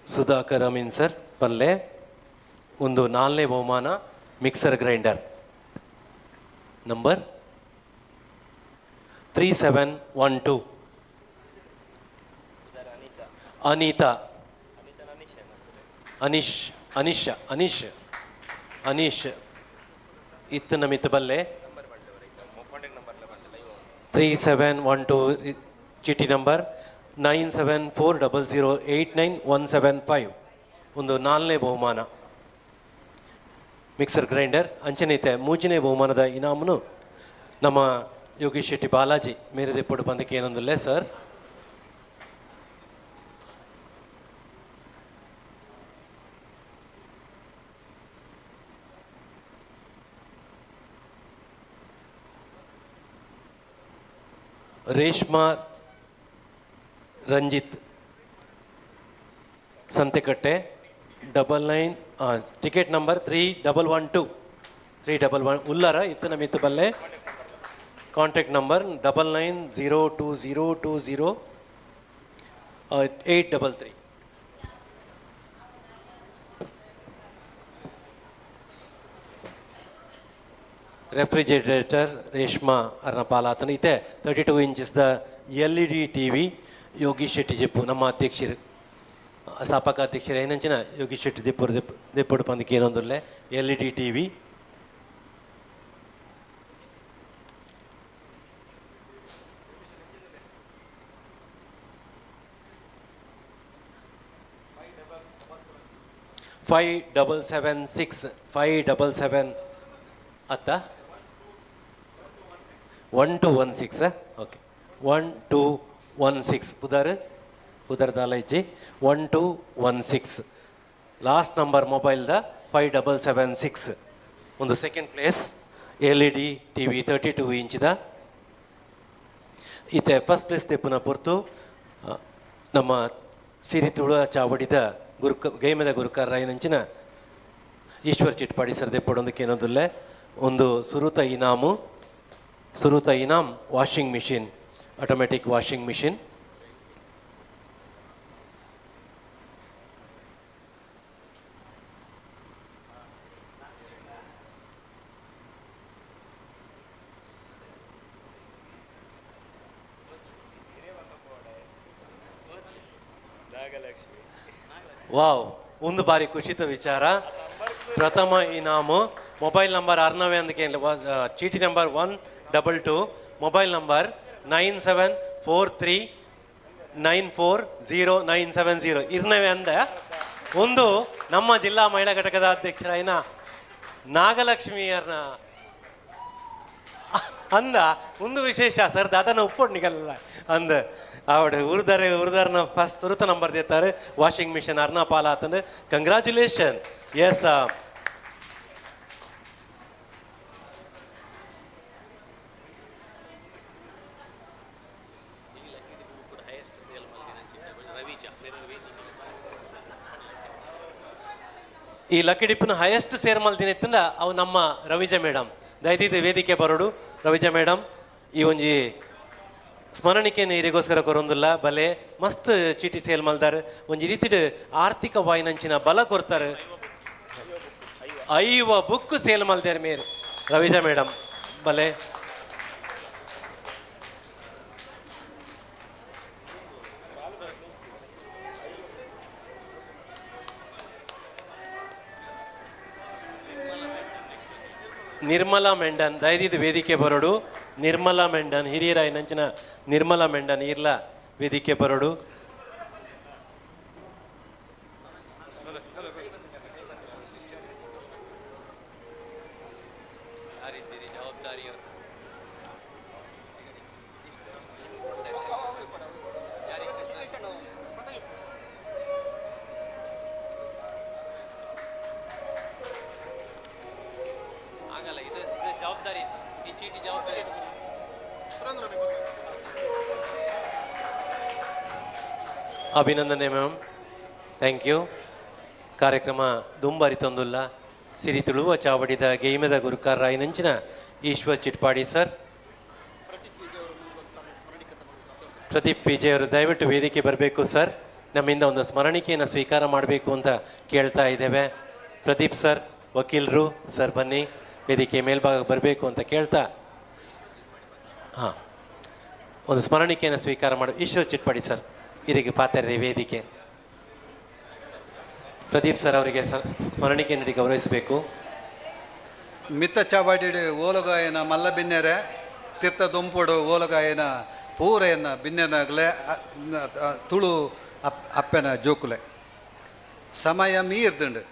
ಸುಧಾಕರ್ ಅಮೀನ್ ಸರ್ ಪಲ್ಲೆ ಒಂದು 4ನೇ ಬಹುಮಾನ ಮಿಕ್ಸರ್ ಗ್ರೈಂಡರ್ ನಂಬರ್ 3712. ಅನೀಶ್ ಇತ್ತನ ಮಿತ್ ಬಲ್ಲೆ 3712 ಚೀಟಿ ನಂಬರ್ 9740089175. ಒಂದು 4ನೇ ಬಹುಮಾನ ಮಿಕ್ಸರ್ ಗ್ರೈಂಡರ್. ಅಂಚನೈತೆ 3ನೇ ಬಹುಮಾನದ ಇನಾಮನು ನಮ್ಮ ಯೋಗೀಶ್ ಶೆಟ್ಟಿ ಬಾಲಾಜಿ ಮೇರೆದೆಪ್ಪಡು ಬಂದಕ್ಕೆ ಏನೊಂದಿಲ್ಲ sir. Reshma Ranjith Santhekatte 99 ticket number 3112. 311 ಉಲ್ಲರ ಇತ್ತನ ಮಿತ್ತು ಬಲ್ಲೆ. Contact number 9902202833. ರೆಫ್ರಿಜರೇಟರ್ ರೇಷ್ಮಾ ಅರ್ನಪಾಲಾತನ ಇತ್ತೆ 32 inches the LED TV Yogish Shetty Jeppu ನಮ್ಮ ಅಧ್ಯಕ್ಷರು ಸ್ಥಾಪಕ ಅಧ್ಯಕ್ಷರು ಏನಂಚಿನ ಯೋಗೀಶ್ ಶೆಟ್ಟಿ ದೆಪ್ಪಡು ಪಂದಿಕೆ ಏನೊಂದುಲ್ಲೆ LED TV. $5,776 ಅತ್ತ 1216 ಓಕೆ 1216 ಪುದರ್ ದಾಲ ಇಜ್ಜಿ 1216 ಲಾಸ್ಟ್ ನಂಬರ್ ಮೊಬೈಲ್ದ 5776 ಒಂದು ಸೆಕೆಂಡ್ ಪ್ಲೇಸ್ LED TV 32 ಇಂಚಿದ ಈತೆ ಫಸ್ಟ್ ಪ್ಲೇಸ್ ತೆಪ್ಪುನ ಪೊರ್ತು ನಮ್ಮ ಸಿರಿ ತುಳ ಚಾವಡಿದ ಗೈಮದ ಗುರುಕಾರ ರಾಯನಂಚಿನ ಈಶ್ವರ್ ಚಿಟ್ಪಾಡಿ ಸರ್ ದೆಪ್ಪಡೊಂದಕ್ಕೆ ಏನೊಂದುಲ್ಲೆ ಒಂದು ಸುರುತ ಇನಾಮ್ washing machine automatic washing machine. Wow ಒಂದು ಬಾರಿ ಖುಷಿತ ವಿಚಾರ. ಪ್ರಥಮ ಇನಾಮು ಮೊಬೈಲ್ ನಂಬರ್ 69 ಅಂದಕ್ಕೆ ಚೀಟಿ ನಂಬರ್ 122 ಮೊಬೈಲ್ ನಂಬರ್ 9743940970 ಇರ್ನವೆ ಅಂದ ಒಂದು ನಮ್ಮ ಜಿಲ್ಲಾ ಮಹಿಳಾ ಘಟಕದ ಅಧ್ಯಕ್ಷರಾಯಿನ ನಾಗಲಕ್ಷ್ಮಿಯರ್ನ ಅಂದ ಒಂದು ವಿಶೇಷ ಸರ್ ದಾದನ ಉಪ್ಪೊಟ್ಟು ನಿಗಲ್ಲ ಅಂದ ಅವಡು ಉರ್ದಾರ್ನ ಫಸ್ಟ್ ಸುರುತ ನಂಬರ್ ದೇತಾರೆ ವಾಷಿಂಗ್ ಮಿಷಿನ್ ಅರ್ನಪಾಲ ಆತಂದು ಕಂಗ್ರ್ಯಾಚುಲೇಷನ್. ಎಸ್ ಈ ಲಕ್ಕಿ ಡಿಪ್ಪನ ಹೈಯೆಸ್ಟ್ ಸೇರ್ ಮಲ್ದಿನ ಇತ್ತಂದ ಅವು ನಮ್ಮ ರವಿಜಾ ಮೇಡಮ್ ದಯದಿದ್ದು ವೇದಿಕೆ ಬರೋಡು. ರವಿಜಾ ಮೇಡಮ್ ಈ ಒಂಜಿ ಸ್ಮರಣಿಕೆ ನೀರಿಗೋಸ್ಕರ ಕೊರೊಂದಿಲ್ಲ ಬಲೆ ಮಸ್ತ್ ಚೀಟಿ ಸೇಲ್ ಮಲ್ದಾರ ಒಂಜಿ ರೀತಿಡ್ ಆರ್ಥಿಕ ವಾಯಿನಂಚಿನ ಬಲ ಕೊರ್ತಾರೆ. 5 ಬುಕ್ ಸೇಲ್ ಮಲ್ದಾರ ಮೇರೆ ರವಿಜಾ ಮೇಡಮ್ ಬಲೆ. ನಿರ್ಮಲಾ ಮೆಂಡನ್ ದಯದಿದ್ದು ವೇದಿಕೆ ಬರೋಡು. ನಿರ್ಮಲಾ ಮೆಂಡನ್ ಹಿರಿಯರ ನಂಚಿನ ನಿರ್ಮಲಾ ಮೆಂಡನ್ ಇರ್ಲ ವೇದಿಕೆ ಬರೋಡು. ಅಭಿನಂದನೆ ಮ್ಯಾಮ್, ಥ್ಯಾಂಕ್ ಯು. ಕಾರ್ಯಕ್ರಮ ದುಂಬಾರಿ ತಂದುಲ್ಲ ಸಿರಿ ತುಳುವ ಚಾವಡಿದ ಗೇಮದ ಗುರುಕಾರ ರಾಯನಂಚಿನ ಈಶ್ವರ್ ಚಿಟ್ಪಾಡಿ ಸರ್. ಪ್ರದೀಪ್ ಪಿಜೆ ಅವರು ದಯವಿಟ್ಟು ವೇದಿಕೆ ಬರಬೇಕು ಸರ್. ನಮ್ಮಿಂದ ಒಂದು ಸ್ಮರಣಿಕೆಯನ್ನು ಸ್ವೀಕಾರ ಮಾಡಬೇಕು ಅಂತ ಕೇಳ್ತಾ ಇದ್ದೇವೆ. ಪ್ರದೀಪ್ ಸರ್ ವಕೀಲರು ಸರ್ ಬನ್ನಿ ವೇದಿಕೆ ಮೇಲ್ಭಾಗ ಬರಬೇಕು ಅಂತ ಕೇಳ್ತಾ ಹಾಂ ಒಂದು ಸ್ಮರಣಿಕೆಯನ್ನು ಸ್ವೀಕಾರ ಮಾಡಿ ಈಶ್ವರ್ ಚಿಟ್ಪಾಡಿ ಸರ್ ಇರಿಗೆ ಪಾತ್ರೆ ವೇದಿಕೆ. ಪ್ರದೀಪ್ ಸರ್ ಅವರಿಗೆ ಸ್ಮರಣಿಕೆ ನೀಡಿ ಗೌರವಿಸಬೇಕು. ಮಿತ್ತ ಚಾವಾಡಿ ಓಲಗಾಯನ ಮಲ್ಲ ಬಿನ್ನೆರೆ ತೀರ್ಥ ದೊಂಪೋಡು ಓಲಗಾಯನ ಪೂರೆಯನ್ನ ಬಿನ್ನೆನಗಲೆ ತುಳು ಅಪ್ಪೆನ ಜೋಕುಲೆ ಸಮಯ ಮೀರ್ದುಂಡು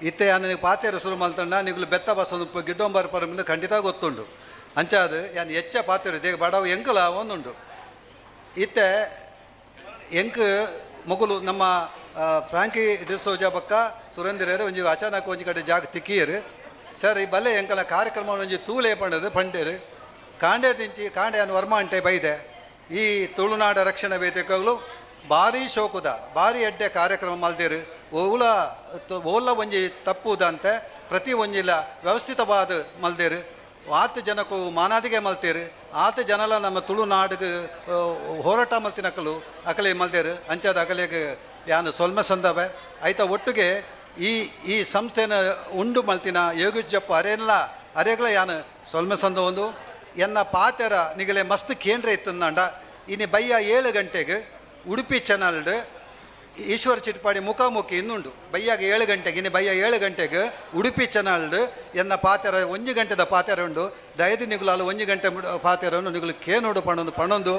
ಇತ್ತೆ ನನಗೆ ಪಾತೆರ ಶುರು ಮಲ್ತಂಡ ನಿಗುಲು ಬೆತ್ತ ಬಸೊಂದು ಗಿಡ್ಡೊಂಬರ ಪರಮಿಂದ ಖಂಡಿತ ಗೊತ್ತುಂಡು ಅಂಚಾದು ಯಾನು ಹೆಚ್ಚ ಪಾತೆರು ದೇಗ ಬಡವ ಎಂಕುಲ ಒಂದುಂಡು ಇತ್ತೆ ಎಂಕ್ ಮೊಗಲು ನಮ್ಮ ಫ್ರಾಂಕಿ ಡಿಸೋಜಾ ಬಕ್ಕ ಸುರೇಂದ್ರರು ಒಂಜಿ ಅಚಾನಕ್ ಒಂಜಿ ಕಡೆ ಜಾಗ ತಿಕ್ಕಿಯರು ಸರ್ ಈ ಬಲ್ಲೆ ಎಂಕಲ ಕಾರ್ಯಕ್ರಮ ಒಂಜಿ ತೂಲೆ ಪಂಡದು ಪಂಡೇರು ಕಾಂಡೆ ದಿಂಚಿ ಕಾಂಡೆ ಅನ್ನು ವರ್ಮ ಅಂಟೆ ಬೈದೆ ಈ ತುಳುನಾಡ ರಕ್ಷಣಾ ವೇದಿಕೆಗಳು ಭಾರಿ ಶೋಕುದ ಭಾರಿ ಎಡ್ಡೆ ಕಾರ್ಯಕ್ರಮ ಮಲ್ದೇರು ಓಲ ಒಂಜಿ ತಪ್ಪುದಂತೆ ಪ್ರತಿ ಒಂಜಿಲ ವ್ಯವಸ್ಥಿತವಾದ ಮಲ್ದೇರು ಆತ ಜನಕ್ಕೂ ಮಾನಾದಿಗೆ ಮಲ್ತೇರು ಆತ ಜನಲ ನಮ್ಮ ತುಳುನಾಡಿಗೆ ಹೋರಾಟ ಮಲ್ತಿನಕಲು ಅಕಲೆ ಮಲ್ದೇರು ಅಂಚಾದ ಅಕಲೆಗೆ ಯಾನು ಸೊಲ್ಮೆ ಸಂದವೆ ಆಯ್ತ ಒಟ್ಟಿಗೆ ಈ ಸಂಸ್ಥೆನ ಉಂಡು ಮಲ್ತಿನ ಯೋಗೇಶ್ ಜಪ್ಪ ಅರೆಗ್ಲ ಯಾನು ಸೊಲ್ಮೆ ಸಂದ ಒಂದು ಎನ್ನ ಪಾತೆರ ನಿಗಲೆ ಮಸ್ತ್ ಕೇಂದ್ರ ಇತ್ತಂದಂಡ ಇನ್ನು ಬಯ್ಯ 7 ಗಂಟೆಗೆ ಉಡುಪಿ ಚಾನಲ್ಡ್ ಈಶ್ವರ ಚಿಟ್ಪಾಡಿ ಮುಖಾಮುಖಿ ಇನ್ನುಂಡು ಬಯ್ಯಾಗ 7 ಗಂಟೆಗೆ ಇನ್ನು ಬಯ್ಯ 7 ಗಂಟೆಗೆ ಉಡುಪಿ ಚಾನಲ್ಡ್ ಎನ್ನ ಪಾತೆರ 1 ಗಂಟೆದ ಪಾತೆರ ಉಂಡು ದಯದಿ ನಿಗುಲು ಅಲ್ಲಿ 1 ಗಂಟೆ ಪಾತೆರನ್ನು ನಿಗುಲು ಕೇನೋಡು ಪಣೊಂದು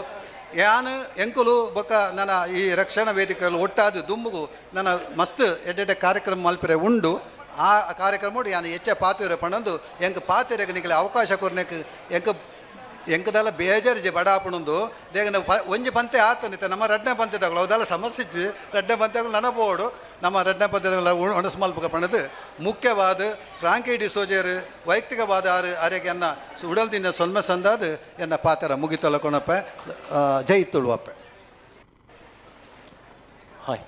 ಯಾನು ಎಂಕುಲು ಬೊಕ್ಕ ನನ್ನ ಈ ರಕ್ಷಣಾ ವೇದಿಕೆಯಲ್ಲಿ ಒಟ್ಟಾದ ದುಂಬುಗು ನನ್ನ ಮಸ್ತ್ ಎಡ್ಡೆಡ್ಡೆ ಕಾರ್ಯಕ್ರಮ ಮಲ್ಪರೆ ಉಂಡು ಆ ಕಾರ್ಯಕ್ರಮ ಯಾನು ಹೆಚ್ಚೆ ಪಾತಿರ ಪಣಂದು ಎಂಕ ಪಾತಿರೆಗೆ ನಿಗಲೆ ಅವಕಾಶ ಕೊರ್ನೆಕ್ ಎಂಕದೆಲ್ಲ ಬೇಜಾರಿಜಿ ಬಡ ಹಾಪಣಂದು ದೇಗ ನಾವು ಒಂಜಿ ಪಂತೆ ಆತನಿತ್ತೆ ನಮ್ಮ ರಡ್ನೆ ಪಂತೆದಾಗಲು ಅದೆಲ್ಲ ಸಮಸ್ಯೆ ಇತ್ತು ರಡ್ನೆ ಪಂತೆಗಳು ನನಬೋಡು ನಮ್ಮ ರಡ್ನೆ ಪಂತೆದಾಗಲ ಒಣಸ್ಮಲ್ಪಕ ಪಣದು ಮುಖ್ಯವಾದ ಫ್ರಾಂಕಿ ಡಿಸೋಜರ್ ವೈಯಕ್ತಿಕವಾದ ಆರೆಗೆ ಎನ್ನ ಉಡಲ್ದಿನ ಸೊಲ್ಮೆ ಸಂದಾದ ಎನ್ನ ಪಾತ್ರ ಮುಗಿತಲ್ಲ ಕೊಣಪ್ಪ ಜೈ ತುಳುವಪ್ಪ. ಹಾಯ್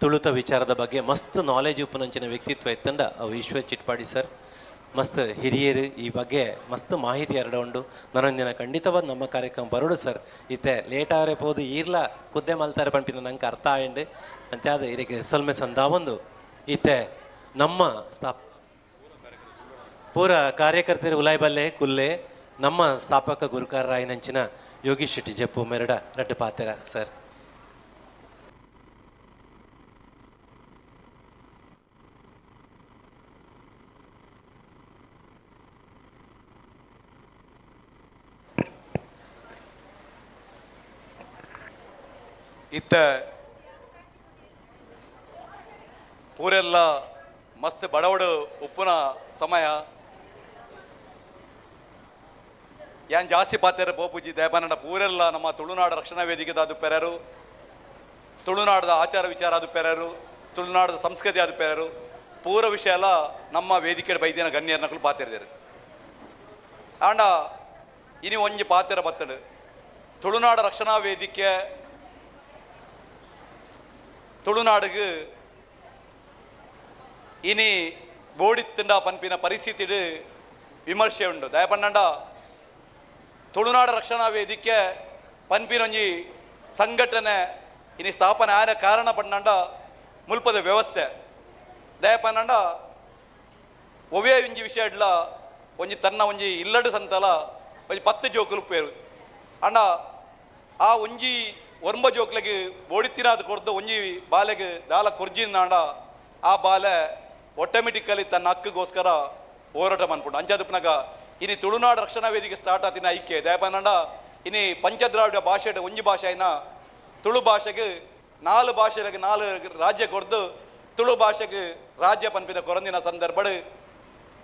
ತುಳುತ ವಿಚಾರದ ಬಗ್ಗೆ ಮಸ್ತ್ ನಾಲೆಜ್ ಉಪನಂಚಿನ ವ್ಯಕ್ತಿತ್ವ ಇತ್ತಂಡ ಅವು ಈಶ್ವರ್ ಚಿಟ್ಪಾಡಿ ಸರ್ ಮಸ್ತ್ ಹಿರಿಯರು ಈ ಬಗ್ಗೆ ಮಸ್ತ್ ಮಾಹಿತಿ ಉಂಡು ನನ್ನೊಂದಿನ ಖಂಡಿತವಾದ ನಮ್ಮ ಕಾರ್ಯಕ್ರಮ ಬರೋಡು ಸರ್ ಇತ್ತೆ ಲೇಟ್ ಅವರೇ ಹೋದು ಈರ್ಲ ಕುದ್ದೆ ಮಲ್ತಾರೆ ಪಂಪಿನ ನಂಗೆ ಅರ್ಥ ಆಯಂಡು ಅಂಚಾದ ಇದಕ್ಕೆ ಸೊಲ್ಮೆ ಸಂದಾವೊಂದು ಇತ್ತೆ ನಮ್ಮ ಪೂರ ಕಾರ್ಯಕರ್ತರು ಉಲಾಯ್ಬಲ್ಲೆ ಕುಲ್ಲೆ ನಮ್ಮ ಸ್ಥಾಪಕ ಗುರುಕಾರರಾಯನಂಚಿನ ಯೋಗೀಶ್ ಶೆಟ್ಟಿ ಜಪ್ಪು ಮೆರಡ ರಡ್ಡು ಪಾತೆರ ಸರ್. ಇತ್ತ ಪೂರೆಲ್ಲ ಮಸ್ತ್ ಬಡವಡು ಉಪ್ಪುನ ಸಮಯ ಏನ್ ಜಾಸ್ತಿ ಪಾತೆರ ಬೋಪುಜಿ ದೇವನಡ ಪೂರೆಲ್ಲ ನಮ್ಮ ತುಳುನಾಡು ರಕ್ಷಣಾ ವೇದಿಕೆದ ಅದು ಪೆರರು ತುಳುನಾಡದ ಆಚಾರ ವಿಚಾರ ಅದು ಪೆರರು ತುಳುನಾಡದ ಸಂಸ್ಕೃತಿ ಅದು ಪೆರರು ಪೂರ ವಿಷಯ ಎಲ್ಲ ನಮ್ಮ ವೇದಿಕೆ ಬೈದಿನ ಗಣ್ಯರ್ನಕಲು ಪಾತೆರಿದ್ದಾರೆ ಆಂಡ ಇನಿ ಒಂಜಿ ಪಾತೆರ ಬತ್ತಡು ತುಳುನಾಡು ರಕ್ಷಣಾ ವೇದಿಕೆ ತುಳುನಾಡುಗೆ ಇನಿ ಬೋಡಿತ್ತಂಡ ಪನ್ಪಿನ ಪರಿಸ್ಥಿತಿ ವಿಮರ್ಶೆ ಉಂಡು ದಯಪನ್ನಂಡ ತುಳುನಾಡು ರಕ್ಷಣಾ ವೇದಿಕೆ ಪನ್ಪಿನೊಂಜಿ ಸಂಘಟನೆ ಇನಿ ಸ್ಥಾಪನೆ ಆದ ಕಾರಣ ಪನ್ನಂಡ ಮುಲ್ಪದ ವ್ಯವಸ್ಥೆ ದಯಪನ್ನಂಡ ಒವೇ ಒಂಜಿ ವಿಷಯ ಇಡ್ಲ ಒಂಜಿ ತನ್ನ ಒಂಜಿ ಇಲ್ಲಡು ಸಂತಲ ಒಂಜಿ 10 ಜೋಕುಲು ಪೇರು ಅಂಡ ಆ ಒಂಜಿ 9 ಜೋಕ್ಲೆಗೆ ಓಡಿತ್ತಿನಾದ ಕೊರ್ದು ಒಂಜಿ ಬಾಲೆಗೆ ದಾಲ ಕೊರ್ಜಿನಾಂಡ ಆ ಬಾಲೆ ಆಟೋಮೆಟಿಕಲಿ ತನ್ನ ಹಕ್ಕಿಗೋಸ್ಕರ ಹೋರಾಟ ಮನ್ಪುಂಡು ಅಂಚಾದಪ್ಪನಾಗ ಇನಿ ತುಳುನಾಡು ರಕ್ಷಣಾ ವೇದಿಕೆ ಸ್ಟಾರ್ಟ್ ಆತಿನ ಐಕ್ಯ ದಯಪನ್ನಂಡ ಇನಿ ಪಂಚದ್ರಾವಿಡ ಭಾಷೆ ಒಂಜಿ ಭಾಷೆ ಐನ ತುಳು ಭಾಷೆಗೆ 4 ಭಾಷೆಗೆ 4 ರಾಜ್ಯ ಕೊರ್ದು ತುಳು ಭಾಷೆಗೆ ರಾಜ್ಯ ಪನ್ಪಿನ ಕೊರಂದಿನ ಸಂದರ್ಭಡ್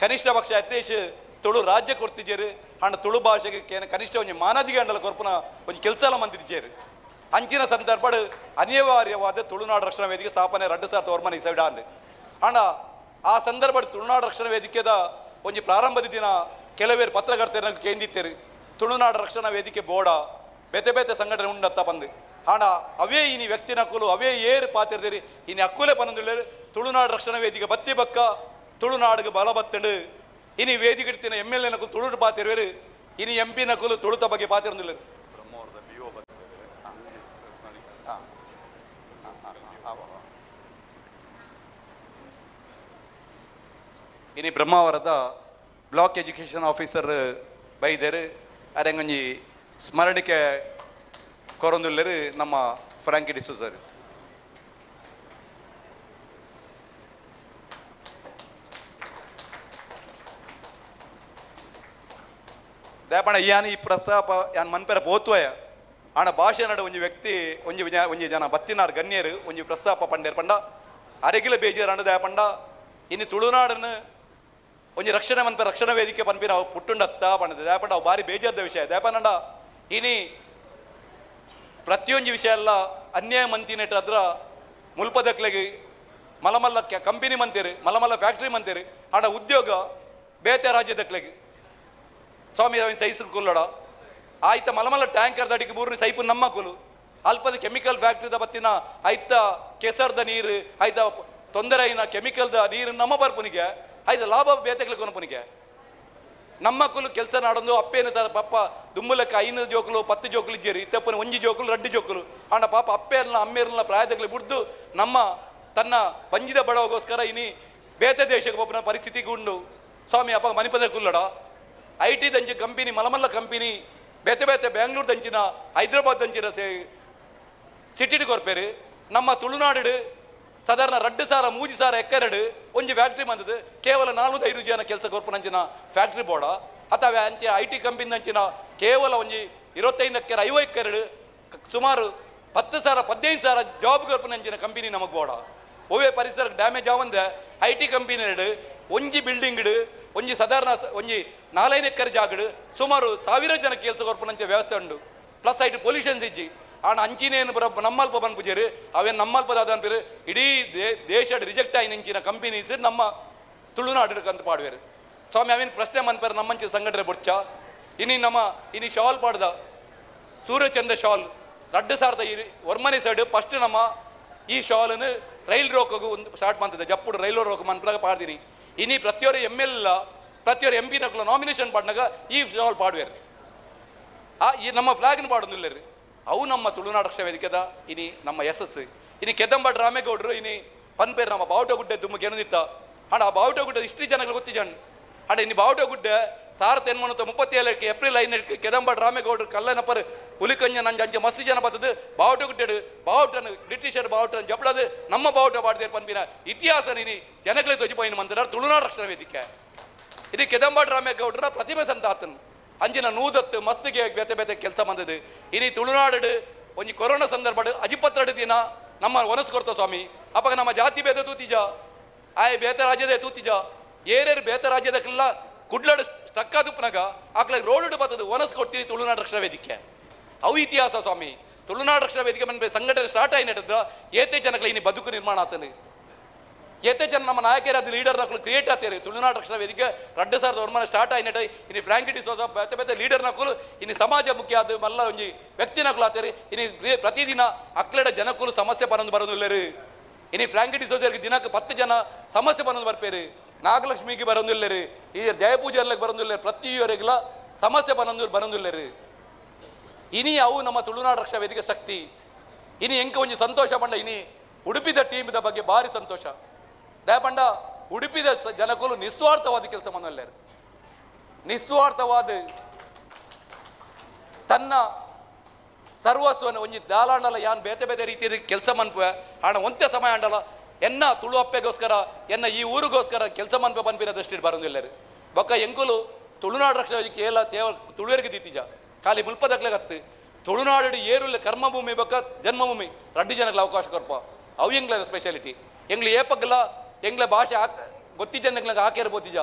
ಕನಿಷ್ಠ ಪಕ್ಷ ಅಟ್ಲೀಸ್ಟ್ ತುಳು ರಾಜ್ಯ ಕೊರ್ತಿದ್ದೇರು ಅಂಡ ತುಳು ಭಾಷೆಗೆ ಕನಿಷ್ಠ ಒಂಜಿ ಮಾನದಿಗೆ ಅಂಡಲ ಕೊರ್ಪುನ ಒಂಜಿ ಕೆಲಸ ಮಂದಿದ್ದೇರು ಅಂಚಿನ ಸಂದರ್ಭಡ್ ಅನಿವಾರ್ಯವಾದ ತುಳುನಾಡು ರಕ್ಷಣಾ ವೇದಿಕೆ ಸ್ಥಾಪನೆ 2009 ಇಸವಿಡ ಅಂದು ಅಂಡ ಆ ಸಂದರ್ಭ ತುಳುನಾಡು ರಕ್ಷಣಾ ವೇದಿಕೆದ ಒಂಜಿ ಪ್ರಾರಂಭದ ದಿನ ಕೆಲವೇರು ಪತ್ರಕರ್ತರ ಕೇಂದಿತ್ತೇರು ತುಳುನಾಡು ರಕ್ಷಣಾ ವೇದಿಕೆ ಬೋಡ ಬೇತೆ ಬೇತೆ ಸಂಘಟನೆ ಉಂಡತ್ತ ಬಂದು ಆಂಡ ಅವೇ ಇನಿ ವ್ಯಕ್ತಿನ ಹಕ್ಕುಲು ಅವೇ ಏರು ಪಾತಿರ್ದೇರಿ ಇನಿ ಹಕ್ಕುಲೆ ಪನ್ನೊಂದುಳ್ಳೇರು ತುಳುನಾಡು ರಕ್ಷಣಾ ವೇದಿಕೆ ಬತ್ತಿ ಬಕ್ಕ ತುಳುನಾಡಿಗೆ ಬಲ ಬತ್ತಂಡು ಇನಿ ವೇದಿಕೆ ಇಡ್ತಿನ MLA ನಕಲು ತುಳುಡು ಪಾತಿರುವೇರು ಇನಿ MP ನಕಲು ತುಳುತ ಬಗ್ಗೆ ಪಾತಿರೊಂದುಳ್ಳೇರು ಇನಿ ಬ್ರಹ್ಮಾವರದ ಬ್ಲಾಕ್ ಎಜುಕೇಷನ್ ಆಫೀಸರ್ ಬೈದೇರು ಅರೆಂಗೊಂಜಿ ಸ್ಮರಣಿಕೆ ಕೊರೊಂದುಲ್ಲೇರು ನಮ್ಮ ಫ್ರಾಂಕಿ ಡಿಸೋಜರ್. ದಯಪಣ ಯಾನ್ ಈ ಪ್ರಸ್ತಾಪ ಯಾನ್ ಮನ್ಪೆರ ಬೋತ್ವಯ ಆಣ ಭಾಷೆ ನಡು ಒಂಜಿ ವ್ಯಕ್ತಿ ಒಂಜಿ ಜನ ಬತ್ತಿನಾರ್ ಗಣ್ಯರು ಒಂಜಿ ಪ್ರಸ್ತಾಪ ಪಂಡೇರ್ ಪಂಡ ಅರೆಗಿಲ ಬೇಜಾರು ಅಂಡ ದಯಪಂಡ ಇನ್ನು ತುಳುನಾಡನ್ನು ಒಂಜಿ ರಕ್ಷಣೆ ಮನ್ಪೆ ರಕ್ಷಣಾ ವೇದಿಕೆ ಪನ್ಪಿನ ಅವು ಪುಟ್ಟುಂಡತ್ತ ಪಂಡದೆ ದಯಪಂಡ ಅವು ಬಾರಿ ಬೇಜಾರ್ದ ವಿಷಯ ದಯಪಂಡ ಇನಿ ಪ್ರತಿಯೊಂದು ವಿಷಯ ಎಲ್ಲ ಅನ್ಯಾಯ ಮಂತಿನೆಟ್ ಅದ್ರ ಮುಲ್ಪದಕ್ಲೆಗೆ ಮಲಮಲ್ಲ ಕಂಪನಿ ಮಂತೇರು ಮಲಮಲ್ಲ ಫ್ಯಾಕ್ಟ್ರಿ ಮಂತೇರು ಆಡ ಉದ್ಯೋಗ ಬೇತೆ ರಾಜ್ಯದಕ್ಲೆಗೆ ಸ್ವಾಮಿ ಅವಿನ ಸೈಸು ಕುಲ್ಲಡ ಆಯ್ತ ಮಲಮಲ್ಲ ಟ್ಯಾಂಕರ್ ದಡಿಗೆ ಬೂರ್ನಿ ಸೈಪು ನಮ್ಮ ಕುಲು ಅಲ್ಪದ ಕೆಮಿಕಲ್ ಫ್ಯಾಕ್ಟ್ರಿದ ಬತ್ತಿನ ಆಯ್ತ ಕೆಸರ್ದ ನೀರು ಆಯ್ತ ತೊಂದರೆ ಐನ ಕೆಮಿಕಲ್ದ ನೀರು ನಮ್ಮ ಬರ್ಪುನಿಗೆ ಐದು ಲಾಭ ಬೇತೆಗಳು ಕೊನಪನಿಗೆ ನಮ್ಮ ಕುಲು ಕೆಲಸ ನಾಡೊಂದು ಅಪ್ಪೇನು ಪಪ್ಪ ದುಮ್ಮಲಕ್ಕ 5 ಜೋಕುಲು 10 ಜೋಕುಲು ಇಜ್ಜೇರಿ ಇತ್ತಪ್ಪನ 1 ಜೋಕುಲು 2 ಜೋಕುಲು ಆಂಡ ಪಾಪ ಅಪ್ಪೇರ್ನ ಅಮ್ಮೇರ್ನ ಪ್ರಾಯದಲ್ಲಿ ಬಿಡ್ದು ನಮ್ಮ ತನ್ನ ಪಂಜಿದ ಬಡವಗೋಸ್ಕರ ಇನಿ ಬೇತೆ ದೇಶಕ್ಕೆ ಒಬ್ಬನ ಪರಿಸ್ಥಿತಿಗೆ ಉಂಡು ಸ್ವಾಮಿ ಅಪ್ಪ ಮನಿಪದ ಕುಲ್ಲಡ IT ದಂಚಿ ಕಂಪನಿ ಮಲಮಲ್ಲ ಕಂಪನಿ ಬೇತೆ ಬೇತೆ ಬೆಂಗಳೂರು ದಂಚಿನ ಹೈದರಾಬಾದ್ ದಂಚಿನ ಸಿಟಿ ಕೊರ್ಪೇರು ನಮ್ಮ ತುಳುನಾಡು ಸಾಧಾರಣ 2,000-3,000 ಎಕ್ಕರೆಡು ಒಂಜಿ ಫ್ಯಾಕ್ಟ್ರಿ ಬಂದದ್ದು ಕೇವಲ 4-5 ಜನ ಕೆಲಸ ಕೊರ್ಪನಂಚಿನ ಫ್ಯಾಕ್ಟ್ರಿ ಬೋರ್ಡ ಅಥವಾ ಅಂಚೆ IT ಕಂಪನಿ ಅಂಚಿನ ಕೇವಲ ಒಂಜಿ 25 ಎಕ್ಕರೆ 50 ಎಕ್ಕರೆಡು ಸುಮಾರು 10,000-15,000 ಜಾಬ್ ಕೊರ್ಪನಂಚಿನ ಕಂಪನಿ ನಮಗೆ ಬೋರ್ಡ ಒವೇ ಪರಿಸರಕ್ಕೆ ಡ್ಯಾಮೇಜ್ ಆವಂದೆ IT ಕಂಪನಿ ಒಂಜಿ ಬಿಲ್ಡಿಂಗ್ ಒಂಜಿ ಸಾಧಾರಣ ಒಂಜಿ 4 ಎಕ್ಕರೆ ಜಾಗಡು ಸುಮಾರು 1000 ಜನ ಕೆಲಸ ಕೊರ್ಪನಂಚ ವ್ಯವಸ್ಥೆ ಉಂಡು ಪ್ಲಸ್ ಐಟು ಪೊಲ್ಯೂಷನ್ಸ್ ಇಜ್ಜಿ ಆಣ ಅಂಚಿನೇನು ನಮ್ಮಲ್ಪ ಬಂದ್ಪುಜೇರು ಅವೇನು ನಮ್ಮಲ್ಪದ ಅದಂಪಿರು ಇಡೀ ದೇಶ ರಿಜೆಕ್ಟ್ ಆಗಿ ನಿಂಚಿನ ಕಂಪನೀಸ್ ನಮ್ಮ ತುಳುನಾಡು ಕಂತು ಪಾಡುವೇರು ಸ್ವಾಮಿ ಅವೇನು ಪ್ರಶ್ನೆ ಮನ್ಪೇರು ನಮ್ಮಂಚಿ ಸಂಘಟನೆ ಬೊಚ್ಚ ಇನಿ ಶಾಲ್ ಪಾಡ್ದ ಸೂರ್ಯಚಂದ್ರ ಶಾಲ್ 2000 ಒರ್ಮನೆ ಸೈಡ್ ಫಸ್ಟ್ ನಮ್ಮ ಈ ಶಾಲನ್ನು ರೈಲ್ ರೋಕಗೂ ಒಂದು ಸ್ಟಾರ್ಟ್ ಮಾಡ್ತದೆ ಜಪ್ಪುಡು ರೈಲ್ ರೋಕ ಮನ್ಪದಾಗ ಪಾಡ್ದಿನಿ ಇನಿ ಪ್ರತಿಯೊರು ML ಪ್ರತಿಯೊರು MP ನಕಲು ನಾಮಿನೇಷನ್ ಪಾಡ್ನಾಗ ಈ ಶಾಲ್ ಪಾಡುವೇರು ಈ ನಮ್ಮ ಫ್ಲಾಗ್ನ ಪಾಡೋದಿಲ್ಲ ರೀ ಅವು ನಮ್ಮ ತುಳುನಾಡು ರಕ್ಷಾ ವೇದಿಕೆದ ಇನಿ ನಮ್ಮ ಯಶಸ್ಸು ಇನಿ ಕೆದಂಬಡ್ ರಾಮೇಗೌಡರು ಇನಿ ಪನ್ಪೇರು ನಮ್ಮ ಬಾವುಟಗುಡ್ಡೆ ದುಮ್ಮಕ್ಕೆ ಎಣದಿತ್ತ ಅಣ್ಣ ಆ ಬಾವುಟಗುಡ್ಡೆ ಇಷ್ಟು ಜನಗಳು ಗೊತ್ತಿಜಣ್ಣ ಅಣ್ಣ ಇನ್ನು ಬಾವುಟಗುಡ್ಡೆ 1937 ಏಪ್ರಿಲ್ 5 ಕೆದಂಬಡ್ ರಾಮೇಗೌಡರು ಕಲ್ಲನಪ್ಪರು ಹುಲಿಕಂಜ ನಂಜ ಅಂಚೆ ಮಸ್ತಿ ಜನ ಬರ್ತದೆ ಬಾವುಟಗುಡ್ಡೆ ಬಾವುಟನು ಬ್ರಿಟಿಷರ್ ಬಾವುಟನ ಜಪ್ಪಳದು ನಮ್ಮ ಬಾವುಟ ಬಾಡ್ದೇರು ಪನ್ಪಿನ ಇತಿಹಾಸ ನೀನು ಜನಗಳಿಗೆ ತೊಜಿಪೋಯಿನ ಮಂತ್ರಾರು ತುಳುನಾಡು ರಕ್ಷಣಾ ವೇದಿಕೆ ಇದು ಕೆದಂಬಡ್ ರಾಮೇಗೌಡರ ಪ್ರತಿಮೆ ಸಂತ ಆತನು ಅಂಚಿನ ನೂದತ್ತು ಮಸ್ತಿಗೆ ಬೇತೆ ಬೇತೆ ಕೆಲಸ ಬಂದದ್ದು ಇನಿ ತುಳುನಾಡು ಒಂಜಿ ಕೊರೋನಾ ಸಂದರ್ಭ 22 ದಿನ ನಮ್ಮ ಒನಸ್ ಕೊಡ್ತ ಸ್ವಾಮಿ ಅಪ್ಪ ನಮ್ಮ ಜಾತಿ ಭೇದ ತೂತಿಜ ಆಯ್ ಬೇತೆ ರಾಜ್ಯದ ತೂತಿಜ ಏರೇರು ಬೇತೆ ರಾಜ್ಯದಕ್ಕೆಲ್ಲ ಕುಡ್ಲಾಡು ಸ್ಟಕ್ ಆದುಪ್ಪನಾಗ ಆಕ್ಲಾಗ ರೋಡ್ ಬರ್ತದೆ ಒನಸ್ ಕೊಡ್ತೀನಿ ತುಳುನಾಡು ರಕ್ಷಣಾ ವೇದಿಕೆ ಅವು ಇತಿಹಾಸ ಸ್ವಾಮಿ ತುಳುನಾಡು ರಕ್ಷಣಾ ವೇದಿಕೆ ಬಂದ ಸಂಘಟನೆ ಸ್ಟಾರ್ಟ್ ಆಗಿ ನಡೆದ ಏತೆ ಜನಗಳ ಇನಿ ಬದುಕು ನಿರ್ಮಾಣ ಆತನು ಏತೆ ಜನ ನಮ್ಮ ನಾಯಕರಾದ ಲೀಡರ್ ನಕಲು ಕ್ರಿಯೇಟ್ ಆಗ್ತಾರೆ ತುಳುನಾಡು ರಕ್ಷಣಾ ವೇದಿಕೆ 2000 ವರ್ಷ ಸ್ಟಾರ್ಟ್ ಆಯ್ತು ಇನ್ನು ಫ್ರಾಂಕಿ ಡಿಸೋಜ ಬೇತೆ ಬೇತೆ ಲೀಡರ್ ನಕಲು ಇನ್ನು ಸಮಾಜ ಮುಖ್ಯ ಆದ ಮಲ್ಲ ಒಂಜಿ ವ್ಯಕ್ತಿ ನಕಲು ಆಗ್ತಾರೆ ಇನ್ನು ಪ್ರತಿದಿನ ಅಕ್ಲೆಡ ಜನಕ್ಕೂ ಸಮಸ್ಯೆ ಬರೋದಿಲ್ಲರು ಇನ್ನು ಫ್ರಾಂಕಿ ಡಿಸೋಜರ್ಗೆ ದಿನಕ್ಕೆ 10 ಜನ ಸಮಸ್ಯೆ ಬರ್ಪೇರು ನಾಗಲಕ್ಷ್ಮಿಗೆ ಬರೋದಿಲ್ಲರು ಈ ಜಯಪೂಜೆ ಎಲ್ಲ ಬರೋದಿಲ್ಲ ಪ್ರತಿಯೊರಿಗೆಲ್ಲ ಸಮಸ್ಯೆ ಬರೋದಿಲ್ಲರು ಇನಿ ಅವು ನಮ್ಮ ತುಳುನಾಡು ರಕ್ಷಾ ವೇದಿಕೆ ಶಕ್ತಿ ಇನಿ ಎಂಕ ಒಂಜಿ ಸಂತೋಷ ಪಂಡ ಇನಿ ಉಡುಪಿದ ಟೀಮ್ದ ಬಗ್ಗೆ ಭಾರಿ ಸಂತೋಷ ದಯಪಂಡ ಉಡುಪಿದ ಜನಕ್ಕೂ ನಿಸ್ವಾರ್ಥವಾದ ಕೆಲಸ ಮನಲ್ಲೇರು ನಿಸ್ವಾರ್ಥವಾದ ತನ್ನ ಸರ್ವಸ್ವನ ಒಂಜಿ ದಾಲಾಂಡಲ ಯಾನ್ ಬೇತೆ ಬೇತೆ ರೀತಿಯ ಕೆಲಸ ಮನ್ಪೆ ಹಣ ಒಂತೆ ಸಮಯ ಅಂಡಲ ಎನ್ನ ತುಳು ಅಪ್ಪೆಗೋಸ್ಕರ ಎನ್ನ ಈ ಊರಿಗೋಸ್ಕರ ಕೆಲಸ ಮನ್ಪೆ ಪನ್ಪಿನ ದೃಷ್ಟಿ ಬರೋದಿಲ್ಲರು ಬೊಕ್ಕ ಎಂಕುಲು ತುಳುನಾಡು ರಕ್ಷಾ ವೇದಿಕೆ ಎಲ್ಲ ತುಳುವರಿಗೆ ದೀತಿಜ ಖಾಲಿ ಮುಲ್ಪದಕ್ಲೆಗತ್ತು ತುಳುನಾಡು ಏರುಲ್ಲ ಕರ್ಮಭೂಮಿ ಬೊಕ್ಕ ಜನ್ಮಭೂಮಿ 2 ಜನಕ್ಕೆ ಅವಕಾಶ ಕೊರ್ಪ ಅವು ಎಂಗ್ಲ ಸ್ಪೆಷಾಲಿಟಿ ಎಂಗ್ಲು ಏಪಗ್ಲ ಎಂಗ್ಲ ಭಾಷೆ ಗೊತ್ತಿದ್ದಂಗೆ ಹಾಕಿರ್ಬೋತಿಜ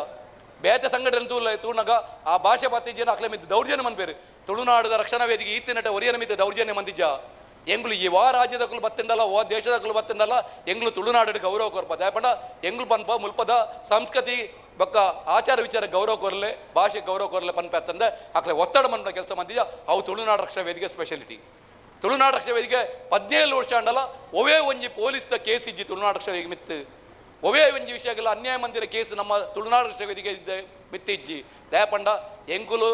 ಬೇತೆ ಸಂಘಟನೆ ತೂರ್ನಾಗ ಆ ಭಾಷೆ ಬತ್ತಿಜನ ಅಕ್ಲೆ ಮಿದ್ದು ದೌರ್ಜನ್ಯ ಮನ್ಪೇರು ತುಳುನಾಡದ ರಕ್ಷಣಾ ವೇದಿಕೆ ಈತಿನಟ ಒರಿಯನ ಮಿದ್ದು ದೌರ್ಜನ್ಯ ಮಂದಿಜ ಎಂಗ್ಲು ಈ ವಾ ರಾಜ್ಯದಕ್ಕೂ ಬತ್ತಿಂಡಲ್ಲ ಓ ದೇಶದಕ್ಕೂ ಬತ್ತಿಂಡಲ್ಲ ಎಂಗ್ಲು ತುಳುನಾಡು ಗೌರವ ಕೊರ್ಪ ದಯಪಂಡ ಎಂಗ್ಲು ಪನ್ಪ ಮುಲ್ಪದ ಸಂಸ್ಕೃತಿ ಬೊಕ್ಕ ಆಚಾರ ವಿಚಾರ ಗೌರವ ಕೊರಲೆ ಭಾಷೆ ಗೌರವ ಕೊರಲೆ ಪನ್ಪೆ ಅಂತಂದ್ರೆ ಅಕ್ಲೆ ಒತ್ತಡ ಮನ್ಪ ಕೆಲಸ ಮಂದಿಜ ಅವು ತುಳುನಾಡು ರಕ್ಷಣಾ ವೇದಿಕೆ ಸ್ಪೆಷಾಲಿಟಿ ತುಳುನಾಡು ರಕ್ಷಾ ವೇದಿಕೆ 17 ವರ್ಷ ಅಂಡಲ್ಲ ಒವೇ ಒಂಜಿ ಪೊಲೀಸ್ದ ಕೇಸ್ ಇಜ್ಜಿ ತುಳುನಾಡು ರಕ್ಷಾ ವೇದಿಕೆ ಮಿತ್ತು ಒವೇ ಒಂಜಿ ವಿಷಯಗಳ ಅನ್ಯಾಯ ಮಂದಿರ ಕೇಸ್ ನಮ್ಮ ತುಳುನಾಡು ರಕ್ಷಾ ವೇದಿಕೆ ಮಿತ್ತಿಜ್ಜಿ ದಯಪಂಡ ಎಂಕುಲು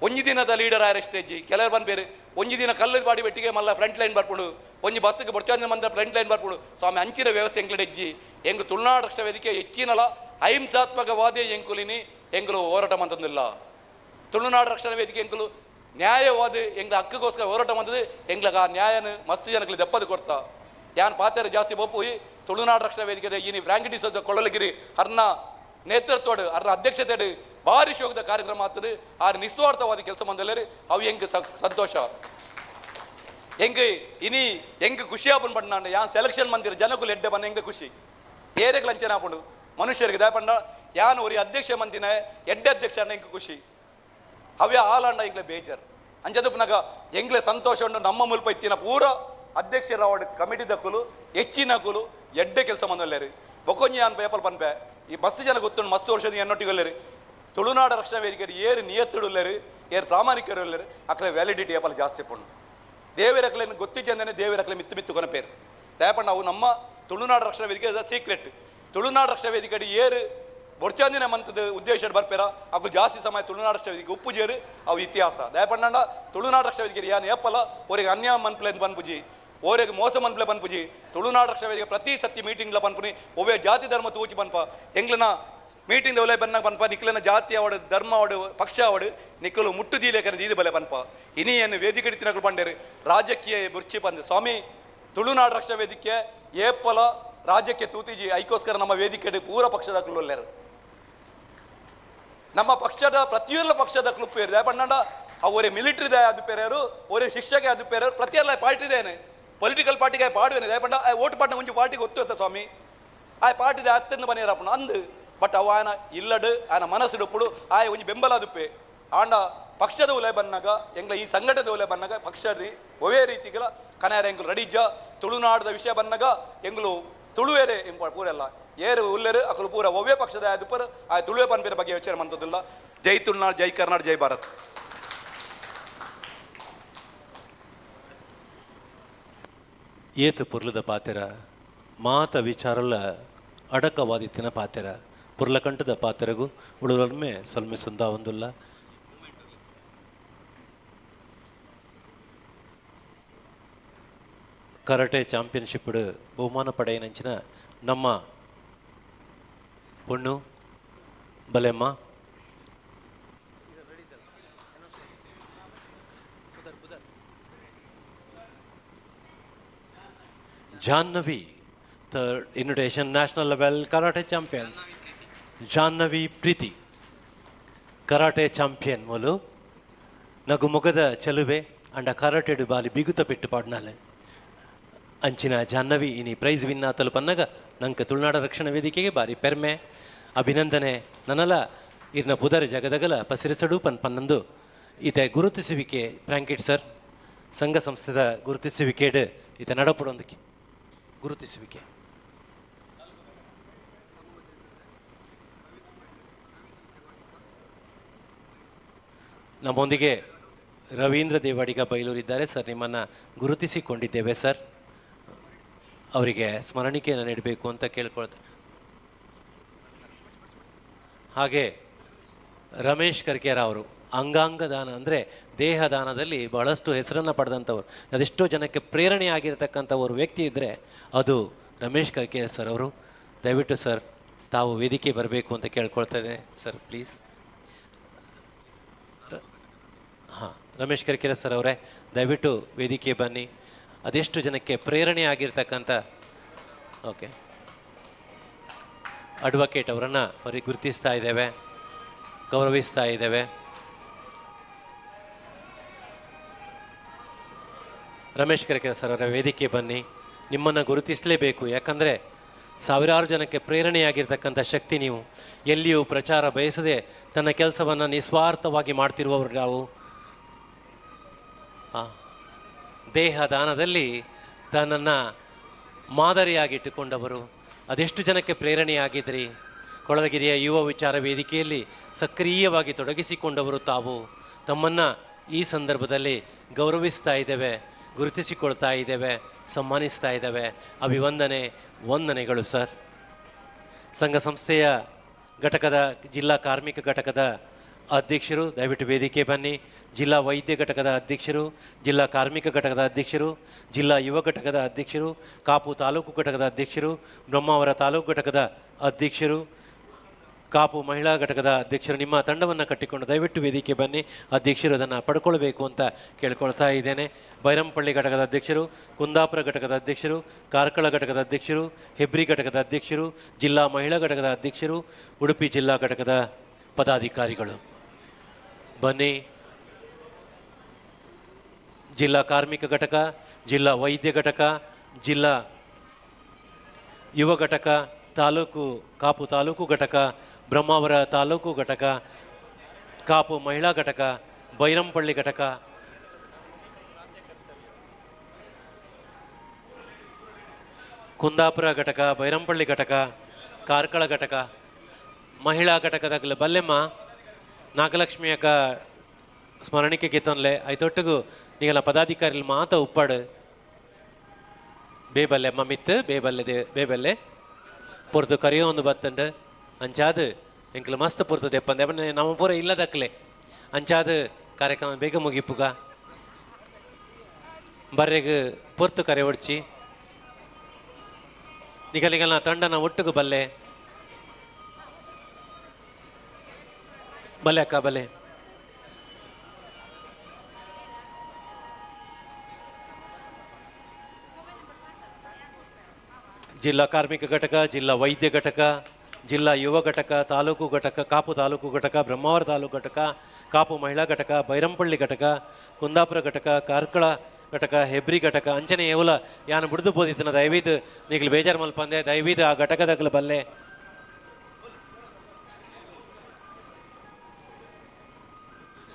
ಒಂಜಿ ದಿನದ ಲೀಡರ್ ಅರೆಸ್ಟ್ ಇಜ್ಜಿ ಕೆಲವರು ಬಂದ್ಬೇರು ಒಂಜಿ ದಿನ ಕಲ್ಲು ಬಾಡಿ ಬೆಟ್ಟಿಗೆ ಮಲ್ಲ ಫ್ರಂಟ್ ಲೈನ್ ಬರ್ಪುಡು ಒಂಜಿ ಬಸ್ಸಿಗೆ ಬಡ್ಚಂದ ಮಂದ ಫ್ರಂಟ್ ಲೈನ್ ಬರ್ಪುಡು ಸ್ವಾಮಿ ಅಂಚಿನ ವ್ಯವಸ್ಥೆ ಎಂಕ್ಲಡೆ ಇಜ್ಜಿ ಎಂಗು ತುಳುನಾಡು ರಕ್ಷಾ ವೇದಿಕೆ ಹೆಚ್ಚಿನಲ ಅಹಿಂಸಾತ್ಮಕವಾದೇ ಎಂಕುಲಿನಿ ಎಂಕುಲು ಹೋರಾಟ ಮಂತಂದಿಲ್ಲ ತುಳುನಾಡು ರಕ್ಷಣಾ ವೇದಿಕೆ ಎಂಕುಲು ನ್ಯಾಯವಾದ ಎಂಗ್ಲ ಹಕ್ಕಗೋಸ್ಕರ ಹೋರಾಟ ಮಂದದು ಎಂಗ್ಲಗ ಆ ನ್ಯಾಯನ ಮಸ್ತ್ ಜನಕ್ಕೆ ದಪ್ಪದು ಕೊಡ್ತಾ ಯಾನ್ ಪಾತ್ರ ಜಾಸ್ತಿ ಬೊಪ್ಪು ತುಳುನಾಡು ರಕ್ಷಣಾ ವೇದಿಕೆ ಇನಿ ಫ್ರಾಂಕಿ ಡಿಸೋಜ ಕೊಳಲಗಿರಿ ಅರ್ನ ನೇತೃತ್ವಡು ಅರ್ನ ಅಧ್ಯಕ್ಷತೆ ಭಾರಿ ಶೋಕದ ಕಾರ್ಯಕ್ರಮ ಆಗ್ತದೆ ಆ ನಿಸ್ವಾರ್ಥವಾದ ಕೆಲಸ ಮಂದಲ್ಲರಿ ಅವು ಹೆಂಗೆ ಸಂತೋಷ ಹೆಂಗೆ ಇನಿ ಹೆಂಗೆ ಖುಷಿ ಆಪನ್ ಬಣ್ಣ ಯಾನ್ ಸೆಲೆಕ್ಷನ್ ಮಂದಿರ ಜನಕ್ಕೂ ಎಡ್ಡೆ ಬಣ್ಣ ಹೆಂಗೆ ಖುಷಿ ಏರೆಗ್ಲ ಅಂಚನೆ ಆಪುಂಡು ಮನುಷ್ಯರಿಗೆ ದಯಪಂಡ ಯಾನ್ ಒರಿ ಅಧ್ಯಕ್ಷ ಮಂದಿನ ಎಡ್ಡೆ ಅಧ್ಯಕ್ಷ ಹೆಂಗೆ ಖುಷಿ ಅವೇ ಆಲಾಂಡ ಈಗಲೇ ಬೇಜಾರು ಅಂಜದಪ್ಪನಾಗ ಎಂಗ್ಲೆ ಸಂತೋಷ ಉಂಡು ನಮ್ಮ ಮುಲ್ಪ ಇತ್ತಿನ ಪೂರ ಅಧ್ಯಕ್ಷರ ಅವಾರ್ಡ್ ಕಮಿಟಿ ದಕ್ಕಲು ಹೆಚ್ಚಿನ ಕುಲು ಎಡ್ಡೆ ಕೆಲಸ ಮಂದಲ್ಲೇರಿ ಬೊಕೊಂಜಿ ಯಾನ್ ಪೇಪಲ್ ಪನ್ಪೆ ಈ ಮಸ್ತ್ ಜನ ಗೊತ್ತುಂಡು ಮಸ್ತ್ ವರ್ಷದ ಎನ್ನೊಟ್ಟಿಗೊಲ್ಲೇರಿ ತುಳುನಾಡು ರಕ್ಷಣಾ ವೇದಿಕೆ ಏರು ನಿಯತ್ತುಳ್ಳೇರು ಏರು ಪ್ರಾಮಾಣಿಕರು ಇಲ್ಲೇರು ಅಕ್ಲೆ ವ್ಯಾಲಿಡಿಟಿ ಏಪಲ್ ಜಾಸ್ತಿ ಪುಂಡು ದೇವರಕ್ಲೇನು ಗೊತ್ತಿದ್ದಂದೇ ದೇವರಕ್ಲೆ ಮಿತ್ತು ಮಿತ್ತು ಕೊನ ಪೇರು ದಯಪಂಡ ಅವು ನಮ್ಮ ತುಳುನಾಡು ರಕ್ಷಣಾ ವೇದಿಕೆ ಸೀಕ್ರೆಟ್ ತುಳುನಾಡು ರಕ್ಷಣಾ ವೇದಿಕೆ ಏರು ಬೊರ್ಚಾಂದಿನ ಮಂತದ ಉದ್ದೇಶ ಬರ್ಪೇರ ಅವು ಜಾಸ್ತಿ ಸಮಯ ತುಳುನಾಡು ರಾಷ್ಟ್ರ ವೇದಿಕೆ ಉಪ್ಪುಜೇರು ಅವು ಇತಿಹಾಸ ದಯಪಂಡ ತುಳುನಾಡು ರಾಷ್ಟ್ರ ವೇದಿಕೆ ಯಾನ್ ಏಪಲ ಅವರಿಗೆ ಅನ್ಯಾಯ ಮನ್ಪಲೆ ಪನ್ಪುಜಿ ಓರಿಗೆ ಮೋಸ ಮನ್ಪಲೆ ಪನ್ಪುಜಿ ತುಳುನಾಡು ರಾಷ್ಟ್ರ ವೇದಿಕೆ ಪ್ರತಿ ಸತಿ ಮೀಟಿಂಗ್ಲ ಪನ್ಪುನಿ ಒವ್ವೇ ಜಾತಿ ಧರ್ಮ ತೂಚಿ ಪನ್ಪ ಎಂಗ್ಲನ ಮೀಟಿಂಗ್ ಒಲೆ ಬನ್ನ ಪನ್ಪ ನಿಕ್ಲನ ಜಾತಿ ಅವಡು ಧರ್ಮ ಅವಡು ಪಕ್ಷ ಅವಡು ನಿಕ್ಕಲು ಮುಟ್ಟುದೀಲೇಕನ ದೀದು ಬಲೆ ಪನ್ಪ ಇನಿಯನ್ನು ವೇದಿಕೆ ತಿನ್ನಗಳು ಪಂಡೇರು ರಾಜಕೀಯ ಬುರ್ಚಿ ಪಂದೆ ಸ್ವಾಮಿ ತುಳುನಾಡು ರಾಷ್ಟ್ರ ವೇದಿಕೆ ಏಪಲ ರಾಜ್ಯಕ್ಕೆ ತೂತಿಜಿ ಐಕೋಸ್ಕರ ನಮ್ಮ ವೇದಿಕೆ ಪೂರ ಪಕ್ಷದ ಒಳ್ಳೆಯರು ನಮ್ಮ ಪಕ್ಷದ ಪ್ರತಿಯೊಂದು ಪಕ್ಷದ ಕ್ಲುಪ್ಪೇರು ದಯಪಂಡ ಅವರೇ ಮಿಲಿಟರಿದ ಅದು ಪೇರೆಯರು ಅವರೇ ಶಿಕ್ಷಕ ಅದು ಪೇರೆಯರು ಪ್ರತಿಯೊಲ್ಲ ಪಾರ್ಟಿದೇನೆ ಪೊಲಿಟಿಕಲ್ ಪಾರ್ಟಿಗೆ ಪಾಡುವೇನೆ ದಯಪಂಡ ಓಟ್ ಪಾಟ್ನ ಮುಂಚೆ ಪಾರ್ಟಿಗೆ ಒತ್ತು ಸ್ವಾಮಿ ಆ ಪಾರ್ಟಿದ ಹತ್ತನ್ನು ಬನ್ನಿರಪ್ಪನ ಅಂದು ಬಟ್ ಅವ ಆಯನ ಇಲ್ಲಡು ಆಯನ ಮನಸ್ಸಿಡುಪ್ಪುಡು ಆಯ ಒಂಜಿ ಬೆಂಬಲ ಅದುಪ್ಪೆ ಆಂಡ ಪಕ್ಷದ ಉಲೆ ಬಂದಾಗ ಎಂಗ್ಲ ಈ ಸಂಘಟದ ಉಲೆ ಬಂದಾಗ ಪಕ್ಷದ ಒವೇ ರೀತಿಗಳ ಕನಾರ ಎಂಗ್ಲು ರೆಡಿಜ ತುಳುನಾಡದ ವಿಷಯ ಬಂದಾಗ ಎಂಗ್ಲು ತುಳುವೇರೆ ಪೂರೆಲ್ಲ ಏರು ಉಲ್ಲೇರು ಅಕಲು ಪೂರ ಒವ್ವೇ ಪಕ್ಷದ ಆದುಪರ್ ಆ ತುಳುವೆ ಪನ್ಪಿನ ಬಗ್ಗೆ ಯೋಚನೆ ಮಂತದಿಲ್ಲ ಜೈ ತುಳುನಾಡು ಜೈ ಕರ್ನಾಟಕ ಜೈ ಭಾರತ್ ಏತು ಪುರ್ಲದ ಪಾತೆರ ಮಾತ ವಿಚಾರಲ ಅಡಕವಾದಿತ್ತಿನ ಪಾತೆರ ಪುರ್ಲಕಂಠದ ಪಾತೆರಗೂ ಉಳುವಲ್ಮೆ ಸೊಲ್ಮೆ ಸುಂದ ಒಂದುಲ್ಲ ಕರಾಟೆ ಚಾಂಪಿಯನ್ಶಿಪ್ ಬಹುಮಾನ ಪಡೆಯನಂಚಿನ ನಮ್ಮ ಪೊಣ್ಣು ಬಲೆಮ್ಮ Jahnavi third invitation national level karate champions Jahnavi Preethi karate champion ಮೊಲು ನಗು ಮೊಗದ ಚೆಲುವೆ ಅಂಡ ಕರಾಟೆಡು ಬಾಲಿ ಬಿಗುತ ಪೆಟ್ಟು ಪಾಡ್ನಾಲೆ ಅಂಚಿನ ಜಾಹ್ನವಿ ಇನಿ ಪ್ರೈಸ್ ವಿನ್ ಆತಲು ಪನ್ನಗ ನಂಗೆ ತುಳುನಾಡ ರಕ್ಷಣಾ ವೇದಿಕೆಗೆ ಬಾರಿ ಪೆರ್ಮೆ ಅಭಿನಂದನೆ ನನಲ ಇರ್ನ ಪುದರ್ ಜಗದಗಲ ಪಸಿರಿಸಡು ಪನ್ನಂದು ಈತ ಗುರುತಿಸುವಿಕೆ ಬ್ರಾಂಕೆಟ್ ಸರ್ ಸಂಘ ಸಂಸ್ಥೆದ ಗುರುತಿಸುವಿಕೆಡ್ ಈತ ನಡಪಡೊಂದಕ್ಕೆ ಗುರುತಿಸುವಿಕೆ ನಮ್ಮೊಂದಿಗೆ ರವೀಂದ್ರ ದೇವಾಡಿಗ ಬೈಲೂರಿದ್ದಾರೆ ಸರ್ ನಿಮ್ಮನ್ನು ಗುರುತಿಸಿಕೊಂಡಿದ್ದೇವೆ ಸರ್ ಅವರಿಗೆ ಸ್ಮರಣಿಕೆಯನ್ನು ನೀಡಬೇಕು ಅಂತ ಕೇಳ್ಕೊಳ್ತಾರೆ ಹಾಗೆ ರಮೇಶ್ ಕರ್ಕೇರ ಅವರು ಅಂಗಾಂಗ ದಾನ ಅಂದರೆ ದೇಹದಾನದಲ್ಲಿ ಬಹಳಷ್ಟು ಹೆಸರನ್ನು ಪಡೆದಂಥವ್ರು ಅದೆಷ್ಟೋ ಜನಕ್ಕೆ ಪ್ರೇರಣೆ ಆಗಿರತಕ್ಕಂಥವ್ರು ವ್ಯಕ್ತಿ ಇದ್ದರೆ ಅದು ರಮೇಶ್ ಕರ್ಕೇರ ಸರ್ ಅವರು ದಯವಿಟ್ಟು ಸರ್ ತಾವು ವೇದಿಕೆ ಬರಬೇಕು ಅಂತ ಕೇಳ್ಕೊಳ್ತೇನೆ ಸರ್ ಪ್ಲೀಸ್ ಹಾಂ ರಮೇಶ್ ಕರ್ಕೇರ ಸರ್ ಅವರೇ ದಯವಿಟ್ಟು ವೇದಿಕೆ ಬನ್ನಿ ಅದೆಷ್ಟು ಜನಕ್ಕೆ ಪ್ರೇರಣೆ ಆಗಿರ್ತಕ್ಕಂಥ ಓಕೆ ಅಡ್ವೊಕೇಟ್ ಅವರನ್ನು ಗುರುತಿಸ್ತಾ ಇದ್ದೇವೆ ಗೌರವಿಸ್ತಾ ಇದ್ದೇವೆ ರಮೇಶ್ ಕರ್ಕೇರ ಸರ್ ಅವರ ವೇದಿಕೆ ಬನ್ನಿ ನಿಮ್ಮನ್ನು ಗುರುತಿಸಲೇಬೇಕು ಯಾಕಂದರೆ ಸಾವಿರಾರು ಜನಕ್ಕೆ ಪ್ರೇರಣೆಯಾಗಿರ್ತಕ್ಕಂಥ ಶಕ್ತಿ ನೀವು ಎಲ್ಲಿಯೂ ಪ್ರಚಾರ ಬಯಸದೆ ತನ್ನ ಕೆಲಸವನ್ನು ನಿಸ್ವಾರ್ಥವಾಗಿ ಮಾಡ್ತಿರುವವರು ನಾವು ದೇಹದಾನದಲ್ಲಿ ತನ್ನನ್ನು ಮಾದರಿಯಾಗಿಟ್ಟುಕೊಂಡವರು ಅದೆಷ್ಟು ಜನಕ್ಕೆ ಪ್ರೇರಣೆಯಾಗಿದ್ರಿ ಕೊಳಲಗಿರಿಯ ಯುವ ವಿಚಾರ ವೇದಿಕೆಯಲ್ಲಿ ಸಕ್ರಿಯವಾಗಿ ತೊಡಗಿಸಿಕೊಂಡವರು ತಾವು ತಮ್ಮನ್ನು ಈ ಸಂದರ್ಭದಲ್ಲಿ ಗೌರವಿಸ್ತಾ ಇದ್ದೇವೆ ಗುರುತಿಸಿಕೊಳ್ತಾ ಇದ್ದೇವೆ ಸನ್ಮಾನಿಸ್ತಾ ಇದ್ದೇವೆ ವಂದನೆಗಳು ಸರ್ ಸಂಘ ಸಂಸ್ಥೆಯ ಘಟಕದ ಜಿಲ್ಲಾ ಕಾರ್ಮಿಕ ಘಟಕದ ಅಧ್ಯಕ್ಷರು ದಯವಿಟ್ಟು ವೇದಿಕೆ ಬನ್ನಿ ಜಿಲ್ಲಾ ವೈದ್ಯ ಘಟಕದ ಅಧ್ಯಕ್ಷರು ಜಿಲ್ಲಾ ಕಾರ್ಮಿಕ ಘಟಕದ ಅಧ್ಯಕ್ಷರು ಜಿಲ್ಲಾ ಯುವ ಘಟಕದ ಅಧ್ಯಕ್ಷರು ಕಾಪು ತಾಲೂಕು ಘಟಕದ ಅಧ್ಯಕ್ಷರು ಬ್ರಹ್ಮಾವರ ತಾಲೂಕು ಘಟಕದ ಅಧ್ಯಕ್ಷರು ಕಾಪು ಮಹಿಳಾ ಘಟಕದ ಅಧ್ಯಕ್ಷರು ನಿಮ್ಮ ತಂಡವನ್ನು ಕಟ್ಟಿಕೊಂಡು ದಯವಿಟ್ಟು ವೇದಿಕೆ ಬನ್ನಿ ಅಧ್ಯಕ್ಷರು ಅದನ್ನು ಪಡ್ಕೊಳ್ಬೇಕು ಅಂತ ಕೇಳ್ಕೊಳ್ತಾ ಇದ್ದೇನೆ ಬೈರಂಪಳ್ಳಿ ಘಟಕದ ಅಧ್ಯಕ್ಷರು ಕುಂದಾಪುರ ಘಟಕದ ಅಧ್ಯಕ್ಷರು ಕಾರ್ಕಳ ಘಟಕದ ಅಧ್ಯಕ್ಷರು ಹೆಬ್ರಿ ಘಟಕದ ಅಧ್ಯಕ್ಷರು ಜಿಲ್ಲಾ ಮಹಿಳಾ ಘಟಕದ ಅಧ್ಯಕ್ಷರು ಉಡುಪಿ ಜಿಲ್ಲಾ ಘಟಕದ ಪದಾಧಿಕಾರಿಗಳು ಬನ್ನಿ ಜಿಲ್ಲಾ ಕಾರ್ಮಿಕ ಘಟಕ ಜಿಲ್ಲಾ ವೈದ್ಯ ಘಟಕ ಜಿಲ್ಲಾ ಯುವ ಘಟಕ ತಾಲೂಕು ಕಾಪು ತಾಲೂಕು ಘಟಕ ಬ್ರಹ್ಮಾವರ ತಾಲೂಕು ಘಟಕ ಕಾಪು ಮಹಿಳಾ ಘಟಕ ಬೈರಂಪಳ್ಳಿ ಘಟಕ ಕುಂದಾಪುರ ಘಟಕ ಬೈರಂಪಳ್ಳಿ ಘಟಕ ಕಾರ್ಕಳ ಘಟಕ ಮಹಿಳಾ ಘಟಕದಾಗಲೇ ಬಲ್ಲೆಮ್ಮ ನಾಗಲಕ್ಷ್ಮಿ ಅಕ್ಕ ಸ್ಮರಣಿಕೆ ಗೆತ್ತೊನ್ಲೆ ಐತೊಟ್ಟಿಗೂ ನೀಗಲ ಪದಾಧಿಕಾರಿಗಳು ಮಾತ ಉಪ್ಪಾಡು ಬೇಬಲ್ಲೆ ಅಮ್ಮ ಮಿತ್ತು ಬೇಬಲ್ಲೆ ಬೇಬಲ್ಲೆ ಪೊರ್ತು ಕರಿಯೋ ಒಂದು ಬತ್ತಂಡು ಅಂಚಾದು ಎಂಕ್ಲು ಮಸ್ತ್ ಪುರ್ತು ದೆಪ್ಪಂದೆ ನಮ್ಮ ಪೂರ ಇಲ್ಲದಕ್ಲೆ ಅಂಚಾದ ಕಾರ್ಯಕ್ರಮ ಬೇಗ ಮುಗಿಪುಗ ಬರ್ರೆಗ್ ಪೊರ್ತು ಕರೆ ಹೊಡ್ಚಿ ನಿಗಲಿಗಲ್ನ ತಂಡನ ಒಟ್ಟಿಗೆ ಬಲ್ಲೆ ಬಲ್ಲೆ ಅಕ್ಕ ಬಲ್ಲೆ ಜಿಲ್ಲಾ ಕಾರ್ಮಿಕ ಘಟಕ, ಜಿಲ್ಲಾ ವೈದ್ಯ ಘಟಕ, ಜಿಲ್ಲಾ ಯುವ ಘಟಕ, ತಾಲೂಕು ಘಟಕ, ಕಾಪು ತಾಲೂಕು ಘಟಕ, ಬ್ರಹ್ಮಾವರ ತಾಲೂಕು ಘಟಕ, ಕಾಪು ಮಹಿಳಾ ಘಟಕ, ಬೈರಂಪಳ್ಳಿ ಘಟಕ, ಕುಂದಾಪುರ ಘಟಕ, ಕಾರ್ಕಳ ಘಟಕ, ಹೆಬ್ರಿ ಘಟಕ ಅಂಚನೆ ಏವಲ ಯಾನು ಬಿಡ್ದು ಬೋದಿತ್ತನ ದಯವಿದು ನೀಗಲು ಬೇಜಾರು ಮಲ್ಪಂದೆ ದಯವಿದು ಆ ಘಟಕದಾಗಲು ಬಲ್ಲೆ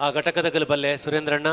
ಆ ಘಟಕದಾಗಲು ಬಲ್ಲೆ ಸುರೇಂದ್ರಣ್ಣ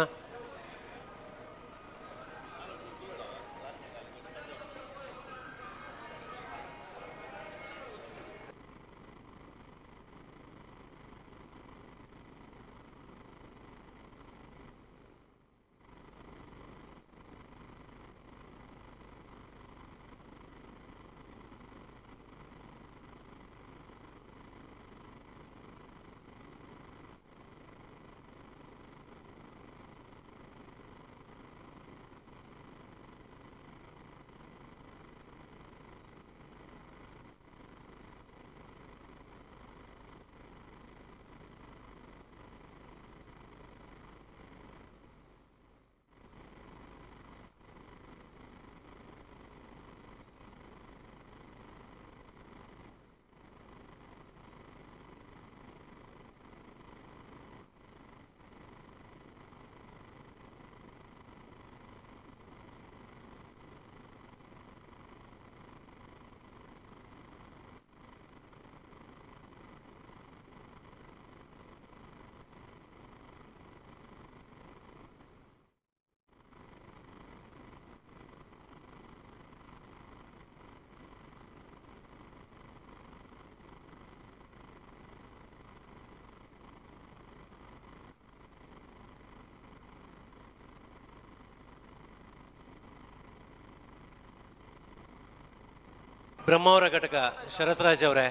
ಬ್ರಹ್ಮಾವರ ಘಟಕ ಶರತ್ರಾಜ್ ಅವರೇ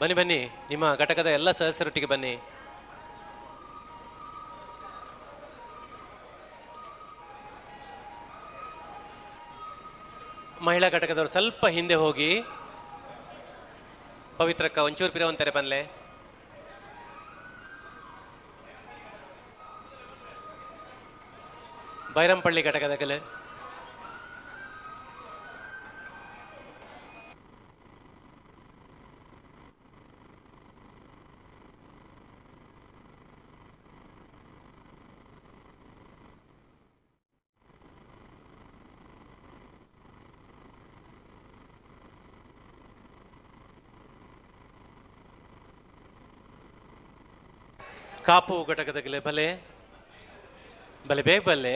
ಬನ್ನಿ ಬನ್ನಿ ನಿಮ್ಮ ಘಟಕದ ಎಲ್ಲ ಸದಸ್ಯರೊಟ್ಟಿಗೆ ಬನ್ನಿ. ಮಹಿಳಾ ಘಟಕದವರು ಸ್ವಲ್ಪ ಹಿಂದೆ ಹೋಗಿ. ಪವಿತ್ರಕ್ಕ ಒಂಚೂರು ಪಿರವಂತಾರೆ ಬನ್ಲೆ. ಬೈರಂಪಳ್ಳಿ ಘಟಕದಾಗಲೇ ಕಾಪು ಘಟಕದಾಗಲೇ ಬಲೆ ಬಲೆ ಬೇಗ ಬಲ್ಲೆ.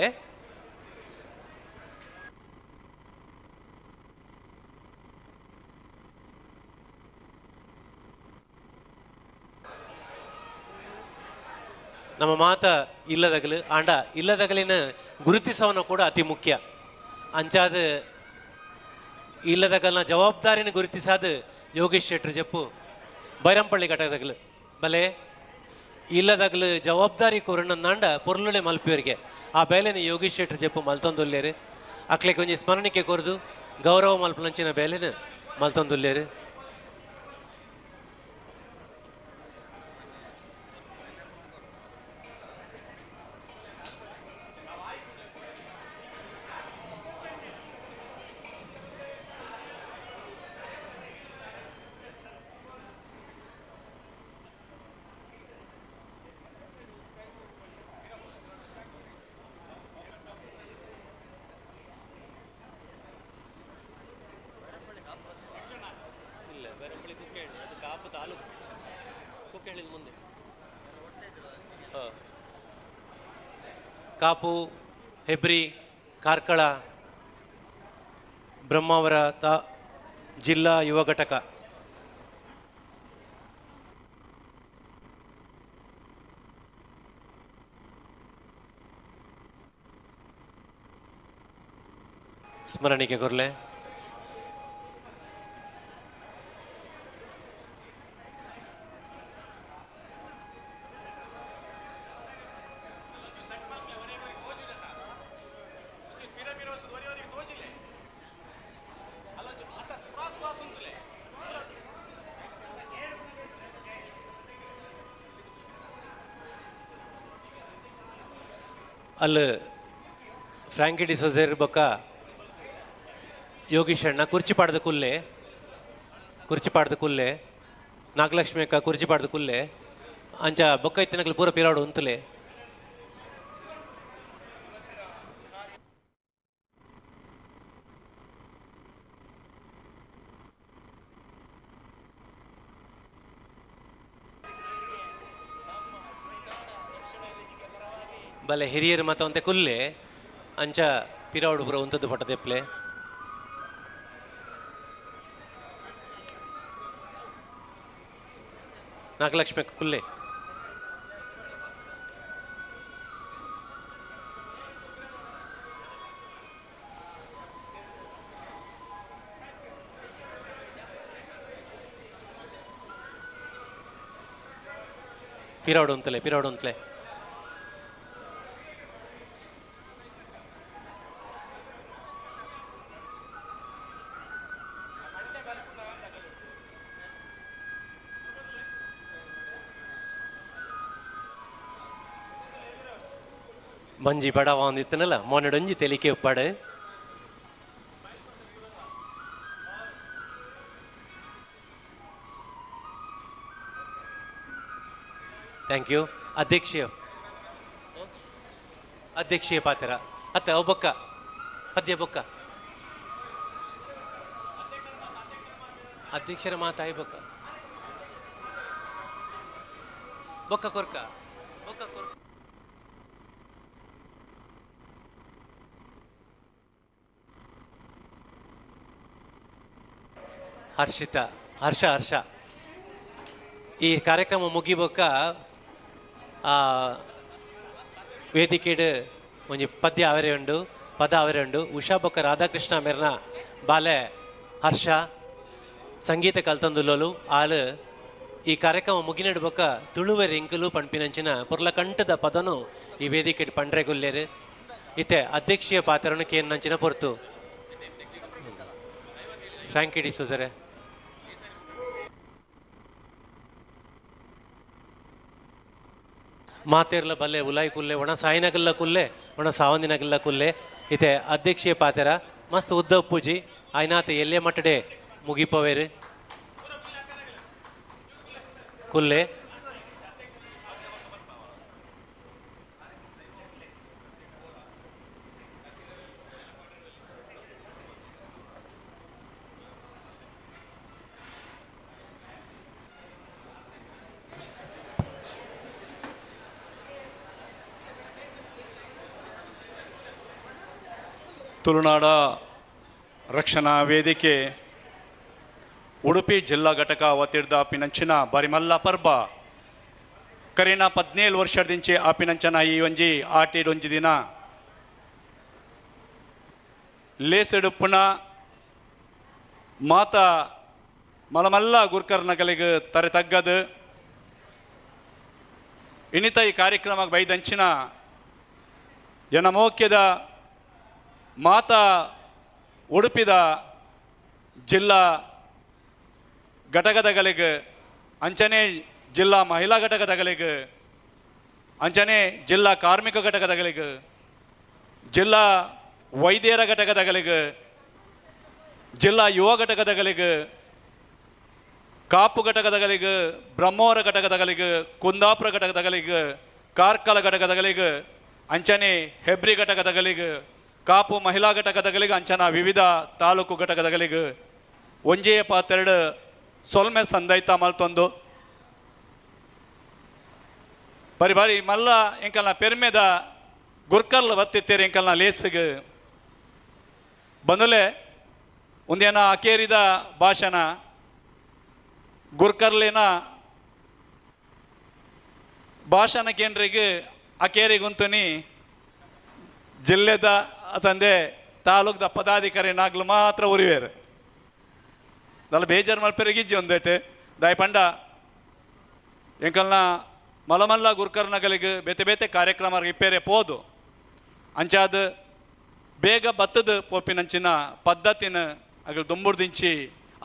ನಮ್ಮ ಮಾತ ಇಲ್ಲದಗಲು ಆಂಡ ಇಲ್ಲದಗಲಿನ ಗುರುತಿಸವನು ಕೂಡ ಅತಿ ಮುಖ್ಯ. ಅಂಚಾದ ಇಲ್ಲದಗಲ್ನ ಜವಾಬ್ದಾರಿನ ಗುರುತಿಸಾದ ಯೋಗೇಶ್ ಶೆಟ್ರು ಜಪ್ಪು ಬೈರಂಪಳ್ಳಿ ಘಟಕದಾಗಲು ಬಲೆ ಇಲ್ಲದಾಗಲು ಜವಾಬ್ದಾರಿ ಕೊರಣ್ಣಂದಾಂಡ ಪೊರ್ಲುಳೆ ಮಲ್ಪಿಯವರಿಗೆ ಆ ಬೇಲೆನ ಯೋಗೇಶ್ ಶೆಟ್ರು ಜಪ್ಪು ಮಲ್ತೊಂದುಲ್ಲೇರು. ಅಕ್ಲೆ ಕೊಂಚ ಸ್ಮರಣಿಕೆ ಕೊರದು ಗೌರವ ಮಲ್ಪಲಂಚಿನ ಬೇಲೆನ ಮಲ್ತೊಂದುಲ್ಲೇರು. ಕಾಪು, ಹೆಬ್ರಿ, ಕಾರ್ಕಳ, ಬ್ರಹ್ಮಾವರ ಜಿಲ್ಲಾ ಯುವ ಘಟಕ. ಸ್ಮರಣಿಕೆ ಕೊರ್ಲೆ. ಅಲ್ಲಿ ಫ್ರಾಂಕಿ ಡಿಸೋಜರ್ ಬೊಕ್ಕ ಯೋಗೀಶ್ ಅಣ್ಣ ಕುರ್ಚಿ ಪಾಡ್ದ ಕುಲ್ಲೆ ನಾಗಲಕ್ಷ್ಮಿ ಅಕ್ಕ ಕುರ್ಚಿ ಪಾಡ್ದ ಕುಲ್ಲೆ ಅಂಚ ಬೊಕ್ಕ ಇತ್ತಿನಕ್ಲು ಪೂರ ಪಿರಾಡು ಉಂತಲೆ ಬಲೆ ಹಿರಿಯರು ಮತ ಒಂತೆ ಕುಲ್ಲೆ ಅಂಚ ಪಿರಾವಡು ಪುರ ಉಂತದ್ದು ಫೋಟೋ ತೆಪ್ಲೆ ನಾಗಲಕ್ಷ್ಮಿ ಕುಲ್ಲೆ ಪಿರಾವಡು ಉಂತಲೆ ಮಂಜಿ ಬಡವ ಒಂದಿತ್ತನಲ್ಲ ಮೊನ್ನೆಡೊಂಜಿ ತೆಲಿಕೆ ಉಪ್ಪಾಡು ಥ್ಯಾಂಕ್ ಯು ಅಧ್ಯಕ್ಷೀಯ ಪಾತ್ರ ಅತ್ತ ಅವು ಬೊಕ್ಕ ಪದ್ಯ ಬೊಕ್ಕ ಅಧ್ಯಕ್ಷರ ಮಾತಾಯಿ ಬೊಕ್ಕ ಕೊರ್ಕ ಹರ್ಷ ಈ ಕಾರ್ಯಕ್ರಮ ಮುಗಿಬೋಕ ವೇದಿಕೆಡ್ ಒಂಜಿ ಪದ್ಯ ಅವರೇ ಉಂಡು ಪದ ಅವರೇ ಉಂಡು ಉಷಾ ಬೊಕ್ಕ ರಾಧಾಕೃಷ್ಣ ಮೇರ್ನ ಬಾಲೆ ಹರ್ಷ ಸಂಗೀತ ಕಲ್ತಂದುಲ್ಲೋಲು ಆಳು ಈ ಕಾರ್ಯಕ್ರಮ ಮುಗಿನಡು ಬೊಕ್ಕ ತುಳುವೆ ರಿಂಕಲು ಪಂಪಿನಂಚಿನ ಪುರ್ಲ ಕಂಠದ ಪದನು ಈ ವೇದಿಕೆಡ್ ಪಂಡ್ರೆಗುಲ್ಲೇರು ಇತ್ತೆ ಅಧ್ಯಕ್ಷೀಯ ಪಾತ್ರನು ಕೇನ್ನಂಚಿನ ಪೊರ್ತು ಫ್ರಾಂಕಿ ಡಿಸೋಜರೆ ಮಾತೇರ್ಲ ಬಲ್ಲೆ ಉಲಾಯಿ ಕುಲ್ಲೆ ಒಣ ಸಾಯಿನಗಲ್ಲ ಕುಲ್ಲೆ ಒಣ ಸಾವಂದಿನಗಲ್ಲ ಕುಲ್ಲೆ ಇತೆ ಅಧ್ಯಕ್ಷೀಯ ಪಾತೆರ ಮಸ್ತ್ ಉದ್ದವ್ ಪೂಜಿ ಆಯ್ನಾತ ಎಲ್ಲೇ ಮಟ್ಟಡೆ ಮುಗಿಪವೇರು ಕುಲ್ಲೆ ತುಳುನಾಡ ರಕ್ಷಣಾ ವೇದಿಕೆ ಉಡುಪಿ ಜಿಲ್ಲಾ ಘಟಕ ವತಿರ್ದ ಆಪಿನಂಚಿನ ಬರಿಮಲ್ಲ ಪರ್ಬ ಕರೀನ 17 ವರ್ಷದಿಂಚೆ ಆಪಿನಂಚನ ಈ ಒಂಜಿ ಆಟಿಡೊಂಜಿ ದಿನ ಲೇಸೆಡುಪ್ಪುನ ಮಾತ ಮಲಮಲ್ಲ ಗುರ್ಕರ್ನಗಳಿಗೆ ತರೆ ತಗ್ಗದು ಇನಿತ ಈ ಕಾರ್ಯಕ್ರಮಕ್ಕೆ ಬೈದಂಚಿನ ಎನಮೋಕ್ಯದ ಮಾತಾ ಉಡುಪಿದ ಜಿಲ್ಲಾ ಘಟಕದಗಳಿಗೆ ಅಂಚನೆ ಜಿಲ್ಲಾ ಮಹಿಳಾ ಘಟಕದಗಳಿಗೆ ಅಂಚನೆ ಜಿಲ್ಲಾ ಕಾರ್ಮಿಕ ಘಟಕದಗಳಿಗೆ ಜಿಲ್ಲಾ ವೈದ್ಯರ ಘಟಕದಗಳಿಗೆ ಜಿಲ್ಲಾ ಯುವ ಘಟಕದಗಳಿಗೆ ಕಾಪು ಘಟಕದಗಳಿಗೆ ಬ್ರಹ್ಮವರ ಘಟಕದಗಳಿಗೆ ಕುಂದಾಪುರ ಘಟಕದಗಳಿಗೆ ಕಾರ್ಕಳ ಘಟಕದಗಳಿಗೆ ಅಂಚನೆ ಹೆಬ್ರಿ ಘಟಕದಗಳಿಗೆ ಕಾಪು ಮಹಿಳಾ ಘಟಕದಗಳಿಗೆ ಅಂಚನ ವಿವಿಧ ತಾಲೂಕು ಘಟಕದಗಳಿಗೆ ಒಂಜೇ ಪಾತೆರಡು ಸೊಲ್ಮೆ ಸಂದೈತ ಮಲ್ತೊಂದು ಬಾರಿ ಮಲ್ಲ ಎಂಕಲ್ನ ಪೆರ್ಮೆದ ಗುರ್ಕರ್ಲ ಬತ್ತಿತ್ತೇರಿ ಎಂಕಲ್ನ ಲೇಸಿಗೆ ಬಂದುಲೆ ಒಂದೇನ ಅಕೇರಿದ ಭಾಷಣ ಗುರ್ಕರ್ಲೇನ ಭಾಷಣ ಕೇಂದ್ರಿಗೆ ಅಕೇರಿಗುಂತುನಿ ಜಿಲ್ಲೆದ ತಂದೆ ತಾಲೂಕದ ಪದಾಧಿಕಾರಿ ನಾಗ್ಲು ಮಾತ್ರ ಉರಿವೇರು ದಲ್ಲ ಬೇಜಾರು ಮಲ್ಪೆರಗಿಜ್ಜಿ ಒಂದೇಟು ದಾಯ್ ಪಂಡ ಎಂಕಲ್ನ ಮಲಮಲ್ಲ ಗುರ್ಕರ್ನಗಳಿಗೆ ಬೇತೆ ಬೇತೆ ಕಾರ್ಯಕ್ರಮ ಇಪ್ಪೇರೆ ಪೋದು ಅಂಚಾದ ಬೇಗ ಬತ್ತದ ಪೋಪಿನಂಚಿನ ಪದ್ಧತಿನ ಅಗಳ ದುಂಬುರ್ದಿಂಚಿ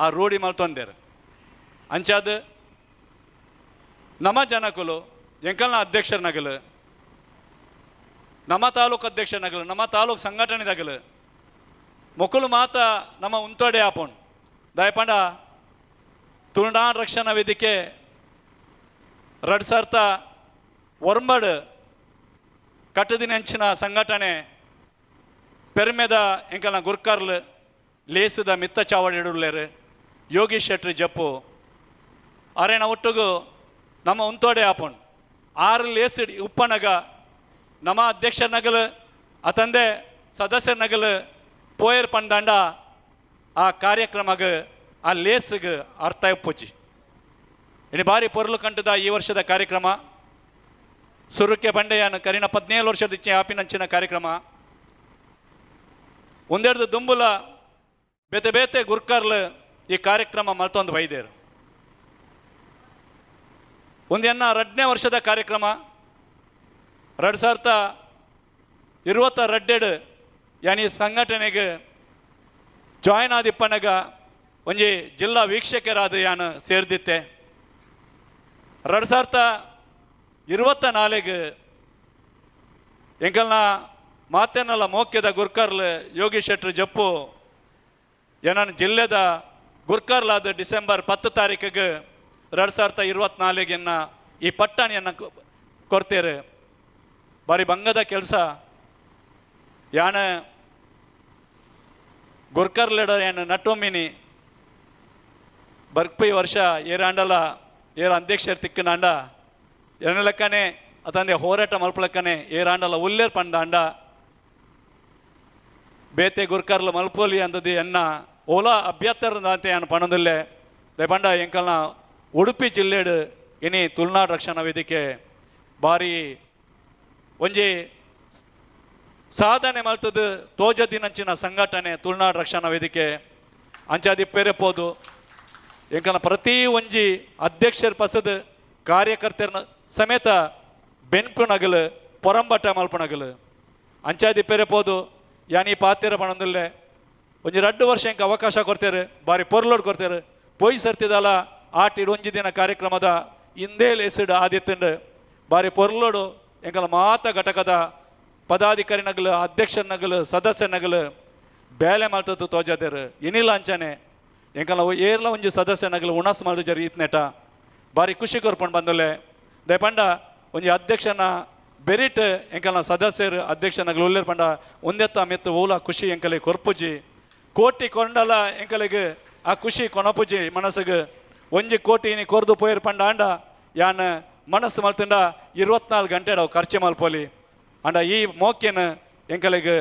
ಆ ರೂಢಿ ಮಲ್ತೊಂದೇರು ಅಂಚಾದ ನಮ್ಮ ಜನಕುಲು ಎಂಕಲ್ನ ಅಧ್ಯಕ್ಷರನಗಲು ನಮ್ಮ ತಾಲೂಕು ಅಧ್ಯಕ್ಷನಗಲು ನಮ್ಮ ತಾಲೂಕು ಸಂಘಟನೆದಾಗಲು ಮೊಕ್ಕಲು ಮಾತ ನಮ್ಮ ಉಂತೋಡೆ ಆಪೋಣ್ ದಯಪಂಡ ತುಳುನಾಡು ರಕ್ಷಣಾ ವೇದಿಕೆ ರಡ್ಸರ್ತ ಒರ್ಂಬಡ್ ಕಟ್ಟದಿನಂಚಿನ ಸಂಘಟನೆ ಪೆರ್ಮೆದ ಎಂಕಲ್ನ ಗುರ್ಕರ್ಲು ಲೇಸದ ಮಿತ್ತ ಚಾವಡಿಡುಲ್ಲೇರು ಯೋಗೀಶ್ ಶೆಟ್ಟಿ ಜಪ್ಪು ಅರೇನ ಒಟ್ಟುಗು ನಮ್ಮ ಉಂತೋಡೆ ಆಪೋಣ್ 6 ಲೇಸಿಡ್ ಉಪ್ಪನಗ ನಮ್ಮ ಅಧ್ಯಕ್ಷರ ನಗಲು ಅತಂದೆ ಸದಸ್ಯರ ನಗಲು ಪೋಯರ್ ಪಂಡಾಂಡ ಆ ಕಾರ್ಯಕ್ರಮಗ ಆ ಲೇಸ್ಗೆ ಅರ್ಥ ಉಪ್ಪುಜಿ ಇನ್ನು ಬಾರಿ ಪೊರ್ಲು ಕಂಟದ ಈ ವರ್ಷದ ಕಾರ್ಯಕ್ರಮ ಸುರುಕೆ ಬಂಡೆಯನ ಕರಿನ 17 ವರ್ಷದ ಆಪಿನಂಚಿನ ಕಾರ್ಯಕ್ರಮ ಒಂದೆರಡು ದುಂಬುಲ ಬೇತೆ ಬೇತೆ ಗುರ್ಕರ್ಲು ಈ ಕಾರ್ಯಕ್ರಮ ಮಲ್ತೊಂದು ಬೈದೇರು ಒಂದೆನ್ನ 2ನೇ ವರ್ಷದ ಕಾರ್ಯಕ್ರಮ 2022 ಯಾನಿ ಸಂಘಟನೆಗೆ ಜಾಯ್ನ್ ಆದಿಪ್ಪನಗ ಒಂಜಿ ಜಿಲ್ಲಾ ವೀಕ್ಷಕರಾದ ಯಾನು ಸೇರ್ದಿತ್ತೆ 2024 ಎಂಕಲ್ನ ಮಾತೇನಲ್ಲ ಮೋಕ್ಯದ ಗುರ್ಕರ್ಲ್ ಯೋಗೀಶ್ ಶೆಟ್ಟಿ ಜಪ್ಪು ಏನನ್ನು ಜಿಲ್ಲೆದ ಗುರ್ಕರ್ಲಾದ ಡಿಸೆಂಬರ್ 10 ತಾರೀಕಿಗೆ 2024 ಈ ಪಟ್ಟಣಿಯನ್ನು ಕೊಡ್ತೇರು ಬಾರಿ ಬಂಗದ ಕೆಲಸ ಯಾನ ಗುರ್ಕರ್ಲೆಡ ಏನು ನಟ್ಟೊಮ್ಮಿನಿ ಬರ್ಪೈ ವರ್ಷ ಏರಾಂಡಲ ಏರ ಅಧ್ಯಕ್ಷರು ತಿಕ್ಕನಾಂಡ ಎಣ್ಣಲೆಕ್ಕನೆ ಅತಂದೆ ಹೋರಾಟ ಮಲ್ಪಲಕ್ಕನೆ ಏರಾಂಡಲ ಉಲ್ಲೇರ್ ಪಂಡಾಂಡ ಬೇತೆ ಗುರ್ಕರ್ಲು ಮಲ್ಪೋಲಿ ಅಂದದಿ ಎನ್ನ ಓಲಾ ಅಭ್ಯರ್ಥರದ ಅಂತ ಏನು ಪಣದಲ್ಲೇ ದಯಪಂಡ ಎಂಕಲ್ನ ಉಡುಪಿ ಜಿಲ್ಲೆಡು ಇನಿ ತುಳುನಾಡು ರಕ್ಷಣಾ ವೇದಿಕೆ ಬಾರಿ ಒಂಜಿ ಸಾಧನೆ ಮಲ್ತದ ತೋಜದಿನಂಚಿನ ಸಂಘಟನೆ ತುಳುನಾಡು ರಕ್ಷಣಾ ವೇದಿಕೆ ಅಂಚಾದಿ ಪೇರೆಪೋದು ಎಂಕನ ಪ್ರತಿ ಒಂಜಿ ಅಧ್ಯಕ್ಷರ ಪಸದ ಕಾರ್ಯಕರ್ತರ ಸಮೇತ ಬೆನ್ಪು ನಗಲು ಪೊರಂಬಟ ಮಲ್ಪು ನಗಲು ಅಂಚಾದಿ ಪೇರೆಪೋದು ಯಾನಿ ಪಾತಿರ ಪಣದಲ್ಲೇ ಒಂಜಿ 2 ವರ್ಷ ಎಂಕ ಅವಕಾಶ ಕೊಡ್ತೇರು ಬಾರಿ ಪೊರ್ಲೋಡ್ ಕೊಡ್ತೇರು ಪೊಯ್ ಸರ್ತಿದಲ್ಲ ಆಟಿಡ್ ಒಂಜಿ ದಿನ ಕಾರ್ಯಕ್ರಮದ ಹಿಂದೆ ಲೇಸಿಡ್ ಆದಿತ್ತಂಡು ಬಾರಿ ಪೊರ್ಲೋಡು ಎಂಕಲ ಮಾತ ಘಟಕದ ಪದಾಧಿಕಾರಿ ನಗಲು ಅಧ್ಯಕ್ಷರ ನಗಲು ಸದಸ್ಯ ನಗಲು ಬೇಲೆ ಮಾಡ್ತದ್ದು ತೋಜದೇರು ಏನಿಲ್ಲ ಅಂಚಾನೆ ಎಂಕಲ ಏರ್ಲ ಒಂಜಿ ಸದಸ್ಯ ನಗಲು ಉಣಸ್ ಮಾಡು ಜರಿ ಇತ್ನೆಟ ಬಾರಿ ಖುಷಿ ಕೊರ್ಪಣ್ ಬಂದಲೆ ದಯಪಂಡ ಒಂಜಿ ಅಧ್ಯಕ್ಷನ ಬೆರಿಟ್ ಎಂಕಲ್ನ ಸದಸ್ಯರು ಅಧ್ಯಕ್ಷ ನಗಲು ಉಲ್ಲೇರ್ ಪಂಡ ಒಂದೆತ್ತ ಮೆತ್ತು ಓಲ ಖುಷಿ ಎಂಕಲೆ ಕೊರ್ಪುಜಿ ಕೋಟಿ ಕೊಂಡಲ ಎಂಕಲಿಗೆ ಆ ಖುಷಿ ಕೊನಪುಜಿ ಮನಸ್ಸಿಗೆ ಒಂಜಿ ಕೋಟಿ ನೀ ಕೊರ್ದು ಪೋಯರ್ ಪಂಡ ಅಂಡ ಯಾನ ಮನಸ್ಸು ಮಲ್ತಂಡ 24 ಗಂಟೆ ಅವು ಖರ್ಚು ಮಲ್ಪೋಲಿ ಅಂಡ ಈ ಮೋಕ್ಯನ ಎಂಕಲಿಗೆ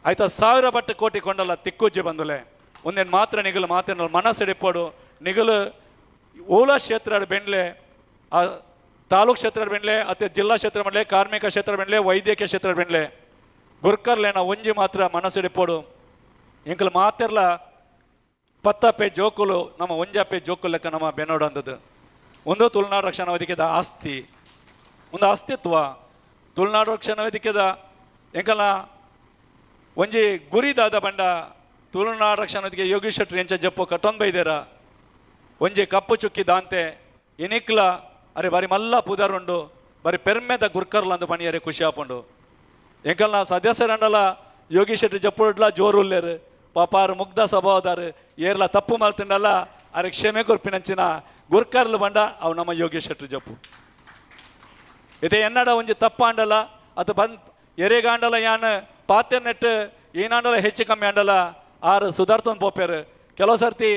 ಆಯ್ತಾ 1000 ಬಟ್ಟು ಕೋಟಿ ಕೊಂಡಲ್ಲ ತಿಕ್ಕುಜ್ಜಿ ಬಂದುಲೆ ಒಂದೇನು ಮಾತ್ರ ನಿಗಲು ಮಾತೇನಲ್ಲ ಮನಸ್ಸು ಹಿಡಿಪೋಡು ನಿಗಲು ಓಲಾ ಕ್ಷೇತ್ರ ಬೆಂಡ್ಲೆ ಆ ತಾಲೂಕು ಕ್ಷೇತ್ರ ಬೆಂಡ್ಲೆ ಅಥವಾ ಜಿಲ್ಲಾ ಕ್ಷೇತ್ರ ಬೆಂಡ್ಲೆ ಕಾರ್ಮಿಕ ಕ್ಷೇತ್ರ ಬೆಂಡ್ಲೆ ವೈದ್ಯಕೀಯ ಕ್ಷೇತ್ರ ಬೆಂಡ್ಲೆ ಗುರ್ಕರ್ಲೇನ ಒಂಜಿ ಮಾತ್ರ ಮನಸ್ಸು ಹಿಡಿಪೋಡು ಎಂಕಲ್ ಮಾತೆರ್ಲ 10 ಪೇ ಜೋಕುಲು ನಮ್ಮ ಒಂಜಾಪೆ ಜೋಕುಲು ಲೆಕ್ಕ ನಮ್ಮ ಬೆನ್ನೋಡು ಅಂದದ್ದು ಒಂದು ತುಳುನಾಡು ರಕ್ಷಣಾ ವೇದಿಕೆದ ಆಸ್ತಿ ಒಂದು ಅಸ್ತಿತ್ವ ತುಳುನಾಡು ರಕ್ಷಣಾ ವೇದಿಕೆದ ಎಂಕಲ್ನ ಒಂಜಿ ಗುರಿದಾದ ಬಂಡ ತುಳುನಾಡು ರಕ್ಷಣಾ ವೇದಿಕೆ ಯೋಗೀಶ್ ಶೆಟ್ಟಿ ಎಂಚ ಜಪ್ಪು ಕಟ್ಟೊಂದು ಬೈದೇರ ಒಂಜಿ ಕಪ್ಪು ಚುಕ್ಕಿ ದಾಂತೆ ಎನಿಕ್ಲ ಅರೆ ಬಾರಿ ಮಲ್ಲ ಪುದರುಂಡು ಬಾರಿ ಪೆರ್ಮೆದ ಗುರ್ಕರ್ಲ ಅಂದು ಪಣಿಯರೆ ಖುಷಿ ಆಪುಂಡು ಎಂಕಲ್ನ ಸದಸ್ಯರಂಡಲ ಯೋಗೀಶ್ ಶೆಟ್ಟಿ ಜಪ್ಪುಡ್ಲ ಜೋರು ಉಲ್ಲೇರು ಪಾಪಾರು ಮುಗ್ಧ ಸ್ವಭಾವದಾರು ಏರ್ಲ ತಪ್ಪು ಮಾಡ್ತಿಂಡಲ್ಲ ಅರೆ ಕ್ಷಮೆ ಕೊರ್ಪಿನಂಚಿನ ಗುರ್ಕರ್ಲು ಬಂಡ ಅವು ನಮ್ಮ ಯೋಗೀಶ್ ಶೆಟ್ಟಿ ಜಪ್ಪು ಇದೇ ಎನ್ನಡ ಒಂಜಿ ತಪ್ಪಾಂಡಲ ಅದು ಬಂದ್ ಎರೆಗಾಂಡಲ ಯಾನ್ ಪಾತ್ರೆ ನೆಟ್ಟು ಏನಾಂಡಲ ಹೆಚ್ಚು ಕಮ್ಮಿ ಆಂಡಲ ಆರು ಸುಧಾರ್ತೊಂದು ಪೋಪೇರು ಕೆಲವು ಸರ್ತಿ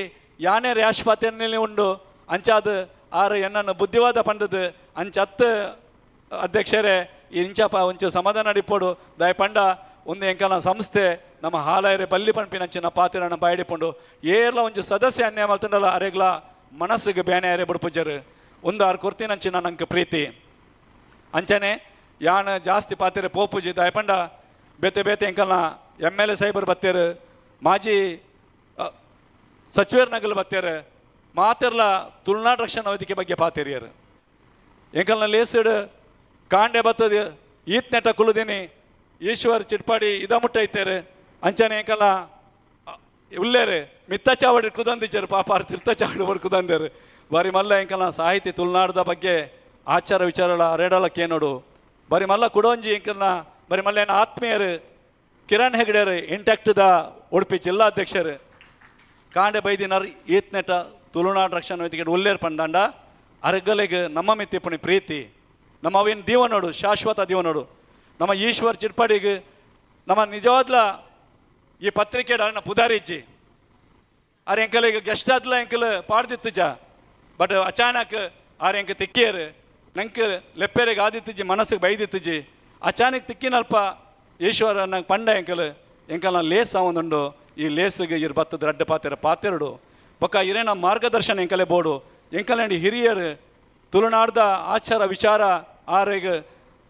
ಯಾನೇ ರ್ಯಾಶ್ ಪಾತ್ರೆನಲ್ಲಿ ಉಂಡು ಅಂಚಾದ ಆರು ಎನ್ನನ್ನು ಬುದ್ಧಿವಾದ ಪಂಡದು ಅಂಚತ್ತು ಅಧ್ಯಕ್ಷರೇ ಇಂಚಪ್ಪ ಒಂಚು ಸಮಾಧಾನ ಅಡಿಪೋಡು ದಯ ಪಂಡ ಒಂದು ಎಂಕಲ ಸಂಸ್ಥೆ ನಮ್ಮ ಹಾಲಾಯರೆ ಬಲ್ಲಿ ಪಂಪಿನಂಚಿನ ಪಾತಿರನ್ನ ಬಾಯಡಿಪುಂಡು ಏರ್ಲ ಒಂಜಿ ಸದಸ್ಯ ಅನ್ಯಾಯ ಮಲ್ತಂಡಲ್ಲ ಅರೆಗ್ಲ ಮನಸ್ಸಿಗೆ ಬೇನೆ ಅರೆ ಬುಡ್ಪುಜರು ಒಂದು ಆರು ಕೊರ್ತಿನಂಚಿನ ನಂಗೆ ಪ್ರೀತಿ ಅಂಚನೆ ಯಾನ್ ಜಾಸ್ತಿ ಪಾತಿರೆ ಪೋಪುಜಿ ದಯಪಂಡ ಬೇತೆ ಬೇತೆ ಎಂಕಲ್ನ MLA ಸಾಹೇಬರು ಬತ್ತೇರು ಮಾಜಿ ಸಚಿವರು ನಗಲು ಬತ್ತೇರು ಮಾತಿರ್ಲ ತುಳುನಾಡು ರಕ್ಷಣಾ ವೇದಿಕೆ ಬಗ್ಗೆ ಪಾತಿರಿಯರು ಎಂಕಲ್ನ ಲೇಸಿಡ್ ಕಾಂಡೆ ಬತ್ತದ ಈತ್ ನೆಟ್ಟ ಕುಲುದಿನಿ ಈಶ್ವರ್ ಚಿಟ್ಪಾಡಿ ಇದ ಮುಟ್ಟೈತೇರು ಅಂಚನೆ ಎಂಕಲ್ಲ ಉಲ್ಲೇರು ಮಿತ್ತ ಚಾವಡಿ ಕುದಂದಿಚ್ಚರು ಪಾಪ ತೀರ್ಥ ಚಾವಡಿ ಬಡ್ ಕುದಂದೇರು ಬಾರಿ ಮಲ್ಲ ಎಂಕಲ್ಲ ಸಾಹಿತಿ ತುಳುನಾಡದ ಬಗ್ಗೆ ಆಚಾರ ವಿಚಾರಗಳ ರೇಡಲಕ್ಕೆ ನೋಡು ಬಾರಿ ಮಲ್ಲ ಕುಡೊಂಜಿ ಎಂಕಲ್ನ ಬಾರಿ ಮಲ್ಲ ಏನ ಆತ್ಮೀಯರು ಕಿರಣ್ ಹೆಗ್ಡೆರು ಇಂಟ್ಯಾಕ್ಟ್ದ ಉಡುಪಿ ಜಿಲ್ಲಾಧ್ಯಕ್ಷರು ಕಾಂಡೆ ಬೈದಿನರ್ ಈತ್ನೆಟ ತುಳುನಾಡು ರಕ್ಷಣಾ ವೇದಿಕೆ ಉಲ್ಲೇರ್ ಪಂದಾಂಡ ಅರಗಲೆಗೆ ನಮ್ಮ ಮಿತ್ತಿಪ್ಪಣಿ ಪ್ರೀತಿ ನಮ್ಮ ಅವೇನು ದೀವನೋಡು ಶಾಶ್ವತ ದೀವನೋಡು ನಮ್ಮ ಈಶ್ವರ್ ಚಿಟ್ಪಾಡಿಗೆ ನಮ್ಮ ನಿಜವಾದ್ಲ ಈ ಪತ್ರಿಕೆ ಅನ್ನ ಪುದಾರಿಚ್ಚಿ R ಎಂಕಲಿಗೆ guest ಆದ್ಲ ಎಂಕಲ್ ಪಾಡ್ದಿತ್ತುಜ but Achanak R ಎಂಕ ತಿಕ್ಕಿಯರು ನಂಗೆ ಲೆಪ್ಪೆರೆಗೆ ಆದಿತ್ತುಜಿ ಮನಸ್ಸಿಗೆ ಬೈದಿತ್ತುಜಿ ಅಚಾನಕ್ ತಿಕ್ಕಿನಲ್ಪ ಈಶ್ವರ ನಂಗೆ ಪಂಡ ಎಂಕಲ್ ಲೇಸ್ ಅವನುಂಡು ಈ ಲೇಸ್ಗೆ ಇರ್ ಬತ್ತದ ರಡ್ಡ ಪಾತೆರಡು ಪಕ್ಕ ಇರೇನ ಮಾರ್ಗದರ್ಶನ ಎಂಕಲೆ ಬೋಡು ಎಂಕಲಂಡಿ ಹಿರಿಯರು ತುಳುನಾಡ್ದ ಆಚಾರ ವಿಚಾರ ಆರೆಗೆ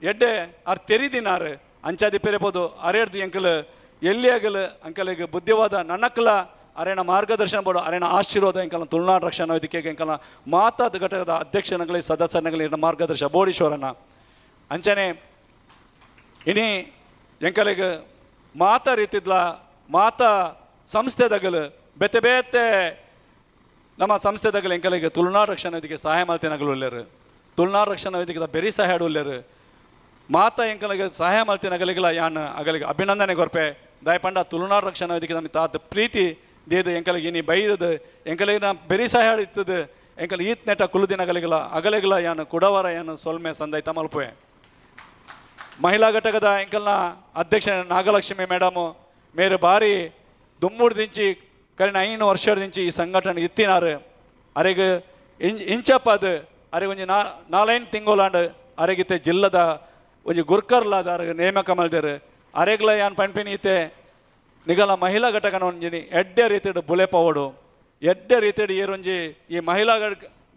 ಎಡ್ಡೆ ಆರ್ ತೆರಿದಿನಾರು ಅಂಚಾದಿ ಪೆರೆಬೋದು ಅರೇಡ್ದು ಎಂಕಲ್ ಎಲ್ಲಿಯಾಗಲು ಅಂಕಲಿಗೆ ಬುದ್ಧಿವಾದ ನನ್ನಕ್ಕಲ ಅರೇನ ಮಾರ್ಗದರ್ಶನ ಬೋಡು ಅರೇನ ಆಶೀರ್ವಾದ ಎಂಕಲ ತುಳುನಾಡು ರಕ್ಷಣಾ ವೇದಿಕೆಗೆ ಎಂಕಲ ಮಾತಾದ ಘಟಕದ ಅಧ್ಯಕ್ಷನಗಲಿ ಸದಸ್ಯನಗಲಿ ಮಾರ್ಗದರ್ಶನ ಬೋಡೀಶ್ವರನ ಅಂಚನೆ ಇನಿ ಎಂಕಲಿಗೆ ಮಾತಾ ರೀತಿದ್ಲ ಮಾತಾ ಸಂಸ್ಥೆದಾಗಲು ಬೆತೆ ಬೇತೆ ನಮ್ಮ ಸಂಸ್ಥೆದಾಗಲು ಎಂಕಲಿಗೆ ತುಳುನಾಡು ರಕ್ಷಣಾ ವೇದಿಕೆ ಸಹಾಯ ಮಾಡ್ತೇನಾಗಲು ಒಳ್ಳೆಯರು ತುಳುನಾಡು ರಕ್ಷಣಾ ವೇದಿಕೆ ಬೆರಿ ಸಹಾಯ ಒಳ್ಳೆಯರು ಮಾತಾ ಎಂಕಲಿಗೆ ಸಹಾಯ ಮಾಡ್ತೇನೆ ಅಗಲಿಗಲ ಯಾನ್ ಅಗಲಿಗೆ ಅಭಿನಂದನೆ ಕೊರ್ಪೆ ದಯಪಂಡ ತುಳುನಾಡು ರಕ್ಷಣಾ ವೇದಿಕೆ ನಮಗೆ ತಾದ ಪ್ರೀತಿ ದೇದು ಎಂಕಲಿಗೆ ಇನಿ ಬೈದದು ಎಂಕಲಿಗೆ ನಾ ಬೆರಿ ಸಹಾಯ ಇತ್ತದು ಎಂಕಲ್ ಈತ್ ನೆಟ ಕುಲುದಿನ ಅಗಲಿಗಲ ಯಾನು ಕುಡವರ ಯಾನು ಸೊಲ್ಮೆ ಸಂದೈತ ಮಲ್ಪೆ ಮಹಿಳಾ ಘಟಕದ ಎಂಕಲ್ನ ಅಧ್ಯಕ್ಷ ನಾಗಲಕ್ಷ್ಮಿ ಮೇಡಮು ಮೇರೆ ಬಾರಿ ದುಮ್ಮೂರು ದಿಂಚಿ ಕರಿನ 5 ವರ್ಷದಿಂಚಿ ಈ ಸಂಘಟನೆ ಇತ್ತಿನಾರು ಅರೆಗೆ ಇಂಚಪ್ಪದು ಅರೆಗೆ ಒಂಜಿ 4 ತಿಂಗಳಾಂಡು ಅರೆಗಿತ್ತೆ ಜಿಲ್ಲದ ಒಂಜಿ ಗುರ್ಕರ್ಲಾದ ಅರೆಗೆ ನೇಮಕ ಮಲ್ದೇರು ಅರೆಗ್ಲ ಯಾನ್ ಪಂಪಿನಿ ಇತ್ತೆ ನಿಗಲ ಮಹಿಳಾ ಘಟಕನ ಒಂಜಿನಿ ಎಡ್ಡೆ ರೀತಿಡು ಬುಲೆ ಪವಡು ಎಡ್ಡೆ ರೀತಿಡು ಏರೊಂಜಿ ಈ ಮಹಿಳಾ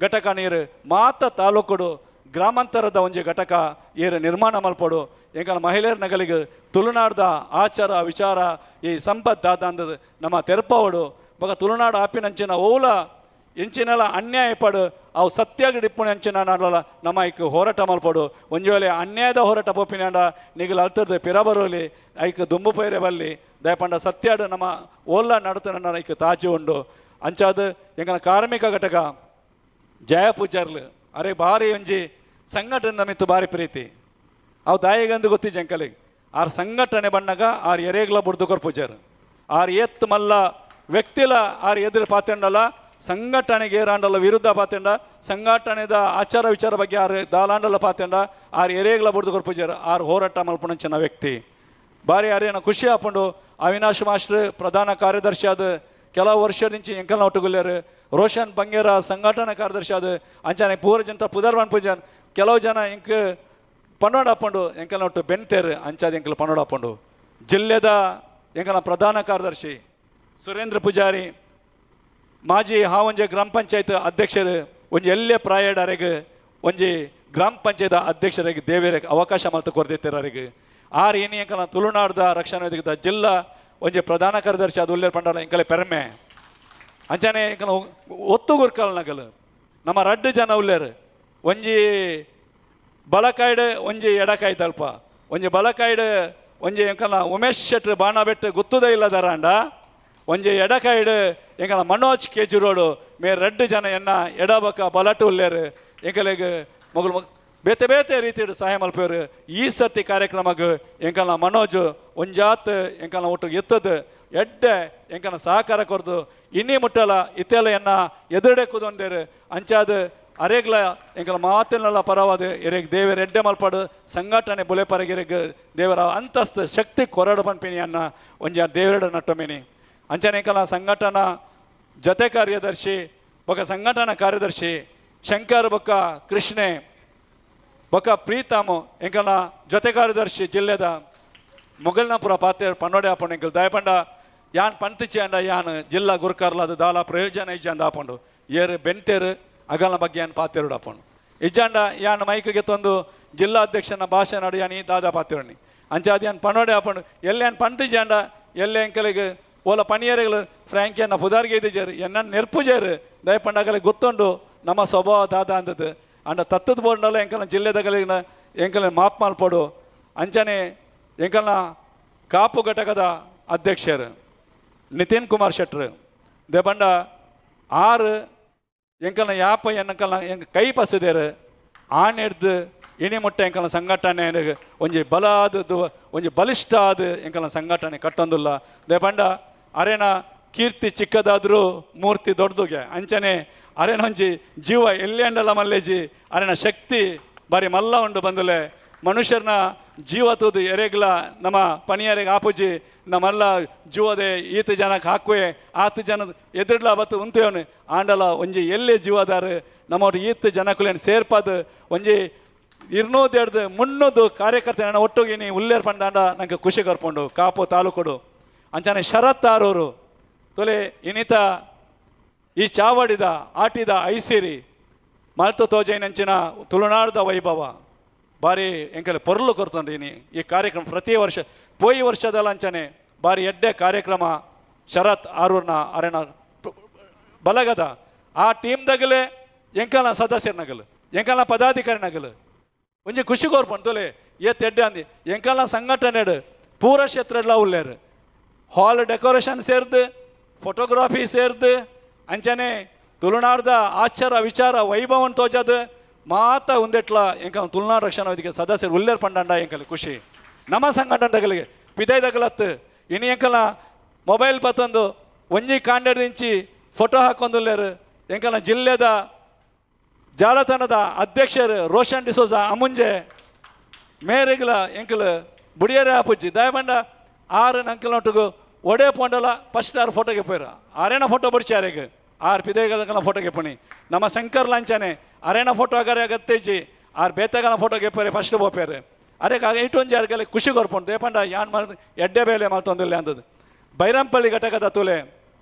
ಘಟಕ ನೀರು ಮಾತ ತಾಲೂಕುಡು ಗ್ರಾಮಾಂತರದ ಒಂಜಿ ಘಟಕ ಏರು ನಿರ್ಮಾಣ ಮಲ್ಪಡು ಎಂಕಲ ಮಹಿಳೆಯರ ನಗಲಿಗೆ ತುಳುನಾಡ್ದ ಆಚಾರ ವಿಚಾರ ಈ ಸಂಪತ್ ದಾದಂದು ನಮ್ಮ ತೆರಪವಡು ಬಗ ತುಳುನಾಡು ಆಪಿನಂಚಿನ ಓಲ ಎಂಚಿನಲ ಅನ್ಯಾಯ ಪಡು ಅವು ಸತ್ಯಾಗಿ ಡಿಪ್ಪುಣಿ ಅಂಚಿನ ನಾಡಲ ನಮ್ಮ ಐಕ್ ಹೋರಾಟ ಮಲ್ಪಡು ಒಂಜೋಲೆ ಅನ್ಯಾಯದ ಹೋರಾಟ ಪೋಪಿನಾಂಡ ನಿಗಲು ಅಲ್ತರ್ದೆ ಪಿರಬರೋಲಿ ಐಕ್ ದುಂಬು ಪೈರೆ ಬಲ್ಲಿ ದಯಪಂಡ ಸತ್ಯಾಡು ನಮ್ಮ ಓಲ್ಲ ನಡತನ ಐಕ್ ತಾಜಿ ಉಂಡು ಅಂಚಾದ ಎಂಕನ ಕಾರ್ಮಿಕ ಘಟಕ ಜಯ ಪೂಜಾರ್ಲು ಅರೆ ಭಾರಿ ಒಂಜಿ ಸಂಘಟನೆ ಮಿತ್ತು ಭಾರಿ ಪ್ರೀತಿ ಅವು ದಾಯಿಗಂದು ಗೊತ್ತಿಜ್ಜ ಎಂಕಲಿಗೆ ಆರ್ ಸಂಘಟನೆ ಬಣ್ಣಗ ಆರ್ ಎರೆಗ್ಲ ಬುಡ್ದು ಕೊರ್ಪುಜಾರು ಆರ್ ಎತ್ ಮಲ್ಲ ವ್ಯಕ್ತಿಲ ಆರ್ ಎದುರು ಪಾತೆಂಡಲ್ಲ ಸಂಘಟನೆಗೆ ಏರಾಂಡಲ್ಲ ವಿರುದ್ಧ ಪಾತೆಂಡ ಸಂಘಟನೆದ ಆಚಾರ ವಿಚಾರ ಬಗ್ಗೆ ಆರು ದಾಲಾಂಡಲ್ಲ ಪಾತೆಂಡ ಆರ್ ಎರೆಗ್ಲ ಬುಡ್ದು ಕೊರ್ಪುಜಾರು ಆರ್ ಹೋರಾಟ ಮಲ್ಪುಣಂಚಿನ ವ್ಯಕ್ತಿ ಭಾರಿ ಅರೇನ ಖುಷಿ ಹಾಕೊಂಡು ಅವಿನಾಶ್ ಮಾಸ್ಟರ್ ಪ್ರಧಾನ ಕಾರ್ಯದರ್ಶಿ ಆದ ಕೆಲವು ವರ್ಷದಿಂಚಿ ಎಂಕಲ್ನ ಒಟ್ಟುಗುಲ್ಯಾರು ರೋಷನ್ ಬಂಗೇರ ಸಂಘಟನಾ ಕಾರ್ಯದರ್ಶಿ ಆದ ಅಂಚಾನೆ ಪೂರ ಜನತ ಪುದರ್ವನ್ ಪೂಜಾನ್ ಕೆಲವು ಜನ ಎಂಕ ಪನ್ನೋಡ ಹಾಕೊಂಡು ಎಂಕಲ್ನ ಒಟ್ಟು ಬೆನ್ತೇರು ಅಂಚಾದ ಎಂಕಲ್ ಪನ್ನೋಡ ಹಾಕೊಂಡು ಜಿಲ್ಲೆದ ಎಂಕಲ್ನ ಪ್ರಧಾನ ಕಾರ್ಯದರ್ಶಿ ಸುರೇಂದ್ರ ಪೂಜಾರಿ ಮಾಜಿ ಹಾವಂಜೆ ಗ್ರಾಮ ಪಂಚಾಯತ್ ಅಧ್ಯಕ್ಷರು ಒಂಜಿ ಎಲ್ಲೇ ಪ್ರಾಯಡರಿಗೆ ಒಂಜಿ ಗ್ರಾಮ ಪಂಚಾಯತ್ ಅಧ್ಯಕ್ಷರಿಗೆ ದೇವೇರಿಗೆ ಅವಕಾಶ ಮಲ್ತ ಕೊರ್ದಿತ್ತೇರಿಗೆ ಆರು ಏನಿ ಎಂಕಲ್ನ ತುಳುನಾಡ್ದ ರಕ್ಷಣಾ ವೇದಿಕೆದ ಜಿಲ್ಲಾ ಒಂಜಿ ಪ್ರಧಾನ ಕಾರ್ಯದರ್ಶಿ ಅದು ಉಲ್ಲೇರ್ ಪಂಡಲ ಎಂಕಲೆ ಪೆರ್ಮೆ ಅಂಚಾನೆ ಎಂಕಲ ಒತ್ತು ಗುರ್ಕಲ್ ನಗಲು ನಮ್ಮ ರಡ್ಡು ಜನ ಉಲ್ಲೇರು ಒಂಜಿ ಬಲಕಾಯ್ಡ್ ಒಂಜಿ ಎಡಕಾಯ್ ತಲ್ಪ ಒಂಜಿ ಬಲಕಾಯ್ಡ್ ಒಂಜಿ ಎಂಕಲ್ನ ಉಮೇಶ್ ಶೆಟ್ರ್ ಬಾಣಬೆಟ್ಟು ಗುತ್ತುದೇ ಇಲ್ಲದರಾಂಡ ಒಂಜಿ ಎಡಕಾಯ್ಡ್ ಎಂಕಲ ಮನೋಜ್ ಕೇಜ್ರೋಡು ಮೇರೆ ರಡ್ಡು ಜನ ಎನ್ನ ಎಡಬಕ ಬಲಟು ಉಲ್ಲೇರು ಎಂಕಲೆಗೆ ಮಗಳು ಬೇತೆ ಬೇತೆ ರೀತಿಯ ಸಹಾಯ ಮಲ್ಪೇರು ಈ ಸರ್ತಿ ಕಾರ್ಯಕ್ರಮಕ್ಕೆ ಎಂಕಲ್ನ ಮನೋಜ್ ಒಂಜಾತ್ ಎಂಕಲ್ನ ಒಟ್ಟು ಎತ್ತದು ಎಡ್ಡೆ ಎಂಕಲ್ನ ಸಹಕಾರ ಕೊರ್ದು ಇನ್ನಿ ಮುಟ್ಟಲ ಇತ್ತೆಲ್ಲ ಎನ್ನ ಎದುರುಡೆ ಕುದೊಂಡೇರು ಅಂಚಾದ ಅರೆಗ್ಲ ಎಂಕಲ ಮಾತಿನಲ್ಲ ಪರವಾದ ಎರೆಗ್ ದೇವರ ಎಡ್ಡೆ ಮಲ್ಪಾಡು ಸಂಘಟನೆ ಬುಲೆ ಪರಗೆರೆಗ್ ದೇವರ ಅಂತಸ್ತು ಶಕ್ತಿ ಕೊರಡು ಪಂಪಿನಿ ಅನ್ನ ಒಂಜ ದೇವರಡು ನಟ್ಟೊಮಿನಿ ಅಂಚನೆ ಎಂಕಲ ಸಂಘಟನಾ ಜತೆ ಕಾರ್ಯದರ್ಶಿ ಬೊಕ್ಕ ಸಂಘಟನಾ ಕಾರ್ಯದರ್ಶಿ ಶಂಕರ್ ಬೊಕ್ಕ ಕೃಷ್ಣೆ ಬೊಕ್ಕ ಪ್ರೀತಮ್ ಎಂಕಲ್ನ ಜೊತೆ ಕಾರ್ಯದರ್ಶಿ ಜಿಲ್ಲೆದ ಮೊಗಲ್ನಾಪುರ ಪಾತೆ ಪನ್ನೋಡೆ ಹಾಪಂಡು ಎಂಕಲ್ ದಯಪಂಡ ಯಾನ್ ಪಂತಿಚಿ ಅಂಡ ಯಾನ್ ಜಿಲ್ಲಾ ಗುರುಕಾರ್ಲಾದ ದಾಲ ಪ್ರಯೋಜನ ಇಜ್ಜ ಅಂದ ಹಾಪಂಡು ಏರು ಬೆಂತೇರು ಅಗಲ್ನ ಬಗ್ಗೆ ಯಾನ್ ಪಾತೆರುಡು ಹಾಪಂಡು ಇಜ್ಜಂಡ ಯಾನ್ ಮೈಕಿಗೆ ತಂದು ಜಿಲ್ಲಾಧ್ಯಕ್ಷನ ಭಾಷೆ ನಡು ಯಾನ್ ಈ ದಾದ ಪಾತೆರುಣಿ ಅಂಚಾದ ಯಾನ್ ಪನ್ನೋಡೆ ಹಾಪಂಡು ಎಲ್ಲೇ ಯಾನ್ ಪಂತಿಜಿ ಅಂಡ ಎಲ್ಲೇ ಎಂಕಲಿಗೆ ಓಲ ಪಣಿಯರೆಗಳು ಫ್ರ್ಯಾಂಕಿಯನ್ನ ಪುದಾರ್ಗೆ ಇದ್ದಿಜಾರು ಎನ್ನ ನೆರ್ಪುಜಾರು ದಯಪಂಡ ಅಗಲಿಗೆ ಗೊತ್ತುಂಡು ನಮ್ಮ ಸ್ವಭಾವ ದಾದ ಅಂದದ್ದು ಅಂಡ ತತ್ತದ ಬೋರ್ಡ್ನಲ್ಲ ಎಂಕಲ್ನ ಜಿಲ್ಲೆದಗಲಿನ ಎಂಕಲ್ನ ಮಾಪ್ ಮಲ್ಪಡು ಅಂಚನೆ ಎಂಕಲ್ನ ಕಾಪು ಘಟಕದ ಅಧ್ಯಕ್ಷರು ನಿತಿನ್ ಕುಮಾರ್ ಶೆಟ್ರು ದೇಬಂಡ 6 ಎಂಕಲ್ನ ಯಾಪ ಎನ್ನಕಲ್ನ ಎಂಕ ಕೈ ಪಸದೇರು ಆಣೆಡ್ದು ಇಣಿ ಮುಟ್ಟ ಎಂಕಲ್ನ ಸಂಘಟನೆ ಒಂಜಿ ಬಲ ಆದದ್ದು ಒಂಜಿ ಬಲಿಷ್ಠ ಆದ ಎಂಕಲ್ನ ಸಂಘಟನೆ ಕಟ್ಟೊಂದುಲ್ಲ ದೇಬಂಡ ಅರೇನ ಕೀರ್ತಿ ಚಿಕ್ಕದಾದರೂ ಮೂರ್ತಿ ದೊಡ್ಡದುಗೆ ಅಂಚನೆ ಅರೇನ ಒಂಜಿ ಜೀವ ಎಲ್ಲಿ ಅಂಡಲ್ಲ ಮಲ್ಲೇಜಿ ಅರೇನ ಶಕ್ತಿ ಬಾರಿ ಮಲ್ಲ ಉಂಡು ಬಂದಲೆ ಮನುಷ್ಯರನ್ನ ಜೀವ ತೂದು ಎರೆಗ್ಲ ನಮ್ಮ ಪಣಿಯರೆಗೆ ಆಪುಜಿ ನಮ್ಮಲ್ಲ ಜೀವದೆ ಈತ ಜನಕ್ಕೆ ಹಾಕುವೆ ಆತ ಜನ ಎದುರ್ಲ ಬತ್ತು ಉಂತೇವನು ಆಂಡಲ ಒಂಜಿ ಎಲ್ಲೇ ಜೀವದಾರು ನಮ್ಮವ್ರು ಈತ ಜನಕ್ಕಲೇನು ಸೇರ್ಪದು ಒಂಜಿ 200-300 ಕಾರ್ಯಕರ್ತ ನನ್ನ ಒಟ್ಟಿಗೆ ನೀ ಉಲ್ಲೇರ್ ಪಂಡಾಂಡ ನಂಗೆ ಖುಷಿ ಕರ್ಕೊಂಡು ಕಾಪು ತಾಲೂಕೊಡು ಅಂಚನೆ ಶರತ್ ಆರೋರು ತೊಲೆ ಇನ್ನಿತ ಈ ಚಾವಡಿದ ಆಟಿದ ಐಸಿರಿ ಮಲ್ತು ತೋಜೈನಂಚಿನ ತುಳುನಾಡದ ವೈಭವ ಬಾರಿ ಎಂಕಲೆ ಪೊರ್ಲು ಕೊರ್ತಂಡೀನಿ ಈ ಕಾರ್ಯಕ್ರಮ ಪ್ರತಿ ವರ್ಷ ಪೋಯಿ ವರ್ಷದಲ್ಲ ಅಂಚನೆ ಬಾರಿ ಎಡ್ಡೆ ಕಾರ್ಯಕ್ರಮ ಶರತ್ ಆರೂರ್ನ ಅರೆನ ಬಲಗದ ಆ ಟೀಮ್ದಾಗಲೇ ಎಂಕಲ್ನ ಸದಸ್ಯರನಾಗಲು ಎಂಕಲ್ನ ಪದಾಧಿಕಾರಿನಾಗಲು ಒಂಜಿ ಖುಷಿ ಕೋರ್ಪಂಡು ತೊಲೆ ಎಡ್ಡೆ ಅಂದಿ ಎಂಕಲ್ನ ಸಂಘಟನೆ ಪೂರ ಕ್ಷೇತ್ರಲ್ಲ ಉಳ್ಳೇರು ಹಾಲ್ ಡೆಕೋರೇಷನ್ ಸೇರ್ದು ಫೋಟೋಗ್ರಾಫಿ ಸೇರ್ದು ಅಂಚನೆ ತುಳುನಾಡ್ದ ಆಚಾರ ವಿಚಾರ ವೈಭವನ್ ತೋಜದು ಮಾತ ಉಂದೆಟ್ಲ ಎಂಕ ತುಳುನಾಡು ರಕ್ಷಣಾ ವೇದಿಕೆ ಸದಸ್ಯರು ಉಲ್ಲೇರ್ ಪಂಡಾಂಡ ಎಂಕಲ್ಲಿ ಖುಷಿ ನಮ್ಮ ಸಂಘಟನೆಗಳಿಗೆ ಪಿದೈದಗಲತ್ತು ಇನಿ ಎಂಕಲ್ನ ಮೊಬೈಲ್ ಬತ್ತಂದು ಒಂಜಿ ಕಾಂಡೆಡ್ದಿಂಚಿ ಫೋಟೋ ಹಾಕೊಂದುಲ್ಲೇರು ಎಂಕಲ್ನ ಜಿಲ್ಲೆದ ಜಾಲತಾಣದ ಅಧ್ಯಕ್ಷರು ರೋಷನ್ ಡಿಸೋಜ ಅಮುಂಜೆ ಮೇರೆಗ್ಲ ಎಂಕಲ್ ಬುಡಿಯರೆ ಆಪುಜ್ಜಿ ದಯಬಂಡ 6 ಅಂಕಲ್ನೊಟ್ಟಿಗೂ ಒಡೆ ಪೊಂಡಲ ಫಸ್ಟ್ 6 ಫೋಟೋಗೆ ಪೋಯ್ರ ಅರೇನ ಫೋಟೋ ಬಡಿಚಾರೆಗೆ 6 ಪಿದೈಗಲ ಫೋಟೋಗೆ ಪಣಿ ನಮ್ಮ ಶಂಕರ್ ಲಂಚನೆ ಅರೇನ ಫೋಟೋ ಅಗರೆ ಅಗತ್ತೆಜಿ 6 ಬೇತಗಲ ಫೋಟೋಗೆ ಪೋರೆ ಫಸ್ಟ್ ಬೋಪೇರೆ ಅರೆ ಇಟ್ಟೊಂಜಿ ಯಾರಿಗೆಲ್ಲ ಖುಷಿ ಕೊರ್ಪುಂಡು ದೇಪಂಡ ಯಾನ್ ಮಾಡಿ ಎಡ್ಡೆ ಬೇಲೆ ಮಾಡ್ತೊಂದಿಲ್ಲ ಅಂದದ್ದು ಬೈರಂಪಳ್ಳಿ ಘಟಕದ ತುಲೆ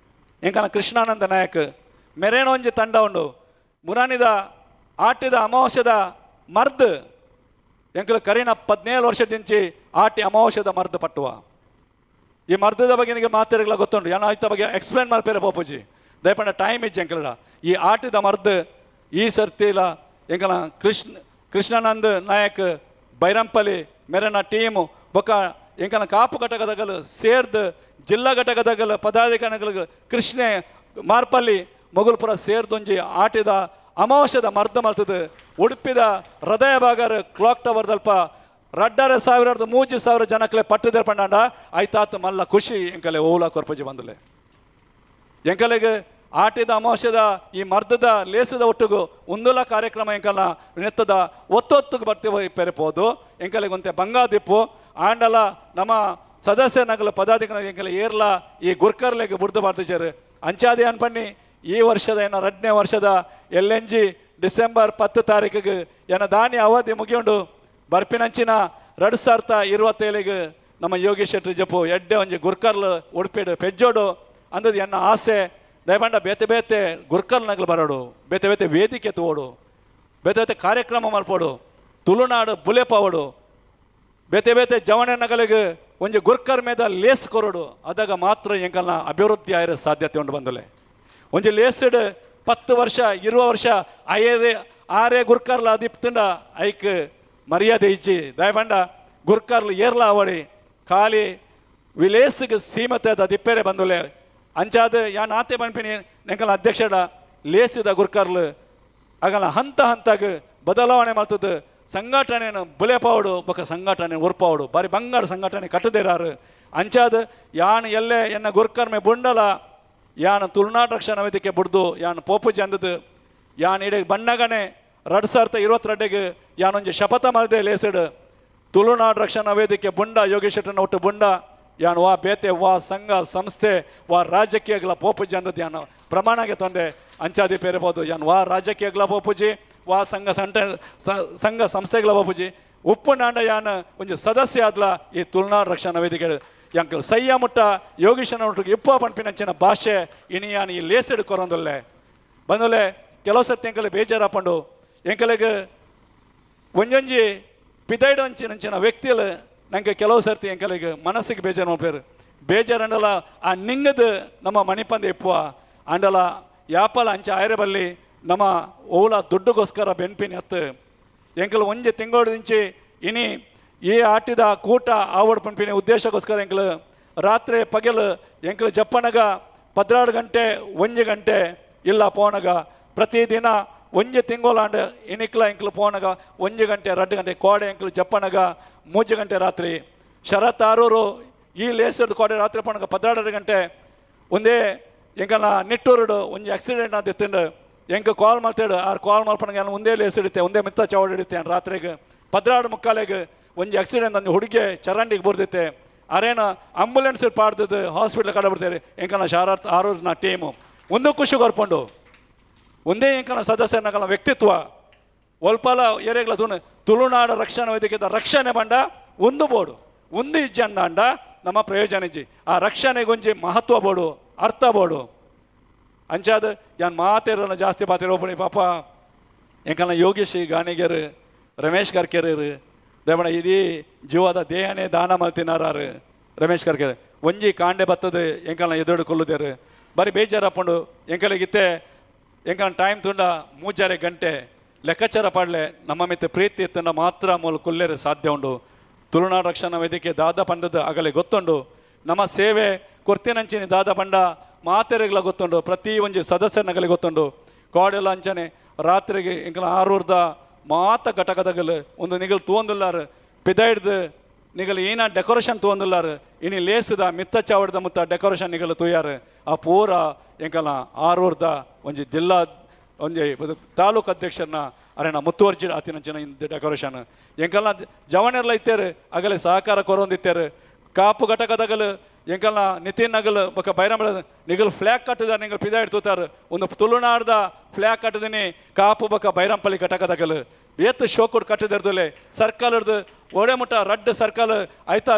ಎಂಕನ ಕೃಷ್ಣಾನಂದ ನಾಯಕ್ ಮೆರೇನ ಒಂಜಿ ತಂಡ ಉಂಡು ಮುರಾನಿದ ಆಟಿದ ಅಮಾವಾಸ್ಯದ ಮರ್ದ್ ಎಂಕಲು ಕರೀನ 17 ವರ್ಷದಿಂಚಿ ಆಟಿ ಅಮಾವಾಸ್ಯದ ಮರ್ದ್ ಪಟ್ಟುವ ಈ ಮರ್ದದ ಬಗ್ಗೆ ನಿಮಗೆ ಮಾತಾಡಲ್ಲ ಗೊತ್ತುಂಟು ಯಾನ ಆಯ್ತ ಬಗ್ಗೆ ಎಕ್ಸ್ಪ್ಲೇನ್ ಮಾಡ್ಪೇರೆ ಪೋಪುಜಿ ದಯಪಂಡ ಟೈಮ್ ಇಜ್ಜಿ ಎಂಕಲ ಈ ಆಟಿದ ಮರ್ದ್ ಈ ಸರ್ತಿಲ ಎಂಕಲ ಕೃಷ್ಣಾನಂದ್ ನಾಯಕ್ ಬೈರಂಪಲ್ಲಿ ಮೆರನ ಟೀಮು ಬೊಕ್ಕ ಎಂಕನ ಕಾಪು ಘಟಕದಗಲು ಸೇರ್ದು ಜಿಲ್ಲಾ ಘಟಕದಗಲು ಪದಾಧಿಕಾರಿಗಳು ಕೃಷ್ಣೆ ಮಾರ್ಪಲ್ಲಿ ಮೊಗಲ್ಪುರ ಸೇರ್ದೊಂಜಿ ಆಟಿದ ಅಮಾವಾಸ್ಯದ ಮರ್ದ ಮಲ್ತದು ಉಡುಪಿದ ಹೃದಯ ಭಾಗರ್ ಕ್ಲಾಕ್ ಟವರ್ ದಲ್ಪ 2,500 ಜನಕ್ಕಲೆ ಪಟ್ಟದೆ ಪಂಡಾಂಡ ಆಯ್ತಾತು ಮಲ್ಲ ಖುಷಿ ಎಂಕಲೆ ಓಲಾ ಕೊರ್ಪಜಿ ಬಂದಲೆ ಎಂಕಲೆಗೆ ಆಟಿದ ಅಮಾವಾಸ್ಯದ ಈ ಮರ್ದದ ಲೇಸದ ಒಟ್ಟಿಗೂ ಉಂದುಲ ಕಾರ್ಯಕ್ರಮ ಎಂಕಲ್ನ ನೆತ್ತದ ಒತ್ತೊತ್ತಿಗೆ ಬರ್ತೀವಿ ಪೆರೆಪೋದು ಎಂಕಲೆಗೆ ಒಂತೆ ಬಂಗಾದಿಪ್ಪು ಆಂಡಲ ನಮ್ಮ ಸದಸ್ಯ ನಗಲ ಪದಾಧಿಕಾರಿ ಎಂಕಲೆ ಏರ್ಲ ಈ ಗುರ್ಕರ್ಲೆಗೆ ಬುಡ್ದು ಬಾರ್ತಿಜರು ಅಂಚಾದಿ ಅನ್ಪಣ್ಣಿ ಈ ವರ್ಷದ ಏನ 2ನೇ ವರ್ಷದ LNG ಡಿಸೆಂಬರ್ 10 ತಾರೀಕಿಗೆ ಏನ ದಾನಿ ಅವಧಿ ಮುಗಿಯುಂಡು ಬರ್ಪಿನಂಚಿನ 2027 ನಮ್ಮ ಯೋಗೇಶ್ ಶೆಟ್ಟಿ ಜಪ್ಪು ಎಡ್ಡೆ ಒಂಜಿ ಗುರ್ಕರ್ಲು ಉಡುಪಿಡು ಪೆಜ್ಜೋಡು ಅಂದದು ಎನ್ನ ಆಸೆ ದಯಬಂಡ ಬೇತೆ ಬೇತೆ ಗುರ್ಕರ್ಲ್ ನಗಲು ಬರೋಡು ಬೇತೆ ಬೇತೆ ವೇದಿಕೆ ತೋಡು ಬೇತೆ ಬೇತೆ ಕಾರ್ಯಕ್ರಮ ಮಲ್ಪೋಡು ತುಳುನಾಡು ಬುಲೆಪವಡು ಬೇತೆ ಬೇತೆ ಜವಣೆ ನಗಲಿಗೆ ಒಂಜಿ ಗುರ್ಕರ್ ಮೇದ ಲೇಸ್ ಕೊರಡು ಅದಾಗ ಮಾತ್ರ ಎಂಕಲ್ನ ಅಭಿವೃದ್ಧಿ ಆಯ್ರ ಸಾಧ್ಯತೆ ಉಂಡು ಬಂದಲೆ ಒಂಜಿ ಲೇಸ್ಡ್ 10 ವರ್ಷ 20 ವರ್ಷ ಆರೇ ಗುರ್ಕರ್ಲ ದಿಪ್ತಂಡ ಐಕ್ ಮರ್ಯಾದೆ ಇಜ್ಜಿ ದಯಬಂಡ ಗುರ್ಕರ್ಲು ಏರ್ಲ ಅವಡಿ ಖಾಲಿ ವಿಲೇಸ್ಗೆ ಸೀಮತದ ದಿಪ್ಪೇರೆ ಬಂದುಲೆ ಅಂಚಾದ ಯಾ ನಾತೆ ಬಣ್ಪಿನಿ ನೆಂಕಲ ಅಧ್ಯಕ್ಷಡ ಲೇಸಿದ ಗುರ್ಕರ್ಲು ಆಗಲ್ಲ ಹಂತ ಹಂತಾಗ ಬದಲಾವಣೆ ಮಾಡ್ತದ್ದು ಸಂಘಟನೆಯನ್ನು ಬುಲೆಪಾವಡು ಬೊಕ್ಕ ಸಂಘಟನೆ ಉರ್ಪಾವಡು ಬಾರಿ ಬಂಗಾಡ ಸಂಘಟನೆ ಕಟ್ಟದೇರಾರು ಅಂಚಾದ ಯಾನ್ ಎಲ್ಲೇ ಎನ್ನ ಗುರ್ಕರ್ಮೆ ಬುಂಡಲ ಯಾನ್ ತುಳುನಾಡು ರಕ್ಷಣಾ ವೇದಿಕೆ ಬುಡ್ದು ಯಾನ್ ಪೋಪುಜಿ ಅಂದದು ಯಾನ್ ಇಡೀ ಬಣ್ಣಗಣೆ 2022 ಯಾನೊಂಜಿ ಶಪಥ ಮಾಡಿದೆ ಲೇಸಡ್ ತುಳುನಾಡು ರಕ್ಷಣಾ ವೇದಿಕೆ ಬುಂಡ ಯೋಗೇಶ್ ಶೆಟ್ಟನ ಒಟ್ಟು ಬುಂಡ ಯಾನ್ ವಾ ಬೇತೆ ವಾ ಸಂಘ ಸಂಸ್ಥೆ ವಾ ರಾಜಕೀಯಗಳ ಪೋಪುಜಿ ಅಂದದ್ದು ಯಾನು ಪ್ರಮಾಣಗೆ ತೊಂದೆ ಅಂಚಾದಿ ಪೇರಬಹುದು ಯಾನ್ ವಾ ರಾಜಕೀಯಗಳ ಪೋಪುಜಿ ವಾ ಸಂಘ ಸಂಸ್ಥೆಗಳ ಪೋಪುಜಿ ಉಪ್ಪು ನಾಂಡ ಯಾನ್ ಒಂಜಿ ಸದಸ್ಯ ಆದ್ಲ ಈ ತುಳುನಾಡು ರಕ್ಷಣಾ ವೇದಿಕೆ ಎಂಕಲ್ ಸಯ್ಯ ಮುಟ್ಟ ಯೋಗೀಶನ ಒಟ್ಟಿಗೆ ಇಪ್ಪ ಪಂಪಿನಂಚಿನ ಭಾಷೆ ಇನಿಯಾನ್ ಈ ಲೇಸಡ್ ಕೊರೊಂದುಲ್ಲೆ ಬಂದುಲೆ ಕೆಲವು ಸರ್ತಿ ಎಂಕಲೆ ಬೇಜಾರಾಪಂಡು ಎಂಕಲೆಗೆ ಒಂಜೊಂಜಿ ಪಿದೈಡಂಚಿನಂಚಿನ ವ್ಯಕ್ತಿಗಳು ನಂಗೆ ಕೆಲವು ಸರ್ತಿ ಎಂಕಲೆಗೆ ಮನಸ್ಸಿಗೆ ಬೇಜಾರು ಮಾಡ್ಪೇರು ಬೇಜಾರು ಅಂಡಲ ಆ ನಿಂಗದು ನಮ್ಮ ಮಣಿಪಂದ ಇಪ್ಪುವ ಅಂಡಲ ಯಾಪಲ ಅಂಚ ಆಯ್ರೆ ಬಲ್ಲಿ ನಮ್ಮ ಓಲ ದುಡ್ಡುಗೋಸ್ಕರ ಬೆನ್ಪಿನಿ ಹತ್ತು ಎಂಕಲು ಒಂಜಿ ತಿಂಗಳದಿಂಚಿ ಇನಿ ಈ ಆಟಿದ ಕೂಟ ಆವಡ್ ಪಂಪಿನ ಉದ್ದೇಶಕ್ಕೋಸ್ಕರ ಎಂಕ್ಲು ರಾತ್ರಿ ಪಗಲು ಎಂಕ್ಲು ಜಪ್ಪನಗ 12 ಗಂಟೆ 1 ಗಂಟೆ ಇಲ್ಲ ಪೋನಗ ಪ್ರತಿದಿನ 1 ತಿಂಗೋಲಾಂಡ್ ಇನಿಕ್ಲ ಎಂಕ್ಲು ಪೋನಗ 1 ಗಂಟೆ 2 ಗಂಟೆ ಕೋಡೆ ಎಂಕ್ಲು ಜಪ್ಪನಗ 3 ಗಂಟೆ ರಾತ್ರಿ ಶರತ್ ಆರೂರು ಈ ಲೇಸದ ಕೋಡೆ ರಾತ್ರಿ ಪೋನಗ 12 ಗಂಟೆ ಒಂದೇ ಎಂಕನ ನಿಟ್ಟೂರುಡು ಒಂದು ಆಕ್ಸಿಡೆಂಟ್ ಅಂತ ಎತ್ತಿಂಡು ಎಂಕ ಕಾಲ್ ಮಾಡ್ತಾడు ಆ ಕಾಲ್ ಮಾಡ್ಪಣಗ ಒಂದೇ ಲೇಸ್ ಹಿಡಿತೆ ಒಂದೇ ಮಿತ್ತ ಚವಡ್ ಹಿಡಿತೆ ರಾತ್ರಿಗೆ 12:45 ಒಂದು ಆಕ್ಸಿಡೆಂಟ್ ಒಂದು ಹುಡುಗಿ ಚರಂಡಿಗೆ ಬರ್ದೈತೆ ಅರೇನ ಆಂಬುಲೆನ್ಸ್ ಪಾಡ್ದದ್ದು ಹಾಸ್ಪಿಟ್ಲ್ ಕಡೆ ಬರ್ತಾರೆ ಎಂಕನ ಶಾರತ್ ಆರೂರ್ನ ಟೀಮು ಒಂದು ಖುಷಿ ಕೊರ್ಕೊಂಡು ಒಂದೇ ಎಂಕನ ಸದಸ್ಯನ ವ್ಯಕ್ತಿತ್ವ ಒಲ್ಪಲ ಏರಿಯಾಗಳ ತುಳುನಾಡ ರಕ್ಷಣಾ ವೇದಿಕೆದ ರಕ್ಷಣೆ ಬಂಡ ಒಂದು ಬೋಡು ಒಂದು ಇಜ್ಜಂದ ಅಂಡ ನಮ್ಮ ಪ್ರಯೋಜನ ಇಜ್ಜಿ ಆ ರಕ್ಷಣೆಗೊಂಜಿ ಮಹತ್ವ ಬೋಡು ಅರ್ಥ ಬೋಡು ಅಂಚಾದ ಯಾನ್ ಮಾತೇರನ್ನ ಜಾಸ್ತಿ ಪಾತಿರೋಪಣಿ ಪಾಪ ಎಂಕನ ಯೋಗೇಶ್ ಗಾಣಿಗೆರು ರಮೇಶ್ ಕರ್ಕೆರು ದೇವಣ ಇಡೀ ಜೀವದ ದೇಹನೇ ದಾನ ಮಾಡ್ತಿನಾರು ರಮೇಶ್ ಕರ್ಕೆರು ಒಂಜಿ ಕಾಂಡೆ ಬತ್ತದ ಎಂಕನ ಎದುರು ಕೊಲ್ಲುದೇರು ಬರೀ ಬೇಜಾರಪ್ಪಂಡು ಎಂಕಲಿಗಿತ್ತೆ ಎಂಕನ ಟೈಮ್ ತುಂಡ 3 ಗಂಟೆ ಲೆಕ್ಕಾಚಾರ ಪಾಡ್ಲೆ ನಮ್ಮ ಮಿತ್ತೆ ಪ್ರೀತಿ ಎತ್ತನ್ನ ಮಾತ್ರ ಮೂಲ ಕೊಲ್ಲೇರು ಸಾಧ್ಯ ಉಂಡು ತುಳುನಾಡು ರಕ್ಷಣಾ ವೇದಿಕೆ ದಾದ ಪಂಡದ ಆಗಲೇ ಗೊತ್ತುಂಡು ನಮ್ಮ ಸೇವೆ ಕೊರ್ತಿನಂಚಿನ ದಾದ ಪಂಡ ಮಾತೆರೆಗಳ ಗೊತ್ತುಂಡು ಪ್ರತಿ ಒಂಜಿ ಸದಸ್ಯನಗಲಿ ಗೊತ್ತುಂಡು ಕಾಡೆಲ್ಲ ಅಂಚನೆ ರಾತ್ರಿಗೆ ಎಂಕಲ ಆರೂರ್ದ ಮಾತ ಘಟಕದಗಲು ಒಂದು ನಿಗಲ್ ತೋಂದುಲ್ಲಾರು ಪಿದ ಹಿಡ್ದು ನಿಗಲು ಏನ ಡೆಕೋರೇಷನ್ ತೋಂದುಲ್ಲಾರು ಇನಿ ಲೇಸದ ಮಿತ್ತ ಚಾವಡದ ಮುತ್ತ ಡೆಕೋರೇಷನ್ ನಿಗಲು ತೂಯಾರು ಆ ಪೂರ ಎಂಕಲ ಆರೂರ್ದ ಒಂಜಿ ಜಿಲ್ಲಾ ಒಂಜಿ ತಾಲೂಕು ಅಧ್ಯಕ್ಷರನ್ನ ಅರೆನ ಮುತ್ತುವರ್ಜಿ ಆತಿನ ಜನ ಇಂದ ಡೆಕೋರೇಷನ್ ಎಂಕಲ್ನ ಜವನೆಲ್ಲ ಇತ್ತೇರು ಆಗಲೇ ಸಹಕಾರ ಕೊರೊಂದಿತ್ತೇರು ಕಾಪು ಘಟಕದಗಲು ಎಂಕಲ್ನ ನಿತಿನ್ ನಗಲು ಬೊಕ ಬೈರಂಬಳ ನಿಗಲ್ ಫ್ಲ್ಯಾಗ್ ಕಟ್ಟದ ನಿಗಲ್ ಪಿದ ಇಡ್ತೂತಾರು ಒಂದು ತುಳುನಾಡ್ದ ಫ್ಲ್ಯಾಗ್ ಕಟ್ಟದಿನಿ ಕಾಪು ಬೊಕ ಬೈರಂಪಳ್ಳಿ ಘಟಕದಗಲು ಏತ್ ಶೋಕುಡ್ ಕಟ್ಟದಿರ್ದಲೆ ಸರ್ಕಲ್ದು ಒಡೆ ಮುಟ್ಟ ರಡ್ಡ್ ಸರ್ಕಲ್ ಆಯ್ತಾ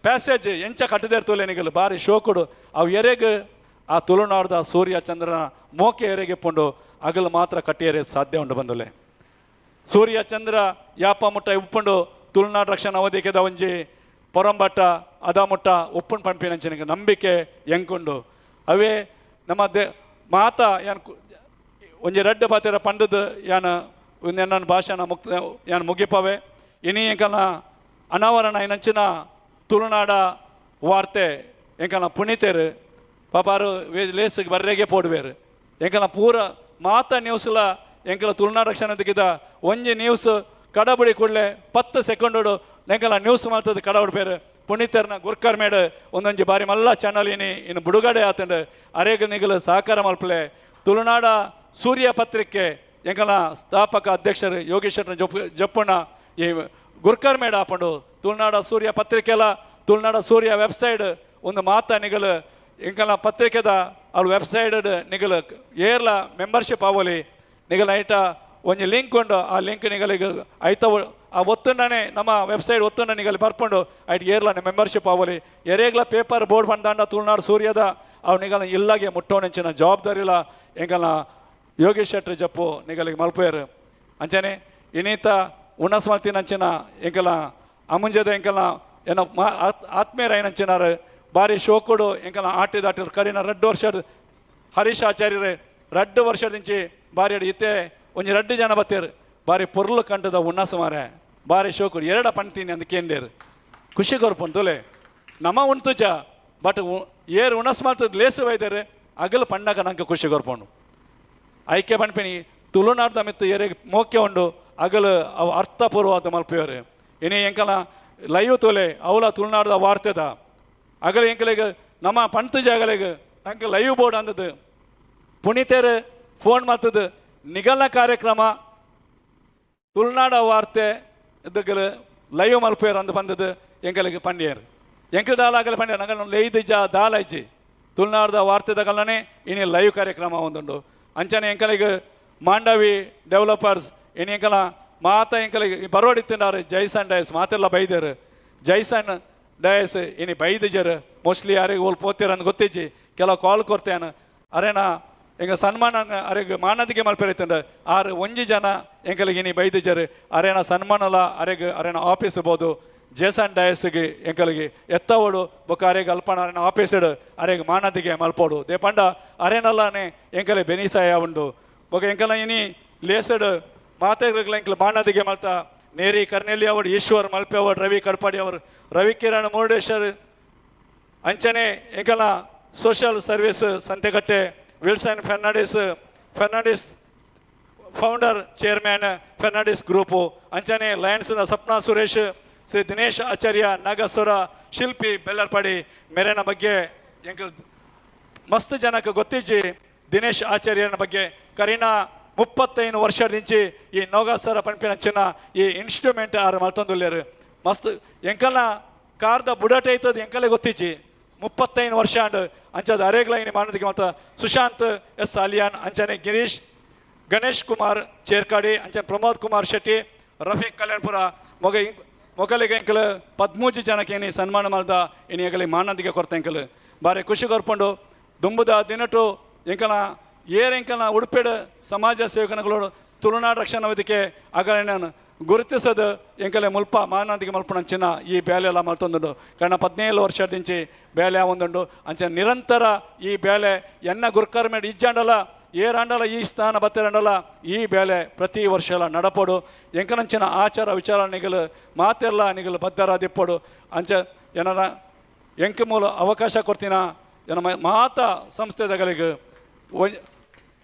ಪ್ಯಾಸೇಜ್ ಎಂಚ ಕಟ್ಟದಿರ್ತೋಲೆ ನಿಗಲು ಭಾರಿ ಶೋಕುಡು ಅವು ಎರೆಗೆ ಆ ತುಳುನಾಡ್ದ ಸೂರ್ಯ ಚಂದ್ರನ ಮೋಕೆ ಎರೆಗೆ ಪುಂಡು ಅಗಲು ಮಾತ್ರ ಕಟ್ಟಿಯರೆ ಸಾಧ್ಯ ಉಂಡು ಬಂದುಲೆ ಸೂರ್ಯ ಚಂದ್ರ ಯಾಪ ಮುಟ್ಟ ಉಪ್ಪುಂಡು ತುಳುನಾಡು ರಕ್ಷಣಾ ವೇದಿಕೆದ ಒಂಜಿ ಪೊರಂಬಟ್ಟ ಅದ ಮುಟ್ಟ ಉಪ್ಪುಂಡು ಪಂಪಿನಂಚಿನ ನಂಬಿಕೆ ಎಂಕುಂಡು ಅವೇ ನಮ್ಮ ಮಾತ ಯಾನ್ ಒಂಜಿ ರೆಡ್ಡ್ ಪಾತಿರ ಪಂಡದ ಯಾನ ನನ್ನ ಭಾಷಣ ಯಾನ್ ಮುಗಿಪವೆ ಇನಿ ಎಂಕಲ್ನ ಅನಾವರಣ ಏನಂಚಿನ ತುಳುನಾಡ ವಾರ್ತೆ ಎಂಕಲ್ನ ಪುಣಿತೇರು ಪಾಪಾರು ಲೇಸಿಗೆ ಬರ್ರೆಗೆ ಪೋಡುವೇರು ಎಂಕಲ್ನ ಪೂರ ಮಾತ ನ್ಯೂಸ್ಲ ಎಂಕಲ ತುಳುನಾಡು ರಕ್ಷಣಾ ವೇದಿಕೆದ ಒಂಜಿ ನ್ಯೂಸ್ ಕಡಬಡಿ ಕೂಡಲೇ 10 ಸೆಕೆಂಡು ಎಂಕಲ ನ್ಯೂಸ್ ಮಾಡ್ತದೆ ಕಡಬಡ್ಬೇರು ಪುಣಿತರ್ನ ಗುರ್ಕರ್ ಮೇಡ್ ಒಂದೊಂಜಿ ಬಾರಿ ಮಲ್ಲ ಚಾನಲ್ ಇನ್ನು ಬಿಡುಗಡೆ ಆತಂಡು ಅರೇಗ ನಿಗಲು ಸಹಕಾರ ಮಲ್ಪಲೆ ತುಳುನಾಡ ಸೂರ್ಯ ಪತ್ರಿಕೆ ಎಂಕಲ ಸ್ಥಾಪಕ ಅಧ್ಯಕ್ಷರು ಯೋಗೇಶ್ವರನ ಜಪ್ಪಣ್ಣ ಈ ಗುರ್ಕರ್ ಮೇಡ್ ಆಪಂಡು ತುಳುನಾಡ ಸೂರ್ಯ ಪತ್ರಿಕೆಲ ತುಳುನಾಡ ಸೂರ್ಯ ವೆಬ್ಸೈಟ್ ಒಂದು ಮಾತ ನಿಗಲು ಎಂಕಲ ಪತ್ರಿಕೆದ ಅವ್ರ ವೆಬ್ಸೈಟ್ ನಿಗಲು ಏರ್ಲ ಮೆಂಬರ್ಶಿಪ್ ಆವಲಿ ನಿಗಲ ಐಟ ಒಂಜಿ ಲಿಂಕ್ ಉಂಡು ಆ ಲಿಂಕ್ ನಿಗಲಿಗೆ ಐತ ಆ ಒತ್ತುಂಡನೆ ನಮ್ಮ ವೆಬ್ಸೈಟ್ ಒತ್ತುಂಡ ನಿಗಲಿ ಬರ್ಪಂಡು ಐಟ್ ಏರ್ಲ ಮೆಂಬರ್ಶಿಪ್ ಆವಲಿ ಎರೇಗ್ಲ ಪೇಪರ್ ಬೋರ್ಡ್ ಬಂದಾಂಡ ತುಳುನಾಡು ಸೂರ್ಯದ ಅವು ನಿಗಲ ಇಲ್ಲಾಗೆ ಮುಟ್ಟೋನೆಂಚಿನ ಜವಾಬ್ದಾರಿಲ ಎಂಕಲ ಯೋಗೇಶ್ ಶೆಟ್ಟಿ ಜಪ್ಪು ನಿಗಲಿಗೆ ಮಲ್ಪೇರು ಅಂಚನೆ ಇನ್ನೀತ ಉಣಸ್ಮಲ್ತಿನಂಚಿನ ಎಂಕಲ ಅಮುಂಜದ ಎಂಕಲ ಏನೋ ಆತ್ಮೀಯರ ಏನಂಚಿನಾರು ಭಾರಿ ಶೋಕುಡು ಎಂಕಲ ಆಟಿದಾಟಿರ್ ಕರಿನ 2 ವರ್ಷದ ಹರೀಶ್ ಆಚಾರ್ಯರು 2 ವರ್ಷದಿಂಚಿ ಭಾರಿ ಅಡಿ ಇತ್ತೆ ಒಂಜಿ 2 ಜನ ಬತ್ತೇರು ಭಾರಿ ಪೊರ್ಲು ಕಂಟದ ಉಣ್ಣಾಸ ಮಾರೆ ಭಾರಿ ಶೋಕುಡು 2 ಪಣ್ತೀನಿ ಅಂದ ಕೇಂಡೇರು ಖುಷಿ ಕೊರ್ಪುಂಡು ತುಲೆ ನಮ್ಮ ಉಣ್ತುಜ ಬಟ್ ಏರು ಉಣಸ್ ಮಾಡ್ತದ ಲೇಸು ವೈದ್ಯರು ಅಗಲು ಪಂಡಾಗ ನಂಗೆ ಖುಷಿ ಕೊರ್ಪುಂಡು ಐಕ್ಯ ಪಣ್ಪಿನಿ ತುಳುನಾಡ್ದ ಮಿತ್ತು ಏರೆಗೆ ಮೋಕೆ ಉಂಡು ಅಗಲು ಅವು ಅರ್ಥಪೂರ್ವವಾದ ಮಲ್ಪೇರು ಇನಿ ಎಂಕಲ ಲೈವ್ ತೋಲೆ ಅವಲ ತುಳುನಾಡ್ದ ವಾರ್ತೆದ ಅಗಲ ಎಂಕಲಿಗೆ ನಮ್ಮ ಪಣ್ತು ಜಾಗಲಿಗೆ ನಂಗೆ ಲೈವ್ ಬೋರ್ಡ್ ಅಂದದ್ದು ಪುಣಿತೇರು ಫೋನ್ ಮಾಡ್ತದ್ದು ನಿಗಲ್ನ ಕಾರ್ಯಕ್ರಮ ತುಳುನಾಡ ವಾರ್ತೆ ಇದಕ್ಕೆ ಲೈವ್ ಮಲ್ಪೇರು ಅಂದು ಬಂದದ್ದು ಎಂಕಲಿಗೆ ಪಂಡ್ಯರು ಎಂಕಲ್ ದಾಲಾಗಲ ಪಂಡ್ಯ ನಂಗೆ ಲೈದು ದಾಲೈಜಿ ತುಳುನಾಡ್ದ ವಾರ್ತೆದಗಲ್ಲನೆ ಇನಿ ಲೈವ್ ಕಾರ್ಯಕ್ರಮ ಒಂದುಂಡು ಅಂಚನೆ ಎಂಕಲಿಗೆ ಮಾಂಡವಿ ಡೆವಲಪರ್ಸ್ ಇನಿ ಎಂಕಲ ಮಾತ ಎಂಕಲಿಗೆ ಬರೋಡಿತ್ತಿನಾರು ಜೈಸನ್ ಡಯಸ್ ಮಾತೆಲ್ಲ ಬೈದೇರು ಜೈಸನ್ ಡಯಸ್ ಇನಿ ಬೈದಿಜರು ಮೋಸ್ಟ್ಲಿ ಯಾರಿಗೆ ಹೋಲ್ ಪೋತೀರಂದು ಗೊತ್ತಿಜ್ಜಿ ಕೆಲವು ಕಾಲ್ ಕೊರ್ತೇನು ಅರೇನ ಎಂಗ ಸನ್ಮಾನ ಅರೆಗೆ ಮಾನದಿಗೆ ಮಲ್ಪೆರೈತಂಡು 6 ಜನ ಎಂಕಲಿಗೆ ಇನಿ ಬೈದಿಜರು ಅರೇನ ಸನ್ಮಾನಲ ಅರೆಗೆ ಅರೇನ ಆಫೀಸ್ ಬೋದು ಜೇಸನ್ ಡಯಸ್ಗೆ ಎಂಕಲಿಗೆ ಎತ್ತವಡು ಬೊಕ್ಕ ಅರೆಗೆ ಅಲ್ಪಣ ಅರೇನ ಆಫೀಸ್ ಇಡು ಅರೆಗೆ ಮಾನದಿಗೆ ಮಲ್ಪೋಡು ದೇ ಪಂಡ ಅರೇನಲ್ಲನೆ ಎಂಕಲೆ ಬೆನಿಸಾಯ ಉಂಡು ಬೊಕ್ಕ ಎಂಕಲ ಇನಿ ಲೇಸಡ್ ಮಾತೆಗ್ಲ ಎಂಕಲು ಮಾನದಿಗೆ ಮಲ್ತ ನೇರಿ ಕರ್ನೆಲ್ಲಿ ಅವರು, ಈಶ್ವರ್ ಮಲ್ಪೆ ಅವರು, ರವಿ ಕಡ್ಪಾಡಿ ಅವರು, ರವಿಕಿರಣ್ ಮುರುಡೇಶ್ವರ್ ಅಂಚನೆ ಎಂಕಲ social service Santhekatte Wilson Fernandes founder chairman Fernandes group ಅಂಚನೆ ಲಯನ್ಸ್ನ ಸಪ್ನಾ ಸುರೇಶ್, ಶ್ರೀ ದಿನೇಶ್ ಆಚಾರ್ಯ ನಾಗಸ್ವರ ಶಿಲ್ಪಿ ಬೆಲ್ಲರ್ಪಾಡಿ ಮೇರೆನ ಬಗ್ಗೆ ಎಂಕ ಮಸ್ತ್ ಜನಕ್ಕೆ ಗೊತ್ತಿಜ್ಜಿ ದಿನೇಶ್ ಆಚಾರ್ಯನ ಬಗ್ಗೆ ಕರೀನಾ 35 ವರ್ಷದಿಂಚಿ ಈ ನೋಗಾಸರ ಪಂಪಿನಂಚಿನ ಈ ಇನ್ಸ್ಟ್ರೂಮೆಂಟ್ ಆರು ಮಲ್ತೊಂದುಲ್ಲೇರು ಮಸ್ತ್ ಎಂಕಲ್ನ ಕಾರ್ದ ಬುಡಟೆ ಐತದ ಎಂಕಲೆ ಗೊತ್ತಿಜ್ಜಿ 35 ವರ್ಷ ಅಂಡ್ ಅಂಚದ ಅರೇಗ್ಲೈನಿ ಮಾನದಿಗೆ ಮತ್ತು ಸುಶಾಂತ್ ಎಸ್ ಆಲಿಯಾನ್ ಅಂಚನೆ ಗಣೇಶ್ ಕುಮಾರ್ ಚೇರ್ಕಾಡಿ ಅಂಚನೆ ಪ್ರಮೋದ್ ಕುಮಾರ್ ಶೆಟ್ಟಿ ರಫೀಕ್ ಕಲ್ಯಾಣ್ಪುರ ಮೊಗಲಿಗೆ ಎಂಕಲು 13 ಜನಕ್ಕೆ ಏನಿ ಸನ್ಮಾನ ಮಾಡ್ದ ಇನಿ ಎಂಕಲಿ ಮಾನದಿಗೆ ಕೊರತೆ ಎಂಕಲು ಬಾರಿ ಖುಷಿ ಕೊರ್ಪಂಡು ದುಂಬುದ ದಿನಟು ಎಂಕಲ ಎಂಕಲ್ನ ಉಡುಪಿಡ ಸಮಾಜ ಸೇವಕನಗಳು ತುಳುನಾಡು ರಕ್ಷಣಾ ವೇದಿಕೆ ಅಗಲನ್ನು ಗುರುತಿಸದು ಎಂಕಲೆ ಮುಲ್ಪ ಮಾನದಿಗೆ ಮಲ್ಪಣಂಚಿನ ಈ ಬೇಲೆ ಎಲ್ಲ ಮಲ್ತೊಂದುಂಡು ಕಾರಣ 17 ವರ್ಷದಿಂಚಿ ಬೇಲೆ ಒಂದುಂಡು ಅಂಚೆ ನಿರಂತರ ಈ ಬೇಲೆ ಎನ್ನ ಗುರ್ಕರ್ಮೇಡ್ ಇಜ್ಜಂಡಲ ಏರಂಡಲ ಈ ಸ್ಥಾನ ಬತ್ತೆರಂಡಲ ಈ ಬೇಲೆ ಪ್ರತಿ ವರ್ಷ ಎಲ್ಲ ನಡಪಡು ಎಂಕನಂಚಿನ ಆಚಾರ ವಿಚಾರ ನಿಗಲು ಮಾತೆಲ್ಲ ನಿಗಲು ಬದ್ಧರ ದಿಪ್ಪಡು ಅಂಚೆ ಏನಾರ ಎಂಕ ಮೂಲ ಅವಕಾಶ ಕೊಡ್ತೀನ ಏನ ಮಾತ ಸಂಸ್ಥೆದಗಳಿಗೆ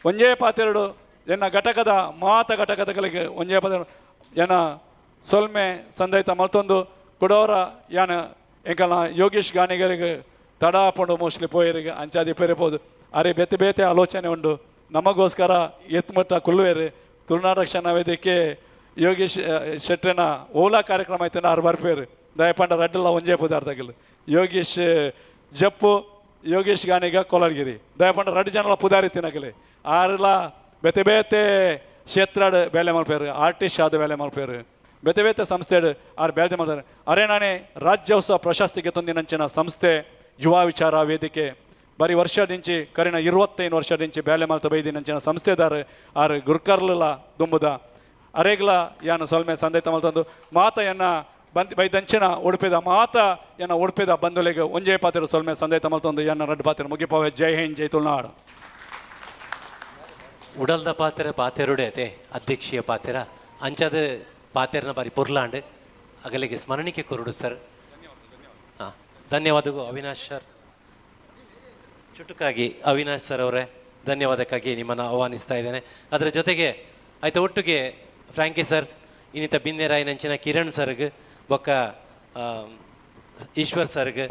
ಒಂಜೇ ಪಾತೆರಡು ಎನ್ನ ಘಟಕದ ಮಾತ ಘಟಕದಗಳಿಗೆ ಒಂಜೇ ಪಾತೆರಡು ಏನ ಸೊಲ್ಮೆ ಸಂದೈತ ಮಲ್ತೊಂದು ಕುಡೋರ ಯಾನ ಎಂಕಲ್ನ ಯೋಗೀಶ್ ಗಾಣಿಗರಿಗೆ ತಡ ಹಾಕೊಂಡು ಮೋಸ್ಟ್ಲಿ ಪೋಯರಿಗೆ ಅಂಚಾದಿ ಪೇರಿಬೋದು ಅರೆ ಬೇತೆ ಬೇತೆ ಆಲೋಚನೆ ಉಂಡು ನಮಗೋಸ್ಕರ ಎತ್ಮಟ್ಟ ಕುಲ್ಲುವೇರು ತುಳುನಾಡು ರಕ್ಷಣಾ ವೇದಿಕೆ ಯೋಗೀಶ್ ಶೆಟ್ಟನ ಓಲಾ ಕಾರ್ಯಕ್ರಮ ಆಯ್ತು ಆರು ಬರ್ಪೇರು ದಯಪಂಡ ರಡ್ಡೆಲ್ಲ ಒಂಜೇ ಪುದಾರ್ದಾಗಿಲ್ಲ ಯೋಗೀಶ್ ಜಪ್ಪು ಯೋಗೇಶ್ ಗಾಣಿಗ ಕೊಲಲ್ಗಿರಿ ದಯಪಂಡ ರಡ್ಡು ಜನಲ ಪುದಾರಿ ತಿನ್ನಕಲಿ ಆರೆಲ್ಲ ಬೇತೆ ಬೇತೆ ಕ್ಷೇತ್ರಾಡು ಬೇಲೆ ಮಲ್ಪೇರು ಆರ್ಟಿಸ್ಟ್ ಆದ ಬೇಲೆ ಮಲ್ಪೇರು ಬೇತೆ ಬೇತೆ ಸಂಸ್ಥೆಡು ಆರು ಬೇಲೆ ಮಾಡ್ತಾರೆ ಅರೆ ನಾನೇ ರಾಜ್ಯೋತ್ಸವ ಪ್ರಶಸ್ತಿಗೆ ತಂದಿನಂಚಿನ ಸಂಸ್ಥೆ ಯುವ ವಿಚಾರ ವೇದಿಕೆ ಬರೀ ವರ್ಷದಿಂಚಿ ಕರಿನ 25 ವರ್ಷದಿಂಚಿ ಬೇಲೆ ಮಲ್ತ ಬೈದಿನಂಚಿನ ಸಂಸ್ಥೆದಾರ ಆರು ಗುರ್ಕರ್ಲ ದುಂಬುದ ಅರೆಗ್ಲ ಯಾನು ಸೊಲ್ಮೆ ಸಂದೈತ ಮಲ್ತಂದು ಮಾತ ಎನ್ನ ಬೈದಂಚಿನ ಉಡುಪಿದ ಮಾತ ಎನ್ನ ಉಡುಪಿದ ಬಂಧುಲಿಗೆ ಒಂಜೇ ಪಾತ್ರ ಸೊಲ್ಮೆ ಸಂದೈತ ಮಲ್ತೊಂದು ಎನ್ನ ರಡ್ಡು ಪಾತ್ರ ಮುಗಿಪವೆ ಜೈ ಹಿಂದ್ ಜೈ ತುಳುನಾಡು ಉಡಲ್ದ ಪಾತೆರುಡೆ ಅಧ್ಯಕ್ಷೀಯ ಪಾತೆರ ಅಂಚದ ಪಾತೆರನ ಬಾರಿ ಪುರ್ಲಾಂಡ್ ಅಗಲಿಗೆ ಸ್ಮರಣಿಕೆ ಕೊರುಡು ಸರ್. ಹಾಂ, ಧನ್ಯವಾದಗಳು ಅವಿನಾಶ್ ಸರ್. ಚುಟುಕಾಗಿ ಅವಿನಾಶ್ ಸರ್ ಅವರೇ ಧನ್ಯವಾದಕ್ಕಾಗಿ ನಿಮ್ಮನ್ನು ಆಹ್ವಾನಿಸ್ತಾ ಇದ್ದೇನೆ. ಅದರ ಜೊತೆಗೆ ಆಯ್ತು ಒಟ್ಟಿಗೆ ಫ್ರಾಂಕಿ ಸರ್ ಇನ್ನಿತ ಬಿನ್ನೆರಾಯಿನಂಚಿನ ಕಿರಣ್ ಸರ್ಗೆ ಬೊಕ್ಕ ಈಶ್ವರ್ ಸರ್ಗೆ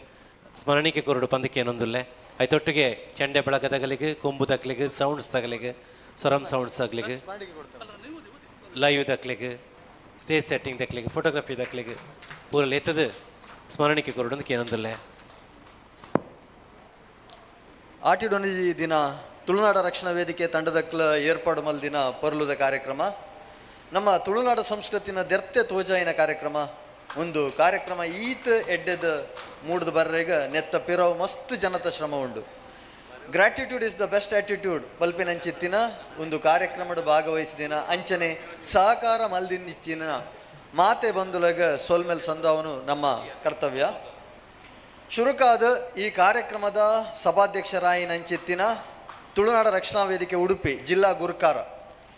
ಸ್ಮರಣಿಕೆ ಕೊರಡು ಪಂದಕ್ಕೆ ಏನೊಂದುಲ್ಲೆ ಆಯ್ತೊಟ್ಟಿಗೆ ಚಂಡೆ ಬೆಳಗದಗಲಿಗೆ ಕೊಂಬು ದಕ್ಲಿಗೆ ಸೌಂಡ್ಸ್ ತಗಲಿಗೆ ಸ್ವರಂ ಸೌಂಡ್ಸ್ ಆಗ್ಲಿಗೆ ಲೈವ್ ದಕ್ಲಿಗೆ ಸ್ಟೇಜ್ ಸೆಟ್ಟಿಂಗ್ ದಕ್ಲಿಗೆ ಫೋಟೋಗ್ರಫಿ ದಕ್ಲಿಗೆ ಪೂರಲ್ಲಿ ಎತ್ತದು ಸ್ಮರಣಿಕೆ ಕೊರಡೊಂದಕ್ಕೆ ಏನೊಂದುಲ್ಲೆ ಆಟಿಡೊಂದು ದಿನ ತುಳುನಾಡ ರಕ್ಷಣಾ ವೇದಿಕೆ ತಂಡದಕ್ಲ ಏರ್ಪಾಡು ಮಲ್ದಿನ ಪೊರ್ಲುದ ಕಾರ್ಯಕ್ರಮ ನಮ್ಮ ತುಳುನಾಡ ಸಂಸ್ಕೃತಿನ ದೆರ್ತೆ ತೋಜಾಯಿನ ಕಾರ್ಯಕ್ರಮ ಒಂದು ಕಾರ್ಯಕ್ರಮ ಈತ್ ಎಡ್ಡೆದ ಮೂಡ್ದು ಬರ್ರೆಗ ನೆತ್ತ ಪಿರವು ಮಸ್ತ್ ಜನತ ಶ್ರಮ ಉಂಡು. Gratitude is the best attitude ಬಲ್ಪಿನಂಚಿತ್ತಿನ ಒಂದು ಕಾರ್ಯಕ್ರಮದ ಭಾಗವಹಿಸಿದಿನ ಅಂಚನೆ ಸಹಕಾರ ಮಲ್ದಿನಿಚ್ಚಿನ ಮಾತೆ ಬಂಧುಲಗ ಸೋಲ್ಮೆಲ್ ಸಂದವನು ನಮ್ಮ ಕರ್ತವ್ಯ. ಶುರುಕಾದ ಈ ಕಾರ್ಯಕ್ರಮದ ಸಭಾಧ್ಯಕ್ಷರಾಯಿನಂಚಿತ್ತಿನ ತುಳುನಾಡ ರಕ್ಷಣಾ ವೇದಿಕೆ ಉಡುಪಿ ಜಿಲ್ಲಾ ಗುರ್ಕಾರ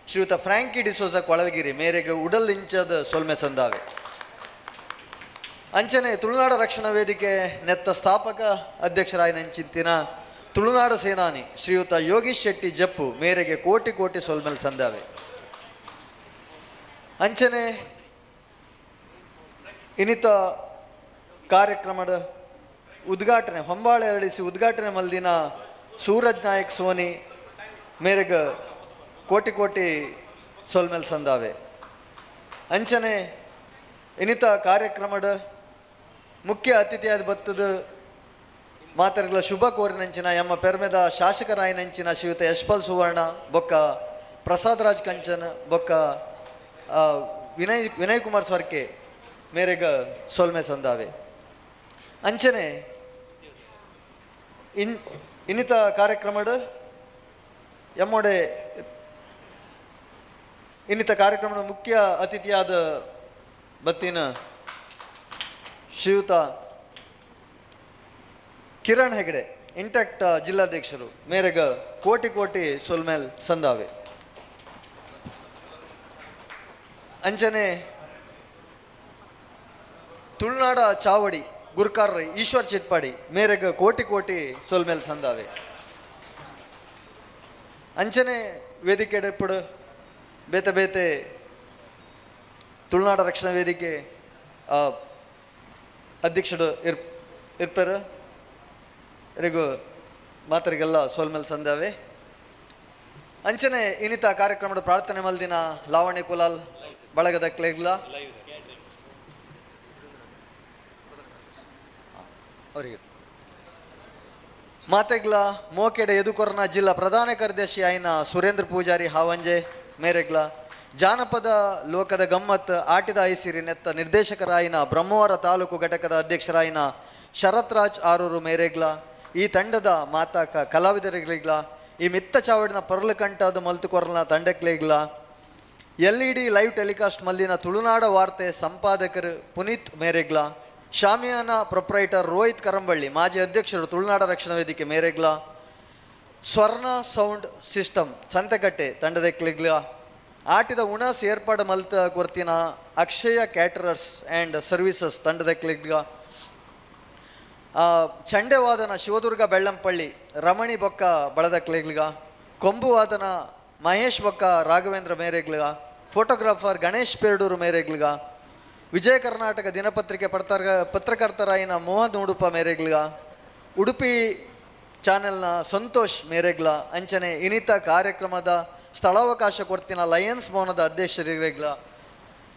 ಶ್ರೀಯುತ ಫ್ರಾಂಕಿ ಡಿಸೋಸ ಕೊಳಲ್ಗಿರಿ ಮೇರೆಗೆ ಉಡಲ್ ಇಂಚದ ಸೊಲ್ಮೆ ಸಂದಾವೆ ಅಂಚನೆ ತುಳುನಾಡ ರಕ್ಷಣಾ ವೇದಿಕೆ ನೆತ್ತ ಸ್ಥಾಪಕ ಅಧ್ಯಕ್ಷರಾಯಿನಂಚಿತ್ತಿನ ತುಳುನಾಡ ಸೇನಾನಿ ಶ್ರೀಯುತ ಯೋಗೀಶ್ ಶೆಟ್ಟಿ ಜಪ್ಪು ಮೇರೆಗೆ ಕೋಟಿ ಕೋಟಿ ಸೊಲ್ಮೆಲ್ ಸಂದಾವೆ ಅಂಚನೆ ಇನ್ನಿತ ಕಾರ್ಯಕ್ರಮದ ಉದ್ಘಾಟನೆ ಹೊಂಬಾಳೆ ಅರಳಿಸಿ ಉದ್ಘಾಟನೆ ಮಲ್ದಿನ ಸೂರಜ್ ನಾಯಕ್ ಸೋನಿ ಮೇರೆಗ ಕೋಟಿ ಕೋಟಿ ಸೊಲ್ಮೆಲ್ ಸಂದಾವೆ ಅಂಚನೆ ಇನ್ನಿತ ಕಾರ್ಯಕ್ರಮದ ಮುಖ್ಯ ಅತಿಥಿಯಾದ ಬತ್ತದ ಮಾತರೆಗಳ ಶುಭ ಕೋರಿನಂಚಿನ ಎಮ್ಮ ಪೆರ್ಮೆದ ಶಾಸಕರಾಯಿನಂಚಿನ ಶ್ರೀಯುತ ಯಶ್ಪಾಲ್ ಸುವರ್ಣ ಬೊಕ್ಕ ಪ್ರಸಾದ್ ರಾಜ್ ಕಂಚನ್ ಬೊಕ್ಕ ವಿನಯ್ ಕುಮಾರ್ ಸ್ವರ್ಕೆ ಮೇರೆಗ ಸೊಲ್ಮೆ ಸಂದಾವೆ ಅಂಚನೆ ಇನ್ನಿತ ಕಾರ್ಯಕ್ರಮದ ಎಮ್ಮೊಡೆ ಇನ್ನಿತ ಕಾರ್ಯಕ್ರಮದ ಮುಖ್ಯ ಅತಿಥಿಯಾದ ಬತ್ತಿನ ಶ್ರೀಯುತ ಕಿರಣ್ ಹೆಗಡೆ ಇಂಟ್ಯಾಕ್ಟ್ ಜಿಲ್ಲಾಧ್ಯಕ್ಷರು ಮೇರೆಗ ಕೋಟಿ ಕೋಟಿ ಸೊಲ್ಮೇಲ್ ಸಂದಾವೆ ಅಂಚನೆ ತುಳುನಾಡ ಚಾವಡಿ ಗುರ್ಕಾರ್ ಈಶ್ವರ್ ಚಿಟ್ಪಾಡಿ ಮೇರೆಗೆ ಕೋಟಿ ಕೋಟಿ ಸೋಲ್ಮೇಲ್ ಸಂದಾವೆ ಅಂಚನೆ ವೇದಿಕೆ ಎಡೆಪ್ಪಡು ಬೇತೆ ಬೇತೆ ತುಳುನಾಡ ರಕ್ಷಣಾ ವೇದಿಕೆ ಅಧ್ಯಕ್ಷರು ಇರ್ಪರು ಇವರಿಗೂ ಮಾತರಿಗೆಲ್ಲ ಸೋಲ್ಮೇಲ್ ಸಂದಾವೆ ಅಂಚನೆ ಇನ್ನಿತ ಕಾರ್ಯಕ್ರಮದ ಪ್ರಾರ್ಥನೆ ಮಲ್ದಿನ ಲಾವಣ್ಯ ಕುಲಾಲ್ ಬಳಗದ ಕ್ಲೇಗ್ಲ ಅವರಿಗೆ ಮಾತೆಗ್ಲ ಮೋಕೆಡೆ ಎದುಕೊರನ ಜಿಲ್ಲಾ ಪ್ರಧಾನ ಕಾರ್ಯದರ್ಶಿ ಆಯ್ನ ಸುರೇಂದ್ರ ಪೂಜಾರಿ ಹಾವಂಜೆ ಮೇರೆಗ್ಲ ಜಾನಪದ ಲೋಕದ ಗಮ್ಮತ್ ಆಟಿದ ಐಸಿರಿ ನೆತ್ತ ನಿರ್ದೇಶಕರಾಯಿನ ಬ್ರಹ್ಮವರ ತಾಲೂಕು ಘಟಕದ ಅಧ್ಯಕ್ಷರಾಯಿನ ಶರತ್ ರಾಜ್ ಆರೂರು ಮೇರೆಗ್ಲ ಈ ತಂಡದ ಮಾತಾಕ ಕಲಾವಿದರಿಗ್ಲಿಗ್ಲ ಈ ಮಿತ್ತ ಚಾವಡಿನ ಪರ್ಲಕಂಠದ ಮಲ್ತುಕೊರನ ತಂಡಕ್ಲಿಗ್ಲ LED ಲೈವ್ ಟೆಲಿಕಾಸ್ಟ್ ಮಲ್ಲಿನ ತುಳುನಾಡ ವಾರ್ತೆ ಸಂಪಾದಕರು ಪುನೀತ್ ಮೇರೆಗ್ಲ ಶಾಮಿಯಾನ ಪ್ರೊಪ್ರೈಟರ್ ರೋಹಿತ್ ಕರಂಬಳ್ಳಿ ಮಾಜಿ ಅಧ್ಯಕ್ಷರು ತುಳುನಾಡ ರಕ್ಷಣಾ ವೇದಿಕೆ ಮೇರೆಗ್ಲ ಸ್ವರ್ಣ ಸೌಂಡ್ ಸಿಸ್ಟಮ್ ಸಂತೆಕಟ್ಟೆ ತಂಡದಕ್ಲಿಗ್ಲ ಆಟಿದ ಉಣಾಸ್ ಏರ್ಪಾಡು ಮಲ್ತ ಕೊರ್ತಿನ ಅಕ್ಷಯ ಕ್ಯಾಟರರ್ಸ್ ಆ್ಯಂಡ್ ಸರ್ವಿಸಸ್ ತಂಡದಕ್ಲಿಗ್ಲ ಚಂಡೆವಾದನ ಶಿವದುರ್ಗ ಬೆಳ್ಳಂಪಳ್ಳಿ ರಮಣಿ ಬೊಕ್ಕ ಬಳದಕ್ಲಿಗ್ಲ ಕೊಂಬುವಾದನ ಮಹೇಶ್ ಬೊಕ್ಕ ರಾಘವೇಂದ್ರ ಮೇರೆಗ್ಲಿಗ ಫೋಟೋಗ್ರಾಫರ್ ಗಣೇಶ್ ಪೇರ್ಡೂರು ಮೇರೆಗ್ಲಿಗ ವಿಜಯ ಕರ್ನಾಟಕ ದಿನಪತ್ರಿಕೆ ಪತ್ರಕರ್ತರಾಯಿನ ಮೋಹನ್ ಉಡುಪ ಮೇರೆಗ್ಲಿಗ ಉಡುಪಿ ಚಾನೆಲ್ನ ಸಂತೋಷ್ ಮೇರೆಗ್ಲ ಅಂಚನೆ ಇನ್ನಿತ ಕಾರ್ಯಕ್ರಮದ ಸ್ಥಳಾವಕಾಶ ಕೊಡ್ತಿನ ಲಯನ್ಸ್ ಭವನದ ಅಧ್ಯಕ್ಷರಿಗ್ಲ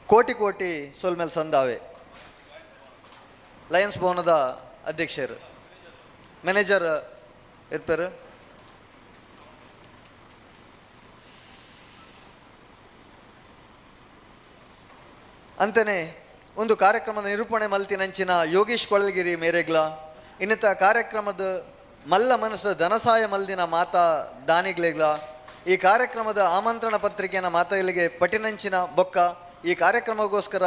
ಕೋಟಿ ಕೋಟಿ ಸೋಲ್ಮೇಲ್ ಸಂದಾವೆ ಲಯನ್ಸ್ ಭವನದ ಅಧ್ಯಕ್ಷರು ಮ್ಯಾನೇಜರ್ ಇರ್ಪರು ಅಂತೆಯೇ ಒಂದು ಕಾರ್ಯಕ್ರಮದ ನಿರೂಪಣೆ ಮಲ್ತಿನಂಚಿನ ಯೋಗೀಶ್ ಕೊಳಲ್ಗಿರಿ ಮೇರೆಗ್ಲ ಇನ್ನಿತ ಕಾರ್ಯಕ್ರಮದ ಮಲ್ಲ ಮನಸ್ಸು ಧನಸಹಾಯ ಮಲ್ದಿನ ಮಾತಾ ದಾನಿಗ್ಲೆಗ್ಲ ಈ ಕಾರ್ಯಕ್ರಮದ ಆಮಂತ್ರಣ ಪತ್ರಿಕೆಯನ್ನು ಮಾತಾಯಿಲಿಗೆ ಪಟಿನಂಚಿನ ಬೊಕ್ಕ ಈ ಕಾರ್ಯಕ್ರಮಕ್ಕೋಸ್ಕರ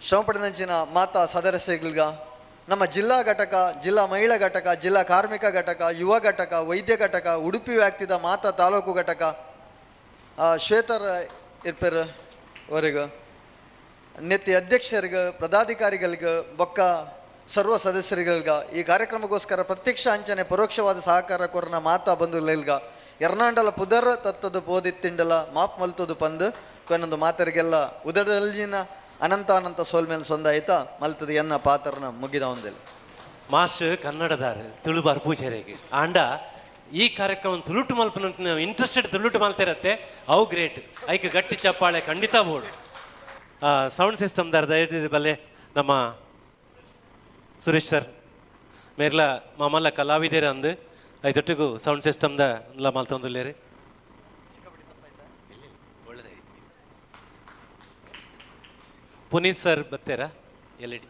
ಶ್ರಮಪಡಿನಂಚಿನ ಮಾತಾ ಸದಸ್ಯಗಳ್ಗ ನಮ್ಮ ಜಿಲ್ಲಾ ಘಟಕ ಜಿಲ್ಲಾ ಮಹಿಳಾ ಘಟಕ ಜಿಲ್ಲಾ ಕಾರ್ಮಿಕ ಘಟಕ ಯುವ ಘಟಕ ವೈದ್ಯ ಘಟಕ ಉಡುಪಿ ವ್ಯಾಪ್ತಿದ ಮಾತಾ ತಾಲೂಕು ಘಟಕ ಶ್ವೇತರ ಇರ್ಪರು ಅವರಿಗೂ ನೆತ್ತಿ ಅಧ್ಯಕ್ಷರಿಗೆ ಪದಾಧಿಕಾರಿಗಳಿಗೆ ಬೊಕ್ಕ ಸರ್ವ ಸದಸ್ಯರಿಗಳ್ಗ ಈ ಕಾರ್ಯಕ್ರಮಕ್ಕೋಸ್ಕರ ಪ್ರತ್ಯಕ್ಷ ಅಂಚನೆ ಪರೋಕ್ಷವಾದ ಸಹಕಾರ ಕೊರನ ಮಾತಾ ಬಂಧುಗಳ್ಗ ಎರ್ನಾಂಡಲ ಪುದರ್ ತತ್ತದು ಬೋದಿತ್ತಿಂಡಲ ಮಾಪ್ ಮಲ್ತದು ಪಂದು ಕೊನ್ನೊಂದು ಮಾತರಿಗೆಲ್ಲ ಉದರದಲ್ಲಿನ ಅನಂತ ಸೋಲ್ಮೇಲೆ ಸೊಂದಾಯ್ತ ಮಲ್ತದ ಎನ್ನ ಪಾತ್ರನ ಮುಗಿದ ಒಂದಿಲ್ಲ ಮಾಸ್ಟರ್ ಕನ್ನಡದಾರ ತುಳುಬಾರ್ ಪೂಜಾರಿಗೆ ಆಂಡ ಈ ಕಾರ್ಯಕ್ರಮ ತುಳುಟು ಮಲ್ಪನ ಇಂಟ್ರೆಸ್ಟೆಡ್ ತುಳುಟು ಮಲ್ತಿರತ್ತೆ ಅವು ಗ್ರೇಟ್ ಐಕೆ ಗಟ್ಟಿ ಚಪ್ಪಾಳೆ ಖಂಡಿತ ಬೋಡು ಸೌಂಡ್ ಸಿಸ್ಟಮ್ ದಯವಿಟ್ಟು ಬಲ್ಲೆ ನಮ್ಮ ಸುರೇಶ್ ಸರ್ ಮೇರ್ಲ ಮಮ್ಮಲ್ಲ ಕಲಾವಿದರ ಅಂದು ಐದೊಟ್ಟಿಗೂ ಸೌಂಡ್ ಸಿಸ್ಟಮ್ದ ಎಲ್ಲ ಮಲ್ತೊಂದುಲ್ಲೇರಿ ಪುನೀತ್ ಸರ್ ಬತ್ತೇರಾ LED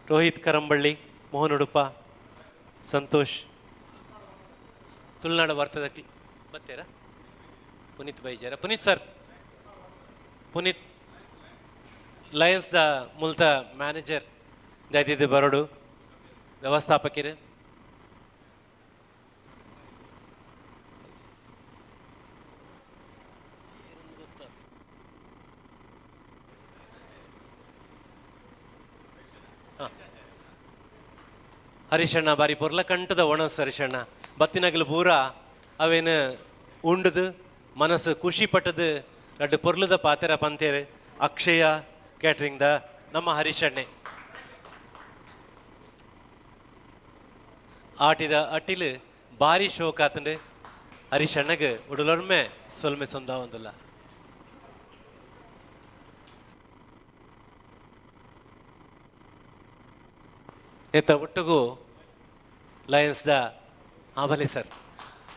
ರೋಹಿತ್ ಕರಂಬಳ್ಳಿ ಮೋಹನ್ ಉಡುಪ ಸಂತೋಷ್ ತುಳುನಾಡ ವಾರ್ತೆದ ಬತ್ತೇರಾ ಪುನೀತ್ ಬೈಜಾರ ಪುನೀತ್ ಸರ್ ಪುನೀತ್ ಲಯನ್ಸ್ ದ ಮುಲ್ತ ಮ್ಯಾನೇಜರ್ ದೈದಿದ್ದು ಬರೋಡು ವ್ಯವಸ್ಥಾಪಕರು ಹರಿಶಣ್ಣ ಬಾರಿ ಪೊರ್ಲ ಕಂಟದ ಒಣಸ್ ಹರಿಶಣ್ಣ ಬತ್ತಿನಗಲು ಪೂರ ಅವೇನು ಉಂಡದು ಮನಸ್ಸು ಖುಷಿ ಪಟ್ಟದು ಎರಡು ಪೊರ್ಲದ ಪಾತೆರ ಪಂತೇರು ಅಕ್ಷಯ ಕ್ಯಾಟ್ರಿಂಗ್ದ ನಮ್ಮ ಹರಿಶಣ್ಣೆ ಆಟಿದ ಅಟ್ಟಿಲು ಭಾರಿ ಶೋಕ್ ಆತಂಡು ಹರಿಶಣ್ಣಗೆ ಉಡಲೊರ್ಮೆ ಸೊಲ್ಮೆ ಸೊಂದ ಒಂದಲ್ಲ ಎತ್ತ ಒಟ್ಟಿಗೂ ಲಯನ್ಸ್ದ ಆಬಲಿ ಸರ್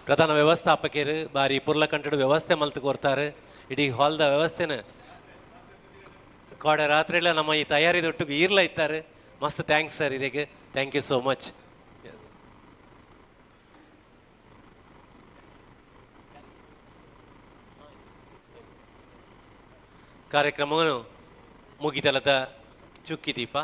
ಪ್ರಧಾನ ವ್ಯವಸ್ಥಾಪಕರು ಬಾರಿ ಪುರ್ಲ ಕಂಟಡು ವ್ಯವಸ್ಥೆ ಮಲ್ತು ಕೊಡ್ತಾರೆ ಇಡೀ ಹಾಲ್ದ ವ್ಯವಸ್ಥೆನ ಕಾಡೆ ರಾತ್ರಿಯೆಲ್ಲ ನಮ್ಮ ಈ ತಯಾರಿದೊಟ್ಟಿಗೆ ಈರ್ಲ ಇತ್ತಾರೆ ಮಸ್ತ್ ಥ್ಯಾಂಕ್ಸ್ ಸರ್ ಇದಕ್ಕೆ ಥ್ಯಾಂಕ್ ಯು ಸೋ ಮಚ್ ಕಾರ್ಯಕ್ರಮವನ್ನು ಮುಗಿತಲದ ಚುಕ್ಕಿ ದೀಪ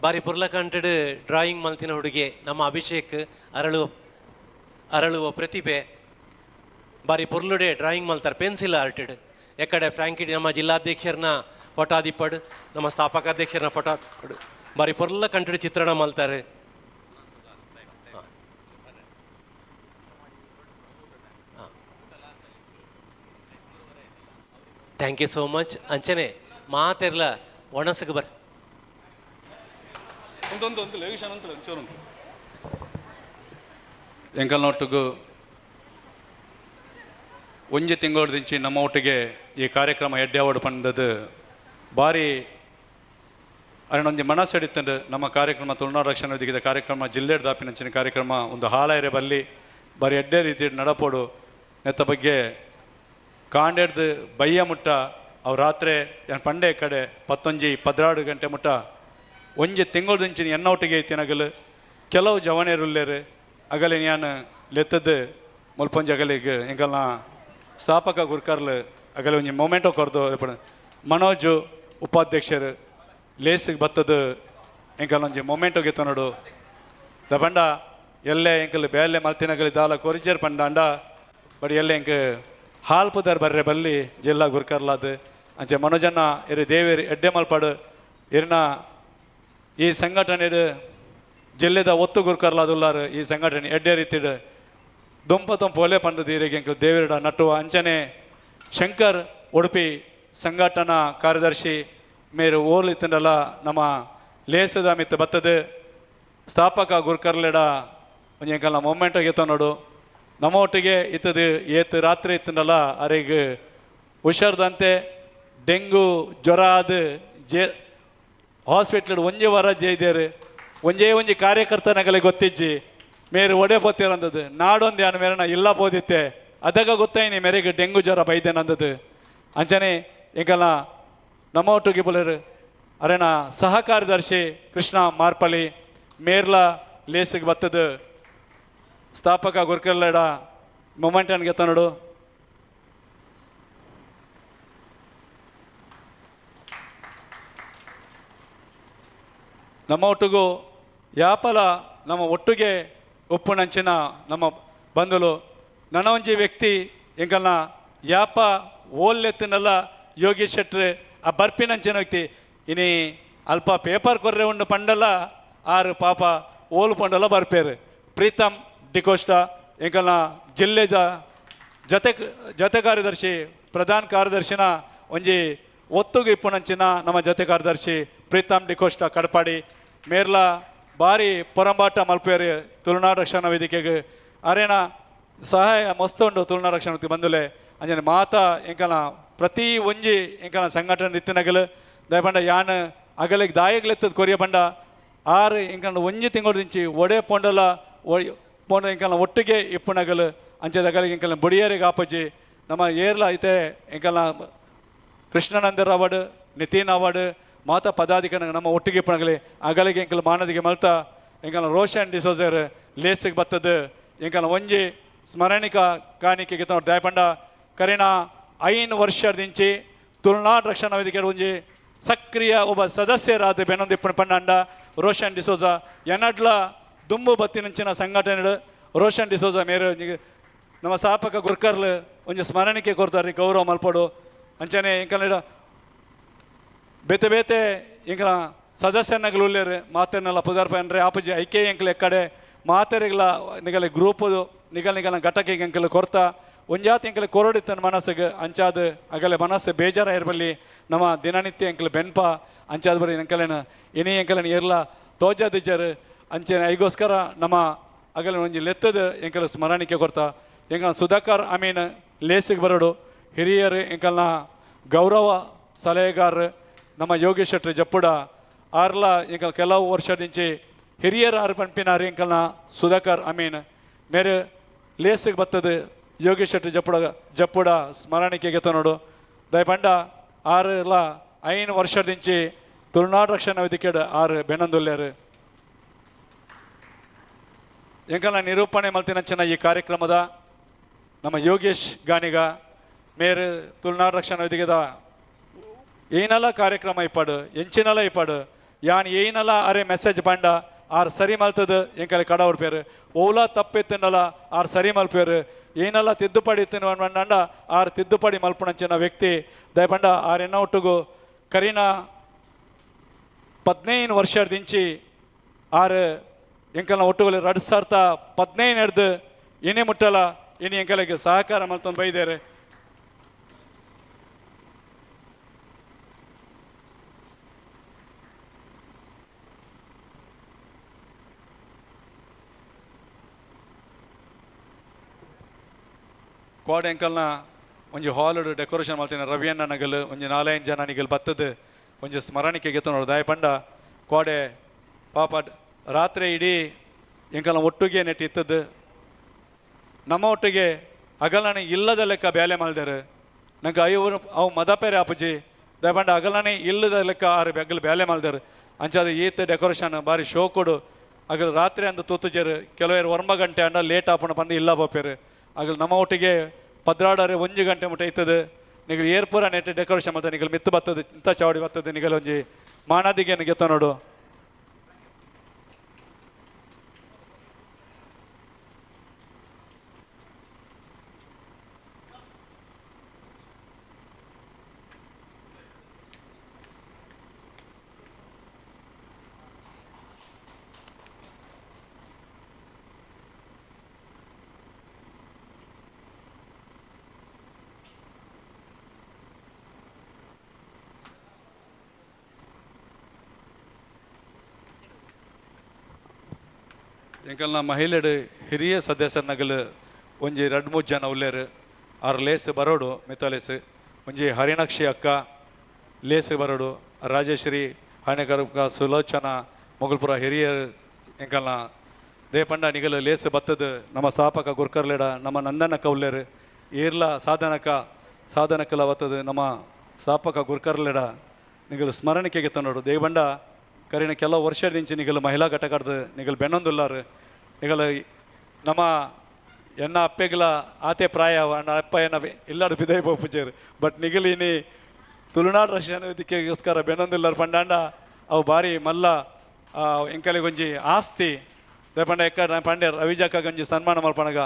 ಬಾರಿ ಪುರ್ಲಕಂಟಡ್ ಡ್ರಾಯಿಂಗ್ ಮಲ್ತಿನ ಹುಡುಗಿ ನಮ್ಮ ಅಭಿಷೇಕ್ ಅರಳುವ ಪ್ರತಿಭೆ ಬಾರಿ ಪುರ್ಲುಡೆ ಡ್ರಾಯಿಂಗ್ ಮಲ್ತಾರೆ ಪೆನ್ಸಿಲ್ ಆರ್ಟೆಡ್ ಎಕಡೆ ಫ್ರಾಂಕಿ ನಮ್ಮ ಜಿಲ್ಲಾಧ್ಯಕ್ಷರನ್ನ ಫೋಟೋ ದಿಪ್ಪಡ್ ನಮ್ಮ ಸ್ಥಾಪಕಾಧ್ಯಕ್ಷರನ್ನ ಫೋಟೋ ಬಾರಿ ಪುರ್ಲ ಕಂಟಡ್ ಚಿತ್ರಣ ಮಲ್ತಾರೆ. Thank you so much. ಅಂಚನೆ ಮಾತೆರ್ಲ ಒಣಸಗೆ ಬರ್ ಎಂಕಲ್ನೊಟ್ಟಿಗೂ ಒಂಜಿ ತಿಂಗಳದಿಂಚಿ ನಮ್ಮ ಒಟ್ಟಿಗೆ ಈ ಕಾರ್ಯಕ್ರಮ ಎಡ್ಡೆ ಅವಾರ್ಡ್ ಪಂಡದು ಭಾರಿ ಅರಣೊಂಜಿ ಮನಸ್ಸು ಹಿಡಿತಂಡು ನಮ್ಮ ಕಾರ್ಯಕ್ರಮ ತುಳುನಾಡು ರಕ್ಷಣಾ ವೇದಿಕೆ ಕಾರ್ಯಕ್ರಮ ಜಿಲ್ಲೆಡ್ ದಾಪಿನಂಚಿನ ಕಾರ್ಯಕ್ರಮ ಒಂದು ಹಾಲಾಯರೆ ಬಲ್ಲಿ ಬಾರಿ ಎಡ್ಡೆ ರೀತಿ ನಡಪೋಡು ನೆತ್ತ ಬಗ್ಗೆ ಕಾಂಡೆಡ್ದು ಬಯ್ಯ ಮುಟ್ಟ ಅವು ರಾತ್ರಿ ಪಂಡೆ ಕಡೆ 11-12 ಗಂಟೆ ಮುಟ್ಟ ಒಂಜಿ ತಿಂಗಳದಿಂಚಿನ ಎನ್ನೊಟ್ಟಿಗೆ ಐತಿನಗಲು ಕೆಲವು ಜವನೇರುಲ್ಲೇರು ಅಗಲಿ ನಾನು ಲೆತ್ತದ್ದು ಮುಲ್ಪೊಂಜಿ ಅಗಲಿಗೆ ಎಂಕಲ್ನ ಸ್ಥಾಪಕ ಗುರ್ಕರ್ಲು ಅಗಲಿ ಒಂಜಿ ಮೊಮೆಂಟೋ ಕೊರ್ದು ಮನೋಜು ಉಪಾಧ್ಯಕ್ಷರು ಲೇಸಿಗೆ ಬತ್ತದು ಎಂಕಲ್ ಒಂಜಿ ಮೊಮೆಂಟೋ ಗೆತ್ತ ನೋಡು ದಪಂಡ ಎಲ್ಲೇ ಎಂಕಲ್ ಬೇಲೆ ಮಲ್ತಿನಗಲಿ ದಾಲ ಕೊರಿಜರ್ ಪಂಡಾಂಡ ಬಡಿ ಎಲ್ಲೇ ಎಂಕ್ ಹಾಲ್ಪುದಾರ್ ಬರ್ರೆ ಬಲ್ಲಿ ಜಿಲ್ಲಾ ಗುರ್ಕರ್ಲಾದು ಅಂಚೆ ಮನೋಜನ್ನ ಇರು ದೇವೇರಿ ಎಡ್ಡೆ ಮಲ್ಪಾಡು ಇರ್ನ ಈ ಸಂಘಟನೆ ಜಿಲ್ಲೆದ ಒತ್ತು ಗುರ್ಕರ್ಲಾದುಲ್ಲಾರು ಈ ಸಂಘಟನೆ ಎಡ್ಡೆ ರೀತಿಡು ದುಂಪ ಒಲೆ ಪಂಡದ ಈರಿಗೆ ಎಂಕಲ್ ದೇವೇರಿಡ ನಟ್ಟುವ ಅಂಚನೆ ಶಂಕರ್ ಉಡುಪಿ ಸಂಘಟನಾ ಕಾರ್ಯದರ್ಶಿ ಮೇರು ಓಲ್ ಇತ್ತಂಡಲ್ಲ ನಮ್ಮ ಲೇಸದ ಮಿತ್ತು ಬತ್ತದು ಸ್ಥಾಪಕ ಗುರ್ಕರ್ಲೆಡ ಒಂಜಿ ಎಂಕಲ್ನ ಮೊಮೆಂಟೋ ಗೆತ್ತ ನೋಡು ನಮ್ಮ ಒಟ್ಟಿಗೆ ಇತ್ತದು ಏತ್ ರಾತ್ರಿ ಇತ್ತಂಡಲ್ಲ ಅರೆಗೆ ಹುಷಾರ್ದಂತೆ ಡೆಂಗು ಜ್ವರ ಅದು ಹಾಸ್ಪಿಟ್ಲ್ ಒಂಜಿ ವಾರ ಜೈದೇರು ಒಂಜಿ ಕಾರ್ಯಕರ್ತನಗಲೆ ಗೊತ್ತಿಜ್ಜಿ ಮೇರೆ ಒಡೆ ಪೋತಿರಂದದು ನಾಡೊಂದು ಯಾನ ಮೇರನ ಇಲ್ಲ ಪೋದಿತ್ತೆ ಅದಾಗ ಗೊತ್ತಾಯಿನಿ ಮೇರೆಗೆ ಡೆಂಗು ಜ್ವರ ಬೈದೇನಂದದು ಅಂಚನೆ ಎಂಕಲ್ನ ನಮ್ಮ ಒಟ್ಟಿಗೆ ಬುಲರು ಅರೆನ ಸಹ ಕಾರ್ಯದರ್ಶಿ ಕೃಷ್ಣ ಮಾರ್ಪಲಿ ಮೇರ್ಲ ಲೇಸಿಗೆ ಬತ್ತದು ಸ್ಥಾಪಕ ಗುರ್ಕರ್ಲೆಡ ಮೊಮೆಂಟ್ ಅನ್ಗೆ ನೋಡು ನಮ್ಮ ಒಟ್ಟಿಗೂ ಯಾಪಲ ನಮ್ಮ ಒಟ್ಟಿಗೆ ಒಪ್ಪುನಂಚಿನ ನಮ್ಮ ಬಂಧುಲು ನನ್ನ ಒಂಜಿ ವ್ಯಕ್ತಿ ಎಂಕಲ್ನ ಯಾಪ ಓಲ್ಲೆತ್ತಿನಲ್ಲ ಯೋಗೀಶ್ ಶೆಟ್ರ್ ಆ ಬರ್ಪಿನಂಚಿನ ವ್ಯಕ್ತಿ ಇನಿ ಅಲ್ಪ ಪೇಪರ್ ಕೊರ್ರೆ ಉಂಡು ಪಂಡಲ್ಲ ಆರು ಪಾಪ ಓಲು ಪಂಡಲ್ಲ ಬರ್ಪೇರು ಪ್ರೀತಮ್ ಡಿಕೋಸ್ಟ ಎಂಕಲ್ನ ಜಿಲ್ಲೆದ ಜತೆ ಕಾರ್ಯದರ್ಶಿ ಪ್ರಧಾನ ಕಾರ್ಯದರ್ಶಿನ ಒಂಜಿ ಒತ್ತುಗೆ ಇಪ್ಪುನಂಚಿನ ನಮ್ಮ ಜತೆ ಕಾರ್ಯದರ್ಶಿ ಪ್ರೀತಮ್ ಡಿಕೋಸ್ಟ ಕಡಪಾಡಿ ಮೇರ್ಲ ಭಾರಿ ಪೊರಂಬಾಟ ಮಲ್ಪೇರಿ ತುಳುನಾಡು ರಕ್ಷಣಾ ವೇದಿಕೆಗೆ ಅರೇನ ಸಹಾಯ ಮಸ್ತ್ ಉಂಡು ತುಳುನಾಡು ರಕ್ಷಣಾ ವೇದಿಕೆ ಬಂದುಲೆ ಅಂಜನೆ ಮಾತಾ ಎಂಕಲ್ನ ಪ್ರತಿ ಒಂಜಿ ಎಂಕಲ್ನ ಸಂಘಟನೆ ಇತ್ತಿನಗಲು ದಯಪಂಡ ಯಾನ್ ಅಗಲಿಗೆ ದಾಯಗ್ಲೆತ್ತದ ಕೊರಿಯ ಬಂಡ ಆರು ಎಂಕಲ್ನ ಒಂಜಿ ತಿಂಗಳದಿಂಚಿ ಒಡೆ ಪೊಂಡಲ ಪೋಂಡ ಎಂಕಲ್ನ ಒಟ್ಟಿಗೆ ಇಪ್ಪುನಗಲು ಅಂಚೆದಗಲಿಗೆ ಎಂಕಲ್ನ ಬುಡಿಯರಿಗೆ ಆಪಜ್ಜಿ ನಮ್ಮ ಏರ್ಲ ಐತೆ ಎಂಕಲ್ನ ಕೃಷ್ಣನಂದರ್ ಅವಾರ್ಡ್ ನಿತಿನ್ ಅವಾರ್ಡ್ ಮಾತಾ ಪದಾಧಿಕಾರಿ ನಮ್ಮ ಒಟ್ಟಿಗೆ ಇಪ್ಪುನಗಲಿ ಅಗಲಿಗೆ ಎಂಕಲ್ ಮಾನದಿಗೆ ಮಲ್ತಾ ಎಂಕಲ್ನ ರೋಷನ್ ಡಿಸೋಜರ್ ಲೇಸಿಗೆ ಬತ್ತದು ಎಂಕಲ್ನ ಒಂಜಿ ಸ್ಮರಣಿಕ ಕಾಣಿಕೆಗೆ ದಯಪಂಡ ಕರಿನ 5 ವರ್ಷದಿಂಚಿ ತುಳುನಾಡು ರಕ್ಷಣಾ ವೇದಿಕೆ ಒಂಜಿ ಸಕ್ರಿಯ ಒಬ್ಬ ಸದಸ್ಯರಾದ ಬೆನ್ನೊಂದಿಪ್ಪಣ ಪಂಡ ರೋಷನ್ ಡಿಸೋಜ ಎನ್ನಡ್ಲ ದುಂಬು ಬತ್ತಿನಂಚಿನ ಸಂಘಟನೆ ರೋಷನ್ ಡಿಸೋಜ ಮೇರೆ ನಮ್ಮ ಸ್ಥಾಪಕ ಗುರ್ಕರ್ಲು ಒಂಜಿ ಸ್ಮರಣಿಕೆ ಕೊಡ್ತಾರೆ ಗೌರವ ಮಲ್ಪಡು ಅಂಚನೆ ಎಂಕಲ್ನ ಬೇತೆ ಬೇತೆ ಇಂಕಲ ಸದಸ್ಯನಗಳು ಉಳ್ಳೇರು ಮಾತೇನೆಲ್ಲ ಪದಾರ್ಥ ಅಂದರೆ ಆಪಜಿ ಐಕೆ ಎಂಕಲ್ ಎಕ್ಕಡೆ ಮಾತೆರೆಗಳ ನಿಗಲೆ ಗ್ರೂಪದು ನಿಗಲ್ನ ಘಟಕಿಗೆ ಎಂಕಲ್ ಕೊರ್ತಾ ಒಂಜಾತಿ ಎಂಕಲ್ ಕೊರಡಿತ್ತನ ಮನಸ್ಸಿಗೆ ಅಂಚಾದ ಅಗಲೆ ಮನಸ್ಸು ಬೇಜಾರ ಇರಬಲ್ಲಿ ನಮ್ಮ ದಿನನಿತ್ಯ ಎಂಕಲ್ ಬೆನ್ಪ ಅಂಚಾದ ಬರೀ ಎಂಕಲೇನ ಇನಿ ಎಂಕಲನ ಇರ್ಲ ತೋಜಾದಿಜ್ಜರು ಅಂಚೆನ ಐಗೋಸ್ಕರ ನಮ್ಮ ಅಗಲೆ ಒಂಜಿ ಲೆತ್ತದ ಎಂಕಲ್ ಸ್ಮರಣಿಕೆ ಕೊರ್ತಾ ಎಂಕಲ್ ಸುಧಾಕರ್ ಅಮೀನ್ ಲೇಸಿಗೆ ಬರಡು ಹಿರಿಯರು ಎಂಕಲ್ನ ಗೌರವ ಸಲಹೆಗಾರರು ನಮ್ಮ ಯೋಗೇಶ್ ಶೆಟ್ಟಿ ಜಪ್ಪುಡ ಆರ್ಲ ಎಂಕಲ್ ಕೆಲವು ವರ್ಷದಿಂಚಿ ಹಿರಿಯರ ಆರು ಪಂಪಿನಾರು ಎಂಕಲ್ನ ಸುಧಾಕರ್ ಅಮೀನ್ ಮೇರೆ ಲೇಸಿಗೆ ಬತ್ತದು ಯೋಗೇಶ್ ಶೆಟ್ಟಿ ಜಪ್ಪುಡ ಸ್ಮರಣಿಕೆಗೆ ನೋಡು ದಯಪಂಡ ಆರುಲ 5 ವರ್ಷದಿಂಚಿ ತುಳುನಾಡು ರಕ್ಷಣಾ ವೇದಿಕೆ ಆರು ಬೆನ್ನೊಂದುಲ್ಲೇರು ಎಂಕಲ್ನ ನಿರೂಪಣೆ ಮಲ್ತಿನಂಚಿನ ಈ ಕಾರ್ಯಕ್ರಮದ ನಮ್ಮ ಯೋಗೇಶ್ ಗಾಣಿಗ ಮೇರೆ ತುಳುನಾಡು ರಕ್ಷಣಾ ವೇದಿಕೆದ ಏನಲ್ಲ ಕಾರ್ಯಕ್ರಮ ಇಪ್ಪಾಡು ಎಂಚಿನಲ್ಲ ಇಪ್ಪಾಡು ಯಾನ್ ಏನಲ್ಲ ಅರೆ ಮೆಸೇಜ್ ಪಂಡ ಆರು ಸರಿ ಮಲ್ತದು ಎಂಕಲೆ ಕಡ ಹೊಡ್ಪೇರು ಓಲಾ ತಪ್ಪಿತ್ತನಲ್ಲ ಆರು ಸರಿ ಮಲ್ಪೇರು ಏನಲ್ಲ ತಿದ್ದುಪಡಿ ಇತ್ತು ಅಂಡ ಆರು ತಿದ್ದುಪಡಿ ಮಲ್ಪಣಂಚಿನ ವ್ಯಕ್ತಿ ದಯಪಂಡ ಆರು ಎನ್ನ ಒಟ್ಟಿಗೂ ಕರೀನ 15 ವರ್ಷದಿಂಚಿ ಆರು ಎಂಕಲ್ನ ಒಟ್ಟುಗಳು 2015 ಹಿಡ್ದು ಇನಿ ಮುಟ್ಟಲ ಇನಿ ಎಂಕಲಿಗೆ ಸಹಕಾರ ಮಲ್ತೊಂದು ಬೈದೇರೆ. ಕೋಡ್ ಎಂಕಲ್ನ ಒಂಜಿ ಹಾಲ್ ಡೆಕೋರೇಷನ್ ಮಾಡ್ತೀನಿ ರವಿಯನ್ನ ನಗಲು ಒಂಜಿ 4-5 ಜನ ನಿಗಲ್ ಬತ್ತದು ಒಂಜಿ ಸ್ಮರಣಿಕೆ ಗೆತ್ತ ನೋಡು ದಾಯ ಪಂಡ ಕೋಡೆ ಪಾಪ ರಾತ್ರಿ ಇಡೀ ಎಂಕಲ್ನ ಒಟ್ಟಿಗೆ ನೆಟ್ಟು ಇತ್ತದ್ದು ನಮ್ಮ ಒಟ್ಟಿಗೆ ಅಗಲನೆ ಇಲ್ಲದ ಲೆಕ್ಕ ಬೇಲೆ ಮಲ್ದಾರೆ ನಂಗೆ ಅವು ಮದಪೇರೆ ಅಪ್ಪಜಿ ದಯ ಪಂಡ ಅಗಲನೆ ಇಲ್ಲದ ಲೆಕ್ಕ ಆರು ಬೆಗ್ಗಲು ಬೇಲೆ ಮಲ್ದಾರೆ ಅಂಚಾದ ಈತ ಡೆಕೋರೇಷನ್ ಬಾರಿ ಶೋ ಕೊಡು ಅಗಲ್ ರಾತ್ರಿ ಅಂದು ತೂತುಜೇರು ಕೆಲವರು 1 ಗಂಟೆ ಅಂಡ ಲೇಟ್ ಆಪಣ ಬಂದು ಇಲ್ಲ ಬಪ್ಪೇರು ಆಗಲು ನಮ್ಮ ಒಟ್ಟಿಗೆ ಪದ್ರಾಡರೆ 1 ಗಂಟೆ ಮುಟ್ಟ ಇತ್ತದು ನಿಗಲು ಏರ್ಪುರ ನೆಟ್ಟು ಡೆಕೋರೇಷನ್ ಮತ್ತೆ ನಿಗಲು ಮಿತ್ತು ಬರ್ತದೆ ಇಂಥ ಚಾವಡಿ ಬರ್ತದೆ ನಿಗಲು ಒಂಜಿ ಮಾನಾದಿಗೆ ಗೆತ್ತ ನೋಡು. ಎಂಕಲ್ನ ಮಹಿಳೆಡು ಹಿರಿಯ ಸದಸ್ಯರ ನಗಲು ಒಂಜಿ 2-3 ಜನ ಉಲ್ಲೇರು ಆರು ಲೇಸ್ ಬರೋಡು ಮಿತಾಲೇಸ್ ಒಂಜಿ ಹರಿಣಾಕ್ಷಿ ಅಕ್ಕ ಲೇಸ್ ಬರೋಡು ರಾಜೇಶ್ರೀ ಹಣೆಕರಕ ಸುಲೋಚನಾ ಮೊಗಲ್ಪುರ ಹಿರಿಯ ಎಂಕಲ್ನ ದೇಪಂಡ ನಿಗಲು ಲೇಸ್ ಬತ್ತದು ನಮ್ಮ ಸ್ಥಾಪಕ ಗುರ್ಕರ್ಲೆಡ ನಮ್ಮ ನಂದನಕ್ಕ ಉಲ್ಲೇರು ಈರ್ಲ ಸಾಧನಕಲ ಬತ್ತದು ನಮ್ಮ ಸ್ಥಾಪಕ ಗುರ್ಕರ್ಲೆಡ ನಿಗಲು ಸ್ಮರಣಿಕೆಗೆ ತಂದೋಡು ದೇವಬಂಡ ಕರಿನ ಕೆಲವು ವರ್ಷದಿಂಚಿ ನಿಗಲು ಮಹಿಳಾ ಘಟಕದ ನಿಗಲು ಬೆನ್ನೊಂದುಲ್ಲಾರು ನಿಗಲು ನಮ್ಮ ಎನ್ನ ಅಪ್ಪೆಗಳ ಆತೆ ಪ್ರಾಯ ಅಣ್ಣ ಅಪ್ಪ ಎನ್ನ ಇಲ್ಲಾರು ಬಿದೈ ಪೂಜೇರು ಬಟ್ ನಿಗಲು ಇನಿ ತುಳುನಾಡು ರಕ್ಷಣಾ ವೇದಿಕೆಗೋಸ್ಕರ ಬೆನ್ನೊಂದಿಲ್ಲಾರು ಪಂಡಾಂಡ ಅವು ಭಾರಿ ಮಲ್ಲ ಎಂಕಲಿಗೊಂಜಿ ಆಸ್ತಿ ದಯಪಂಡ ಎಕ್ಕ ಪಂಡ್ಯ ರವಿಜಾಕ ಗಂಜಿ ಸನ್ಮಾನ ಮಲ್ಪಣಗ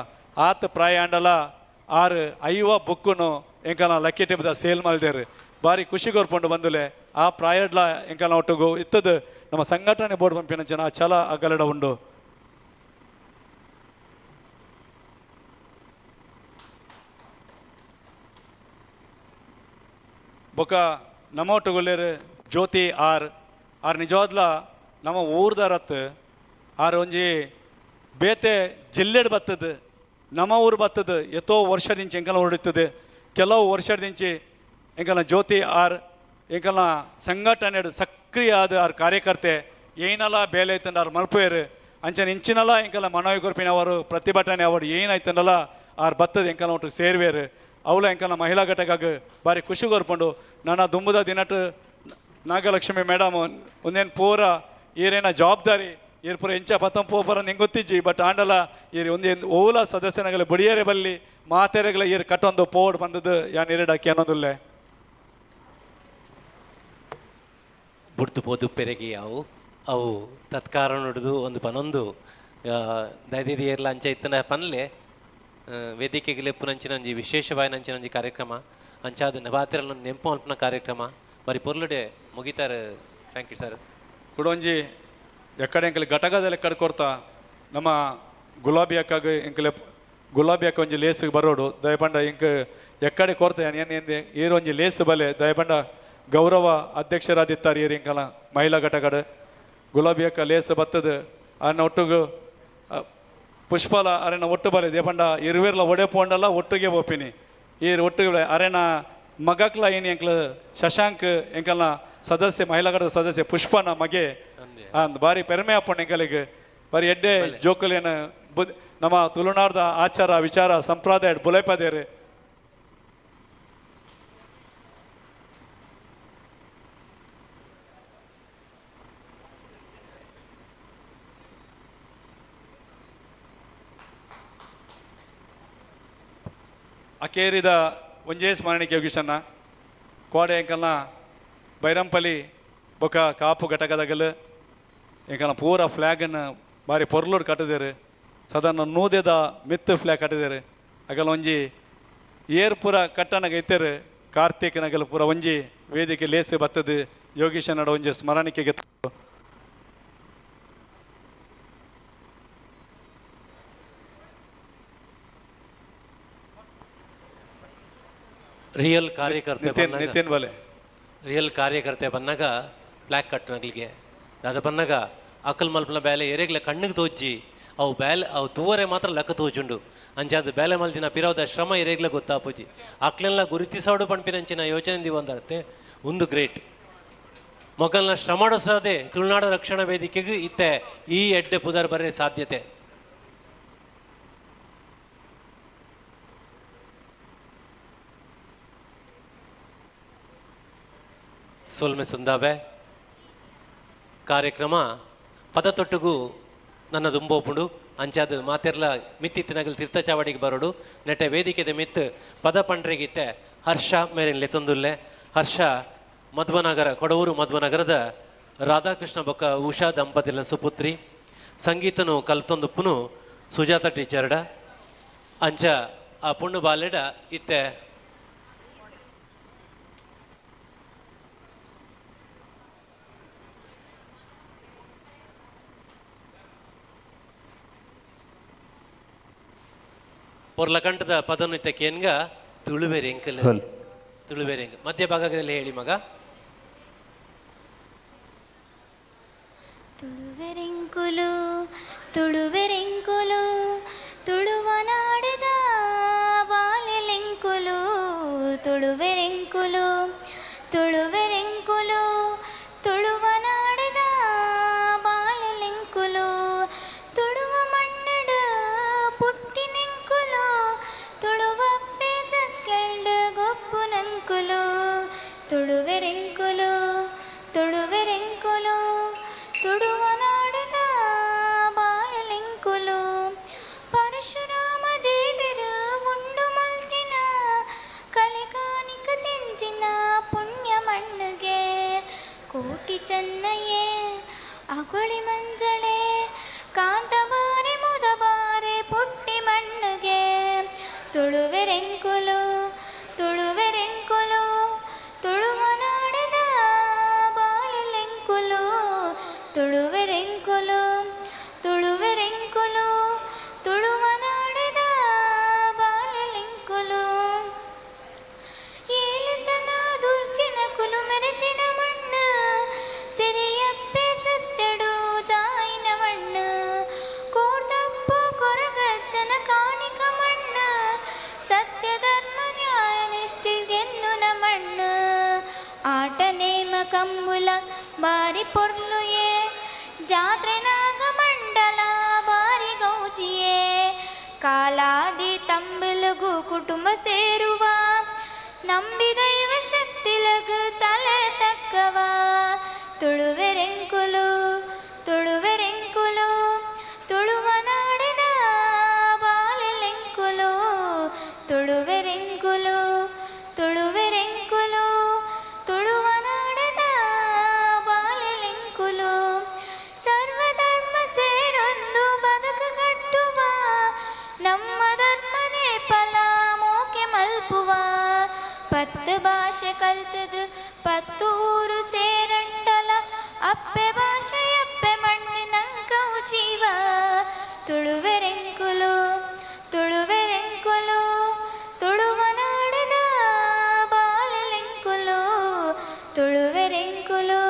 ಆತ ಪ್ರಾಯ ಅಂಡಲ ಆರು 5 ಬುಕ್ಕುನು ಎಂಕಲ ಲಕ್ಕಿ ಟಿಪ್ಪದ ಸೇಲ್ ಮಲ್ದೇರು ಭಾರಿ ಖುಷಿ ಕೋರ್ಪುಂಡು ಬಂದುಲೆ ಆ ಪ್ರಾಯಡ್ಲ ಎಂಕಲ್ನ ಒಟ್ಟಿಗೂ ಇತ್ತದು ನಮ್ಮ ಸಂಘಟನೆ ಬೋರ್ಡ್ ಪಂಪಿನ ಜನ ಛಲ ಅಗಲಡ ಉಂಡು. ಬೊಕ ನಮ್ಮ ಒಟ್ಟುಗೊಲ್ಲೇರು ಜ್ಯೋತಿ ಆರ್ ನಿಜವಾದ್ಲ ನಮ್ಮ ಊರ್ದಾರತ್ ಆರು ಒಂಜಿ ಬೇತೆ ಜಿಲ್ಲೆಡ್ ಬತ್ತದು ನಮ್ಮ ಊರು ಬತ್ತದು ಎತ್ತೋ ವರ್ಷದಿಂಚಿ ಎಂಕಲ ಹೊರಡುತ್ತದೆ ಕೆಲವು ವರ್ಷದಿಂಚಿ ಎಂಕಲ್ನ ಜ್ಯೋತಿ ಎಂಕಲ್ನ ಸಂಘಟನೆ ಸಕ್ರಿಯ ಆದ ಆರು ಕಾರ್ಯಕರ್ತೆ ಏನಲ್ಲ ಬೇಲೆ ಐತಂಡ ಅವ್ರು ಮಲ್ಪೇರು ಅಂಚನೆ ಇಂಚಿನಲ್ಲ ಎಂಕಲ್ಲ ಮನವಿ ಕೊರ್ಪಿನ ಅವರು ಪ್ರತಿಭಟನೆ ಅವರು ಏನಾಯ್ತಂಡಲ್ಲ ಆರು ಬತ್ತದ ಎಂಕಲ್ನ ಒಟ್ಟು ಸೇರ್ವೇರು ಅವಳ ಎಂಕಲ್ನ ಮಹಿಳಾ ಘಟಕಾಗ ಭಾರಿ ಖುಷಿ ಕೋರ್ಪುಂಡು ನನ್ನ ದುಂಬುದ ದಿನಟ್ಟು ನಾಗಲಕ್ಷ್ಮಿ ಮೇಡಮ್ ಒಂದೇನು ಪೂರ ಈರೇನ ಜವಾಬ್ದಾರಿ ಈರ್ ಪೂರ ಎಂಚ ಪತ್ತಂ ಪೋಪರ ನಿಂಗೆ ಗೊತ್ತಿಜ್ಜಿ ಬಟ್ ಆಂಡಲ ಈರ್ ಒಂದೇನು ಓಲ ಸದಸ್ಯನಗಲ ಬಡಿಯರೆ ಬಲ್ಲಿ ಮಾತೆರೆಗಳ ಈರ್ ಕಟ್ಟೊಂದು ಪೋಡ್ ಬಂದದ್ದು ಯಾನ್ ಇರಡಕ್ಕೆ ಅನ್ನೋದಿಲ್ಲ ಬುಡ್ತು ಪೋದು ಪೆರೆಗಿ ಅವು ತತ್ಕಾರ ನೋಡುದು ಒಂದು ಪನೊಂದು ದೈದಿ ಏರ್ಲ ಅಂಚೆ ಇತ್ತನ ಪನ್ಲೆ ವೇದಿಕೆಗೆ ಲೆಪ್ಪುನಂಚಿನ ಒಂಜಿ ವಿಶೇಷವಾಯಿನಂಚಿನ ಒಂಜಿ ಕಾರ್ಯಕ್ರಮ ಅಂಚಾದ ನವಾತಿರಲ್ಲ ನೆಂಪು ಮಲ್ಪನ ಕಾರ್ಯಕ್ರಮ ಬರೀ ಪೊರ್ಲುಡೆ ಮುಗಿತಾರೆ. Thank you sir. ಕುಡೊಂಜಿ ಎಕ್ಕಡೆ ಎಂಕಲಿ ಘಟಕದಲ್ಲಿ ಎಕ್ಕಡೆ ಕೊರ್ತಾ ನಮ್ಮ ಗುಲಾಬಿ ಅಕ್ಕಾಗ ಎಂಕಲೆ ಗುಲಾಬಿ ಅಕ್ಕ ಒಂಜಿ ಲೇಸಿಗೆ ಬರೋಡು ದಯಪಂಡ ಇಂಕ ಎಕ್ಕಡೆ ಕೊರ್ತಾ ಏನೇಂದೆ ಈರು ಒಂಜಿ ಲೇಸ್ ಬಲೆ ದಯಪಂಡ ಗೌರವ ಅಧ್ಯಕ್ಷರಾದಿತ್ತಾರೆ ಈರು ಇಂಕಲ ಮಹಿಳಾ ಘಟಕದ ಗುಲಾಬಿ ಅಕ್ಕ ಲೇಸ್ ಬತ್ತದು ಅನ್ನ ಒಟ್ಟಿಗೂ ಪುಷ್ಪಲ ಅರೆನ ಒಟ್ಟು ಬಲೆ ದೇಪಂಡ ಇರುವಿರ್ಲ ಒಡೆ ಪೋಂಡಲ್ಲ ಒಟ್ಟಿಗೆ ಒಪ್ಪಿನಿ ಈರು ಒಟ್ಟಿಗೆ ಅರೆನ ಮಗಕ್ಲ ಏನು ಎಂಕಲ ಶಶಾಂಕ್ ಎಂಕಲ್ನ ಸದಸ್ಯ ಮಹಿಳಾ ಘಟಕದ ಸದಸ್ಯ ಪುಷ್ಪನ ಮಗೆ ಅಂದ್ ಬಾರಿ ಪೆರ್ಮೆ ಅಪ್ಪಣ್ಣ ಎಂಕಲಿಗೆ ಬಾರಿ ಎಡ್ಡೆ ಜೋಕಲೇನ ನಮ್ಮ ತುಳುನಾಡ್ದ ಆಚಾರ ವಿಚಾರ ಸಂಪ್ರದಾಯ ಬುಲೈಪದೇರು ಅಕೇರಿದ ಒಂಜೇ ಸ್ಮರಣಿಕೆ ಯೋಗೀಶನ್ನ ಕೋಡೆ ಎಂಕಲ್ನ ಬೈರಂಪಲ್ಲಿ ಬೊಕ ಕಾಪು ಘಟಕದಾಗಲು ಇಂಕನ ಪೂರ ಫ್ಲ್ಯಾಗನ್ನು ಬಾರಿ ಪೊರ್ಲೂರು ಕಟ್ಟಿದೇರು ಸಾಧಾರಣ ನೂದೆದ ಮಿತ್ತು ಫ್ಲ್ಯಾಗ್ ಕಟ್ಟಿದೇರು ಅಗಲ ಒಂಜಿ ಏರ್ ಪೂರ ಕಟ್ಟನಾಗ ಇತ್ತೇರು ಕಾರ್ತಿಕ್ ನಗಲು ಪೂರ ಒಂಜಿ ವೇದಿಕೆ ಲೇಸು ಬತ್ತದು ಯೋಗೀಶನಡ ಒಂಜಿ ಸ್ಮರಣಿಕೆಗೆ ರಿಯಲ್ ಕಾರ್ಯಕರ್ತೆ ನಿತಿನ್ ಬಲೆ ರಿಯಲ್ ಕಾರ್ಯಕರ್ತೆ ಬಂದಾಗ ಫ್ಲ್ಯಾಗ್ ಕಟ್ಟನಗ್ಲಿಗೆ ಅದು ಬಂದಾಗ ಅಕಲ್ ಮಲ್ಪನ ಬೇಲೆ ಎರೆಗ್ಲ ಕಣ್ಣಿಗೆ ತೋಜಿ ಅವು ತೂವರೆ ಮಾತ್ರ ಲೆಕ್ಕ ತೋಜುಂಡು ಅಂಚಾದ ಬೇಲೆ ಮಲ್ದಿನ ಪಿರೋದ ಶ್ರಮ ಎರೆಗ್ಲ ಗೊತ್ತಾಪುಜಿ ಅಕ್ಲೆಲ್ಲ ಗುರುತಿಸೋಡು ಪಂಪಿನಂಚಿನ ಯೋಚನೆ ಒಂದತ್ತೆ ಒಂದು ಗ್ರೇಟ್ ಮೊಗಲ್ನ ಶ್ರಮಡಿಸದೆ ತುಳುನಾಡು ರಕ್ಷಣಾ ವೇದಿಕೆಗೂ ಇತ್ತೆ ಈ ಎಡ್ಡೆ ಪುದರ್ ಬರೇ ಸಾಧ್ಯತೆ ಸೋಲ್ಮೆ ಸುಂದಾಬೆ ಕಾರ್ಯಕ್ರಮ ಪದತೊಟ್ಟುಗೂ ನನ್ನ ದುಂಬೋಪುಂಡು ಅಂಚಾದ ಮಾತೆರ್ಲ ಮಿತ್ತಿತ್ತಿನಗಲ್ ತೀರ್ಥಚಾವಡಿಗೆ ಬರೋಡು ನೆಟ್ಟೆ ವೇದಿಕೆದ ಮಿತ್ ಪದ ಪಂಡ್ರೆಗಿತ್ತೆ ಹರ್ಷ ಮೇರಿನ್ ಲೆತೊಂದುಲ್ಲೆ ಹರ್ಷ ಮಧ್ವನಗರ ಕೊಡವೂರು ಮಧ್ವನಗರದ ರಾಧಾಕೃಷ್ಣ ಬೊಕ್ಕ ಉಷಾ ದಂಪತಿಲ ಸುಪುತ್ರಿ ಸಂಗೀತನು ಕಲ್ತೊಂದುಪ್ಪುನು ಸುಜಾತ ಟೀಚರ್ಡ ಅಂಚ ಆ ಪುಣ್ಣು ಬಾಲೆಡ ಇತ್ತೆ ಪೊರ್ಲಕಂಠದ ಪದನು ಇತ್ತ ಕೇನ್ಗ ತುಳುವೆರೆಂಕಲ್ ತುಳುವೆರೆಂಕ ಮಧ್ಯ ಭಾಗದಲ್ಲಿ ಹೇಳಿ ಮಗ ತುಳುವೆರೆಂಕುಲು ತುಳುವೆರೆಂಕುಲು ತುಳುವನಾಡದ ಬಾಲೆಲೆಂಕುಲು ತುಳುವೆರೆಂಕುಲು ತುಳುವೆರೆಂಕುಲು ತುಳುವನಾಡದ ಬಾಲೆಲೆಂಕುಲು ತುಳುವ ಮಣ್ಣಡು ಪುಟ್ಟಿನೆಂಕುಲು ತುಳುವಪ್ಪೆ ಜಕ್ಕಲ್ಡು ಗೊಪ್ಪುನಂಕುಲು ತುಳುವೆರೆಂಕುಲು ತುಳುವೆರೆಂಕುಲು ತುಳುವನಾಡದ ಬಾಲೆಲೆಂಕುಲು ಪರಶುರಾಮ ದೇವರು ಉಂಡು ಮಲ್ತಿನ ಕಲೆಗಾನಿಕ ತೆಂಚಿನ ಪುಣ್ಯ ಮಣ್ಣುಗೆ ಕೋಟಿ ಚೆನ್ನಯ್ಯೇ ಅಗೊಳಿ ಮಂಜಳೆ ಕಾಂತಬಾರೆ ಮುದಬಾರೆ ಪುಟ್ಟಿ ಮಣ್ಣುಗೆ ತುಳುವೆರೆಂಕುಲು ತುಳುವೆರೆಂಕುಲು ತುಳುವನಾಡದ ಬಾಲೆಲೆಂಕುಲು ತುಳುವೆರೆಂಕುಲು ತುಳುವೆರೆಂಕುಲು ತುಳುವನಾಡದ ಬಾಲೆಲೆಂಕುಲು ಏಳು ಜನ ದುರ್ಗಿನ ಕುಲು ಮೆರೆತಿನ ಮಣ್ಣು ಸಿರಿಯಪ್ಪೆ ಸತ್ತೆಡು ಜಾಯಿನ ಮಣ್ಣು ಕೋರ್ದಪ್ಪು ಕೊರಗಜ್ಜನ ಕಾಣಿಕ ಮಣ್ಣು ಸತ್ಯ ಧರ್ಮ ನ್ಯಾಯ ನಿಷ್ಠೆಗೆನ್ನುನ ಮಣ್ಣು ಆಟ ನೇಮ ಕಂಬುಲ ಬಾರಿ ಪೊರ್ಲುಯೇ ಜಾತ್ರೆ ನಾಗಮಂಡಲ ಬಾರಿ ಗೌಜಿಯೇ ಕಾಲಾದಿ ತಂಬಲಗು ಕುಟುಂಬ ಸೇರುವ ನಂಬಿ ದೈವ ಶಕ್ತಿಲಗು ತಲೆ ತಕ್ಕವ ತುಳುವೆರೆಂಕುಲು ತುಳುವೆರೆಂಕುಲು ತುಳುವನಾಡದ ಬಾಲೆಲೆಂಕುಲು ತುಳುವೆರೆಂಕುಲು ತುಳುವೆರೆಂಕುಲು ತುಳುವನಾಡದ ಬಾಲೆಲೆಂಕುಲು ಸರ್ವಧರ್ಮ ಸೇರೊಂದು ಬದುಕು ಕಟ್ಟುವ ನಮ್ಮ ಧರ್ಮನೇ ಫಲ ಮೋಕೆ ಮಲ್ಪುವ ಪತ್ತು ಭಾಷೆ ಕಲ್ತದು ಪತ್ತು ಊರು ಸೇರಂಡಲ ಅಪ್ಪೆ ಭಾಷೆ ಅಪ್ಪೆ ಮಣ್ಣಿನಂಕವು ಜೀವ ತುಳುವೆರೆಂಕುಲು ತುಳುವೆರೆಂಕುಲು ತುಳುವನಾಡದ ಬಾಲೆಲೆಂಕುಲು ತುಳುವೆರೆಂಕುಲು